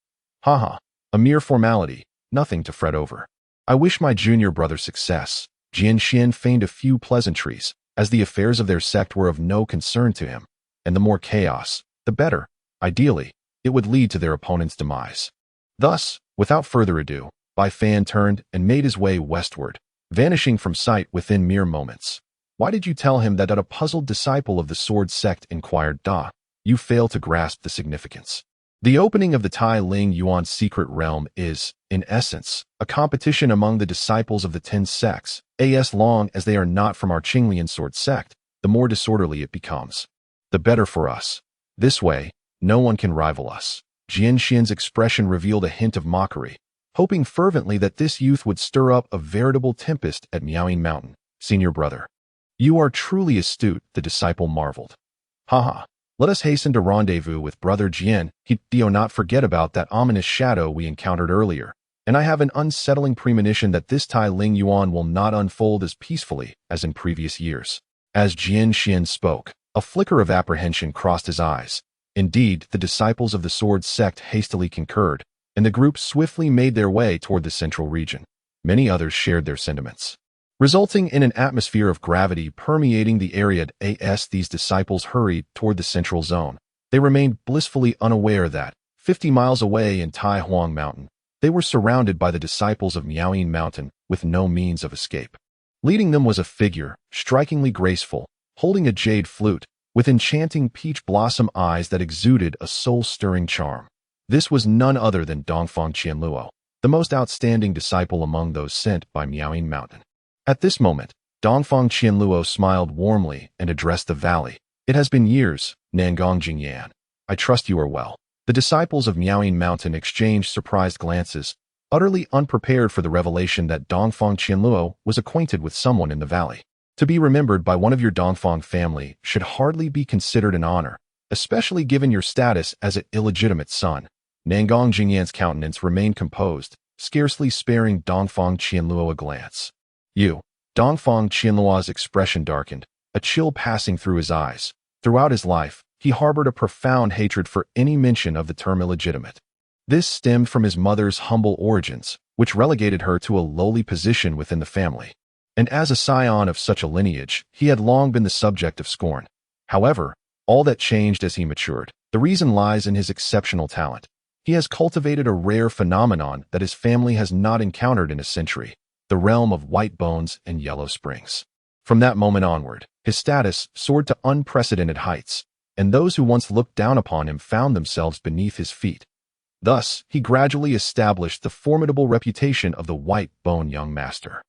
Haha, a mere formality, nothing to fret over. I wish my junior brother success. Jian Xian feigned a few pleasantries, as the affairs of their sect were of no concern to him, and the more chaos, the better. Ideally, it would lead to their opponent's demise. Thus, without further ado, Bai Fan turned and made his way westward, vanishing from sight within mere moments. Why did you tell him that? A puzzled disciple of the Sword Sect inquired. Da, you fail to grasp the significance. The opening of the Tailin Yuan's secret realm is, in essence, a competition among the disciples of the 10 sects. As long as they are not from our Qinglian Sword Sect, the more disorderly it becomes, the better for us. This way, no one can rival us. Jian Xian's expression revealed a hint of mockery, hoping fervently that this youth would stir up a veritable tempest at Miaoying Mountain. Senior brother, you are truly astute, the disciple marveled. Haha, let us hasten to rendezvous with brother Jian. Do not forget about that ominous shadow we encountered earlier, and I have an unsettling premonition that this Tailin Yuan will not unfold as peacefully as in previous years. As Jian Xian spoke, a flicker of apprehension crossed his eyes. Indeed, the disciples of the Sword Sect hastily concurred, and the group swiftly made their way toward the central region. Many others shared their sentiments, resulting in an atmosphere of gravity permeating the area. As these disciples hurried toward the central zone, they remained blissfully unaware that, 50 miles away in Taihuang Mountain, they were surrounded by the disciples of Miaoying Mountain with no means of escape. Leading them was a figure, strikingly graceful, holding a jade flute, with enchanting peach blossom eyes that exuded a soul-stirring charm. This was none other than Dongfang Qianluo, the most outstanding disciple among those sent by Miaoying Mountain. At this moment, Dongfang Qianluo smiled warmly and addressed the valley. It has been years, Nangong Jingyan. I trust you are well. The disciples of Miaoying Mountain exchanged surprised glances, utterly unprepared for the revelation that Dongfang Qianluo was acquainted with someone in the valley. To be remembered by one of your Dongfang family should hardly be considered an honor, especially given your status as an illegitimate son. Nangong Jingyan's countenance remained composed, scarcely sparing Dongfang Qianluo a glance. Dongfang Qianluo's expression darkened, a chill passing through his eyes. Throughout his life, he harbored a profound hatred for any mention of the term illegitimate. This stemmed from his mother's humble origins, which relegated her to a lowly position within the family. And as a scion of such a lineage, he had long been the subject of scorn. However, all that changed as he matured. The reason lies in his exceptional talent. He has cultivated a rare phenomenon that his family has not encountered in a century, the realm of white bones and yellow springs. From that moment onward, his status soared to unprecedented heights, and those who once looked down upon him found themselves beneath his feet. Thus, he gradually established the formidable reputation of the White Bone Young Master.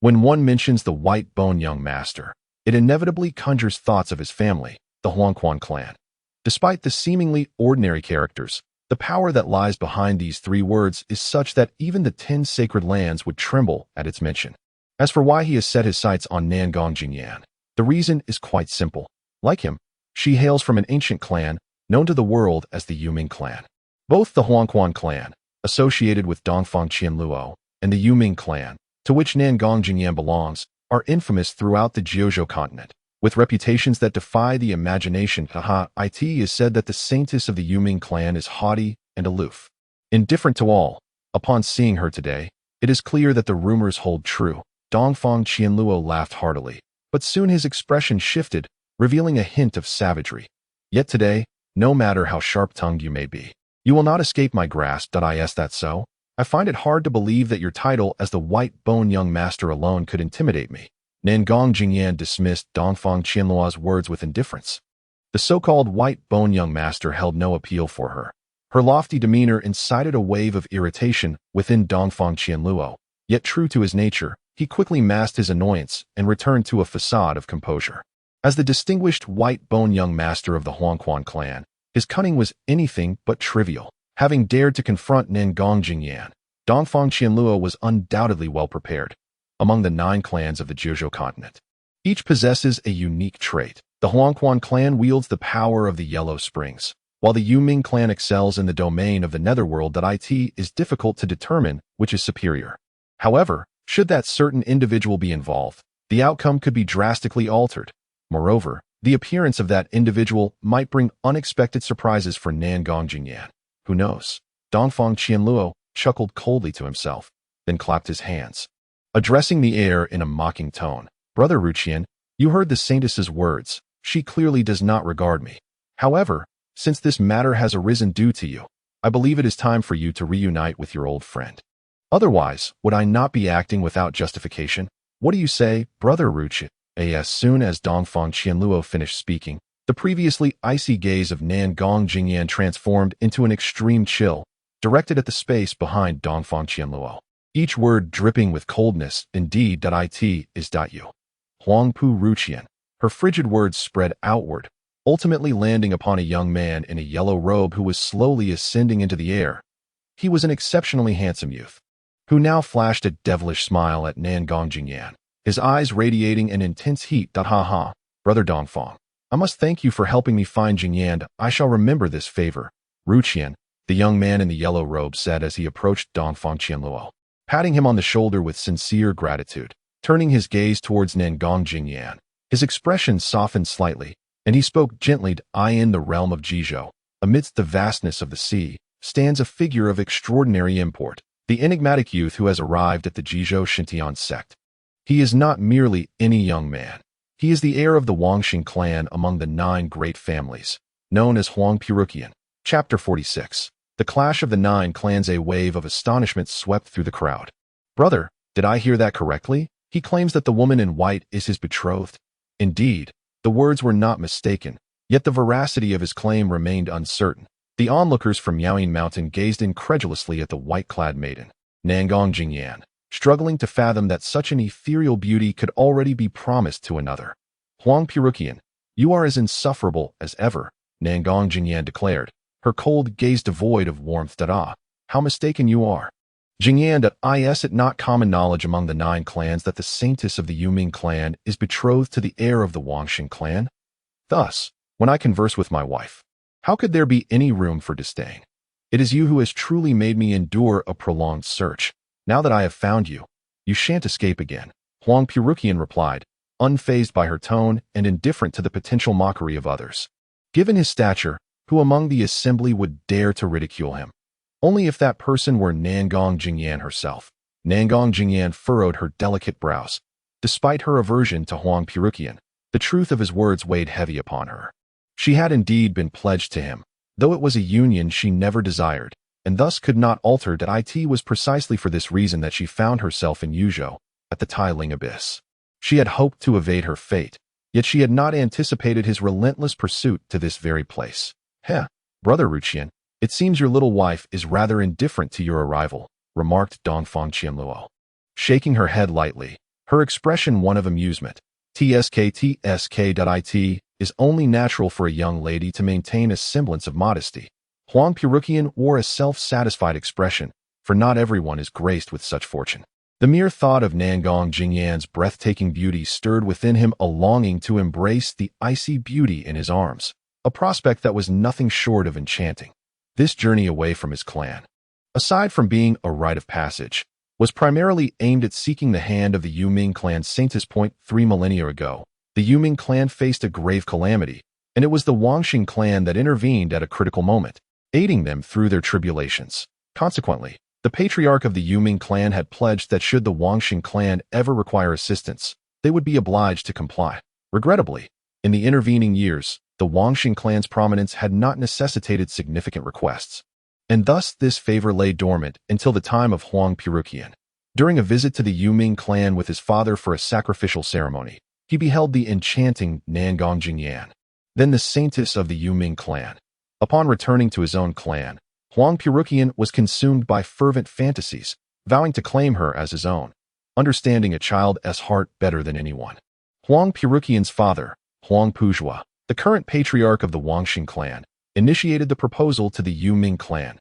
When one mentions the White Bone Young Master, it inevitably conjures thoughts of his family, the Huangquan clan. Despite the seemingly ordinary characters, the power that lies behind these 3 words is such that even the 10 sacred lands would tremble at its mention. As for why he has set his sights on Nangong Jingyan, the reason is quite simple. Like him, she hails from an ancient clan known to the world as the Yuming clan. Both the Huangquan clan, associated with Dongfang Qianluo, and the Yuming clan, to which Nangong Jingyan belongs, are infamous throughout the Jiuzhou Continent, with reputations that defy the imagination. It is said that the saintess of the Yuming clan is haughty and aloof, indifferent to all. Upon seeing her today, it is clear that the rumors hold true. Dongfang Qianluo laughed heartily, but soon his expression shifted, revealing a hint of savagery. Yet today, no matter how sharp-tongued you may be, you will not escape my grasp. Is that so? I find it hard to believe that your title as the White Bone Young Master alone could intimidate me. Nangong Jingyan dismissed Dongfang Qianluo's words with indifference. The so-called White Bone Young Master held no appeal for her. Her lofty demeanor incited a wave of irritation within Dongfang Qianluo, Yet true to his nature, he quickly masked his annoyance and returned to a facade of composure. As the distinguished white-bone young master of the Huangquan clan, his cunning was anything but trivial. Having dared to confront Nangong Jingyan, Dongfang Qianluo was undoubtedly well prepared. Among the 9 clans of the Jiuzhou Continent, each possesses a unique trait. The Huangquan clan wields the power of the Yellow Springs, while the Yuming clan excels in the domain of the netherworld. It is difficult to determine which is superior. However, should that certain individual be involved, the outcome could be drastically altered. Moreover, the appearance of that individual might bring unexpected surprises for Nangong Jingyan. Who knows? Dongfang Qianluo chuckled coldly to himself, then clapped his hands, addressing the air in a mocking tone. Brother Ruqian, you heard the saintess's words. She clearly does not regard me. However, since this matter has arisen due to you, I believe it is time for you to reunite with your old friend. Otherwise, would I not be acting without justification? What do you say, Brother Ruqian? As soon as Dongfang Qianluo finished speaking, the previously icy gaze of Nangong Jingyan transformed into an extreme chill, directed at the space behind Dongfang Qianluo. Each word dripping with coldness. Indeed, it is you. Huangpu Ruqian. Her frigid words spread outward, ultimately landing upon a young man in a yellow robe who was slowly ascending into the air. He was an exceptionally handsome youth, who now flashed a devilish smile at Nangong Jingyan, his eyes radiating an intense heat. Ha, Brother Dongfang, I must thank you for helping me find Jingyan. I shall remember this favor. Ruqian, the young man in the yellow robe said as he approached Dongfang Qianluo, patting him on the shoulder with sincere gratitude. Turning his gaze towards Nangong Jingyan, his expression softened slightly, and he spoke gently. In the realm of Jiuzhou, amidst the vastness of the sea, stands a figure of extraordinary import, the enigmatic youth who has arrived at the Jiuzhou Xutian Sect. He is not merely any young man. He is the heir of the Wangxing clan among the 9 great families, known as Huang Puruqian. Chapter 46. The Clash of the 9 Clans. A wave of astonishment swept through the crowd. Brother, did I hear that correctly? He claims that the woman in white is his betrothed. Indeed, the words were not mistaken, yet the veracity of his claim remained uncertain. The onlookers from Yaoyin Mountain gazed incredulously at the white-clad maiden, Nangong Jingyan, struggling to fathom that such an ethereal beauty could already be promised to another. Huang Puruqian, you are as insufferable as ever, Nangong Jingyan declared, her cold gaze devoid of warmth. How mistaken you are. Jingyan. Is it not common knowledge among the 9 clans that the saintess of the Yuming clan is betrothed to the heir of the Wangxing clan? Thus, when I converse with my wife, how could there be any room for disdain? It is you who has truly made me endure a prolonged search. Now that I have found you, you shan't escape again. Huang Puruqian replied, unfazed by her tone and indifferent to the potential mockery of others. Given his stature, who among the assembly would dare to ridicule him? Only if that person were Nangong Jingyan herself. Nangong Jingyan furrowed her delicate brows. Despite her aversion to Huang Puruqian, the truth of his words weighed heavy upon her. She had indeed been pledged to him, though it was a union she never desired, and thus could not alter. It was precisely for this reason that she found herself in Jiuzhou, at the Tailin abyss. She had hoped to evade her fate, yet she had not anticipated his relentless pursuit to this very place. Brother Ruqian, it seems your little wife is rather indifferent to your arrival, remarked Dongfang Qianluo, shaking her head lightly, her expression one of amusement. It is only natural for a young lady to maintain a semblance of modesty. Huang Puruqian wore a self-satisfied expression, for not everyone is graced with such fortune. The mere thought of Nangong Jingyan's breathtaking beauty stirred within him a longing to embrace the icy beauty in his arms, a prospect that was nothing short of enchanting. This journey away from his clan, aside from being a rite of passage, was primarily aimed at seeking the hand of the Yuming clan saintess. 3 millennia ago, the Yuming clan faced a grave calamity, and it was the Wangxing clan that intervened at a critical moment, aiding them through their tribulations. Consequently, the patriarch of the Yuming clan had pledged that should the Wangxing clan ever require assistance, they would be obliged to comply. Regrettably, in the intervening years, the Wangxing clan's prominence had not necessitated significant requests, and thus this favor lay dormant until the time of Huang Puruqian. During a visit to the Yuming clan with his father for a sacrificial ceremony, he beheld the enchanting Nangong Jingyan, then the saintess of the Yuming clan. Upon returning to his own clan, Huang Puruqian was consumed by fervent fantasies, vowing to claim her as his own, understanding a child's heart better than anyone. Huang Puruqian's father, Huang Puzhua, the current patriarch of the Wangxing clan, initiated the proposal to the Yuming clan.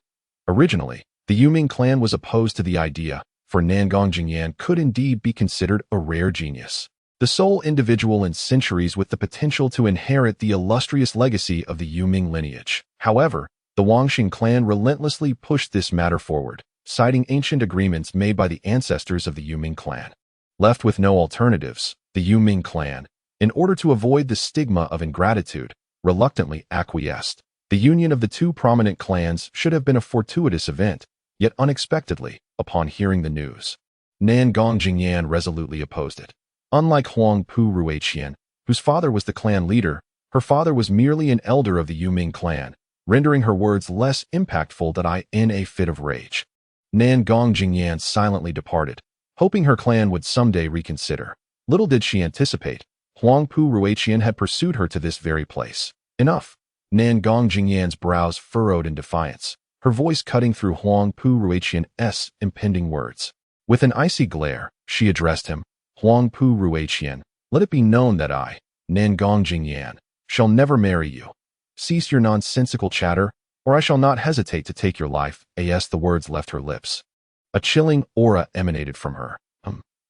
Originally, the Yuming clan was opposed to the idea, for Nangong Jingyan could indeed be considered a rare genius, the sole individual in centuries with the potential to inherit the illustrious legacy of the Yuming lineage. However, the Wangxing clan relentlessly pushed this matter forward, citing ancient agreements made by the ancestors of the Yuming clan. Left with no alternatives, the Yuming clan, in order to avoid the stigma of ingratitude, reluctantly acquiesced. The union of the two prominent clans should have been a fortuitous event, yet unexpectedly, upon hearing the news, Nangong Jingyan resolutely opposed it. Unlike Huang Puruqian, whose father was the clan leader, her father was merely an elder of the Yuming clan, rendering her words less impactful than in a fit of rage. Nangong Jingyan silently departed, hoping her clan would someday reconsider. Little did she anticipate, Huang Puruqian had pursued her to this very place. Enough! Nangong Jingyan's brows furrowed in defiance, her voice cutting through Huang Puruqian's impending words. With an icy glare, she addressed him, Huang Puruqian, let it be known that I, Nangong Jingyan, shall never marry you. Cease your nonsensical chatter, or I shall not hesitate to take your life. As the words left her lips, a chilling aura emanated from her.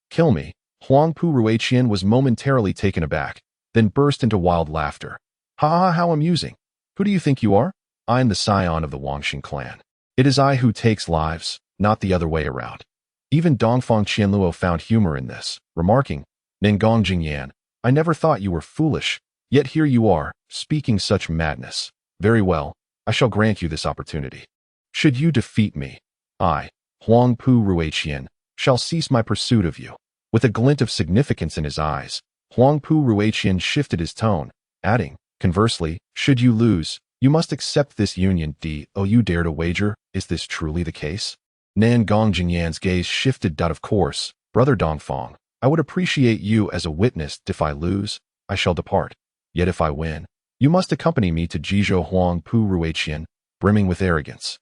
Kill me. Huang Puruqian was momentarily taken aback, then burst into wild laughter. Ha ha, how amusing. Who do you think you are? I am the scion of the Wangxing clan. It is I who takes lives, not the other way around. Even Dongfang Qianluo found humor in this, remarking, Nangong Jingyan, I never thought you were foolish, yet here you are, speaking such madness. Very well, I shall grant you this opportunity. Should you defeat me, I, Huang Puruqian, shall cease my pursuit of you. With a glint of significance in his eyes, Huang Puruqian shifted his tone, adding, conversely, should you lose, you must accept this union. Do you dare to wager? Is this truly the case? Nangong Jingyan's gaze shifted. Of course, brother Dongfang, I would appreciate you as a witness. If I lose, I shall depart. Yet if I win, you must accompany me to Jiuzhou. Huang Puruqian, brimming with arrogance,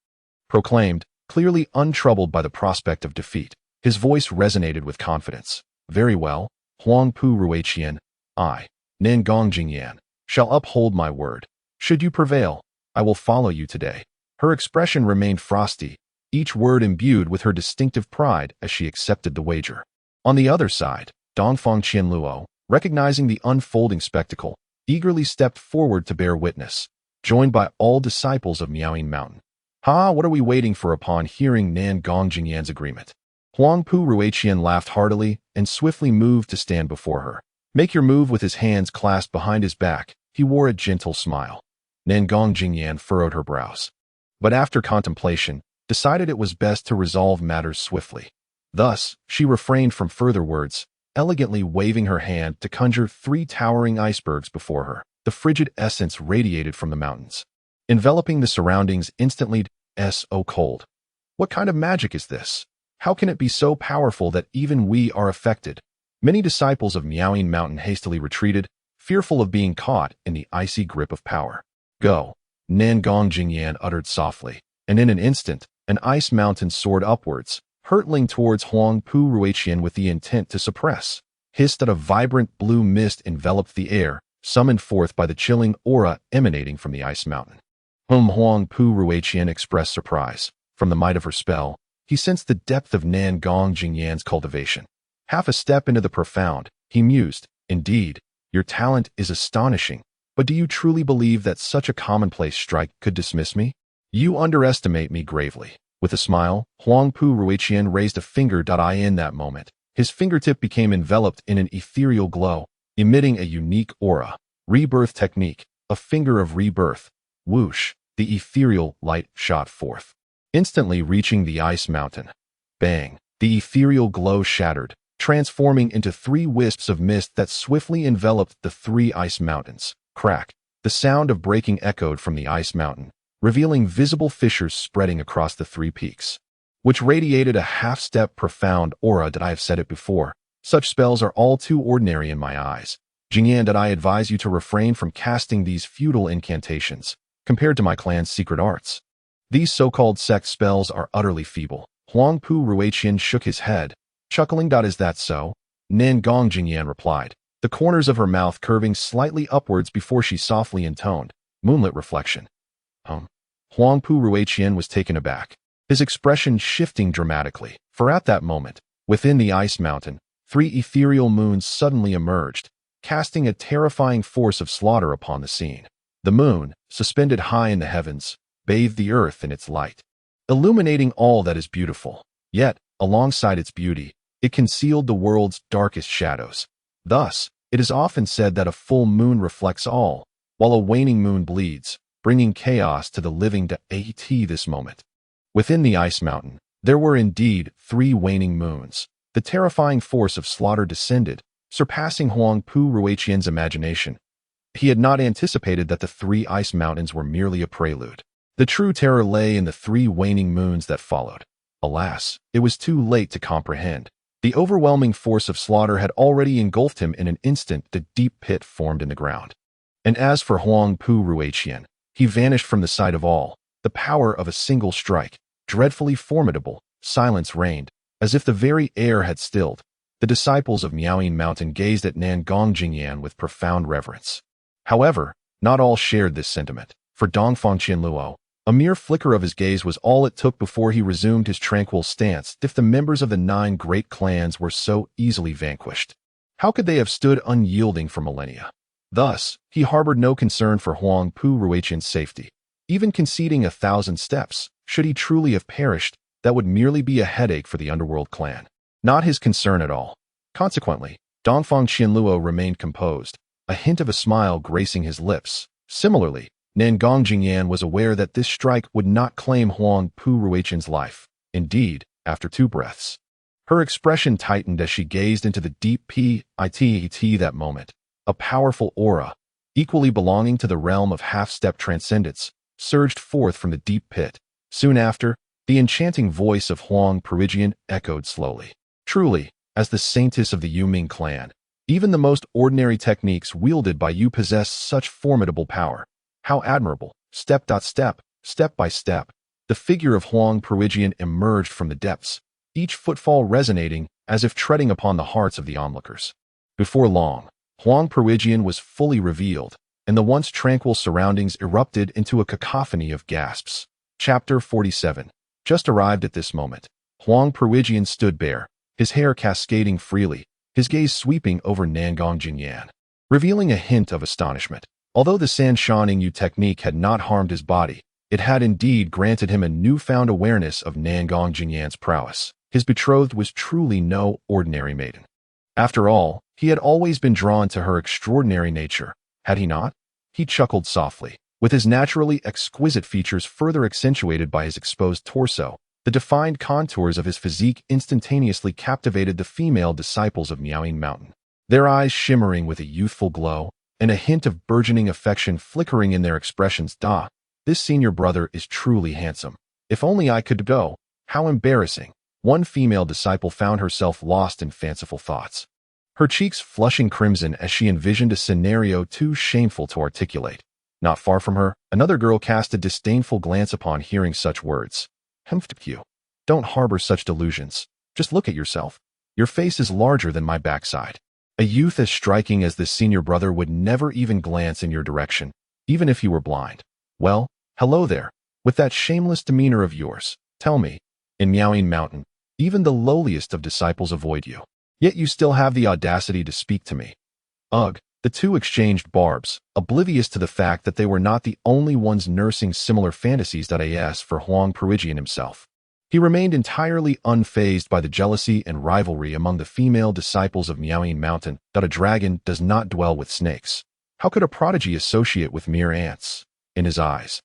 proclaimed, clearly untroubled by the prospect of defeat. His voice resonated with confidence. Very well, Huang Puruqian, I, Nangong Jingyan, shall uphold my word. Should you prevail, I will follow you today. Her expression remained frosty, each word imbued with her distinctive pride as she accepted the wager. On the other side, Dongfang Qianluo, recognizing the unfolding spectacle, eagerly stepped forward to bear witness, joined by all disciples of Miaoying Mountain. Ha, what are we waiting for? Upon hearing Nangong Jingyan's agreement, Huang Puruqian laughed heartily and swiftly moved to stand before her. Make your move. With his hands clasped behind his back, he wore a gentle smile. Nangong Jingyan furrowed her brows, but after contemplation, decided it was best to resolve matters swiftly. Thus, she refrained from further words, elegantly waving her hand to conjure 3 towering icebergs before her. The frigid essence radiated from the mountains, enveloping the surroundings instantly. So cold. What kind of magic is this? How can it be so powerful that even we are affected? Many disciples of Miaoying Mountain hastily retreated, fearful of being caught in the icy grip of power. Go, Nangong Jingyan uttered softly, and in an instant, an ice mountain soared upwards, hurtling towards Huang Puruqian with the intent to suppress. Hissed that a vibrant blue mist enveloped the air, summoned forth by the chilling aura emanating from the ice mountain. Huang Puruqian expressed surprise. From the might of her spell, he sensed the depth of Nangong Jingyan's cultivation. Half a step into the profound, he mused, indeed, your talent is astonishing, but do you truly believe that such a commonplace strike could dismiss me? You underestimate me gravely. With a smile, Huang Puruqian raised a finger. In that moment, his fingertip became enveloped in an ethereal glow, emitting a unique aura. Rebirth technique, a finger of rebirth. Whoosh, the ethereal light shot forth, instantly reaching the ice mountain. Bang, the ethereal glow shattered, transforming into 3 wisps of mist that swiftly enveloped the 3 ice mountains. Crack, the sound of breaking echoed from the ice mountain, revealing visible fissures spreading across the 3 peaks, which radiated a half-step profound aura. I have said it before, such spells are all too ordinary in my eyes. Jingyan, I advise you to refrain from casting these futile incantations, compared to my clan's secret arts. These so-called sect spells are utterly feeble. Huangpu Ruiqian shook his head, chuckling. Is that so? Nangong Jingyan replied, the corners of her mouth curving slightly upwards before she softly intoned, moonlit reflection. Huangpu Ruiqian was taken aback, his expression shifting dramatically, for at that moment, within the ice mountain, 3 ethereal moons suddenly emerged, casting a terrifying force of slaughter upon the scene. The moon, suspended high in the heavens, bathed the earth in its light, illuminating all that is beautiful. Yet, alongside its beauty, it concealed the world's darkest shadows. Thus, it is often said that a full moon reflects all, while a waning moon bleeds, bringing chaos to the living. This moment. Within the ice mountain, there were indeed 3 waning moons. The terrifying force of slaughter descended, surpassing Huangpu Ruiqian's imagination. He had not anticipated that the 3 ice mountains were merely a prelude. The true terror lay in the 3 waning moons that followed. Alas, it was too late to comprehend. The overwhelming force of slaughter had already engulfed him in an instant. The deep pit formed in the ground. And as for Huangpu Ruiqian, he vanished from the sight of all. The power of a single strike, dreadfully formidable, silence reigned, as if the very air had stilled. The disciples of Miaoying Mountain gazed at Nangong Jingyan with profound reverence. However, not all shared this sentiment. For Dongfang Qianluo, a mere flicker of his gaze was all it took before he resumed his tranquil stance. If the members of the 9 great clans were so easily vanquished, how could they have stood unyielding for millennia? Thus, he harbored no concern for Huangpu Ruiqian's safety. Even conceding 1,000 steps, should he truly have perished, that would merely be a headache for the underworld clan. Not his concern at all. Consequently, Dongfang Qianluo remained composed, a hint of a smile gracing his lips. Similarly, Nangong Jingyan was aware that this strike would not claim Huangpu Ruiqian's life. Indeed, after 2 breaths, her expression tightened as she gazed into the deep pit. That moment, a powerful aura, equally belonging to the realm of half-step transcendence, surged forth from the deep pit. Soon after, the enchanting voice of Huang Ruiqian echoed slowly. Truly, as the saintess of the Yuming clan, even the most ordinary techniques wielded by you possess such formidable power. How admirable! Step by step, the figure of Huang Ruiqian emerged from the depths, each footfall resonating as if treading upon the hearts of the onlookers. Before long, Huang Ruiqian was fully revealed, and the once tranquil surroundings erupted into a cacophony of gasps. Chapter 47. Just arrived at this moment, Huang Ruiqian stood bare, his hair cascading freely, his gaze sweeping over Nangong Jingyan, revealing a hint of astonishment. Although the Sanshan Yu technique had not harmed his body, it had indeed granted him a newfound awareness of Nangong Jingyan's prowess. His betrothed was truly no ordinary maiden. After all, he had always been drawn to her extraordinary nature, had he not? He chuckled softly, with his naturally exquisite features further accentuated by his exposed torso. The defined contours of his physique instantaneously captivated the female disciples of Miaoying Mountain, their eyes shimmering with a youthful glow, and a hint of burgeoning affection flickering in their expressions. This senior brother is truly handsome. If only I could go. How embarrassing. One female disciple found herself lost in fanciful thoughts, her cheeks flushing crimson as she envisioned a scenario too shameful to articulate. Not far from her, another girl cast a disdainful glance upon hearing such words. You. Don't harbor such delusions. Just look at yourself. Your face is larger than my backside. A youth as striking as this senior brother would never even glance in your direction, even if you were blind. Well, hello there. With that shameless demeanor of yours, tell me, in Miaoying Mountain, even the lowliest of disciples avoid you. Yet you still have the audacity to speak to me. Ugh. The 2 exchanged barbs, oblivious to the fact that they were not the only ones nursing similar fantasies. As for Huang Ruiqian himself, he remained entirely unfazed by the jealousy and rivalry among the female disciples of Miaoying Mountain. A dragon does not dwell with snakes. How could a prodigy associate with mere ants? In his eyes,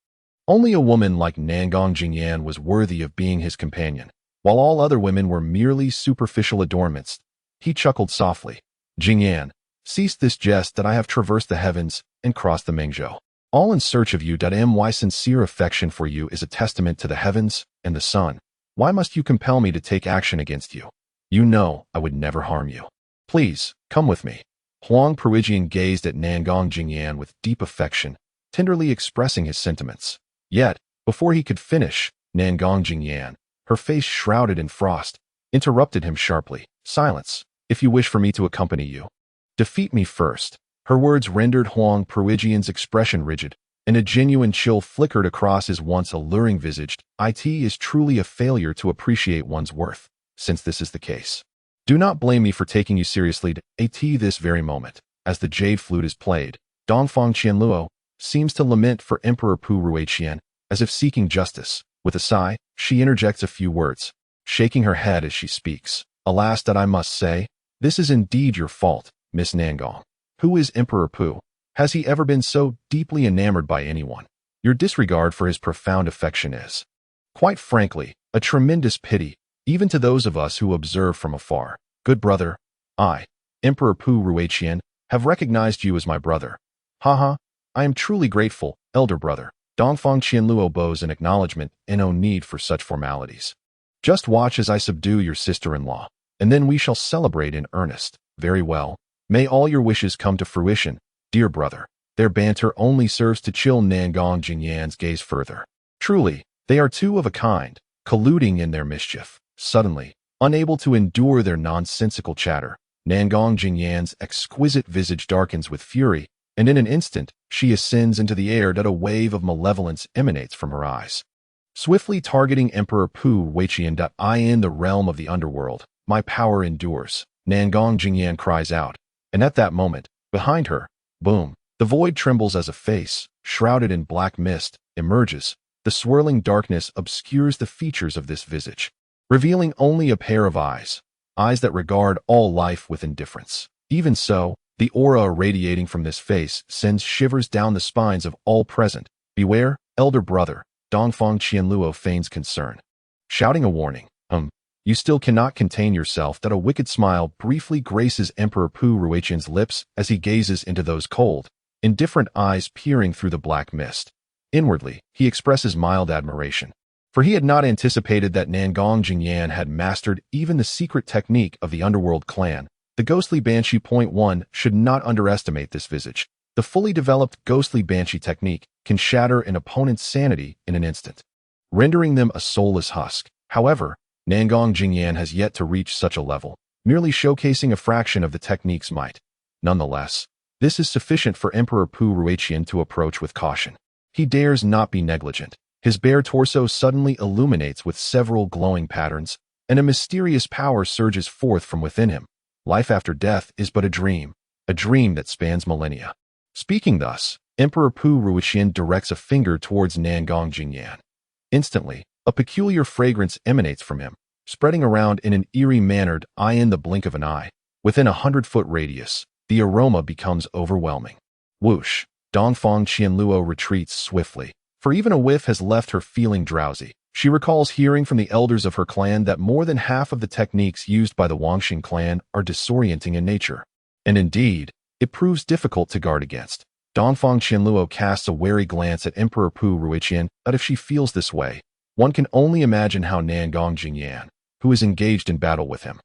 only a woman like Nangong Jingyan was worthy of being his companion, while all other women were merely superficial adornments. He chuckled softly. Jingyan, cease this jest. I have traversed the heavens and crossed the Mengzhou, all in search of you. My sincere affection for you is a testament to the heavens and the sun. Why must you compel me to take action against you? You know I would never harm you. Please, come with me. Huang Ruiqian gazed at Nangong Jingyan with deep affection, tenderly expressing his sentiments. Yet, before he could finish, Nangong Jingyan, her face shrouded in frost, interrupted him sharply. Silence, if you wish for me to accompany you. Defeat me first. Her words rendered Huang Peruigian's expression rigid, and a genuine chill flickered across his once alluring visage. It is truly a failure to appreciate one's worth, since this is the case. Do not blame me for taking you seriously at this very moment. As the jade flute is played, Dongfang Qianluo seems to lament for Emperor Pu Ruiqian, as if seeking justice. With a sigh, she interjects a few words, shaking her head as she speaks. Alas, that I must say, this is indeed your fault, Miss Nangong. Who is Emperor Pu? Has he ever been so deeply enamored by anyone? Your disregard for his profound affection is, quite frankly, a tremendous pity, even to those of us who observe from afar. Good brother, I, Emperor Pu Ruiqian, have recognized you as my brother. Haha, I am truly grateful, elder brother. Dongfang Qianluo bows in acknowledgement and no need for such formalities. Just watch as I subdue your sister-in-law, and then we shall celebrate in earnest. Very well. May all your wishes come to fruition, dear brother. Their banter only serves to chill Nangong Jingyan's gaze further. Truly, they are two of a kind, colluding in their mischief. Suddenly, unable to endure their nonsensical chatter, Nangong Jingyan's exquisite visage darkens with fury, and in an instant, she ascends into the air that a wave of malevolence emanates from her eyes. Swiftly targeting Emperor Pu Ruiqian. In the realm of the underworld, my power endures, Nangong Jingyan cries out, and at that moment, behind her, boom, the void trembles as a face, shrouded in black mist, emerges. The swirling darkness obscures the features of this visage, revealing only a pair of eyes that regard all life with indifference. Even so, the aura radiating from this face sends shivers down the spines of all present. Beware, elder brother, Dongfang Qianluo feigns concern, shouting a warning. You still cannot contain yourself. That a wicked smile briefly graces Emperor Pu Ruiqian's lips as he gazes into those cold, indifferent eyes peering through the black mist. Inwardly, he expresses mild admiration, for he had not anticipated that Nangong Jingyan had mastered even the secret technique of the underworld clan. The ghostly banshee. One should not underestimate this visage. The fully developed ghostly banshee technique can shatter an opponent's sanity in an instant, rendering them a soulless husk. However, Nangong Jingyan has yet to reach such a level, merely showcasing a fraction of the technique's might. Nonetheless, this is sufficient for Emperor Pu Ruiqian to approach with caution. He dares not be negligent. His bare torso suddenly illuminates with several glowing patterns, and a mysterious power surges forth from within him. Life after death is but a dream that spans millennia. Speaking thus, Emperor Pu Ruiqian directs a finger towards Nangong Jingyan. Instantly, a peculiar fragrance emanates from him, spreading around in an eerie manner. In the blink of an eye, within 100-foot radius, the aroma becomes overwhelming. Whoosh! Dongfang Qianluo retreats swiftly, for even a whiff has left her feeling drowsy. She recalls hearing from the elders of her clan that more than half of the techniques used by the Wangxing clan are disorienting in nature. And indeed, it proves difficult to guard against. Dongfang Qianluo casts a wary glance at Emperor Pu Ruiqian. But if she feels this way, one can only imagine how Nangong Jingyan, who is engaged in battle with him,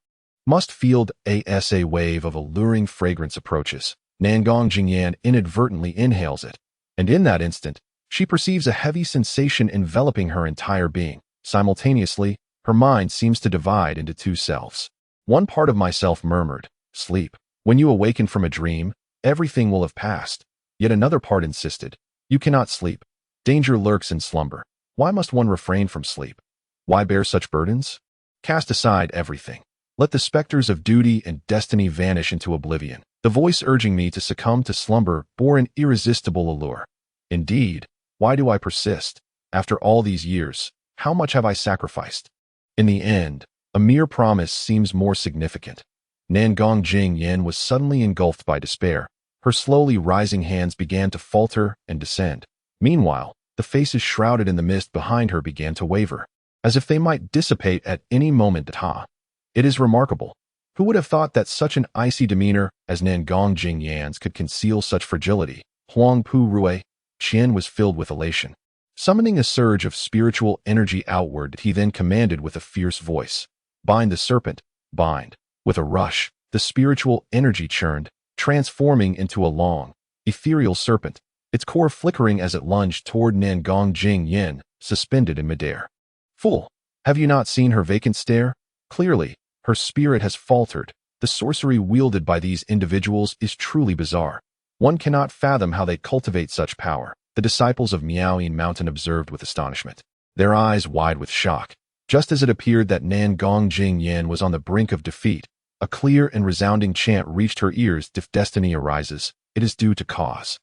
must feel. As a wave of alluring fragrance approaches, Nangong Jingyan inadvertently inhales it, and in that instant, she perceives a heavy sensation enveloping her entire being. Simultaneously, her mind seems to divide into two selves. One part of myself murmured, "Sleep. When you awaken from a dream, everything will have passed." Yet another part insisted, "You cannot sleep. Danger lurks in slumber. Why must one refrain from sleep? Why bear such burdens? Cast aside everything. Let the specters of duty and destiny vanish into oblivion." The voice urging me to succumb to slumber bore an irresistible allure. Indeed, why do I persist? After all these years, how much have I sacrificed? In the end, a mere promise seems more significant. Nangong Jingyan was suddenly engulfed by despair. Her slowly rising hands began to falter and descend. Meanwhile, the faces shrouded in the mist behind her began to waver, as if they might dissipate at any moment. It is remarkable. Who would have thought that such an icy demeanor as Nangong Jingyan's could conceal such fragility? Huang Pu Ruiqian was filled with elation. Summoning a surge of spiritual energy outward, he then commanded with a fierce voice, "Bind the serpent, bind." With a rush, the spiritual energy churned, transforming into a long, ethereal serpent, its core flickering as it lunged toward Nangong Jingyan, suspended in midair. "Fool! Have you not seen her vacant stare? Clearly, her spirit has faltered. The sorcery wielded by these individuals is truly bizarre. One cannot fathom how they cultivate such power, the disciples of Miaoyin Mountain observed with astonishment, their eyes wide with shock. Just as it appeared that Nangong Jingyan was on the brink of defeat, a clear and resounding chant reached her ears. If destiny arises, it is due to cause.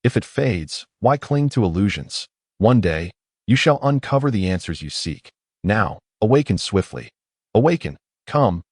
If it fades, why cling to illusions? One day, you shall uncover the answers you seek. Now, awaken swiftly. Awaken. Come,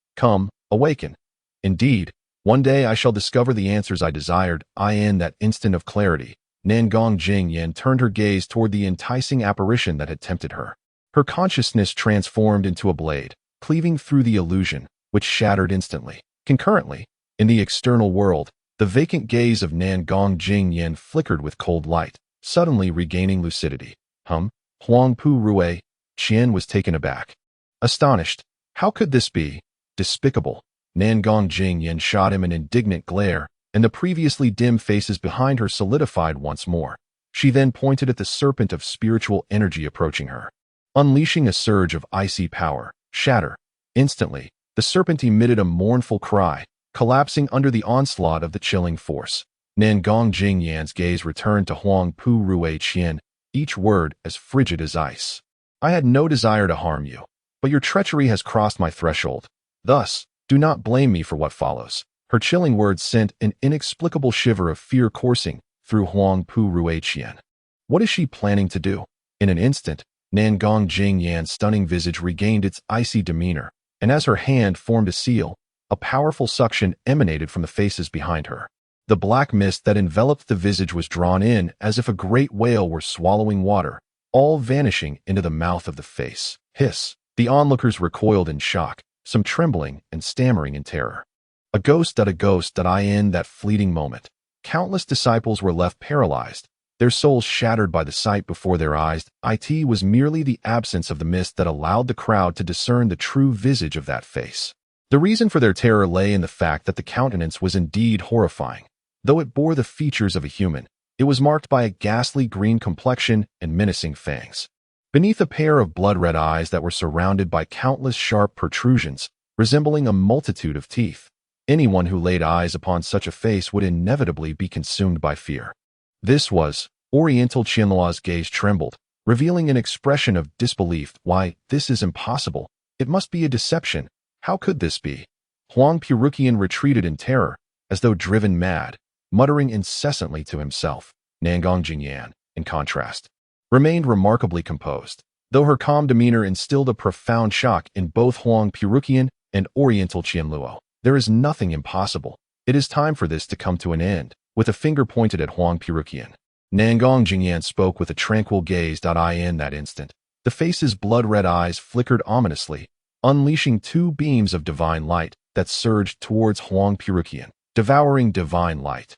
awaken. Indeed, one day I shall discover the answers I desired. In that instant of clarity, Nangong Jingyan turned her gaze toward the enticing apparition that had tempted her. Her consciousness transformed into a blade, cleaving through the illusion, which shattered instantly. Concurrently, in the external world, the vacant gaze of Nangong Jingyan flickered with cold light, suddenly regaining lucidity. Huang Pu Rue. Qian was taken aback. Astonished. How could this be? Despicable. Nangong Jingyan shot him an indignant glare, and the previously dim faces behind her solidified once more. She then pointed at the serpent of spiritual energy approaching her. Unleashing a surge of icy power, shatter. Instantly, the serpent emitted a mournful cry, collapsing under the onslaught of the chilling force. Nangong Jingyan's gaze returned to Huang Pu Rue Qian, each word as frigid as ice. I had no desire to harm you, but your treachery has crossed my threshold. Thus, do not blame me for what follows. Her chilling words sent an inexplicable shiver of fear coursing through Huang Pu Rue Qian. What is she planning to do? In an instant, Nangong Jingyan's stunning visage regained its icy demeanor, and as her hand formed a seal, a powerful suction emanated from the faces behind her. The black mist that enveloped the visage was drawn in as if a great whale were swallowing water, all vanishing into the mouth of the face. Hiss! The onlookers recoiled in shock, some trembling and stammering in terror. A ghost. In that fleeting moment, countless disciples were left paralyzed, their souls shattered by the sight before their eyes. It was merely the absence of the mist that allowed the crowd to discern the true visage of that face. The reason for their terror lay in the fact that the countenance was indeed horrifying. Though it bore the features of a human, it was marked by a ghastly green complexion and menacing fangs. Beneath a pair of blood-red eyes that were surrounded by countless sharp protrusions, resembling a multitude of teeth, anyone who laid eyes upon such a face would inevitably be consumed by fear. This was, Oriental Qianluo's gaze trembled, revealing an expression of disbelief. Why, this is impossible. It must be a deception. How could this be? Huang Puruqian retreated in terror, as though driven mad, muttering incessantly to himself. Nangong Jingyan, in contrast, remained remarkably composed, though her calm demeanor instilled a profound shock in both Huang Puruqian and Oriental Qianluo. There is nothing impossible. It is time for this to come to an end. With a finger pointed at Huang Puruqian, Nangong Jingyan spoke with a tranquil gaze. In that instant, the face's blood-red eyes flickered ominously, unleashing two beams of divine light that surged towards Huang Puruqian, devouring divine light.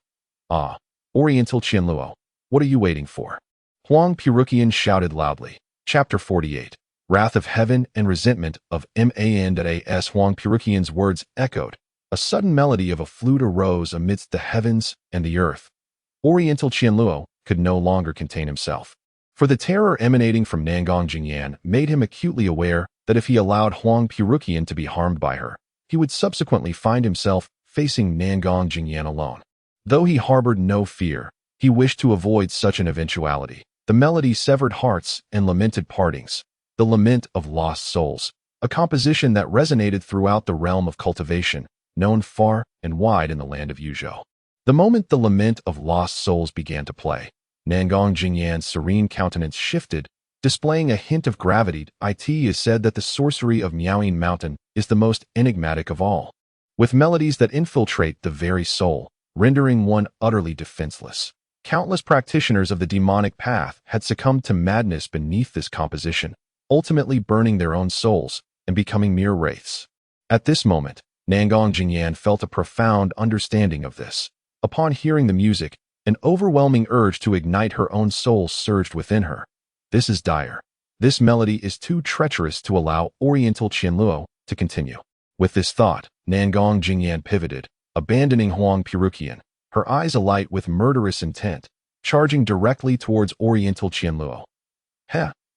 Oriental Qianluo, what are you waiting for? Huang Puruqian shouted loudly. Chapter 48. Wrath of Heaven and Resentment of Man. Huang Puruqian's words echoed. A sudden melody of a flute arose amidst the heavens and the earth. Oriental Qianluo could no longer contain himself, for the terror emanating from Nangong Jingyan made him acutely aware that if he allowed Huang Puruqian to be harmed by her, he would subsequently find himself facing Nangong Jingyan alone. Though he harbored no fear, he wished to avoid such an eventuality. The melody severed hearts and lamented partings, the lament of lost souls, a composition that resonated throughout the realm of cultivation, known far and wide in the land of Jiuzhou. The moment the lament of lost souls began to play, Nangong Jingyan's serene countenance shifted, displaying a hint of gravity. It is said that the sorcery of Miaoyin Mountain is the most enigmatic of all, with melodies that infiltrate the very soul, rendering one utterly defenseless. Countless practitioners of the demonic path had succumbed to madness beneath this composition, ultimately burning their own souls and becoming mere wraiths. At this moment, Nangong Jingyan felt a profound understanding of this. Upon hearing the music, an overwhelming urge to ignite her own soul surged within her. This is dire. This melody is too treacherous to allow Oriental Qianluo to continue. With this thought, Nangong Jingyan pivoted, abandoning Huang Puruqian, her eyes alight with murderous intent, charging directly towards Oriental Qianluo.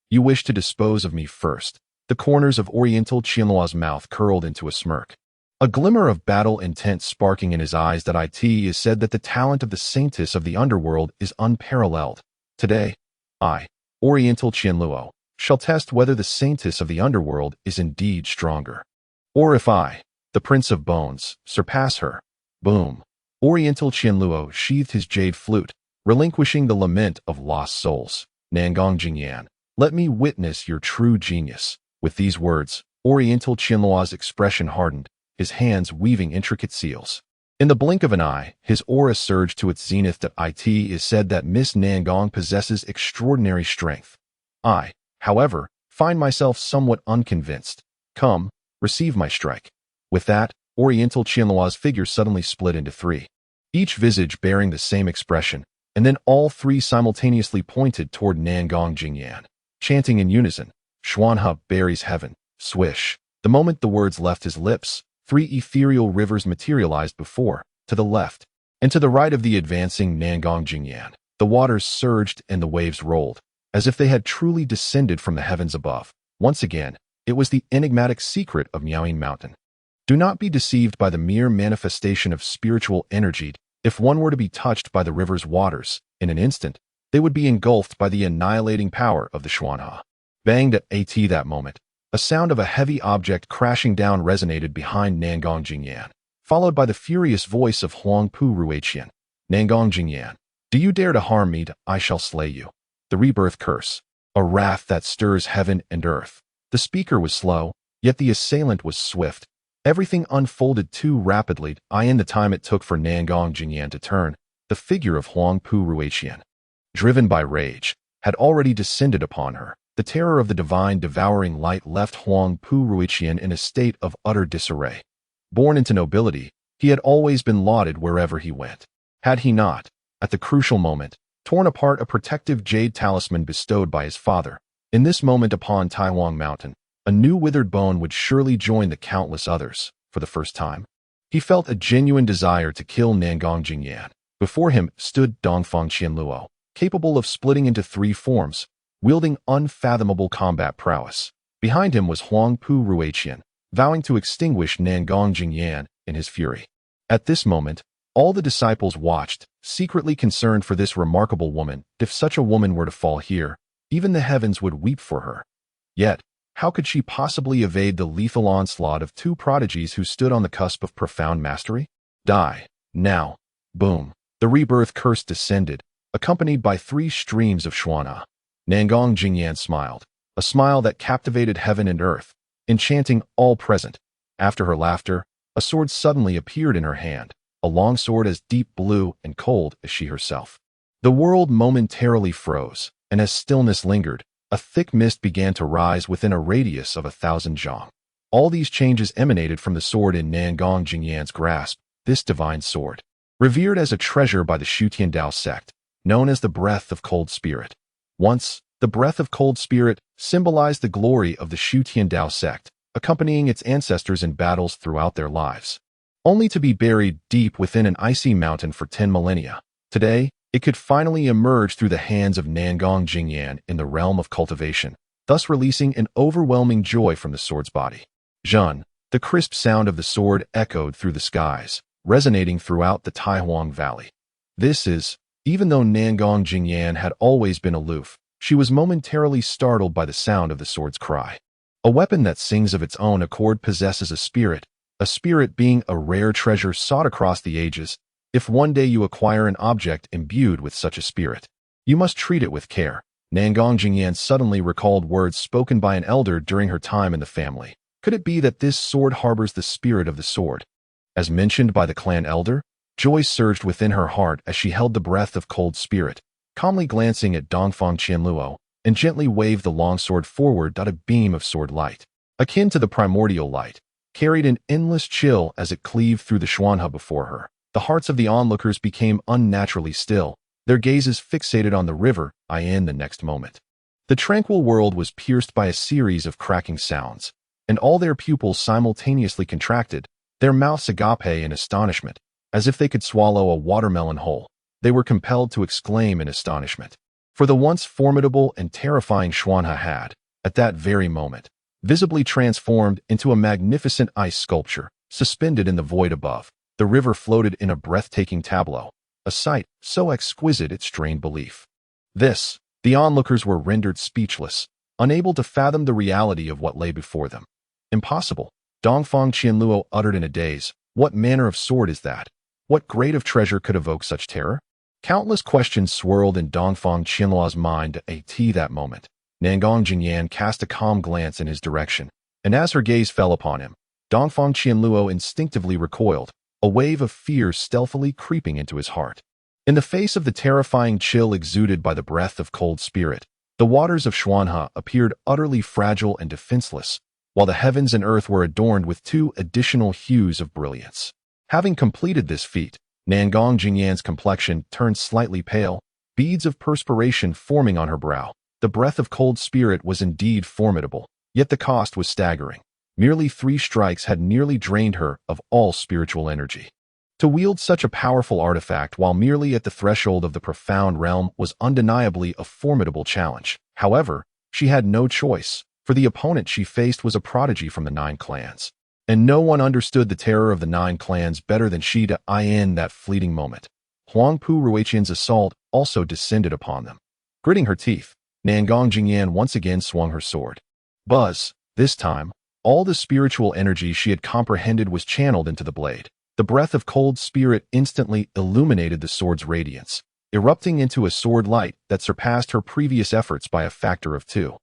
You wish to dispose of me first. The corners of Oriental Qianluo's mouth curled into a smirk. A glimmer of battle intent sparking in his eyes that it is said that the talent of the saintess of the underworld is unparalleled. Today, I, Oriental Qianluo, shall test whether the saintess of the underworld is indeed stronger. Or if I, the Prince of Bones, surpass her. Boom. Oriental Qianluo sheathed his jade flute, relinquishing the lament of lost souls. Nangong Jingyan, let me witness your true genius. With these words, Oriental Qianluo's expression hardened, his hands weaving intricate seals. In the blink of an eye, his aura surged to its zenith. That it is said that Miss Nangong possesses extraordinary strength. I, however, find myself somewhat unconvinced. Come, receive my strike. With that, Oriental Qianluo's figure suddenly split into three, each visage bearing the same expression, and then all three simultaneously pointed toward Nangong Jingyan, chanting in unison, Xuanhe buries heaven, swish. The moment the words left his lips, three ethereal rivers materialized before, to the left, and to the right of the advancing Nangong Jingyan. The waters surged and the waves rolled, as if they had truly descended from the heavens above. Once again, it was the enigmatic secret of Miaoying Mountain. Do not be deceived by the mere manifestation of spiritual energy. If one were to be touched by the river's waters, in an instant, they would be engulfed by the annihilating power of the Xuanhe. Banged at that moment, a sound of a heavy object crashing down resonated behind Nangong Jingyan, followed by the furious voice of Huang Pu Ruiqian. Nangong Jingyan, do you dare to harm me? I shall slay you. The rebirth curse, a wrath that stirs heaven and earth. The speaker was slow, yet the assailant was swift. Everything unfolded too rapidly. In the time it took for Nangong Jingyan to turn, the figure of Huang Pu Ruiqian, driven by rage, had already descended upon her. The terror of the divine devouring light left Huang Pu Ruiqian in a state of utter disarray. Born into nobility, he had always been lauded wherever he went. Had he not, at the crucial moment, torn apart a protective jade talisman bestowed by his father? In this moment upon Taiwan Mountain, a new withered bone would surely join the countless others. For the first time, he felt a genuine desire to kill Nangong Jingyan. Before him stood Dongfang Qianluo, capable of splitting into three forms, wielding unfathomable combat prowess. Behind him was Huang Pu Ruiqian, vowing to extinguish Nangong Jingyan in his fury. At this moment, all the disciples watched, secretly concerned for this remarkable woman. If such a woman were to fall here, even the heavens would weep for her. Yet, how could she possibly evade the lethal onslaught of two prodigies who stood on the cusp of profound mastery? Die. Now. Boom. The rebirth curse descended, accompanied by three streams of Xuanhe. Nangong Jingyan smiled, a smile that captivated heaven and earth, enchanting all present. After her laughter, a sword suddenly appeared in her hand, a long sword as deep blue and cold as she herself. The world momentarily froze, and as stillness lingered, a thick mist began to rise within a radius of 1,000 zhang. All these changes emanated from the sword in Nangong Jingyan's grasp, this divine sword, revered as a treasure by the Xutian Dao Sect, known as the breath of cold spirit. Once, the breath of cold spirit symbolized the glory of the Xutian Dao Sect, accompanying its ancestors in battles throughout their lives, only to be buried deep within an icy mountain for 10 millennia. Today, it could finally emerge through the hands of Nangong Jingyan in the realm of cultivation, thus releasing an overwhelming joy from the sword's body. Zhun, the crisp sound of the sword echoed through the skies, resonating throughout the Taihuang Valley. Even though Nangong Jingyan had always been aloof, she was momentarily startled by the sound of the sword's cry. A weapon that sings of its own accord possesses a spirit being a rare treasure sought across the ages. If one day you acquire an object imbued with such a spirit, you must treat it with care. Nangong Jingyan suddenly recalled words spoken by an elder during her time in the family. Could it be that this sword harbors the spirit of the sword, as mentioned by the clan elder? Joy surged within her heart as she held the breath of cold spirit, calmly glancing at Dongfang Qianluo, and gently waved the long sword forward. A beam of sword light, akin to the primordial light, carried an endless chill as it cleaved through the Xuanhe before her. The hearts of the onlookers became unnaturally still, their gazes fixated on the river. In the next moment, the tranquil world was pierced by a series of cracking sounds, and all their pupils simultaneously contracted, their mouths agape in astonishment, as if they could swallow a watermelon whole. They were compelled to exclaim in astonishment, for the once formidable and terrifying Xuanhe had, at that very moment, visibly transformed into a magnificent ice sculpture, suspended in the void above. The river floated in a breathtaking tableau, a sight so exquisite it strained belief. The onlookers were rendered speechless, unable to fathom the reality of what lay before them. Impossible, Dongfang Qianluo uttered in a daze. What manner of sword is that? What grade of treasure could evoke such terror? Countless questions swirled in Dongfang Qianluo's mind at that moment. Nangong Jingyan cast a calm glance in his direction, and as her gaze fell upon him, Dongfang Qianluo instinctively recoiled, a wave of fear stealthily creeping into his heart. In the face of the terrifying chill exuded by the breath of cold spirit, the waters of Xuanhe appeared utterly fragile and defenseless, while the heavens and earth were adorned with two additional hues of brilliance. Having completed this feat, Nangong Jingyan's complexion turned slightly pale, beads of perspiration forming on her brow. The breath of cold spirit was indeed formidable, yet the cost was staggering. Merely 3 strikes had nearly drained her of all spiritual energy. To wield such a powerful artifact while merely at the threshold of the profound realm was undeniably a formidable challenge. However, she had no choice, for the opponent she faced was a prodigy from the 9 clans. And no one understood the terror of the 9 clans better than she did in that fleeting moment. Huangpu Ruiqian's assault also descended upon them. Gritting her teeth, Nangong Jingyan once again swung her sword. Buzz, this time, all the spiritual energy she had comprehended was channeled into the blade. The breath of cold spirit instantly illuminated the sword's radiance, erupting into a sword light that surpassed her previous efforts by a factor of 2.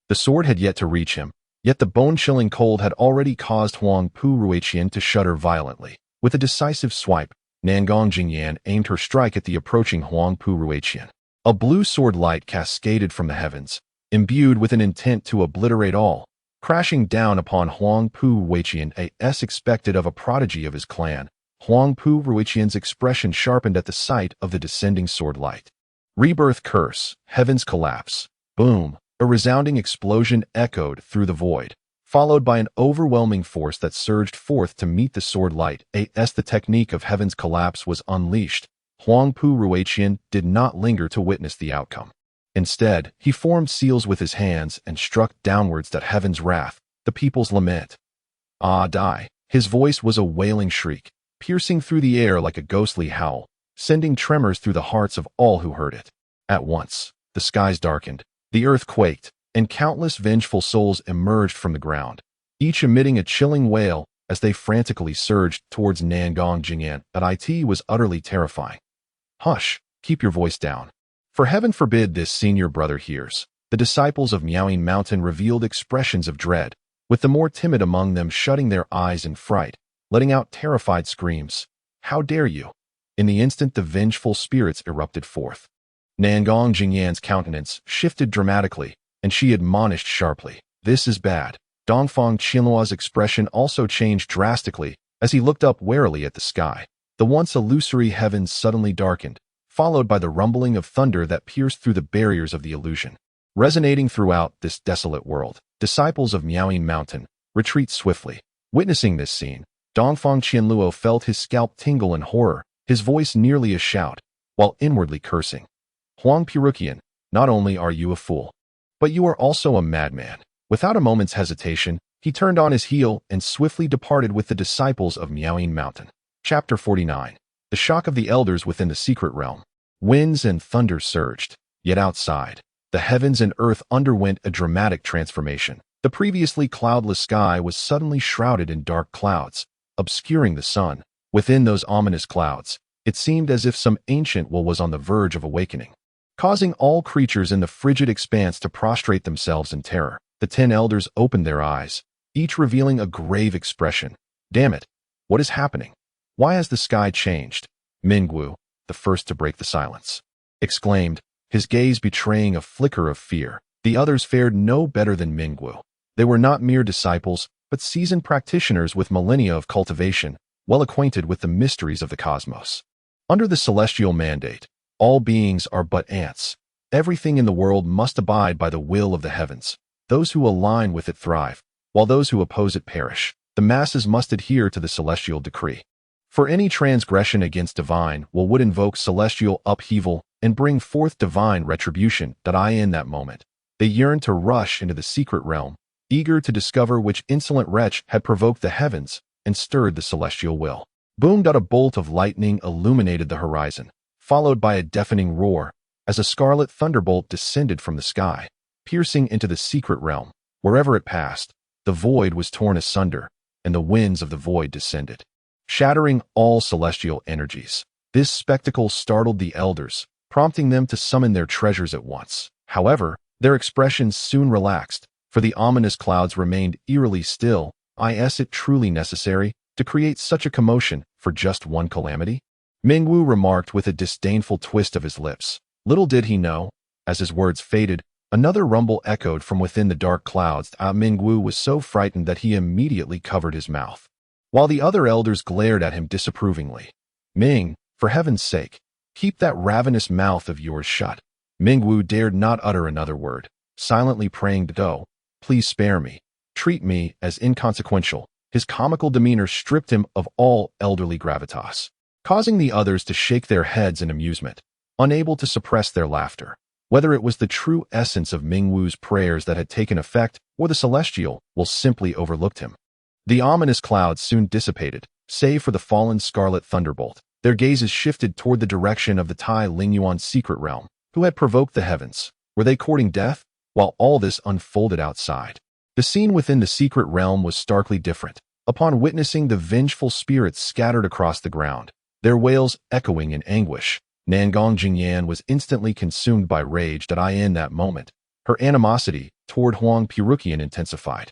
The sword had yet to reach him, yet the bone-chilling cold had already caused Huangpu Ruiqian to shudder violently. With a decisive swipe, Nangong Jingyan aimed her strike at the approaching Huangpu Ruiqian. A blue sword light cascaded from the heavens, imbued with an intent to obliterate all, crashing down upon Huangpu Ruiqian as expected of a prodigy of his clan. Huangpu Ruiqian's expression sharpened at the sight of the descending sword light. Rebirth curse, heavens collapse. Boom! A resounding explosion echoed through the void, followed by an overwhelming force that surged forth to meet the sword light. As the technique of heaven's collapse was unleashed, Huangpu Ruiqian did not linger to witness the outcome. Instead, he formed seals with his hands and struck downwards at heaven's wrath, the people's lament. Ah, die! His voice was a wailing shriek, piercing through the air like a ghostly howl, sending tremors through the hearts of all who heard it. At once, the skies darkened, the earth quaked, and countless vengeful souls emerged from the ground, each emitting a chilling wail as they frantically surged towards Nangong Jingyan. It was utterly terrifying. Hush, keep your voice down. For heaven forbid this senior brother hears. The disciples of Miaoying Mountain revealed expressions of dread, with the more timid among them shutting their eyes in fright, letting out terrified screams. How dare you? In the instant the vengeful spirits erupted forth. Nangong Jingyan's countenance shifted dramatically, and she admonished sharply. This is bad. Dongfang Qianluo's expression also changed drastically as he looked up warily at the sky. The once illusory heavens suddenly darkened, followed by the rumbling of thunder that pierced through the barriers of the illusion. Resonating throughout this desolate world, disciples of Miaoying Mountain retreat swiftly. Witnessing this scene, Dongfang Qianluo felt his scalp tingle in horror, his voice nearly a shout, while inwardly cursing. Huangpu Ruiqian, not only are you a fool, but you are also a madman. Without a moment's hesitation, he turned on his heel and swiftly departed with the disciples of Miaoying Mountain. Chapter 49. The shock of the elders within the secret realm. Winds and thunder surged, yet outside, the heavens and earth underwent a dramatic transformation. The previously cloudless sky was suddenly shrouded in dark clouds, obscuring the sun. Within those ominous clouds, it seemed as if some ancient will was on the verge of awakening, causing all creatures in the frigid expanse to prostrate themselves in terror. The 10 elders opened their eyes, each revealing a grave expression. Damn it! What is happening? Why has the sky changed? Mingwu, the first to break the silence, exclaimed, his gaze betraying a flicker of fear. The others fared no better than Mingwu. They were not mere disciples, but seasoned practitioners with millennia of cultivation, well acquainted with the mysteries of the cosmos. Under the celestial mandate, all beings are but ants. Everything in the world must abide by the will of the heavens. Those who align with it thrive, while those who oppose it perish. The masses must adhere to the celestial decree. For any transgression against divine will would invoke celestial upheaval and bring forth divine retribution. In that moment, they yearned to rush into the secret realm, eager to discover which insolent wretch had provoked the heavens and stirred the celestial will. Boomed out a bolt of lightning illuminated the horizon, followed by a deafening roar as a scarlet thunderbolt descended from the sky, piercing into the secret realm. Wherever it passed, the void was torn asunder, and the winds of the void descended, shattering all celestial energies. This spectacle startled the elders, prompting them to summon their treasures at once. However, their expressions soon relaxed, for the ominous clouds remained eerily still. Is it truly necessary to create such a commotion for just one calamity? Mingwu remarked with a disdainful twist of his lips. Little did he know, as his words faded, another rumble echoed from within the dark clouds. Mingwu was so frightened that he immediately covered his mouth, while the other elders glared at him disapprovingly. Ming, for heaven's sake, keep that ravenous mouth of yours shut. Mingwu dared not utter another word, silently praying to Do, please spare me. Treat me as inconsequential. His comical demeanor stripped him of all elderly gravitas, causing the others to shake their heads in amusement, unable to suppress their laughter. Whether it was the true essence of Mingwu's prayers that had taken effect, or the celestial will simply overlooked him. The ominous clouds soon dissipated, save for the fallen scarlet thunderbolt. Their gazes shifted toward the direction of the Tai Lingyuan's secret realm. Who had provoked the heavens? Were they courting death? While all this unfolded outside, the scene within the secret realm was starkly different. Upon witnessing the vengeful spirits scattered across the ground, their wails echoing in anguish, Nangong Jingyan was instantly consumed by rage. In that moment, her animosity toward Huang Purukian intensified.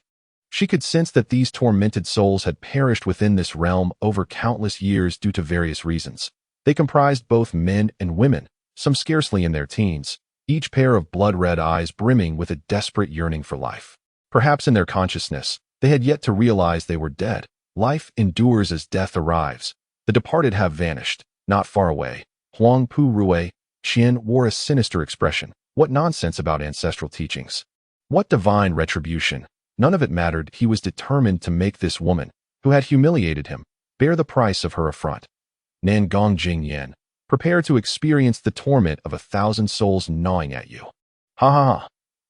She could sense that these tormented souls had perished within this realm over countless years due to various reasons. They comprised both men and women, some scarcely in their teens, each pair of blood-red eyes brimming with a desperate yearning for life. Perhaps in their consciousness, they had yet to realize they were dead. Life endures as death arrives. The departed have vanished, not far away. Huang Pu Rue Qian wore a sinister expression. What nonsense about ancestral teachings? What divine retribution? None of it mattered. He was determined to make this woman, who had humiliated him, bear the price of her affront. Nangong Jingyan, prepare to experience the torment of 1,000 souls gnawing at you. Ha ha ha.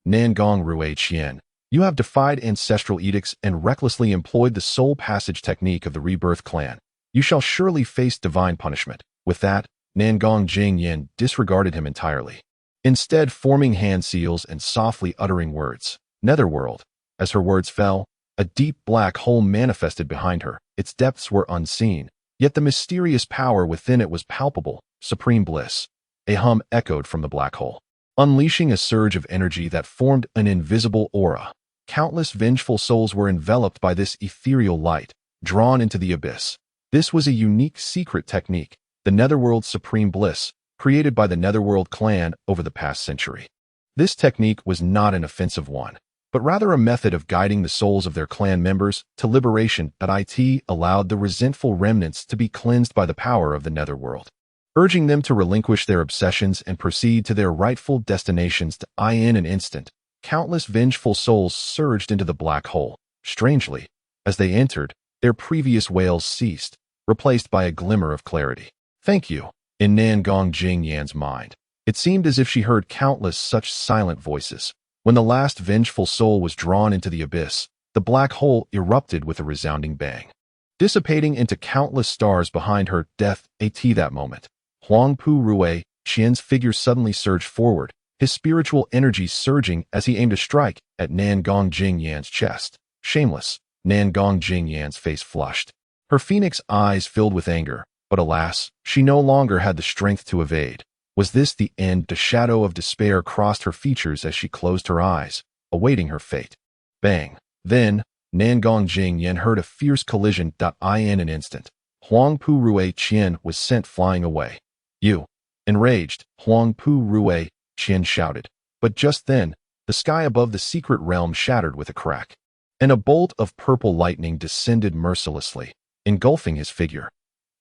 Nangong Rue Qian, you have defied ancestral edicts and recklessly employed the soul passage technique of the rebirth clan. You shall surely face divine punishment. With that, Nangong Jingyan disregarded him entirely, instead forming hand seals and softly uttering words. Netherworld. As her words fell, a deep black hole manifested behind her. Its depths were unseen, yet the mysterious power within it was palpable. Supreme bliss. A hum echoed from the black hole, unleashing a surge of energy that formed an invisible aura. Countless vengeful souls were enveloped by this ethereal light, drawn into the abyss. This was a unique secret technique, the Netherworld's supreme bliss, created by the Netherworld clan over the past century. This technique was not an offensive one, but rather a method of guiding the souls of their clan members to liberation. It allowed the resentful remnants to be cleansed by the power of the Netherworld, urging them to relinquish their obsessions and proceed to their rightful destinations. In an instant, countless vengeful souls surged into the black hole. Strangely, as they entered, their previous wails ceased, replaced by a glimmer of clarity. Thank you. In Nangong Jingyan's mind, it seemed as if she heard countless such silent voices. When the last vengeful soul was drawn into the abyss, the black hole erupted with a resounding bang, dissipating into countless stars behind her. Death. That moment, Huang Pu Rue Qian's figure suddenly surged forward, his spiritual energy surging as he aimed a strike at Nangong Jingyan's chest. Shameless. Nangong Jingyan's face flushed. Her phoenix eyes filled with anger, but alas, she no longer had the strength to evade. Was this the end? The shadow of despair crossed her features as she closed her eyes, awaiting her fate. Bang. Then, Nangong Jingyan heard a fierce collision. In an instant, Huang Pu Rue Qian was sent flying away. You. Enraged, Huang Pu Rue Qian shouted. But just then, the sky above the secret realm shattered with a crack, and a bolt of purple lightning descended mercilessly, engulfing his figure.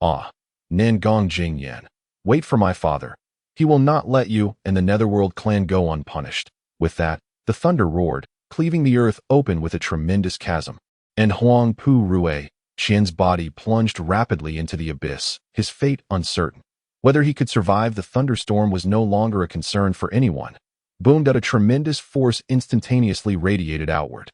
Ah. Nangong Jingyan, wait for my father. He will not let you and the Netherworld clan go unpunished. With that, the thunder roared, cleaving the earth open with a tremendous chasm, and Huang Pu Rue Qian's body plunged rapidly into the abyss, his fate uncertain. Whether he could survive the thunderstorm was no longer a concern for anyone. Boomed at a tremendous force instantaneously radiated outward.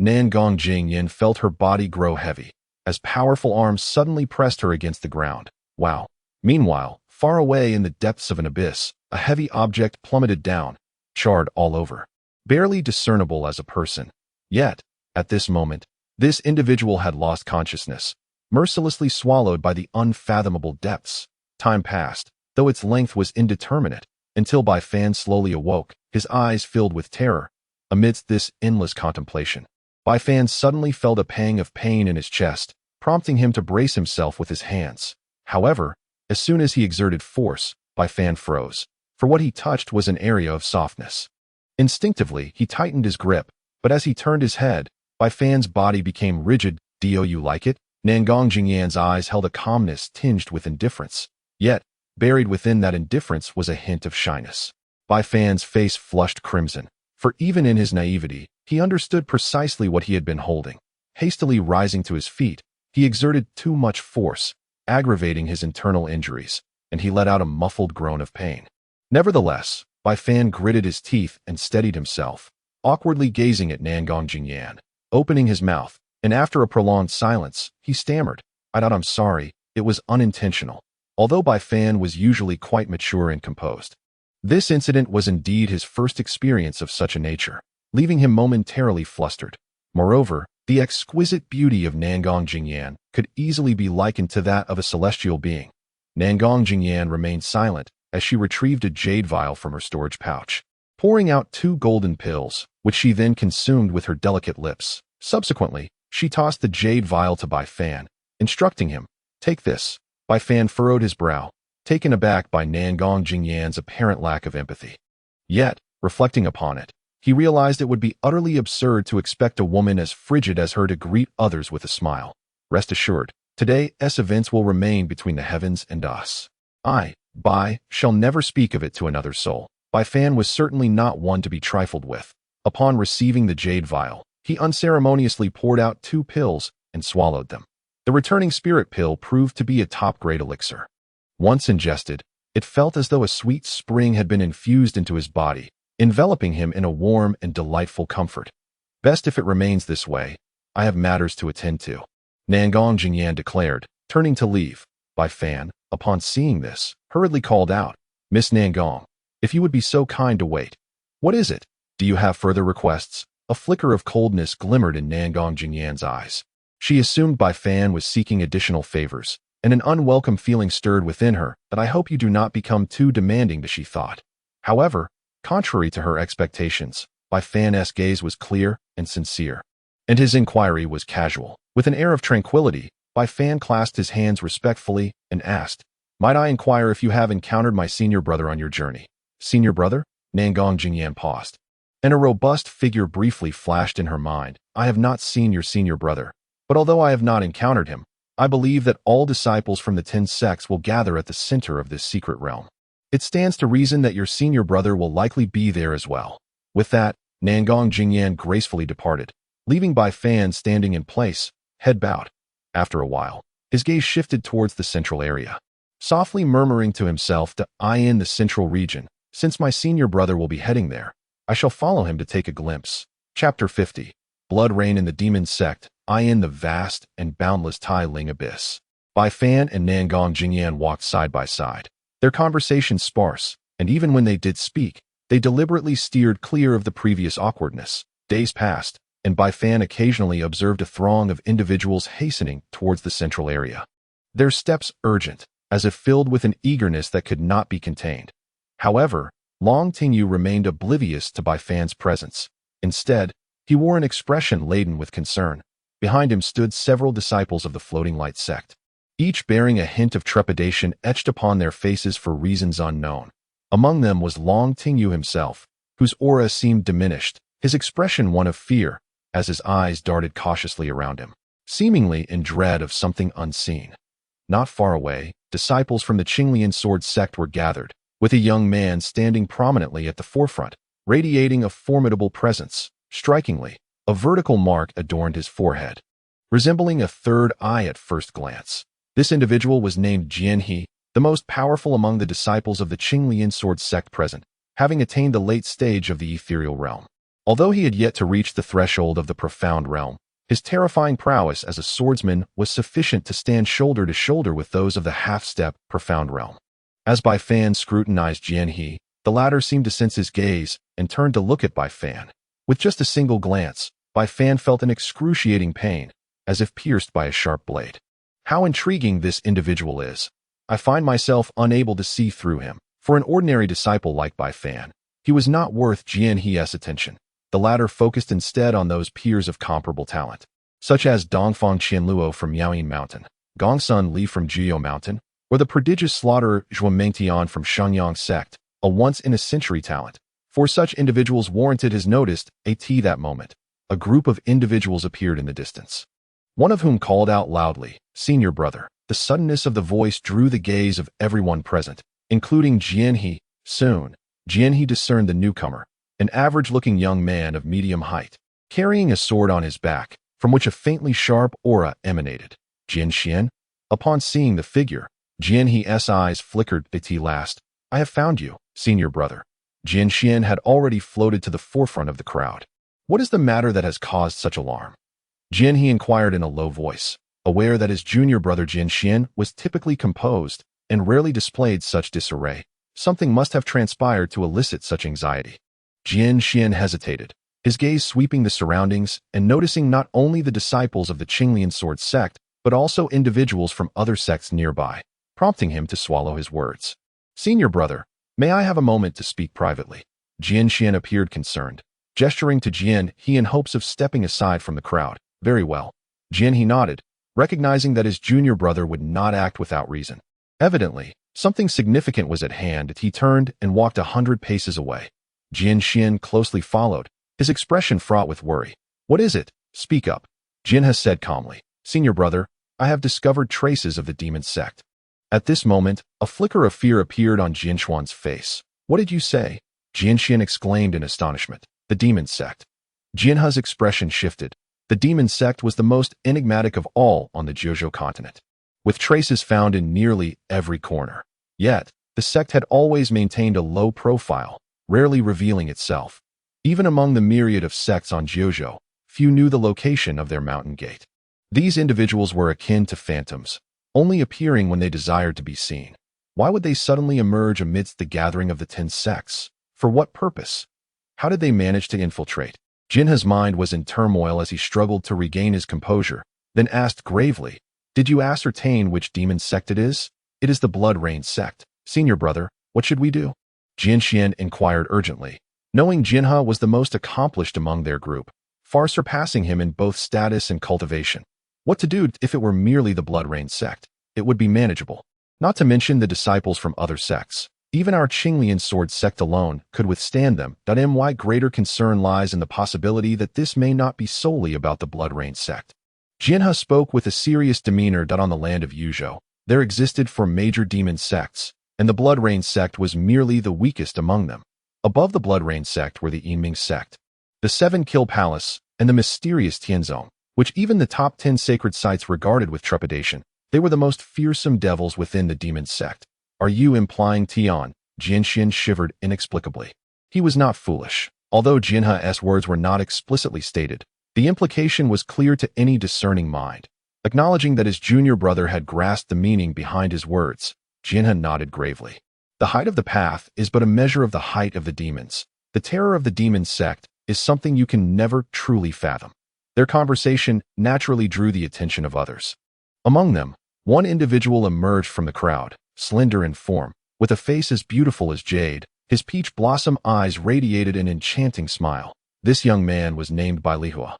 Nangong Jingyan felt her body grow heavy, as powerful arms suddenly pressed her against the ground. Wow. Meanwhile, far away in the depths of an abyss, a heavy object plummeted down, charred all over, barely discernible as a person. Yet, at this moment, this individual had lost consciousness, mercilessly swallowed by the unfathomable depths. Time passed, though its length was indeterminate, until Bai Fan slowly awoke, his eyes filled with terror. Amidst this endless contemplation, Bai Fan suddenly felt a pang of pain in his chest, prompting him to brace himself with his hands. However, as soon as he exerted force, Bai Fan froze, for what he touched was an area of softness. Instinctively, he tightened his grip, but as he turned his head, Bai Fan's body became rigid. Do you like it? Nangong Jingyan's eyes held a calmness tinged with indifference. Yet, buried within that indifference was a hint of shyness. Bai Fan's face flushed crimson, for even in his naivety, he understood precisely what he had been holding. Hastily rising to his feet, he exerted too much force, aggravating his internal injuries, and he let out a muffled groan of pain. Nevertheless, Bai Fan gritted his teeth and steadied himself, awkwardly gazing at Nangong Jingyan, opening his mouth, and after a prolonged silence, he stammered, I'm sorry, it was unintentional. Although Bai Fan was usually quite mature and composed, this incident was indeed his first experience of such a nature, leaving him momentarily flustered. Moreover, the exquisite beauty of Nangong Jingyan could easily be likened to that of a celestial being. Nangong Jingyan remained silent as she retrieved a jade vial from her storage pouch, pouring out 2 golden pills, which she then consumed with her delicate lips. Subsequently, she tossed the jade vial to Bai Fan, instructing him, "Take this." Bai Fan furrowed his brow, taken aback by Nangong Jingyan's apparent lack of empathy. Yet, reflecting upon it, he realized it would be utterly absurd to expect a woman as frigid as her to greet others with a smile. Rest assured, today's events will remain between the heavens and us. Bai, shall never speak of it to another soul. Bai Fan was certainly not one to be trifled with. Upon receiving the jade vial, he unceremoniously poured out 2 pills and swallowed them. The returning spirit pill proved to be a top-grade elixir. Once ingested, it felt as though a sweet spring had been infused into his body, enveloping him in a warm and delightful comfort. Best if it remains this way. I have matters to attend to, Nangong Jingyan declared, turning to leave. Bai Fan, upon seeing this, hurriedly called out, "Miss Nangong, if you would be so kind to wait." "What is it? Do you have further requests?" A flicker of coldness glimmered in Nangong Jingyan's eyes. She assumed Bai Fan was seeking additional favors, and an unwelcome feeling stirred within her. "But I hope you do not become too demanding," she thought. However, contrary to her expectations, Bai Fan's gaze was clear and sincere, and his inquiry was casual. With an air of tranquility, Bai Fan clasped his hands respectfully and asked, "Might I inquire if you have encountered my senior brother on your journey?" "Senior brother?" Nangong Jingyan paused, and a robust figure briefly flashed in her mind. "I have not seen your senior brother, but although I have not encountered him, I believe that all disciples from the 10 sects will gather at the center of this secret realm. It stands to reason that your senior brother will likely be there as well." With that, Nangong Jingyan gracefully departed, leaving Bai Fan standing in place, head bowed. After a while, his gaze shifted towards the central area, softly murmuring to himself that in the central region, since my senior brother will be heading there, I shall follow him to take a glimpse. Chapter 50. Blood Rain in the Demon Sect, in the vast and boundless Tailin abyss. Bai Fan and Nangong Jingyan walked side by side, their conversation sparse, and even when they did speak, they deliberately steered clear of the previous awkwardness. Days passed, and Bai Fan occasionally observed a throng of individuals hastening towards the central area, their steps urgent, as if filled with an eagerness that could not be contained. However, Long Tingyu remained oblivious to Bai Fan's presence. Instead, he wore an expression laden with concern. Behind him stood several disciples of the Floating Light sect, each bearing a hint of trepidation etched upon their faces for reasons unknown. Among them was Long Tingyu himself, whose aura seemed diminished, his expression one of fear, as his eyes darted cautiously around him, seemingly in dread of something unseen. Not far away, disciples from the Qinglian Sword sect were gathered, with a young man standing prominently at the forefront, radiating a formidable presence. Strikingly, a vertical mark adorned his forehead, resembling a third eye at first glance. This individual was named Jianhe, the most powerful among the disciples of the Qinglian Sword sect present, having attained the late stage of the ethereal realm. Although he had yet to reach the threshold of the profound realm, his terrifying prowess as a swordsman was sufficient to stand shoulder to shoulder with those of the half-step profound realm. As Bai Fan scrutinized Jianhe, the latter seemed to sense his gaze and turned to look at Bai Fan. With just a single glance, Bai Fan felt an excruciating pain, as if pierced by a sharp blade. How intriguing this individual is. I find myself unable to see through him. For an ordinary disciple like Bai Fan, he was not worth Jianhe's attention. The latter focused instead on those peers of comparable talent, such as Dongfang Qianluo from Yaoyin Mountain, Gongsun Li from Jiuzhou Mountain, or the prodigious slaughterer Zhuo Mengtian from Shengyang Sect, a once-in-a-century talent. For such individuals warranted his notice. That moment, a group of individuals appeared in the distance, one of whom called out loudly, "Senior brother." The suddenness of the voice drew the gaze of everyone present, including Jianhe. Soon, Jianhe discerned the newcomer, an average-looking young man of medium height, carrying a sword on his back, from which a faintly sharp aura emanated. Jianxian. Upon seeing the figure, Jianhe's eyes flickered. At last, I have found you, senior brother. Jianxian had already floated to the forefront of the crowd. What is the matter that has caused such alarm? Jianhe inquired in a low voice, aware that his junior brother Jianxian was typically composed and rarely displayed such disarray. Something must have transpired to elicit such anxiety. Jianxian hesitated, his gaze sweeping the surroundings and noticing not only the disciples of the Qinglian Sword Sect, but also individuals from other sects nearby, prompting him to swallow his words. Senior brother, may I have a moment to speak privately? Jianxian appeared concerned, gesturing to Jianhe in hopes of stepping aside from the crowd. Very well. Jianhe nodded, recognizing that his junior brother would not act without reason. Evidently, something significant was at hand. He turned and walked 100 paces away. Jianxian closely followed, his expression fraught with worry. What is it? Speak up. Jianhe said calmly. Senior brother, I have discovered traces of the demon sect. At this moment, a flicker of fear appeared on Jianxuan's face. What did you say? Jianxian exclaimed in astonishment. The demon sect. Jianhe's expression shifted. The demon sect was the most enigmatic of all on the Jiuzhou Continent, with traces found in nearly every corner. Yet, the sect had always maintained a low profile, rarely revealing itself. Even among the myriad of sects on Jiuzhou, few knew the location of their mountain gate. These individuals were akin to phantoms, only appearing when they desired to be seen. Why would they suddenly emerge amidst the gathering of the 10 sects? For what purpose? How did they manage to infiltrate? Jinhe's mind was in turmoil as he struggled to regain his composure, then asked gravely, Did you ascertain which demon sect it is? It is the Blood Rain sect. Senior brother, what should we do? Jianxian inquired urgently, knowing Jinhe was the most accomplished among their group, far surpassing him in both status and cultivation. What to do if it were merely the Blood Rain sect? It would be manageable. Not to mention the disciples from other sects. Even our Qinglian Sword Sect alone could withstand them. My greater concern lies in the possibility that this may not be solely about the Blood Rain sect. Jinhe spoke with a serious demeanor. On the land of Jiuzhou, there existed 4 major demon sects, and the Blood Rain sect was merely the weakest among them. Above the Blood Rain sect were the Yinming sect, the 7 Kill Palace, and the mysterious Tianzong, which even the top 10 sacred sites regarded with trepidation. They were the most fearsome devils within the demon sect. Are you implying Tian? Jianxian shivered inexplicably. He was not foolish. Although Jinhe's words were not explicitly stated, the implication was clear to any discerning mind. Acknowledging that his junior brother had grasped the meaning behind his words, Jinhe nodded gravely. The height of the path is but a measure of the height of the demons. The terror of the demon sect is something you can never truly fathom. Their conversation naturally drew the attention of others. Among them, one individual emerged from the crowd, slender in form, with a face as beautiful as jade. His peach blossom eyes radiated an enchanting smile. This young man was named Bai Lihua.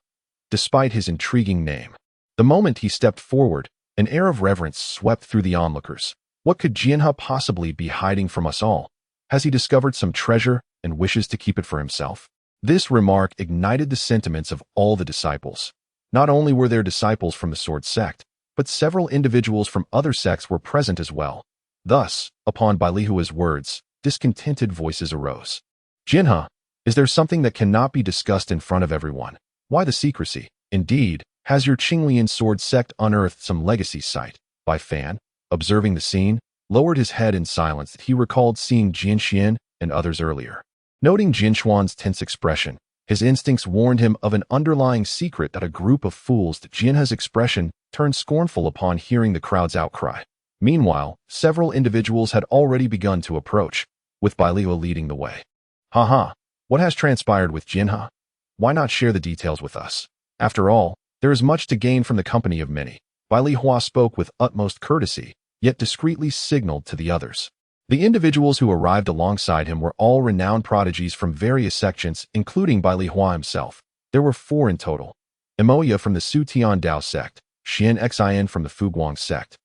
Despite his intriguing name, the moment he stepped forward, an air of reverence swept through the onlookers. What could Jinhe possibly be hiding from us all? Has he discovered some treasure and wishes to keep it for himself? This remark ignited the sentiments of all the disciples. Not only were there disciples from the Sword Sect, but several individuals from other sects were present as well. Thus, upon Bai Lihua's words, discontented voices arose. Jinhe, is there something that cannot be discussed in front of everyone? Why the secrecy? Indeed, has your Qinglian Sword Sect unearthed some legacy site? Bai Fan, observing the scene, lowered his head in silence. He recalled seeing Jianxian and others earlier. Noting Jianxuan's tense expression, His instincts warned him of an underlying secret that a group of fools. Jianhe's expression turned scornful upon hearing the crowd's outcry. Meanwhile, several individuals had already begun to approach, with Bai Lihuo leading the way. "Ha! What has transpired with Jianhe? Why not share the details with us? After all, there is much to gain from the company of many." Bai Lihuo spoke with utmost courtesy, yet discreetly signaled to the others. The individuals who arrived alongside him were all renowned prodigies from various sections, including Bai Lihuo himself. There were 4 in total. Imoya from the Xutian Dao Sect, Xian Xin from the Fuguang Sect,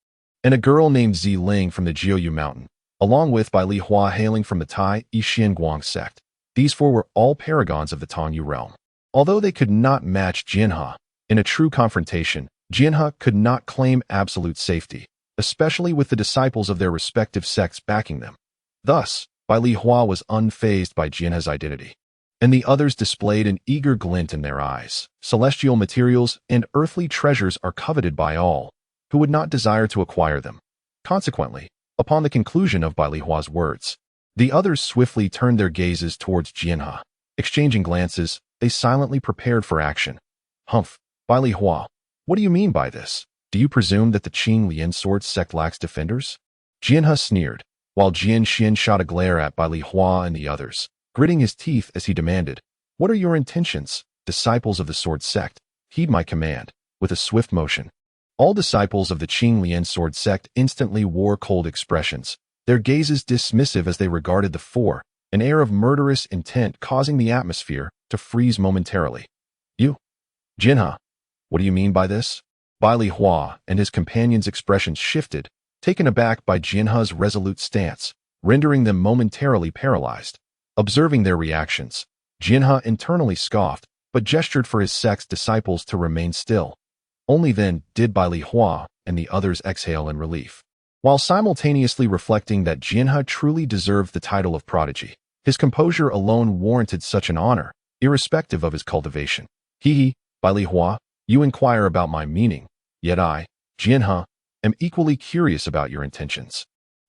and a girl named Zi Ling from the Jiuzhou Mountain, along with Bai Lihuo hailing from the Tai Guang Sect. These 4 were all paragons of the Tongyu realm. Although they could not match Jianhe, in a true confrontation, Jianhe could not claim absolute safety, especially with the disciples of their respective sects backing them. Thus, Bai Lihuo was unfazed by Jianhe's identity, and the others displayed an eager glint in their eyes. Celestial materials and earthly treasures are coveted by all who would not desire to acquire them. Consequently, upon the conclusion of Bai Lihuo's words, the others swiftly turned their gazes towards Jianhe. Exchanging glances, they silently prepared for action. "Humph, Bai Lihuo, what do you mean by this? Do you presume that the Qing Lian sword sect lacks defenders?" Jianhe sneered, while Jian Xian shot a glare at Bai Lihuo and the others, gritting his teeth as he demanded, "What are your intentions, disciples of the sword sect? Heed my command." With a swift motion, all disciples of the Qing Lian sword sect instantly wore cold expressions, their gazes dismissive as they regarded the 4, an air of murderous intent causing the atmosphere to freeze momentarily. "You, Jianhe, what do you mean by this?" Bai Lihuo and his companions' expressions shifted, taken aback by Jianhe's resolute stance, rendering them momentarily paralyzed. Observing their reactions, Jianhe internally scoffed, but gestured for his sect's disciples to remain still. Only then did Bai Lihuo and the others exhale in relief, while simultaneously reflecting that Jianhe truly deserved the title of prodigy. His composure alone warranted such an honor, irrespective of his cultivation. Bai Lihuo, you inquire about my meaning, yet I, Jianhe, am equally curious about your intentions."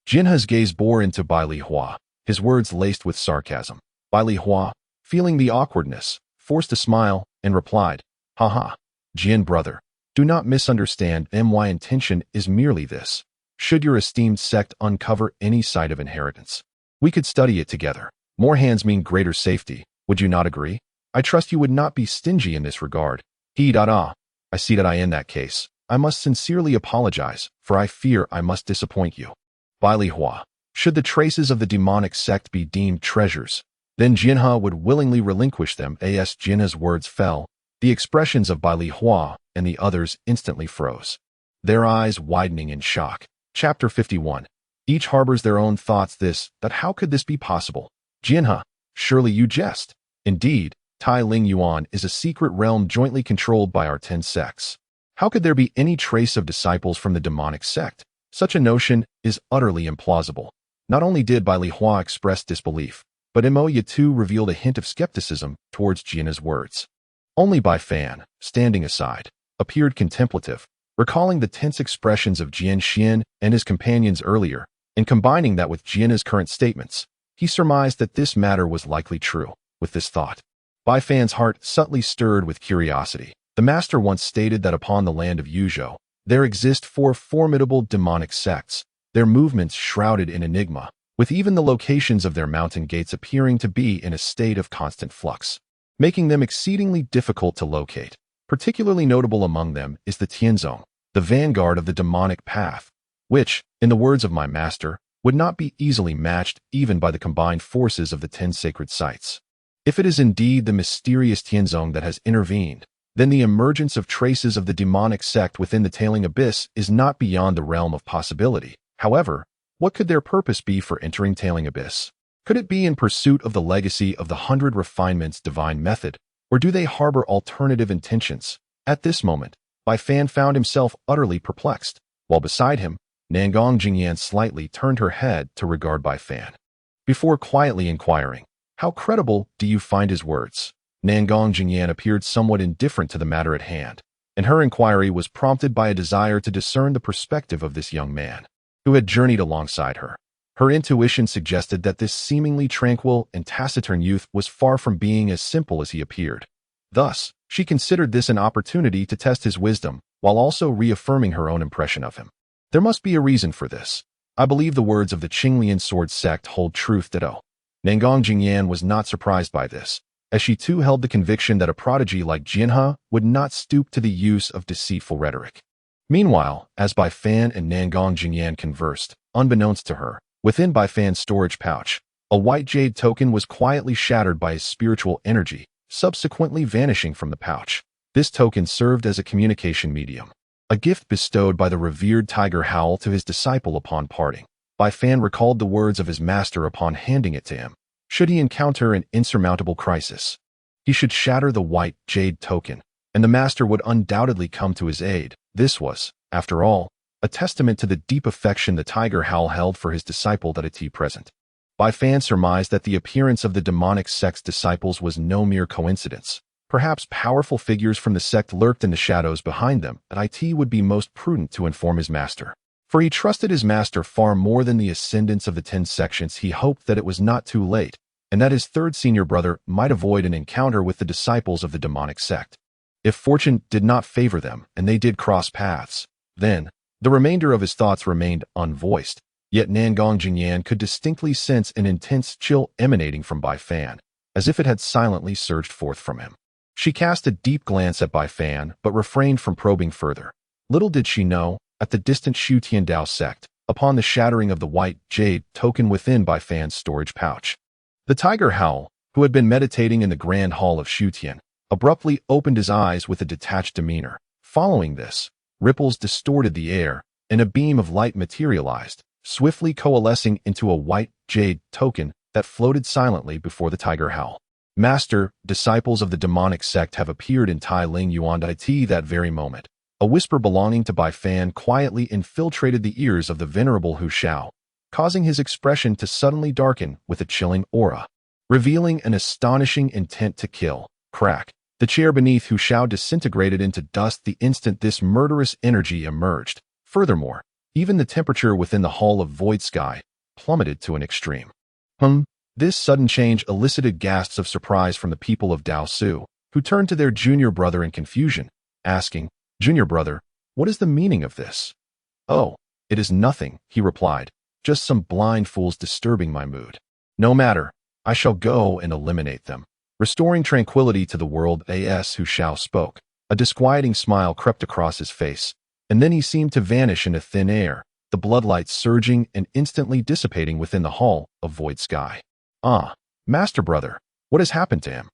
Jianhe's gaze bore into Bai Lihuo, his words laced with sarcasm. Bai Lihuo, feeling the awkwardness, forced a smile and replied, "Ha! Jian brother, do not misunderstand. My intention is merely this. Should your esteemed sect uncover any site of inheritance, we could study it together. More hands mean greater safety. Would you not agree? I trust you would not be stingy in this regard." I see that in that case, I must sincerely apologize, for I fear I must disappoint you. Bai Lihuo, should the traces of the demonic sect be deemed treasures, then Jianhe would willingly relinquish them. As Jianhe's words fell, the expressions of Bai Lihuo and the others instantly froze, their eyes widening in shock. Chapter 51. Each harbors their own thoughts. How could this be possible? Jianhe, surely you jest. Indeed, Tailin Yuan is a secret realm jointly controlled by our 10 sects. How could there be any trace of disciples from the demonic sect? Such a notion is utterly implausible. Not only did Bai Lihuo express disbelief, but Imoya too revealed a hint of skepticism towards Jianhe's words. Only Bai Fan, standing aside, appeared contemplative, recalling the tense expressions of Jian Xian and his companions earlier, and combining that with Jianhe's current statements, he surmised that this matter was likely true. With this thought, Bai Fan's heart subtly stirred with curiosity. The master once stated that upon the land of Jiuzhou, there exist 4 formidable demonic sects, their movements shrouded in enigma, with even the locations of their mountain gates appearing to be in a state of constant flux, making them exceedingly difficult to locate. Particularly notable among them is the Tianzong, the vanguard of the demonic path, which, in the words of my master, would not be easily matched even by the combined forces of the 10 sacred sites. If it is indeed the mysterious Tianzong that has intervened, then the emergence of traces of the demonic sect within the Tailin abyss is not beyond the realm of possibility. However, what could their purpose be for entering Tailin abyss? Could it be in pursuit of the legacy of the 100 refinements divine method, or do they harbor alternative intentions? At this moment, Bai Fan found himself utterly perplexed, while beside him, Nangong Jingyan slightly turned her head to regard Bai Fan, before quietly inquiring, "How credible do you find his words?" Nangong Jingyan appeared somewhat indifferent to the matter at hand, and her inquiry was prompted by a desire to discern the perspective of this young man, who had journeyed alongside her. Her intuition suggested that this seemingly tranquil and taciturn youth was far from being as simple as he appeared. Thus, she considered this an opportunity to test his wisdom, while also reaffirming her own impression of him. There must be a reason for this. I believe the words of the Qinglian sword sect hold truth ditto. Nangong Jingyan was not surprised by this, as she too held the conviction that a prodigy like Jianhe would not stoop to the use of deceitful rhetoric. Meanwhile, as Bai Fan and Nangong Jingyan conversed, unbeknownst to her, within Bai Fan's storage pouch, a white jade token was quietly shattered by his spiritual energy, subsequently vanishing from the pouch. This token served as a communication medium, a gift bestowed by the revered Tiger Howl to his disciple upon parting. Bai Fan recalled the words of his master upon handing it to him. Should he encounter an insurmountable crisis, he should shatter the white jade token, and the master would undoubtedly come to his aid. This was, after all, a testament to the deep affection the Tiger Howl held for his disciple at present. Bai Fan surmised that the appearance of the demonic sect's disciples was no mere coincidence. Perhaps powerful figures from the sect lurked in the shadows behind them, and it would be most prudent to inform his master. For he trusted his master far more than the ascendants of the 10 sections. He hoped that it was not too late, and that his third senior brother might avoid an encounter with the disciples of the demonic sect. If fortune did not favor them, and they did cross paths, then the remainder of his thoughts remained unvoiced. Yet Nangong Jingyan could distinctly sense an intense chill emanating from Bai Fan, as if it had silently surged forth from him. She cast a deep glance at Bai Fan, but refrained from probing further. Little did she know, at the distant Xutian Dao Sect, upon the shattering of the white jade token within Bai Fan's storage pouch, the Tiger Howl, who had been meditating in the grand hall of Xutian, abruptly opened his eyes with a detached demeanor. Following this, ripples distorted the air, and a beam of light materialized, swiftly coalescing into a white jade token that floated silently before the Tiger Howl. Master, disciples of the demonic sect have appeared in Tailin Yuan It that very moment. A whisper belonging to Bai Fan quietly infiltrated the ears of the venerable Hu Shao, causing his expression to suddenly darken with a chilling aura, revealing an astonishing intent to kill. Crack. The chair beneath Hu Shao disintegrated into dust the instant this murderous energy emerged. Furthermore, even the temperature within the Hall of Void Sky plummeted to an extreme. This sudden change elicited gasps of surprise from the people of Dao Su, who turned to their junior brother in confusion, asking, "Junior brother, what is the meaning of this?" "Oh, it is nothing," he replied, "just some blind fools disturbing my mood. No matter, I shall go and eliminate them." Restoring tranquility to the world, Hu Shao spoke. A disquieting smile crept across his face, and then he seemed to vanish into thin air, the bloodlight surging and instantly dissipating within the Hall of Void Sky. "Ah, Master Brother, what has happened to him?"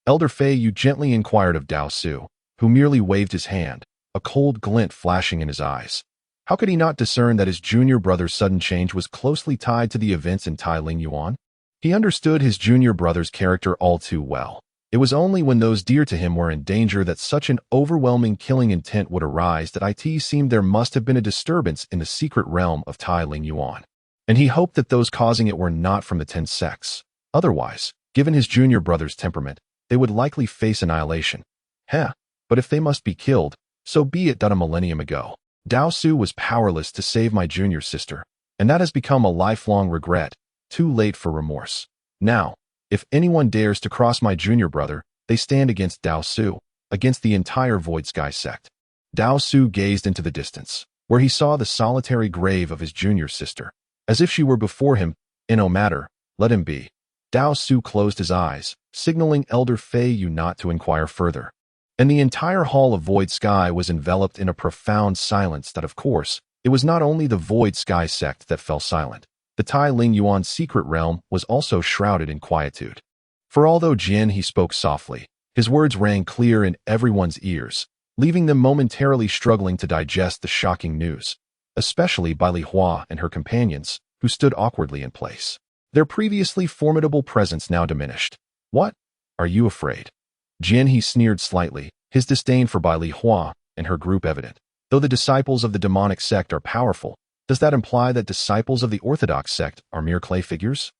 Elder Fei Yu gently inquired of Dao Su, who merely waved his hand, a cold glint flashing in his eyes. How could he not discern that his junior brother's sudden change was closely tied to the events in Tailin Yuan? He understood his junior brother's character all too well. It was only when those dear to him were in danger that such an overwhelming killing intent would arise. That it seemed there must have been a disturbance in the secret realm of Tailin Yuan, and he hoped that those causing it were not from the 10 sects. Otherwise, given his junior brother's temperament, they would likely face annihilation. But if they must be killed, so be it. A millennium ago, Dao Su was powerless to save my junior sister, and that has become a lifelong regret, too late for remorse. Now, if anyone dares to cross my junior brother, they stand against Dao Su, against the entire Void Sky sect. Dao Su gazed into the distance, where he saw the solitary grave of his junior sister, as if she were before him. No matter, let him be. Dao Su closed his eyes, signaling Elder Fei Yu not to inquire further. And the entire Hall of Void Sky was enveloped in a profound silence. That, of course, it was not only the Void Sky sect that fell silent. The Tailin Yuan secret realm was also shrouded in quietude. For although he spoke softly, his words rang clear in everyone's ears, leaving them momentarily struggling to digest the shocking news, especially Bai Hua and her companions, who stood awkwardly in place. Their previously formidable presence now diminished. "What? Are you afraid?" He sneered slightly, his disdain for Bai Hua and her group evident. Though the disciples of the demonic sect are powerful, does that imply that disciples of the orthodox sect are mere clay figures?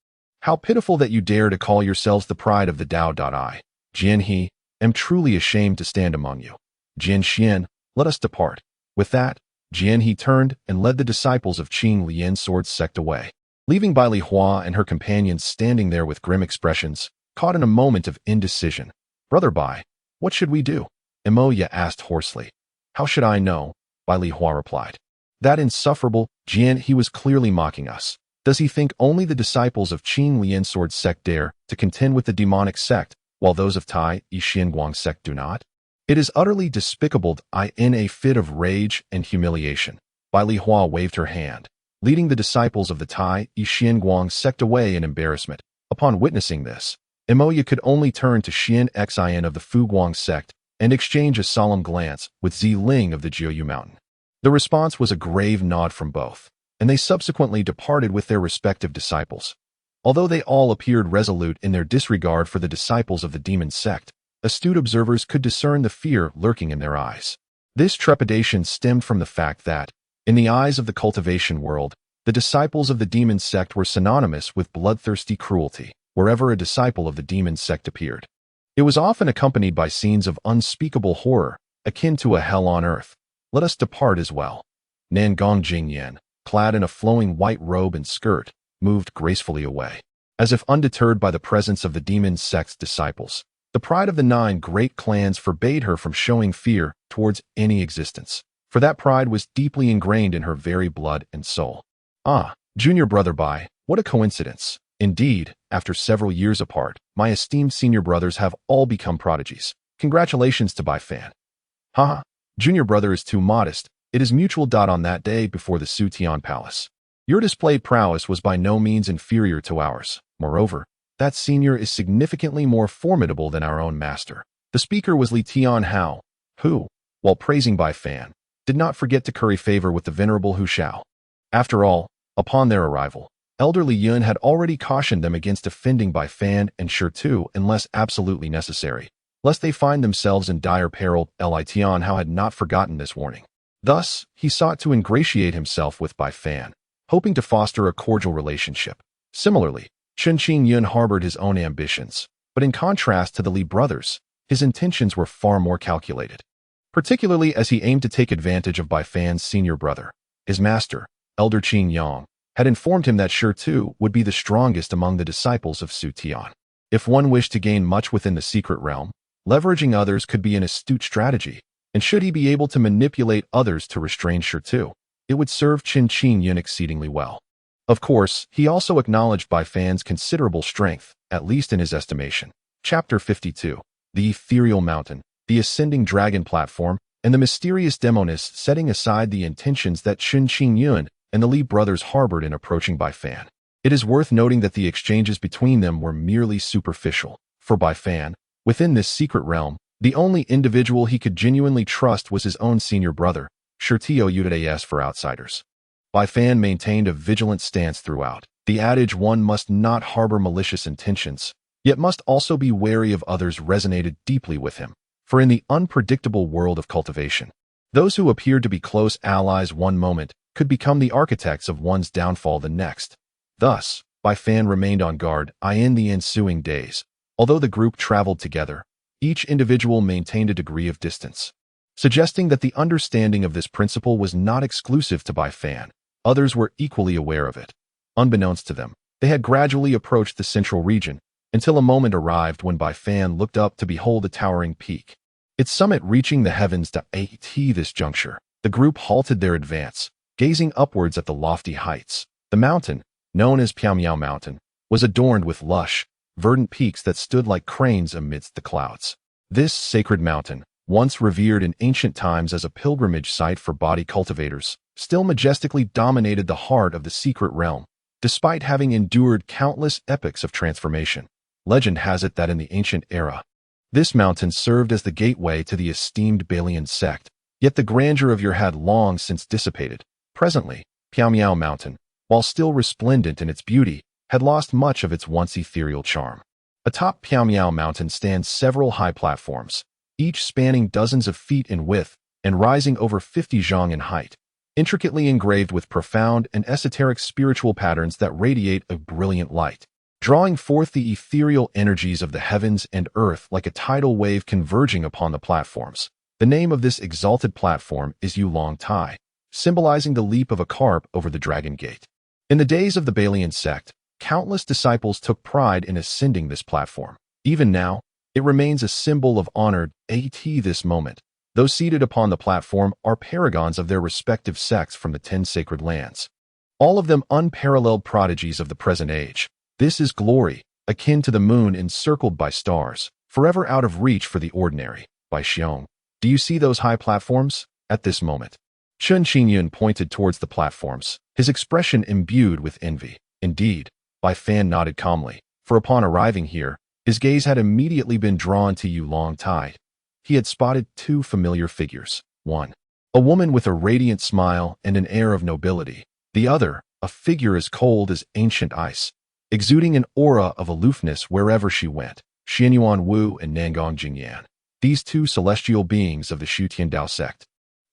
How pitiful that you dare to call yourselves the pride of the Dao. I, Jianhe, am truly ashamed to stand among you. Jian Xian, let us depart. With that, Jianhe turned and led the disciples of Qing Lian's sword sect away. leaving Bai Hua and her companions standing there with grim expressions, caught in a moment of indecision. "Brother Bai, what should we do?" Imoya asked hoarsely. "How should I know?" Bai Hua replied. "That insufferable Jian, he was clearly mocking us. Does he think only the disciples of Qing Lian Sword Sect dare to contend with the demonic sect, while those of Tai Yi Guang Sect do not? It is utterly despicable." In a fit of rage and humiliation, Bai Hua waved her hand, leading the disciples of the Tai Yi Guang Sect away in embarrassment. Upon witnessing this, Imoya could only turn to Xian Xin of the Fu Guang Sect and exchange a solemn glance with Zi Ling of the Jiuzhou Mountain. The response was a grave nod from both, and they subsequently departed with their respective disciples. Although they all appeared resolute in their disregard for the disciples of the demon sect, astute observers could discern the fear lurking in their eyes. This trepidation stemmed from the fact that, in the eyes of the cultivation world, the disciples of the demon sect were synonymous with bloodthirsty cruelty wherever a disciple of the demon sect appeared. It was often accompanied by scenes of unspeakable horror, akin to a hell on earth. "Let us depart as well." Nangong Jingyan, clad in a flowing white robe and skirt, moved gracefully away. As if undeterred by the presence of the demon sect's disciples, the pride of the 9 great clans forbade her from showing fear towards any existence, for that pride was deeply ingrained in her very blood and soul. "Ah, junior brother Bai, what a coincidence. Indeed, after several years apart, my esteemed senior brothers have all become prodigies. Congratulations to Bai Fan." "Haha, junior brother is too modest. It is mutual. On that day before the Xutian Palace, your displayed prowess was by no means inferior to ours. Moreover, that senior is significantly more formidable than our own master." The speaker was Li Tianhao, who, while praising Bai Fan, did not forget to curry favor with the venerable Hu Shao. After all, upon their arrival, elderly Yun had already cautioned them against offending Bai Fan and Shi Tu unless absolutely necessary, lest they find themselves in dire peril. Li Tianhao had not forgotten this warning. Thus, he sought to ingratiate himself with Bai Fan, hoping to foster a cordial relationship. Similarly, Chen Qing Yun harbored his own ambitions, but in contrast to the Li brothers, his intentions were far more calculated, particularly as he aimed to take advantage of Bai Fan's senior brother. His master, Elder Qing Yang, had informed him that Shi Tu would be the strongest among the disciples of Su Tian. If one wished to gain much within the secret realm, leveraging others could be an astute strategy, and should he be able to manipulate others to restrain Shi Tu, it would serve Chen Qing Yun exceedingly well. Of course, he also acknowledged Bai Fan's considerable strength, at least in his estimation. Chapter 52. The Ethereal Mountain, the Ascending Dragon Platform, and the Mysterious Demoness. Setting aside the intentions that Chen Qing Yun and the Li brothers harbored in approaching Bai Fan, it is worth noting that the exchanges between them were merely superficial. For Bai Fan, within this secret realm, the only individual he could genuinely trust was his own senior brother, Shirtio Udas for outsiders. Bai Fan maintained a vigilant stance throughout. The adage "one must not harbor malicious intentions, yet must also be wary of others" resonated deeply with him. For in the unpredictable world of cultivation, those who appeared to be close allies one moment could become the architects of one's downfall the next. Thus, Bai Fan remained on guard in the ensuing days. Although the group traveled together, each individual maintained a degree of distance, suggesting that the understanding of this principle was not exclusive to Bai Fan. Others were equally aware of it. Unbeknownst to them, they had gradually approached the central region, until a moment arrived when Bai Fan looked up to behold a towering peak, its summit reaching the heavens. At this juncture, the group halted their advance, gazing upwards at the lofty heights. The mountain, known as Piaomiao Mountain, was adorned with lush, verdant peaks that stood like cranes amidst the clouds. This sacred mountain, once revered in ancient times as a pilgrimage site for body cultivators, still majestically dominated the heart of the secret realm, despite having endured countless epochs of transformation. Legend has it that in the ancient era, this mountain served as the gateway to the esteemed Bailian sect, yet the grandeur of your had long since dissipated. Presently, Piaomiao Mountain, while still resplendent in its beauty, had lost much of its once ethereal charm. Atop Piaomiao Mountain stand several high platforms, each spanning dozens of feet in width and rising over 50 zhang in height, intricately engraved with profound and esoteric spiritual patterns that radiate a brilliant light, drawing forth the ethereal energies of the heavens and earth like a tidal wave converging upon the platforms. The name of this exalted platform is Yulong Tai, symbolizing the leap of a carp over the Dragon Gate. In the days of the Balian sect, countless disciples took pride in ascending this platform. Even now, it remains a symbol of honor. At this moment, those seated upon the platform are paragons of their respective sects from the 10 sacred lands. All of them unparalleled prodigies of the present age. This is glory, akin to the moon encircled by stars, forever out of reach for the ordinary. Bai Xiong, do you see those high platforms? At this moment, Chen Qingyun pointed towards the platforms, his expression imbued with envy. Indeed, Bai Fan nodded calmly, for upon arriving here, his gaze had immediately been drawn to Yulong Tide. He had spotted two familiar figures. One, a woman with a radiant smile and an air of nobility. The other, a figure as cold as ancient ice, exuding an aura of aloofness wherever she went. Xianyuan Wu and Nangong Jingyan, these two celestial beings of the Xutian Dao Sect,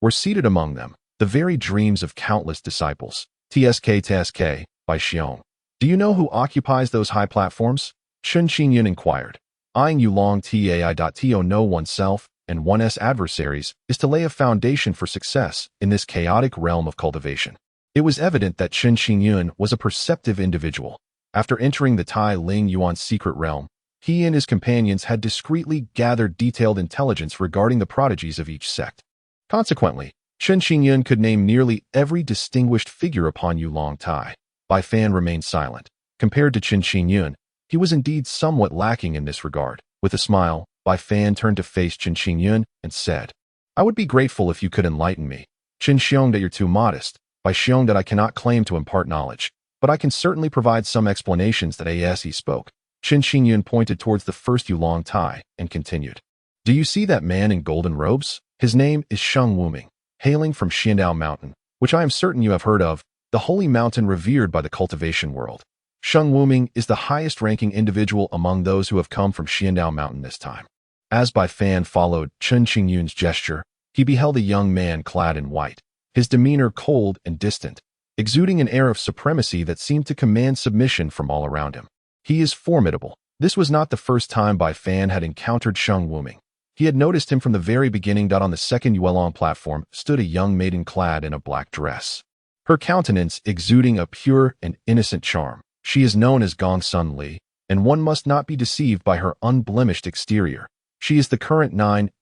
were seated among them, the very dreams of countless disciples. TSK, Bai Xiong, do you know who occupies those high platforms? Chen Qingyun inquired. Eyeing Yulong Tai. Know oneself and one's adversaries is to lay a foundation for success in this chaotic realm of cultivation. It was evident that Chen Qingyun was a perceptive individual. After entering the Tai Ling Yuan's secret realm, he and his companions had discreetly gathered detailed intelligence regarding the prodigies of each sect. Consequently, Chen Qingyun could name nearly every distinguished figure upon Yulong Tai. Bai Fan remained silent. Compared to Chen Qingyun, he was indeed somewhat lacking in this regard. With a smile, Bai Fan turned to face Chen Qingyun and said, I would be grateful if you could enlighten me. Chen Xiong, that you're too modest. Bai Xiong, that I cannot claim to impart knowledge, but I can certainly provide some explanations. That as he spoke, Chen Qingyun pointed towards the first Yulong Tai and continued. Do you see that man in golden robes? His name is Sheng Wuming, hailing from Xiandao Mountain, which I am certain you have heard of, the holy mountain revered by the cultivation world. Sheng Wuming is the highest-ranking individual among those who have come from Xiandao Mountain this time. As Bai Fan followed Chen Qingyun's gesture, he beheld a young man clad in white, his demeanor cold and distant, exuding an air of supremacy that seemed to command submission from all around him. He is formidable. This was not the first time Bai Fan had encountered Sheng Wuming. He had noticed him from the very beginning. On the second Yuelong platform stood a young maiden clad in a black dress, her countenance exuding a pure and innocent charm. She is known as Gongsun Li, and one must not be deceived by her unblemished exterior. She is the current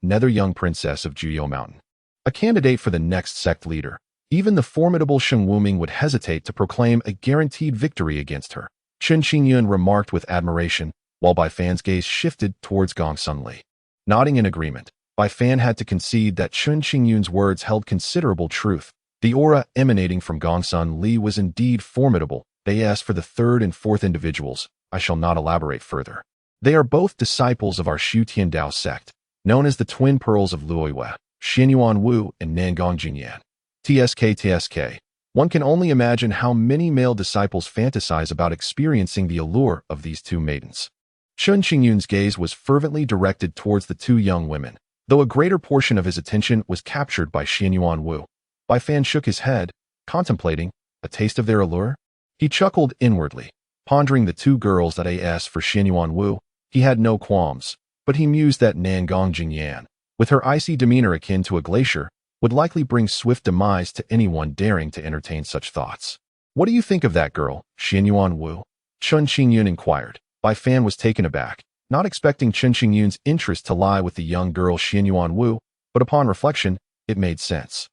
nether young princess of Jiuzhou Mountain, a candidate for the next sect leader. Even the formidable Sheng Wuming would hesitate to proclaim a guaranteed victory against her. Chen Qingyun remarked with admiration, while Bai Fan's gaze shifted towards Gongsun Li. Nodding in agreement, Bai Fan had to concede that Chen Qingyun's words held considerable truth. The aura emanating from Gongsun Li was indeed formidable. As for the third and fourth individuals, I shall not elaborate further. They are both disciples of our Xutian Dao Sect, known as the Twin Pearls of Luoyue, Xianyuan Wu and Nangong Jingyan. TSK. One can only imagine how many male disciples fantasize about experiencing the allure of these two maidens. Chen Qingyun's gaze was fervently directed towards the two young women, though a greater portion of his attention was captured by Xianyuan Wu. Bai Fan shook his head, contemplating a taste of their allure. He chuckled inwardly, pondering the two girls. As for Xianyuan Wu, he had no qualms, but he mused that Nangong Jingyan, with her icy demeanor akin to a glacier, would likely bring swift demise to anyone daring to entertain such thoughts. What do you think of that girl, Xianyuan Wu? Chen Qingyun inquired. Bai Fan was taken aback, not expecting Chen Qingyun's interest to lie with the young girl Xianyuan Wu, but upon reflection, it made sense.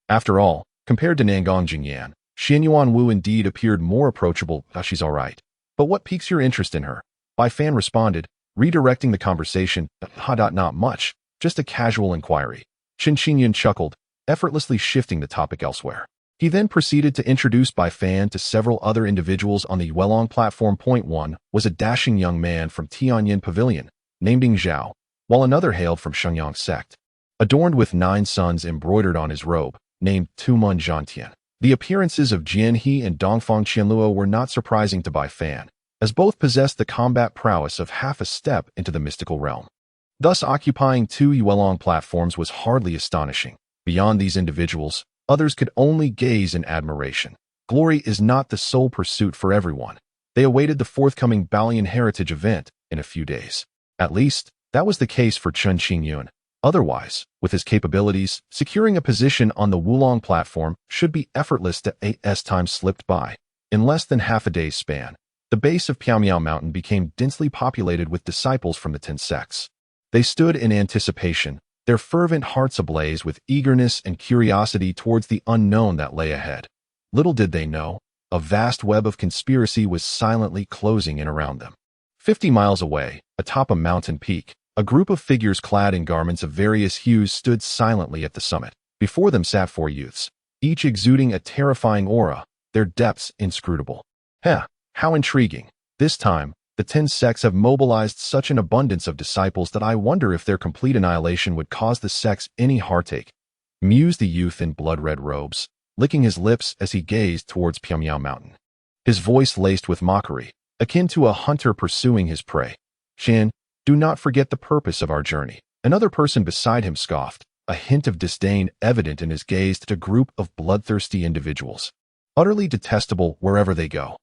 After all, compared to Nangong Jingyan, Xianyuan Wu indeed appeared more approachable. She's all right. But what piques your interest in her? Bai Fan responded, redirecting the conversation. Not much, just a casual inquiry. Chen Qingyun chuckled, effortlessly shifting the topic elsewhere. He then proceeded to introduce Bai Fan to several other individuals on the Yuelong platform. Point one was a dashing young man from Tianyin Pavilion, named Ing Zhao, while another hailed from Shengyang Sect, adorned with 9 suns embroidered on his robe, named Tumun Zhantian. The appearances of Jian He and Dongfang Qianluo were not surprising to Bai Fan, as both possessed the combat prowess of half a step into the mystical realm. Thus, occupying 2 Yuelong platforms was hardly astonishing. Beyond these individuals, others could only gaze in admiration. Glory is not the sole pursuit for everyone. They awaited the forthcoming Balian Heritage event in a few days. At least, that was the case for Chen Qingyun. Otherwise, with his capabilities, securing a position on the Wulong platform should be effortless. As time slipped by. In less than half a day's span, the base of Piaomiao Mountain became densely populated with disciples from the 10 sects. They stood in anticipation, their fervent hearts ablaze with eagerness and curiosity towards the unknown that lay ahead. Little did they know, a vast web of conspiracy was silently closing in around them. 50 miles away, atop a mountain peak, a group of figures clad in garments of various hues stood silently at the summit. Before them sat 4 youths, each exuding a terrifying aura, their depths inscrutable. How intriguing. This time, the 10 sects have mobilized such an abundance of disciples that I wonder if their complete annihilation would cause the sects any heartache, mused the youth in blood-red robes, licking his lips as he gazed towards Piaomiao Mountain. His voice laced with mockery, akin to a hunter pursuing his prey. Shan, do not forget the purpose of our journey. Another person beside him scoffed, a hint of disdain evident in his gaze at a group of bloodthirsty individuals. Utterly detestable wherever they go.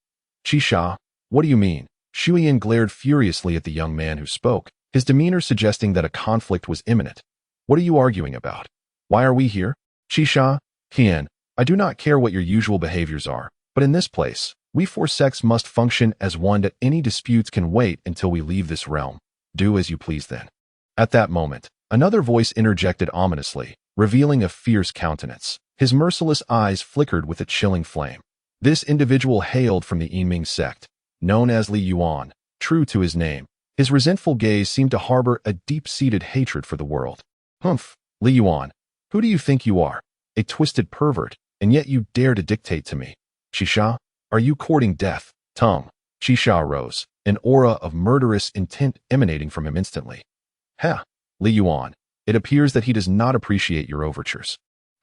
Qisha, what do you mean? Shuyan glared furiously at the young man who spoke, his demeanor suggesting that a conflict was imminent. What are you arguing about? Why are we here? Qisha, Qian, I do not care what your usual behaviors are, but in this place, we 4 sects must function as one that any disputes can wait until we leave this realm. Do as you please then. At that moment, another voice interjected ominously, revealing a fierce countenance. His merciless eyes flickered with a chilling flame. This individual hailed from the Yinming sect, known as Li Yuan. True to his name, his resentful gaze seemed to harbor a deep-seated hatred for the world. Humph, Li Yuan, who do you think you are? A twisted pervert, and yet you dare to dictate to me. Qisha, are you courting death? Qisha rose, an aura of murderous intent emanating from him instantly. Li Yuan, it appears that he does not appreciate your overtures.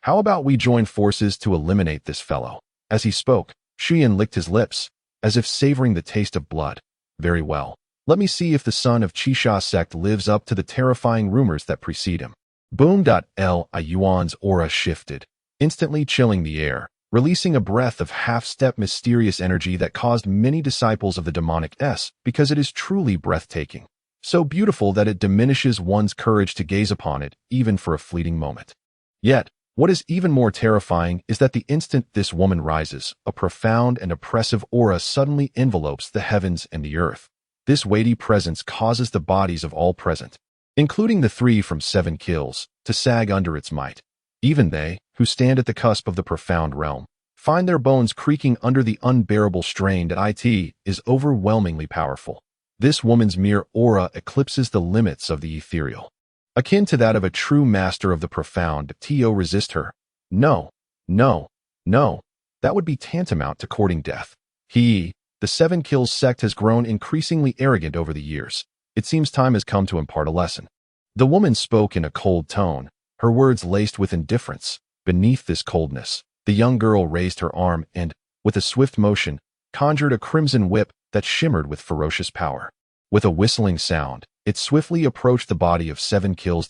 How about we join forces to eliminate this fellow? As he spoke, Shuyan licked his lips, as if savoring the taste of blood. Very well. Let me see if the son of Qisha sect lives up to the terrifying rumors that precede him. Boom. Li Yuan's aura shifted, instantly chilling the air, releasing a breath of half-step mysterious energy that caused many disciples of the demonic because it is truly breathtaking. So beautiful that it diminishes one's courage to gaze upon it, even for a fleeting moment. Yet, what is even more terrifying is that the instant this woman rises, a profound and oppressive aura suddenly envelopes the heavens and the earth. This weighty presence causes the bodies of all present, including the 3 from 7 kills, to sag under its might. Even they, who stand at the cusp of the profound realm, find their bones creaking under the unbearable strain that it is overwhelmingly powerful. This woman's mere aura eclipses the limits of the ethereal. Akin to that of a true master of the profound, Tio resist her. No. That would be tantamount to courting death. The 7 kills sect has grown increasingly arrogant over the years. It seems time has come to impart a lesson. The woman spoke in a cold tone, her words laced with indifference. Beneath this coldness, the young girl raised her arm and, with a swift motion, conjured a crimson whip that shimmered with ferocious power. With a whistling sound, it swiftly approached the body of 7 kills.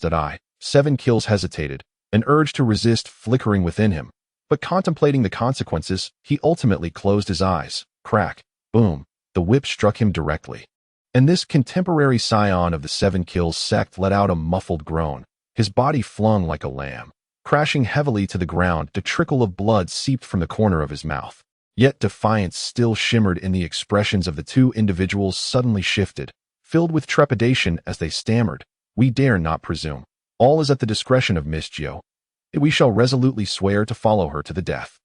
7 kills hesitated, an urge to resist flickering within him. But contemplating the consequences, he ultimately closed his eyes. Crack, boom, the whip struck him directly. And this contemporary scion of the 7 kills sect let out a muffled groan, his body flung like a lamb, crashing heavily to the ground. A trickle of blood seeped from the corner of his mouth. Yet defiance still shimmered in the expressions of the 2 individuals. Suddenly shifted, filled with trepidation as they stammered, "We dare not presume. All is at the discretion of Miss Jiu. We shall resolutely swear to follow her to the death."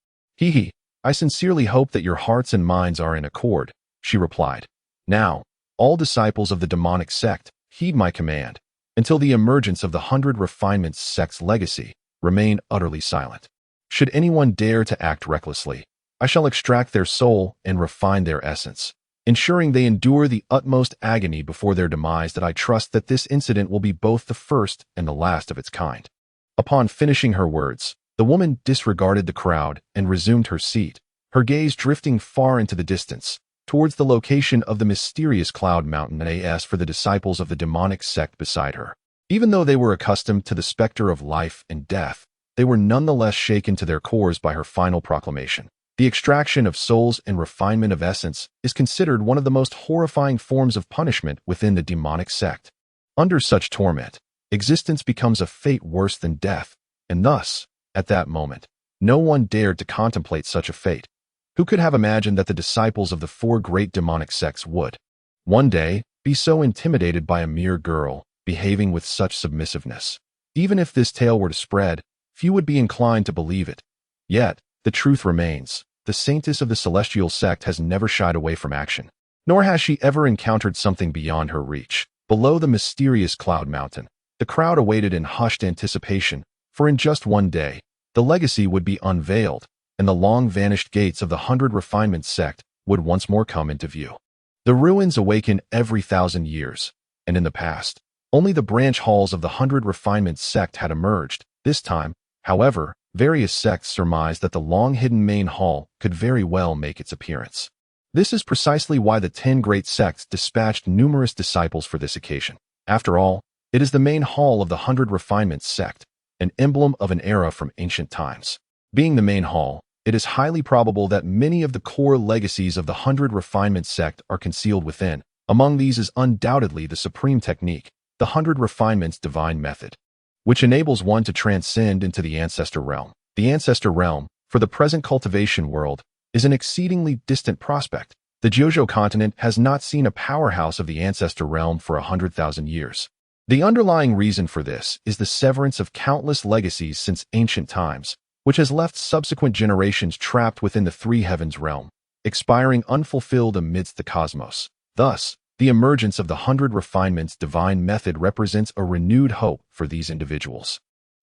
I sincerely hope that your hearts and minds are in accord, she replied. Now, all disciples of the demonic sect, heed my command. Until the emergence of the 100 Refinements sect's legacy, remain utterly silent. Should anyone dare to act recklessly, I shall extract their soul and refine their essence, ensuring they endure the utmost agony before their demise. That I trust that this incident will be both the first and the last of its kind. Upon finishing her words, the woman disregarded the crowd and resumed her seat, her gaze drifting far into the distance, towards the location of the mysterious cloud mountain as for the disciples of the demonic sect beside her. Even though they were accustomed to the specter of life and death, they were nonetheless shaken to their cores by her final proclamation. The extraction of souls and refinement of essence is considered one of the most horrifying forms of punishment within the demonic sect. Under such torment, existence becomes a fate worse than death, and thus, at that moment, no one dared to contemplate such a fate. Who could have imagined that the disciples of the four great demonic sects would, one day, be so intimidated by a mere girl, behaving with such submissiveness? Even if this tale were to spread, few would be inclined to believe it. Yet, the truth remains. The saintess of the celestial sect has never shied away from action. Nor has she ever encountered something beyond her reach. Below the mysterious cloud mountain, the crowd awaited in hushed anticipation, for in just one day, the legacy would be unveiled, and the long-vanished gates of the 100 Refinement sect would once more come into view. The ruins awaken every 1,000 years, and in the past, only the branch halls of the 100 Refinement sect had emerged. This time, however, various sects surmised that the long-hidden main hall could very well make its appearance. This is precisely why the 10 great sects dispatched numerous disciples for this occasion. After all, it is the main hall of the 100 Refinement sect, an emblem of an era from ancient times. Being the main hall, it is highly probable that many of the core legacies of the 100 Refinement sect are concealed within. Among these is undoubtedly the supreme technique, the 100 Refinements divine method, which enables one to transcend into the ancestor realm. The ancestor realm, for the present cultivation world, is an exceedingly distant prospect. The Jiuzhou Continent has not seen a powerhouse of the ancestor realm for 100,000 years. The underlying reason for this is the severance of countless legacies since ancient times, which has left subsequent generations trapped within the three heavens realm, expiring unfulfilled amidst the cosmos. Thus, the emergence of the 100 Refinements divine method represents a renewed hope for these individuals.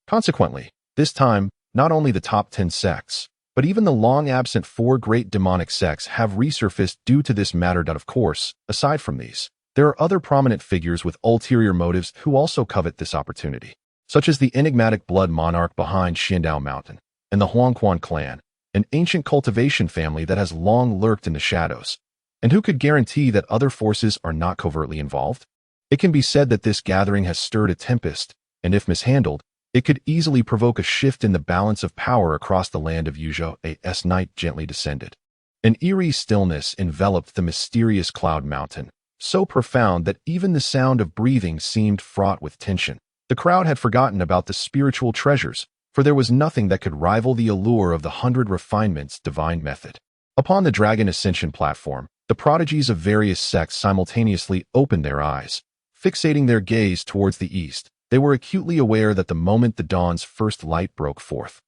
Consequently, this time, not only the top 10 sects, but even the long-absent four great demonic sects have resurfaced due to this matter. Of course, aside from these, there are other prominent figures with ulterior motives who also covet this opportunity, such as the enigmatic blood monarch behind Xiandao Mountain, and the Huangquan clan, an ancient cultivation family that has long lurked in the shadows. And who could guarantee that other forces are not covertly involved? It can be said that this gathering has stirred a tempest, and if mishandled, it could easily provoke a shift in the balance of power across the land of Jiuzhou. As night gently descended, an eerie stillness enveloped the mysterious cloud mountain, so profound that even the sound of breathing seemed fraught with tension. The crowd had forgotten about the spiritual treasures, for there was nothing that could rival the allure of the 100 Refinements divine method. Upon the Dragon Ascension platform, the prodigies of various sects simultaneously opened their eyes. Fixating their gaze towards the east, they were acutely aware that the moment the dawn's first light broke forth,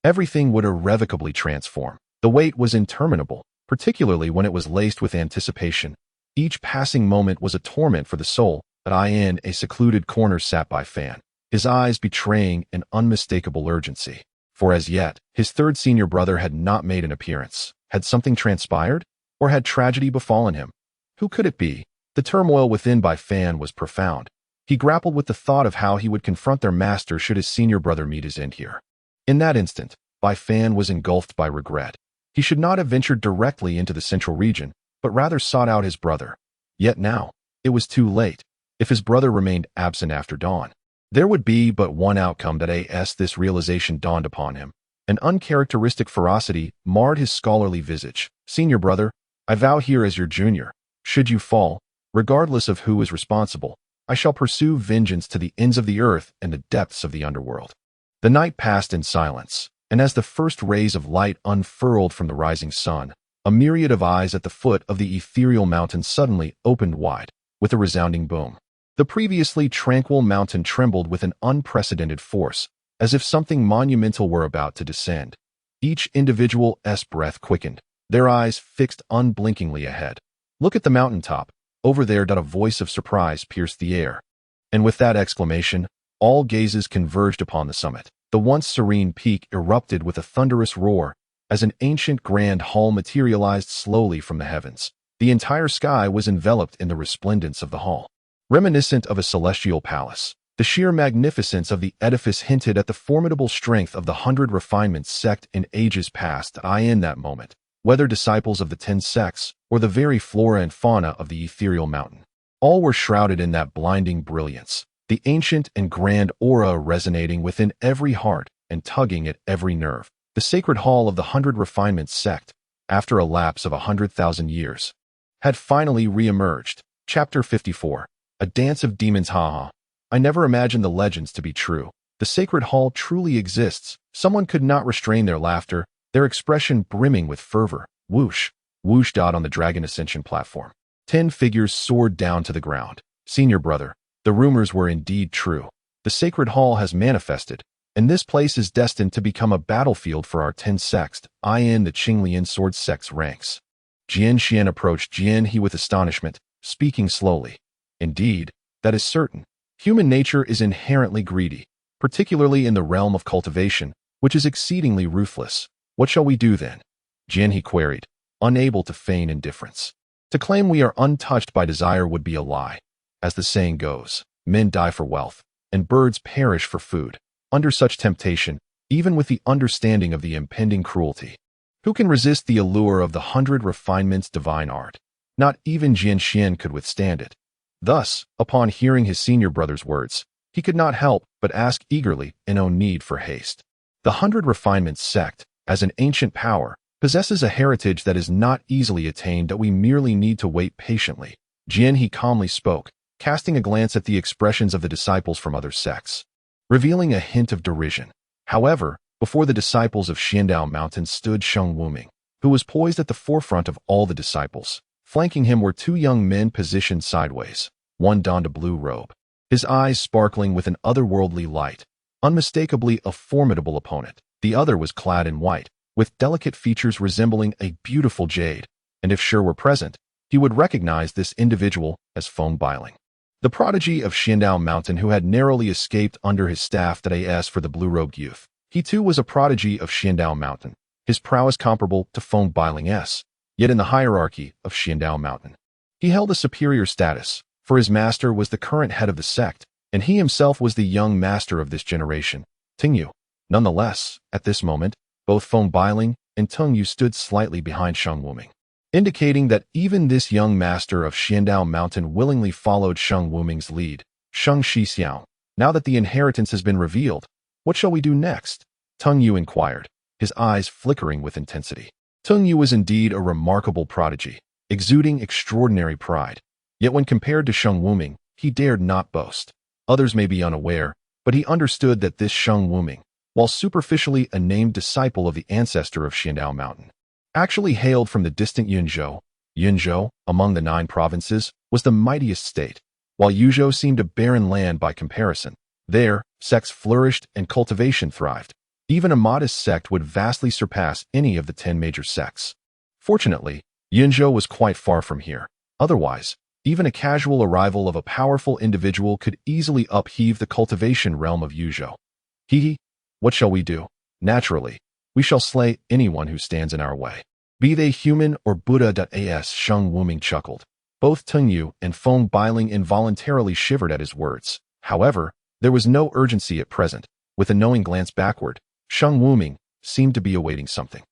everything would irrevocably transform. The wait was interminable, particularly when it was laced with anticipation. Each passing moment was a torment for the soul. In a secluded corner sat Bai Fan, his eyes betraying an unmistakable urgency. For as yet, his third senior brother had not made an appearance. Had something transpired? Or had tragedy befallen him? Who could it be? The turmoil within Bai Fan was profound. He grappled with the thought of how he would confront their master should his senior brother meet his end here. In that instant, Bai Fan was engulfed by regret. He should not have ventured directly into the central region, but rather sought out his brother. Yet now, it was too late. If his brother remained absent after dawn, there would be but one outcome. This realization dawned upon him. An uncharacteristic ferocity marred his scholarly visage. Senior brother, I vow here as your junior, should you fall, regardless of who is responsible, I shall pursue vengeance to the ends of the earth and the depths of the underworld. The night passed in silence, and as the first rays of light unfurled from the rising sun, a myriad of eyes at the foot of the ethereal mountain suddenly opened wide, with a resounding boom. The previously tranquil mountain trembled with an unprecedented force, as if something monumental were about to descend. Each individual's breath quickened, their eyes fixed unblinkingly ahead. Look at the mountaintop. Over there. A voice of surprise pierced the air. And with that exclamation, all gazes converged upon the summit. The once serene peak erupted with a thunderous roar, as an ancient grand hall materialized slowly from the heavens. The entire sky was enveloped in the resplendence of the hall. Reminiscent of a celestial palace, the sheer magnificence of the edifice hinted at the formidable strength of the 100 Refinements sect in ages past. In that moment, whether disciples of the 10 sects or the very flora and fauna of the ethereal mountain, all were shrouded in that blinding brilliance, the ancient and grand aura resonating within every heart and tugging at every nerve. The sacred hall of the 100 Refinements sect, after a lapse of 100,000 years, had finally re-emerged. Chapter 54. A Dance of Demons. I never imagined the legends to be true. The sacred hall truly exists. Someone could not restrain their laughter, their expression brimming with fervor. Whoosh, whoosh. On the dragon ascension platform, 10 figures soared down to the ground. Senior brother, the rumors were indeed true. The sacred hall has manifested, and this place is destined to become a battlefield for our 10 sects, in the Qinglian sword sect's ranks. Jian Xian approached Jian He with astonishment, speaking slowly. Indeed, that is certain. Human nature is inherently greedy, particularly in the realm of cultivation, which is exceedingly ruthless. What shall we do then? Jian He queried, unable to feign indifference. To claim we are untouched by desire would be a lie. As the saying goes, men die for wealth, and birds perish for food. Under such temptation, even with the understanding of the impending cruelty, who can resist the allure of the 100 refinements divine art? Not even Jian Xian could withstand it. Thus, upon hearing his senior brother's words, he could not help but ask eagerly in no need for haste. The 100 refinements sect, as an ancient power, possesses a heritage that is not easily attained, that we merely need to wait patiently. Jian He calmly spoke, casting a glance at the expressions of the disciples from other sects, revealing a hint of derision. However, before the disciples of Xiandao Mountain stood Sheng Wuming, who was poised at the forefront of all the disciples. Flanking him were 2 young men positioned sideways. One donned a blue robe, his eyes sparkling with an otherworldly light, unmistakably a formidable opponent. The other was clad in white, with delicate features resembling a beautiful jade, and if Shi were present, he would recognize this individual as Feng Bailing, the prodigy of Xiandao Mountain who had narrowly escaped under his staff that as for the blue-robed youth. He too was a prodigy of Xiandao Mountain, his prowess comparable to Feng Bailing's, yet in the hierarchy of Xiandao Mountain, he held a superior status, for his master was the current head of the sect, and he himself was the young master of this generation, Tingyu. Nonetheless, at this moment, both Feng Bailing and Tingyu stood slightly behind Sheng Wuming, indicating that even this young master of Xiandao Mountain willingly followed Sheng Wuming's lead. Sheng Shixiao, now that the inheritance has been revealed, what shall we do next? Tingyu inquired, his eyes flickering with intensity. Tingyu was indeed a remarkable prodigy, exuding extraordinary pride. Yet when compared to Sheng Wuming, he dared not boast. Others may be unaware, but he understood that this Sheng Wuming, while superficially a named disciple of the ancestor of Xiandao Mountain, actually hailed from the distant Yunzhou. Yunzhou, among the 9 provinces, was the mightiest state, while Yuzhou seemed a barren land by comparison. There, sects flourished and cultivation thrived. Even a modest sect would vastly surpass any of the 10 major sects. Fortunately, Yunzhou was quite far from here. Otherwise, even a casual arrival of a powerful individual could easily upheave the cultivation realm of Yuzhou. What shall we do? Naturally, we shall slay anyone who stands in our way, be they human or Buddha. Sheng Wuming chuckled. Both Tingyu and Feng Bailing involuntarily shivered at his words. However, there was no urgency at present. With a knowing glance backward, Sheng Wuming seemed to be awaiting something.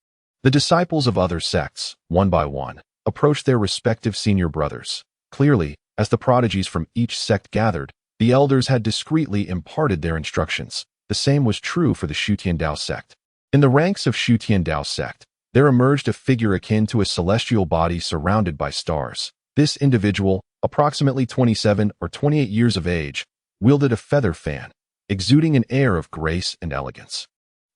The disciples of other sects, one by one, approached their respective senior brothers. Clearly, as the prodigies from each sect gathered, the elders had discreetly imparted their instructions. The same was true for the Xutian Dao Sect. In the ranks of Xutian Dao Sect, there emerged a figure akin to a celestial body surrounded by stars. This individual, approximately 27 or 28 years of age, wielded a feather fan, exuding an air of grace and elegance.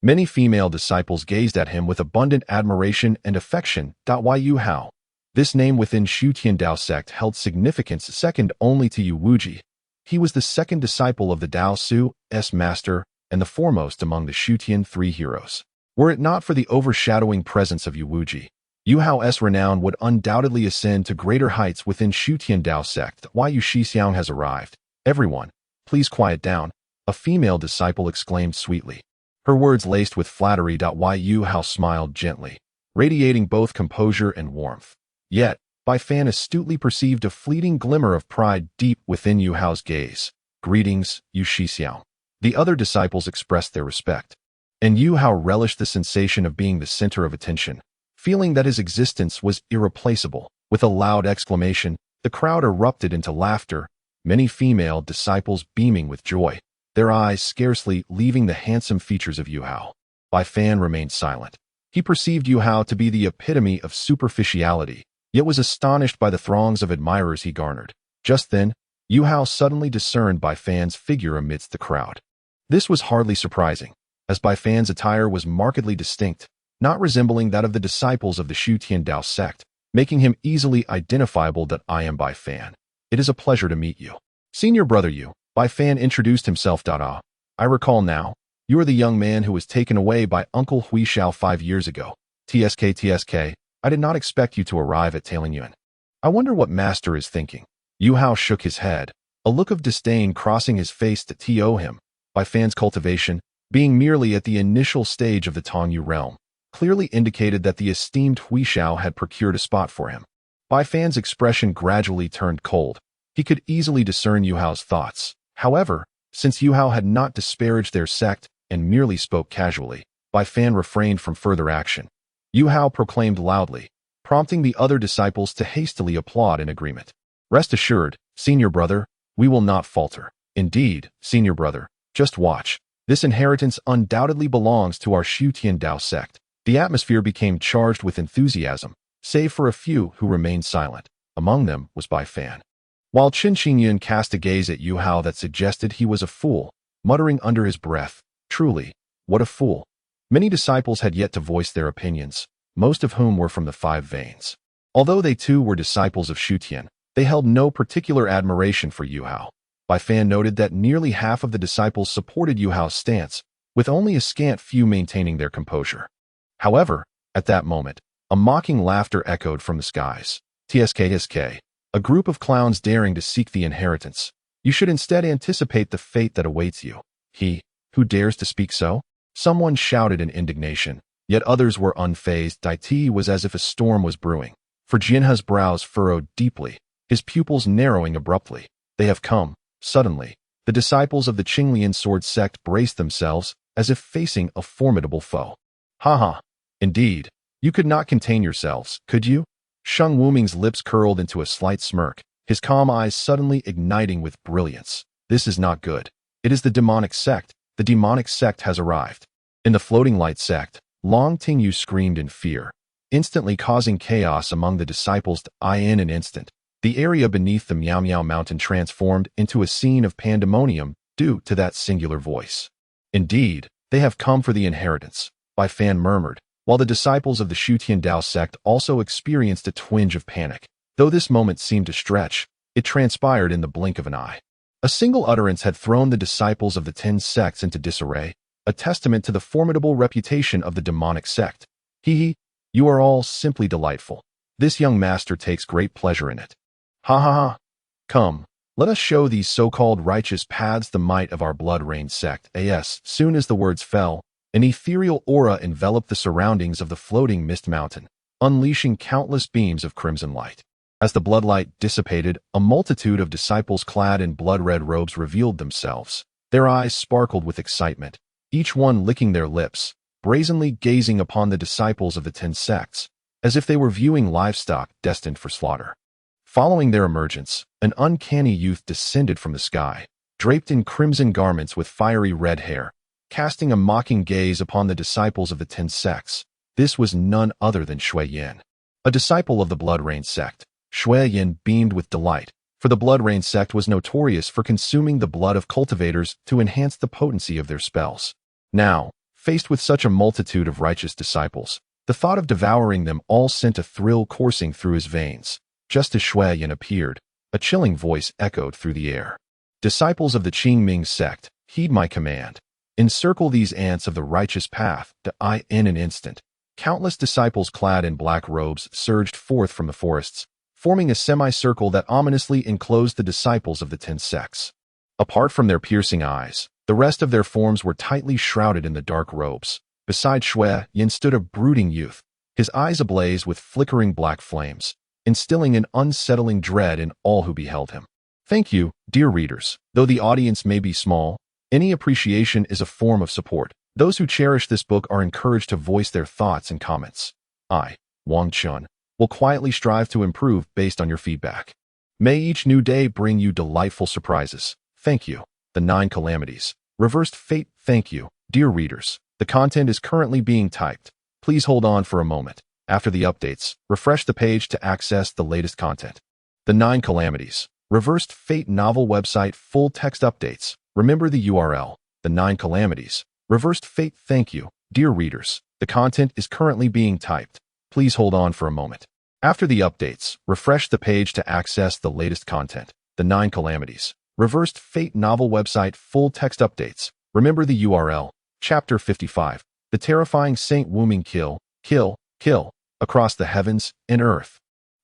Many female disciples gazed at him with abundant admiration and affection. Yu Hao. This name within Xutian Dao Sect held significance second only to Yu Wuji. He was the second disciple of the Dao Su's master and the foremost among the Xutian 3 heroes. Were it not for the overshadowing presence of Yu Wuji, Yu Hao's renown would undoubtedly ascend to greater heights within Xutian Dao Sect. Yu Shixiang has arrived. Everyone, please quiet down, a female disciple exclaimed sweetly. Her words laced with flattery. Yu Hao smiled gently, radiating both composure and warmth. Yet, Bai Fan astutely perceived a fleeting glimmer of pride deep within Yu Hao's gaze. Greetings, Yu Shixiao. The other disciples expressed their respect, and Yu Hao relished the sensation of being the center of attention, feeling that his existence was irreplaceable. With a loud exclamation, the crowd erupted into laughter, many female disciples beaming with joy, their eyes scarcely leaving the handsome features of Yu Hao. Bai Fan remained silent. He perceived Yu Hao to be the epitome of superficiality, yet was astonished by the throngs of admirers he garnered. Just then, Yu Hao suddenly discerned Bai Fan's figure amidst the crowd. This was hardly surprising, as Bai Fan's attire was markedly distinct, not resembling that of the disciples of the Xutian Dao Sect, making him easily identifiable that I am Bai Fan. It is a pleasure to meet you. Senior brother you, Bai Fan introduced himself. I recall now. You are the young man who was taken away by Uncle Huishao 5 years ago. TSK, I did not expect you to arrive at Tailin. I wonder what master is thinking. Yu Hao shook his head, a look of disdain crossing his face to him. Bai Fan's cultivation, being merely at the initial stage of the Tongyu realm, clearly indicated that the esteemed Huishao had procured a spot for him. Bai Fan's expression gradually turned cold. He could easily discern Yu Hao's thoughts. However, since Yu Hao had not disparaged their sect and merely spoke casually, Bai Fan refrained from further action. Yu Hao proclaimed loudly, prompting the other disciples to hastily applaud in agreement. Rest assured, senior brother, we will not falter. Indeed, senior brother, just watch. This inheritance undoubtedly belongs to our Xutian Dao Sect. The atmosphere became charged with enthusiasm, save for a few who remained silent. Among them was Bai Fan. While Qin Xingyun cast a gaze at Yu Hao that suggested he was a fool, muttering under his breath, truly, what a fool. Many disciples had yet to voice their opinions, most of whom were from the 5 veins. Although they too were disciples of Xutian, they held no particular admiration for Yu Hao. Bai Fan noted that nearly half of the disciples supported Yu Hao's stance, with only a scant few maintaining their composure. However, at that moment, a mocking laughter echoed from the skies. TSK, a group of clowns daring to seek the inheritance. You should instead anticipate the fate that awaits you. He, who dares to speak so? Someone shouted in indignation, yet others were unfazed. It was as if a storm was brewing. For Jianhe's brows furrowed deeply, his pupils narrowing abruptly. They have come. Suddenly, the disciples of the Qinglian sword sect braced themselves as if facing a formidable foe. Ha! Indeed, you could not contain yourselves, could you? Sheng Wuming's lips curled into a slight smirk, his calm eyes suddenly igniting with brilliance. This is not good. It is the demonic sect. The demonic sect has arrived. In the floating light sect, Long Tingyu screamed in fear, instantly causing chaos among the disciples. In an instant, the area beneath the Miao Miao mountain transformed into a scene of pandemonium due to that singular voice. Indeed, they have come for the inheritance, Bai Fan murmured, while the disciples of the Xutian Dao Sect also experienced a twinge of panic. Though this moment seemed to stretch, it transpired in the blink of an eye. A single utterance had thrown the disciples of the 10 sects into disarray, a testament to the formidable reputation of the demonic sect. You are all simply delightful. This young master takes great pleasure in it. Ha! Come, let us show these so-called righteous paths the might of our blood-rained sect. Soon as the words fell, an ethereal aura enveloped the surroundings of the floating mist mountain, unleashing countless beams of crimson light. As the bloodlight dissipated, a multitude of disciples clad in blood-red robes revealed themselves. Their eyes sparkled with excitement, each one licking their lips, brazenly gazing upon the disciples of the 10 sects, as if they were viewing livestock destined for slaughter. Following their emergence, an uncanny youth descended from the sky, draped in crimson garments with fiery red hair, casting a mocking gaze upon the disciples of the 10 sects. This was none other than Shui Yin. A disciple of the Blood Rain sect, Shui Yin beamed with delight, for the Blood Rain sect was notorious for consuming the blood of cultivators to enhance the potency of their spells. Now, faced with such a multitude of righteous disciples, the thought of devouring them all sent a thrill coursing through his veins. Just as Shui Yin appeared, a chilling voice echoed through the air. Disciples of the Qingming sect, heed my command. Encircle these ants of the righteous path. In an instant, countless disciples clad in black robes surged forth from the forests, forming a semicircle that ominously enclosed the disciples of the 10 sects. Apart from their piercing eyes, the rest of their forms were tightly shrouded in the dark robes. Beside Shui Yin stood a brooding youth, his eyes ablaze with flickering black flames, instilling an unsettling dread in all who beheld him. Thank you, dear readers. Though the audience may be small, any appreciation is a form of support. Those who cherish this book are encouraged to voice their thoughts and comments. I, Wang Chun, will quietly strive to improve based on your feedback. May each new day bring you delightful surprises. Thank you. The 9 Calamities. Reversed Fate. Thank you, dear readers. The content is currently being typed. Please hold on for a moment. After the updates, refresh the page to access the latest content. The 9 Calamities. Reversed Fate novel website full text updates. Remember the URL. The 9 Calamities. Reversed Fate. Thank you, Dear readers, the content is currently being typed. Please hold on for a moment. After the updates, refresh the page to access the latest content. The 9 Calamities. Reversed Fate novel website full text updates. Remember the URL. Chapter 55. The terrifying Saint Wuming kill, across the heavens and earth.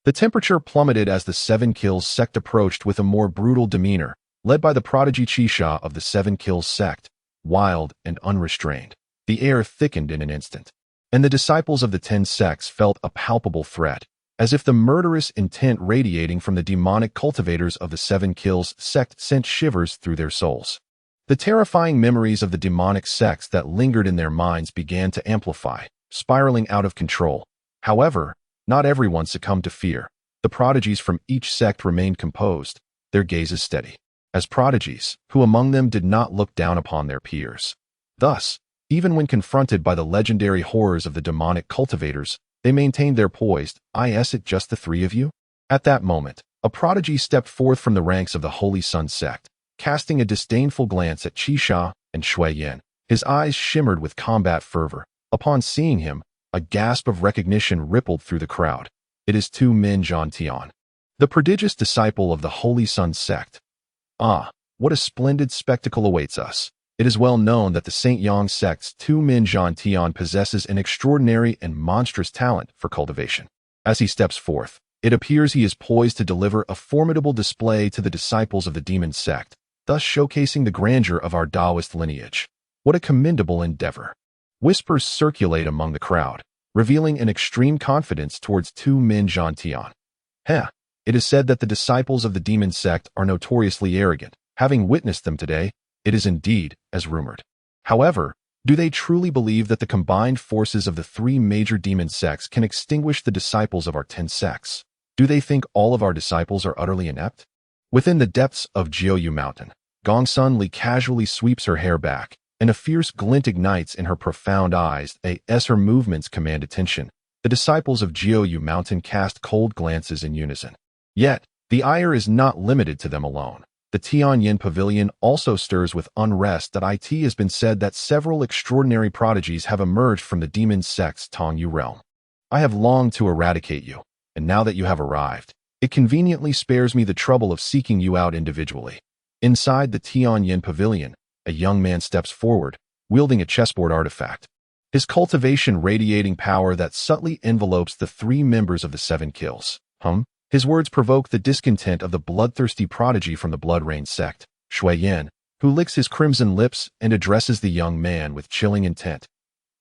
The temperature plummeted as the 7 Kills sect approached with a more brutal demeanor, led by the prodigy Qisha of the 7 Kills sect, wild and unrestrained. The air thickened in an instant, and the disciples of the 10 sects felt a palpable threat, as if the murderous intent radiating from the demonic cultivators of the 7 Kills sect sent shivers through their souls. The terrifying memories of the demonic sects that lingered in their minds began to amplify, spiraling out of control. However, not everyone succumbed to fear. The prodigies from each sect remained composed, their gazes steady, as prodigies, who among them did not look down upon their peers. Thus, even when confronted by the legendary horrors of the demonic cultivators, they maintained their poised. Is it just the 3 of you? At that moment, a prodigy stepped forth from the ranks of the Holy Sun sect, casting a disdainful glance at Qisha and Shuiyan. His eyes shimmered with combat fervor. Upon seeing him, a gasp of recognition rippled through the crowd. It is Tu Min Tian, the prodigious disciple of the Holy Sun sect. Ah, what a splendid spectacle awaits us. It is well known that the Saint Yang sect's Tu Min Tian possesses an extraordinary and monstrous talent for cultivation. As he steps forth, it appears he is poised to deliver a formidable display to the disciples of the demon sect, thus showcasing the grandeur of our Taoist lineage. What a commendable endeavor. Whispers circulate among the crowd, revealing an extreme confidence towards Tu Min Tian. It is said that the disciples of the demon sect are notoriously arrogant. Having witnessed them today, it is indeed as rumored. However, do they truly believe that the combined forces of the 3 major demon sects can extinguish the disciples of our 10 sects? Do they think all of our disciples are utterly inept? Within the depths of Jiuzhou Mountain, Gongsun Li casually sweeps her hair back, and a fierce glint ignites in her profound eyes as her movements command attention. The disciples of Jiuzhou Mountain cast cold glances in unison. Yet, the ire is not limited to them alone. The Tianyin Pavilion also stirs with unrest that it has been said that several extraordinary prodigies have emerged from the demon sect's Tongyu realm. I have longed to eradicate you, and now that you have arrived, it conveniently spares me the trouble of seeking you out individually. Inside the Tianyin Pavilion, a young man steps forward, wielding a chessboard artifact. His cultivation radiating power that subtly envelopes the 3 members of the 7 Kills. His words provoke the discontent of the bloodthirsty prodigy from the Blood Rain sect, Shuiyan, who licks his crimson lips and addresses the young man with chilling intent.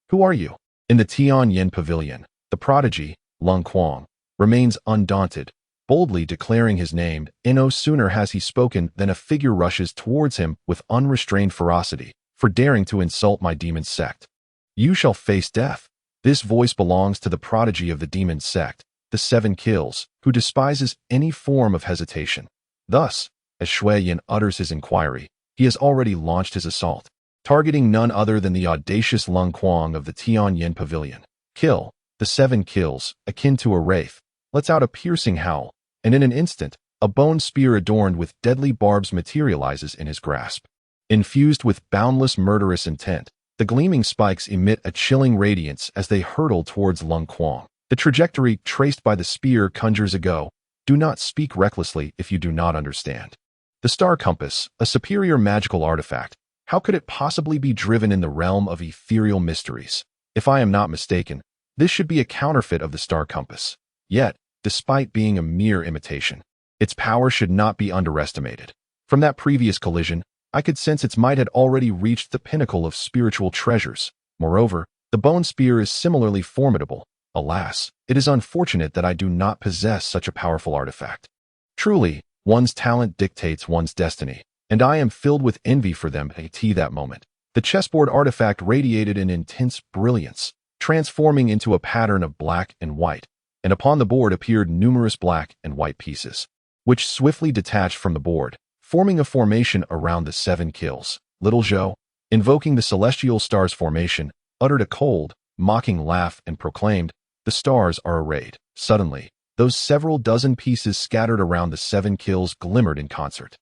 Who are you? In the Tianyin Pavilion, the prodigy, Lung Quang, remains undaunted, boldly declaring his name, and no sooner has he spoken than a figure rushes towards him with unrestrained ferocity, for daring to insult my demon sect. You shall face death. This voice belongs to the prodigy of the demon sect, the 7 Kills, who despises any form of hesitation. Thus, as Shuiyan utters his inquiry, he has already launched his assault, targeting none other than the audacious Lung Quang of the Tianyin Pavilion. Kill, the 7 Kills, akin to a wraith, lets out a piercing howl, and in an instant, a bone spear adorned with deadly barbs materializes in his grasp. Infused with boundless murderous intent, the gleaming spikes emit a chilling radiance as they hurtle towards Lung Quang. The trajectory traced by the spear conjures a go. Do not speak recklessly if you do not understand. The Star Compass, a superior magical artifact, how could it possibly be driven in the realm of ethereal mysteries? If I am not mistaken, this should be a counterfeit of the Star Compass. Yet, despite being a mere imitation, its power should not be underestimated. From that previous collision, I could sense its might had already reached the pinnacle of spiritual treasures. Moreover, the bone spear is similarly formidable. Alas, it is unfortunate that I do not possess such a powerful artifact. Truly, one's talent dictates one's destiny, and I am filled with envy for them at that moment. The chessboard artifact radiated an intense brilliance, transforming into a pattern of black and white, and upon the board appeared numerous black and white pieces, which swiftly detached from the board, forming a formation around the 7 Kills. Little Zhou, invoking the celestial stars formation, uttered a cold, mocking laugh and proclaimed, "The stars are arrayed." Suddenly, those several dozen pieces scattered around the 7 Kills glimmered in concert,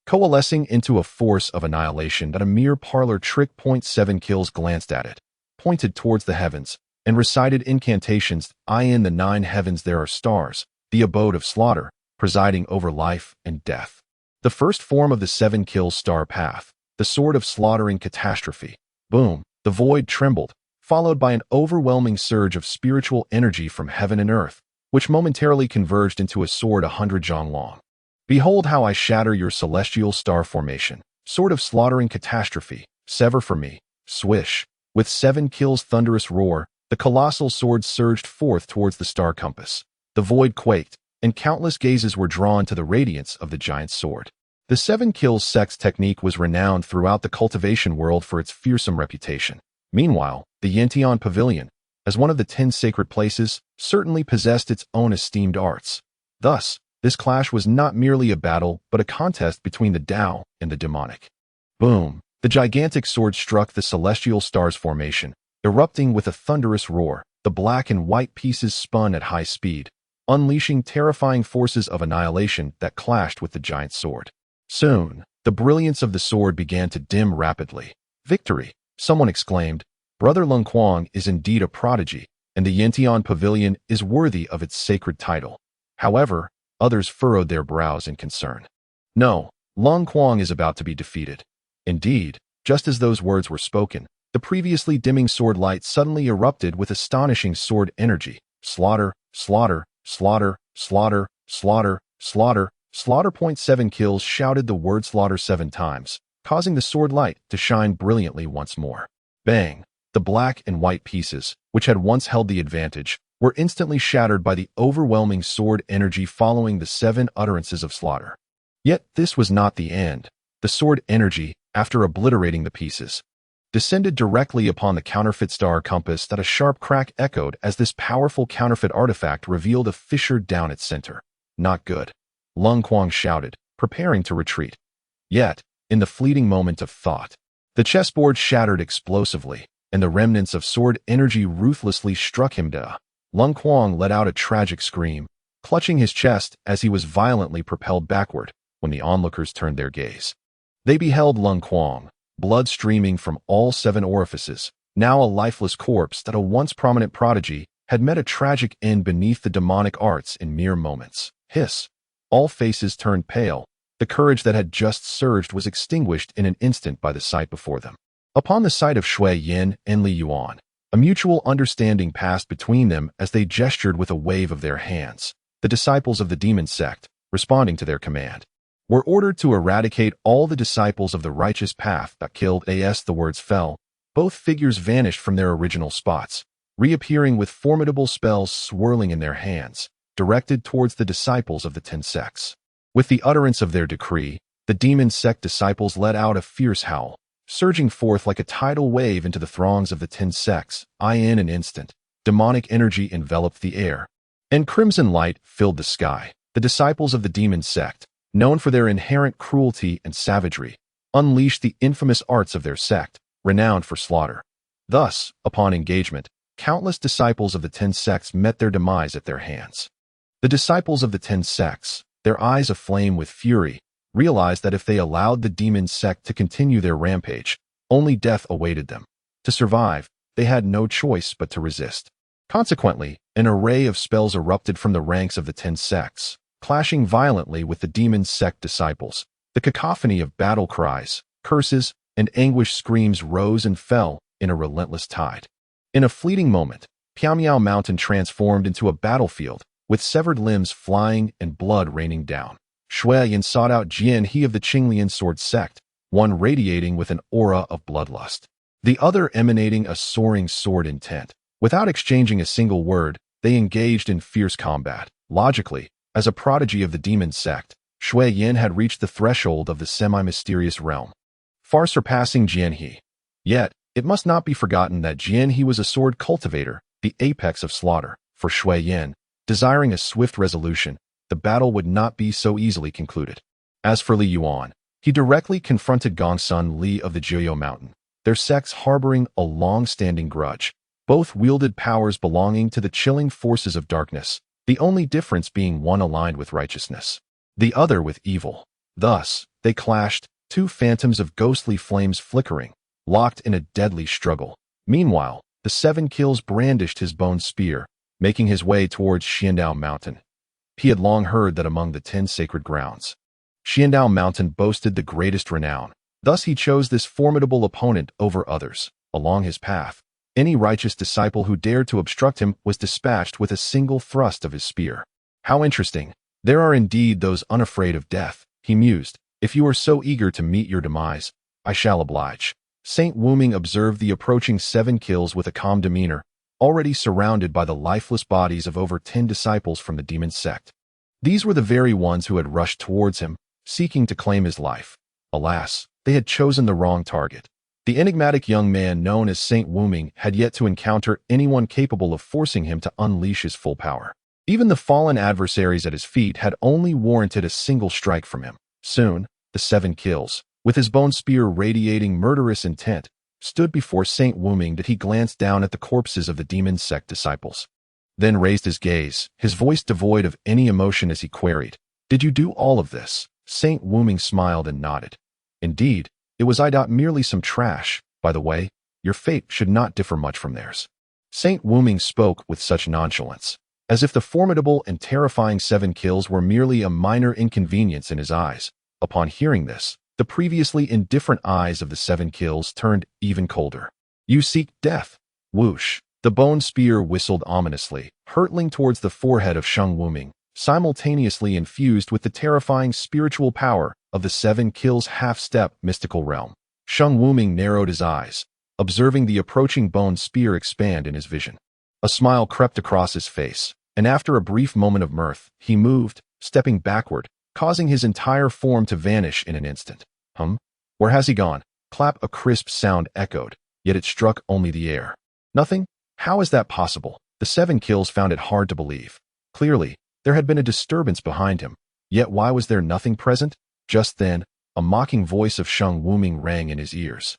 coalescing into a force of annihilation that a mere parlor trick. 7 Kills glanced at it, pointed towards the heavens, and recited incantations. In the 9 heavens there are stars, the abode of slaughter, presiding over life and death. The first form of the 7 kills star path, the sword of slaughtering catastrophe. Boom, the void trembled, followed by an overwhelming surge of spiritual energy from heaven and earth, which momentarily converged into a sword 100 zhang long. Behold how I shatter your celestial star formation, sword of slaughtering catastrophe, sever from me, swish. With 7 kills thunderous roar, the colossal sword surged forth towards the star compass. The void quaked, and countless gazes were drawn to the radiance of the giant sword. The 7 kills sect's technique was renowned throughout the cultivation world for its fearsome reputation. Meanwhile, the Yantian Pavilion, as one of the 10 sacred places, certainly possessed its own esteemed arts. Thus, this clash was not merely a battle, but a contest between the Tao and the demonic. Boom! The gigantic sword struck the celestial star's formation, erupting with a thunderous roar. The black and white pieces spun at high speed, unleashing terrifying forces of annihilation that clashed with the giant sword. Soon, the brilliance of the sword began to dim rapidly. Victory! Someone exclaimed. Brother Lung Kuang is indeed a prodigy, and the Yantian Pavilion is worthy of its sacred title. However, others furrowed their brows in concern. No, Lung Kuang is about to be defeated. Indeed, just as those words were spoken, the previously dimming sword light suddenly erupted with astonishing sword energy. Slaughter, slaughter, slaughter, slaughter, slaughter, slaughter, slaughter. 7 kills shouted the word slaughter 7 times, causing the sword light to shine brilliantly once more. Bang! The black and white pieces, which had once held the advantage, were instantly shattered by the overwhelming sword energy following the 7 utterances of slaughter. Yet this was not the end. The sword energy, after obliterating the pieces, descended directly upon the counterfeit star compass that a sharp crack echoed as this powerful counterfeit artifact revealed a fissure down its center. Not good. Lung Kuang shouted, preparing to retreat. Yet, in the fleeting moment of thought, the chessboard shattered explosively, and the remnants of sword energy ruthlessly struck him down. Lung Kuang let out a tragic scream, clutching his chest as he was violently propelled backward when the onlookers turned their gaze. They beheld Lung Kuang, blood streaming from all 7 orifices, now a lifeless corpse that a once prominent prodigy had met a tragic end beneath the demonic arts in mere moments. Hiss! All faces turned pale. The courage that had just surged was extinguished in an instant by the sight before them. Upon the sight of Shui Yin and Li Yuan, a mutual understanding passed between them as they gestured with a wave of their hands. The disciples of the demon sect, responding to their command, were ordered to eradicate all the disciples of the righteous path that killed. As the words fell, both figures vanished from their original spots, reappearing with formidable spells swirling in their hands, directed towards the disciples of the 10 sects. With the utterance of their decree, the demon sect disciples let out a fierce howl, surging forth like a tidal wave into the throngs of the 10 sects. In an instant, demonic energy enveloped the air, and crimson light filled the sky. The disciples of the demon sect, known for their inherent cruelty and savagery, unleashed the infamous arts of their sect, renowned for slaughter. Thus, upon engagement, countless disciples of the 10 sects met their demise at their hands. The disciples of the 10 sects, their eyes aflame with fury, realized that if they allowed the demon sect to continue their rampage, only death awaited them. To survive, they had no choice but to resist. Consequently, an array of spells erupted from the ranks of the 10 sects, clashing violently with the demon sect disciples. The cacophony of battle cries, curses, and anguish screams rose and fell in a relentless tide. In a fleeting moment, Piaomiao Mountain transformed into a battlefield, with severed limbs flying and blood raining down. Shui Yin sought out Jian He of the Qinglian sword sect, one radiating with an aura of bloodlust, the other emanating a soaring sword intent. Without exchanging a single word, they engaged in fierce combat. Logically, as a prodigy of the demon sect, Shui Yin had reached the threshold of the semi-mysterious realm, far surpassing Jian He. Yet, it must not be forgotten that Jian He was a sword cultivator, the apex of slaughter. For Shui Yin, desiring a swift resolution, the battle would not be so easily concluded. As for Li Yuan, he directly confronted Gongsun Li of the Jiuzhou Mountain, their sects harboring a long-standing grudge. Both wielded powers belonging to the chilling forces of darkness, the only difference being one aligned with righteousness, the other with evil. Thus, they clashed, 2 phantoms of ghostly flames flickering, locked in a deadly struggle. Meanwhile, the 7 kills brandished his bone spear, making his way towards Xiandao Mountain. He had long heard that among the 10 sacred grounds, Xiandao Mountain boasted the greatest renown. Thus he chose this formidable opponent over others. Along his path, any righteous disciple who dared to obstruct him was dispatched with a single thrust of his spear. How interesting. There are indeed those unafraid of death, he mused. If you are so eager to meet your demise, I shall oblige. Saint Wuming observed the approaching 7 kills with a calm demeanor, already surrounded by the lifeless bodies of over 10 disciples from the demon sect. These were the very ones who had rushed towards him, seeking to claim his life. Alas, they had chosen the wrong target. The enigmatic young man known as Saint Wuming had yet to encounter anyone capable of forcing him to unleash his full power. Even the fallen adversaries at his feet had only warranted a single strike from him. Soon, the 7 kills, with his bone spear radiating murderous intent, stood before Saint Wuming. That he glanced down at the corpses of the demon sect disciples, then raised his gaze, his voice devoid of any emotion as he queried, "Did you do all of this?" Saint Wuming smiled and nodded. "Indeed, it was I. Merely some trash. By the way, your fate should not differ much from theirs." Saint Wuming spoke with such nonchalance, as if the formidable and terrifying 7 kills were merely a minor inconvenience in his eyes. Upon hearing this, the previously indifferent eyes of the 7 kills turned even colder. "You seek death." Whoosh! The bone spear whistled ominously, hurtling towards the forehead of Sheng Wuming, simultaneously infused with the terrifying spiritual power of the 7 kills half-step mystical realm. Sheng Wuming narrowed his eyes, observing the approaching bone spear expand in his vision. A smile crept across his face, and after a brief moment of mirth, he moved, stepping backward, causing his entire form to vanish in an instant. Where has he gone? Clap! A crisp sound echoed, yet it struck only the air. Nothing? How is that possible? The 7 kills found it hard to believe. Clearly, there had been a disturbance behind him, yet why was there nothing present? Just then, a mocking voice of Sheng Wuming rang in his ears.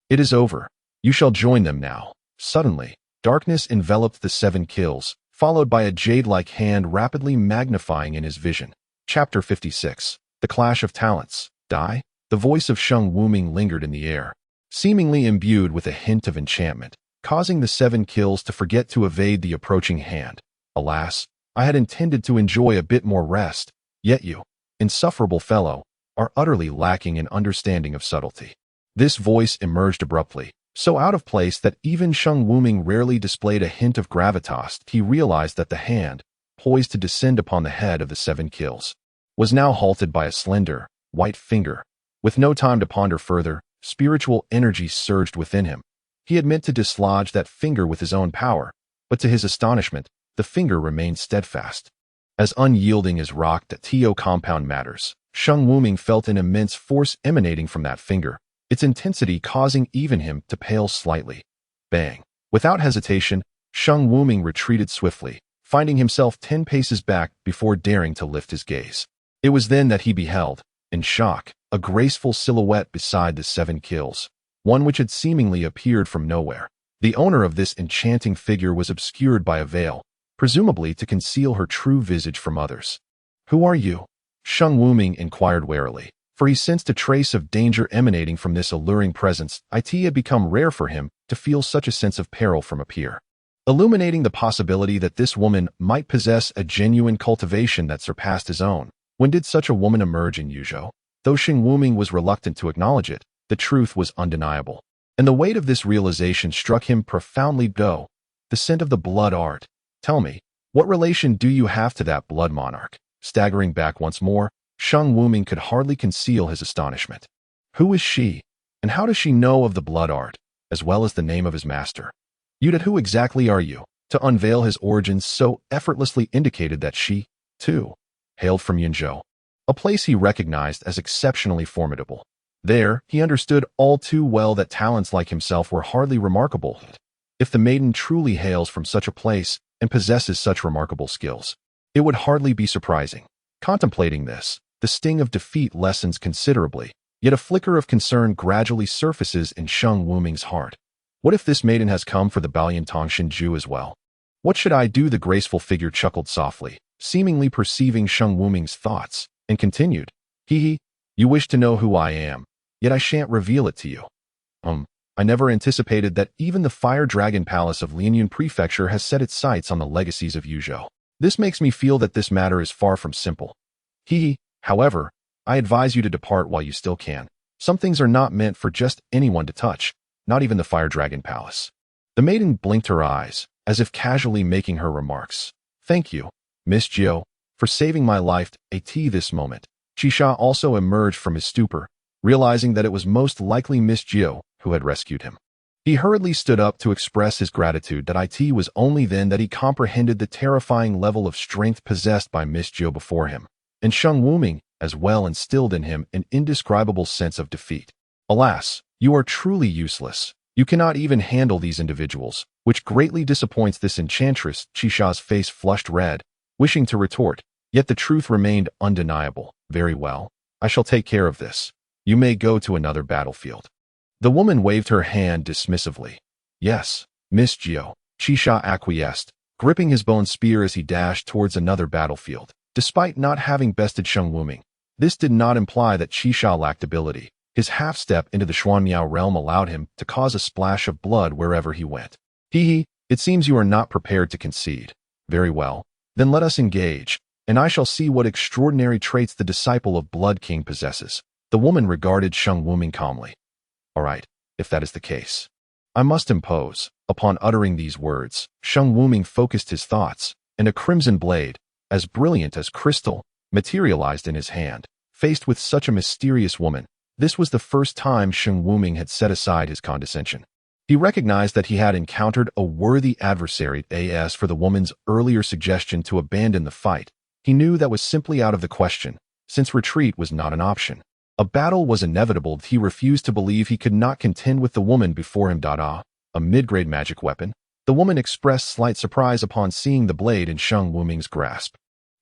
"It is over. You shall join them now." Suddenly, darkness enveloped the 7 kills, followed by a jade-like hand rapidly magnifying in his vision. Chapter 56. The Clash of Talents. Die? The voice of Sheng Wuming lingered in the air, seemingly imbued with a hint of enchantment, causing the 7 kills to forget to evade the approaching hand. "Alas, I had intended to enjoy a bit more rest, yet you, insufferable fellow, are utterly lacking in understanding of subtlety." This voice emerged abruptly, so out of place that even Sheng Wuming rarely displayed a hint of gravitas. He realized that the hand, poised to descend upon the head of the 7 kills, was now halted by a slender, white finger. With no time to ponder further, spiritual energy surged within him. He had meant to dislodge that finger with his own power, but to his astonishment, the finger remained steadfast. As unyielding as rock, that To compound matters. Sheng Wuming felt an immense force emanating from that finger, its intensity causing even him to pale slightly. Bang! Without hesitation, Sheng Wuming retreated swiftly, finding himself 10 paces back before daring to lift his gaze. It was then that he beheld, in shock, a graceful silhouette beside the 7 kills, one which had seemingly appeared from nowhere. The owner of this enchanting figure was obscured by a veil, presumably to conceal her true visage from others. "Who are you?" Sheng Wuming inquired warily, for he sensed a trace of danger emanating from this alluring presence. It had become rare for him to feel such a sense of peril from a peer, illuminating the possibility that this woman might possess a genuine cultivation that surpassed his own. When did such a woman emerge in Jiuzhou? Though Sheng Wuming was reluctant to acknowledge it, the truth was undeniable, and the weight of this realization struck him profoundly. "The scent of the blood art. Tell me, what relation do you have to that blood monarch?" Staggering back once more, Sheng Wuming could hardly conceal his astonishment. Who is she, and how does she know of the blood art, as well as the name of his master? Who exactly are you? To unveil his origins so effortlessly indicated that she, too, hailed from Yunzhou, a place he recognized as exceptionally formidable. There, he understood all too well that talents like himself were hardly remarkable. If the maiden truly hails from such a place and possesses such remarkable skills, it would hardly be surprising. Contemplating this, the sting of defeat lessens considerably, yet a flicker of concern gradually surfaces in Sheng Wuming's heart. What if this maiden has come for the Balian Tongshan Ju as well? What should I do? The graceful figure chuckled softly, seemingly perceiving Sheng Wuming's thoughts, and continued, "You wish to know who I am, yet I shan't reveal it to you. I never anticipated that even the Fire Dragon Palace of Lianyun Prefecture has set its sights on the legacies of Jiuzhou. This makes me feel that this matter is far from simple. However, I advise you to depart while you still can. Some things are not meant for just anyone to touch, not even the Fire Dragon Palace. The maiden blinked her eyes, as if casually making her remarks. Thank you, Miss Jiu, for saving my life at this moment. Qisha also emerged from his stupor, realizing that it was most likely Miss Jiu who had rescued him. He hurriedly stood up to express his gratitude. It was only then that he comprehended the terrifying level of strength possessed by Miss Jiu before him, and Sheng Wuming as well instilled in him an indescribable sense of defeat. Alas, you are truly useless. You cannot even handle these individuals, which greatly disappoints this enchantress. Qisha's face flushed red, wishing to retort, yet the truth remained undeniable. Very well, I shall take care of this. You may go to another battlefield. The woman waved her hand dismissively. Yes, Miss Jiu, Qisha acquiesced, gripping his bone spear as he dashed towards another battlefield. Despite not having bested Sheng Wuming, this did not imply that Qisha lacked ability. His half-step into the Xuanmiao realm allowed him to cause a splash of blood wherever he went. It seems you are not prepared to concede. Very well, then let us engage, and I shall see what extraordinary traits the disciple of Blood King possesses. The woman regarded Sheng Wuming calmly. All right, if that is the case. I must impose. Upon uttering these words, Sheng Wuming focused his thoughts, and a crimson blade, as brilliant as crystal, materialized in his hand. Faced with such a mysterious woman, this was the first time Sheng Wuming had set aside his condescension. He recognized that he had encountered a worthy adversary. As for the woman's earlier suggestion to abandon the fight, he knew that was simply out of the question, since retreat was not an option. A battle was inevitable. He refused to believe he could not contend with the woman before him. A mid-grade magic weapon. The woman expressed slight surprise upon seeing the blade in Sheng Wuming's grasp.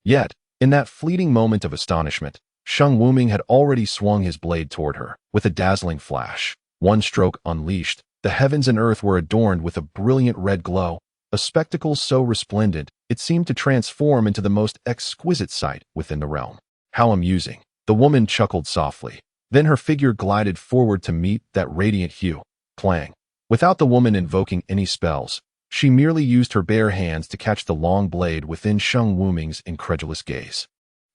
Yet, in that fleeting moment of astonishment, Sheng Wuming had already swung his blade toward her. With a dazzling flash, one stroke unleashed, the heavens and earth were adorned with a brilliant red glow, a spectacle so resplendent it seemed to transform into the most exquisite sight within the realm. How amusing! The woman chuckled softly. Then her figure glided forward to meet that radiant hue. Clang. Without the woman invoking any spells, she merely used her bare hands to catch the long blade within Sheng Wuming's incredulous gaze.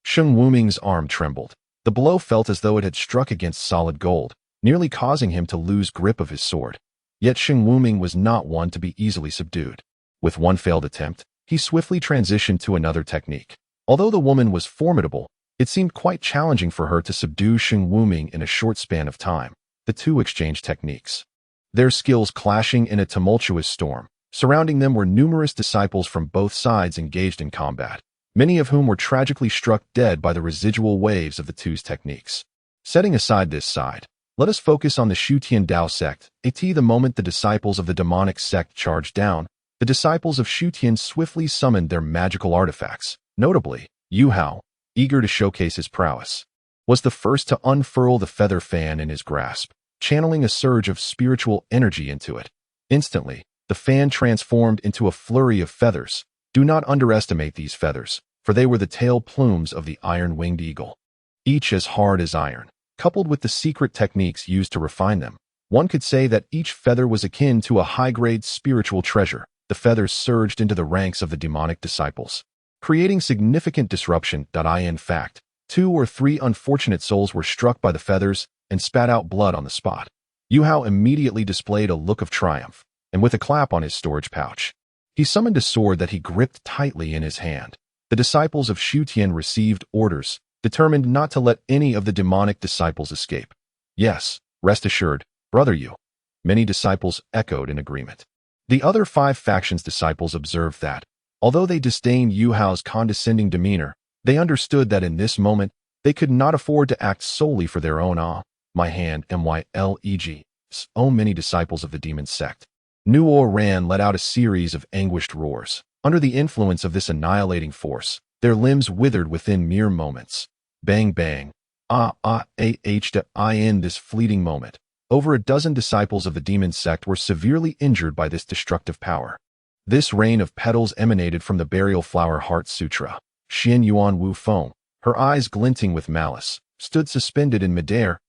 Sheng Wuming's arm trembled. The blow felt as though it had struck against solid gold, nearly causing him to lose grip of his sword. Yet Sheng Wuming was not one to be easily subdued. With one failed attempt, he swiftly transitioned to another technique. Although the woman was formidable, it seemed quite challenging for her to subdue Sheng Wuming in a short span of time. The two exchanged techniques, their skills clashing in a tumultuous storm. Surrounding them were numerous disciples from both sides engaged in combat, many of whom were tragically struck dead by the residual waves of the two's techniques. Setting aside this side, let us focus on the Xutian Dao Sect. The moment the disciples of the demonic sect charged down, the disciples of Xutian swiftly summoned their magical artifacts. Notably, Yu Hao, eager to showcase his prowess, was the first to unfurl the feather fan in his grasp, channeling a surge of spiritual energy into it. Instantly, the fan transformed into a flurry of feathers. Do not underestimate these feathers, for they were the tail plumes of the iron-winged eagle. Each as hard as iron, coupled with the secret techniques used to refine them. One could say that each feather was akin to a high-grade spiritual treasure. The feathers surged into the ranks of the demonic disciples, creating significant disruption. In fact, 2 or 3 unfortunate souls were struck by the feathers and spat out blood on the spot. Yu Hao immediately displayed a look of triumph, and with a clap on his storage pouch, he summoned a sword that he gripped tightly in his hand. The disciples of Xutian received orders, determined not to let any of the demonic disciples escape. Yes, rest assured, brother Yu. Many disciples echoed in agreement. The other 5 factions' disciples observed that, although they disdained Yu Hao's condescending demeanor, they understood that in this moment, they could not afford to act solely for their own my hand, myleg. So many disciples of the demon sect. Nuo Ran let out a series of anguished roars. Under the influence of this annihilating force, their limbs withered within mere moments. Bang bang. In this fleeting moment, over a dozen disciples of the demon sect were severely injured by this destructive power. This rain of petals emanated from the burial flower heart sutra. Xian Yuan Wu Feng, her eyes glinting with malice, stood suspended in midair.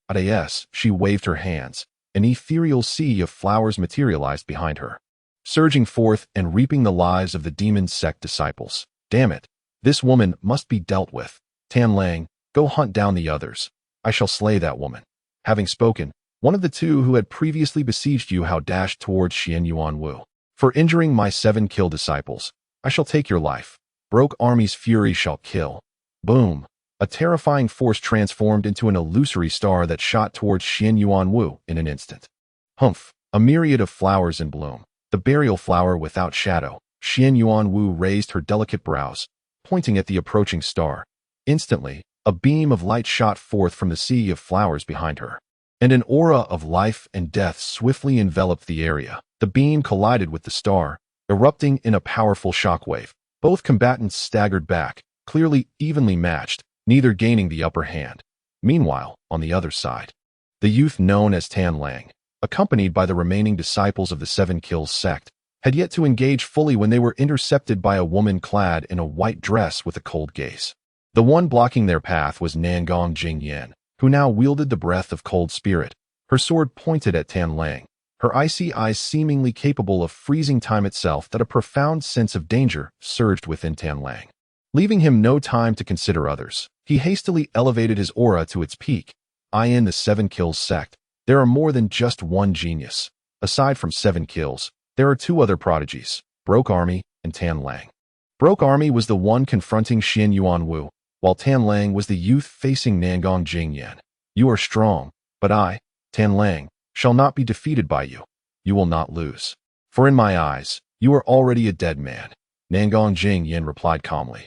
She waved her hands, an ethereal sea of flowers materialized behind her, surging forth and reaping the lives of the demon sect disciples. Damn it, this woman must be dealt with. Tan Lang, go hunt down the others. I shall slay that woman. Having spoken, one of the two who had previously besieged Jiuzhou dashed towards Xian Yuanwu. For injuring my 7 kill disciples, I shall take your life. Broke army's fury shall kill. Boom. A terrifying force transformed into an illusory star that shot towards Xian Yuanwu in an instant. Humph. A myriad of flowers in bloom. The burial flower without shadow. Xian Yuanwu raised her delicate brows, pointing at the approaching star. Instantly, a beam of light shot forth from the sea of flowers behind her, and an aura of life and death swiftly enveloped the area. The beam collided with the star, erupting in a powerful shockwave. Both combatants staggered back, clearly evenly matched, neither gaining the upper hand. Meanwhile, on the other side, the youth known as Tan Lang, accompanied by the remaining disciples of the 7 Kills sect, had yet to engage fully when they were intercepted by a woman clad in a white dress with a cold gaze. The one blocking their path was Nangong Jingyan, who now wielded the breath of cold spirit, her sword pointed at Tan Lang, her icy eyes seemingly capable of freezing time itself. That a profound sense of danger surged within Tan Lang. Leaving him no time to consider others, he hastily elevated his aura to its peak. In the 7 Kills sect, there are more than just one genius. Aside from 7 Kills, there are 2 other prodigies, Broke Army and Tan Lang. Broke Army was the one confronting Xian Yuanwu, while Tan Lang was the youth facing Nangong Jingyan. You are strong, but I, Tan Lang, shall not be defeated by you. You will not lose. For in my eyes, you are already a dead man. Nangong Jingyan replied calmly.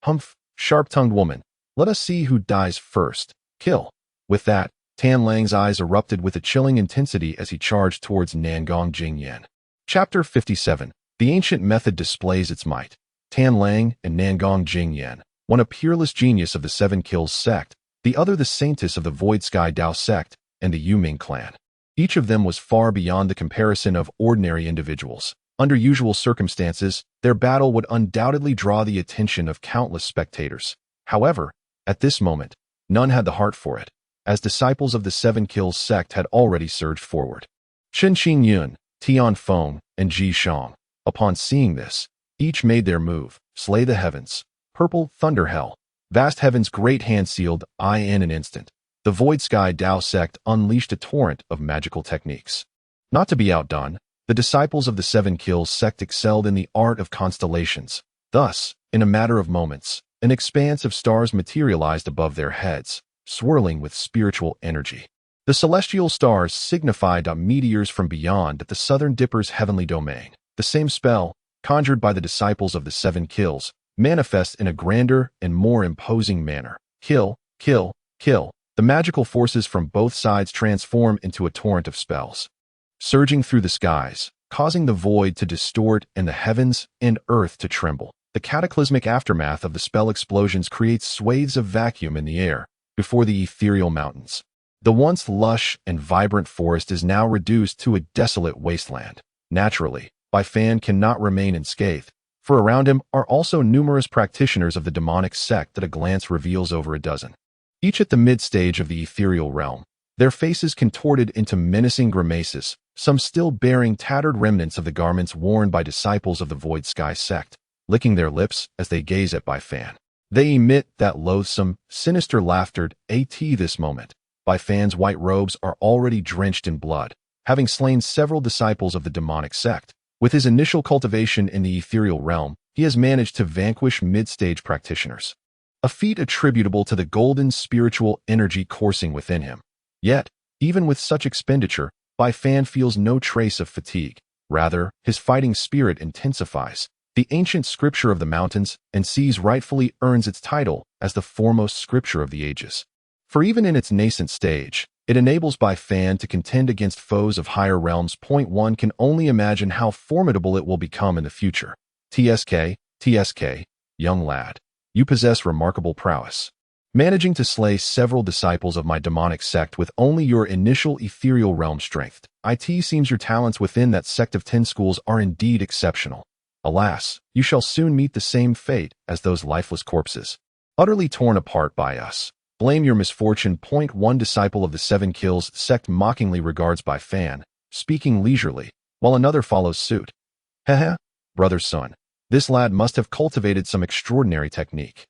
Humph, sharp-tongued woman, let us see who dies first. Kill. With that, Tan Lang's eyes erupted with a chilling intensity as he charged towards Nangong Jingyan. Chapter 57. The ancient method displays its might. Tan Lang and Nangong Jingyan, one a peerless genius of the 7 Kills sect, the other the saintess of the Void Sky Dao Sect and the Yuming clan. Each of them was far beyond the comparison of ordinary individuals. Under usual circumstances, their battle would undoubtedly draw the attention of countless spectators. However, at this moment, none had the heart for it, as disciples of the 7 Kills sect had already surged forward. Chen Xingyun, Tian Feng, and Ji Shang. Upon seeing this, each made their move. Slay the heavens. Purple thunder hell. Vast heaven's great hand sealed in an instant. The Void Sky Dao Sect unleashed a torrent of magical techniques. Not to be outdone, the disciples of the 7 Kills sect excelled in the art of constellations. Thus, in a matter of moments, an expanse of stars materialized above their heads, swirling with spiritual energy. The celestial stars signified meteors from beyond at the Southern Dipper's heavenly domain. The same spell, conjured by the disciples of the 7 Kills, manifests in a grander and more imposing manner. Kill, kill, kill. The magical forces from both sides transform into a torrent of spells, surging through the skies, causing the void to distort and the heavens and earth to tremble. The cataclysmic aftermath of the spell explosions creates swathes of vacuum in the air before the ethereal mountains. The once lush and vibrant forest is now reduced to a desolate wasteland. Naturally, Bai Fan cannot remain unscathed, for around him are also numerous practitioners of the demonic sect that a glance reveals over a dozen. Each at the mid-stage of the ethereal realm, their faces contorted into menacing grimaces, some still bearing tattered remnants of the garments worn by disciples of the Void Sky sect, licking their lips as they gaze at Bai Fan. They emit that loathsome, sinister laughter this moment. Bai Fan's white robes are already drenched in blood, having slain several disciples of the demonic sect. With his initial cultivation in the ethereal realm, he has managed to vanquish mid-stage practitioners, a feat attributable to the golden spiritual energy coursing within him. Yet, even with such expenditure, Bai Fan feels no trace of fatigue. Rather, his fighting spirit intensifies. The ancient scripture of the mountains and seas rightfully earns its title as the foremost scripture of the ages. For even in its nascent stage, it enables Bai Fan to contend against foes of higher realms. One can only imagine how formidable it will become in the future. TSK, young lad, you possess remarkable prowess. Managing to slay several disciples of my demonic sect with only your initial ethereal realm strength. It seems your talents within that sect of 10 schools are indeed exceptional. Alas, you shall soon meet the same fate as those lifeless corpses, utterly torn apart by us. Blame your misfortune. One disciple of the Seven Kills sect mockingly regards Bai Fan, speaking leisurely, while another follows suit. Heh, brother Sun, this lad must have cultivated some extraordinary technique.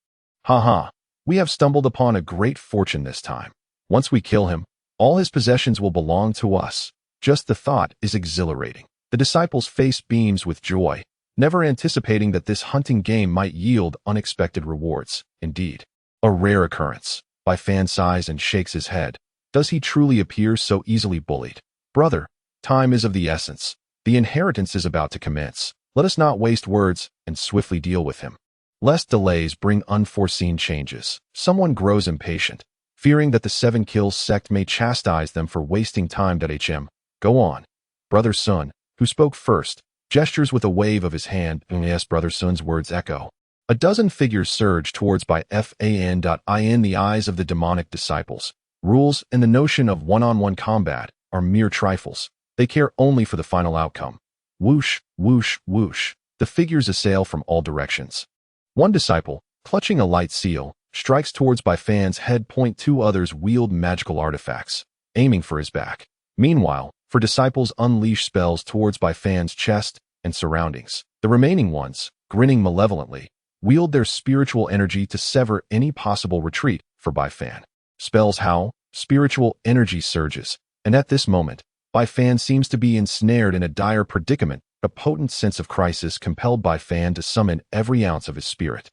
Ha, we have stumbled upon a great fortune this time. Once we kill him, all his possessions will belong to us. Just the thought is exhilarating. The disciple's face beams with joy, never anticipating that this hunting game might yield unexpected rewards. Indeed, a rare occurrence. Bai Fan sighs and shakes his head. Does he truly appear so easily bullied? Brother, time is of the essence. The inheritance is about to commence. Let us not waste words and swiftly deal with him. Lest delays bring unforeseen changes. Someone grows impatient, fearing that the Seven Kills sect may chastise them for wasting time. Go on. Brother Sun, who spoke first, gestures with a wave of his hand. Yes, Brother Sun's words echo. A dozen figures surge towards Bai Fan. In the eyes of the demonic disciples, rules and the notion of one-on-one combat are mere trifles. They care only for the final outcome. Whoosh, whoosh, whoosh. The figures assail from all directions. One disciple, clutching a light seal, strikes towards Bai Fan's head. Two others wield magical artifacts, aiming for his back. Meanwhile, four disciples unleash spells towards Bai Fan's chest and surroundings. The remaining ones, grinning malevolently, wield their spiritual energy to sever any possible retreat for Bai Fan. Spells howl, spiritual energy surges, and at this moment, Bai Fan seems to be ensnared in a dire predicament. A potent sense of crisis compelled Bai Fan to summon every ounce of his spirit.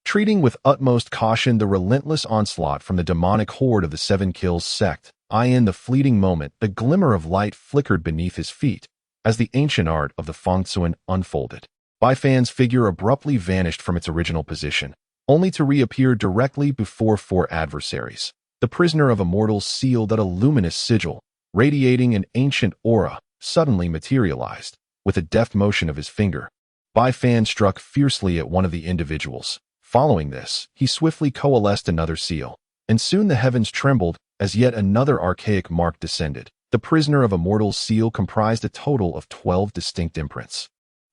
Treating with utmost caution the relentless onslaught from the demonic horde of the Seven Kills sect, in the fleeting moment, the glimmer of light flickered beneath his feet as the ancient art of the Fengtsuan unfolded. Bai Fan's figure abruptly vanished from its original position, only to reappear directly before four adversaries. The prisoner of immortals sealed at a luminous sigil, radiating an ancient aura, suddenly materialized. With a deft motion of his finger, Bai Fan struck fiercely at one of the individuals. Following this, he swiftly coalesced another seal, and soon the heavens trembled as yet another archaic mark descended. The prisoner of immortals seal comprised a total of 12 distinct imprints.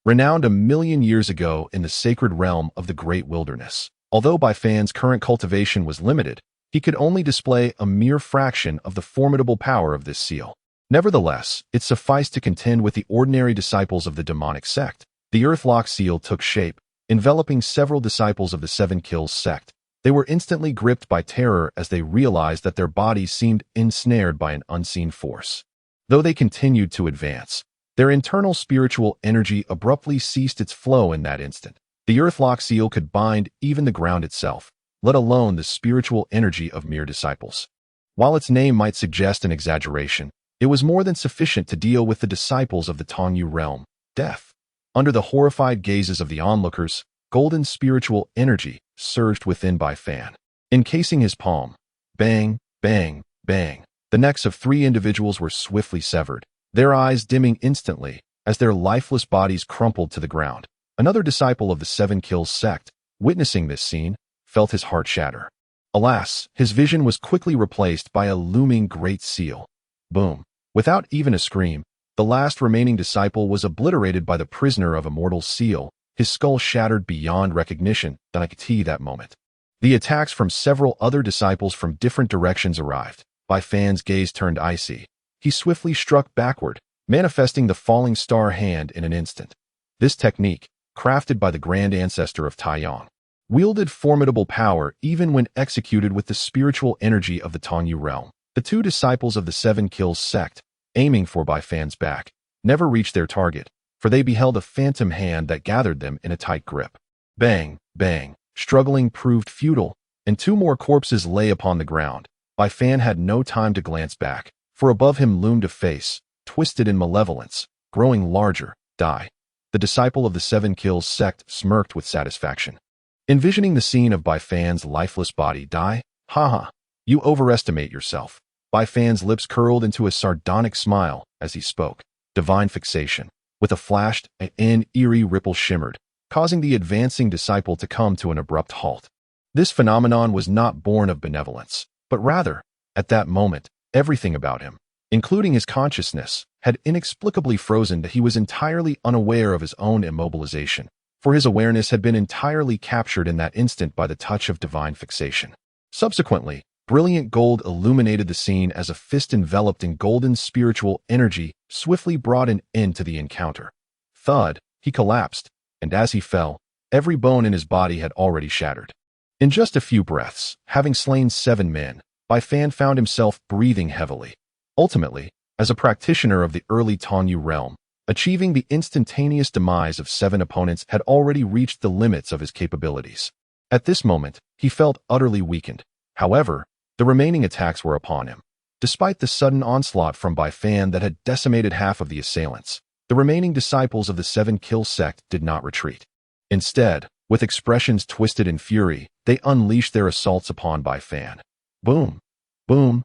Renowned a million years ago in the sacred realm of the great wilderness. Although Bai Fan's current cultivation was limited, he could only display a mere fraction of the formidable power of this seal. Nevertheless, it sufficed to contend with the ordinary disciples of the demonic sect. The Earthlock seal took shape, enveloping several disciples of the Seven Kills sect. They were instantly gripped by terror as they realized that their bodies seemed ensnared by an unseen force. Though they continued to advance, their internal spiritual energy abruptly ceased its flow in that instant. The Earthlock seal could bind even the ground itself, let alone the spiritual energy of mere disciples. While its name might suggest an exaggeration, it was more than sufficient to deal with the disciples of the Tongyu realm, death. Under the horrified gazes of the onlookers, golden spiritual energy surged within Bai Fan, encasing his palm. Bang, bang, bang. The necks of three individuals were swiftly severed, their eyes dimming instantly as their lifeless bodies crumpled to the ground. Another disciple of the Seven Kills sect, witnessing this scene, felt his heart shatter. Alas, his vision was quickly replaced by a looming great seal. Boom. Without even a scream, the last remaining disciple was obliterated by the prisoner of immortal's seal, his skull shattered beyond recognition. That moment. The attacks from several other disciples from different directions arrived. Bai Fan's gaze turned icy. He swiftly struck backward, manifesting the falling star hand in an instant. This technique, crafted by the grand ancestor of Tailin, wielded formidable power even when executed with the spiritual energy of the Tongyu realm. The two disciples of the Seven Kills sect, aiming for Bai Fan's back, never reached their target, for they beheld a phantom hand that gathered them in a tight grip. Bang, bang. Struggling proved futile, and two more corpses lay upon the ground. Bai Fan had no time to glance back, for above him loomed a face, twisted in malevolence, growing larger. Die. The disciple of the Seven Kills sect smirked with satisfaction. Envisioning the scene of Bai Fan's lifeless body die, haha, you overestimate yourself. Bai Fan's lips curled into a sardonic smile as he spoke. Divine fixation. With a flash, an eerie ripple shimmered, causing the advancing disciple to come to an abrupt halt. This phenomenon was not born of benevolence, but rather, at that moment, everything about him, including his consciousness, had inexplicably frozen. He was entirely unaware of his own immobilization, for his awareness had been entirely captured in that instant by the touch of divine fixation. Subsequently, Brilliant gold illuminated the scene as a fist enveloped in golden spiritual energy swiftly brought an end to the encounter. Thud, he collapsed, and as he fell, every bone in his body had already shattered. In just a few breaths, having slain 7 men, Bai Fan found himself breathing heavily. Ultimately, as a practitioner of the early Tongyu realm, achieving the instantaneous demise of 7 opponents had already reached the limits of his capabilities. At this moment, he felt utterly weakened. However, the remaining attacks were upon him. Despite the sudden onslaught from Bai Fan that had decimated half of the assailants, the remaining disciples of the 7-kill sect did not retreat. Instead, with expressions twisted in fury, they unleashed their assaults upon Bai Fan. Boom, boom,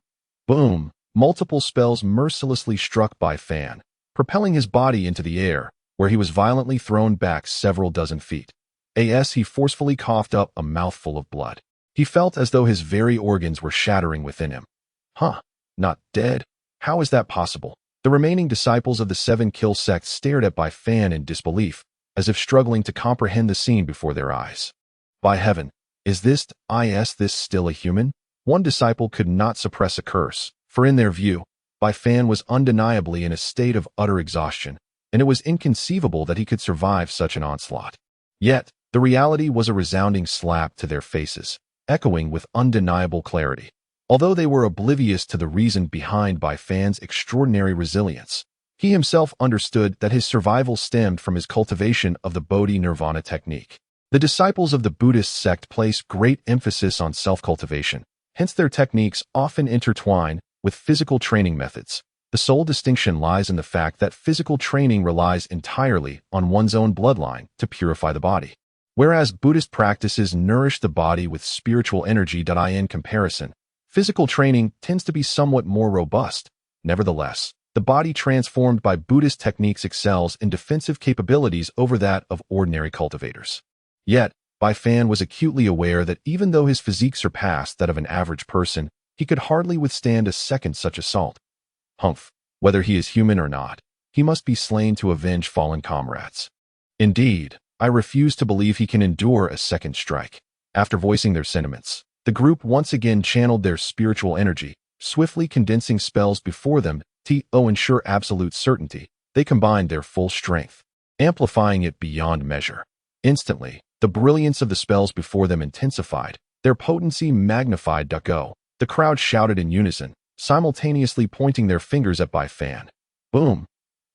boom. Multiple spells mercilessly struck Bai Fan, propelling his body into the air, where he was violently thrown back several dozen feet. As he forcefully coughed up a mouthful of blood. He felt as though his very organs were shattering within him. Not dead? How is that possible? The remaining disciples of the 7-kill sect stared at Bai Fan in disbelief, as if struggling to comprehend the scene before their eyes. By heaven, is this still a human? One disciple could not suppress a curse, for in their view, Bai Fan was undeniably in a state of utter exhaustion, and it was inconceivable that he could survive such an onslaught. Yet, the reality was a resounding slap to their faces, echoing with undeniable clarity. Although they were oblivious to the reason behind Bai Fan's extraordinary resilience, he himself understood that his survival stemmed from his cultivation of the Bodhi Nirvana technique. The disciples of the Buddhist sect place great emphasis on self-cultivation, hence their techniques often intertwine with physical training methods. The sole distinction lies in the fact that physical training relies entirely on one's own bloodline to purify the body, whereas Buddhist practices nourish the body with spiritual energy. In comparison, physical training tends to be somewhat more robust. Nevertheless, the body transformed by Buddhist techniques excels in defensive capabilities over that of ordinary cultivators. Yet, Bai Fan was acutely aware that even though his physique surpassed that of an average person, he could hardly withstand a second such assault. Humph, whether he is human or not, he must be slain to avenge fallen comrades. Indeed, I refuse to believe he can endure a second strike. After voicing their sentiments, the group once again channeled their spiritual energy, swiftly condensing spells before them to ensure absolute certainty. They combined their full strength, amplifying it beyond measure. Instantly, the brilliance of the spells before them intensified, their potency magnified. The crowd shouted in unison, simultaneously pointing their fingers at Bai Fan. Boom,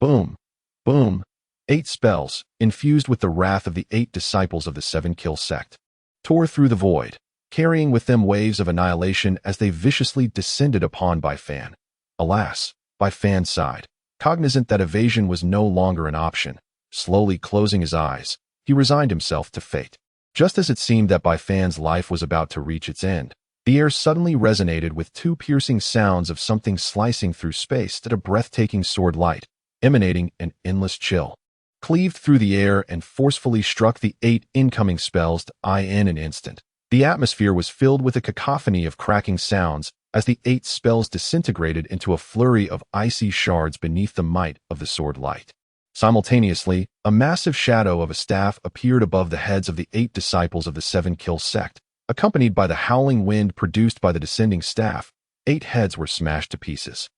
boom, boom. 8 spells, infused with the wrath of the 8 disciples of the 7-kill sect, tore through the void, carrying with them waves of annihilation as they viciously descended upon Bai Fan. Alas, Bai Fan sighed, cognizant that evasion was no longer an option. Slowly closing his eyes, he resigned himself to fate. Just as it seemed that Bai Fan's life was about to reach its end, the air suddenly resonated with 2 piercing sounds of something slicing through space at a breathtaking sword light, emanating an endless chill, cleaved through the air and forcefully struck the 8 incoming spells in an instant. The atmosphere was filled with a cacophony of cracking sounds as the 8 spells disintegrated into a flurry of icy shards beneath the might of the sword light. Simultaneously, a massive shadow of a staff appeared above the heads of the 8 disciples of the 7-kill sect. Accompanied by the howling wind produced by the descending staff, 8 heads were smashed to pieces.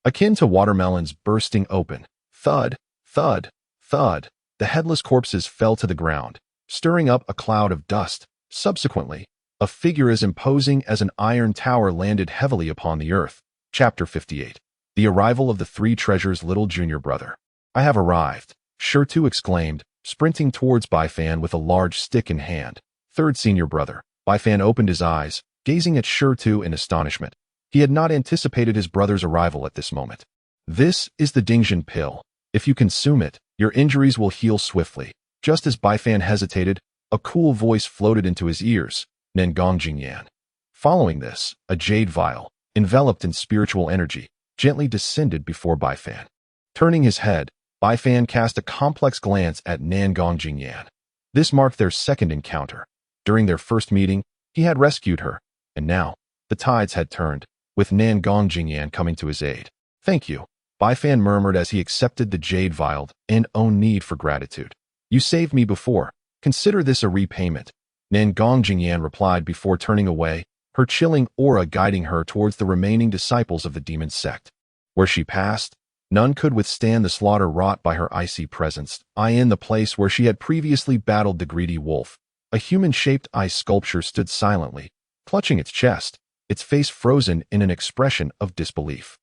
Akin to watermelons bursting open, thud, thud, thud, the headless corpses fell to the ground, stirring up a cloud of dust. Subsequently, a figure as imposing as an iron tower landed heavily upon the earth. Chapter 58. The arrival of the 3 treasures' little junior brother. I have arrived, Shurtu exclaimed, sprinting towards Bai Fan with a large stick in hand. 3rd senior brother. Bai Fan opened his eyes, gazing at Shurtu in astonishment. He had not anticipated his brother's arrival at this moment. This is the Dingjin pill. If you consume it, your injuries will heal swiftly. Just as Bai Fan hesitated, a cool voice floated into his ears, Nengong Jingyan. Following this, a jade vial, enveloped in spiritual energy, gently descended before Bai Fan. Turning his head, Bai Fan cast a complex glance at Nengong Jingyan. This marked their second encounter. During their first meeting, he had rescued her, and now, the tides had turned, with Nengong Jingyan coming to his aid. Thank you, Bai Fan murmured as he accepted the jade vial and own need for gratitude. You saved me before. Consider this a repayment. Nengong Jingyan replied before turning away, her chilling aura guiding her towards the remaining disciples of the demon sect. Where she passed, none could withstand the slaughter wrought by her icy presence. In the place where she had previously battled the greedy wolf, a human-shaped ice sculpture stood silently, clutching its chest, its face frozen in an expression of disbelief.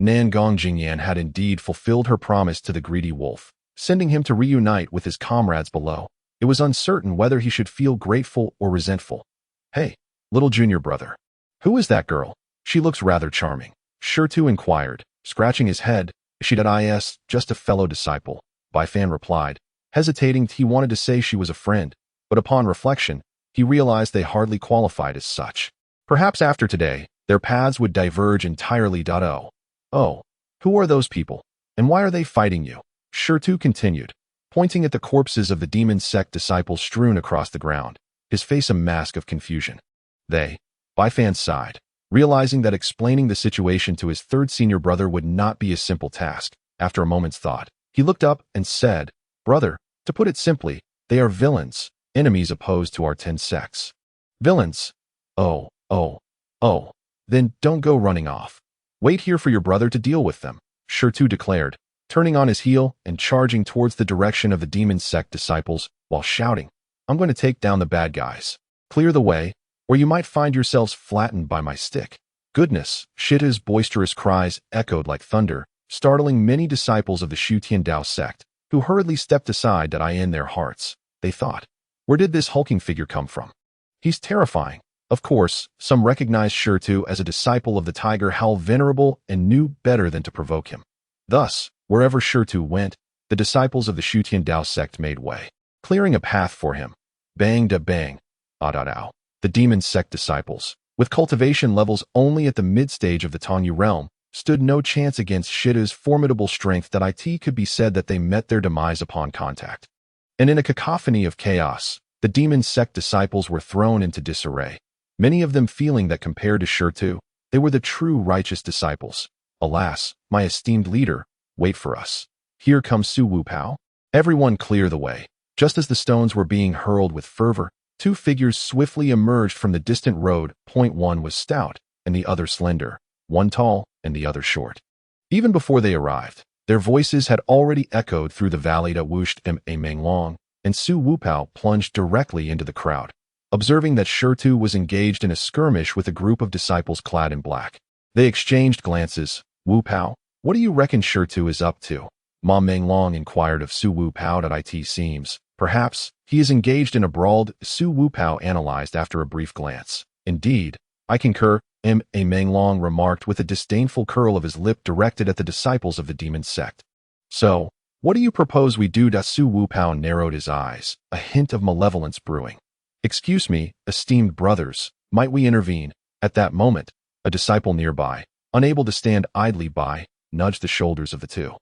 Nangong Jingyan had indeed fulfilled her promise to the greedy wolf, sending him to reunite with his comrades below. It was uncertain whether he should feel grateful or resentful. "Hey, little junior brother. Who is that girl? She looks rather charming," Shurtu inquired, scratching his head. "She is just a fellow disciple," Bai Fan replied, hesitating. He wanted to say she was a friend, but upon reflection, he realized they hardly qualified as such. Perhaps after today, their paths would diverge entirely. Oh, who are those people, and why are they fighting you?" Shurtu continued, pointing at the corpses of the demon sect disciples strewn across the ground, his face a mask of confusion. Bai Fan sighed, realizing that explaining the situation to his third senior brother would not be a simple task. After a moment's thought, he looked up and said, "Brother, to put it simply, they are villains, enemies opposed to our 10 sects." "Villains? Oh. Then don't go running off. Wait here for your brother to deal with them," Shurtu declared, turning on his heel and charging towards the direction of the demon sect disciples while shouting, "I'm going to take down the bad guys. Clear the way, or you might find yourselves flattened by my stick." Goodness, Shita's boisterous cries echoed like thunder, startling many disciples of the Xutian Dao Sect, who hurriedly stepped aside. In their hearts, they thought, "Where did this hulking figure come from? He's terrifying." Of course, some recognized Shurtu as a disciple of the tiger Howl Venerable and knew better than to provoke him. Thus, wherever Shurtu went, the disciples of the Xutian Dao Sect made way, clearing a path for him. Bang da bang, ah. The demon sect disciples, with cultivation levels only at the mid-stage of the Tongyu realm, stood no chance against Shita's formidable strength. It could be said that they met their demise upon contact. And in a cacophony of chaos, the demon sect disciples were thrown into disarray, many of them feeling that compared to Shurtu, they were the true righteous disciples. "Alas, my esteemed leader, wait for us. Here comes Su Wupao." Everyone clear the way. Just as the stones were being hurled with fervor, 2 figures swiftly emerged from the distant road. One was stout, and the other slender, one tall, and the other short. Even before they arrived, their voices had already echoed through the valley. Whooshed Menglong, and Su Wupao plunged directly into the crowd, observing that Shurtu was engaged in a skirmish with a group of disciples clad in black. They exchanged glances. "Wupao, what do you reckon Shurtu is up to?" Ma Menglong inquired of Su Wupao. "It seems, perhaps, he is engaged in a brawl," Su Wupao analyzed after a brief glance. "Indeed, I concur," Menglong remarked with a disdainful curl of his lip directed at the disciples of the demon sect. "So, what do you propose we do?" Su Wupao narrowed his eyes, a hint of malevolence brewing. "Excuse me, esteemed brothers, might we intervene?" At that moment, a disciple nearby, unable to stand idly by, nudged the shoulders of the two.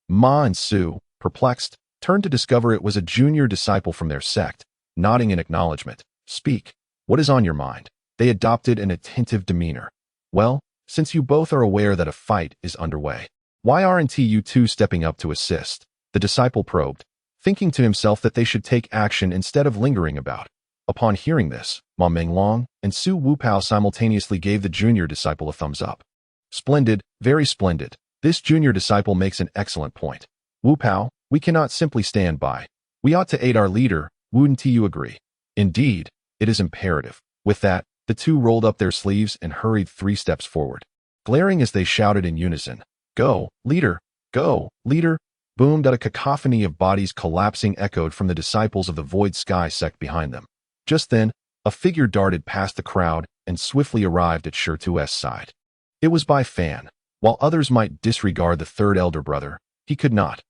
Ma and Su, perplexed, turned to discover it was a junior disciple from their sect, nodding in acknowledgement. "Speak. What is on your mind?" They adopted an attentive demeanor. "Well, since you both are aware that a fight is underway, why aren't you two stepping up to assist?" The disciple probed, thinking to himself that they should take action instead of lingering about. Upon hearing this, Ma Menglong and Su Wupao simultaneously gave the junior disciple a thumbs up. "Splendid, very splendid. This junior disciple makes an excellent point. Wupao, we cannot simply stand by. We ought to aid our leader, wouldn't you agree?" "Indeed, it is imperative." With that, the two rolled up their sleeves and hurried 3 steps forward, glaring as they shouted in unison, "Go, leader! Go, leader!" Boomed. A cacophony of bodies collapsing echoed from the disciples of the Void Sky sect behind them. Just then, a figure darted past the crowd and swiftly arrived at Shurtu's side. It was Bai Fan. While others might disregard the third elder brother, he could not.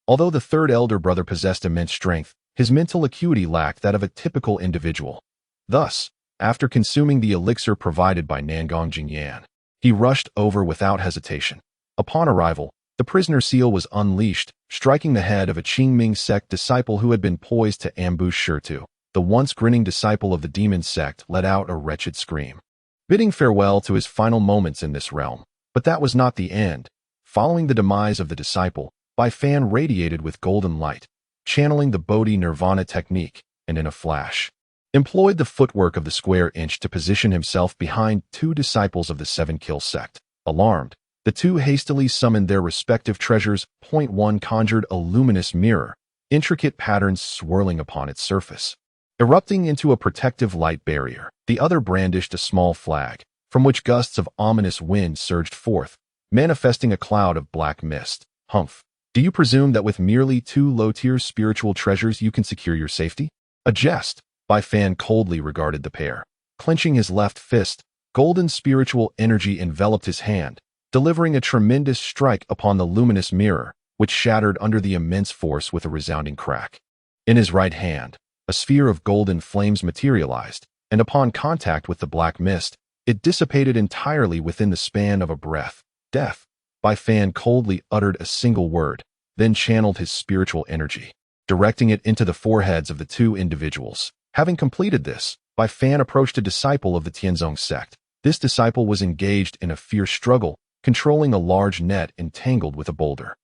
Although the third elder brother possessed immense strength, his mental acuity lacked that of a typical individual. Thus, after consuming the elixir provided by Nangong Jingyan, he rushed over without hesitation. Upon arrival, the prisoner seal was unleashed, striking the head of a Qingming sect disciple who had been poised to ambush Shurtu. The once grinning disciple of the demon sect let out a wretched scream, bidding farewell to his final moments in this realm. But that was not the end. Following the demise of the disciple, Bai Fan radiated with golden light, channeling the Bodhi Nirvana technique, and in a flash, employed the footwork of the square inch to position himself behind two disciples of the Seven-Kill sect. Alarmed, the two hastily summoned their respective treasures. Point 1 conjured a luminous mirror, intricate patterns swirling upon its surface. Erupting into a protective light barrier, the other brandished a small flag, from which gusts of ominous wind surged forth, manifesting a cloud of black mist. Humph. Do you presume that with merely two low-tier spiritual treasures you can secure your safety? A jest. Bai Fan coldly regarded the pair. Clenching his left fist, golden spiritual energy enveloped his hand, delivering a tremendous strike upon the luminous mirror, which shattered under the immense force with a resounding crack. In his right hand, a sphere of golden flames materialized, and upon contact with the black mist, it dissipated entirely within the span of a breath. Death. Bai Fan coldly uttered a single word, then channeled his spiritual energy, directing it into the foreheads of the two individuals. Having completed this, Bai Fan approached a disciple of the Tianzong sect. This disciple was engaged in a fierce struggle, controlling a large net entangled with a boulder.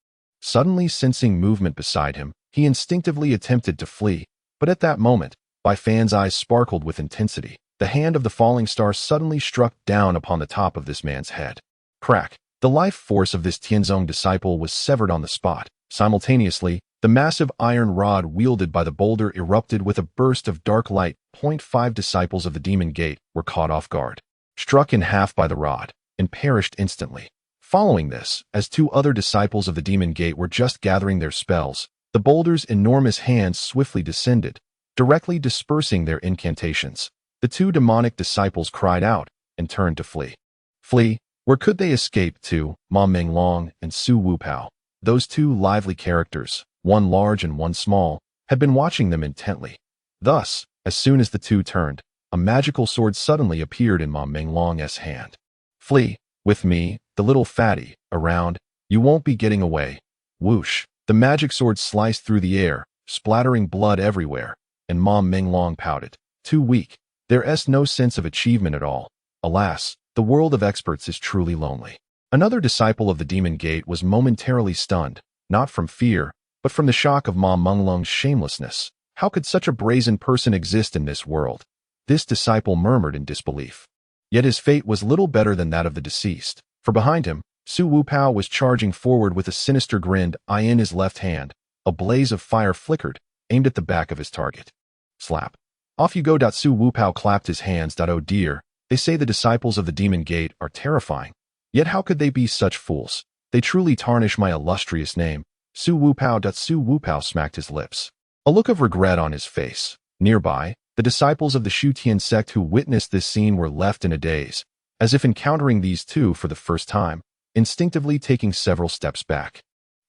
Suddenly sensing movement beside him, he instinctively attempted to flee, but at that moment, Bai Fan's eyes sparkled with intensity. The hand of the falling star suddenly struck down upon the top of this man's head. Crack! The life force of this Tianzong disciple was severed on the spot. Simultaneously, the massive iron rod wielded by the boulder erupted with a burst of dark light. 5 disciples of the Demon Gate were caught off guard, struck in half by the rod, and perished instantly. Following this, as 2 other disciples of the Demon Gate were just gathering their spells, the boulder's enormous hands swiftly descended, directly dispersing their incantations. The 2 demonic disciples cried out and turned to flee. Flee? Where could they escape to? Ma Menglong and Su Wupao, those 2 lively characters, one large and one small, had been watching them intently. Thus, as soon as the 2 turned, a magical sword suddenly appeared in Ma Menglong's hand. Flee, with me, the little fatty, around, you won't be getting away. Whoosh, the magic sword sliced through the air, splattering blood everywhere, and Ma Menglong pouted. Too weak, there's no sense of achievement at all. Alas, the world of experts is truly lonely. Another disciple of the Demon Gate was momentarily stunned, not from fear, but from the shock of Ma Menglong's shamelessness. How could such a brazen person exist in this world? This disciple murmured in disbelief. Yet his fate was little better than that of the deceased, for behind him, Su Wupao was charging forward with a sinister grin in his left hand. A blaze of fire flickered, aimed at the back of his target. Slap. Off you go. Su Wupao clapped his hands. Oh dear, they say the disciples of the Demon Gate are terrifying. Yet how could they be such fools? They truly tarnish my illustrious name. Su Wupao. Su Wupao smacked his lips, a look of regret on his face. Nearby, the disciples of the Xutian sect who witnessed this scene were left in a daze, as if encountering these 2 for the first time, instinctively taking several steps back.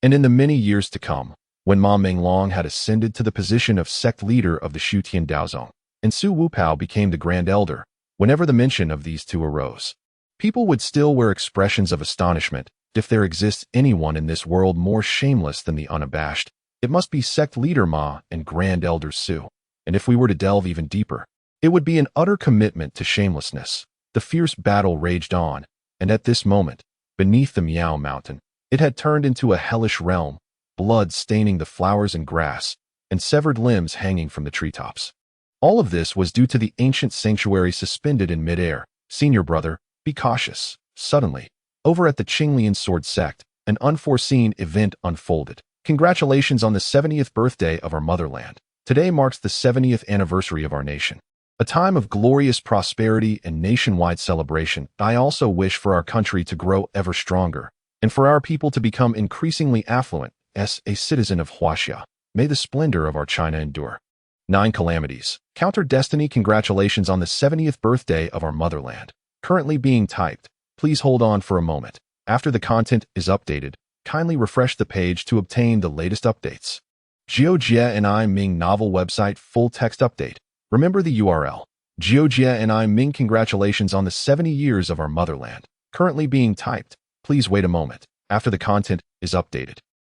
And in the many years to come, when Ma Menglong had ascended to the position of sect leader of the Xutian Dao Sect, and Su Wupao became the Grand Elder, whenever the mention of these 2 arose, people would still wear expressions of astonishment. If there exists anyone in this world more shameless than the unabashed, it must be sect leader Ma and Grand Elder Su. And if we were to delve even deeper, it would be an utter commitment to shamelessness. The fierce battle raged on, and at this moment, beneath the Miao Mountain, it had turned into a hellish realm, blood staining the flowers and grass, and severed limbs hanging from the treetops. All of this was due to the ancient sanctuary suspended in midair. Senior brother, be cautious. Suddenly, over at the Qinglian Sword Sect, an unforeseen event unfolded. Congratulations on the 70th birthday of our motherland. Today marks the 70th anniversary of our nation, a time of glorious prosperity and nationwide celebration. I also wish for our country to grow ever stronger, and for our people to become increasingly affluent. As a citizen of Huaxia, may the splendor of our China endure. 9 calamities. Counter destiny. Congratulations on the 70th birthday of our motherland. Currently being typed. Please hold on for a moment. After the content is updated, kindly refresh the page to obtain the latest updates. Jiuzhou and I Ming novel website full text update. Remember the URL. Jiuzhou and I Ming. Congratulations on the 70 years of our motherland. Currently being typed. Please wait a moment. After the content is updated,